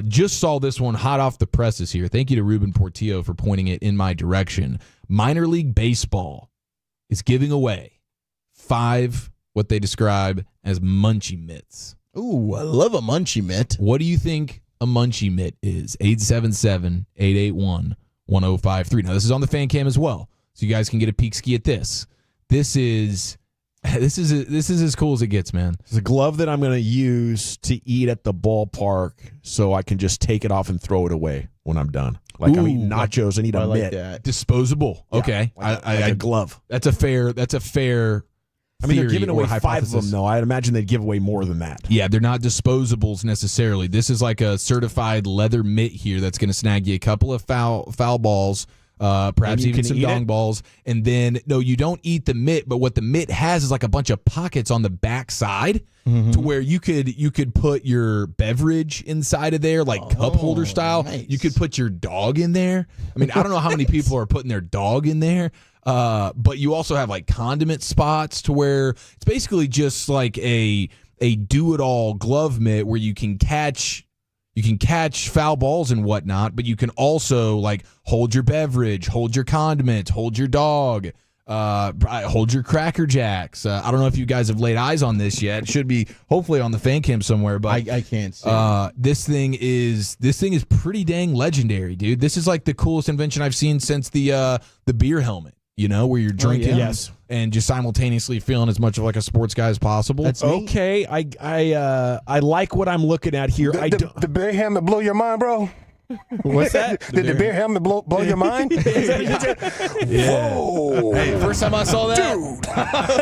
Just saw this one hot off the presses here. Thank you to Ruben Portillo for pointing it in my direction. Minor League Baseball is giving away 5 what they describe as munchie mitts. Ooh, I love a munchie mitt. What do you think a munchie mitt is? 877-881-1053. Now, this is on the fan cam as well, so you guys can get a peek ski at this. This is as cool as it gets, man. It's a glove that I'm going to use to eat at the ballpark so I can just take it off and throw it away when I'm done. Like I'm eating nachos and eat a mitt. That. Disposable. Yeah, okay. Like a glove. That's a fair I mean, they're theory giving away or 5 of them, though. I'd imagine they'd give away more than that. Yeah, they're not disposables necessarily. This is like a certified leather mitt here that's going to snag you a couple of foul balls, perhaps even some dong balls. And then, no, you don't eat the mitt, but what the mitt has is like a bunch of pockets on the back side to where you could put your beverage inside of there, like cup holder style. Nice. You could put your dog in there. I mean, I don't know how many people are putting their dog in there. But you also have like condiment spots to where it's basically just like a do-it-all glove mitt where you can catch foul balls and whatnot, but you can also like hold your beverage, hold your condiments, hold your dog, hold your Cracker Jacks. I don't know if you guys have laid eyes on this yet. It should be hopefully on the fan cam somewhere, but I can't see. This thing is pretty dang legendary, dude. This is like the coolest invention I've seen since the beer helmet. Where you're drinking and just simultaneously feeling as much of like a sports guy as possible. That's okay. I like what I'm looking at here. The beer helmet blow your mind, bro? What's that? Did the beer helmet blow your mind? Whoa! Hey, first time I saw that, dude.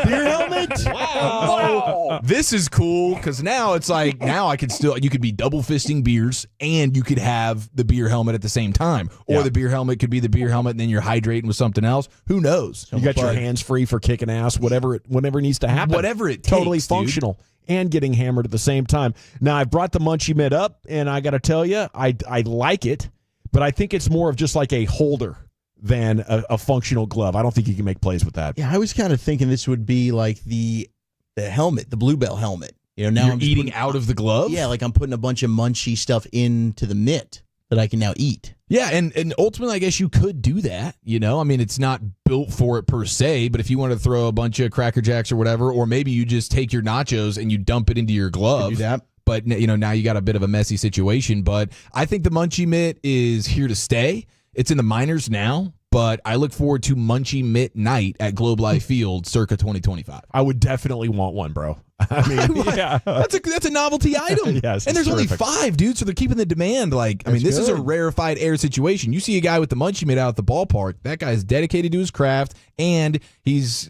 Beer helmet. Wow. This is cool because now it's like I could you could be double fisting beers and you could have the beer helmet at the same time, or the beer helmet could be the beer helmet and then you're hydrating with something else. Who knows? You got your hands free for kicking ass, whatever needs to happen. Whatever it takes, totally functional. Dude. And getting hammered at the same time. Now, I brought the munchie mitt up, and I got to tell you, I like it, but I think it's more of just like a holder than a functional glove. I don't think you can make plays with that. Yeah, I was kind of thinking this would be like the helmet, the Bluebell helmet. Now you're eating out of the glove? Yeah, like I'm putting a bunch of munchy stuff into the mitt that I can now eat. Yeah, and ultimately, I guess you could do that. I mean, it's not built for it per se, but if you want to throw a bunch of Cracker Jacks or whatever, or maybe you just take your nachos and you dump it into your glove. Do that. But, now you got a bit of a messy situation. But I think the munchie mitt is here to stay. It's in the minors now, but I look forward to munchie mitt night at Globe Life Field circa 2025. I would definitely want one, bro. I mean, yeah. That's a novelty item. Yes, and there's terrific. only 5, dude, so they're keeping the demand. Like, I mean, this is a rarefied air situation. You see a guy with the munchie mitt out at the ballpark, that guy's dedicated to his craft, and he's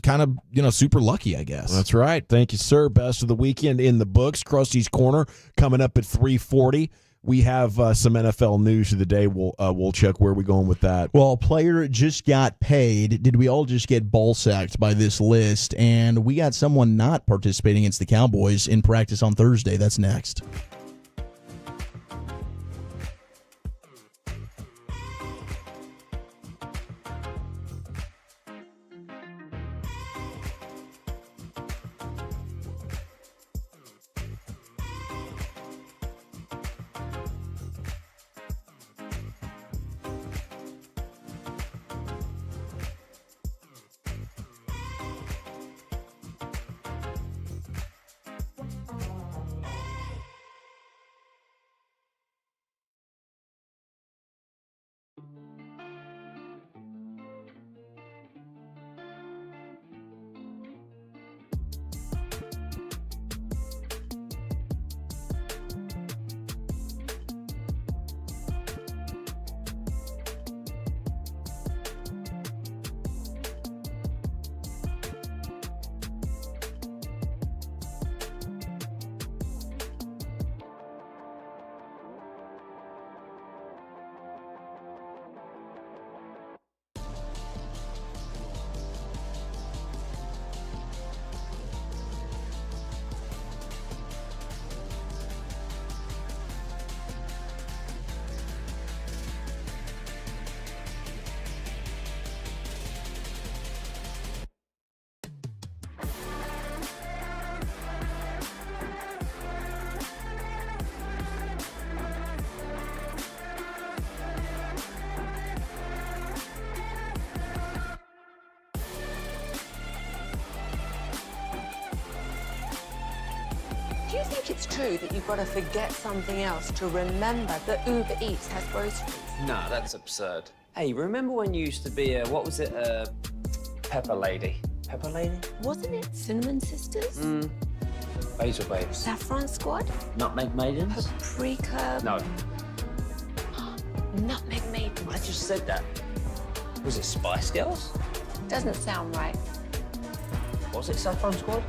kind of, super lucky, I guess. That's right. Thank you, sir. Best of the weekend in the books. Krusty's Corner coming up at 3:40. We have some NFL news of the day. We'll check where we're going with that. Well, a player just got paid. Did we all just get ball sacked by this list? And we got someone not participating against the Cowboys in practice on Thursday. That's next. Do you think it's true that you've got to forget something else to remember that Uber Eats has groceries? No, that's absurd. Hey, remember when you used to be a, what was it, Pepper Lady? Pepper Lady? Wasn't it Cinnamon Sisters? Basil Babes. Saffron Squad? Nutmeg Maidens? Paprika? No. Nutmeg Maidens. I just said that. Was it Spice Girls? Doesn't sound right. Was it Saffron Squad?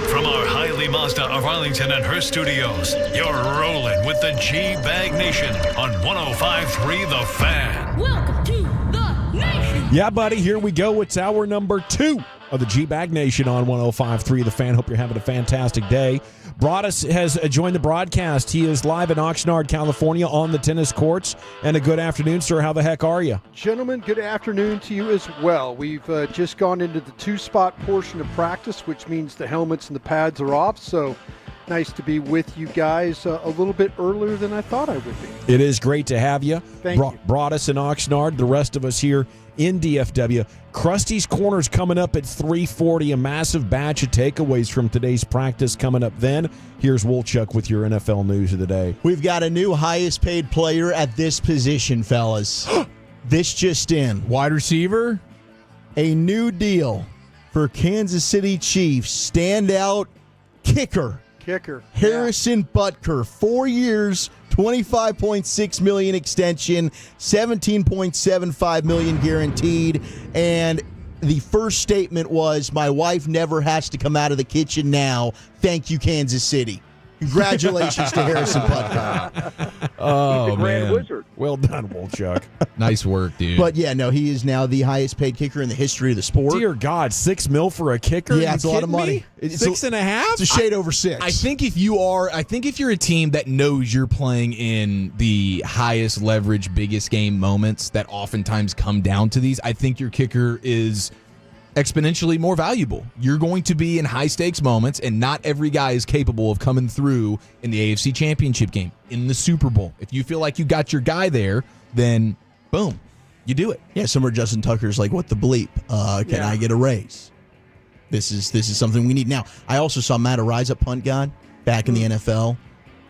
From our Highly Mazda of Arlington and Hearst studios, you're rolling with the GBag Nation on 105.3 The Fan. Welcome to the nation. Yeah, buddy, here we go. It's hour number 2 of the GBag Nation on 105.3 The Fan. Hope you're having a fantastic day. Broadus has joined the broadcast. He is live in Oxnard, California on the tennis courts. And a good afternoon, sir. How the heck are you? Gentlemen, good afternoon to you as well. We've just gone into the 2-spot portion of practice, which means the helmets and the pads are off. So nice to be with you guys a little bit earlier than I thought I would be. It is great to have you. Thank you. Broadus in Oxnard, the rest of us here in DFW. Krusty's Corner's coming up at 3:40. A massive batch of takeaways from today's practice coming up then. Here's Wolchuk with your NFL news of the day. We've got a new highest paid player at this position, fellas. This just in. Wide receiver? A new deal for Kansas City Chiefs standout kicker. Harrison Butker, 4 years, $25.6 million extension, $17.75 million guaranteed, and the first statement was, "My wife never has to come out of the kitchen now. Thank you, Kansas City." Congratulations to Harrison Butker. Oh, He's a grand man. wizard. Well done, Wolchuk. Nice work, dude. But yeah, no, he is now the highest paid kicker in the history of the sport. Dear God, $6 million for a kicker? Yeah, it's a lot of kidding money. me? It's 6.5? It's a shade over 6. I think if you're a team that knows you're playing in the highest leverage, biggest game moments that oftentimes come down to these, I think your kicker is exponentially more valuable. You're going to be in high-stakes moments, and not every guy is capable of coming through in the AFC Championship game, in the Super Bowl. If you feel like you got your guy there, then boom, you do it. Yeah, somewhere Justin Tucker's like, what the bleep? Can I get a raise? This is something we need. Now, I also saw Matt Araiza, punt god, back in the NFL,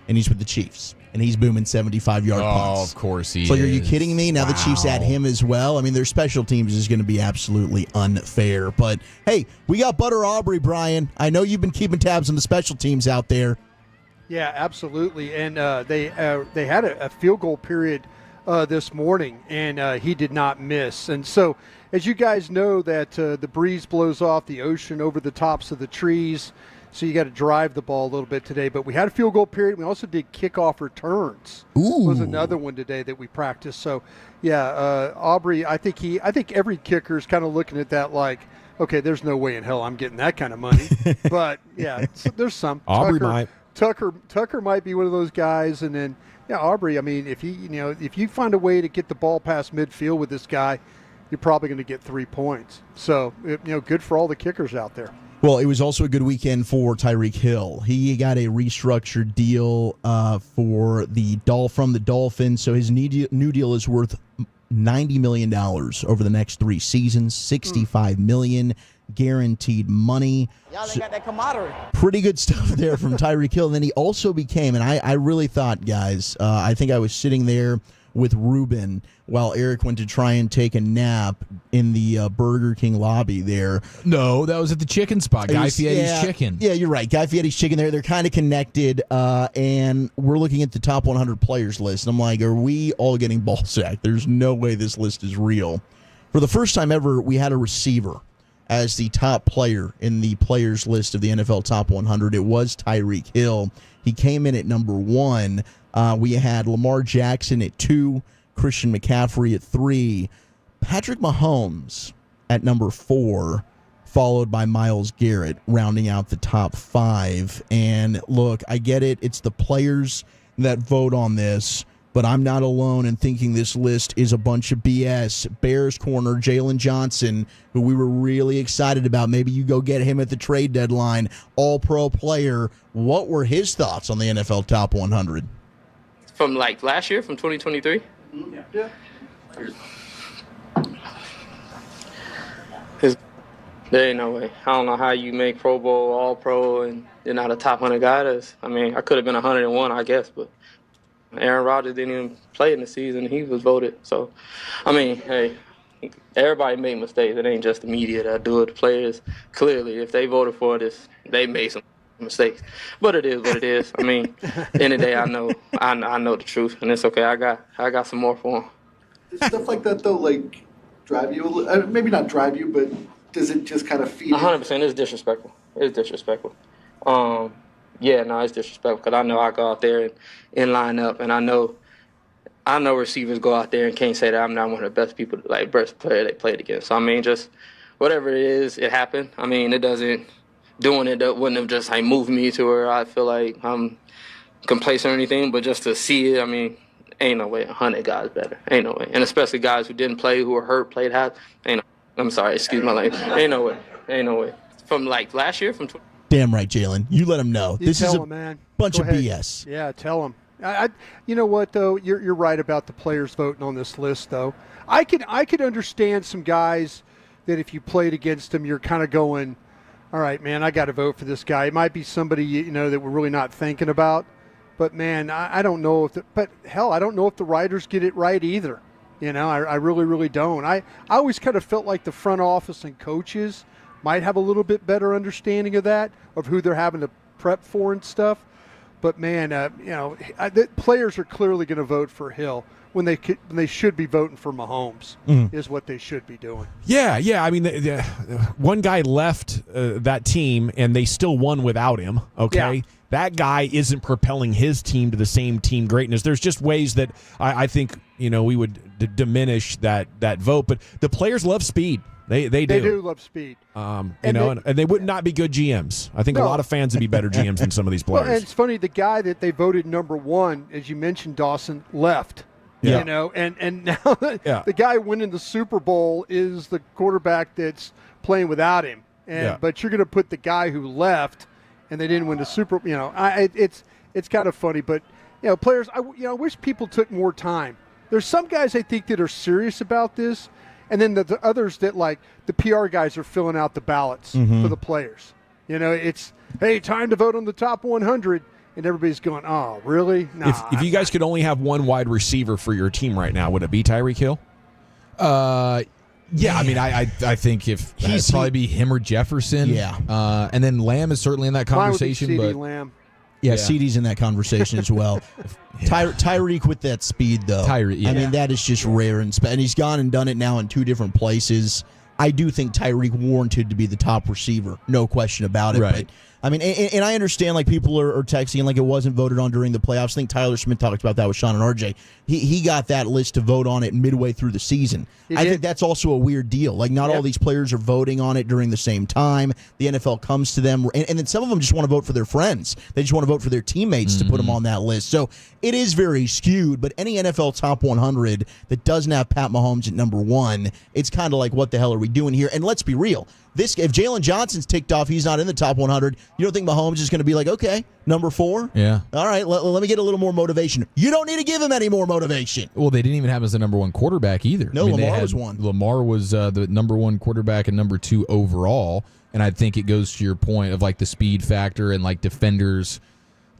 and he's with the Chiefs. And he's booming 75-yard punts. Oh, of course he is. Are you kidding me? Now the Chiefs add him as well. I mean, their special teams is going to be absolutely unfair. But, hey, we got Butter Aubrey, Brian. I know you've been keeping tabs on the special teams out there. Yeah, absolutely. And they had a field goal period this morning, and he did not miss. And so, as you guys know, that the breeze blows off the ocean over the tops of the trees, so you got to drive the ball a little bit today. But we had a field goal period. We also did kickoff returns. Ooh. Was another one today that we practiced. So, yeah, Aubrey, I think every kicker is kind of looking at that like, okay, there's no way in hell I'm getting that kind of money. But, yeah, there's some. Aubrey might. Tucker might be one of those guys. And then, yeah, Aubrey, I mean, if you find a way to get the ball past midfield with this guy, you're probably going to get 3 points. So, good for all the kickers out there. Well, it was also a good weekend for Tyreek Hill. He got a restructured deal from the Dolphins, so his new deal is worth $90 million over the next 3 seasons, $65 million guaranteed money. Y'all ain't got that camaraderie. Pretty good stuff there from Tyreek Hill. And then he also became, and I really thought, guys, I think I was sitting there with Ruben while Eric went to try and take a nap in the Burger King lobby there. No, that was at the chicken spot, Guy Fieri's Chicken. Yeah, you're right. Guy Fieri's Chicken there. They're kind of connected, and we're looking at the top 100 players list. And I'm like, are we all getting ball sacked? There's no way this list is real. For the first time ever, we had a receiver as the top player in the players list of the NFL Top 100. It was Tyreek Hill. He came in at number 1. We had Lamar Jackson at 2, Christian McCaffrey at 3, Patrick Mahomes at number 4, followed by Myles Garrett, rounding out the top 5. And look, I get it. It's the players that vote on this, but I'm not alone in thinking this list is a bunch of BS. Bears corner Jalen Johnson, who we were really excited about. Maybe you go get him at the trade deadline. All-pro player. What were his thoughts on the NFL Top 100? From like last year, from 2023? Yeah. There ain't no way. I don't know how you make Pro Bowl, All-Pro, and you're not a top 100 guy. I mean, I could have been 101, I guess, but Aaron Rodgers didn't even play in the season. He was voted. So, I mean, hey, everybody made mistakes. It ain't just the media that do it. The players, clearly, if they voted for this, they made some mistakes. But it is what it is. I mean, at the end of the day, I know the truth, and it's okay. I got some more for them. Does stuff like that, though, like, drive you a little? Maybe not drive you, but does it just kind of feed 100%. It's disrespectful. It's disrespectful. Yeah, no, it's disrespectful because I know I go out there and line up, and I know receivers go out there and can't say that I'm not one of the best people, like best player they played against. So I mean, just whatever it is, it happened. I mean, doing it wouldn't have just like moved me to where I feel like I'm complacent or anything, but just to see it, I mean, ain't no way 100 guys better. Ain't no way, and especially guys who didn't play, who were hurt, played half. I'm sorry, excuse my language. Ain't no way. From like last year, from. Damn right, Jalen. You let him know. This is a bunch of BS. Yeah, tell him. You know what, though? You're right about the players voting on this list, though. I could understand some guys that if you played against them, you're kind of going, all right, man, I got to vote for this guy. It might be somebody, that we're really not thinking about. But, man, I don't know if I don't know if the writers get it right either. I really, really don't. I always kind of felt like the front office and coaches might have a little bit better understanding of that, of who they're having to prep for and stuff. But, man, the players are clearly going to vote for Hill when they should be voting for Mahomes is what they should be doing. Yeah. I mean, one guy left that team, and they still won without him, okay? Yeah. That guy isn't propelling his team to the same team greatness. There's just ways that I think, we would diminish that vote. But the players love speed. They do. They do love speed. And they would not be good GMs. I think a lot of fans would be better GMs than some of these players. Well, and it's funny, the guy that they voted number 1, as you mentioned, Dawson, left. Yeah. You know, and now the guy winning the Super Bowl is the quarterback that's playing without him. But you're going to put the guy who left and they didn't win the Super Bowl. You know, it's kind of funny. But, you know, players, I wish people took more time. There's some guys I think that are serious about this, and then the others that, like, the PR guys are filling out the ballots for the players. You know, it's, hey, time to vote on the top 100. And everybody's going, oh, really? Nah, if you guys could only have one wide receiver for your team right now, would it be Tyreek Hill? Yeah, I mean, I think if it'd probably be him or Jefferson. Yeah. And then Lamb is certainly in that conversation. Mine would be but Lamb. Yeah, CeeDee's in that conversation as well. Tyreek with that speed, though. I mean, that is just rare. And he's gone and done it now in 2 different places. I do think Tyreek warranted to be the top receiver. No question about it. Right. But, I mean, and I understand, like, people are texting like it wasn't voted on during the playoffs. I think Tyler Smith talked about that with Sean and RJ. He got that list to vote on it midway through the season. I think that's also a weird deal. Like, not all these players are voting on it during the same time. The NFL comes to them, and then some of them just want to vote for their friends. They just want to vote for their teammates to put them on that list. So it is very skewed, but any NFL top 100 that doesn't have Pat Mahomes at number 1, it's kind of like, what the hell are we doing here? And let's be real. If Jalen Johnson's ticked off, he's not in the top 100. You don't think Mahomes is going to be like, okay, number 4? Yeah. All right, let me get a little more motivation. You don't need to give him any more motivation. Well, they didn't even have him as the number 1 quarterback either. No, Lamar was 1. Lamar was the number 1 quarterback and number 2 overall. And I think it goes to your point of, like, the speed factor and, like, defenders.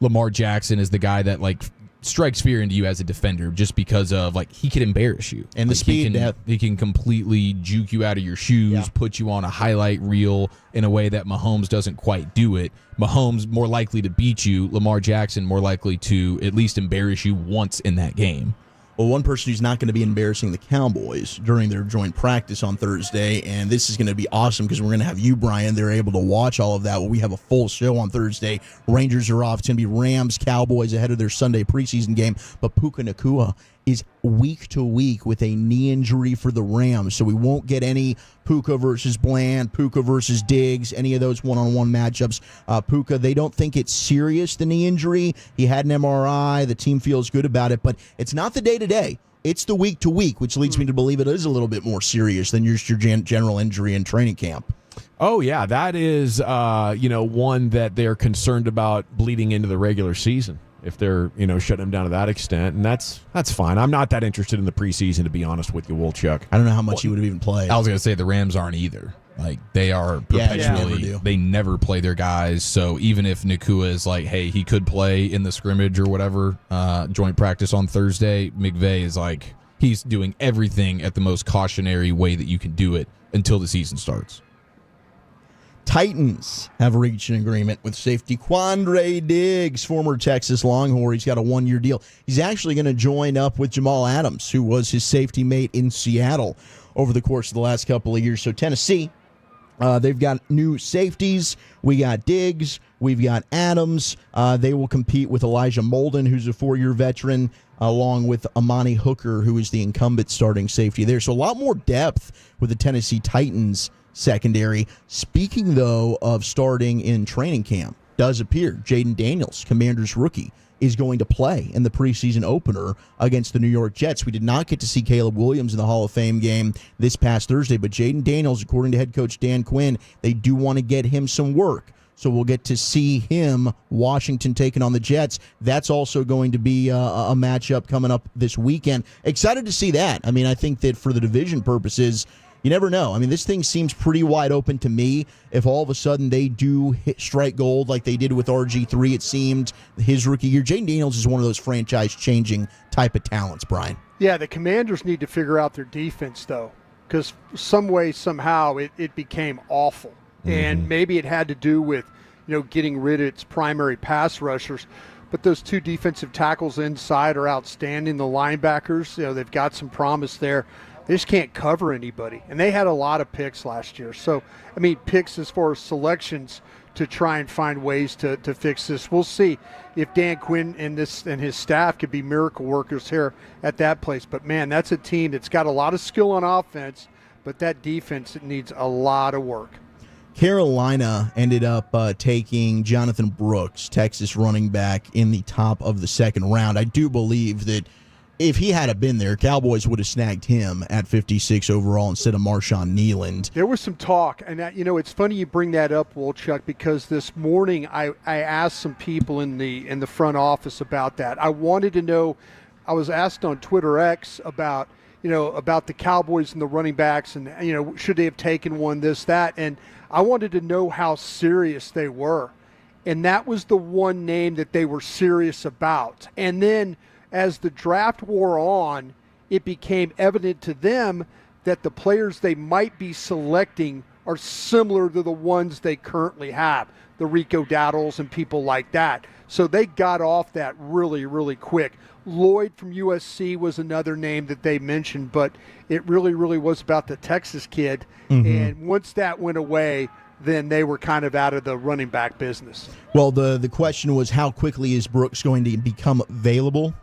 Lamar Jackson is the guy that, like, strikes fear into you as a defender just because of, like, he can embarrass you. And the speed. He can completely juke you out of your shoes, put you on a highlight reel in a way that Mahomes doesn't quite do it. Mahomes more likely to beat you. Lamar Jackson more likely to at least embarrass you once in that game. Well, one person who's not going to be embarrassing the Cowboys during their joint practice on Thursday, and this is going to be awesome because we're going to have you, Brian, there able to watch all of that. Well, we have a full show on Thursday. Rangers are off. It's going to be Rams, Cowboys ahead of their Sunday preseason game. But Puka Nacua is week to week with a knee injury for the Rams, so we won't get any Puka versus Bland, Puka versus Diggs, any of those one-on-one matchups. Puka, they don't think it's serious, the knee injury. He had an MRI. The team feels good about it, but it's not the day-to-day. It's the week-to-week, which leads me to believe it is a little bit more serious than just your general injury in training camp. Oh, yeah, that is one that they're concerned about bleeding into the regular season if they're, shutting him down to that extent. And that's fine. I'm not that interested in the preseason, to be honest with you, Wolchuk. I don't know how much he would have even played. I was going to say the Rams aren't either. Like, they are perpetually, they never play their guys. So even if Nacua is like, hey, he could play in the scrimmage or whatever, joint practice on Thursday, McVay is like, he's doing everything at the most cautionary way that you can do it until the season starts. Titans have reached an agreement with safety Quandre Diggs, former Texas Longhorn. He's got a 1-year deal. He's actually going to join up with Jamal Adams, who was his safety mate in Seattle over the course of the last couple of years. So Tennessee, they've got new safeties. We got Diggs. We've got Adams. They will compete with Elijah Molden, who's a 4-year veteran, along with Amani Hooker, who is the incumbent starting safety there. So a lot more depth with the Tennessee Titans secondary. Speaking, though, of starting in training camp, does appear Jaden Daniels, Commanders rookie, is going to play in the preseason opener against the New York Jets. We did not get to see Caleb Williams in the Hall of Fame game this past Thursday, but Jaden Daniels, according to head coach Dan Quinn, they do want to get him some work. So we'll get to see him, Washington taking on the Jets. That's also going to be a matchup coming up this weekend. Excited to see that. I mean, I think that for the division purposes, you never know. I mean, this thing seems pretty wide open to me. If all of a sudden they do strike gold like they did with RG3, it seemed his rookie year. Jaden Daniels is one of those franchise-changing type of talents, Brian. Yeah, the Commanders need to figure out their defense, though, because some way, somehow, it became awful. Mm-hmm. And maybe it had to do with, getting rid of its primary pass rushers. But those 2 defensive tackles inside are outstanding. The linebackers, they've got some promise there. They just can't cover anybody. And they had a lot of picks last year. So, picks as far as selections to try and find ways to fix this. We'll see if Dan Quinn and his staff could be miracle workers here at that place. But, man, that's a team that's got a lot of skill on offense, but that defense needs a lot of work. Carolina ended up taking Jonathan Brooks, Texas running back, in the top of the second round. I do believe that if he had been there, Cowboys would have snagged him at 56 overall instead of Marshawn Kneeland. There was some talk, and it's funny you bring that up, Wolchuk, because this morning I asked some people in the front office about that. I wanted to know. I was asked on Twitter X about the Cowboys and the running backs, and should they have taken one, this, that, and I wanted to know how serious they were, and that was the one name that they were serious about. And then as the draft wore on, it became evident to them that the players they might be selecting are similar to the ones they currently have, the Rico Dowdles and people like that. So they got off that really, really quick. Lloyd from USC was another name that they mentioned, but it really, really was about the Texas kid. Mm-hmm. And once that went away, then they were kind of out of the running back business. Well, the question was, how quickly is Brooks going to become available?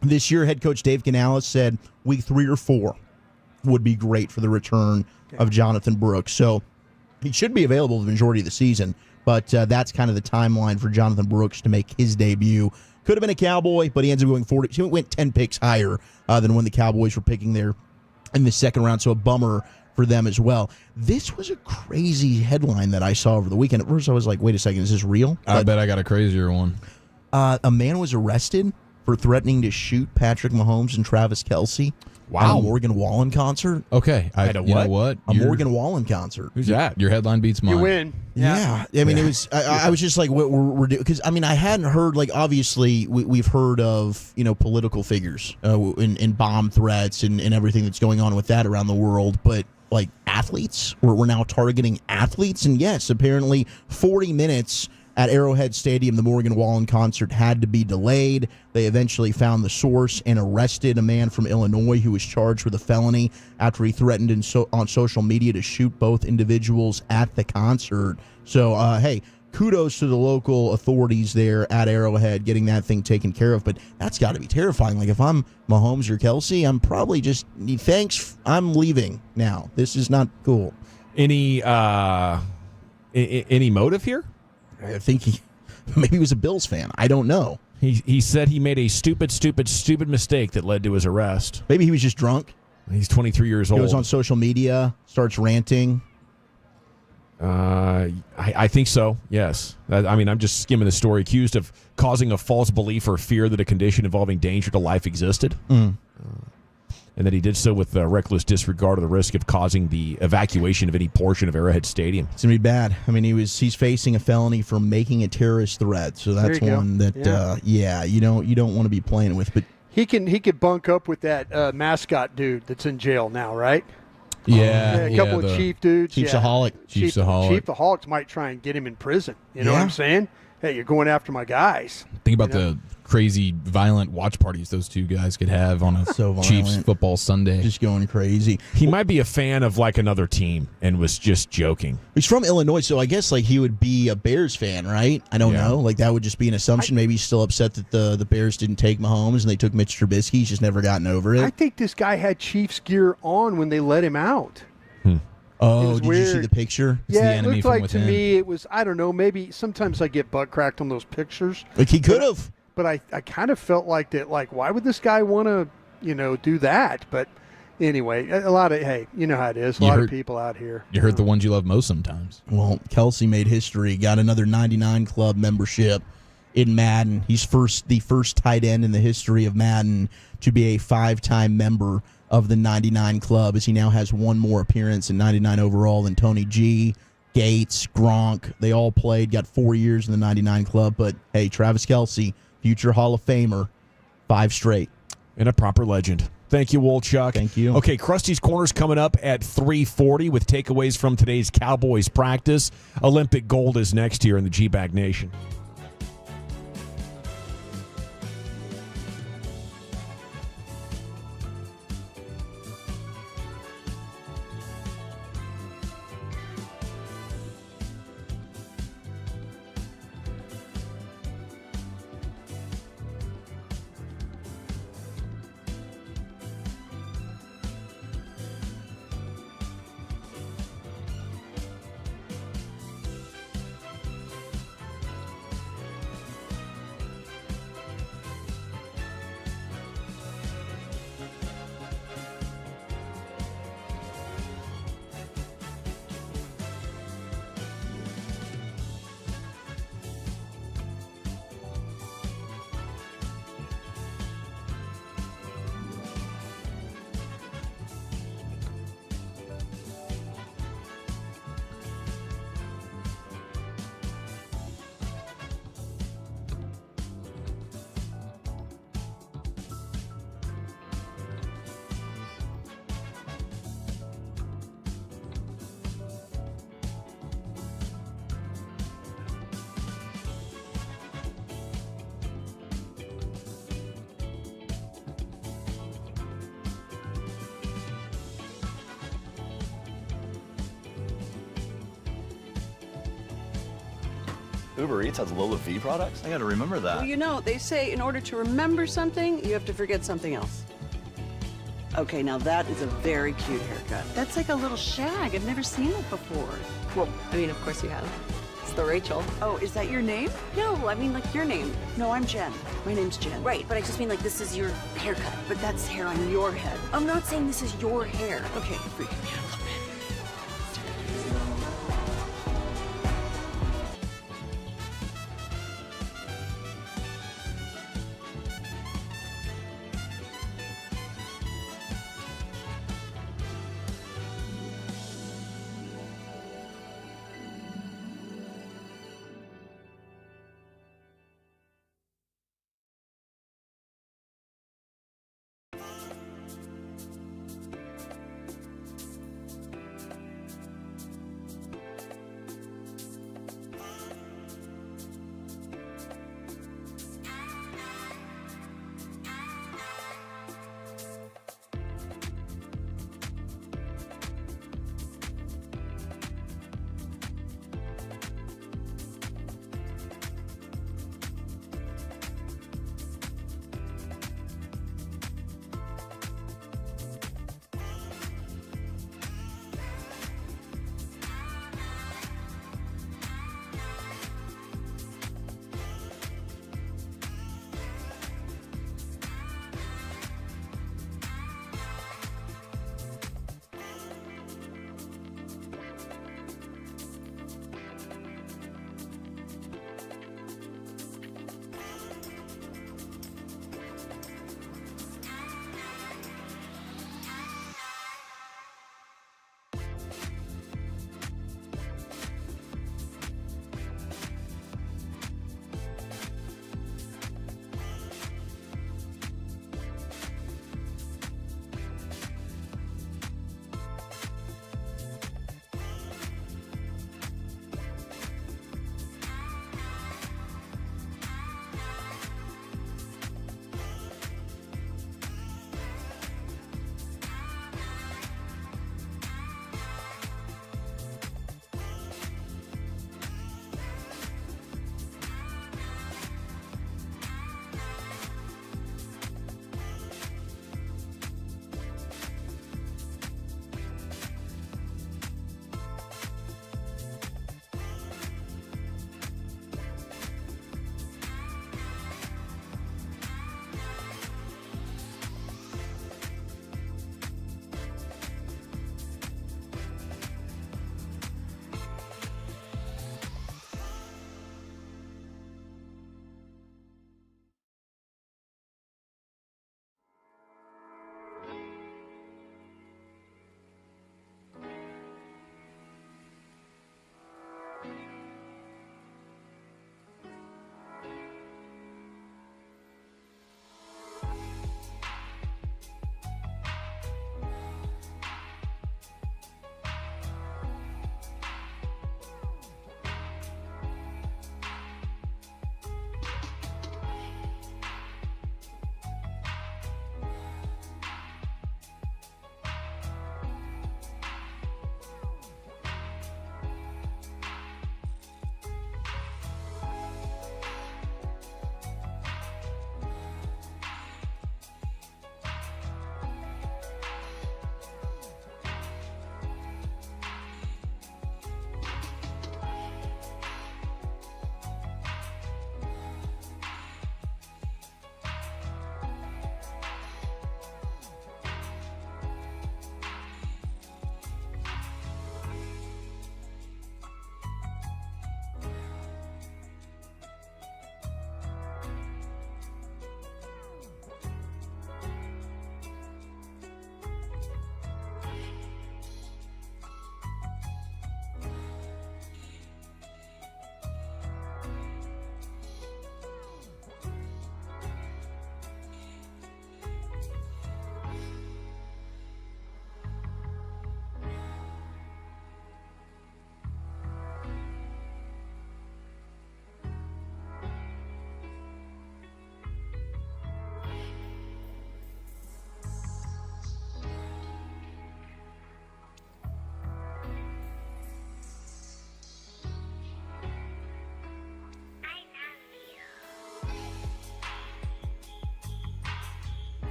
This year, head coach Dave Canales said week 3 or 4 would be great for the return of Jonathan Brooks. So he should be available the majority of the season, but that's kind of the timeline for Jonathan Brooks to make his debut. Could have been a Cowboy, but he ends up going 40. He went 10 picks higher than when the Cowboys were picking there in the second round, so a bummer for them as well. This was a crazy headline that I saw over the weekend. At first, I was like, wait a second, is this real? I bet I got a crazier one. A man was arrested for threatening to shoot Patrick Mahomes and Travis Kelce at a Morgan Wallen concert. Okay. You know what? A Morgan Wallen concert. Who's that? Your headline beats mine. You win. Yeah. I mean, it was. I was just like, what we're doing, because I mean, I hadn't heard, like, obviously we've heard of political figures and bomb threats and everything that's going on with that around the world, but like athletes, we're now targeting athletes, and yes, apparently 40 minutes at Arrowhead Stadium, the Morgan Wallen concert had to be delayed. They eventually found the source and arrested a man from Illinois who was charged with a felony after he threatened on social media to shoot both individuals at the concert. So, hey, kudos to the local authorities there at Arrowhead getting that thing taken care of. But that's got to be terrifying. Like, if I'm Mahomes or Kelce, I'm probably just, thanks, I'm leaving now. This is not cool. Any motive here? I think maybe he was a Bills fan. I don't know. He said he made a stupid mistake that led to his arrest. Maybe he was just drunk. He's 23 years old. He goes on social media, starts ranting. I think so, yes. I mean, I'm just skimming the story. Accused of causing a false belief or fear that a condition involving danger to life existed. And that he did so with reckless disregard of the risk of causing the evacuation of any portion of Arrowhead Stadium. It's going to be bad. I mean, he's facing a felony for making a terrorist threat, so that's one that, you don't want to be playing with. But he could bunk up with that mascot dude that's in jail now, right? A couple of chief dudes. Chiefsaholic. Chiefsaholics might try and get him in prison. You know what I'm saying? Hey, you're going after my guys. Think about the crazy, violent watch parties those two guys could have on a Chiefs football Sunday. Just going crazy. He might be a fan of like another team and was just joking. He's from Illinois, so I guess like he would be a Bears fan, right? I don't know. Like that would just be an assumption. Maybe he's still upset that the Bears didn't take Mahomes and they took Mitch Trubisky. He's just never gotten over it. I think this guy had Chiefs gear on when they let him out. Oh, did you see the picture? It's the enemy it looked from like within. to me it was, I don't know, maybe sometimes I get butt cracked on those pictures. Like he could have. But I kind of felt like that, like, why would this guy want to, do that? But anyway, you know how it is. A lot of people out here. You hurt the ones you love most sometimes. Well, Kelce made history, got another 99 Club membership in Madden. He's the first tight end in the history of Madden to be a 5-time member of the 99 Club, as he now has one more appearance in 99 overall than Tony G, Gates, Gronk. They all played, got 4 years in the 99 Club. But, hey, Travis Kelce, future Hall of Famer, 5 straight. And a proper legend. Thank you, Wolchuk. Thank you. Okay, Krusty's Corner's coming up at 3:40 with takeaways from today's Cowboys practice. Olympic gold is next here in the GBag Nation. Uber Eats has Lola V products? I gotta remember that. Well, you know, they say in order to remember something, you have to forget something else. Okay, now that is a very cute haircut. That's like a little shag. I've never seen it before. Well, I mean, of course you have. It's the Rachel. Oh, is that your name? No, I mean like your name. No, I'm Jen. My name's Jen. Right, but I just mean like this is your haircut. But that's hair on your head. I'm not saying this is your hair. Okay, freaking me out a little bit.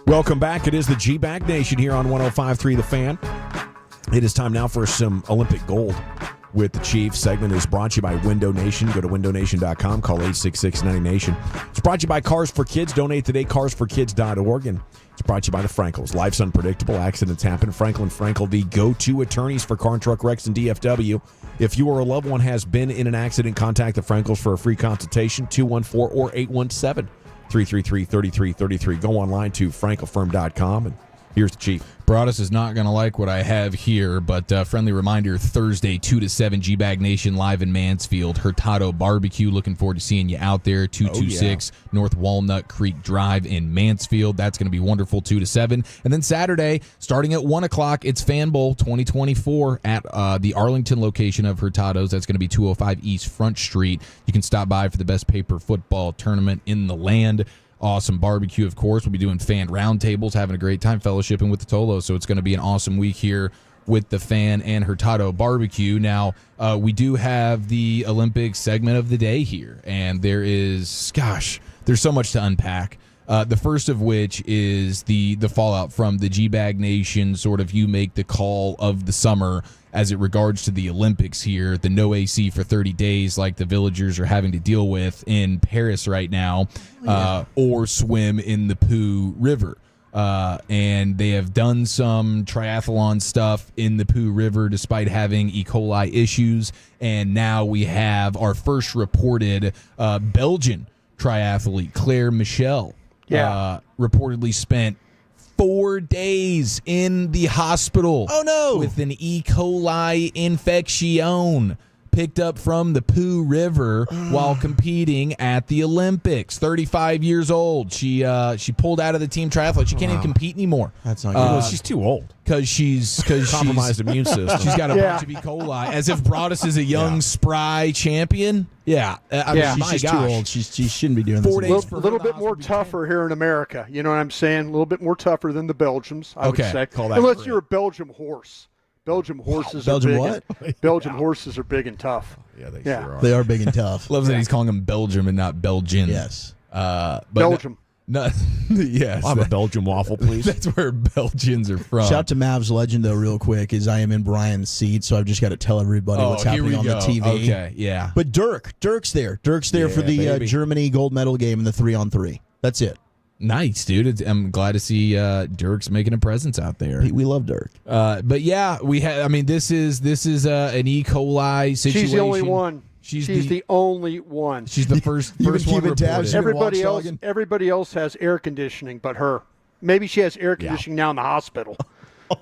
Welcome back. It is the GBag Nation here on 105.3 The Fan. It is time now for some Olympic gold with the Chiefs. Segment is brought to you by Window Nation. Go to windownation.com. Call 866-90Nation. It's brought to you by Cars for Kids. Donate today, carsforkids.org. And it's brought to you by the Frankels. Life's unpredictable. Accidents happen. Franklin Frankel, the go-to attorneys for car and truck wrecks and DFW. If you or a loved one has been in an accident, contact the Frankels for a free consultation, 214 or 817-333-3333. Go online to frankelfirm.com, and here's the Chief. Broadus is not going to like what I have here, but friendly reminder, Thursday, 2 to 7, GBag Nation live in Mansfield. Hurtado Barbecue. Looking forward to seeing you out there. 226 North Walnut Creek Drive in Mansfield. That's going to be wonderful, 2 to 7. And then Saturday, starting at 1 o'clock, it's Fan Bowl 2024 at the Arlington location of Hurtado's. That's going to be 205 East Front Street. You can stop by for the best paper football tournament in the land. Awesome barbecue, of course. We'll be doing fan roundtables, having a great time fellowshipping with the Tolos. So it's going to be an awesome week here with the Fan and Hurtado barbecue. Now, we do have the Olympic segment of the day here, and there's so much to unpack. The first of which is the fallout from the GBag Nation sort of you make the call of the summer as it regards to the Olympics here, the no AC for 30 days like the villagers are having to deal with in Paris right now, or swim in the Pooh River. And they have done some triathlon stuff in the Pooh River despite having E. coli issues. And now we have our first reported Belgian triathlete, Claire Michel, reportedly spent 4 days in the hospital. Oh, no. With an E. coli infection picked up from the Pooh River while competing at the Olympics. 35 years old. She pulled out of the team triathlon. She can't even compete anymore. That's not good. She's too old. Because she's compromised immune system. She's got a bunch of E. coli. As if Broadus is a young, spry champion. Yeah. I mean, she's just too old. She shouldn't be doing this. 4 days A little bit more tougher here in America. You know what I'm saying? A little bit more tougher than the Belgians, I would say. Unless you're a Belgium horse. Belgium horses are big. Belgium horses are big and tough. Yeah, they sure are. They are big and tough. Loves that he's calling them Belgium and not Belgian. Yes. But Belgium. Yes. I'll have a Belgian waffle, please. That's where Belgians are from. Shout out to Mavs legend, though, real quick, is I am in Brian's seat, so I've just got to tell everybody what's happening on the TV. Okay, yeah. But Dirk's there. Dirk's there for the Germany gold medal game in the 3-on-3. That's it. Nice, dude. I'm glad to see Dirk's making a presence out there. We love Dirk. But yeah, we have. I mean, this is an E. coli situation. She's the only one. She's the only one. She's the first one reported. Everybody else has air conditioning, but her. Maybe she has air conditioning now in the hospital.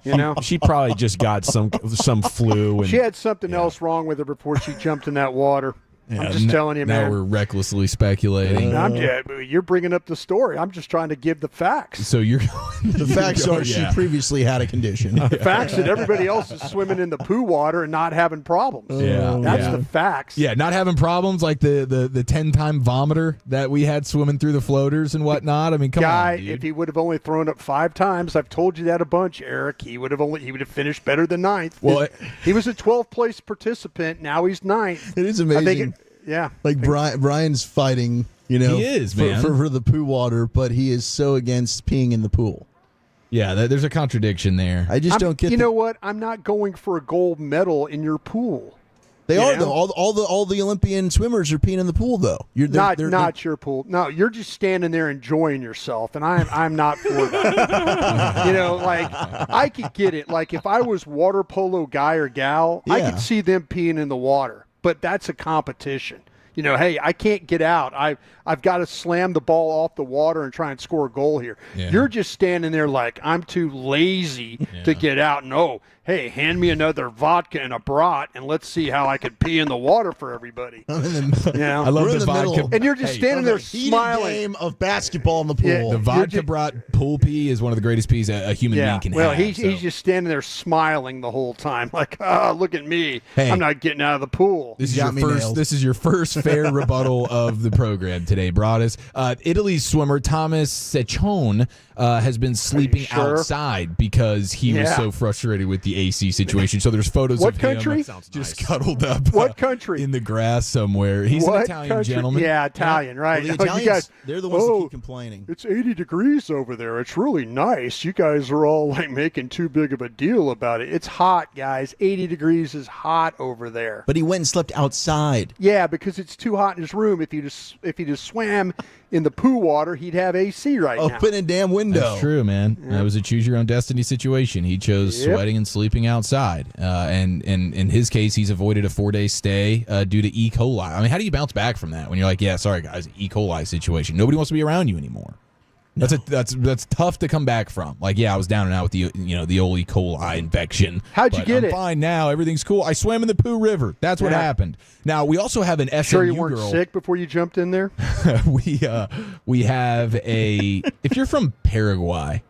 You know, she probably just got some flu. And she had something else wrong with her before she jumped in that water. Yeah, I'm just telling you, man. Now we're recklessly speculating. You're bringing up the story. I'm just trying to give the facts. So you're the facts are she previously had a condition. The facts that everybody else is swimming in the poo water and not having problems. That's the facts. Yeah, not having problems like the 10-time vomiter that we had swimming through the floaters and whatnot. I mean, come on, dude. If he would have only thrown up 5 times, I've told you that a bunch, Eric. He would have finished better than 9th. Well, he was a 12th place participant. Now he's 9th. It is amazing. Brian's fighting, he is, for the poo water, but he is so against peeing in the pool. Yeah, there's a contradiction there. I just don't get. You know what? I'm not going for a gold medal in your pool. They are though. All the Olympian swimmers are peeing in the pool though. Not your pool. No, you're just standing there enjoying yourself, and I'm not for that. I could get it. Like if I was water polo guy or gal, I could see them peeing in the water. But that's a competition. Hey, I can't get out. I've got to slam the ball off the water and try and score a goal here. Yeah. You're just standing there like, I'm too lazy to get out. No, hey, hand me another vodka and a brat, and let's see how I can pee in the water for everybody. I love the vodka. And you're just standing there smiling. Game of basketball in the pool. Yeah, the vodka brat pool pee is one of the greatest pees a human being can have. Well, he's just standing there smiling the whole time, like, look at me. Hey, I'm not getting out of the pool. This is your first fair rebuttal of the program today, Broadus. Italy's swimmer Thomas Seccione has been sleeping outside because he was so frustrated with the the AC situation. So there's photos What of country? him just cuddled up What country? in the grass somewhere. He's an Italian gentleman. Yeah, Italian, right. Well, the Italians, they're the ones that keep complaining. It's 80 degrees over there. It's really nice. You guys are all like making too big of a deal about it. It's hot, guys. 80 degrees is hot over there. But he went and slept outside. Yeah, because it's too hot in his room. If he just swam in the poo water, he'd have AC right now. Open a damn window. That's true, man. That was a choose your own destiny situation. He chose sweating and sleeping outside. And in his case, he's avoided a 4-day stay due to E. coli. I mean, how do you bounce back from that when you're like, yeah, sorry guys, E. coli situation. Nobody wants to be around you anymore. No. That's tough to come back from. Like, yeah, I was down and out with the old E. coli infection. How'd you get I'm it? fine now. Everything's cool. I swam in the Pooh River. That's what happened. Now we also have an SMU Sure you weren't girl. sick before you jumped in there? we have a. If you're from Paraguay,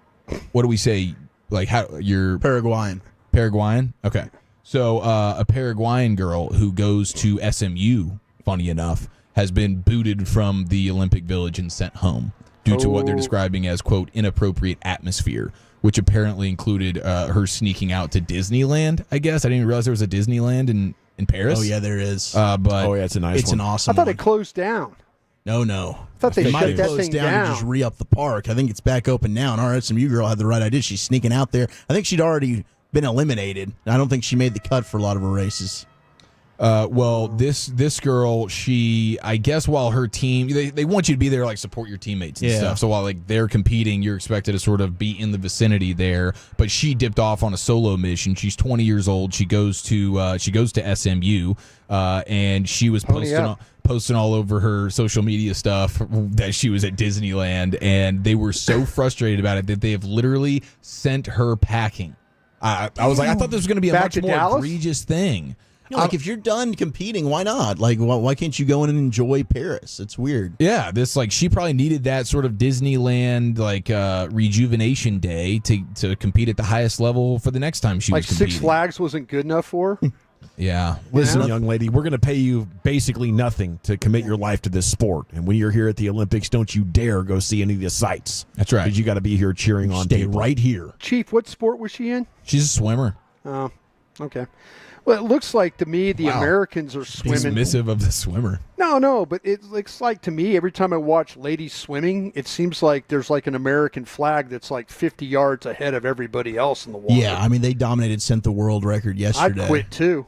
what do we say? Like how you're Paraguayan. Paraguayan. Okay, so a Paraguayan girl who goes to SMU, funny enough, has been booted from the Olympic Village and sent home due to what they're describing as, quote, inappropriate atmosphere, which apparently included her sneaking out to Disneyland, I guess. I didn't even realize there was a Disneyland in Paris. Oh, yeah, there is. But it's a nice It's one. an awesome I thought one. it closed down. No. I thought they It might shut have that closed thing down down. to just re-up the park. I think it's back open now, and our SMU girl had the right idea. She's sneaking out there. I think she'd already been eliminated. I don't think she made the cut for a lot of her races. Well, this girl, I guess while her team, they want you to be there, like support your teammates and stuff. So while like they're competing, you're expected to sort of be in the vicinity there. But she dipped off on a solo mission. She's 20 years old. She goes to SMU, and she was posting all over her social media stuff that she was at Disneyland, and they were so frustrated about it that they have literally sent her packing. I was like, I thought this was going to be a Back much to more Dallas? egregious thing. Like if you're done competing, why not? Like why can't you go in and enjoy Paris? It's weird. Yeah, she probably needed that sort of Disneyland like rejuvenation day to compete at the highest level for the next time she Like was competing. Six Flags wasn't good enough for her? Yeah. Listen, young lady, we're going to pay you basically nothing to commit your life to this sport. And when you're here at the Olympics, don't you dare go see any of the sights. That's right. Because you got to be here cheering on Stay people. right here. Chief, what sport was she in? She's a swimmer. Oh, okay. Well, it looks like to me the Americans are swimming. Dismissive of the swimmer. No, but it looks like to me every time I watch ladies swimming, it seems like there's like an American flag that's like 50 yards ahead of everybody else in the water. Yeah, I mean they dominated, sent the world record yesterday. I'd quit too.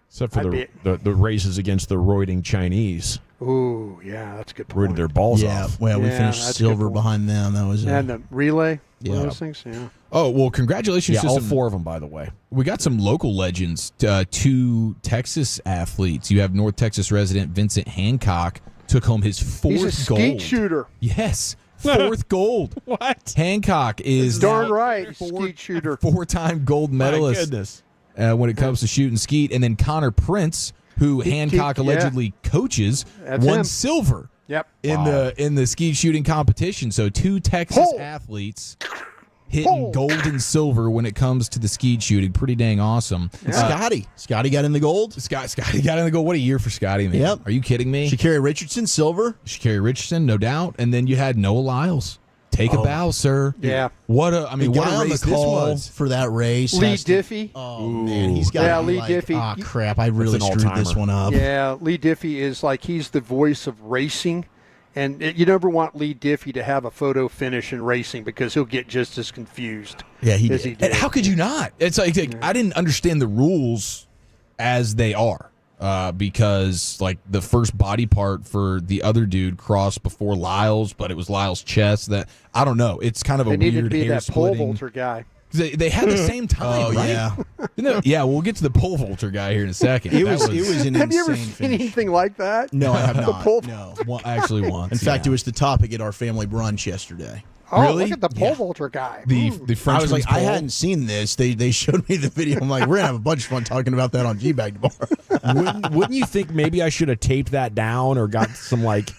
Except for the races against the roiding Chinese. Ooh, yeah, that's a good point. Roided their balls Yeah, off. well, we Yeah, finished that's a good silver point. behind them. That was And the relay, Yeah. those things, yeah. Oh, well, congratulations to all some, 4 of them, by the way. We got some local legends, 2 Texas athletes. You have North Texas resident Vincent Hancock took home his 4th He's a gold. skeet shooter. Yes, 4th gold. What? Hancock is Darn now right, skeet shooter. 4-time gold medalist. My goodness. When it comes to shooting skeet. And then Connor Prince, who Hancock allegedly coaches, That's won him. silver Yep. in the skeet shooting competition. So 2 Texas athletes hitting gold and silver when it comes to the skeet shooting. Pretty dang awesome. Scotty got in the gold. Scotty got in the gold. What a year for Scotty, man. Yep. Are you kidding me? Sha'Carri Richardson, silver. Sha'Carri Richardson, no doubt. And then you had Noah Lyles. Take a bow, sir. Yeah. What a The what guy a on race the this call was. for that race. Lee has to- Diffie. Oh man, he's got Lee Diffie. Oh crap! I really That's an screwed this all-timer. one up. Yeah, Lee Diffie is like he's the voice of racing. And you never want Lee Diffie to have a photo finish in racing because he'll get just as confused. Yeah, he as did. he did. And how could you not? It's like I didn't understand the rules as they are. Because like the first body part for the other dude crossed before Lyle's, but it was Lyle's chest. That I don't know. It's kind of a They needed weird to be hair that pole splitting. vaulter guy. They had the same time, Oh right? yeah, Yeah, we'll get to the pole vaulter guy here in a second. it That was an Have you ever insane seen finish. anything like that? No, I have The not. pole- No. actually once. In fact, it was the topic at our family brunch yesterday. Oh, Really? look at the pole vaulter guy. the I Frenchman's was like, I pole. hadn't seen this. They showed me the video. I'm like, we're gonna have a bunch of fun talking about that on GBag tomorrow. Wouldn't you think maybe I should have taped that down or got some like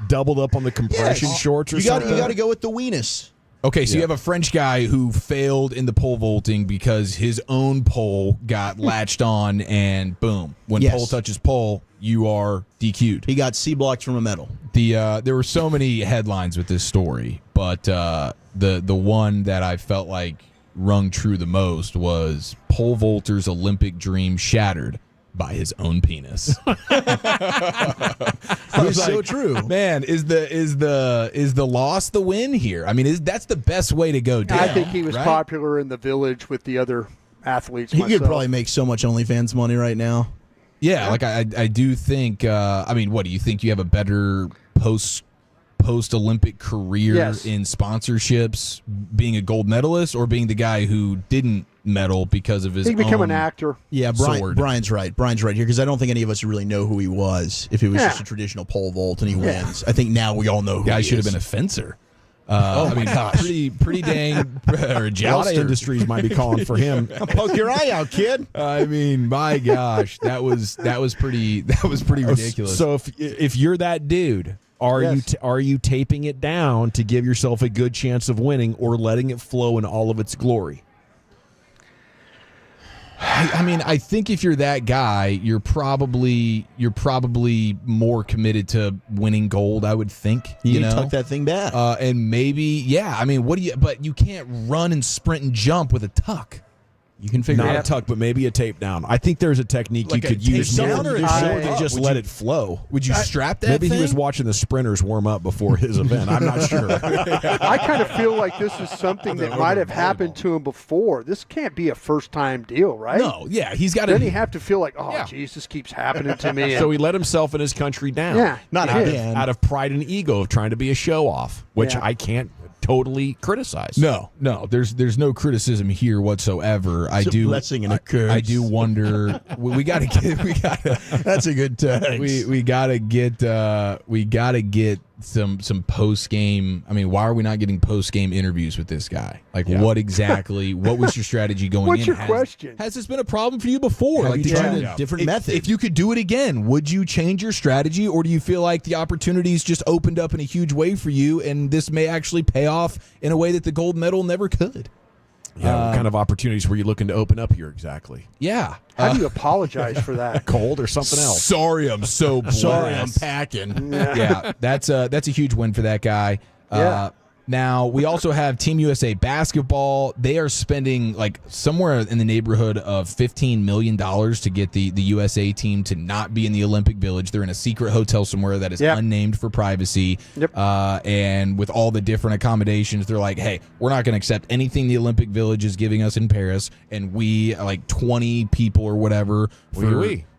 doubled up on the compression Yes. shorts or You got something? to go with the weenus. Okay, so you have a French guy who failed in the pole vaulting because his own pole got latched on, and boom, when Yes. pole touches pole, you are DQ'd. He got C blocked from a medal. There were so many headlines with this story, but the one that I felt like rung true the most was pole vaulter's Olympic dream shattered by his own penis. It's so true. Man, is the loss the win here? I mean, that's the best way to go down. I think he was right? popular in the village with the other athletes. He myself. could probably make so much OnlyFans money right now. Yeah, like I do think. I mean, what do you think? You have a better post Olympic career in sponsorships, being a gold medalist, or being the guy who didn't medal because of his He become own an actor. Yeah, sword. Brian's right. Brian's right here because I don't think any of us really know who he was. If it was just a traditional pole vault and he wins, I think now we all know who Guy he should have is. been a fencer. I mean, gosh. pretty dang. Or a A lot of jouster. industries might be calling for him. Poke your eye out, kid. I mean, my gosh, that was pretty ridiculous. So if you're that dude, are you taping it down to give yourself a good chance of winning, or letting it flow in all of its glory? I mean, I think if you're that guy, you're probably more committed to winning gold. I would think. You know, tuck that thing back, and maybe, I mean, but you can't run and sprint and jump with a tuck. You can figure Not it a out. tuck, but maybe a tape down. I think there's a technique Like you a could use tape more down or a than tape just up? let it flow. Would you strap that? Maybe thing? he was watching the sprinters warm up before his event. I'm not sure. I kind of feel like this is something that might have happened to him before. This can't be a first-time deal, right? No, he's got to. Then he have to feel like, geez, this keeps happening to me. So he let himself and his country down. Yeah, not out of pride and ego of trying to be a show off, which I can't totally criticize. No, there's no criticism here whatsoever. It's a blessing and a curse. I do wonder. we got to. That's a good text. We got to get some post game. I mean, why are we not getting post game interviews with this guy? Like, what exactly? What was your strategy going in? What's your question? Has this been a problem for you before? Have Like, you tried a different method? If you could do it again, would you change your strategy, or do you feel like the opportunities just opened up in a huge way for you, and this may actually pay off in a way that the gold medal never could? Yeah, what kind of opportunities were you looking to open up here exactly? Yeah. How do you apologize for that? Cold or something else? Sorry, I'm so blessed. Sorry, I'm packing. Yeah, that's a huge win for that guy. Now, we also have Team USA basketball. They are spending like somewhere in the neighborhood of $15 million to get the USA team to not be in the Olympic Village. They're in a secret hotel somewhere that is unnamed for privacy. And with all the different accommodations, they're like, hey, we're not going to accept anything the Olympic Village is giving us in Paris. And we, like 20 people or whatever,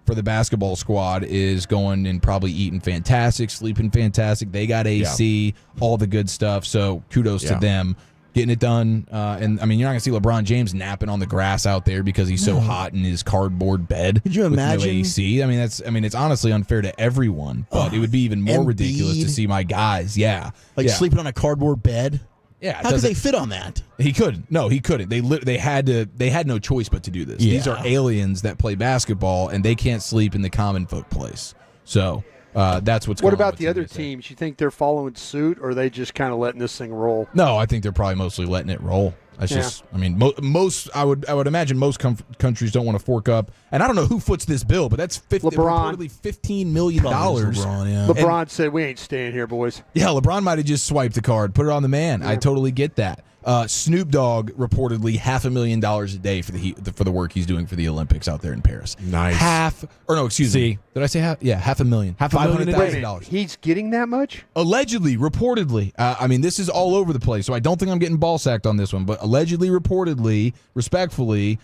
for the basketball squad is going and probably eating fantastic, sleeping fantastic. They got AC, all the good stuff. So kudos to them getting it done. And I mean, you're not gonna see LeBron James napping on the grass out there because he's so hot in his cardboard bed. Could you with imagine? no AC? I mean, it's honestly unfair to everyone, but it would be even more ridiculous to see my guys. Sleeping on a cardboard bed. Yeah, how could they fit on that? He couldn't. No, he couldn't. They had no choice but to do this. These are aliens that play basketball, and they can't sleep in the common folk place. So that's what's. What going on about with the other teams? You think they're following suit, or are they just kind of letting this thing roll? No, I think they're probably mostly letting it roll. That's just. I mean, most. I would imagine most countries don't want to fork up, and I don't know who foots this bill, but that's reportedly $15 million. LeBron said, "We ain't staying here, boys." Yeah, LeBron might have just swiped the card, put it on the man. I totally get that. Snoop Dogg reportedly $500,000 a day for the work he's doing for the Olympics out there in Paris. Nice. Excuse me. Did I say half? Yeah, $500,000. $500,000. He's getting that much? Allegedly, reportedly. I mean, this is all over the place, so I don't think I'm getting ball sacked on this one. But allegedly, reportedly, respectfully,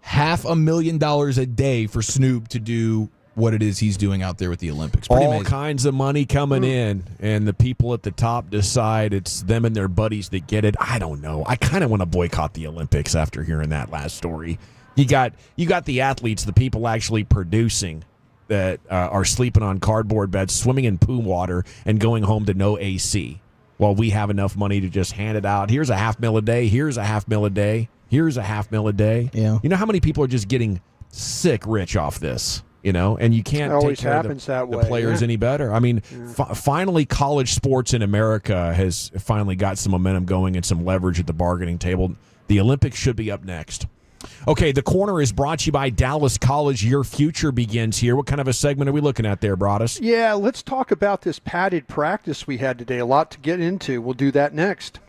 $500,000 a day for Snoop to do what it is he's doing out there with the Olympics. Pretty All amazing. kinds of money coming in, and the people at the top decide it's them and their buddies that get it. I don't know. I kind of want to boycott the Olympics after hearing that last story. You got the athletes, the people actually producing that are sleeping on cardboard beds, swimming in poo water, and going home to no AC. Well, we have enough money to just hand it out. Here's $500,000 a day. Here's $500,000 a day. Here's $500,000 a day. Yeah. You know how many people are just getting sick rich off this? You know, and you can't take care of the players any better. I mean, finally, college sports in America has finally got some momentum going and some leverage at the bargaining table. The Olympics should be up next. Okay, the corner is brought to you by Dallas College. Your future begins here. What kind of a segment are we looking at there, Broadus? Yeah, let's talk about this padded practice we had today. A lot to get into. We'll do that next.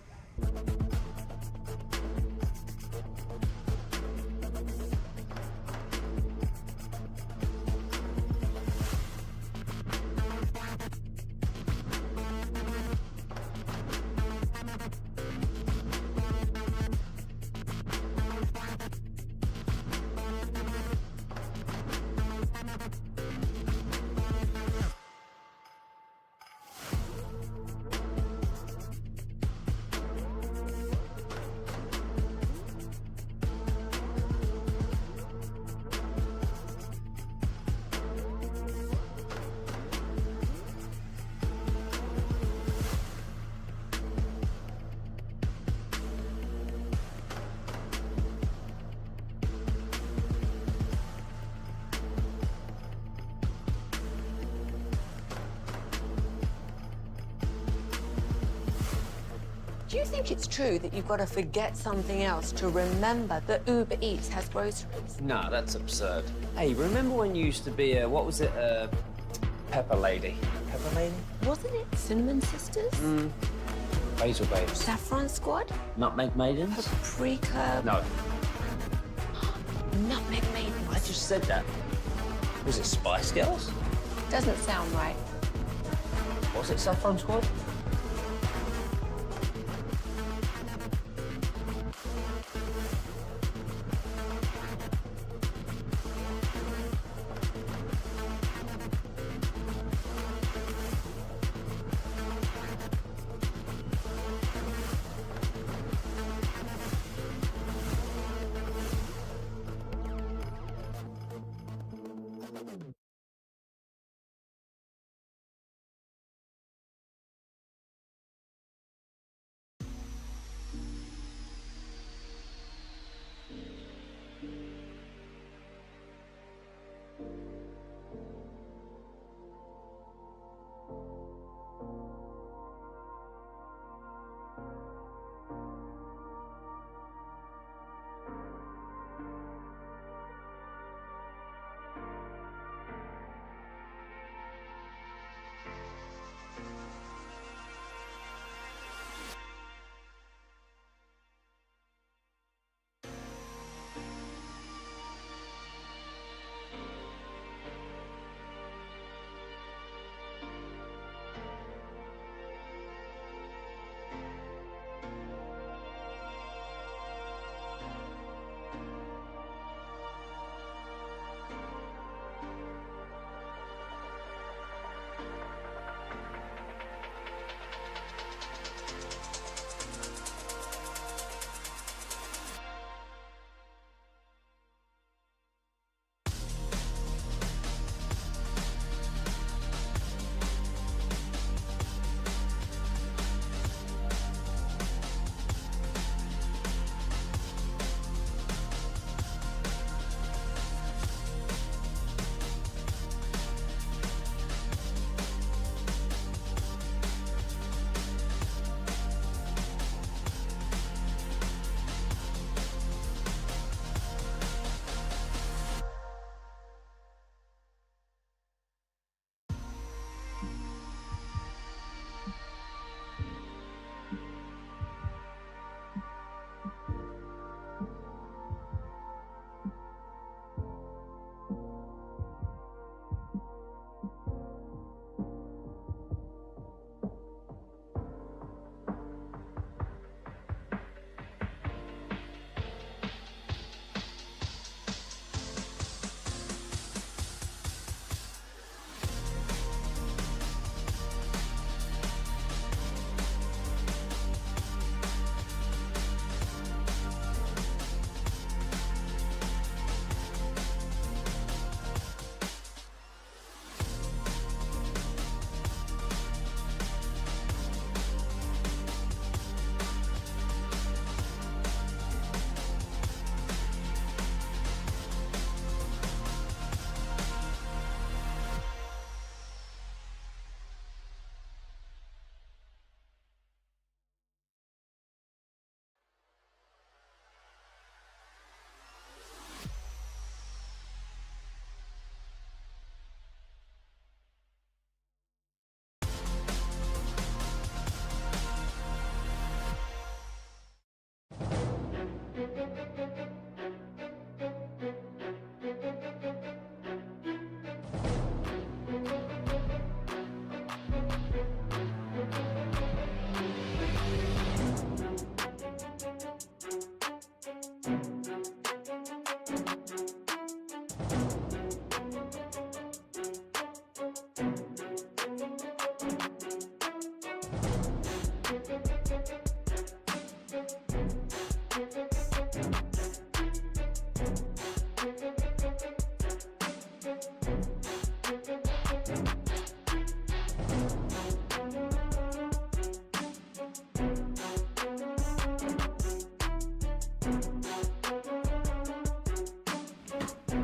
Do you think it's true that you've got to forget something else to remember that Uber Eats has groceries? No, that's absurd. Hey, remember when you used to be a, what was it, Pepper Lady? Pepper Lady? Wasn't it Cinnamon Sisters? Basil Babes. Saffron Squad? Nutmeg Maidens? Paprika? No. Nutmeg Maidens. I just said that. Was it Spice Girls? Doesn't sound right. Was it Saffron Squad?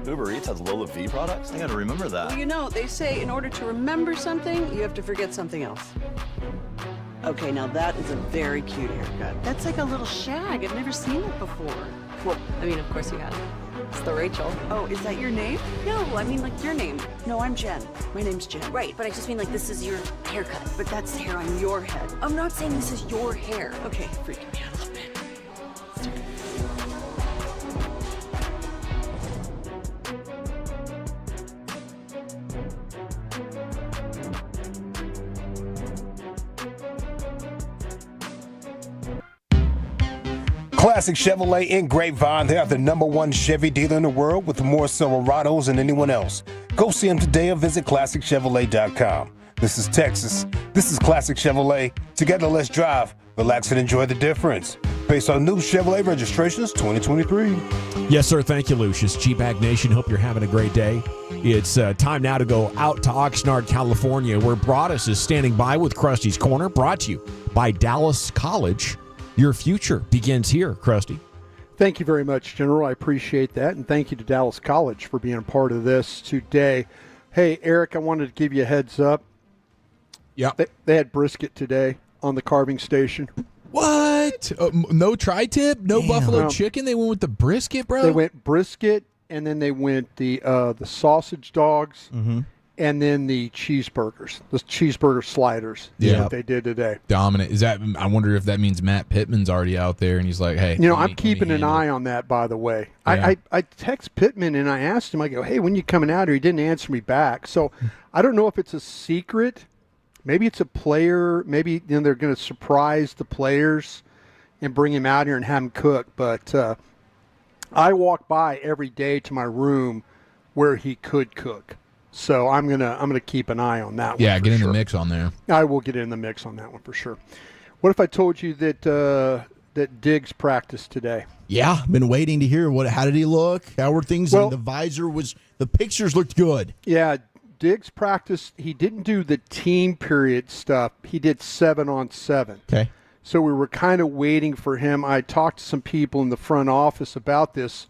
Uber Eats has Lola V products? I gotta remember that. Well, you know, they say in order to remember something, you have to forget something else. Okay, now that is a very cute haircut. That's like a little shag. I've never seen it before. Well, I mean, of course you have. It's the Rachel. Oh, is that your name? No, I mean like your name. No, I'm Jen. My name's Jen. Right, but I just mean like this is your haircut. But that's the hair on your head. I'm not saying this is your hair. Okay, freaking me out a little bit. Classic Chevrolet in Grapevine. They are the #1 Chevy dealer in the world with more Silverados than anyone else. Go see them today or visit ClassicChevrolet.com. This is Texas. This is Classic Chevrolet. Together, let's drive, relax, and enjoy the difference. Based on new Chevrolet registrations 2023. Yes, sir. Thank you, Lucius. GBag Nation, hope you're having a great day. It's time now to go out to Oxnard, California, where Broadus is standing by with Krusty's Corner, brought to you by Dallas College. Your future begins here, Krusty. Thank you very much, General. I appreciate that, and thank you to Dallas College for being a part of this today. Hey, Eric, I wanted to give you a heads up. Yeah. They had brisket today on the carving station. What? No tri-tip? No buffalo chicken? They went with the brisket, bro? They went brisket, and then they went the sausage dogs, and then the cheeseburgers, the cheeseburger sliders. Is what they did today. Dominant. Is that? I wonder if that means Matt Pittman's already out there, and he's like, hey. I'm keeping an eye on that, by the way. Yeah. I text Pittman, and I asked him, I go, hey, when you coming out here? He didn't answer me back. So I don't know if it's a secret. Maybe it's a player. Maybe they're going to surprise the players and bring him out here and have him cook. But I walk by every day to my room where he could cook. So I'm gonna keep an eye on that one. Yeah, get in the mix on there. I will get in the mix on that one for sure. What if I told you that that Diggs practiced today? Yeah, been waiting to hear how did he look? How were things? Well, the visor the pictures looked good. Yeah, Diggs practiced. He didn't do the team period stuff. He did 7-on-7. Okay. So we were kind of waiting for him. I talked to some people in the front office about this.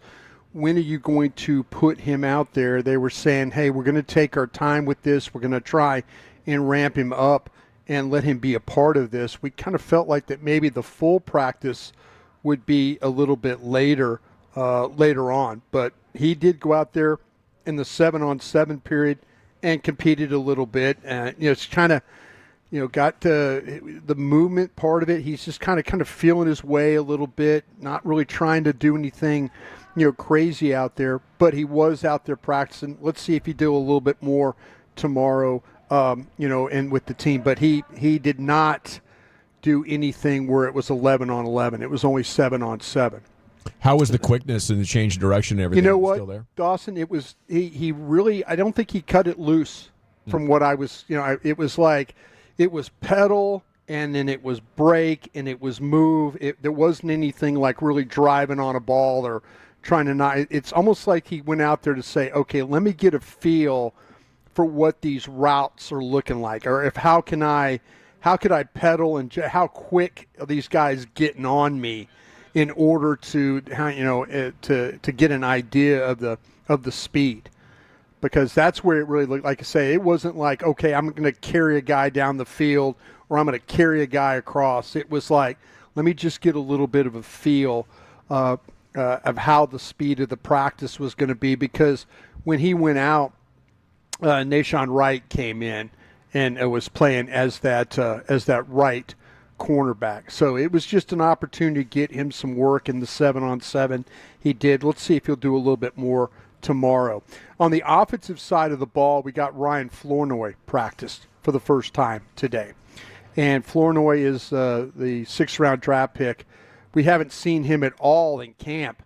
When are you going to put him out there? They were saying, hey, we're going to take our time with this. We're going to try and ramp him up and let him be a part of this. We kind of felt like that maybe the full practice would be a little bit later on. But he did go out there in the 7-on-7 period and competed a little bit. It's kind of, got to the movement part of it. He's just kind of feeling his way a little bit, not really trying to do anything crazy out there, but he was out there practicing. Let's see if he do a little bit more tomorrow, and with the team. But he did not do anything where it was 11-on-11. It was only 7-on-7. How was the quickness and the change of direction and everything? You know what, still there? Dawson? It was he really. I don't think he cut it loose from what I was. It was like it was pedal and then it was brake and it was move. There wasn't anything like really driving on a ball or trying to not. It's almost like he went out there to say, okay, let me get a feel for what these routes are looking like, or how could I pedal and how quick are these guys getting on me in order to to get an idea of the speed, because that's where it really looked like. I say, it wasn't like, okay, I'm going to carry a guy down the field or I'm going to carry a guy across. It was like, let me just get a little bit of a feel of how the speed of the practice was going to be, because when he went out, Nahshon Wright came in and was playing as that right cornerback. So it was just an opportunity to get him some work in the 7-on-7. He did. Let's see if he'll do a little bit more tomorrow. On the offensive side of the ball, we got Ryan Flournoy practiced for the first time today. And Flournoy is the 6th-round draft pick. We haven't seen him at all in camp.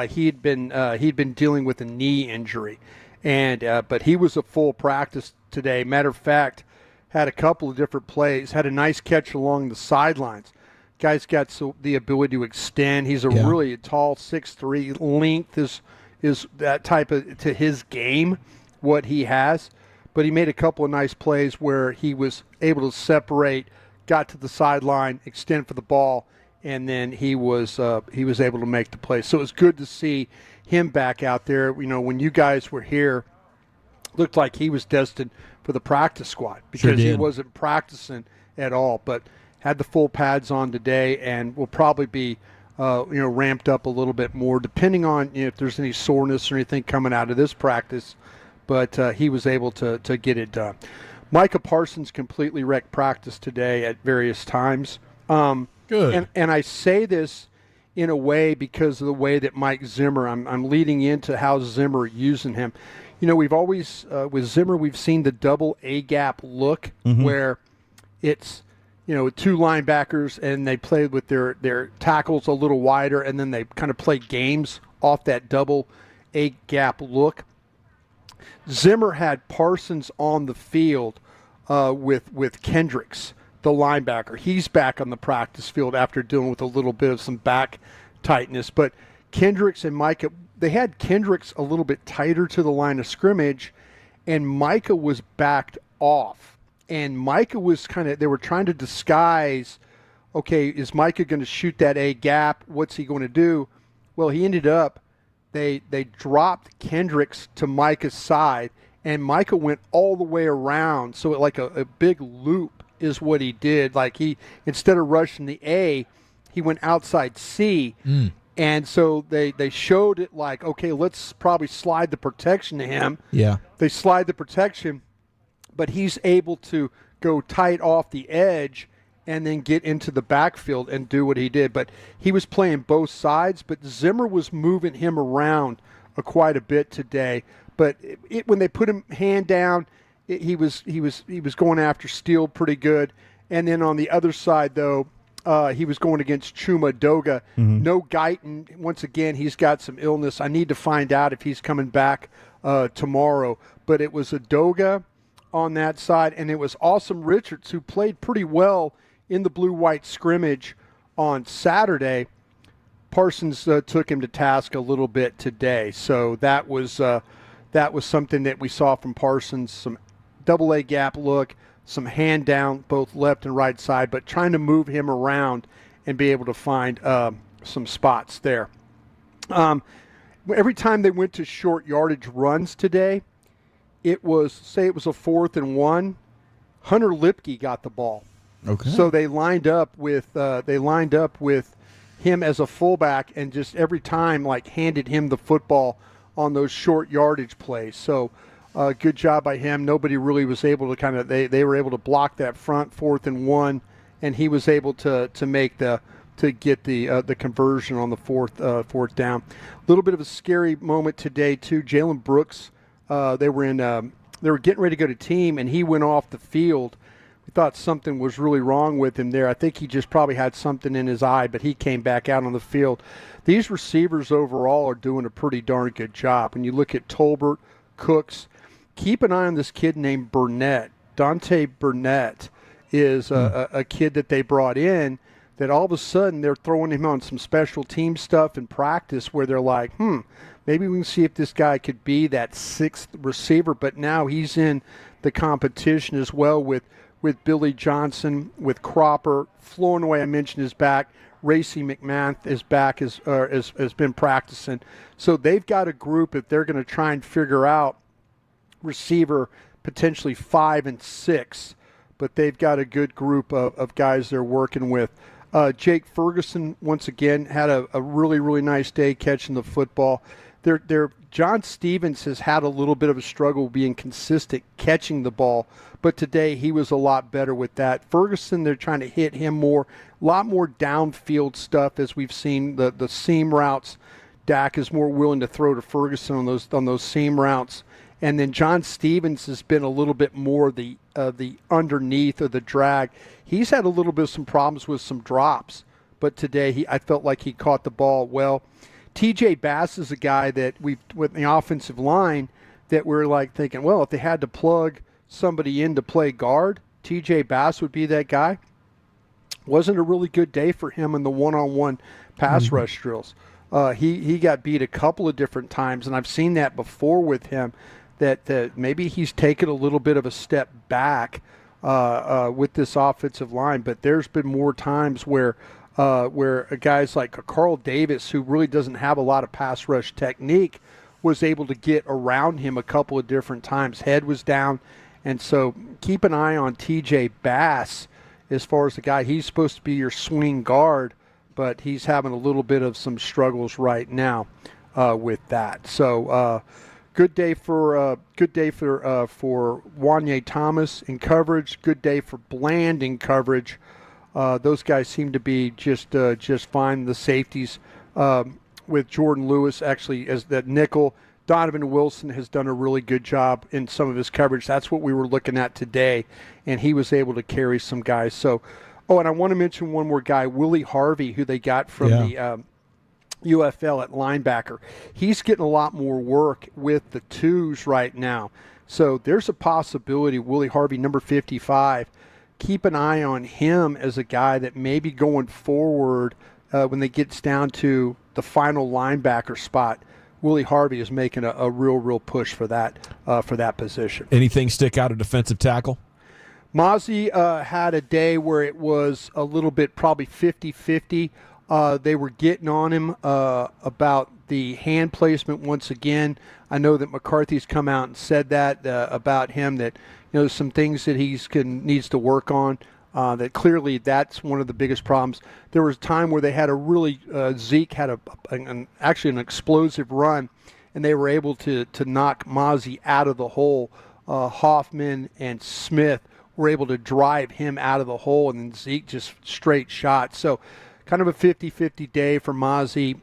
He'd been dealing with a knee injury, but he was a full practice today. Matter of fact, had a couple of different plays, had a nice catch along the sidelines. Guy's got the ability to extend. He's really tall, 6'3". Length is that type of to his game, what he has. But he made a couple of nice plays where he was able to separate, got to the sideline, extend for the ball, and then he was able to make the play. So it was good to see him back out there. When you guys were here, looked like he was destined for the practice squad because he wasn't practicing at all. But had the full pads on today and will probably be ramped up a little bit more, depending on if there's any soreness or anything coming out of this practice. But he was able to get it done. Micah Parsons completely wrecked practice today at various times. Good. And I say this in a way because of the way that Mike Zimmer, I'm leading into how Zimmer using him. We've always, with Zimmer, we've seen the double A-gap look where it's, two linebackers and they play with their tackles a little wider, and then they kind of play games off that double A-gap look. Zimmer had Parsons on the field with Kendricks, the linebacker. He's back on the practice field after dealing with a little bit of some back tightness. But Kendricks and Micah, they had Kendricks a little bit tighter to the line of scrimmage, and Micah was backed off. And Micah was they were trying to disguise, okay, is Micah going to shoot that A gap? What's he going to do? Well, he ended up, they dropped Kendricks to Micah's side, and Micah went all the way around. So like a big loop is what he did. Like he, instead of rushing the A, he went outside C. And so they showed it like, okay, let's probably slide the protection to him. Yeah. They slide the protection, but he's able to go tight off the edge and then get into the backfield and do what he did. But he was playing both sides, but Zimmer was moving him around quite a bit today. But when they put him hand down, he was going after Steele pretty good. And then on the other side, though, he was going against Chuma Doga. No Guyton. Once again, he's got some illness. I need to find out if he's coming back tomorrow. But it was a Doga on that side, and it was Awesome Richards, who played pretty well in the blue-white scrimmage on Saturday. Parsons took him to task a little bit today. So that was something that we saw from Parsons, some double A gap look, some hand down both left and right side, but trying to move him around and be able to find some spots there. Every time they went to short yardage runs today, it was a 4th and 1. Hunter Lipke got the ball. Okay. So they lined up with him as a fullback, and just every time handed him the football on those short yardage plays. So good job by him. Nobody really was able to they were able to block that front 4th and 1, and he was able to get the conversion on the fourth down. A little bit of a scary moment today too. Jalen Brooks, they were getting ready to go to team, and he went off the field. We thought something was really wrong with him there. I think he just probably had something in his eye, but he came back out on the field. These receivers overall are doing a pretty darn good job. When you look at Tolbert, Cooks, keep an eye on this kid named Burnett. Dante Burnett is a kid that they brought in that all of a sudden they're throwing him on some special team stuff in practice where they're like, maybe we can see if this guy could be that 6th receiver. But now he's in the competition as well with Billy Johnson, with Cropper. Flournoy, I mentioned, is back. Racy McMahon is back, has been practicing. So they've got a group that they're going to try and figure out receiver potentially 5 and 6. But they've got a good group of guys they're working with. Jake Ferguson, once again, had a really, really nice day catching the football. John Stevens has had a little bit of a struggle being consistent catching the ball, but today he was a lot better with that. Ferguson, they're trying to hit him more, a lot more downfield stuff as we've seen the seam routes. Dak is more willing to throw to Ferguson on those seam routes. And then John Stevens has been a little bit more the underneath of the drag. He's had a little bit of some problems with some drops, but today I felt like he caught the ball well. TJ Bass is a guy that with the offensive line that we're thinking, well, if they had to plug somebody in to play guard, TJ Bass would be that guy. Wasn't a really good day for him in the one-on-one pass rush drills. He got beat a couple of different times, and I've seen that before with him, that maybe he's taken a little bit of a step back with this offensive line. But there's been more times where guys like Carl Davis, who really doesn't have a lot of pass rush technique, was able to get around him a couple of different times. Head was down, and so keep an eye on TJ Bass as far as the guy. He's supposed to be your swing guard, but he's having a little bit of some struggles right now with that. So good day for Wanye Thomas in coverage. Good day for Bland in coverage. Those guys seem to be just fine. The safeties with Jordan Lewis actually as that nickel. Donovan Wilson has done a really good job in some of his coverage. That's what we were looking at today, and he was able to carry some guys. So, and I want to mention one more guy, Willie Harvey, who they got from the UFL at linebacker. He's getting a lot more work with the twos right now. So there's a possibility Willie Harvey, number 55, keep an eye on him as a guy that maybe going forward when they get down to the final linebacker spot, Willie Harvey is making a real push for that position. Anything stick out of defensive tackle? Mozzie had a day where it was a little bit probably 50-50. They were getting on him about the hand placement once again. I know that McCarthy's come out and said that about him, that some things that needs to work on. That clearly that's one of the biggest problems. There was a time where they had a really Zeke had actually an explosive run, and they were able to knock Mozzie out of the hole. Hoffman and Smith were able to drive him out of the hole, and then Zeke just straight shot. So kind of a 50-50 day for Mozzie.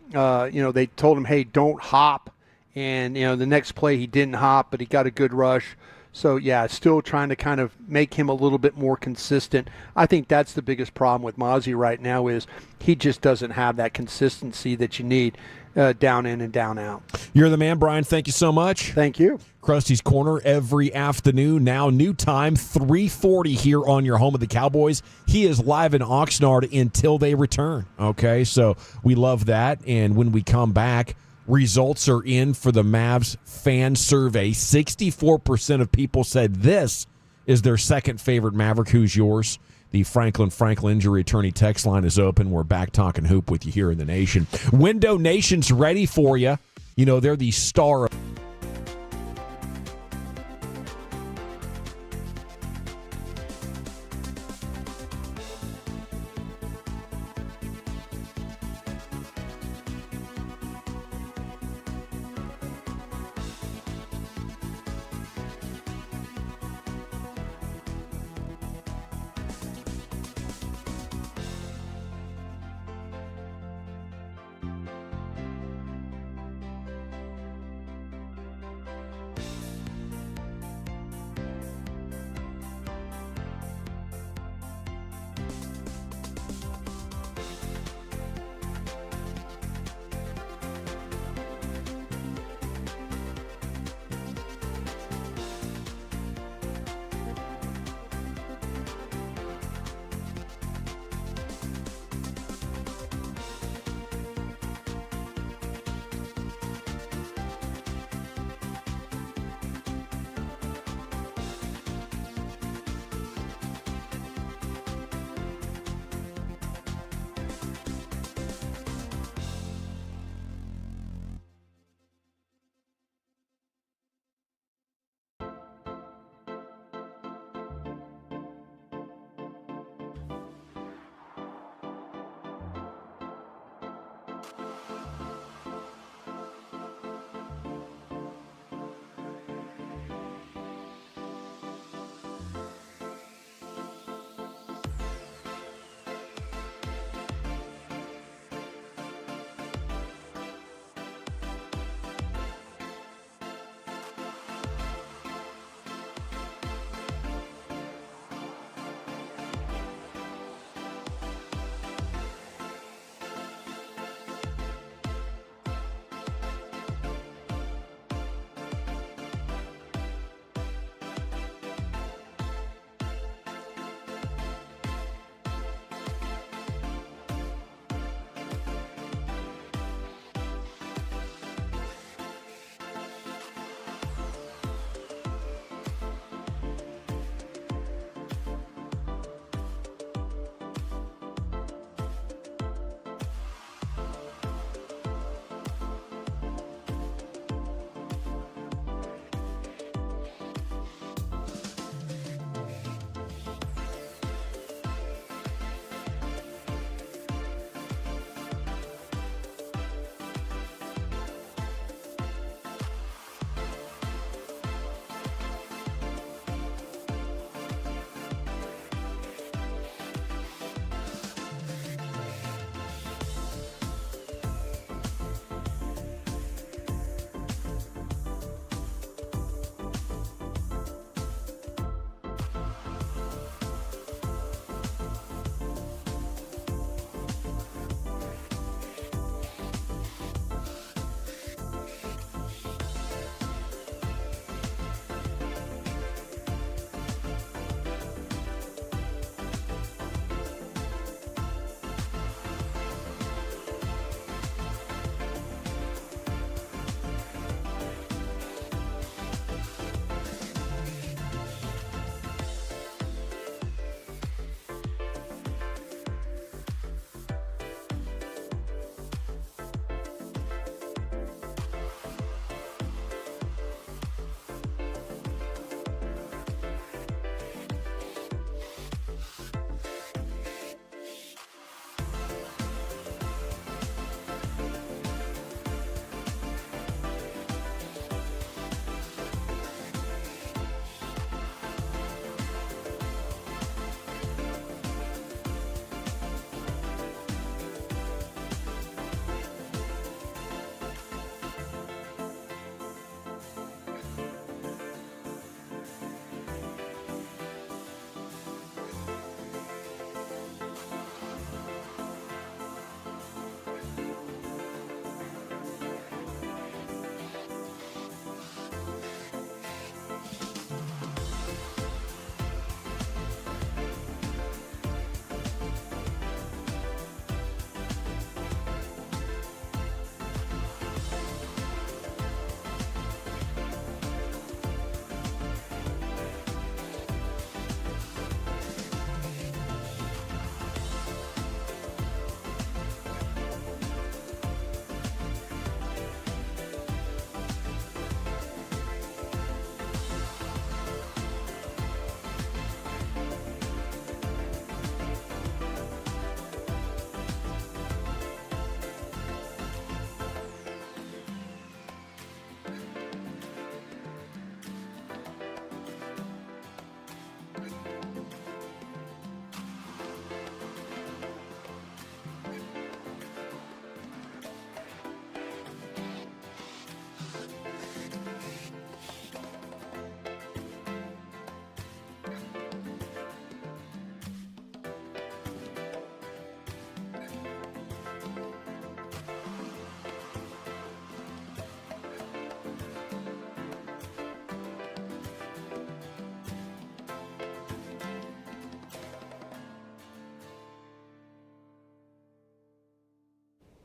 They told him, hey, don't hop. And, the next play he didn't hop, but he got a good rush. So, yeah, still trying to kind of make him a little bit more consistent. I think that's the biggest problem with Mozzie right now is he just doesn't have that consistency that you need down in and down out. You're the man, Brian. Thank you so much. Thank you. Krusty's Corner every afternoon. Now, new time, 3:40 here on your home of the Cowboys. He is live in Oxnard until they return. Okay, so we love that. And when we come back, results are in for the Mavs fan survey. 64% of people said this is their second favorite Maverick. Who's yours? The Franklin Injury Attorney text line is open. We're back talking hoop with you here in the nation. Window Nation's ready for you. They're the star of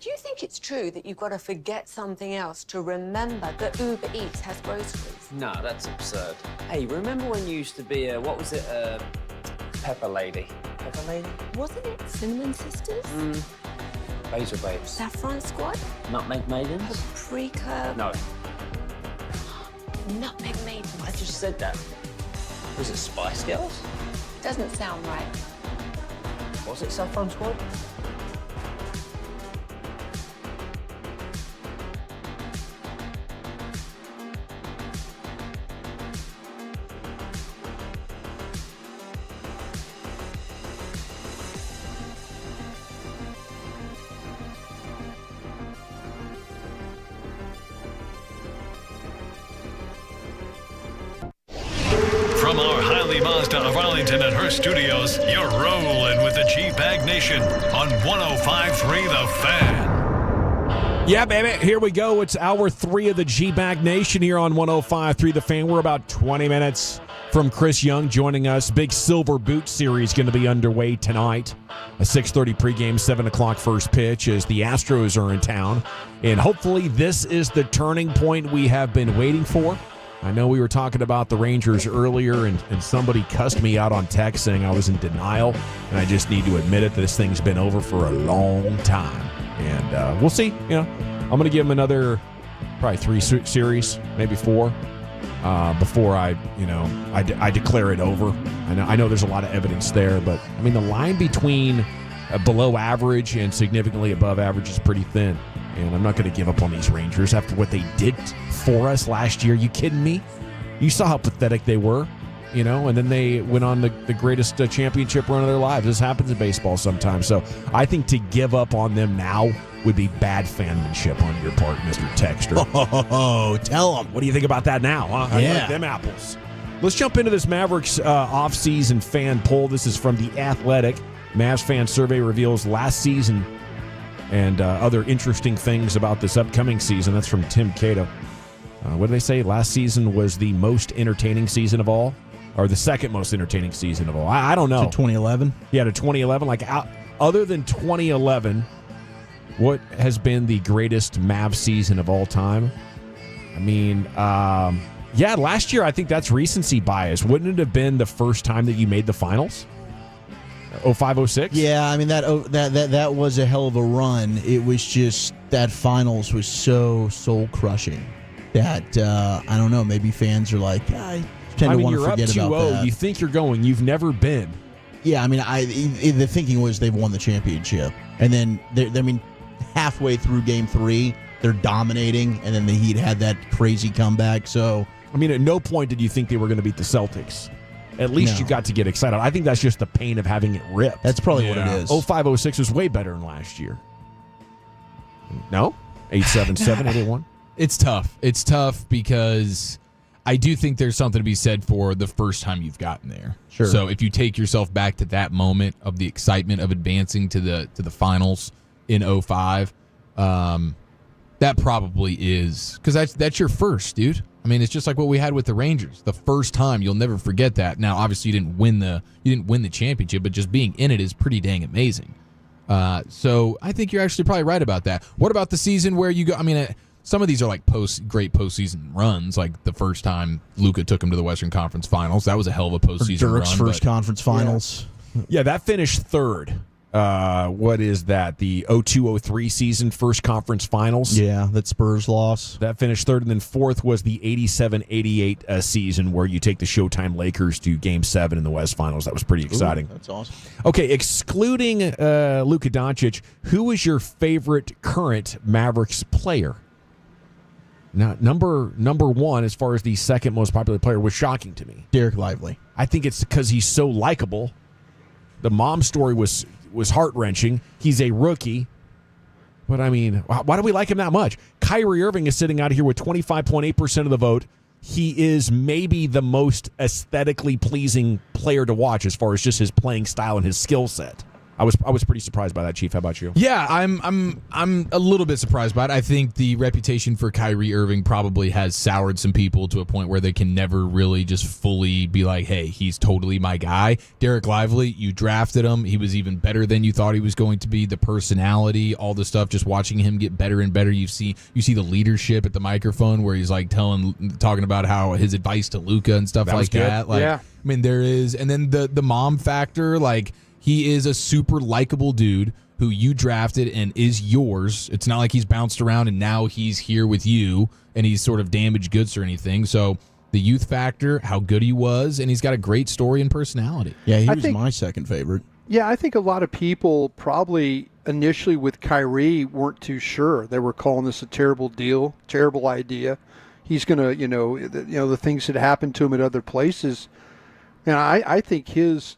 Do you think it's true that you've got to forget something else to remember that Uber Eats has groceries? No, that's absurd. Hey, remember when you used to be a, what was it, Pepper Lady? Pepper Lady? Wasn't it Cinnamon Sisters? Basil Babes. Saffron Squad? Nutmeg Maidens? Paprika? No. Nutmeg Maidens. I just said that. Was it Spice Girls? Doesn't sound right. Was it Saffron Squad? From our Highly Mazda of Arlington and Hearst studios, you're rolling with the GBag Nation on 105.3 The Fan. Yeah, baby. Here we go. It's hour 3 of the GBag Nation here on 105.3 The Fan. We're about 20 minutes from Chris Young joining us. Big Silver Boot Series going to be underway tonight. A 6:30 pregame, 7 o'clock first pitch as the Astros are in town. And hopefully this is the turning point we have been waiting for. I know we were talking about the Rangers earlier, and somebody cussed me out on text saying I was in denial, and I just need to admit it. This thing's been over for a long time, and we'll see. You know, I'm going to give them another probably 3 series, maybe 4, before I declare it over. I know there's a lot of evidence there, but I mean the line between below average and significantly above average is pretty thin. And I'm not going to give up on these Rangers after what they did for us last year. You kidding me? You saw how pathetic they were, you know, and then they went on the greatest championship run of their lives. This happens in baseball sometimes. So I think to give up on them now would be bad fanmanship on your part, Mr. Texter. Oh, tell them. What do you think about that now, huh? Yeah. I like them apples. Let's jump into this Mavericks off-season fan poll. This is from The Athletic. Mavs fan survey reveals last season and other interesting things about this upcoming season. That's from Tim Cato. What did they say? Last season was the most entertaining season of all? Or the second most entertaining season of all? I don't know. To 2011? Yeah, to 2011. Like, other than 2011, what has been the greatest Mavs season of all time? I mean, yeah, last year I think that's recency bias. Wouldn't it have been the first time that you made the finals? 05-06? Yeah, I mean that was a hell of a run. It was just that finals was so soul crushing that I don't know. Maybe fans are like, I tend to want to forget about that. You think you're going. You've never been. Yeah, I mean, the thinking was they've won the championship, and then halfway through Game 3, they're dominating, and then the Heat had that crazy comeback. So I mean, at no point did you think they were going to beat the Celtics. At least you got to get excited. I think that's just the pain of having it ripped. That's probably what it is. 05-06 was way better than last year. No? 877, 881? It's tough. It's tough because I do think there's something to be said for the first time you've gotten there. Sure. So if you take yourself back to that moment of the excitement of advancing to the finals in 05, that probably is because that's your first, dude. I mean, it's just like what we had with the Rangers. The first time, you'll never forget that. Now, obviously, you didn't win the championship, but just being in it is pretty dang amazing. So I think you're actually probably right about that. What about the season where you go? I mean, some of these are like great postseason runs. Like the first time Luka took him to the Western Conference Finals, that was a hell of a postseason run. Dirk's first conference finals. Yeah, that finished third. What is that? The 02-03 season, first conference finals. Yeah, that Spurs loss. That finished third, and then fourth was the 87-88 season where you take the Showtime Lakers to Game 7 in the West Finals. That was pretty exciting. Ooh, that's awesome. Okay, excluding Luka Doncic, who is your favorite current Mavericks player? Now, number one, as far as the second most popular player, was shocking to me. Derek Lively. I think it's because he's so likable. The mom story was heart-wrenching. He's a rookie. But, I mean, why do we like him that much? Kyrie Irving is sitting out here with 25.8% of the vote. He is maybe the most aesthetically pleasing player to watch as far as just his playing style and his skill set. I was pretty surprised by that, Chief. How about you? Yeah, I'm a little bit surprised by it. I think the reputation for Kyrie Irving probably has soured some people to a point where they can never really just fully be like, hey, he's totally my guy. Derek Lively, you drafted him. He was even better than you thought he was going to be. The personality, all the stuff, just watching him get better and better. You see the leadership at the microphone where he's like talking about how his advice to Luka and stuff like that. Like, yeah. I mean, there is, and then the mom factor, like, he is a super likable dude who you drafted and is yours. It's not like he's bounced around and now he's here with you and he's sort of damaged goods or anything. So the youth factor, how good he was, and he's got a great story and personality. Yeah, he was my second favorite. Yeah, I think a lot of people probably initially with Kyrie weren't too sure. They were calling this a terrible deal, terrible idea. He's going to, the things that happened to him at other places. And I think his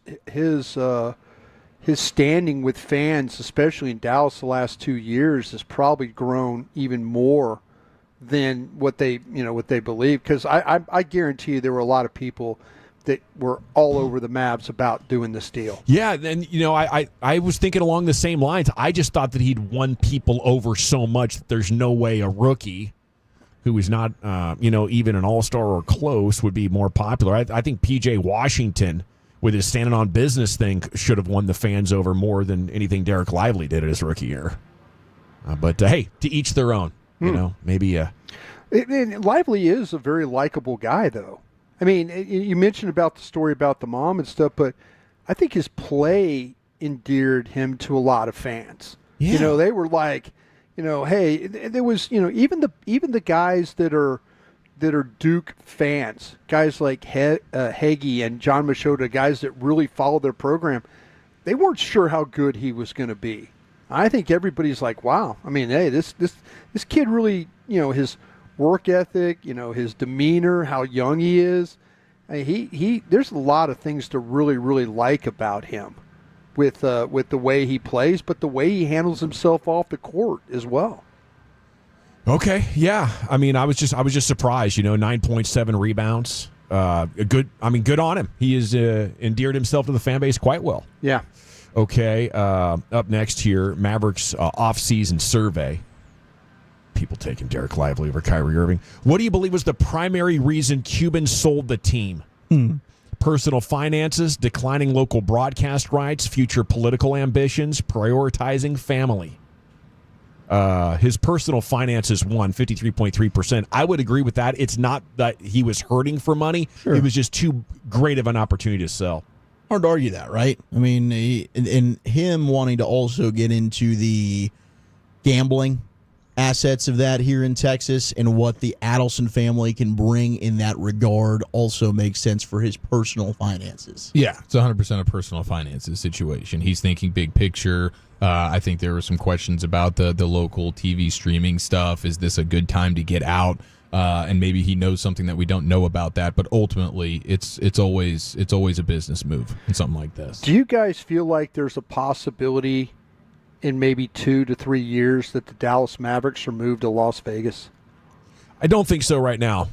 standing with fans, especially in Dallas the last 2 years, has probably grown even more than what they believe. Because I guarantee you there were a lot of people that were all over the Mavs about doing this deal. Yeah, and I was thinking along the same lines. I just thought that he'd won people over so much that there's no way a rookie who is not even an all-star or close would be more popular. I think P.J. Washington, with his standing on business thing, should have won the fans over more than anything Derek Lively did in his rookie year. But hey, to each their own. Maybe. Lively is a very likable guy, though. I mean, you mentioned about the story about the mom and stuff, but I think his play endeared him to a lot of fans. Yeah. They were like, hey, there was, even the guys that are Duke fans, guys like Hagee and John Machota, guys that really follow their program, they weren't sure how good he was going to be. I think everybody's like, wow. I mean, hey, this kid really, his work ethic, his demeanor, how young he is. He there's a lot of things to really, really like about him with the way he plays, but the way he handles himself off the court as well. Okay, yeah. I mean, I was just surprised. 9.7 rebounds. Good on him. He has endeared himself to the fan base quite well. Yeah. Okay. Up next here, Mavericks off-season survey. People taking Derek Lively over Kyrie Irving. What do you believe was the primary reason Cuban sold the team? Personal finances, declining local broadcast rights, future political ambitions, prioritizing family. His personal finances won 53.3%. I would agree with that. It's not that he was hurting for money. Sure. It was just too great of an opportunity to sell. Hard to argue that, right? I mean, and him wanting to also get into the gambling assets of that here in Texas and what the Adelson family can bring in that regard also makes sense for his personal finances. Yeah, it's 100% a personal finances situation. He's thinking big picture. I think there were some questions about the local TV streaming stuff. Is this a good time to get out? And maybe he knows something that we don't know about that. But ultimately, it's always a business move in something like this. Do you guys feel like there's a possibility in maybe 2 to 3 years that the Dallas Mavericks are moved to Las Vegas? I don't think so right now.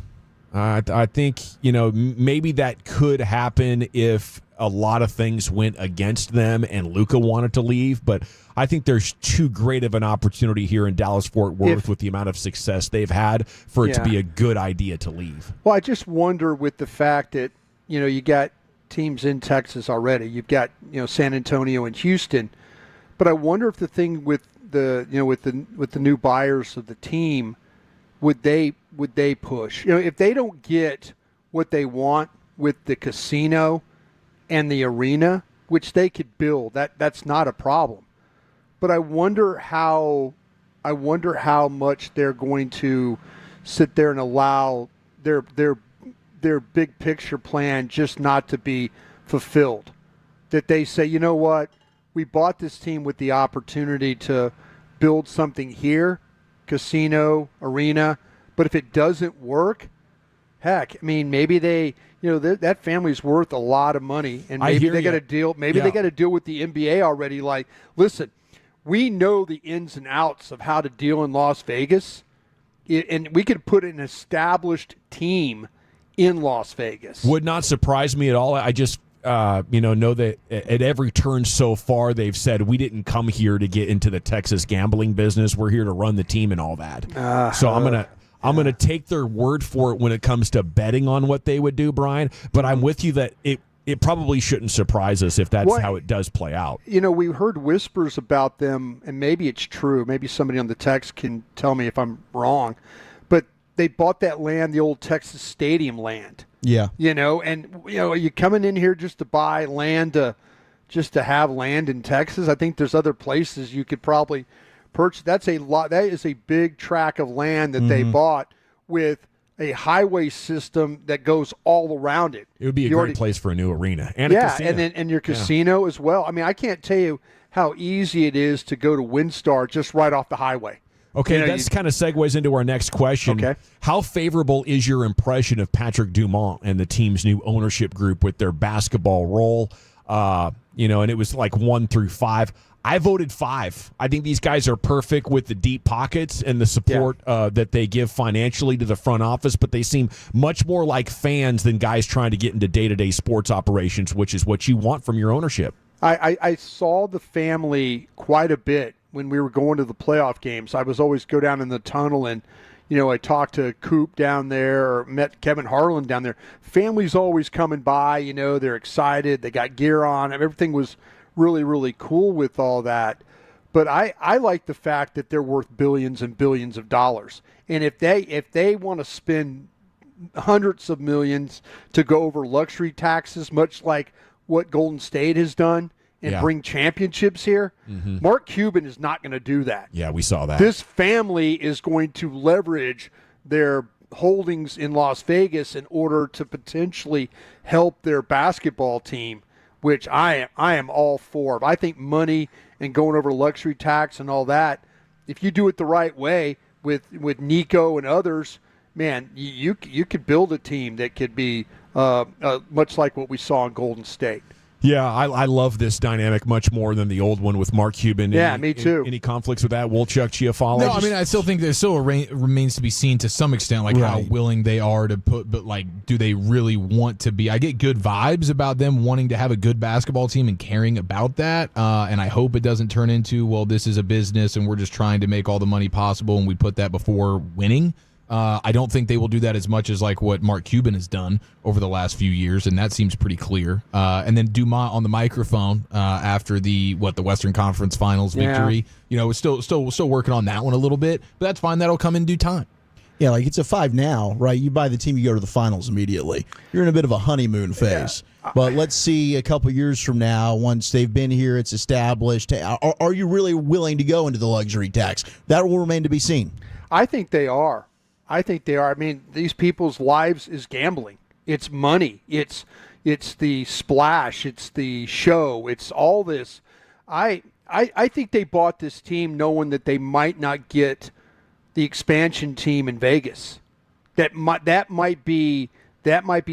I think, maybe that could happen if a lot of things went against them and Luka wanted to leave. But I think there's too great of an opportunity here in Dallas-Fort Worth with the amount of success they've had for it to be a good idea to leave. Well, I just wonder with the fact that, you got teams in Texas already. You've got, San Antonio and Houston. But I wonder if the thing with the new buyers of the team, would they push? If they don't get what they want with the casino and the arena, which they could build, that's not a problem. But I wonder how much they're going to sit there and allow their big picture plan just not to be fulfilled. That they say, you know what? We bought this team with the opportunity to build something here, casino, arena, but if it doesn't work, heck, I mean, maybe they, that family's worth a lot of money, and maybe they got to deal. Maybe they got to deal with the NBA already. Like, listen, we know the ins and outs of how to deal in Las Vegas, and we could put an established team in Las Vegas. Would not surprise me at all. know that at every turn so far they've said we didn't come here to get into the Texas gambling business. We're here to run the team and all that. So I'm gonna take their word for it when it comes to betting on what they would do, Brian. But I'm with you that it probably shouldn't surprise us if that's how it does play out. We heard whispers about them, and maybe it's true. Maybe somebody on the text can tell me if I'm wrong. But they bought that land, the old Texas Stadium land. Yeah. You coming in here just to buy land, just to have land in Texas? I think there's other places you could probably purchase. That's a lot. That is a big tract of land that they bought with a highway system that goes all around it. It would be a great place for a new arena and a casino. And your casino as well. I mean, I can't tell you how easy it is to go to WinStar just right off the highway. Okay, that kind of segues into our next question. Okay. How favorable is your impression of Patrick Dumont and the team's new ownership group with their basketball role? And it was like 1 through 5. I voted 5. I think these guys are perfect with the deep pockets and the support that they give financially to the front office, but they seem much more like fans than guys trying to get into day-to-day sports operations, which is what you want from your ownership. I saw the family quite a bit when we were going to the playoff games. I was always go down in the tunnel and, I talked to Coop down there or met Kevin Harlan down there. Family's always coming by, they're excited. They got gear on. Everything was really, really cool with all that. But I like the fact that they're worth billions and billions of dollars. And if they want to spend hundreds of millions to go over luxury taxes, much like what Golden State has done, and bring championships here, Mark Cuban is not going to do that. Yeah, we saw that. This family is going to leverage their holdings in Las Vegas in order to potentially help their basketball team, which I am all for. I think money and going over luxury tax and all that, if you do it the right way with Nico and others, man, you could build a team that could be much like what we saw in Golden State. Yeah, I love this dynamic much more than the old one with Mark Cuban. Yeah, me too. Any conflicts with that? Wolchuk, Chiafalo? No, I still think there still remains to be seen to some extent, how willing they are to put, but do they really want to be? I get good vibes about them wanting to have a good basketball team and caring about that, and I hope it doesn't turn into, well, this is a business and we're just trying to make all the money possible and we put that before winning. I don't think they will do that as much as what Mark Cuban has done over the last few years, and that seems pretty clear. And then Dumont on the microphone after the Western Conference Finals victory, is still working on that one a little bit, but that's fine. That'll come in due time. Yeah, it's a 5 now, right? You buy the team, you go to the finals immediately. You're in a bit of a honeymoon phase. Yeah. But let's see a couple years from now, once they've been here, it's established. Are you really willing to go into the luxury tax? That will remain to be seen. I think they are. I mean, these people's lives is gambling. It's money. It's the splash. It's the show. It's all this. I think they bought this team knowing that they might not get the expansion team in Vegas. That might be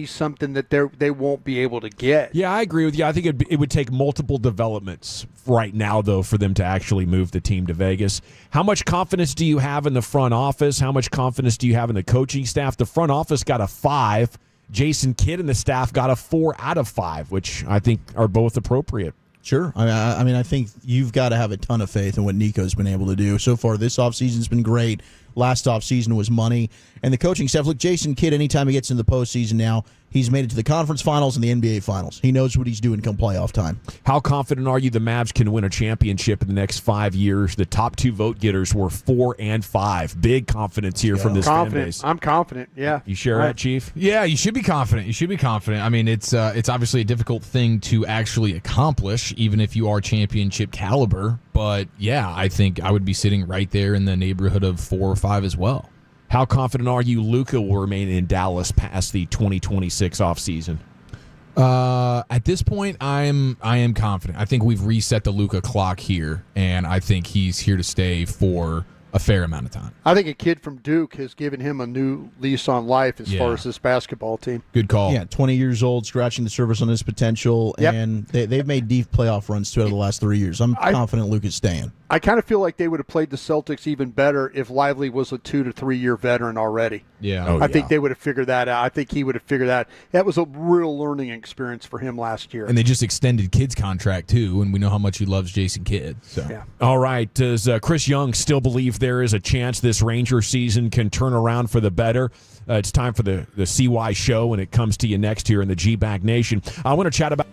something that they won't be able to get. Yeah, I agree with you. I think it would take multiple developments right now, though, for them to actually move the team to Vegas. How much confidence do you have in the front office? How much confidence do you have in the coaching staff? The front office got a 5. Jason Kidd and the staff got a 4 out of 5, which I think are both appropriate. Sure. I mean, I think you've got to have a ton of faith in what Nico's been able to do. So far, this offseason's been great. Last offseason was money. And the coaching staff, look, Jason Kidd, anytime he gets into the postseason now, he's made it to the conference finals and the NBA finals. He knows what he's doing come playoff time. How confident are you the Mavs can win a championship in the next 5 years? The top 2 vote getters were 4 and 5. Big confidence here from this fan base. I'm confident, yeah. You share that, Chief? Yeah, you should be confident. I mean, it's obviously a difficult thing to actually accomplish, even if you are championship caliber. But, yeah, I think I would be sitting right there in the neighborhood of 4 or 5 as well. How confident are you Luka will remain in Dallas past the 2026 offseason? At this point, I am confident. I think we've reset the Luka clock here, and I think he's here to stay for a fair amount of time. I think a kid from Duke has given him a new lease on life as far as this basketball team. Good call. Yeah, 20 years old, scratching the surface on his potential, and they've made deep playoff runs 2 out of the last 3 years. I'm confident Luka's staying. I kind of feel like they would have played the Celtics even better if Lively was a 2 to 3 year veteran already. Yeah. I think they would have figured that out. I think he would have figured that. That was a real learning experience for him last year. And they just extended Kidd's contract, too, and we know how much he loves Jason Kidd. So. Yeah. All right. Does Chris Young still believe there is a chance this Ranger season can turn around for the better? It's time for the CY show, and it comes to you next here in the GBag Nation. I want to chat about...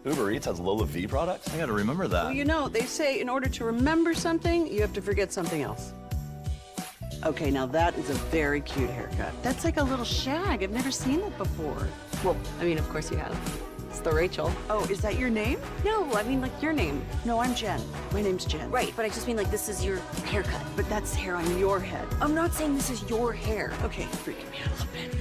Uber Eats has Lola V products? I gotta remember that. Well, you know, they say in order to remember something, you have to forget something else. Okay, now that is a very cute haircut. That's like a little shag. I've never seen that before. Well, I mean, of course you have. It's the Rachel. Oh, is that your name? No, I mean like your name. No, I'm Jen. My name's Jen. Right, but I just mean like this is your haircut. But that's hair on your head. I'm not saying this is your hair. Okay, freaking me out a little bit.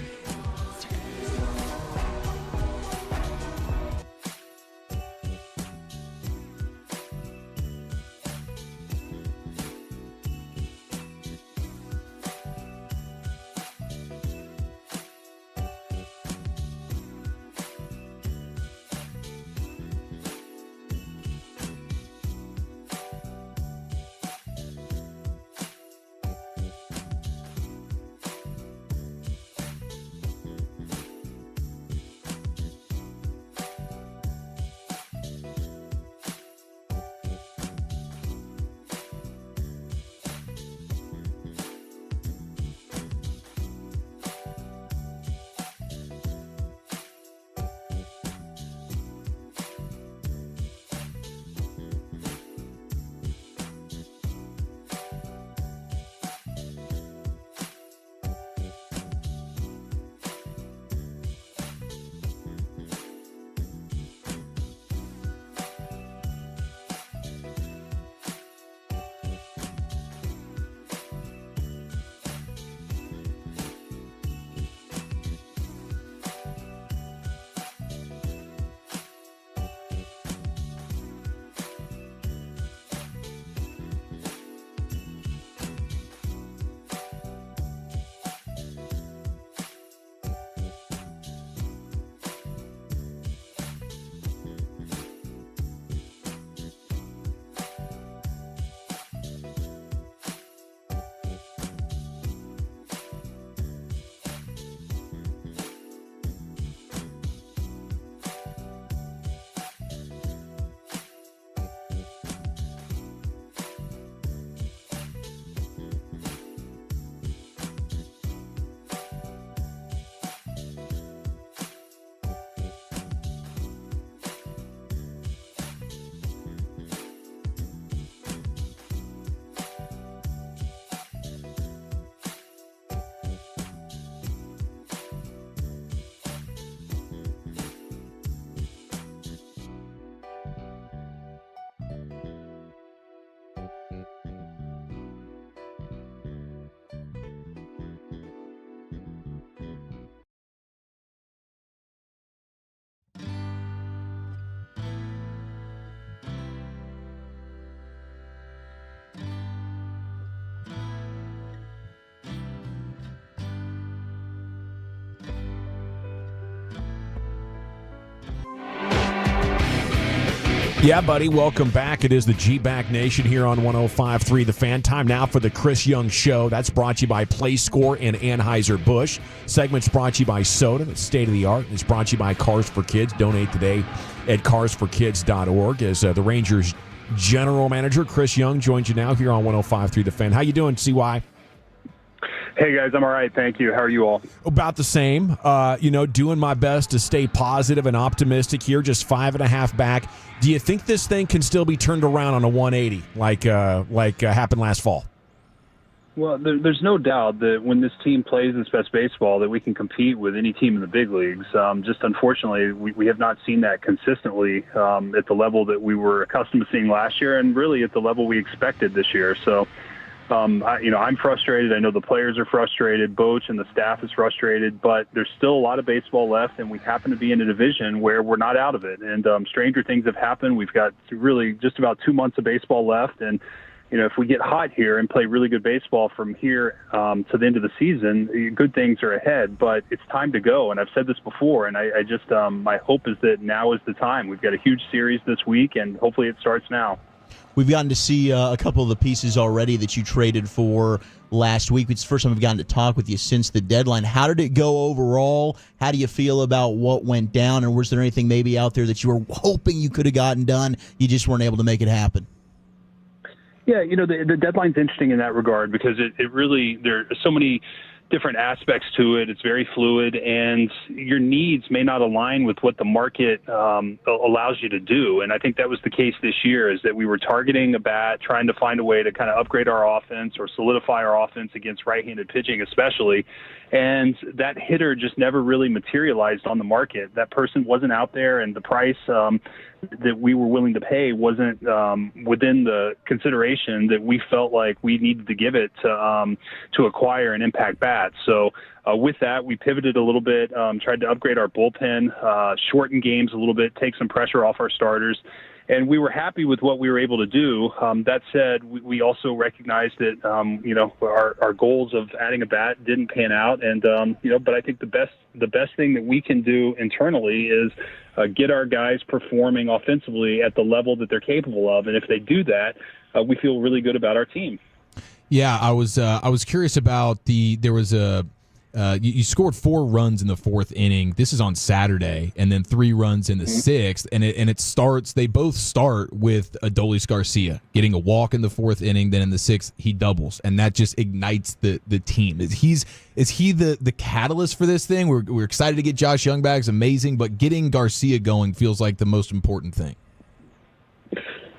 Yeah, buddy, welcome back. It is the GBag Nation here on 105.3 The Fan. Time now for the Chris Young Show. That's brought to you by PlayScore and Anheuser-Busch. Segment's brought to you by Soda, that's state-of-the-art. It's brought to you by Cars for Kids. Donate today at carsforkids.org. As the Rangers general manager, Chris Young, joins you now here on 105.3 The Fan. How you doing, CY? Hey, guys, I'm all right. Thank you. How are you all? About the same. Doing my best to stay positive and optimistic here, just 5.5 back. Do you think this thing can still be turned around on a 180 like happened last fall? Well, there's no doubt that when this team plays its best baseball that we can compete with any team in the big leagues. Just unfortunately, we have not seen that consistently at the level that we were accustomed to seeing last year and really at the level we expected this year. So, I'm frustrated. I know the players are frustrated. Boach and the staff is frustrated, but there's still a lot of baseball left, and we happen to be in a division where we're not out of it. And stranger things have happened. We've got really just about 2 months of baseball left, and if we get hot here and play really good baseball from here to the end of the season, good things are ahead. But it's time to go, and I've said this before, and I just my hope is that now is the time. We've got a huge series this week, and hopefully it starts now. We've gotten to see a couple of the pieces already that you traded for last week. It's the first time we've gotten to talk with you since the deadline. How did it go overall? How do you feel about what went down? And was there anything maybe out there that you were hoping you could have gotten done, you just weren't able to make it happen? Yeah, the deadline's interesting in that regard because it really, there are so many different aspects to it. It's very fluid, and your needs may not align with what the market allows you to do. And I think that was the case this year, is that we were targeting a bat, trying to find a way to kind of upgrade our offense or solidify our offense against right-handed pitching especially. And that hitter just never really materialized on the market. That person wasn't out there, and the price that we were willing to pay wasn't within the consideration that we felt like we needed to give it to acquire an impact bat. So with that, we pivoted a little bit, tried to upgrade our bullpen, shorten games a little bit, take some pressure off our starters. And we were happy with what we were able to do. That said, we also recognized that, our goals of adding a bat didn't pan out. And, but I think the best thing that we can do internally is get our guys performing offensively at the level that they're capable of. And if they do that, we feel really good about our team. Yeah, I was curious about you scored 4 runs in the 4th inning. This is on Saturday, and then 3 runs in the 6th, and they both start with Adolis Garcia getting a walk in the 4th inning. Then in the 6th, he doubles, and that just ignites the team. Is he the catalyst for this thing? We're excited to get Josh Young back. It's amazing, but getting Garcia going feels like the most important thing.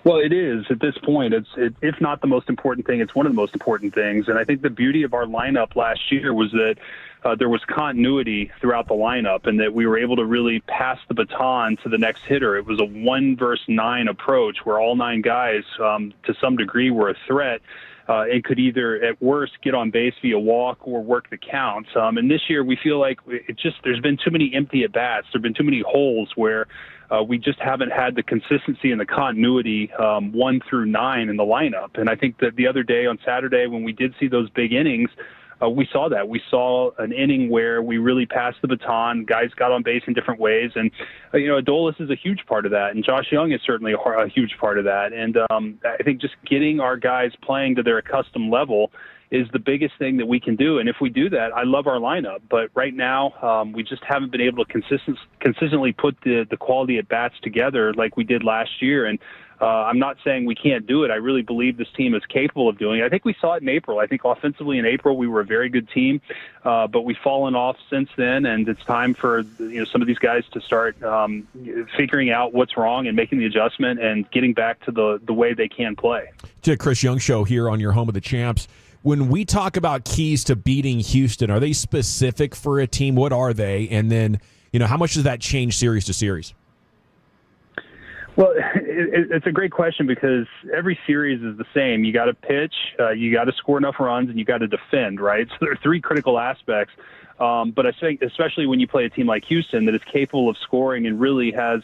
Well, it is at this point. If not the most important thing, it's one of the most important things. And I think the beauty of our lineup last year was that there was continuity throughout the lineup, and that we were able to really pass the baton to the next hitter. It was a 1 versus 9 approach where all 9 guys, to some degree, were a threat. It could either, at worst, get on base via walk or work the count. And this year, we feel like there's been too many empty at-bats. There have been too many holes where we just haven't had the consistency and the continuity 1 through 9 in the lineup. And I think that the other day on Saturday, when we did see those big innings, we saw that. We saw an inning where we really passed the baton. Guys got on base in different ways. And, Adolis is a huge part of that. And Josh Young is certainly a huge part of that. And I think just getting our guys playing to their accustomed level is the biggest thing that we can do. And if we do that, I love our lineup. But right now, we just haven't been able to consistently put the quality at bats together like we did last year. And I'm not saying we can't do it. I really believe this team is capable of doing it. I think we saw it in April. I think offensively in April we were a very good team, but we've fallen off since then, and it's time for some of these guys to start figuring out what's wrong and making the adjustment and getting back to the way they can play. To Chris Young Show here on your home of the champs. When we talk about keys to beating Houston, are they specific for a team? What are they? And then, how much does that change series to series? Well, it's a great question because every series is the same. You got to pitch, you got to score enough runs, and you got to defend, right? So there are 3 critical aspects. But I think especially when you play a team like Houston that is capable of scoring and really has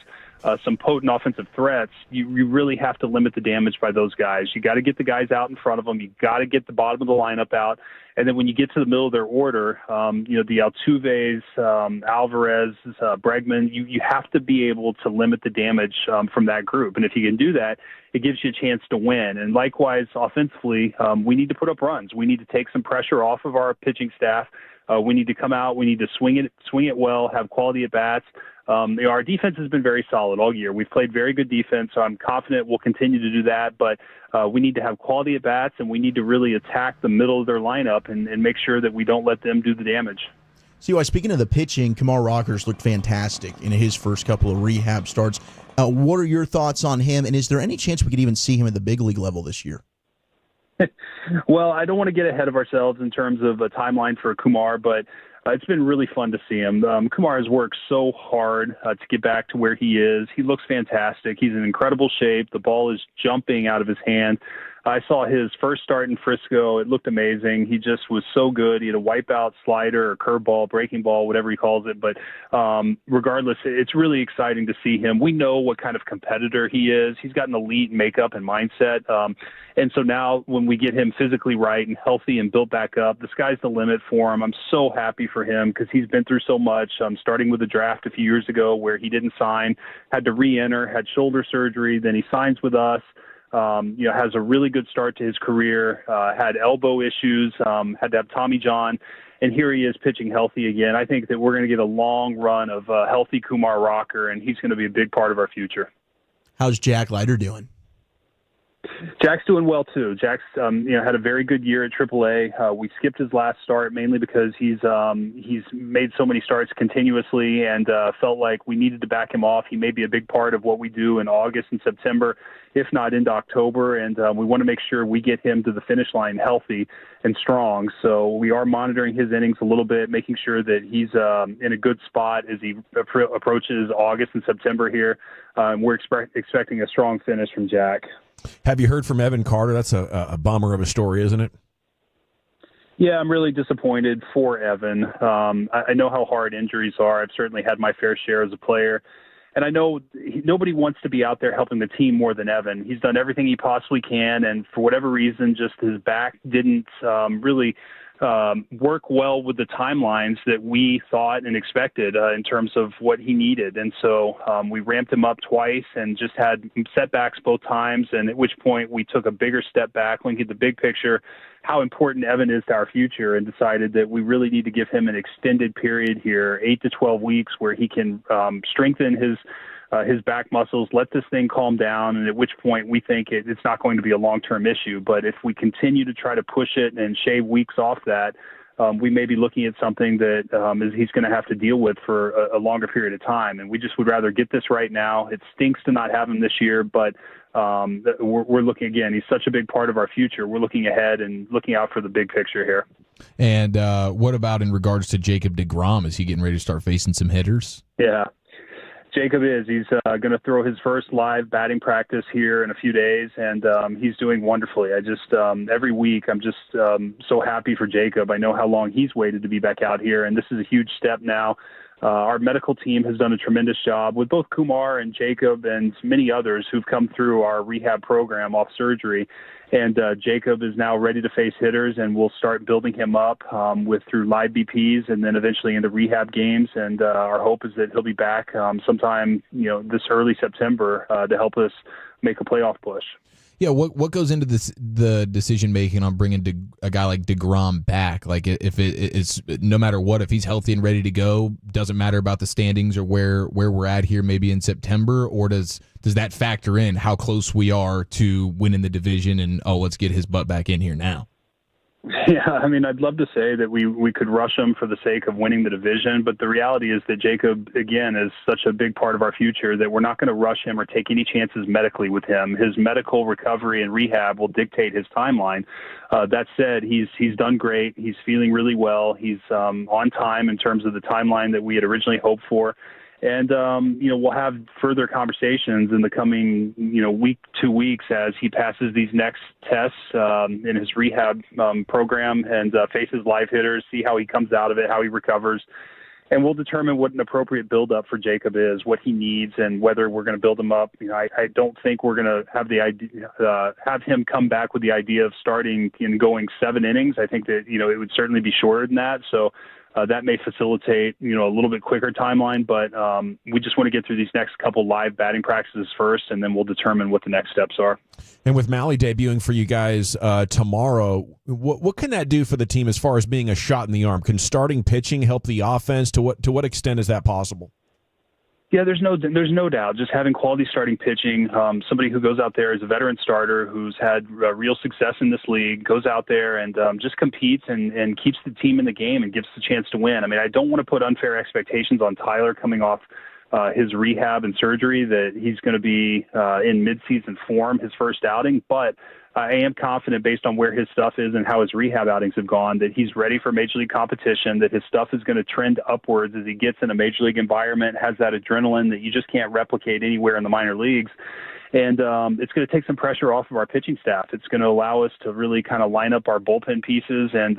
some potent offensive threats, you really have to limit the damage by those guys. You got to get the guys out in front of them. You got to get the bottom of the lineup out. And then when you get to the middle of their order, the Altuves, Alvarez, Bregman, you have to be able to limit the damage from that group. And if you can do that, it gives you a chance to win. And likewise, offensively, we need to put up runs. We need to take some pressure off of our pitching staff. We need to come out. We need to swing it well, have quality at bats. Our defense has been very solid all year. We've played very good defense, so I'm confident we'll continue to do that. But we need to have quality at bats, and we need to really attack the middle of their lineup and make sure that we don't let them do the damage. See, speaking of the pitching, Kumar Rockers looked fantastic in his first couple of rehab starts. What are your thoughts on him, and is there any chance we could even see him at the big league level this year? Well, I don't want to get ahead of ourselves in terms of a timeline for Kumar, but it's been really fun to see him. Kumar has worked so hard to get back to where he is. He looks fantastic. He's in incredible shape. The ball is jumping out of his hand. I saw his first start in Frisco. It looked amazing. He just was so good. He had a wipeout slider or curveball, breaking ball, whatever he calls it. But regardless, it's really exciting to see him. We know what kind of competitor he is. He's got an elite makeup and mindset. And so now when we get him physically right and healthy and built back up, the sky's the limit for him. I'm so happy for him because he's been through so much, starting with the draft a few years ago where he didn't sign, had to re-enter, had shoulder surgery, then he signs with us. Has a really good start to his career, had elbow issues, had to have Tommy John, and here he is pitching healthy again. I think that we're going to get a long run of healthy Kumar Rocker, and he's going to be a big part of our future. How's Jack Leiter doing? Jack's doing well too. Jack's had a very good year at AAA. We skipped his last start mainly because he's made so many starts continuously and felt like we needed to back him off. He may be a big part of what we do in August and September, if not into October, and we want to make sure we get him to the finish line healthy and strong. So we are monitoring his innings a little bit, making sure that he's in a good spot as he approaches August and September here. We're expecting a strong finish from Jack. Have you heard from Evan Carter? That's a bummer of a story, isn't it? Yeah, I'm really disappointed for Evan. I know how hard injuries are. I've certainly had my fair share as a player. And I know nobody wants to be out there helping the team more than Evan. He's done everything he possibly can, and for whatever reason, just his back didn't really work well with the timelines that we thought and expected in terms of what he needed. And so we ramped him up twice and just had setbacks both times, and at which point we took a bigger step back, looking at the big picture, how important Evan is to our future, and decided that we really need to give him an extended period here, 8 to 12 weeks, where he can strengthen his back muscles, let this thing calm down, and at which point we think it's not going to be a long-term issue. But if we continue to try to push it and shave weeks off that, we may be looking at something that he's going to have to deal with for a longer period of time. And we just would rather get this right now. It stinks to not have him this year, but we're looking, again, he's such a big part of our future. We're looking ahead and looking out for the big picture here. And what about in regards to Jacob deGrom? Is he getting ready to start facing some hitters? Yeah. Jacob is. He's going to throw his first live batting practice here in a few days, and he's doing wonderfully. I just every week I'm just so happy for Jacob. I know how long he's waited to be back out here, and this is a huge step now. Our medical team has done a tremendous job with both Kumar and Jacob and many others who've come through our rehab program off surgery. And Jacob is now ready to face hitters, and we'll start building him up through live BPs and then eventually into rehab games. And our hope is that he'll be back sometime, this early September to help us make a playoff push. Yeah, what goes into the decision making on bringing a guy like deGrom back? Like, if it's no matter what, if he's healthy and ready to go, doesn't matter about the standings or where we're at here, maybe in September, or does that factor in how close we are to winning the division and let's get his butt back in here now? Yeah, I mean, I'd love to say that we could rush him for the sake of winning the division, but the reality is that Jacob, again, is such a big part of our future that we're not going to rush him or take any chances medically with him. His medical recovery and rehab will dictate his timeline. That said, he's done great. He's feeling really well. He's on time in terms of the timeline that we had originally hoped for. And, we'll have further conversations in the coming, week, 2 weeks as he passes these next tests in his rehab program and faces live hitters, see how he comes out of it, how he recovers. and we'll determine what an appropriate build-up for Jacob is, what he needs, and whether we're going to build him up. I don't think we're going to have the idea, have him come back with the idea of starting and going 7 innings. I think that it would certainly be shorter than that. So that may facilitate a little bit quicker timeline. But we just want to get through these next couple live batting practices first, and then we'll determine what the next steps are. And with Mally debuting for you guys tomorrow, what can that do for the team as far as being a shot in the arm? Can starting pitching help the offense? To what extent is that possible? Yeah, there's no doubt. Just having quality starting pitching, somebody who goes out there as a veteran starter who's had real success in this league, goes out there and just competes and keeps the team in the game and gives the chance to win. I mean, I don't want to put unfair expectations on Tyler coming off his rehab and surgery that he's going to be in midseason form his first outing, but I am confident based on where his stuff is and how his rehab outings have gone that he's ready for major league competition, that his stuff is going to trend upwards as he gets in a major league environment, has that adrenaline that you just can't replicate anywhere in the minor leagues. And it's going to take some pressure off of our pitching staff. It's going to allow us to really kind of line up our bullpen pieces and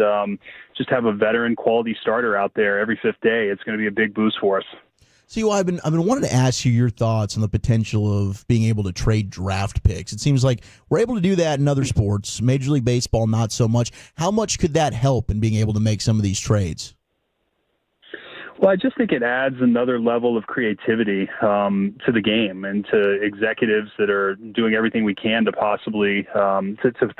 just have a veteran quality starter out there every 5th day. It's going to be a big boost for us. See, well, I've been wanting to ask you your thoughts on the potential of being able to trade draft picks. It seems like we're able to do that in other sports. Major League Baseball, not so much. How much could that help in being able to make some of these trades? Well, I just think it adds another level of creativity to the game and to executives that are doing everything we can to possibly to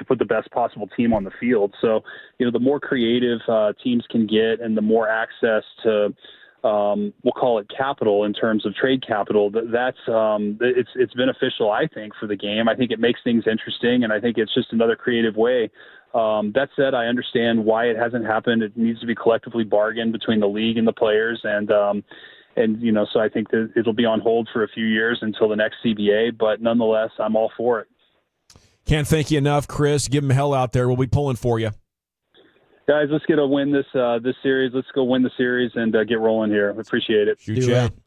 put the best possible team on the field. So, the more creative teams can get and the more access to we'll call it capital in terms of trade capital, it's beneficial, I think, for the game. I think it makes things interesting, and I think it's just another creative way. That said, I understand why it hasn't happened. It needs to be collectively bargained between the league and the players, and so I think that it'll be on hold for a few years until the next CBA, but nonetheless, I'm all for it. Can't thank you enough, Chris. Give them hell out there. We'll be pulling for you. Guys, let's get a win this series. Let's go win the series and get rolling here. Appreciate it.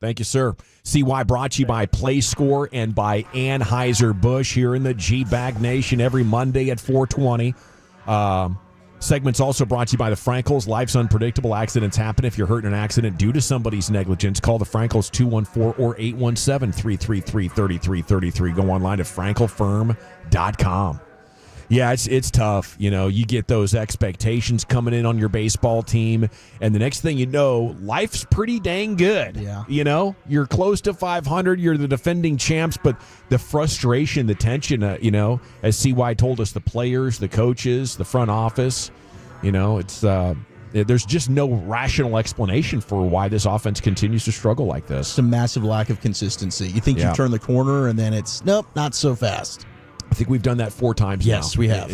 Thank you, sir. CY brought to you by PlayScore and by Anheuser-Busch here in the GBag Nation every Monday at 4:20. Segments also brought to you by the Frankels. Life's unpredictable. Accidents happen. If you're hurt in an accident due to somebody's negligence, call the Frankels 214 or 817-333-3333. Go online to frankelfirm.com. Yeah, it's tough. You get those expectations coming in on your baseball team, and the next thing you know, life's pretty dang good. Yeah. You're close to 500. You're the defending champs, but the frustration, the tension, as CY told us, the players, the coaches, the front office, it's there's just no rational explanation for why this offense continues to struggle like this. It's a massive lack of consistency. You think you've turned the corner, and then it's, nope, not so fast. I think we've done that 4 times now. Yes, we have.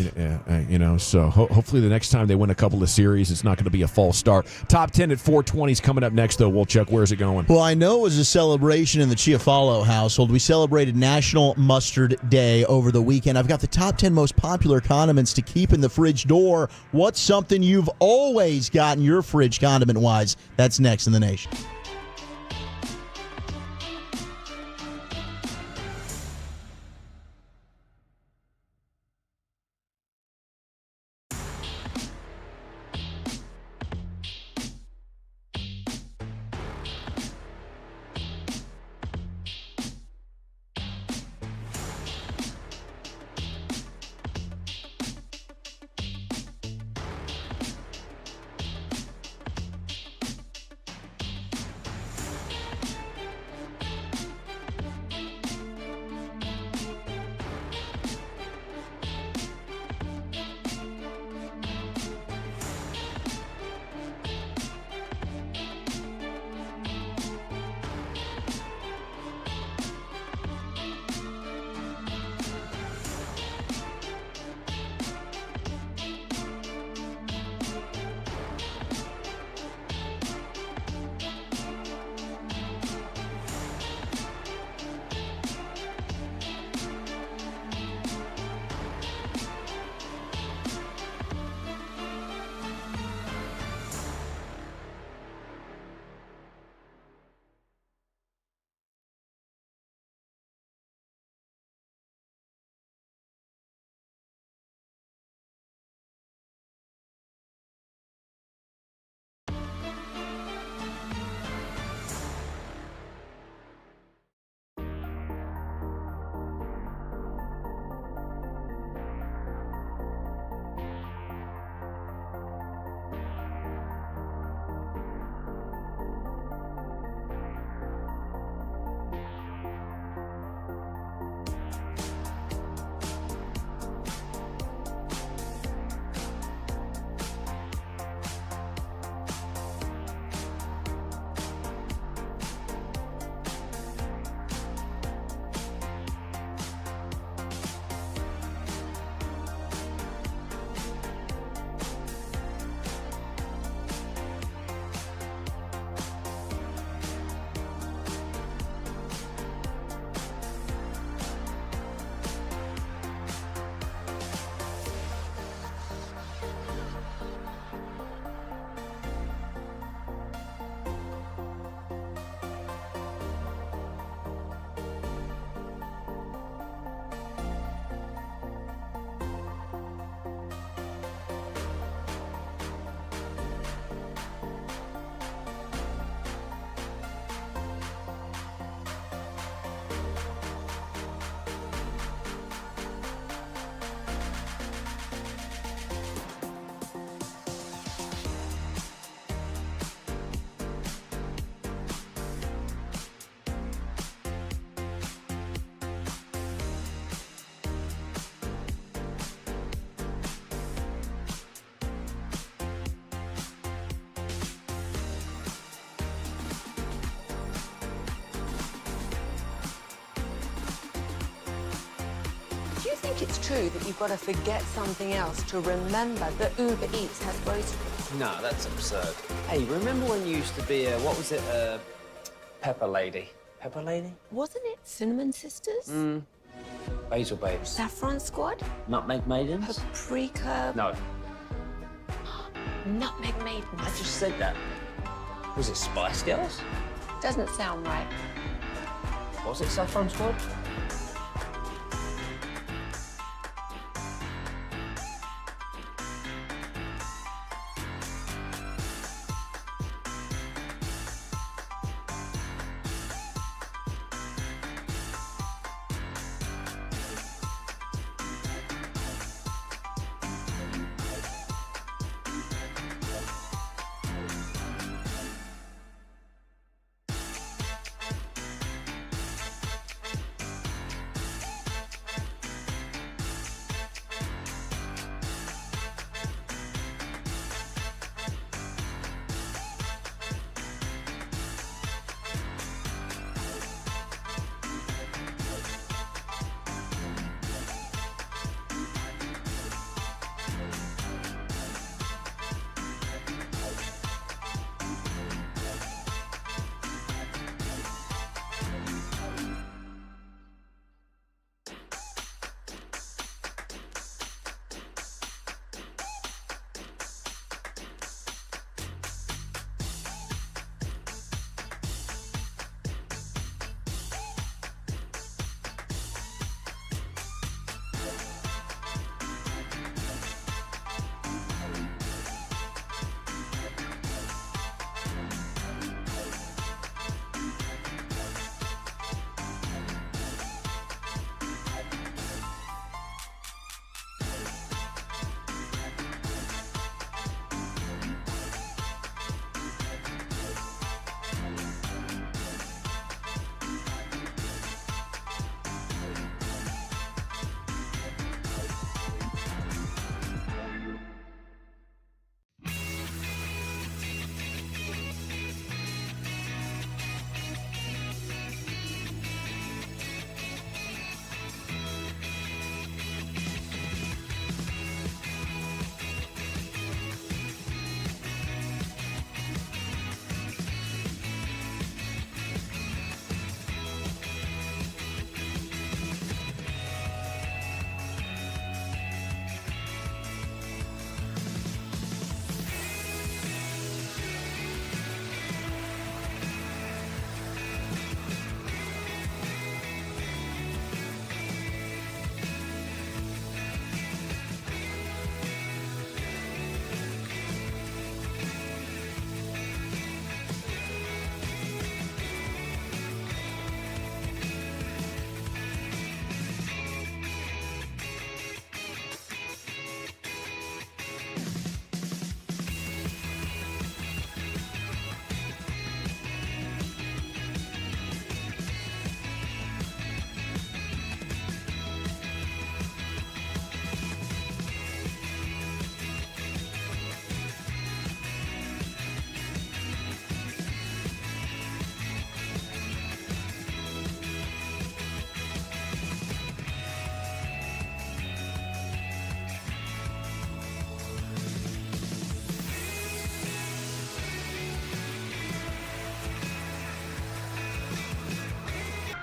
So hopefully the next time they win a couple of series, it's not going to be a false start. Top 10 at 420 is coming up next, though. Wolchuk, where's it going? Well, I know it was a celebration in the Chiafalo household. We celebrated National Mustard Day over the weekend. I've got the top 10 most popular condiments to keep in the fridge door. What's something you've always got in your fridge condiment-wise? That's next in the nation. think it's true that you've got to forget something else to remember that Uber Eats has groceries? No, that's absurd. Hey, remember when you used to be a, what was it, a pepper lady? Pepper lady? Wasn't it Cinnamon Sisters? Basil Babes. Saffron Squad? Nutmeg Maidens? Paprika? No. Nutmeg Maidens. I just said that. Was it Spice Girls? Doesn't sound right. Was it Saffron Squad?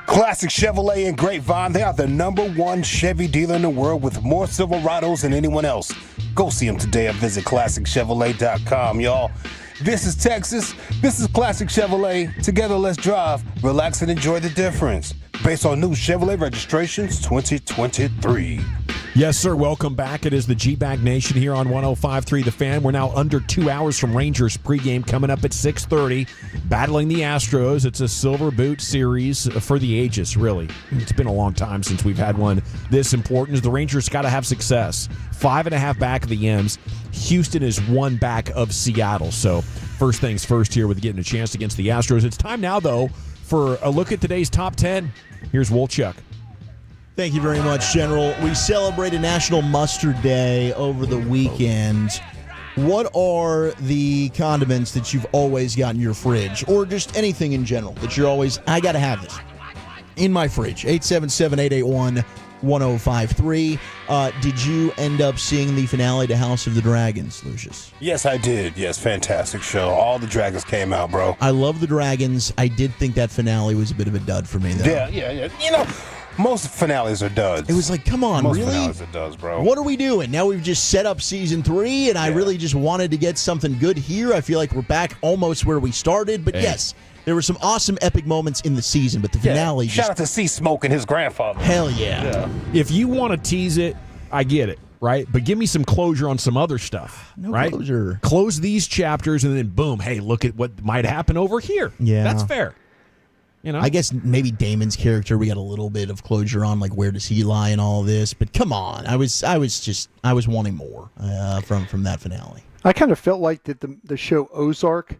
Classic Chevrolet in Grapevine. They are the #1 Chevy dealer in the world with more Silverados than anyone else. Go see them today or visit ClassicChevrolet.com, y'all. This is Texas. This is Classic Chevrolet. Together, let's drive, relax, and enjoy the difference. Based on new Chevrolet registrations 2023. Yes, sir. Welcome back. It is the GBag Nation here on 105.3 The Fan. We're now under 2 hours from Rangers pregame coming up at 6:30. Battling the Astros. It's a silver boot series for the ages, really. It's been a long time since we've had one this important. The Rangers got to have success. 5.5 back of the M's. Houston is 1 back of Seattle. So first things first here with getting a chance against the Astros. It's time now, though, for a look at today's top 10. Here's Wolchuk. Thank you very much, General. We celebrated National Mustard Day over the weekend. What are the condiments that you've always got in your fridge, or just anything in general that you're always, I got to have this in my fridge? 877-881-1055. 1053. Did you end up seeing the finale to House of the Dragons, Lucius? Yes, I did. Yes, fantastic show. All the dragons came out, bro. I love the dragons. I did think that finale was a bit of a dud for me, though. Yeah. You know, most finales are duds. It was like, come on, most really? finales are duds, bro. What are we doing? Now we've just set up season 3, and I really just wanted to get something good here. I feel like we're back almost where we started, but yes, there were some awesome epic moments in the season, but the finale Shout out to C Smoke and his grandfather. Hell yeah. If you want to tease it, I get it, right? But give me some closure on some other stuff, right? Closure. Close these chapters, and then boom, hey, look at what might happen over here. Yeah. That's fair. You know? I guess maybe Damon's character, we got a little bit of closure on, like, where does he lie in all this, but come on. I was wanting more from that finale. I kind of felt like that the show Ozark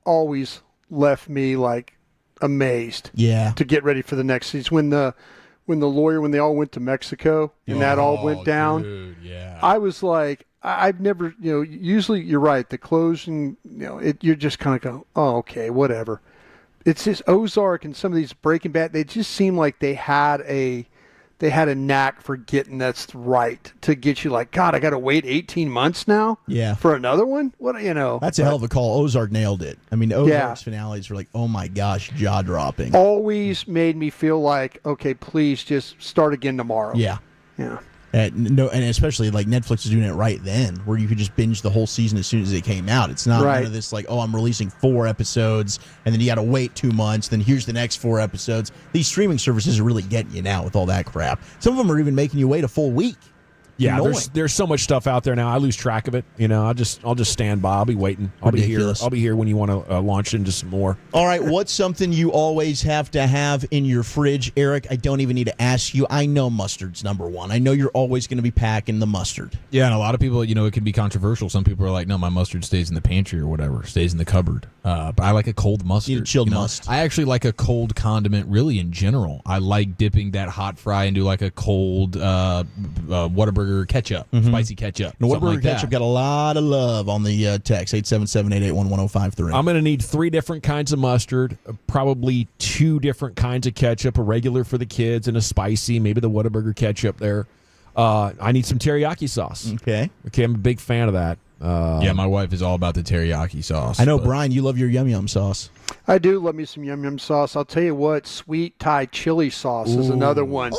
always left me like amazed. Yeah. To get ready for the next season when they all went to Mexico and that all went down. Dude, yeah. I was like, I've never, usually you're right. The closing, you're just kind of go, oh, okay, whatever. It's just Ozark and some of these Breaking Bad. They just seem like they had a knack for getting that's right to get you like, God, I got to wait 18 months now. Yeah. For another one. What That's a hell of a call. Ozark nailed it. I mean, Ozark's finales were like, oh my gosh, jaw dropping. Always made me feel like, okay, please just start again tomorrow. Yeah. Yeah. And especially like Netflix is doing it right then, where you could just binge the whole season as soon as it came out. It's not none of this like, oh, I'm releasing 4 episodes and then you got to wait 2 months. Then here's the next 4 episodes. These streaming services are really getting you now with all that crap. Some of them are even making you wait a full week. Yeah, there's so much stuff out there now. I lose track of it. I'll just stand by. I'll be waiting. I'll be here when you want to launch into some more. All right, what's something you always have to have in your fridge, Eric? I don't even need to ask you. I know mustard's number one. I know you're always going to be packing the mustard. Yeah, and a lot of people, it can be controversial. Some people are like, no, my mustard stays in the pantry or whatever, stays in the cupboard. But I like a cold mustard. You need a chilled must. I actually like a cold condiment, really, in general. I like dipping that hot fry into like a cold Whataburger ketchup. Spicy ketchup. No, Whataburger ketchup got a lot of love on the text, 877-881-1053. I'm going to need 3 different kinds of mustard, probably 2 different kinds of ketchup, a regular for the kids and a spicy, maybe the Whataburger ketchup there. I need some teriyaki sauce. Okay, I'm a big fan of that. Yeah, my wife is all about the teriyaki sauce. I know, Brian, you love your Yum Yum sauce. I do love me some Yum Yum sauce. I'll tell you what, sweet Thai chili sauce is another one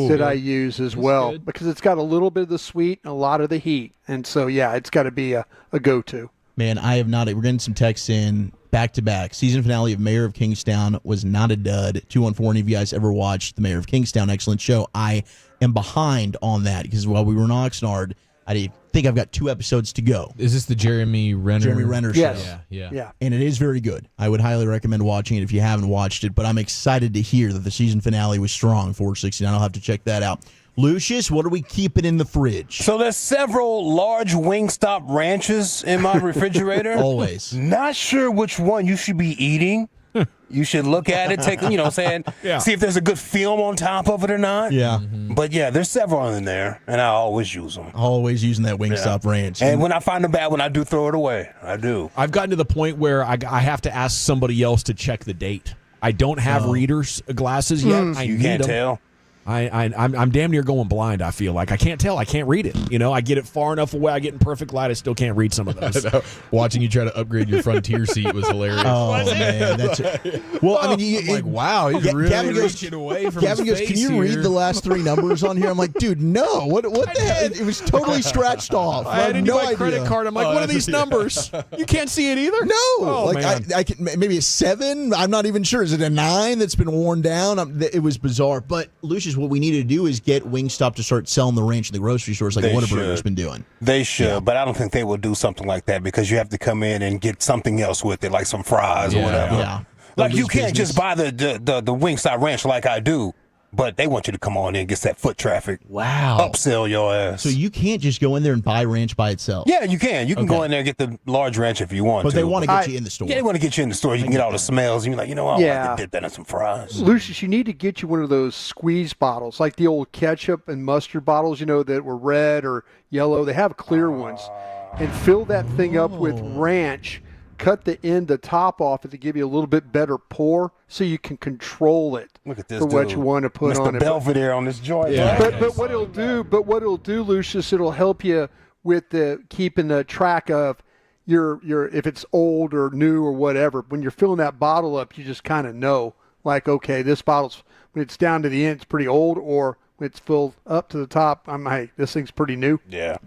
that I use as well because it's got a little bit of the sweet and a lot of the heat. And so, yeah, it's got to be a go-to. Man, I have not. We're getting some texts in back-to-back. Season finale of Mayor of Kingstown was not a dud. 214, any of you guys ever watched the Mayor of Kingstown? Excellent show. I am behind on that because while we were in Oxnard, I think I've got 2 episodes to go. Is this the Jeremy Renner show? Yes. Yeah. And it is very good. I would highly recommend watching it if you haven't watched it, but I'm excited to hear that the season finale was strong, 469. I'll have to check that out. Lucius, what are we keeping in the fridge? So there's several large Wingstop ranches in my refrigerator. Always. Not sure which one you should be eating. You should look at it, take, see if there's a good film on top of it or not. Yeah. But yeah, there's several in there, and I always use them. Always using that Wingstop ranch. And when I find a bad one, I do throw it away. I do. I've gotten to the point where I have to ask somebody else to check the date. I don't have readers' glasses yet. You can't tell. I'm damn near going blind, I feel like. I can't tell. I can't read it. I get it far enough away. I get in perfect light. I still can't read some of those. Watching you try to upgrade your Frontier seat was hilarious. Oh, man. Well, I mean, I'm like, wow, he's really reaching away from Gavin his goes, face can you read here?" the last 3 numbers on here? I'm like, dude, no. What the hell? It was totally scratched off. I had no my idea. credit card. I'm like, what are these numbers? You can't see it either? No. Oh, man. I can maybe a 7. I'm not even sure. Is it a 9 that's been worn down? It was bizarre. But, Lucius, what we need to do is get Wingstop to start selling the ranch in the grocery stores like Whataburger's been doing. They should, but I don't think they will do something like that because you have to come in and get something else with it, like some fries or whatever. Yeah. Like you can't just buy the Wingstop ranch like I do. But they want you to come on in and get that foot traffic. Wow. Upsell your ass. So you can't just go in there and buy ranch by itself. Yeah, you can. You can go in there and get the large ranch if you want to. But they want to get you in the store. Yeah, they want to get you in the store. You can get all the smells. And you're like, I like to dip that in some fries. Lucius, you need to get you one of those squeeze bottles, like the old ketchup and mustard bottles, that were red or yellow. They have clear ones. And fill that thing up with ranch cut the top off to give you a little bit better pour, so you can control it. Look at this for what dude. you want to put Mr. on it. Belvedere on this joint. Yeah. But what it'll do, Lucius, it'll help you with the keeping the track of your if it's old or new or whatever. When you're filling that bottle up, you just kind of know, like, okay, this bottle's, when it's down to the end, it's pretty old, or when it's filled up to the top, hey, this thing's pretty new. Yeah.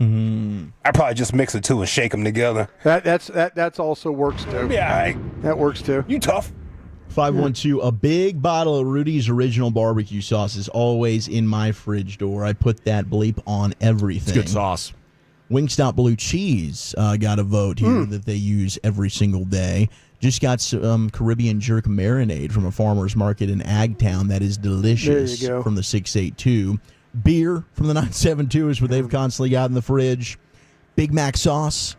I probably just mix the two and shake them together. That's also works too. Yeah, all right. That works too. You tough. 512, a big bottle of Rudy's Original Barbecue Sauce is always in my fridge door. I put that bleep on everything. It's good sauce. Wingstop Blue Cheese got a vote here that they use every single day. Just got some Caribbean jerk marinade from a farmer's market in Agtown that is delicious. There you go. From the 682. Beer from the 972 is what they've constantly got in the fridge. Big Mac sauce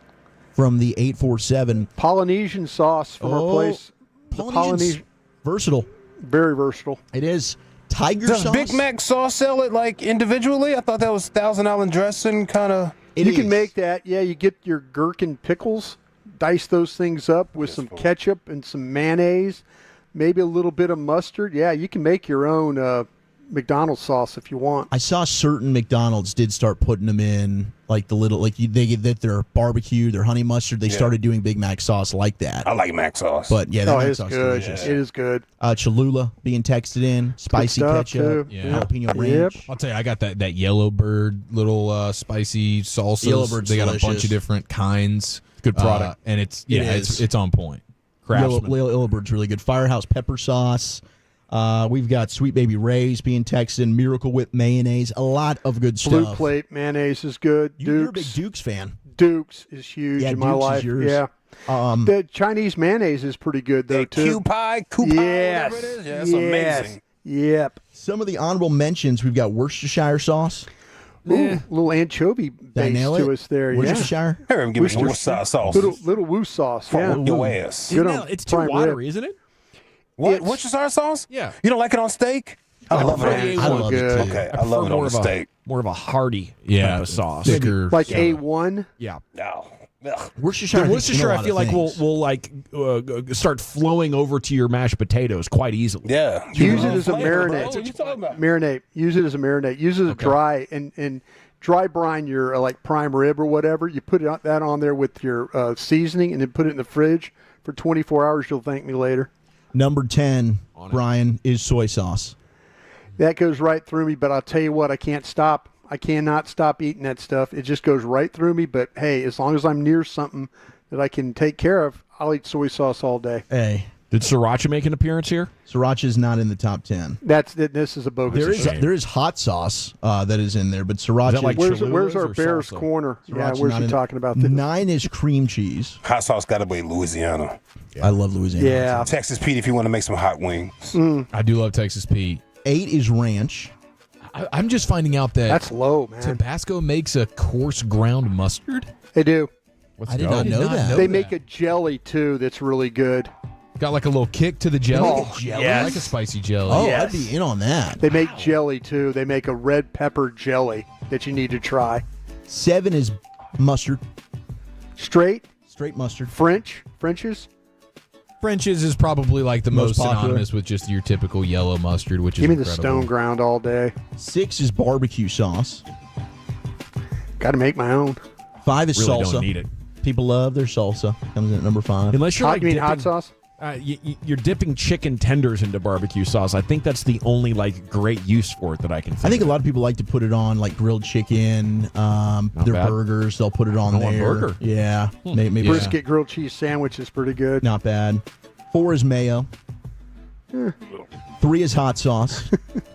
from the 847. Polynesian sauce from our place. Polynesian. Versatile. Very versatile. It is. Tiger Does sauce. Big Mac sauce sell it like individually? I thought that was Thousand Island dressing kind of. You can make that. Yeah, you get your gherkin pickles, dice those things up with some ketchup and some mayonnaise, maybe a little bit of mustard. Yeah, you can make your own McDonald's sauce if you want. I saw certain McDonald's did start putting them in, like the little, they get their barbecue, their honey mustard. They started doing Big Mac sauce like that. I like Mac sauce. But yeah, that Mac it's sauce good. is delicious. It is good. Cholula being texted in, spicy stuff, ketchup, too. jalapeno Yep. ranch. I'll tell you, I got that yellow bird little spicy salsas. Yellow Bird's they got delicious. a bunch of different kinds. Good product. And it's is. it's on point. Yellow Bird's really good. Firehouse pepper sauce. We've got Sweet Baby Ray's being texted in, Miracle Whip mayonnaise. A lot of good stuff. Blue Plate mayonnaise is good. You're a big Duke's fan. Dukes is huge in my Duke's life. is yours. Yeah. The Chinese mayonnaise is pretty good though too. Q pie, Yes. whatever it is. Yeah, that's amazing. Yep. Some of the honorable mentions, we've got Worcestershire sauce. Ooh, little anchovy base nail to it? us there. Worcestershire? Here, give me some Worcestershire sauce. Little Woo sauce. Fuck Yeah. with your ass. Good on It's too prime watery, rib. isn't it? What? Worcestershire sauce? Yeah. You don't like it on steak? I love it. prefer the I love it good. too. Okay, I love it on the steak. More of a hearty Yeah, type of sauce. thicker. Like A1. Yeah. No. Ugh. Worcestershire, The I Worcestershire, I feel like will start flowing over to your mashed potatoes quite easily. Yeah. Use it as a Flavor, marinade. bro. What you talking about? Marinate. Use it as a marinade. Use it as dry and dry brine your like prime rib or whatever. You put that on there with your seasoning and then put it in the fridge for 24 hours. You'll thank me later. Number 10, Brian, is soy sauce. That goes right through me, but I'll tell you what, I can't stop. I cannot stop eating that stuff. It just goes right through me, but hey, as long as I'm near something that I can take care of, I'll eat soy sauce all day. Hey, Did Sriracha make an appearance here? Sriracha is not in the top 10. This is a bogus. There is hot sauce that is in there, but Sriracha. Is that like where's our or Bears salsa? corner? Sriracha Yeah, where's not he in- talking about this? 9 is cream cheese. Hot sauce got to be Louisiana. I love Louisiana. Yeah. Texas Pete, if you want to make some hot wings. I do love Texas Pete. 8 is ranch. I'm just finding out that That's low, man. Tabasco makes a coarse ground mustard. They do. I did not know that. They make a jelly too that's really good. Got like a little kick to the jelly. Oh, jelly? yes. I like a spicy jelly. Oh, I'd be in on that. They make jelly too. They make a red pepper jelly that you need to try. 7 is mustard. Straight mustard. French's. French's is probably like the most popular. synonymous with just your typical yellow mustard, which Give is me the incredible. stone ground all day. 6 is barbecue sauce. Got to make my own. 5 is Really salsa. don't need it. People love their salsa. Comes in at number 5. Unless you're Hot, like you mean dipping, hot sauce? You're dipping chicken tenders into barbecue sauce. I think that's the only like great use for it that I can think I think a of. lot of people like to put it on like grilled chicken, their bad. burgers. They'll put it on I want there. burger. Yeah, maybe Yeah. Brisket grilled cheese sandwich is pretty good. not bad. 4 is mayo. 3 is hot sauce.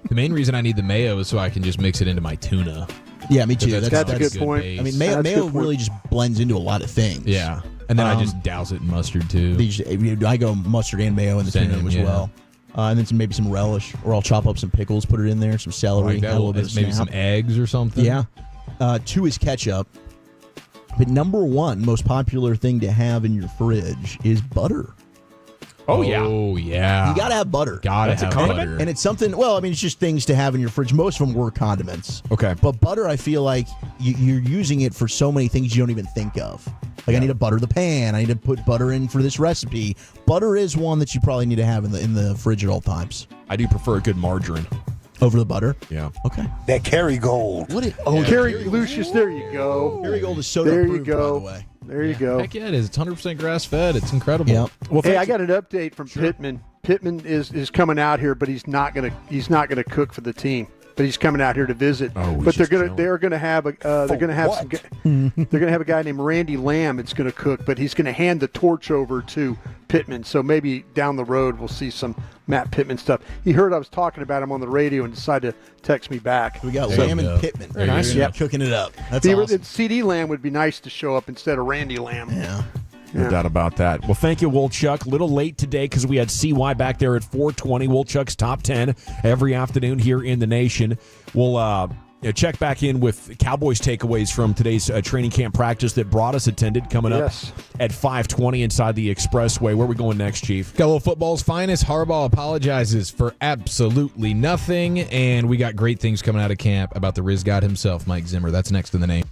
The main reason I need the mayo is so I can just mix it into my tuna. Yeah, me too. That's a good point. base. I mean, mayo, That's a mayo good point. really just blends into a lot of things. Yeah. And then I just douse it in mustard too. I go mustard and mayo in the tuna Same, as yeah. well. And then maybe some relish, or I'll chop up some pickles, put it in there, some celery, like add that, a little bit of maybe snap. some eggs or something. Yeah. 2 is ketchup. But number 1, most popular thing to have in your fridge is butter. Oh yeah. Oh yeah. You got to have butter. Gotta That's a have condiment? butter. And it's something, well, I mean, it's just things to have in your fridge. Most of them were condiments. Okay. But butter, I feel like you're using it for so many things you don't even think of. Like I need to butter the pan. I need to put butter in for this recipe. Butter is one that you probably need to have in the fridge at all times. I do prefer a good margarine over the butter. Yeah. Okay. That Kerrygold. What? Kerry Lucius. There you go. Kerrygold is soda There you approved, go. by the way. There you go. Heck yeah, it is. It's 100% grass fed. It's incredible. Yep. Well, hey, I got an update from Pittman. Pittman is coming out here, but he's not gonna cook for the team. But he's coming out here to visit. But they're gonna have a guy named Randy Lamb that's gonna cook, but he's gonna hand the torch over to Pittman. So maybe down the road we'll see some Matt Pittman stuff. He heard I was talking about him on the radio and decided to text me back. We got Lamb and Pittman. Nice. Yep. Cooking it up. That's awesome. CD Lamb would be nice to show up instead of Randy Lamb. Yeah. No doubt about that. Well, thank you, Wolchuk. A little late today because we had CY back there at 420. Wolchuk's top 10 every afternoon here in the nation. We'll check back in with Cowboys takeaways from today's training camp practice that Broadus attended coming up at 5:20 inside the Expressway. Where are we going next, Chief? Got a little football's finest. Harbaugh apologizes for absolutely nothing, and we got great things coming out of camp about the Riz God himself, Mike Zimmer. That's next in the name.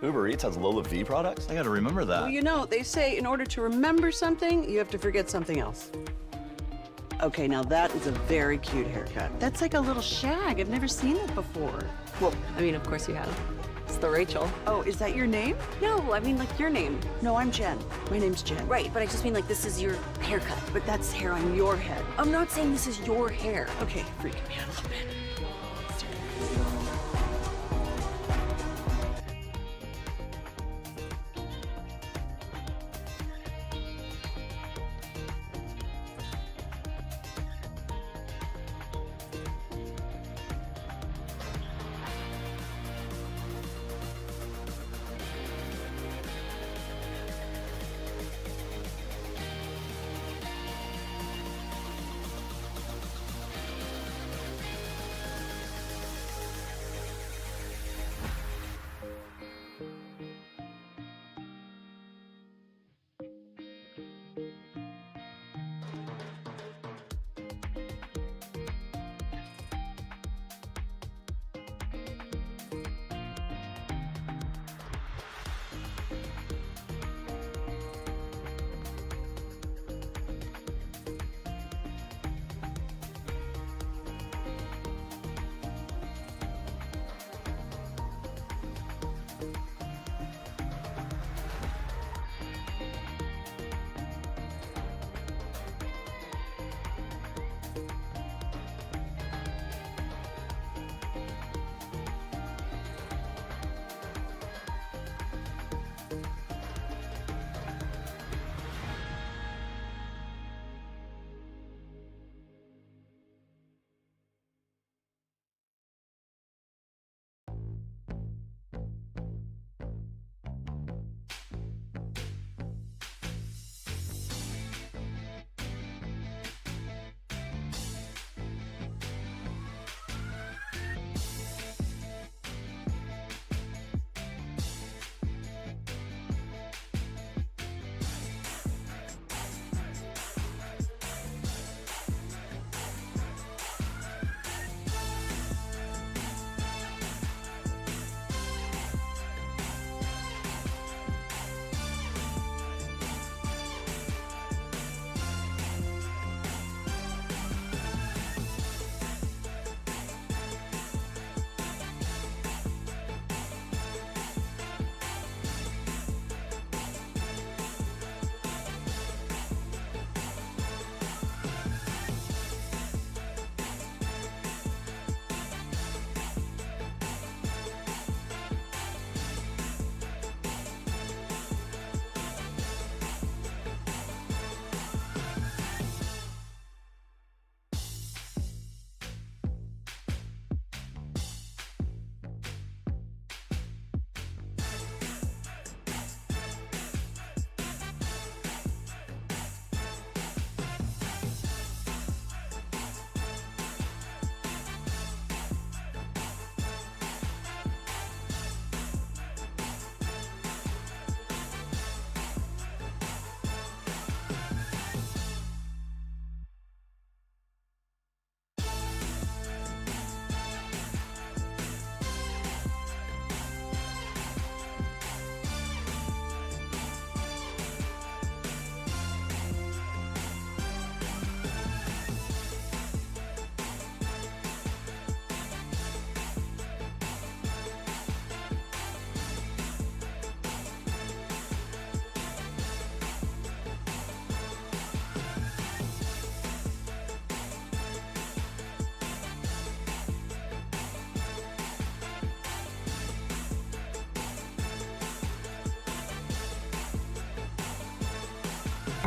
Uber Eats has Lola V products? I gotta remember that. Well, you know, they say in order to remember something, you have to forget something else. Okay, now that is a very cute haircut. That's like a little shag. I've never seen it before. Well, I mean, of course you have. It's the Rachel. Oh, is that your name? No, I mean like your name. No, I'm Jen. My name's Jen. Right, but I just mean like this is your haircut. But that's hair on your head. I'm not saying this is your hair. Okay, freaking me out a little bit.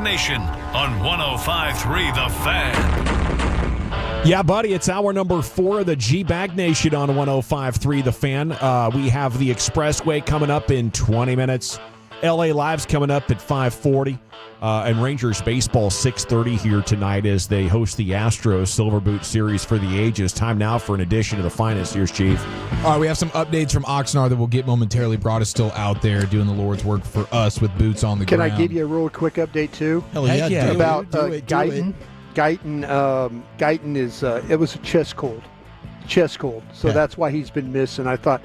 Nation on 105.3 The Fan. Yeah, buddy, it's hour number 4 of the GBag Nation on 105.3 The Fan. We have the Expressway coming up in 20 minutes. LA Live's coming up at 5:40. And Rangers baseball 6:30 here tonight as they host the Astros Silver Boot Series for the ages. Time now for an edition of the finest. Here's Chief. All right, we have some updates from Oxnard that we'll get momentarily. Broad is still out there doing the Lord's work for us with boots on the ground. Can I give you a real quick update, too? Hell yeah. About Guyton. Guyton is, it was a chest cold. So that's why he's been missing. I thought,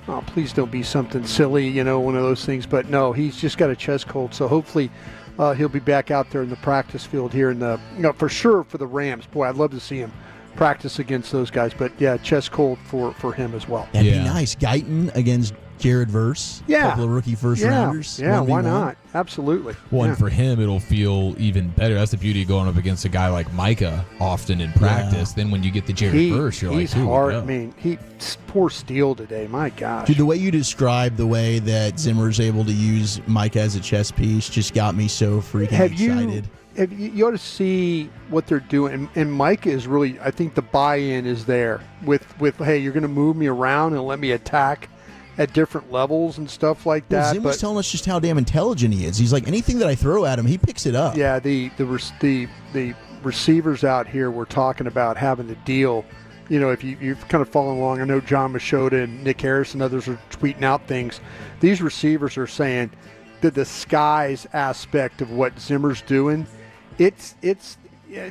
oh, please don't be something silly, one of those things. But no, he's just got a chest cold. So hopefully he'll be back out there in the practice field here in the, for sure for the Rams. Boy, I'd love to see him practice against those guys. But yeah, chest cold for him as well. That'd be nice. Guyton against Jared Verse. Yeah. A couple of rookie first-rounders. Yeah, why not? Absolutely. Well, and for him, it'll feel even better. That's the beauty of going up against a guy like Micah often in practice. Then when you get the Jared Verse, you're he's like, hard. I mean, poor Steele today. My gosh. Dude, the way you described the way that Zimmer's able to use Micah as a chess piece just got me so freaking excited. You ought to see what they're doing. And Micah is really, I think the buy-in is there with hey, you're going to move me around and let me attack at different levels and stuff like that. Well, Zim was telling us just how damn intelligent he is. He's like, anything that I throw at him, he picks it up. Yeah, the receivers out here were talking about having to deal. If you've kind of followed along, I know John Machota and Nick Harris and others are tweeting out things. These receivers are saying that the skies aspect of what Zimmer's doing, it's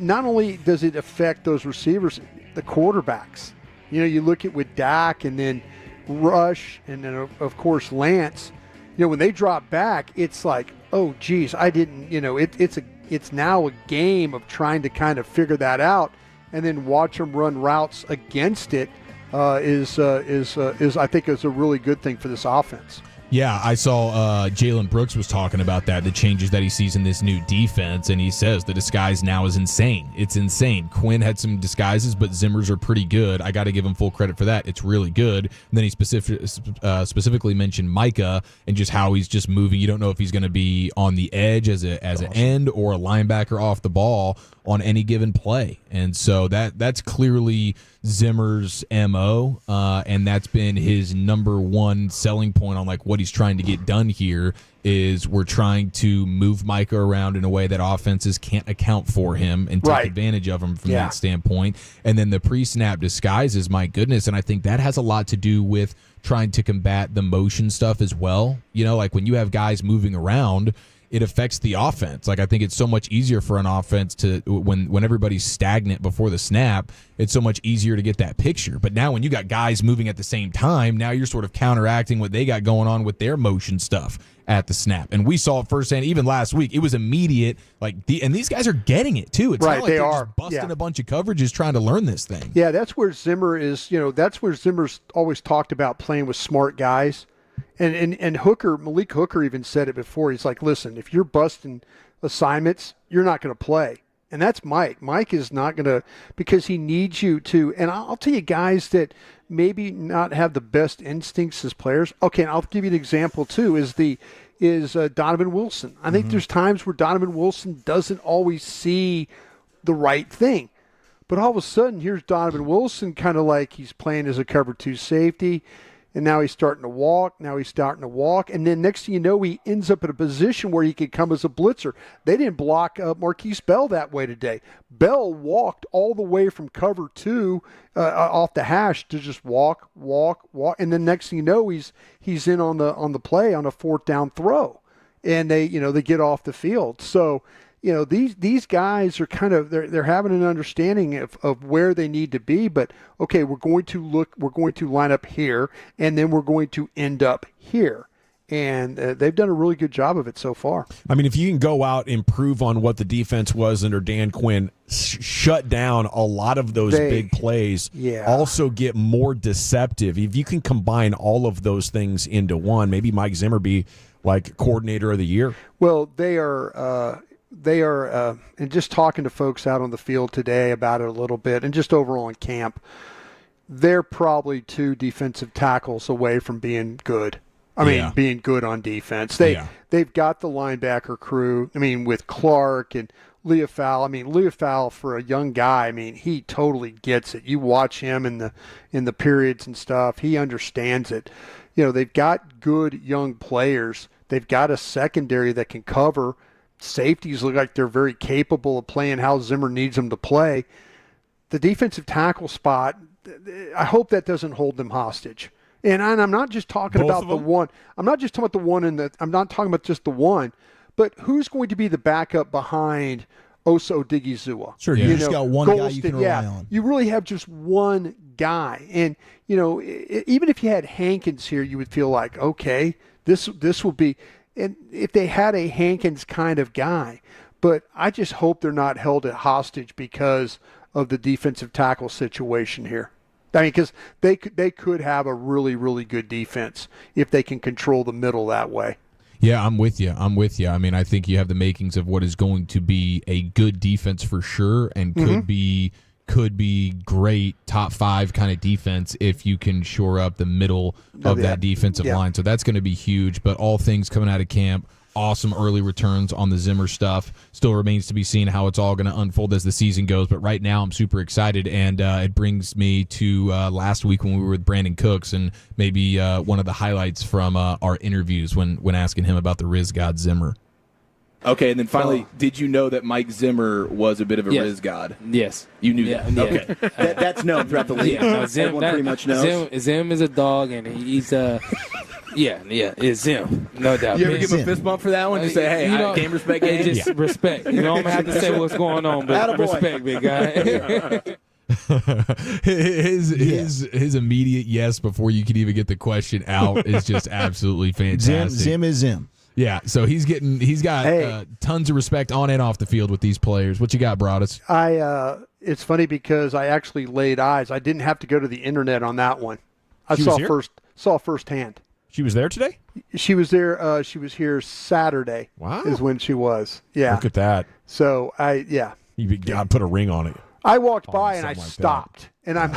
not only does it affect those receivers, the quarterbacks. You look at with Dak and then Rush and then of course Lance, when they drop back, it's like, oh geez, I didn't, it's now a game of trying to kind of figure that out and then watch them run routes against it is I think is a really good thing for this offense. Yeah, I saw Jalen Brooks was talking about that, the changes that he sees in this new defense, and he says the disguise now is insane. It's insane. Quinn had some disguises, but Zimmer's are pretty good. I got to give him full credit for that. It's really good. And then he specifically mentioned Micah and just how he's just moving. You don't know if he's going to be on the edge as an end or a linebacker off the ball on any given play. And so that's clearly Zimmer's MO, and that's been his number one selling point on like what he's trying to get done here is we're trying to move Micah around in a way that offenses can't account for him and take advantage of him from that standpoint. And then the pre-snap disguises, my goodness, and I think that has a lot to do with trying to combat the motion stuff as well. Like when you have guys moving around, it affects the offense. Like I think it's so much easier for an offense to when everybody's stagnant before the snap, it's so much easier to get that picture. But now when you got guys moving at the same time, now you're sort of counteracting what they got going on with their motion stuff at the snap. And we saw it firsthand even last week. It was immediate. And these guys are getting it too. It's not like they're just busting a bunch of coverages trying to learn this thing. Yeah, that's where Zimmer is, that's where Zimmer's always talked about playing with smart guys. And Hooker, Malik Hooker even said it before. He's like, listen, if you're busting assignments, you're not going to play. And that's Mike. Mike is not going to, because he needs you to. And I'll tell you guys that maybe not have the best instincts as players. Okay, and I'll give you an example too, is Donovan Wilson. I think there's times where Donovan Wilson doesn't always see the right thing. But all of a sudden, here's Donovan Wilson kind of like he's playing as a cover 2 safety. And now he's starting to walk. And then next thing you know, he ends up in a position where he could come as a blitzer. They didn't block Marquise Bell that way today. Bell walked all the way from cover 2 off the hash to just walk. And then next thing you know, he's in on the play on a 4th down throw. And they get off the field. So, these guys are kind of they're having an understanding of where they need to be, but okay, we're going to line up here, and then we're going to end up here. And they've done a really good job of it so far. I mean, if you can go out and improve on what the defense was under Dan Quinn, shut down a lot of those big plays, also get more deceptive. If you can combine all of those things into one, maybe Mike Zimmer be like coordinator of the year. Well, they are, and just talking to folks out on the field today about it a little bit, and just overall in camp, they're probably 2 defensive tackles away from being good. I mean, being good on defense. They've got the linebacker crew. I mean, with Clark and Leofau. I mean, Leofau, for a young guy, I mean, he totally gets it. You watch him in the periods and stuff. He understands it. You know, they've got good young players. They've got a secondary that can cover. Safeties look like they're very capable of playing how Zimmer needs them to play. The defensive tackle spot, I hope that doesn't hold them hostage. And I'm not just talking about the one. I'm not just talking about the one I'm not talking about just the one, but who's going to be the backup behind Oso Digizua? Sure, you just got one guy you can rely on. You really have just one guy. And, you know, even if you had Hankins here, you would feel like, okay, this will be – and if they had a Hankins kind of guy. But I just hope they're not held at hostage because of the defensive tackle situation here. I mean, because they could have a really, really good defense if they can control the middle that way. Yeah, I'm with you. I mean, I think you have the makings of what is going to be a good defense for sure, and could be great top 5 kind of defense if you can shore up the middle of that defensive line. So that's going to be huge. But all things coming out of camp, awesome early returns on the Zimmer stuff. Still remains to be seen how it's all going to unfold as the season goes. But right now I'm super excited, and it brings me to last week when we were with Brandon Cooks, and maybe one of the highlights from our interviews when asking him about the Riz God Zimmer. Okay, and then finally, did you know that Mike Zimmer was a bit of a Riz God? Yes. You knew that? Yeah. Okay. That's known throughout the league. No, Zim, Everyone pretty much knows. Zim is a dog, and he's it's Zim, no doubt. You ever give him a fist bump for that one? Just say, hey, I game, respect, game? Just respect. You know, I'm going to have to say what's going on, but respect, big guy. his immediate yes before you could even get the question out is just absolutely fantastic. Zim is Zim. Yeah, so he's got tons of respect on and off the field with these players. What you got, Broadus? It's funny because I actually laid eyes. I didn't have to go to the internet on that one. I saw firsthand. She was there today? She was there. She was here Saturday. Wow. Is when she was. Yeah. Look at that. So You got to put a ring on it. I walked by and I stopped, and I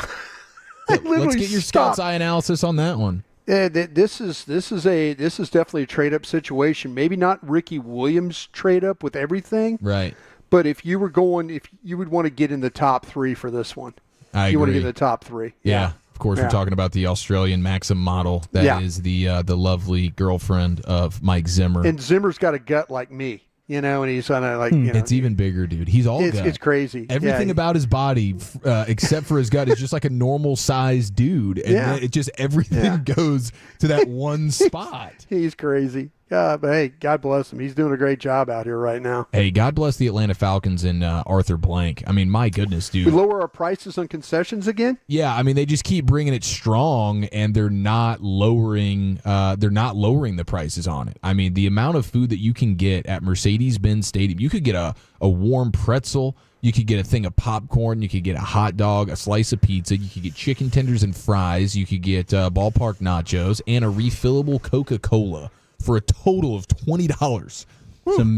literally Let's get your Scott's eye analysis on that one. This is definitely a trade up situation. Maybe not Ricky Williams trade up with everything, right? But if you would want to get in the top 3 for this one, you want to get in the top 3. Yeah, of course. We're talking about the Australian Maxim model. That is the lovely girlfriend of Mike Zimmer. And Zimmer's got a gut like me. You know, and he's on a it's even bigger, dude. He's all gut. It's crazy. Everything about his body, except for his gut, is just like a normal sized dude, and it just everything goes to that one spot. He's crazy. But hey, God bless him. He's doing a great job out here right now. Hey, God bless the Atlanta Falcons and Arthur Blank. I mean, my goodness, dude. We lower our prices on concessions again? Yeah, I mean, they just keep bringing it strong, and they're not lowering. They're not lowering the prices on it. I mean, the amount of food that you can get at Mercedes-Benz Stadium, you could get a warm pretzel. You could get a thing of popcorn. You could get a hot dog, a slice of pizza. You could get chicken tenders and fries. You could get ballpark nachos and a refillable Coca-Cola for a total of $20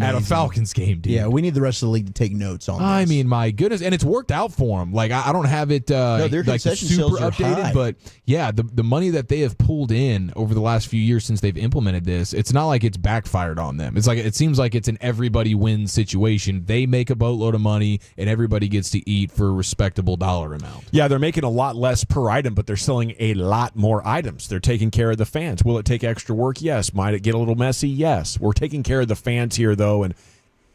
at a Falcons game, dude. Yeah, we need the rest of the league to take notes on this. I mean, my goodness, and it's worked out for them. Like, I don't have it their like concession super sales are updated, high. but yeah, the money that they have pulled in over the last few years since they've implemented this, it's not like it's backfired on them. It's like it seems like it's an everybody wins situation. They make a boatload of money, and everybody gets to eat for a respectable dollar amount. Yeah, they're making a lot less per item, but they're selling a lot more items. They're taking care of the fans. Will it take extra work? Yes. Might it get a little messy? Yes. We're taking care of the fans here, though, and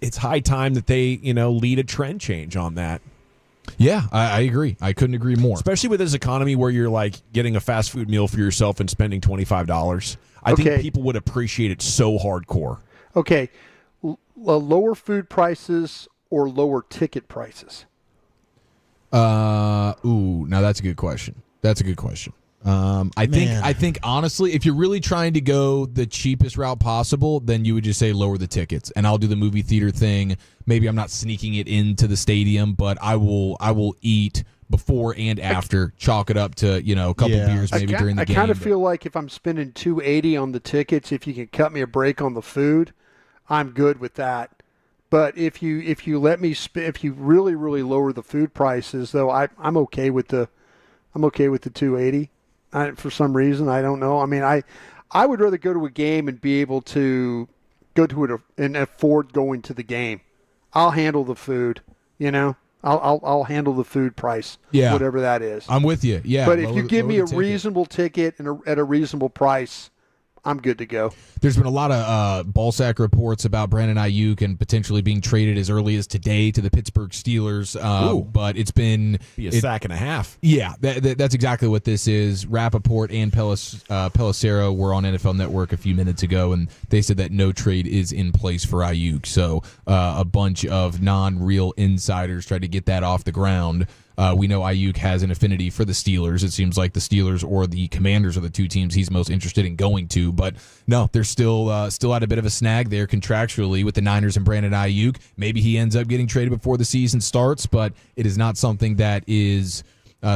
it's high time that they, lead a trend change on that. Yeah, I agree. I couldn't agree more. Especially with this economy where you're like getting a fast food meal for yourself and spending $25. I think people would appreciate it so hardcore. Okay. Lower food prices or lower ticket prices? Now that's a good question. I think honestly, if you're really trying to go the cheapest route possible, then you would just say lower the tickets, and I'll do the movie theater thing. Maybe I'm not sneaking it into the stadium, but I will eat before and after, chalk it up to a couple beers maybe during the game. I kind of feel like if I'm spending $280 on the tickets, if you can cut me a break on the food, I'm good with that. But if you let me if you really lower the food prices, though, I'm okay with the $280. For some reason, I don't know. I mean, I would rather go to a game and be able to go to it and afford going to the game. I'll handle the food, I'll handle the food price, whatever that is. I'm with you. Yeah. But if you give me a reasonable ticket and at a reasonable price, I'm good to go. There's been a lot of ballsack reports about Brandon Ayuk and potentially being traded as early as today to the Pittsburgh Steelers. But it's been a sack and a half. Yeah, that's exactly what this is. Rappaport and Pelissero were on NFL Network a few minutes ago, and they said that no trade is in place for Ayuk. So a bunch of non-real insiders tried to get that off the ground. We know Ayuk has an affinity for the Steelers. It seems like the Steelers or the Commanders are the two teams he's most interested in going to. But no, they're still at a bit of a snag there contractually with the Niners and Brandon Ayuk. Maybe he ends up getting traded before the season starts, but it is not something that is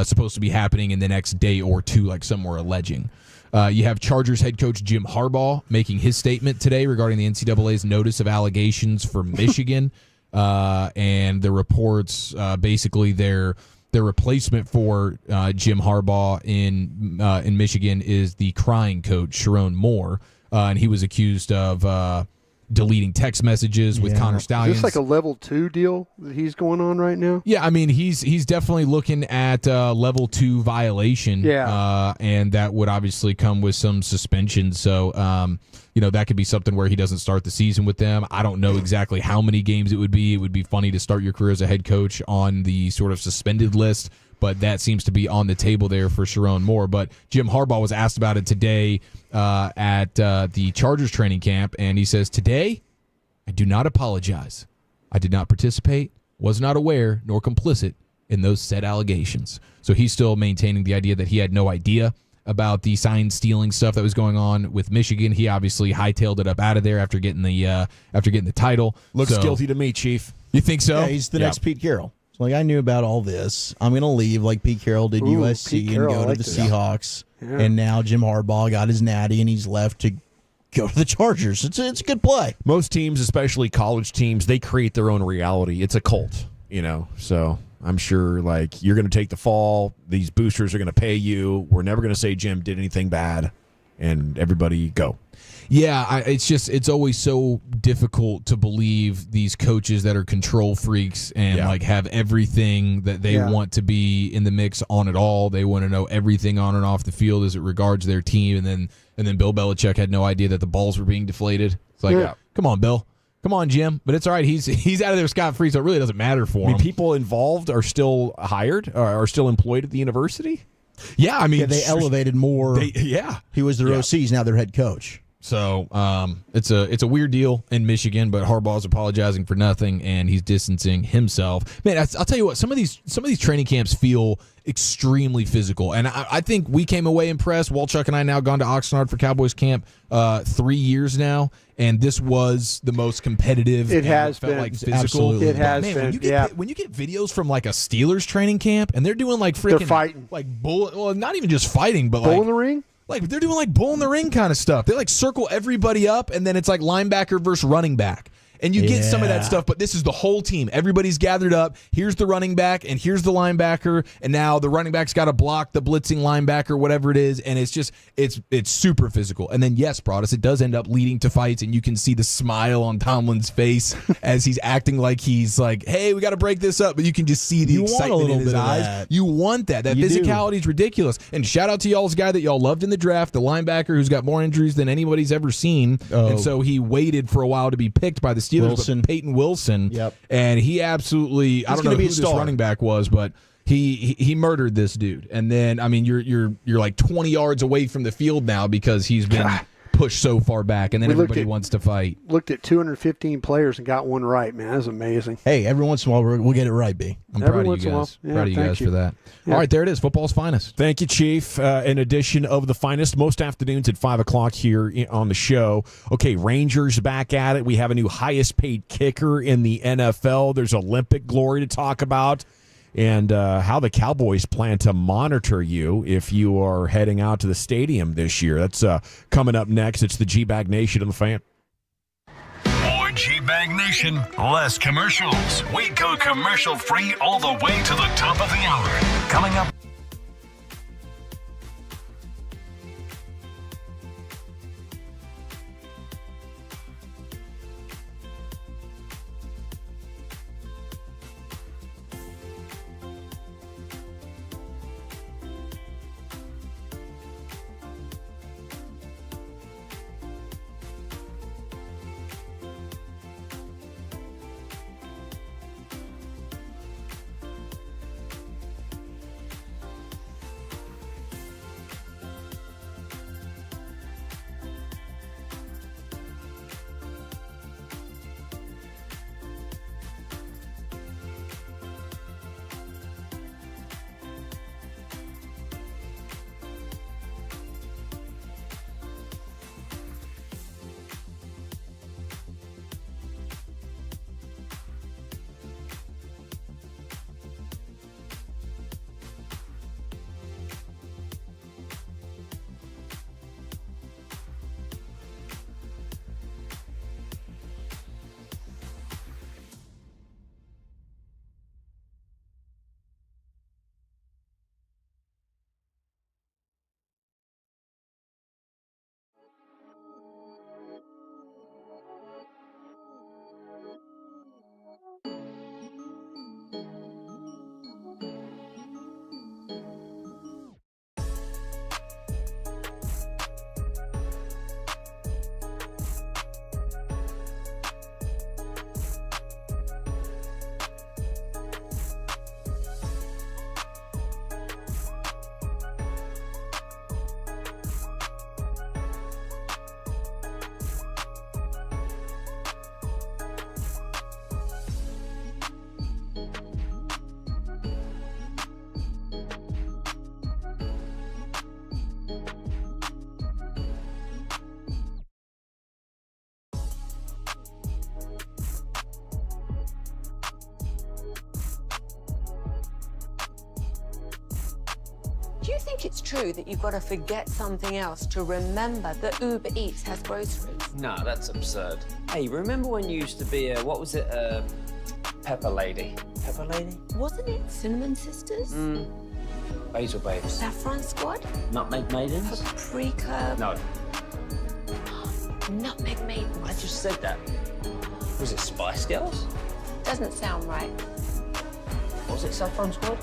supposed to be happening in the next day or two, like some were alleging. You have Chargers head coach Jim Harbaugh making his statement today regarding the NCAA's notice of allegations for Michigan. And the reports, basically their replacement for Jim Harbaugh in Michigan is the crying coach Sharon Moore, and he was accused of deleting text messages with Connor Stallions. Is this like a level 2 deal that he's going on right now? Yeah, I mean he's definitely looking at level 2 violation. Yeah, and that would obviously come with some suspension. So that could be something where he doesn't start the season with them. I don't know exactly how many games it would be. It would be funny to start your career as a head coach on the sort of suspended list, but that seems to be on the table there for Sharon Moore. But Jim Harbaugh was asked about it today at the Chargers training camp, and he says, "Today, I do not apologize. I did not participate, was not aware, nor complicit in those said allegations." So he's still maintaining the idea that he had no idea about the sign stealing stuff that was going on with Michigan. He obviously hightailed it up out of there after getting the title. Looks guilty to me, Chief. You think so? Yeah, he's the next Pete Carroll. So, I knew about all this. I'm going to leave like Pete Carroll did USC and go to the Seahawks. Yeah. And now Jim Harbaugh got his natty and he's left to go to the Chargers. It's a good play. Most teams, especially college teams, they create their own reality. It's a cult, so I'm sure you're going to take the fall. These boosters are going to pay you. We're never going to say Jim did anything bad, and everybody go. Yeah, it's always so difficult to believe these coaches that are control freaks and have everything that they want to be in the mix on it all. They want to know everything on and off the field as it regards their team, and then Bill Belichick had no idea that the balls were being deflated. It's like, come on, Bill. Come on, Jim. But it's all right. He's out of there scot-free, so it really doesn't matter for him. People involved are still hired, are still employed at the university? Yeah, they elevated more. He was their OC, he's now their head coach. So it's a weird deal in Michigan, but Harbaugh's apologizing for nothing, and he's distancing himself. Man, I'll tell you what, some of these training camps feel extremely physical, and I think we came away impressed. Walchuk and I now gone to Oxnard for Cowboys camp 3 years now, and this was the most competitive. It has felt been like physical. Absolutely. It has been. When you get videos from like a Steelers training camp, and they're doing freaking, they're fighting, not even just fighting, but bull in the ring. They're doing bull in the ring kind of stuff. They circle everybody up, and then it's linebacker versus running back. And you get some of that stuff, but this is the whole team. Everybody's gathered up. Here's the running back, and here's the linebacker, and now the running back's got to block the blitzing linebacker, whatever it is, and it's super physical. And then, yes, Broadus, it does end up leading to fights, and you can see the smile on Tomlin's face as he's acting like he's hey, we got to break this up, but you can just see the excitement in his eyes. You want that. That physicality is ridiculous. And shout out to y'all's guy that y'all loved in the draft, the linebacker who's got more injuries than anybody's ever seen, and so he waited for a while to be picked by the Steelers, Peyton Wilson. Yep. And he absolutely, I don't know who this running back was, but he murdered this dude. And then, you're 20 yards away from the field now because he's been pushed so far back, and then everybody wants to fight. Looked at 215 players and got one right, man. That's amazing. Hey, every once in a while we'll get it right, B. I'm proud of you guys. Proud of you guys for that. Yeah. All right, there it is. Football's finest. Thank you, Chief. An edition of the finest most afternoons at 5 o'clock here on the show. Okay, Rangers back at it. We have a new highest paid kicker in the NFL. There's Olympic glory to talk about. And how the Cowboys plan to monitor you if you are heading out to the stadium this year. That's coming up next. It's the GBag Nation on the Fan. More GBag Nation, less commercials. We go commercial-free all the way to the top of the hour. Coming up. you think it's true that you've got to forget something else to remember that Uber Eats has groceries? No, that's absurd. Hey, remember when you used to be a, what was it, Pepper Lady? Pepper Lady? Wasn't it Cinnamon Sisters? Basil Babes. Saffron Squad? Nutmeg Maidens? Paprika? No. Nutmeg Maidens? I just said that. Was it Spice Girls? Doesn't sound right. Was it Saffron Squad?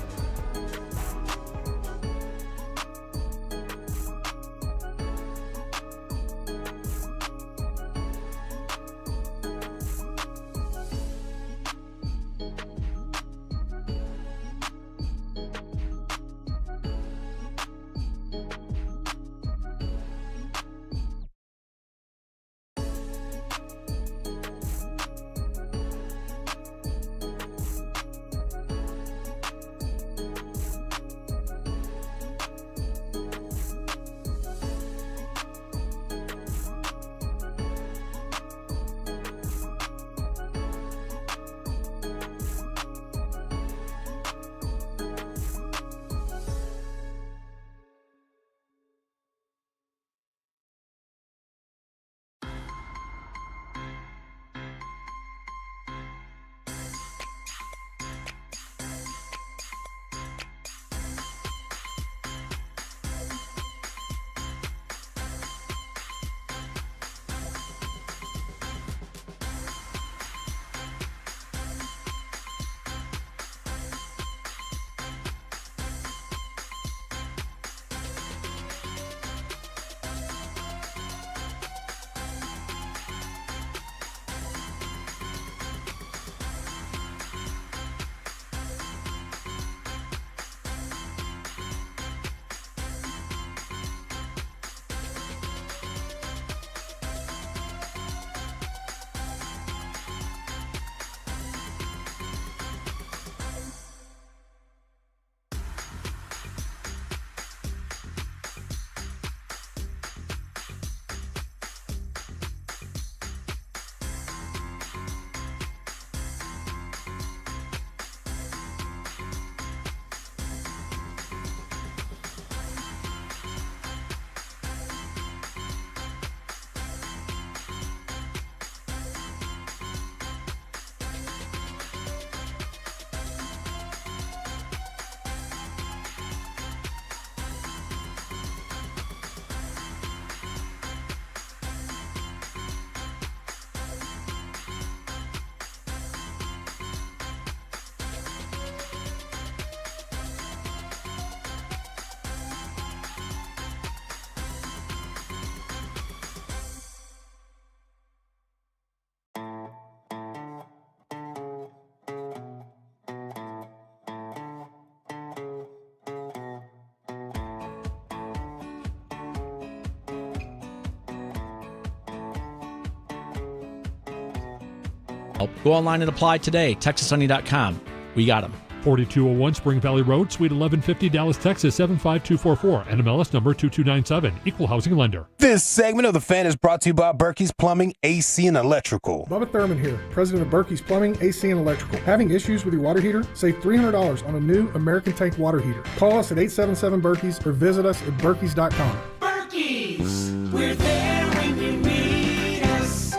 Go online and apply today. TexasHoney.com. We got them. 4201 Spring Valley Road, Suite 1150, Dallas, Texas 75244. NMLS number 2297. Equal housing lender. This segment of The Fan is brought to you by Berkey's Plumbing, AC, and Electrical. Bubba Thurman here, president of Berkey's Plumbing, AC, and Electrical. Having issues with your water heater? Save $300 on a new American Tank water heater. Call us at 877-BERKEYS or visit us at berkeys.com. Berkey's, we're there when you need us.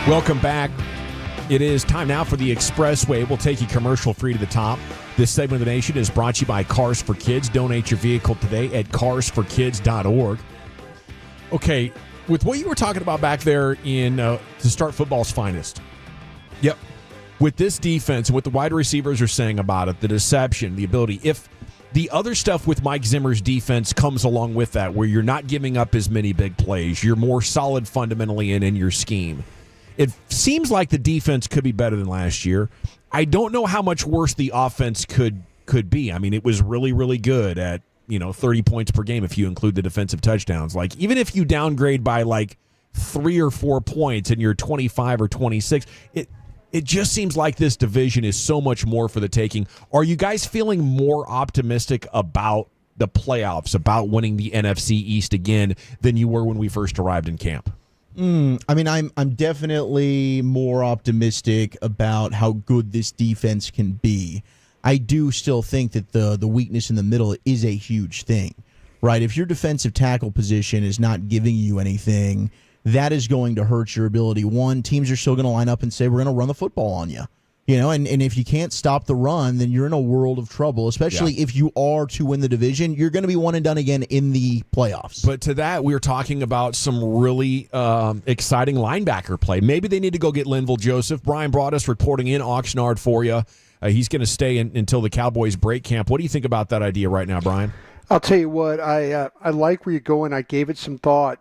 Welcome back. It is time now for the Expressway. We'll take you commercial free to the top. This segment of the nation is brought to you by Cars for Kids. Donate your vehicle today at carsforkids.org. Okay, with what you were talking about back there in to start football's finest. Yep. With this defense and what the wide receivers are saying about it, the deception, the ability, if the other stuff with Mike Zimmer's defense comes along with that, where you're not giving up as many big plays, you're more solid fundamentally in your scheme. It seems like the defense could be better than last year. I don't know how much worse the offense could be. I mean, it was really, really good at 30 points per game if you include the defensive touchdowns. Like, even if you downgrade by like 3 or 4 points and you're 25 or 26, it just seems like this division is so much more for the taking. Are you guys feeling more optimistic about the playoffs, about winning the NFC East again than you were when we first arrived in camp? I mean, I'm definitely more optimistic about how good this defense can be. I do still think that the weakness in the middle is a huge thing, right? If your defensive tackle position is not giving you anything, that is going to hurt your ability. One, teams are still going to line up and say, we're going to run the football on you. And if you can't stop the run, then you're in a world of trouble, especially if you are to win the division. You're going to be one and done again in the playoffs. But to that, we were talking about some really exciting linebacker play. Maybe they need to go get Linval Joseph. Brian Broaddus reporting in Oxnard for you. He's going to stay until the Cowboys break camp. What do you think about that idea right now, Brian? I'll tell you what, I like where you're going. I gave it some thought.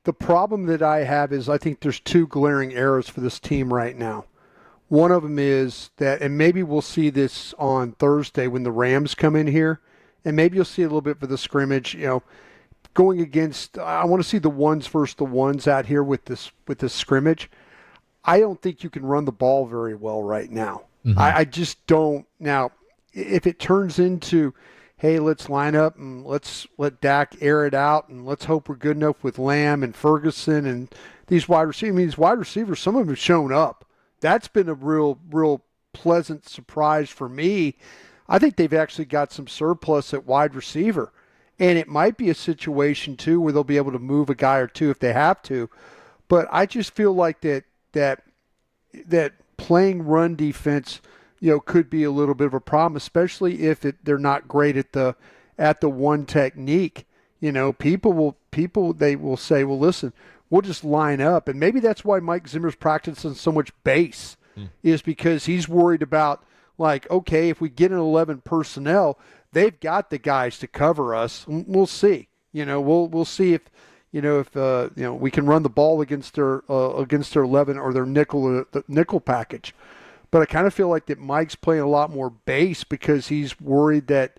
The problem that I have is I think there's two glaring errors for this team right now. One of them is that, and maybe we'll see this on Thursday when the Rams come in here, and maybe you'll see a little bit for the scrimmage. Going against, I want to see the ones versus the ones out here with this scrimmage. I don't think you can run the ball very well right now. Mm-hmm. I just don't. Now, if it turns into, hey, let's line up and let's let Dak air it out, and let's hope we're good enough with Lamb and Ferguson and these wide receivers. I mean, these wide receivers, some of them have shown up. That's been a real pleasant surprise for me. I think they've actually got some surplus at wide receiver. And it might be a situation, too, where they'll be able to move a guy or two if they have to. But I just feel like that playing run defense, could be a little bit of a problem, especially if they're not great at the one technique. People will say, well, listen, we'll just line up. And maybe that's why Mike Zimmer's practicing so much base, is because he's worried about, like, okay, if we get an 11 personnel, they've got the guys to cover us. We'll see. We'll see if we can run the ball against their 11 or their nickel package. But I kind of feel like that Mike's playing a lot more base because he's worried that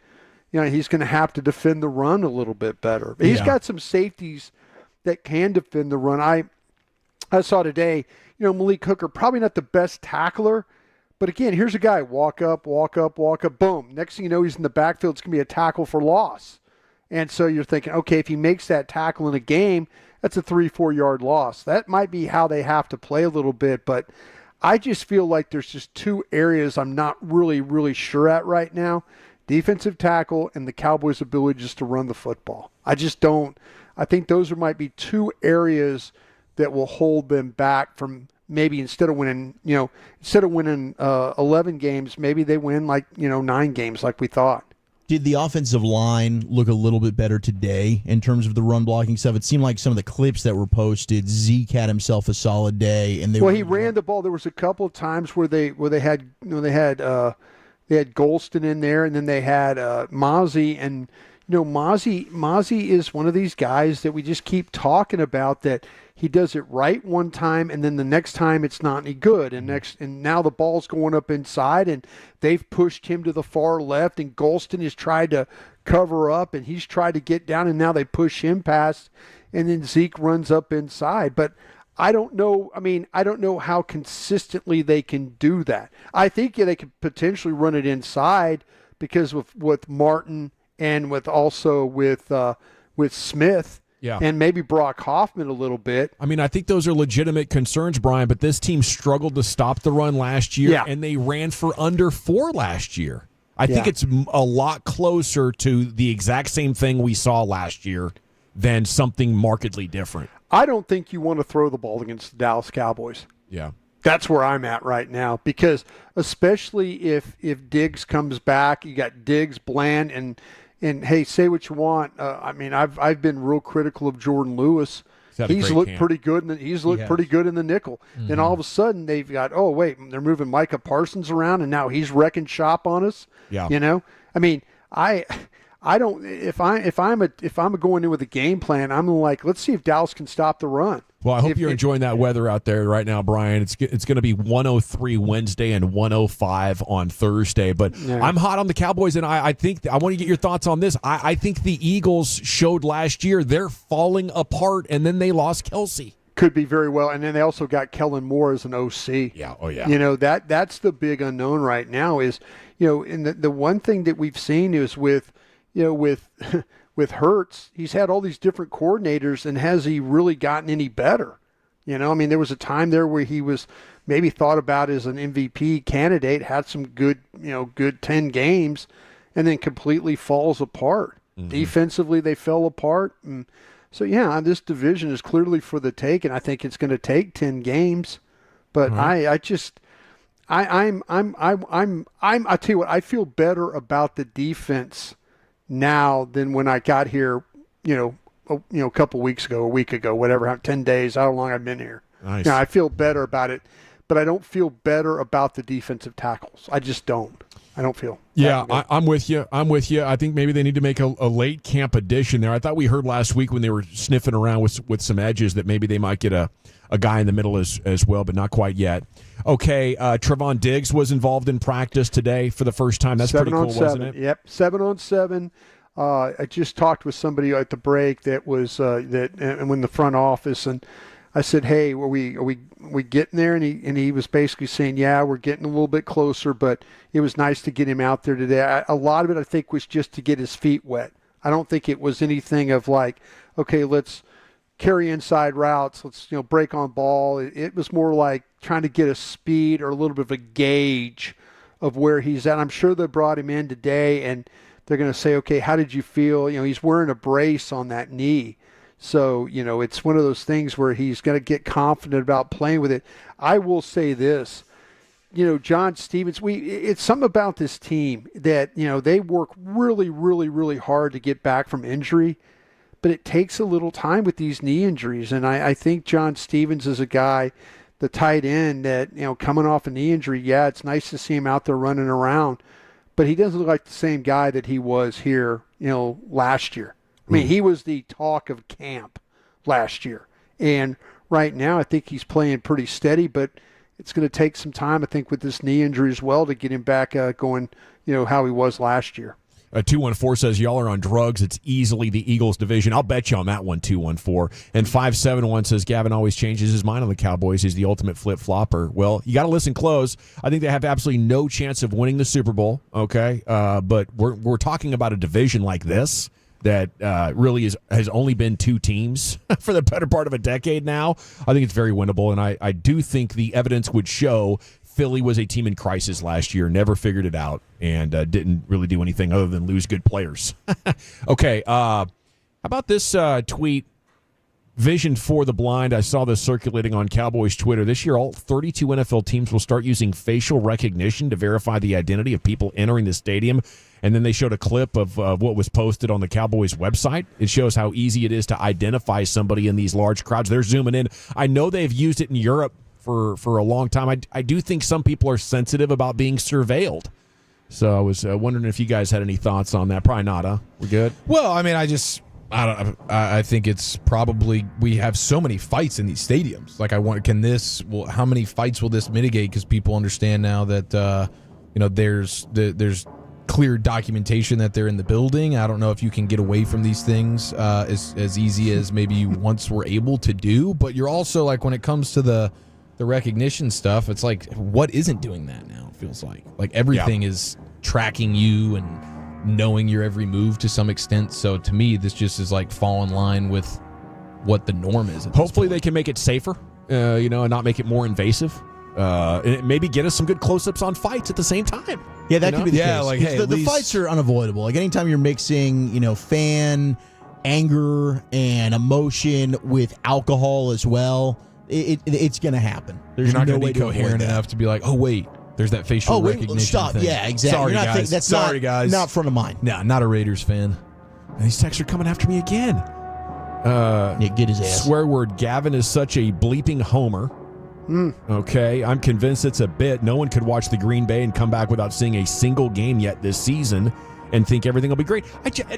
he's going to have to defend the run a little bit better. He's got some safeties that can defend the run. I saw today, Malik Hooker, probably not the best tackler, but again, here's a guy, walk up, boom. Next thing you know, he's in the backfield. It's going to be a tackle for loss. And so you're thinking, okay, if he makes that tackle in a game, that's a 3-4 yard loss. That might be how they have to play a little bit, but I just feel like there's just two areas I'm not really sure at right now. Defensive tackle and the Cowboys' ability just to run the football. I just don't. I think those might be two areas that will hold them back from maybe instead of winning 11 games, maybe they win 9 games like we thought. Did the offensive line look a little bit better today in terms of the run blocking stuff? It seemed like some of the clips that were posted, Zeke had himself a solid day, and he ran the ball. There was a couple of times where they had Golston in there, and then they had Mozzie, and Mozzie is one of these guys that we just keep talking about, that he does it right one time, and then the next time it's not any good. And now the ball's going up inside, and they've pushed him to the far left, and Golston has tried to cover up, and he's tried to get down, and now they push him past, and then Zeke runs up inside. But I don't know. I mean, I don't know how consistently they can do that. I think they could potentially run it inside because with Martin and with Smith. Yeah. And maybe Brock Hoffman a little bit. I mean, I think those are legitimate concerns, Brian, but this team struggled to stop the run last year, and they ran for under 4 last year. I think it's a lot closer to the exact same thing we saw last year than something markedly different. I don't think you want to throw the ball against the Dallas Cowboys. Yeah. That's where I'm at right now, because especially if Diggs comes back, you got Diggs, Bland, and hey, say what you want. I mean, I've been real critical of Jordan Lewis. He's looked pretty good. Pretty good in the nickel. Mm-hmm. Then all of a sudden they've got, oh wait, they're moving Micah Parsons around, and now he's wrecking shop on us. Yeah. I mean, I don't. If I'm going in with a game plan, I'm like, let's see if Dallas can stop the run. Well, I hope you're enjoying that weather out there right now, Brian. It's going to be 103 Wednesday and 105 on Thursday. But I'm hot on the Cowboys, and I think I want to get your thoughts on this. I think the Eagles showed last year they're falling apart, and then they lost Kelsey. Could be very well, and then they also got Kellen Moore as an OC. Yeah, oh yeah. That's the big unknown right now. Is and the one thing that we've seen is with Hurts, he's had all these different coordinators, and has he really gotten any better? I mean, there was a time there where he was maybe thought about as an MVP candidate, had some good 10 games, and then completely falls apart. Mm-hmm. Defensively, they fell apart. And so, yeah, this division is clearly for the take, and I think it's going to take 10 games. But I tell you what, I feel better about the defense now than when I got here, a couple weeks ago, a week ago, whatever, 10 days, how long I've been here. Nice. I feel better about it, but I don't feel better about the defensive tackles. I just don't. I don't feel. Yeah, I'm with you. I think maybe they need to make a late camp addition there. I thought we heard last week when they were sniffing around with some edges that maybe they might get a guy in the middle as well, but not quite yet. Okay, Trevon Diggs was involved in practice today for the first time. That's pretty cool, wasn't it? Yep, 7-on-7. I just talked with somebody at the break that was and in the front office, and I said, "Hey, are we getting there?" And he was basically saying, "Yeah, we're getting a little bit closer, but it was nice to get him out there today." A lot of it, I think, was just to get his feet wet. I don't think it was anything of like, okay, let's carry inside routes, let's break on ball. It was more like trying to get a speed or a little bit of a gauge of where he's at. I'm sure they brought him in today, and they're going to say, okay, how did you feel? He's wearing a brace on that knee. So, it's one of those things where he's going to get confident about playing with it. I will say this, John Stevens, it's something about this team that, they work really, really, really hard to get back from injury, but it takes a little time with these knee injuries. And I think John Stevens is a guy, the tight end that, coming off a knee injury, yeah, it's nice to see him out there running around, but he doesn't look like the same guy that he was here, last year. I mean, he was the talk of camp last year. And right now, I think he's playing pretty steady, but it's going to take some time, I think, with this knee injury as well to get him back going, how he was last year. 214 says, y'all are on drugs. It's easily the Eagles division. I'll bet you on that one, 214. And 571 says, Gavin always changes his mind on the Cowboys. He's the ultimate flip-flopper. Well, you got to listen close. I think they have absolutely no chance of winning the Super Bowl, okay? But we're talking about a division like this that really has only been two teams for the better part of a decade now. I think it's very winnable, and I do think the evidence would show Philly was a team in crisis last year, never figured it out, and didn't really do anything other than lose good players. Okay, how about this tweet? Vision for the blind. I saw this circulating on Cowboys Twitter. This year, all 32 NFL teams will start using facial recognition to verify the identity of people entering the stadium. And then they showed a clip of what was posted on the Cowboys website. It shows how easy it is to identify somebody in these large crowds. They're zooming in. I know they've used it in Europe for a long time. I do think some people are sensitive about being surveilled. So I was wondering if you guys had any thoughts on that. Probably not, huh? We're good? Well, I mean, I think it's probably, we have so many fights in these stadiums. Like, how many fights will this mitigate? Because people understand now that, there's clear documentation that they're in the building. I don't know if you can get away from these things as easy as maybe you once were able to do. But you're also, like, when it comes to the recognition stuff, it's like, what isn't doing that now? It feels like everything is tracking you and knowing your every move to some extent. So to me, this just is like fall in line with what the norm is. Hopefully they can make it safer, and not make it more invasive. And maybe get us some good close-ups on fights at the same time. Yeah, that could be the case. Like, hey, the fights are unavoidable. Like, anytime you're mixing, fan anger and emotion with alcohol as well, it's going to happen. You're not going to be coherent enough to be like, oh, wait, there's that facial recognition stop. thing. Yeah, exactly. Sorry, guys. Not front of mind. Nah, not a Raiders fan. And these texts are coming after me again. Get his ass. Swear word, Gavin is such a bleeping homer. Okay, I'm convinced it's a bit. No one could watch the Green Bay and come back without seeing a single game yet this season and think everything will be great.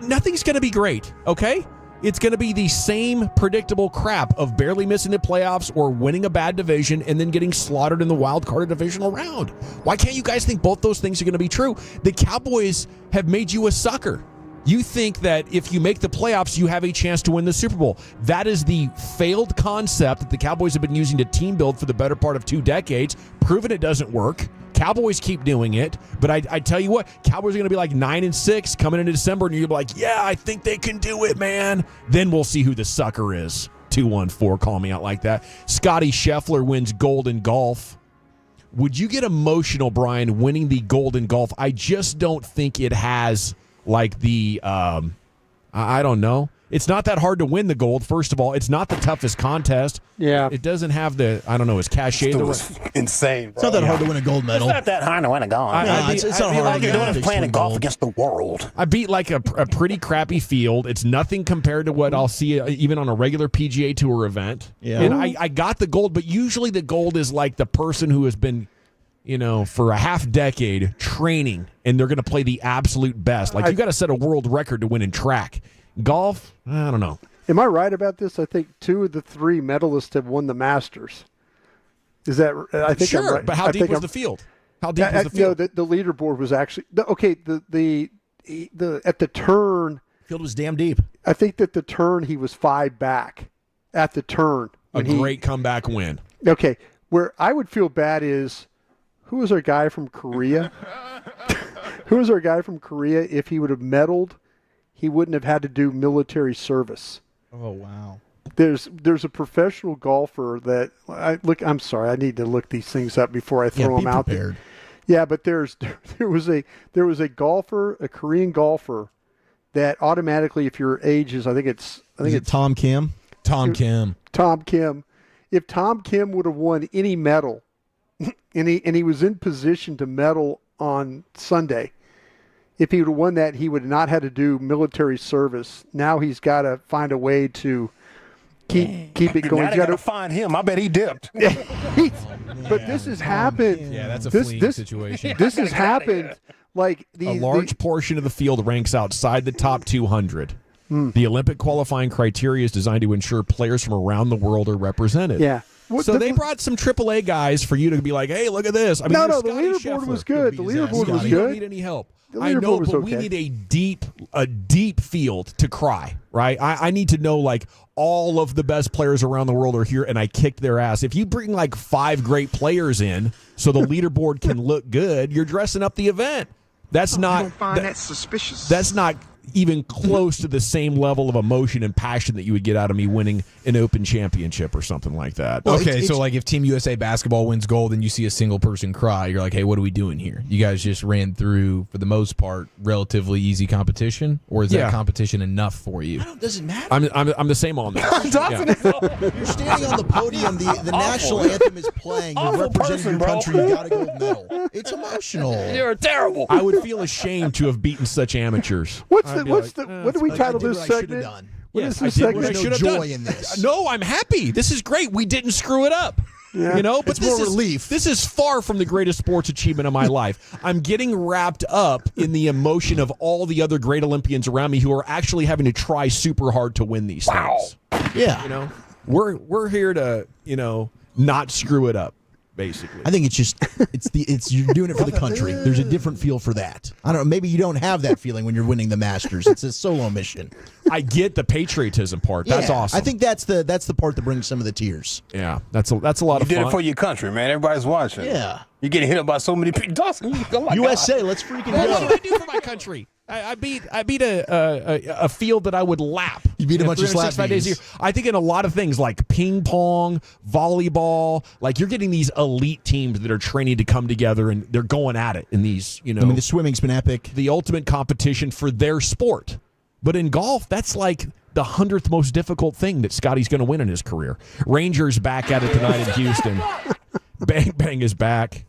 Nothing's going to be great, okay? It's going to be the same predictable crap of barely missing the playoffs or winning a bad division and then getting slaughtered in the wild card divisional round. Why can't you guys think both those things are going to be true? The Cowboys have made you a sucker. You think that if you make the playoffs, you have a chance to win the Super Bowl. That is the failed concept that the Cowboys have been using to team build for the better part of 2 decades, proven it doesn't work. Cowboys keep doing it, but I tell you what, Cowboys are going to be like 9-6 coming into December, and you're like, yeah, I think they can do it, man. Then we'll see who the sucker is. 214. Call me out like that. Scotty Scheffler wins gold in golf. Would you get emotional, Brian, winning the gold in golf? I just don't think it has like the I don't know. It's not that hard to win the gold, first of all. It's not the toughest contest. Yeah. It doesn't have the, I don't know, is cachet. It was insane, bro. It's not that hard to win a gold medal. It's not that hard to win a gold. It's not hard. All you're doing is playing golf against the world. I beat like a pretty crappy field. It's nothing compared to what I'll see even on a regular PGA Tour event. Yeah. And I got the gold, but usually the gold is like the person who has been, for a half decade training, and they're going to play the absolute best. Like, you got to set a world record to win in track. Golf, I don't know. Am I right about this? I think 2 of the 3 medalists have won the Masters. Is that? I think sure, I'm right. But how deep was the field? How deep was the field? No, the leaderboard was actually okay. The at the turn, field was damn deep. I think that the turn he was 5 back at the turn. A great comeback win. Okay, where I would feel bad is who was our guy from Korea? Who was our guy from Korea? If he would have medaled, he wouldn't have had to do military service. Oh, wow. There's a professional golfer that I'm sorry, I need to look these things up before I throw them out there. Yeah, but there was a golfer, a Korean golfer, that automatically, if your age is, I think it's Tom Kim. Tom Kim. If Tom Kim would have won any medal, and he was in position to medal on Sunday. If he would have won that, he would not have to do military service. Now he's got to find a way to keep it going. Now they got to find him. I bet he dipped. But this has happened. Yeah, that's a fleeing situation. This has happened. Like a large portion of the field ranks outside the top 200. The Olympic qualifying criteria is designed to ensure players from around the world are represented. Yeah. So they brought some AAA guys for you to be like, hey, look at this. I mean, no, the leaderboard was good. The leaderboard was good. You don't need any help. I know, but we need a deep field to cry, right? I need to know, like, all of the best players around the world are here, and I kicked their ass. If you bring, like, 5 great players in so the leaderboard can look good, you're dressing up the event. That's not... I don't find that suspicious. That's not even close to the same level of emotion and passion that you would get out of me winning an Open championship or something like that. Well, okay, so like if Team USA basketball wins gold and you see a single person cry, you're like, hey, what are we doing here? You guys just ran through, for the most part, relatively easy competition, or is that competition enough for you? It doesn't matter. I'm the same on that. You're standing on the podium, the national anthem is playing, you're representing your country, you got a gold medal. It's emotional. You're terrible. I would feel ashamed to have beaten such amateurs. What do we title this segment? What is this segment? There's no joy in this. No, I'm happy. This is great. We didn't screw it up. Yeah. But it's more relief. This is far from the greatest sports achievement of my life. I'm getting wrapped up in the emotion of all the other great Olympians around me who are actually having to try super hard to win these things. Yeah. We're here to, not screw it up. Basically, I think it's just you're doing it for the country. There's a different feel for that. I don't know. Maybe you don't have that feeling when you're winning the Masters. It's a solo mission. I get the patriotism part. That's awesome. I think that's the part that brings some of the tears. Yeah, that's a lot of fun. You did it for your country, man. Everybody's watching. Yeah, you're getting hit up by so many people. Dawson, USA, God. let's freaking go. go. What did I do for my country? I beat a field that I would lap. You beat a bunch of slap 5 days a year. I think in a lot of things like ping pong, volleyball, like you're getting these elite teams that are training to come together and they're going at it in these, I mean, the swimming's been epic. The ultimate competition for their sport. But in golf, that's like the 100th most difficult thing that Scotty's going to win in his career. Rangers back at it tonight in Houston. Bang Bang is back.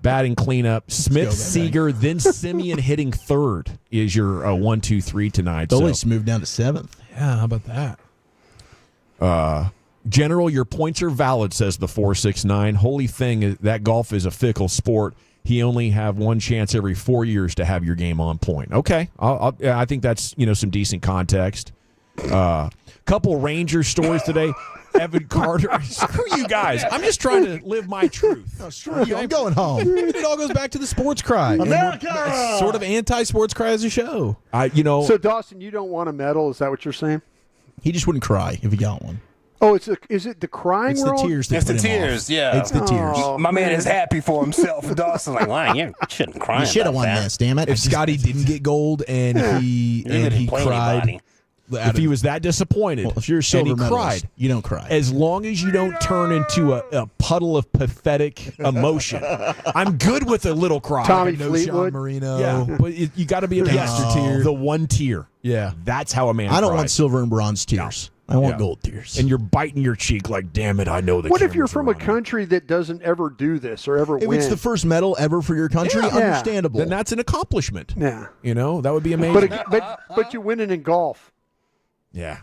Batting cleanup. Smith, Seager, then Simeon hitting third is your 1, 2, 3 tonight. Dolis moved down to 7th. Yeah, how about that? General, your points are valid, says the 469. Holy thing, that golf is a fickle sport. He only have one chance every 4 years to have your game on point. Okay, I think that's some decent context. Couple Ranger stories today. Evan Carter. Screw you guys. I'm just trying to live my truth. I'm going home. It all goes back to the sports cry. America! Sort of anti-sports cry as a show. So, Dawson, you don't want a medal? Is that what you're saying? He just wouldn't cry if he got one. Oh, is it the crying? It's the tears. It's the tears. Yeah, it's the tears. My man is happy for himself. Dawson, like, why you shouldn't cry? You should have won this. Damn it! If Scotty didn't get gold and he cried. if he was that disappointed, Well, if you're a silver and he medalist, cried, you don't cry. As long as you don't turn into a puddle of pathetic emotion, I'm good with a little cry. Tommy No Fleetwood. Sean Marino. Yeah, but you got to be a tear. The one tear. Yeah, that's how a man. I don't cries. want silver and bronze tears. I want gold tears. And you're biting your cheek like, damn it, I know the. What if you're from a country that doesn't ever do this or ever If win? it's the first medal ever for your country, understandable. Then that's an accomplishment. Yeah. You know, that would be amazing. But you win it in golf. Yeah.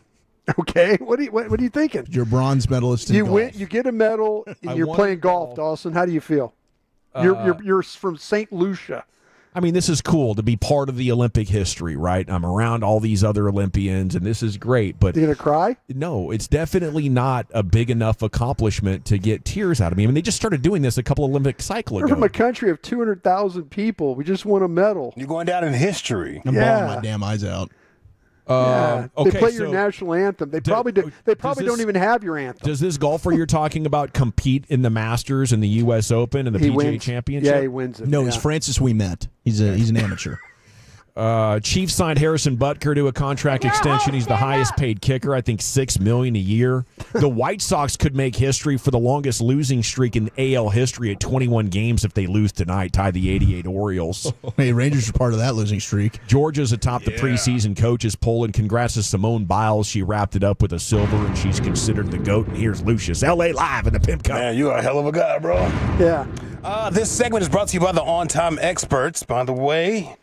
Okay. What are you thinking? You're a bronze medalist in You golf. win. You get a medal. And you're playing golf, Dawson. How do you feel? You're from St. Lucia. I mean, this is cool to be part of the Olympic history, right? I'm around all these other Olympians, and this is great. But you gonna cry? No, it's definitely not a big enough accomplishment to get tears out of me. I mean, they just started doing this a couple of Olympic cycles We're ago. from a country of 200,000 people. We just won a medal. You're going down in history. I'm bawling my damn eyes out. Yeah. Okay, they play your so national anthem. They probably do. They probably don't even have your anthem. Does this golfer you're talking about compete in the Masters and the U.S. Open and the He PGA wins. Championship? Yeah, he wins it. No, it's Francis Ouimet. He's an amateur. Chiefs signed Harrison Butker to a contract extension. He's the highest paid kicker, I think $6 million a year. The White Sox could make history for the longest losing streak in AL history at 21 games if they lose tonight, tie the 88 Orioles. Hey, Rangers are part of that losing streak. Georgia's atop the preseason coaches poll, and congrats to Simone Biles. She wrapped it up with a silver, and she's considered the GOAT. And here's Lucius, LA Live in the Pimp Cup. Man, you are a hell of a guy, bro. Yeah. This segment is brought to you by the On-Time Experts, by the way.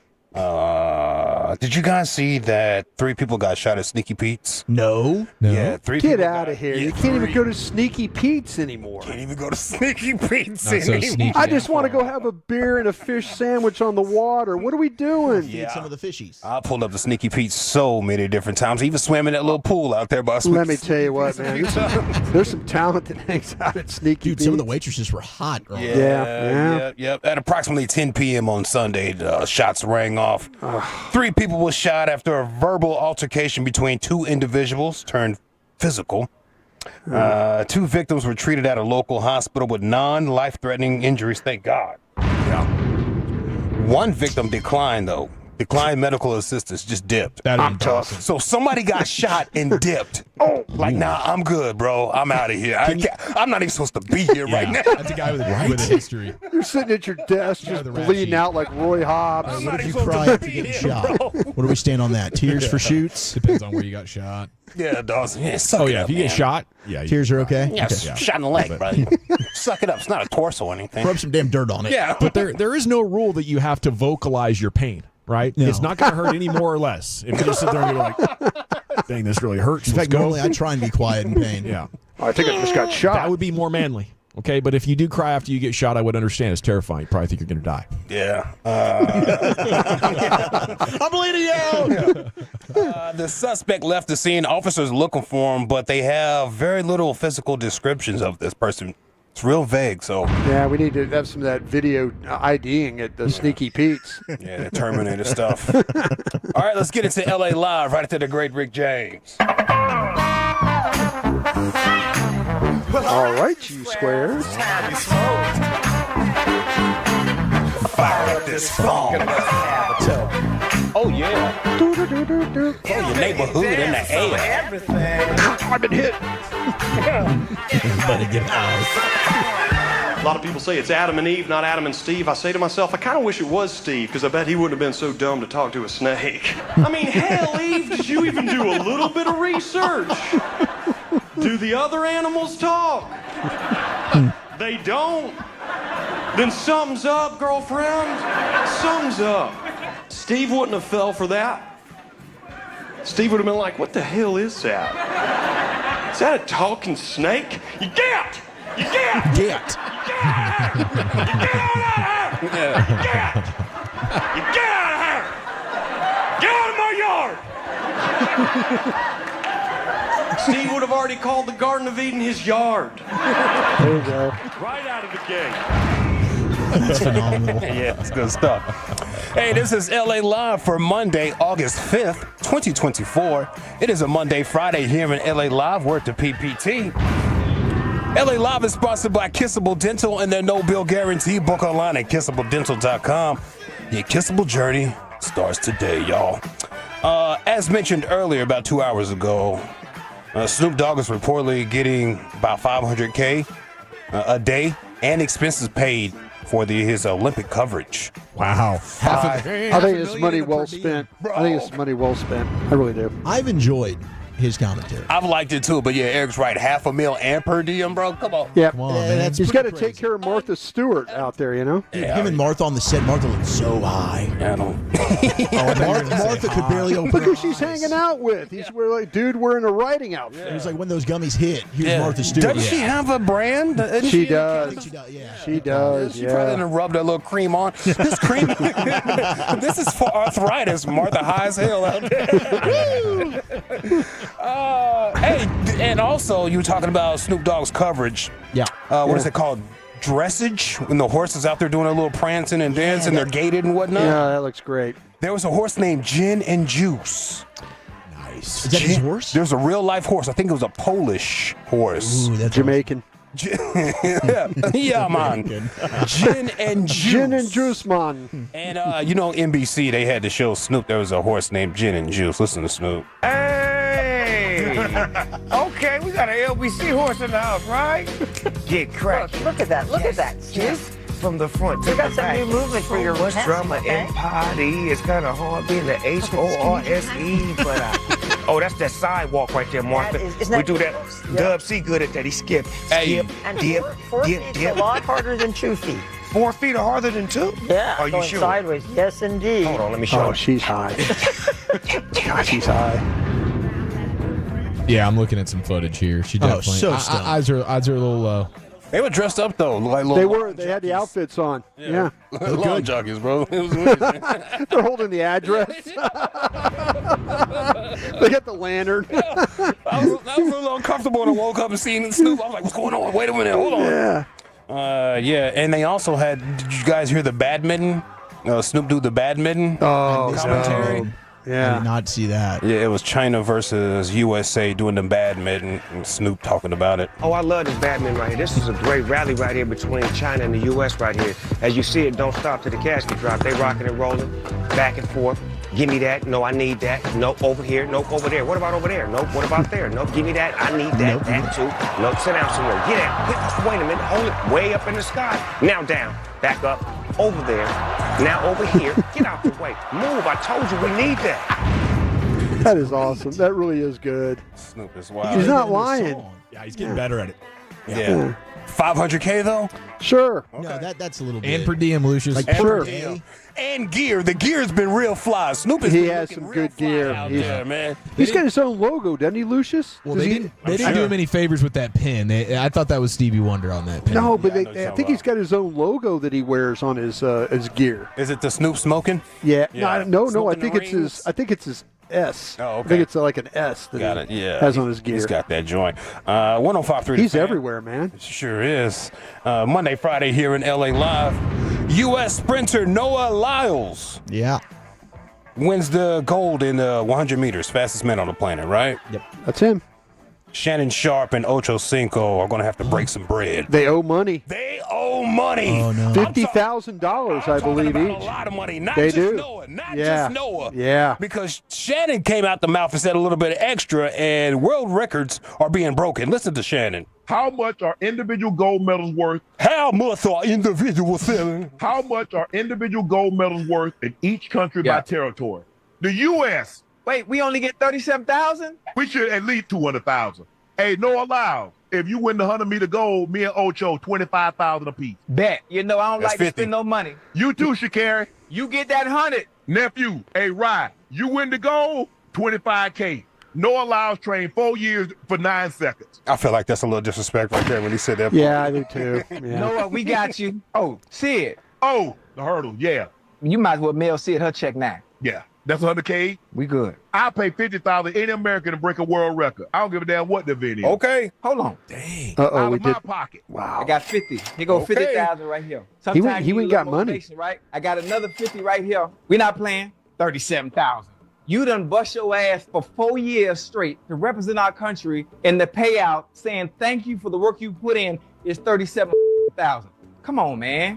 Did you guys see that 3 people got shot at Sneaky Pete's? No. Yeah, 3 Get people out got- of here. Yeah, You can't even 3. go to Sneaky Pete's anymore. Can't even go to Sneaky Pete's Not so anymore. sneaky. I just want to go have a beer and a fish sandwich on the water. What are we doing? Feed some of the fishies. I pulled up to Sneaky Pete's so many different times. I even swam in that little pool out there by Let me tell you what, man. There's some talent that hangs out at Sneaky Dude, Pete's. some of the waitresses were hot. Girl. Yeah. At approximately 10 p.m. on Sunday, the shots rang off. 3 people were shot after a verbal altercation between 2 individuals turned physical. 2 victims were treated at a local hospital with non-life-threatening injuries, thank God. Yeah. 1 victim declined medical assistance, just dipped. I'm tough. So somebody got shot and dipped. Nah, I'm good, bro. I'm out of here. I'm not even supposed to be here right now. That's a guy with a history. You're sitting at your desk just bleeding out like Roy Hobbs. What if you cry after getting shot? What do we stand on that? Tears for shoots? Depends on where you got shot. Yeah, Dawson. Yeah, If you get shot, Tears are okay? Yeah, Okay. shot in the leg, buddy. Suck it up. It's not a torso or anything. Rub some damn dirt on it. Yeah. but there is no rule that you have to vocalize your pain, right? No. It's not going to hurt any more or less. If you just sit there and you're like, dang, this really hurts. In fact, normally I try and be quiet in pain. Yeah. I think I just got shot. That would be more manly. Okay, but if you do cry after you get shot, I would understand. It's terrifying. You probably think you're going to die. Yeah. I'm bleeding out. The suspect left the scene. Officers looking for him, but they have very little physical descriptions of this person. It's real vague, so. Yeah, we need to have some of that video IDing at the Sneaky Pete's. Yeah, the Terminator stuff. All right, let's get into LA Live right after the great Rick James. All right, you squares. Fire up this phone. Oh, yeah. Oh, your neighborhood in the air. I've been hit. Better get out. A lot of people say it's Adam and Eve, not Adam and Steve. I say to myself, I kind of wish it was Steve, because I bet he wouldn't have been so dumb to talk to a snake. I mean, hell, Eve, did you even do a little bit of research? Do the other animals talk? They don't. Then something's up, girlfriend. Something's up. Steve wouldn't have fell for that. Steve would have been like, what the hell is that? Is that a talking snake? You get! You get! Get. You get out of here! Get out of my yard! Steve would have already called the Garden of Eden his yard. There you go. Right out of the gate. That's phenomenal. Yeah, it's good stuff. Hey, this is LA Live for Monday, August 5th, 2024. It is a Monday, Friday here in LA Live. Word to PPT. LA Live is sponsored by Kissable Dental and their no-bill guarantee. Book online at kissabledental.com. Your kissable journey starts today, y'all. As mentioned earlier, about 2 hours ago, Snoop Dogg is reportedly getting about $500K a day and expenses paid for his Olympic coverage. Wow. I think it's money well spent. I think it's money well spent. I really do. I've enjoyed his commentary. I've liked it too, but yeah, Eric's right. $500,000 and per diem, bro. Come on. Yeah, Come on, man. he's got to take care of Martha Stewart out there, you know. Dude, him and Martha on the set. Martha looked so high. Yeah, I know. Martha could barely open Look her who she's hanging out with. He's like, dude wearing a riding outfit. It was like when those gummies hit. Here's Martha Stewart. Doesn't she have a brand? She does. I think she does. Yeah. She does. She probably didn't rub that little cream on. This cream, this is for arthritis. Martha high as hell out there. Hey, and also you were talking about Snoop Dogg's coverage. Yeah. What is it called? Dressage? When the horses out there doing a little prancing and dancing, they're gated and whatnot. Yeah, that looks great. There was a horse named Gin and Juice. Nice. Is that his horse? There's a real life horse. I think it was a Polish horse. Ooh, that's Jamaican. Yeah, man. Gin and Juice. Gin and Juice, man. And NBC, they had to show Snoop there was a horse named Gin and Juice. Listen to Snoop. Hey! Okay, we got an LBC horse in the house, right? Get cracked. Look at that. Look at that. Just from the front to You got the some back. new movement for your much chest, drama okay? in potty. It's kind of hard being the HORSE, but oh, that's that sidewalk right there, Martha. Isn't We that do that. close? Yeah. Dub C good at that. He skip, skip, And dip, four dip, feet's dip. a lot harder than 2 feet. 4 feet are harder than 2? Yeah, Are you going sure? sideways. Yes, indeed. Hold on, let me show Oh, you. she's high. God, she's high. Yeah, I'm looking at some footage here. She definitely. so stoned. Eyes are a little low. They were dressed up though, like They little were. They had the outfits on. Yeah. lawn jockeys, bro. It was amazing. They're holding the address. They got the lantern. I was a little uncomfortable when I woke up and seen Snoop. I was like, what's going on? Wait a minute, hold on. Yeah. Yeah, and they also had, did you guys hear the badminton? Snoop do the badminton commentary? I Yeah. did not see that. Yeah, it was China versus USA doing the badminton, and Snoop talking about it. Oh, I love this badminton right here. This is a great rally right here between China and the U.S. right here. As you see, it don't stop to the casket drop. They rocking and rolling, back and forth. Give me that. No, I need that. No, over here. No, over there. What about over there? No, what about there? No, give me that. I need that. Nope. That too. No, sit down somewhere. Get out. Wait a minute. Hold it. Way up in the sky. Now down. Back up. Over there. Now over here. Get out the way. Move. I told you we need that. That is awesome. That really is good. Snoop is wild. He's not lying. Yeah, he's getting better at it. Yeah. 500K though? Sure. No, that's a little bit. And per diem, Lucius. Like Sure. per day. And gear. The gear's been real fly. Snoop is He been has looking some real good fly gear. out He's- there, man. He's got his own logo, doesn't he, Lucius? Well, Does they he- didn't do him any favors with that pin. I thought that was Stevie Wonder on that pin. No, but Yeah, I know I you're think he's got his own logo that he wears on his gear. Is it the Snoop smoking? Yeah. Yeah. No. I Smoking think the it's his. rings? I think it's his S. Oh, okay. I think it's like an S that Got he it. Yeah. has on his gear. He's got that joint. 105.3. He's The Fan. everywhere, man. Sure is. Monday, Friday here in LA Live. U.S. sprinter Noah Lyles Yeah. wins the gold in 100 meters, fastest man on the planet, right? Yep. That's him. Shannon Sharp and Ocho Cinco are going to have to break some bread. They owe money. They owe money. Oh, no. $50,000, I believe, about each. a lot of money. Not They just do. Noah. Not Yeah. just Noah. Yeah. Because Shannon came out the mouth and said a little bit extra, and world records are being broken. Listen to Shannon. How much are individual gold medals worth? How much are individual selling? How much are individual gold medals worth in each country by territory? The U.S. Wait, we only get 37,000? We should at least 200,000. Hey, Noah Lyles, if you win the 100-meter gold, me and Ocho 25,000 apiece. Bet. You know I don't That's like to 50. spend no money. You too, Shakari. You get that 100. Nephew, hey, Rye, you win the gold, 25K. Noah Lyles trained 4 years for 9 seconds. I feel like that's a little disrespect right there when he said that. Yeah, I do too. Yeah. Know what? We got you. Oh, Sid. Oh, the hurdle, yeah. You might as well mail Sid her check now. Yeah, that's 100K. We good. I'll pay 50,000 any American to break a world record. I don't give a damn what the event is. Okay. Hold on. Dang. Uh-oh, Out we of my did. pocket. Wow. I got 50. Here go Okay. 50,000 right here. He went- Sometimes he you went need a got little money. motivation, right? I got another 50 right here. We not playing. 37,000. You done bust your ass for 4 years straight to represent our country, and the payout saying thank you for the work you put in is 37,000. Come on, man.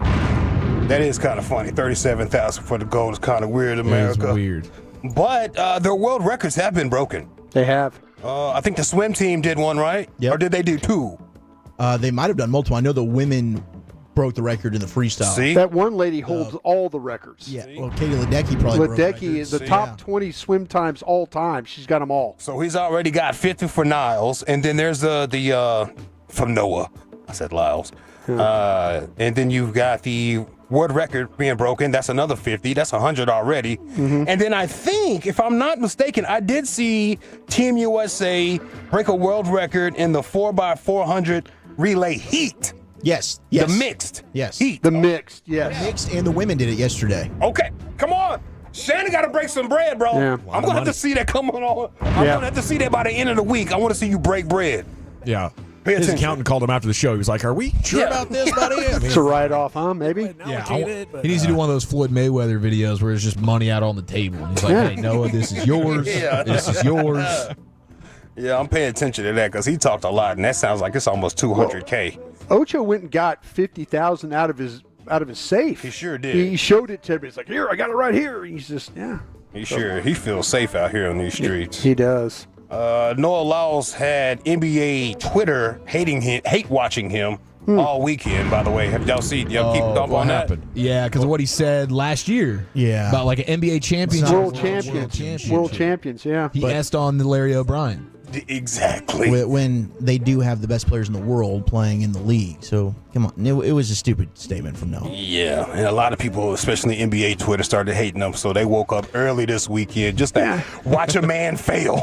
That is kind of funny. 37,000 for the gold is kind of weird, That is America. weird. But their world records have been broken. They have. I think the swim team did one, right? Yep. Or did they do two? They might have done multiple. I know the women broke the record in the freestyle. See? That one lady holds all the records. Yeah, well, Katie Ledecky probably broke Ledecky records. is the top 20 swim times all time. She's got them all. So he's already got 50 for Niles, and then there's the from Noah. I said Lyles. And then you've got the world record being broken. That's another 50. That's 100 already. Mm-hmm. And then I think, if I'm not mistaken, I did see Team USA break a world record in the 4x400 relay heat. Yes. The mixed. Yes. Heat. The mixed, yes. The mixed and the women did it yesterday. Okay, come on. Shannon got to break some bread, bro. Yeah. I'm going to have to see that coming on. I'm going to have to see that by the end of the week. I want to see you break bread. Yeah. Pay His attention. accountant called him after the show. He was like, "Are we sure about this, buddy?" I mean, It's a write-off, huh? Maybe? He needs to do one of those Floyd Mayweather videos where it's just money out on the table. And he's like, "Hey, Noah, this is yours. Yeah. This is yours." Yeah, I'm paying attention to that because he talked a lot, and that sounds like it's almost 200K. Ocho went and got 50,000 out of his safe. He sure did. He showed it to everybody. He's like, "Here, I got it right here." He's just, yeah. He feels safe out here on these streets. He does. Noah Lyles had NBA Twitter hate watching him all weekend. By the way, have y'all seen? Y'all keep up on that? Yeah, because of what he said last year. Yeah. About like an NBA championship. World champions, yeah. He asked on the Larry O'Brien. Exactly. When they do have the best players in the world playing in the league. So, come on. It was a stupid statement from Noah. Yeah, and a lot of people, especially NBA Twitter, started hating him, so they woke up early this weekend just to watch a man fail.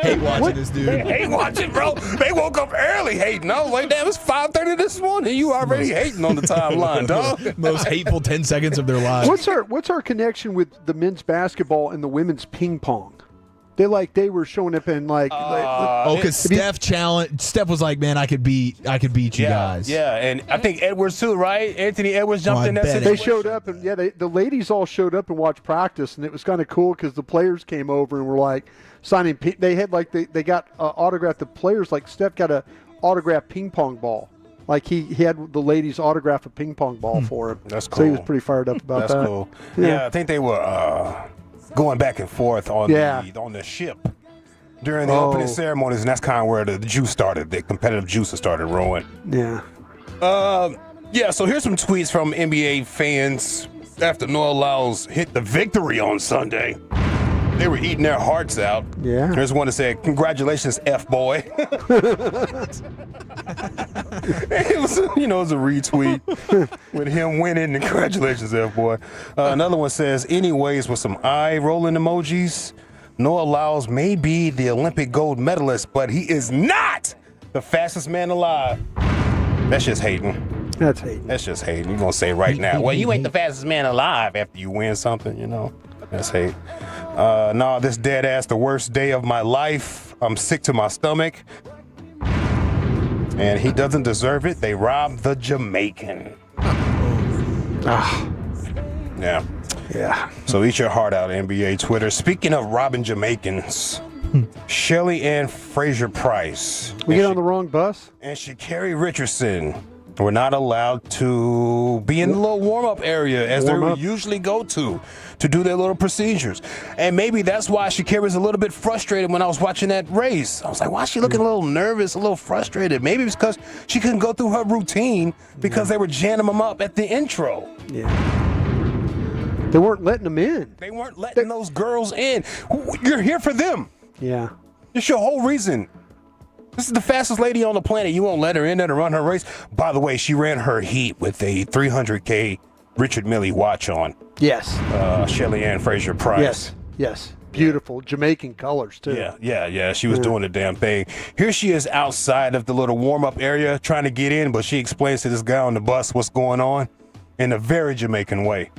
Hate watching this dude. Hate watching, bro. They woke up early hating. I was like, damn, it's 5:30 this morning. You already hating on the timeline, dog. Most hateful 10 seconds of their lives. What's our connection with the men's basketball and the women's ping pong? They were showing up in because Steph was like, man, I could beat you guys. Yeah, and I think Edwards too, right? Anthony Edwards jumped in that situation. They showed up, and the ladies all showed up and watched practice, and it was kind of cool because the players came over and were like signing. They had they got autographed. The players, like Steph, got a autographed ping pong ball. Like he had the ladies autograph a ping pong ball for him. That's cool. So he was pretty fired up about that. That's cool. Yeah, I think they were going back and forth on the ship during the opening ceremonies, and that's kind of where the juice started. The competitive juices started rolling. Yeah. So here's some tweets from NBA fans after Noah Lyles hit the victory on Sunday. They were eating their hearts out. Yeah. There's one that said, "Congratulations, F-boy." It was a retweet with him winning. Congratulations, F-boy. Another one says, "Anyways," with some eye rolling emojis. Noah Lyles may be the Olympic gold medalist, but he is not the fastest man alive. That's just hating. That's hating. That's just hating. You're gonna say right now, well, you ain't the fastest man alive after you win something, That's hate. No, this dead ass, the worst day of my life. I'm sick to my stomach. And he doesn't deserve it. They robbed the Jamaican. Yeah. Yeah. So eat your heart out, NBA Twitter. Speaking of robbing Jamaicans, Shelly Ann Fraser-Price. We get on the wrong bus? And Sha'Carri Richardson were not allowed to be in the little warm-up area as they would usually go to do their little procedures. And maybe that's why Sha'Carri's a little bit frustrated when I was watching that race. I was like, why is she looking a little nervous, a little frustrated? Maybe it's because she couldn't go through her routine because they were jamming them up at the intro. Yeah. They weren't letting them in. They weren't letting those girls in. You're here for them. Yeah. It's your whole reason. This is the fastest lady on the planet. You won't let her in there to run her race. By the way, she ran her heat with a 300K Richard Mille watch on. Yes. Shelly Ann Fraser-Price. Yes. Beautiful Jamaican colors, too. Yeah. She was doing the damn thing. Here she is outside of the little warm-up area trying to get in, but she explains to this guy on the bus what's going on in a very Jamaican way.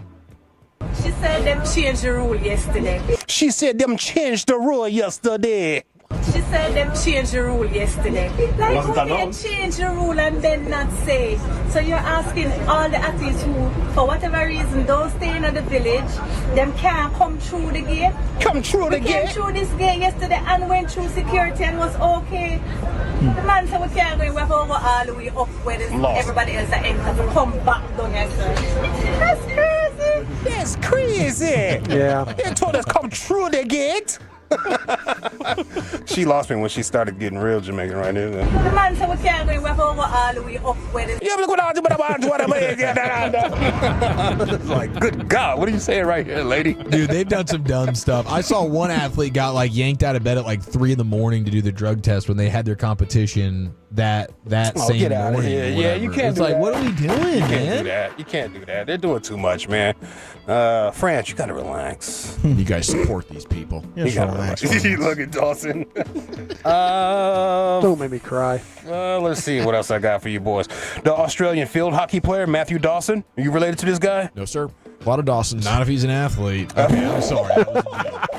She said them changed the rule yesterday. She said them changed the rule yesterday. She said them changed the rule yesterday. Like, how do you change the rule and then not say? So you're asking all the athletes who, for whatever reason, don't stay in the village, them can't come through the gate? Come through the gate? We came through this gate yesterday and went through security and was okay. The man said we can't go, we have to go all the way up where everybody else are entering to come back down here. That's crazy. That's crazy. Yeah. They told us come true they get. She lost me when she started getting real Jamaican right here. The man said we can't go over all the way up where the... Yeah, but look what like, good God, what are you saying right here, lady? Dude, they've done some dumb stuff. I saw one athlete got like yanked out of bed at like 3 a.m. to do the drug test when they had their competition that same get out morning. Of here. Or yeah, you can't it's do like, that. what are we doing, You can't man? do that. You can't do that. They're doing too much, man. France, you gotta relax. You guys support these people. You gotta relax. Look at Dawson. Don't make me cry. Let's see what else I got for you boys. The Australian field hockey player, Matthew Dawson. Are you related to this guy? No, sir. A lot of Dawsons. Not if he's an athlete. Okay, I'm sorry. That was a joke.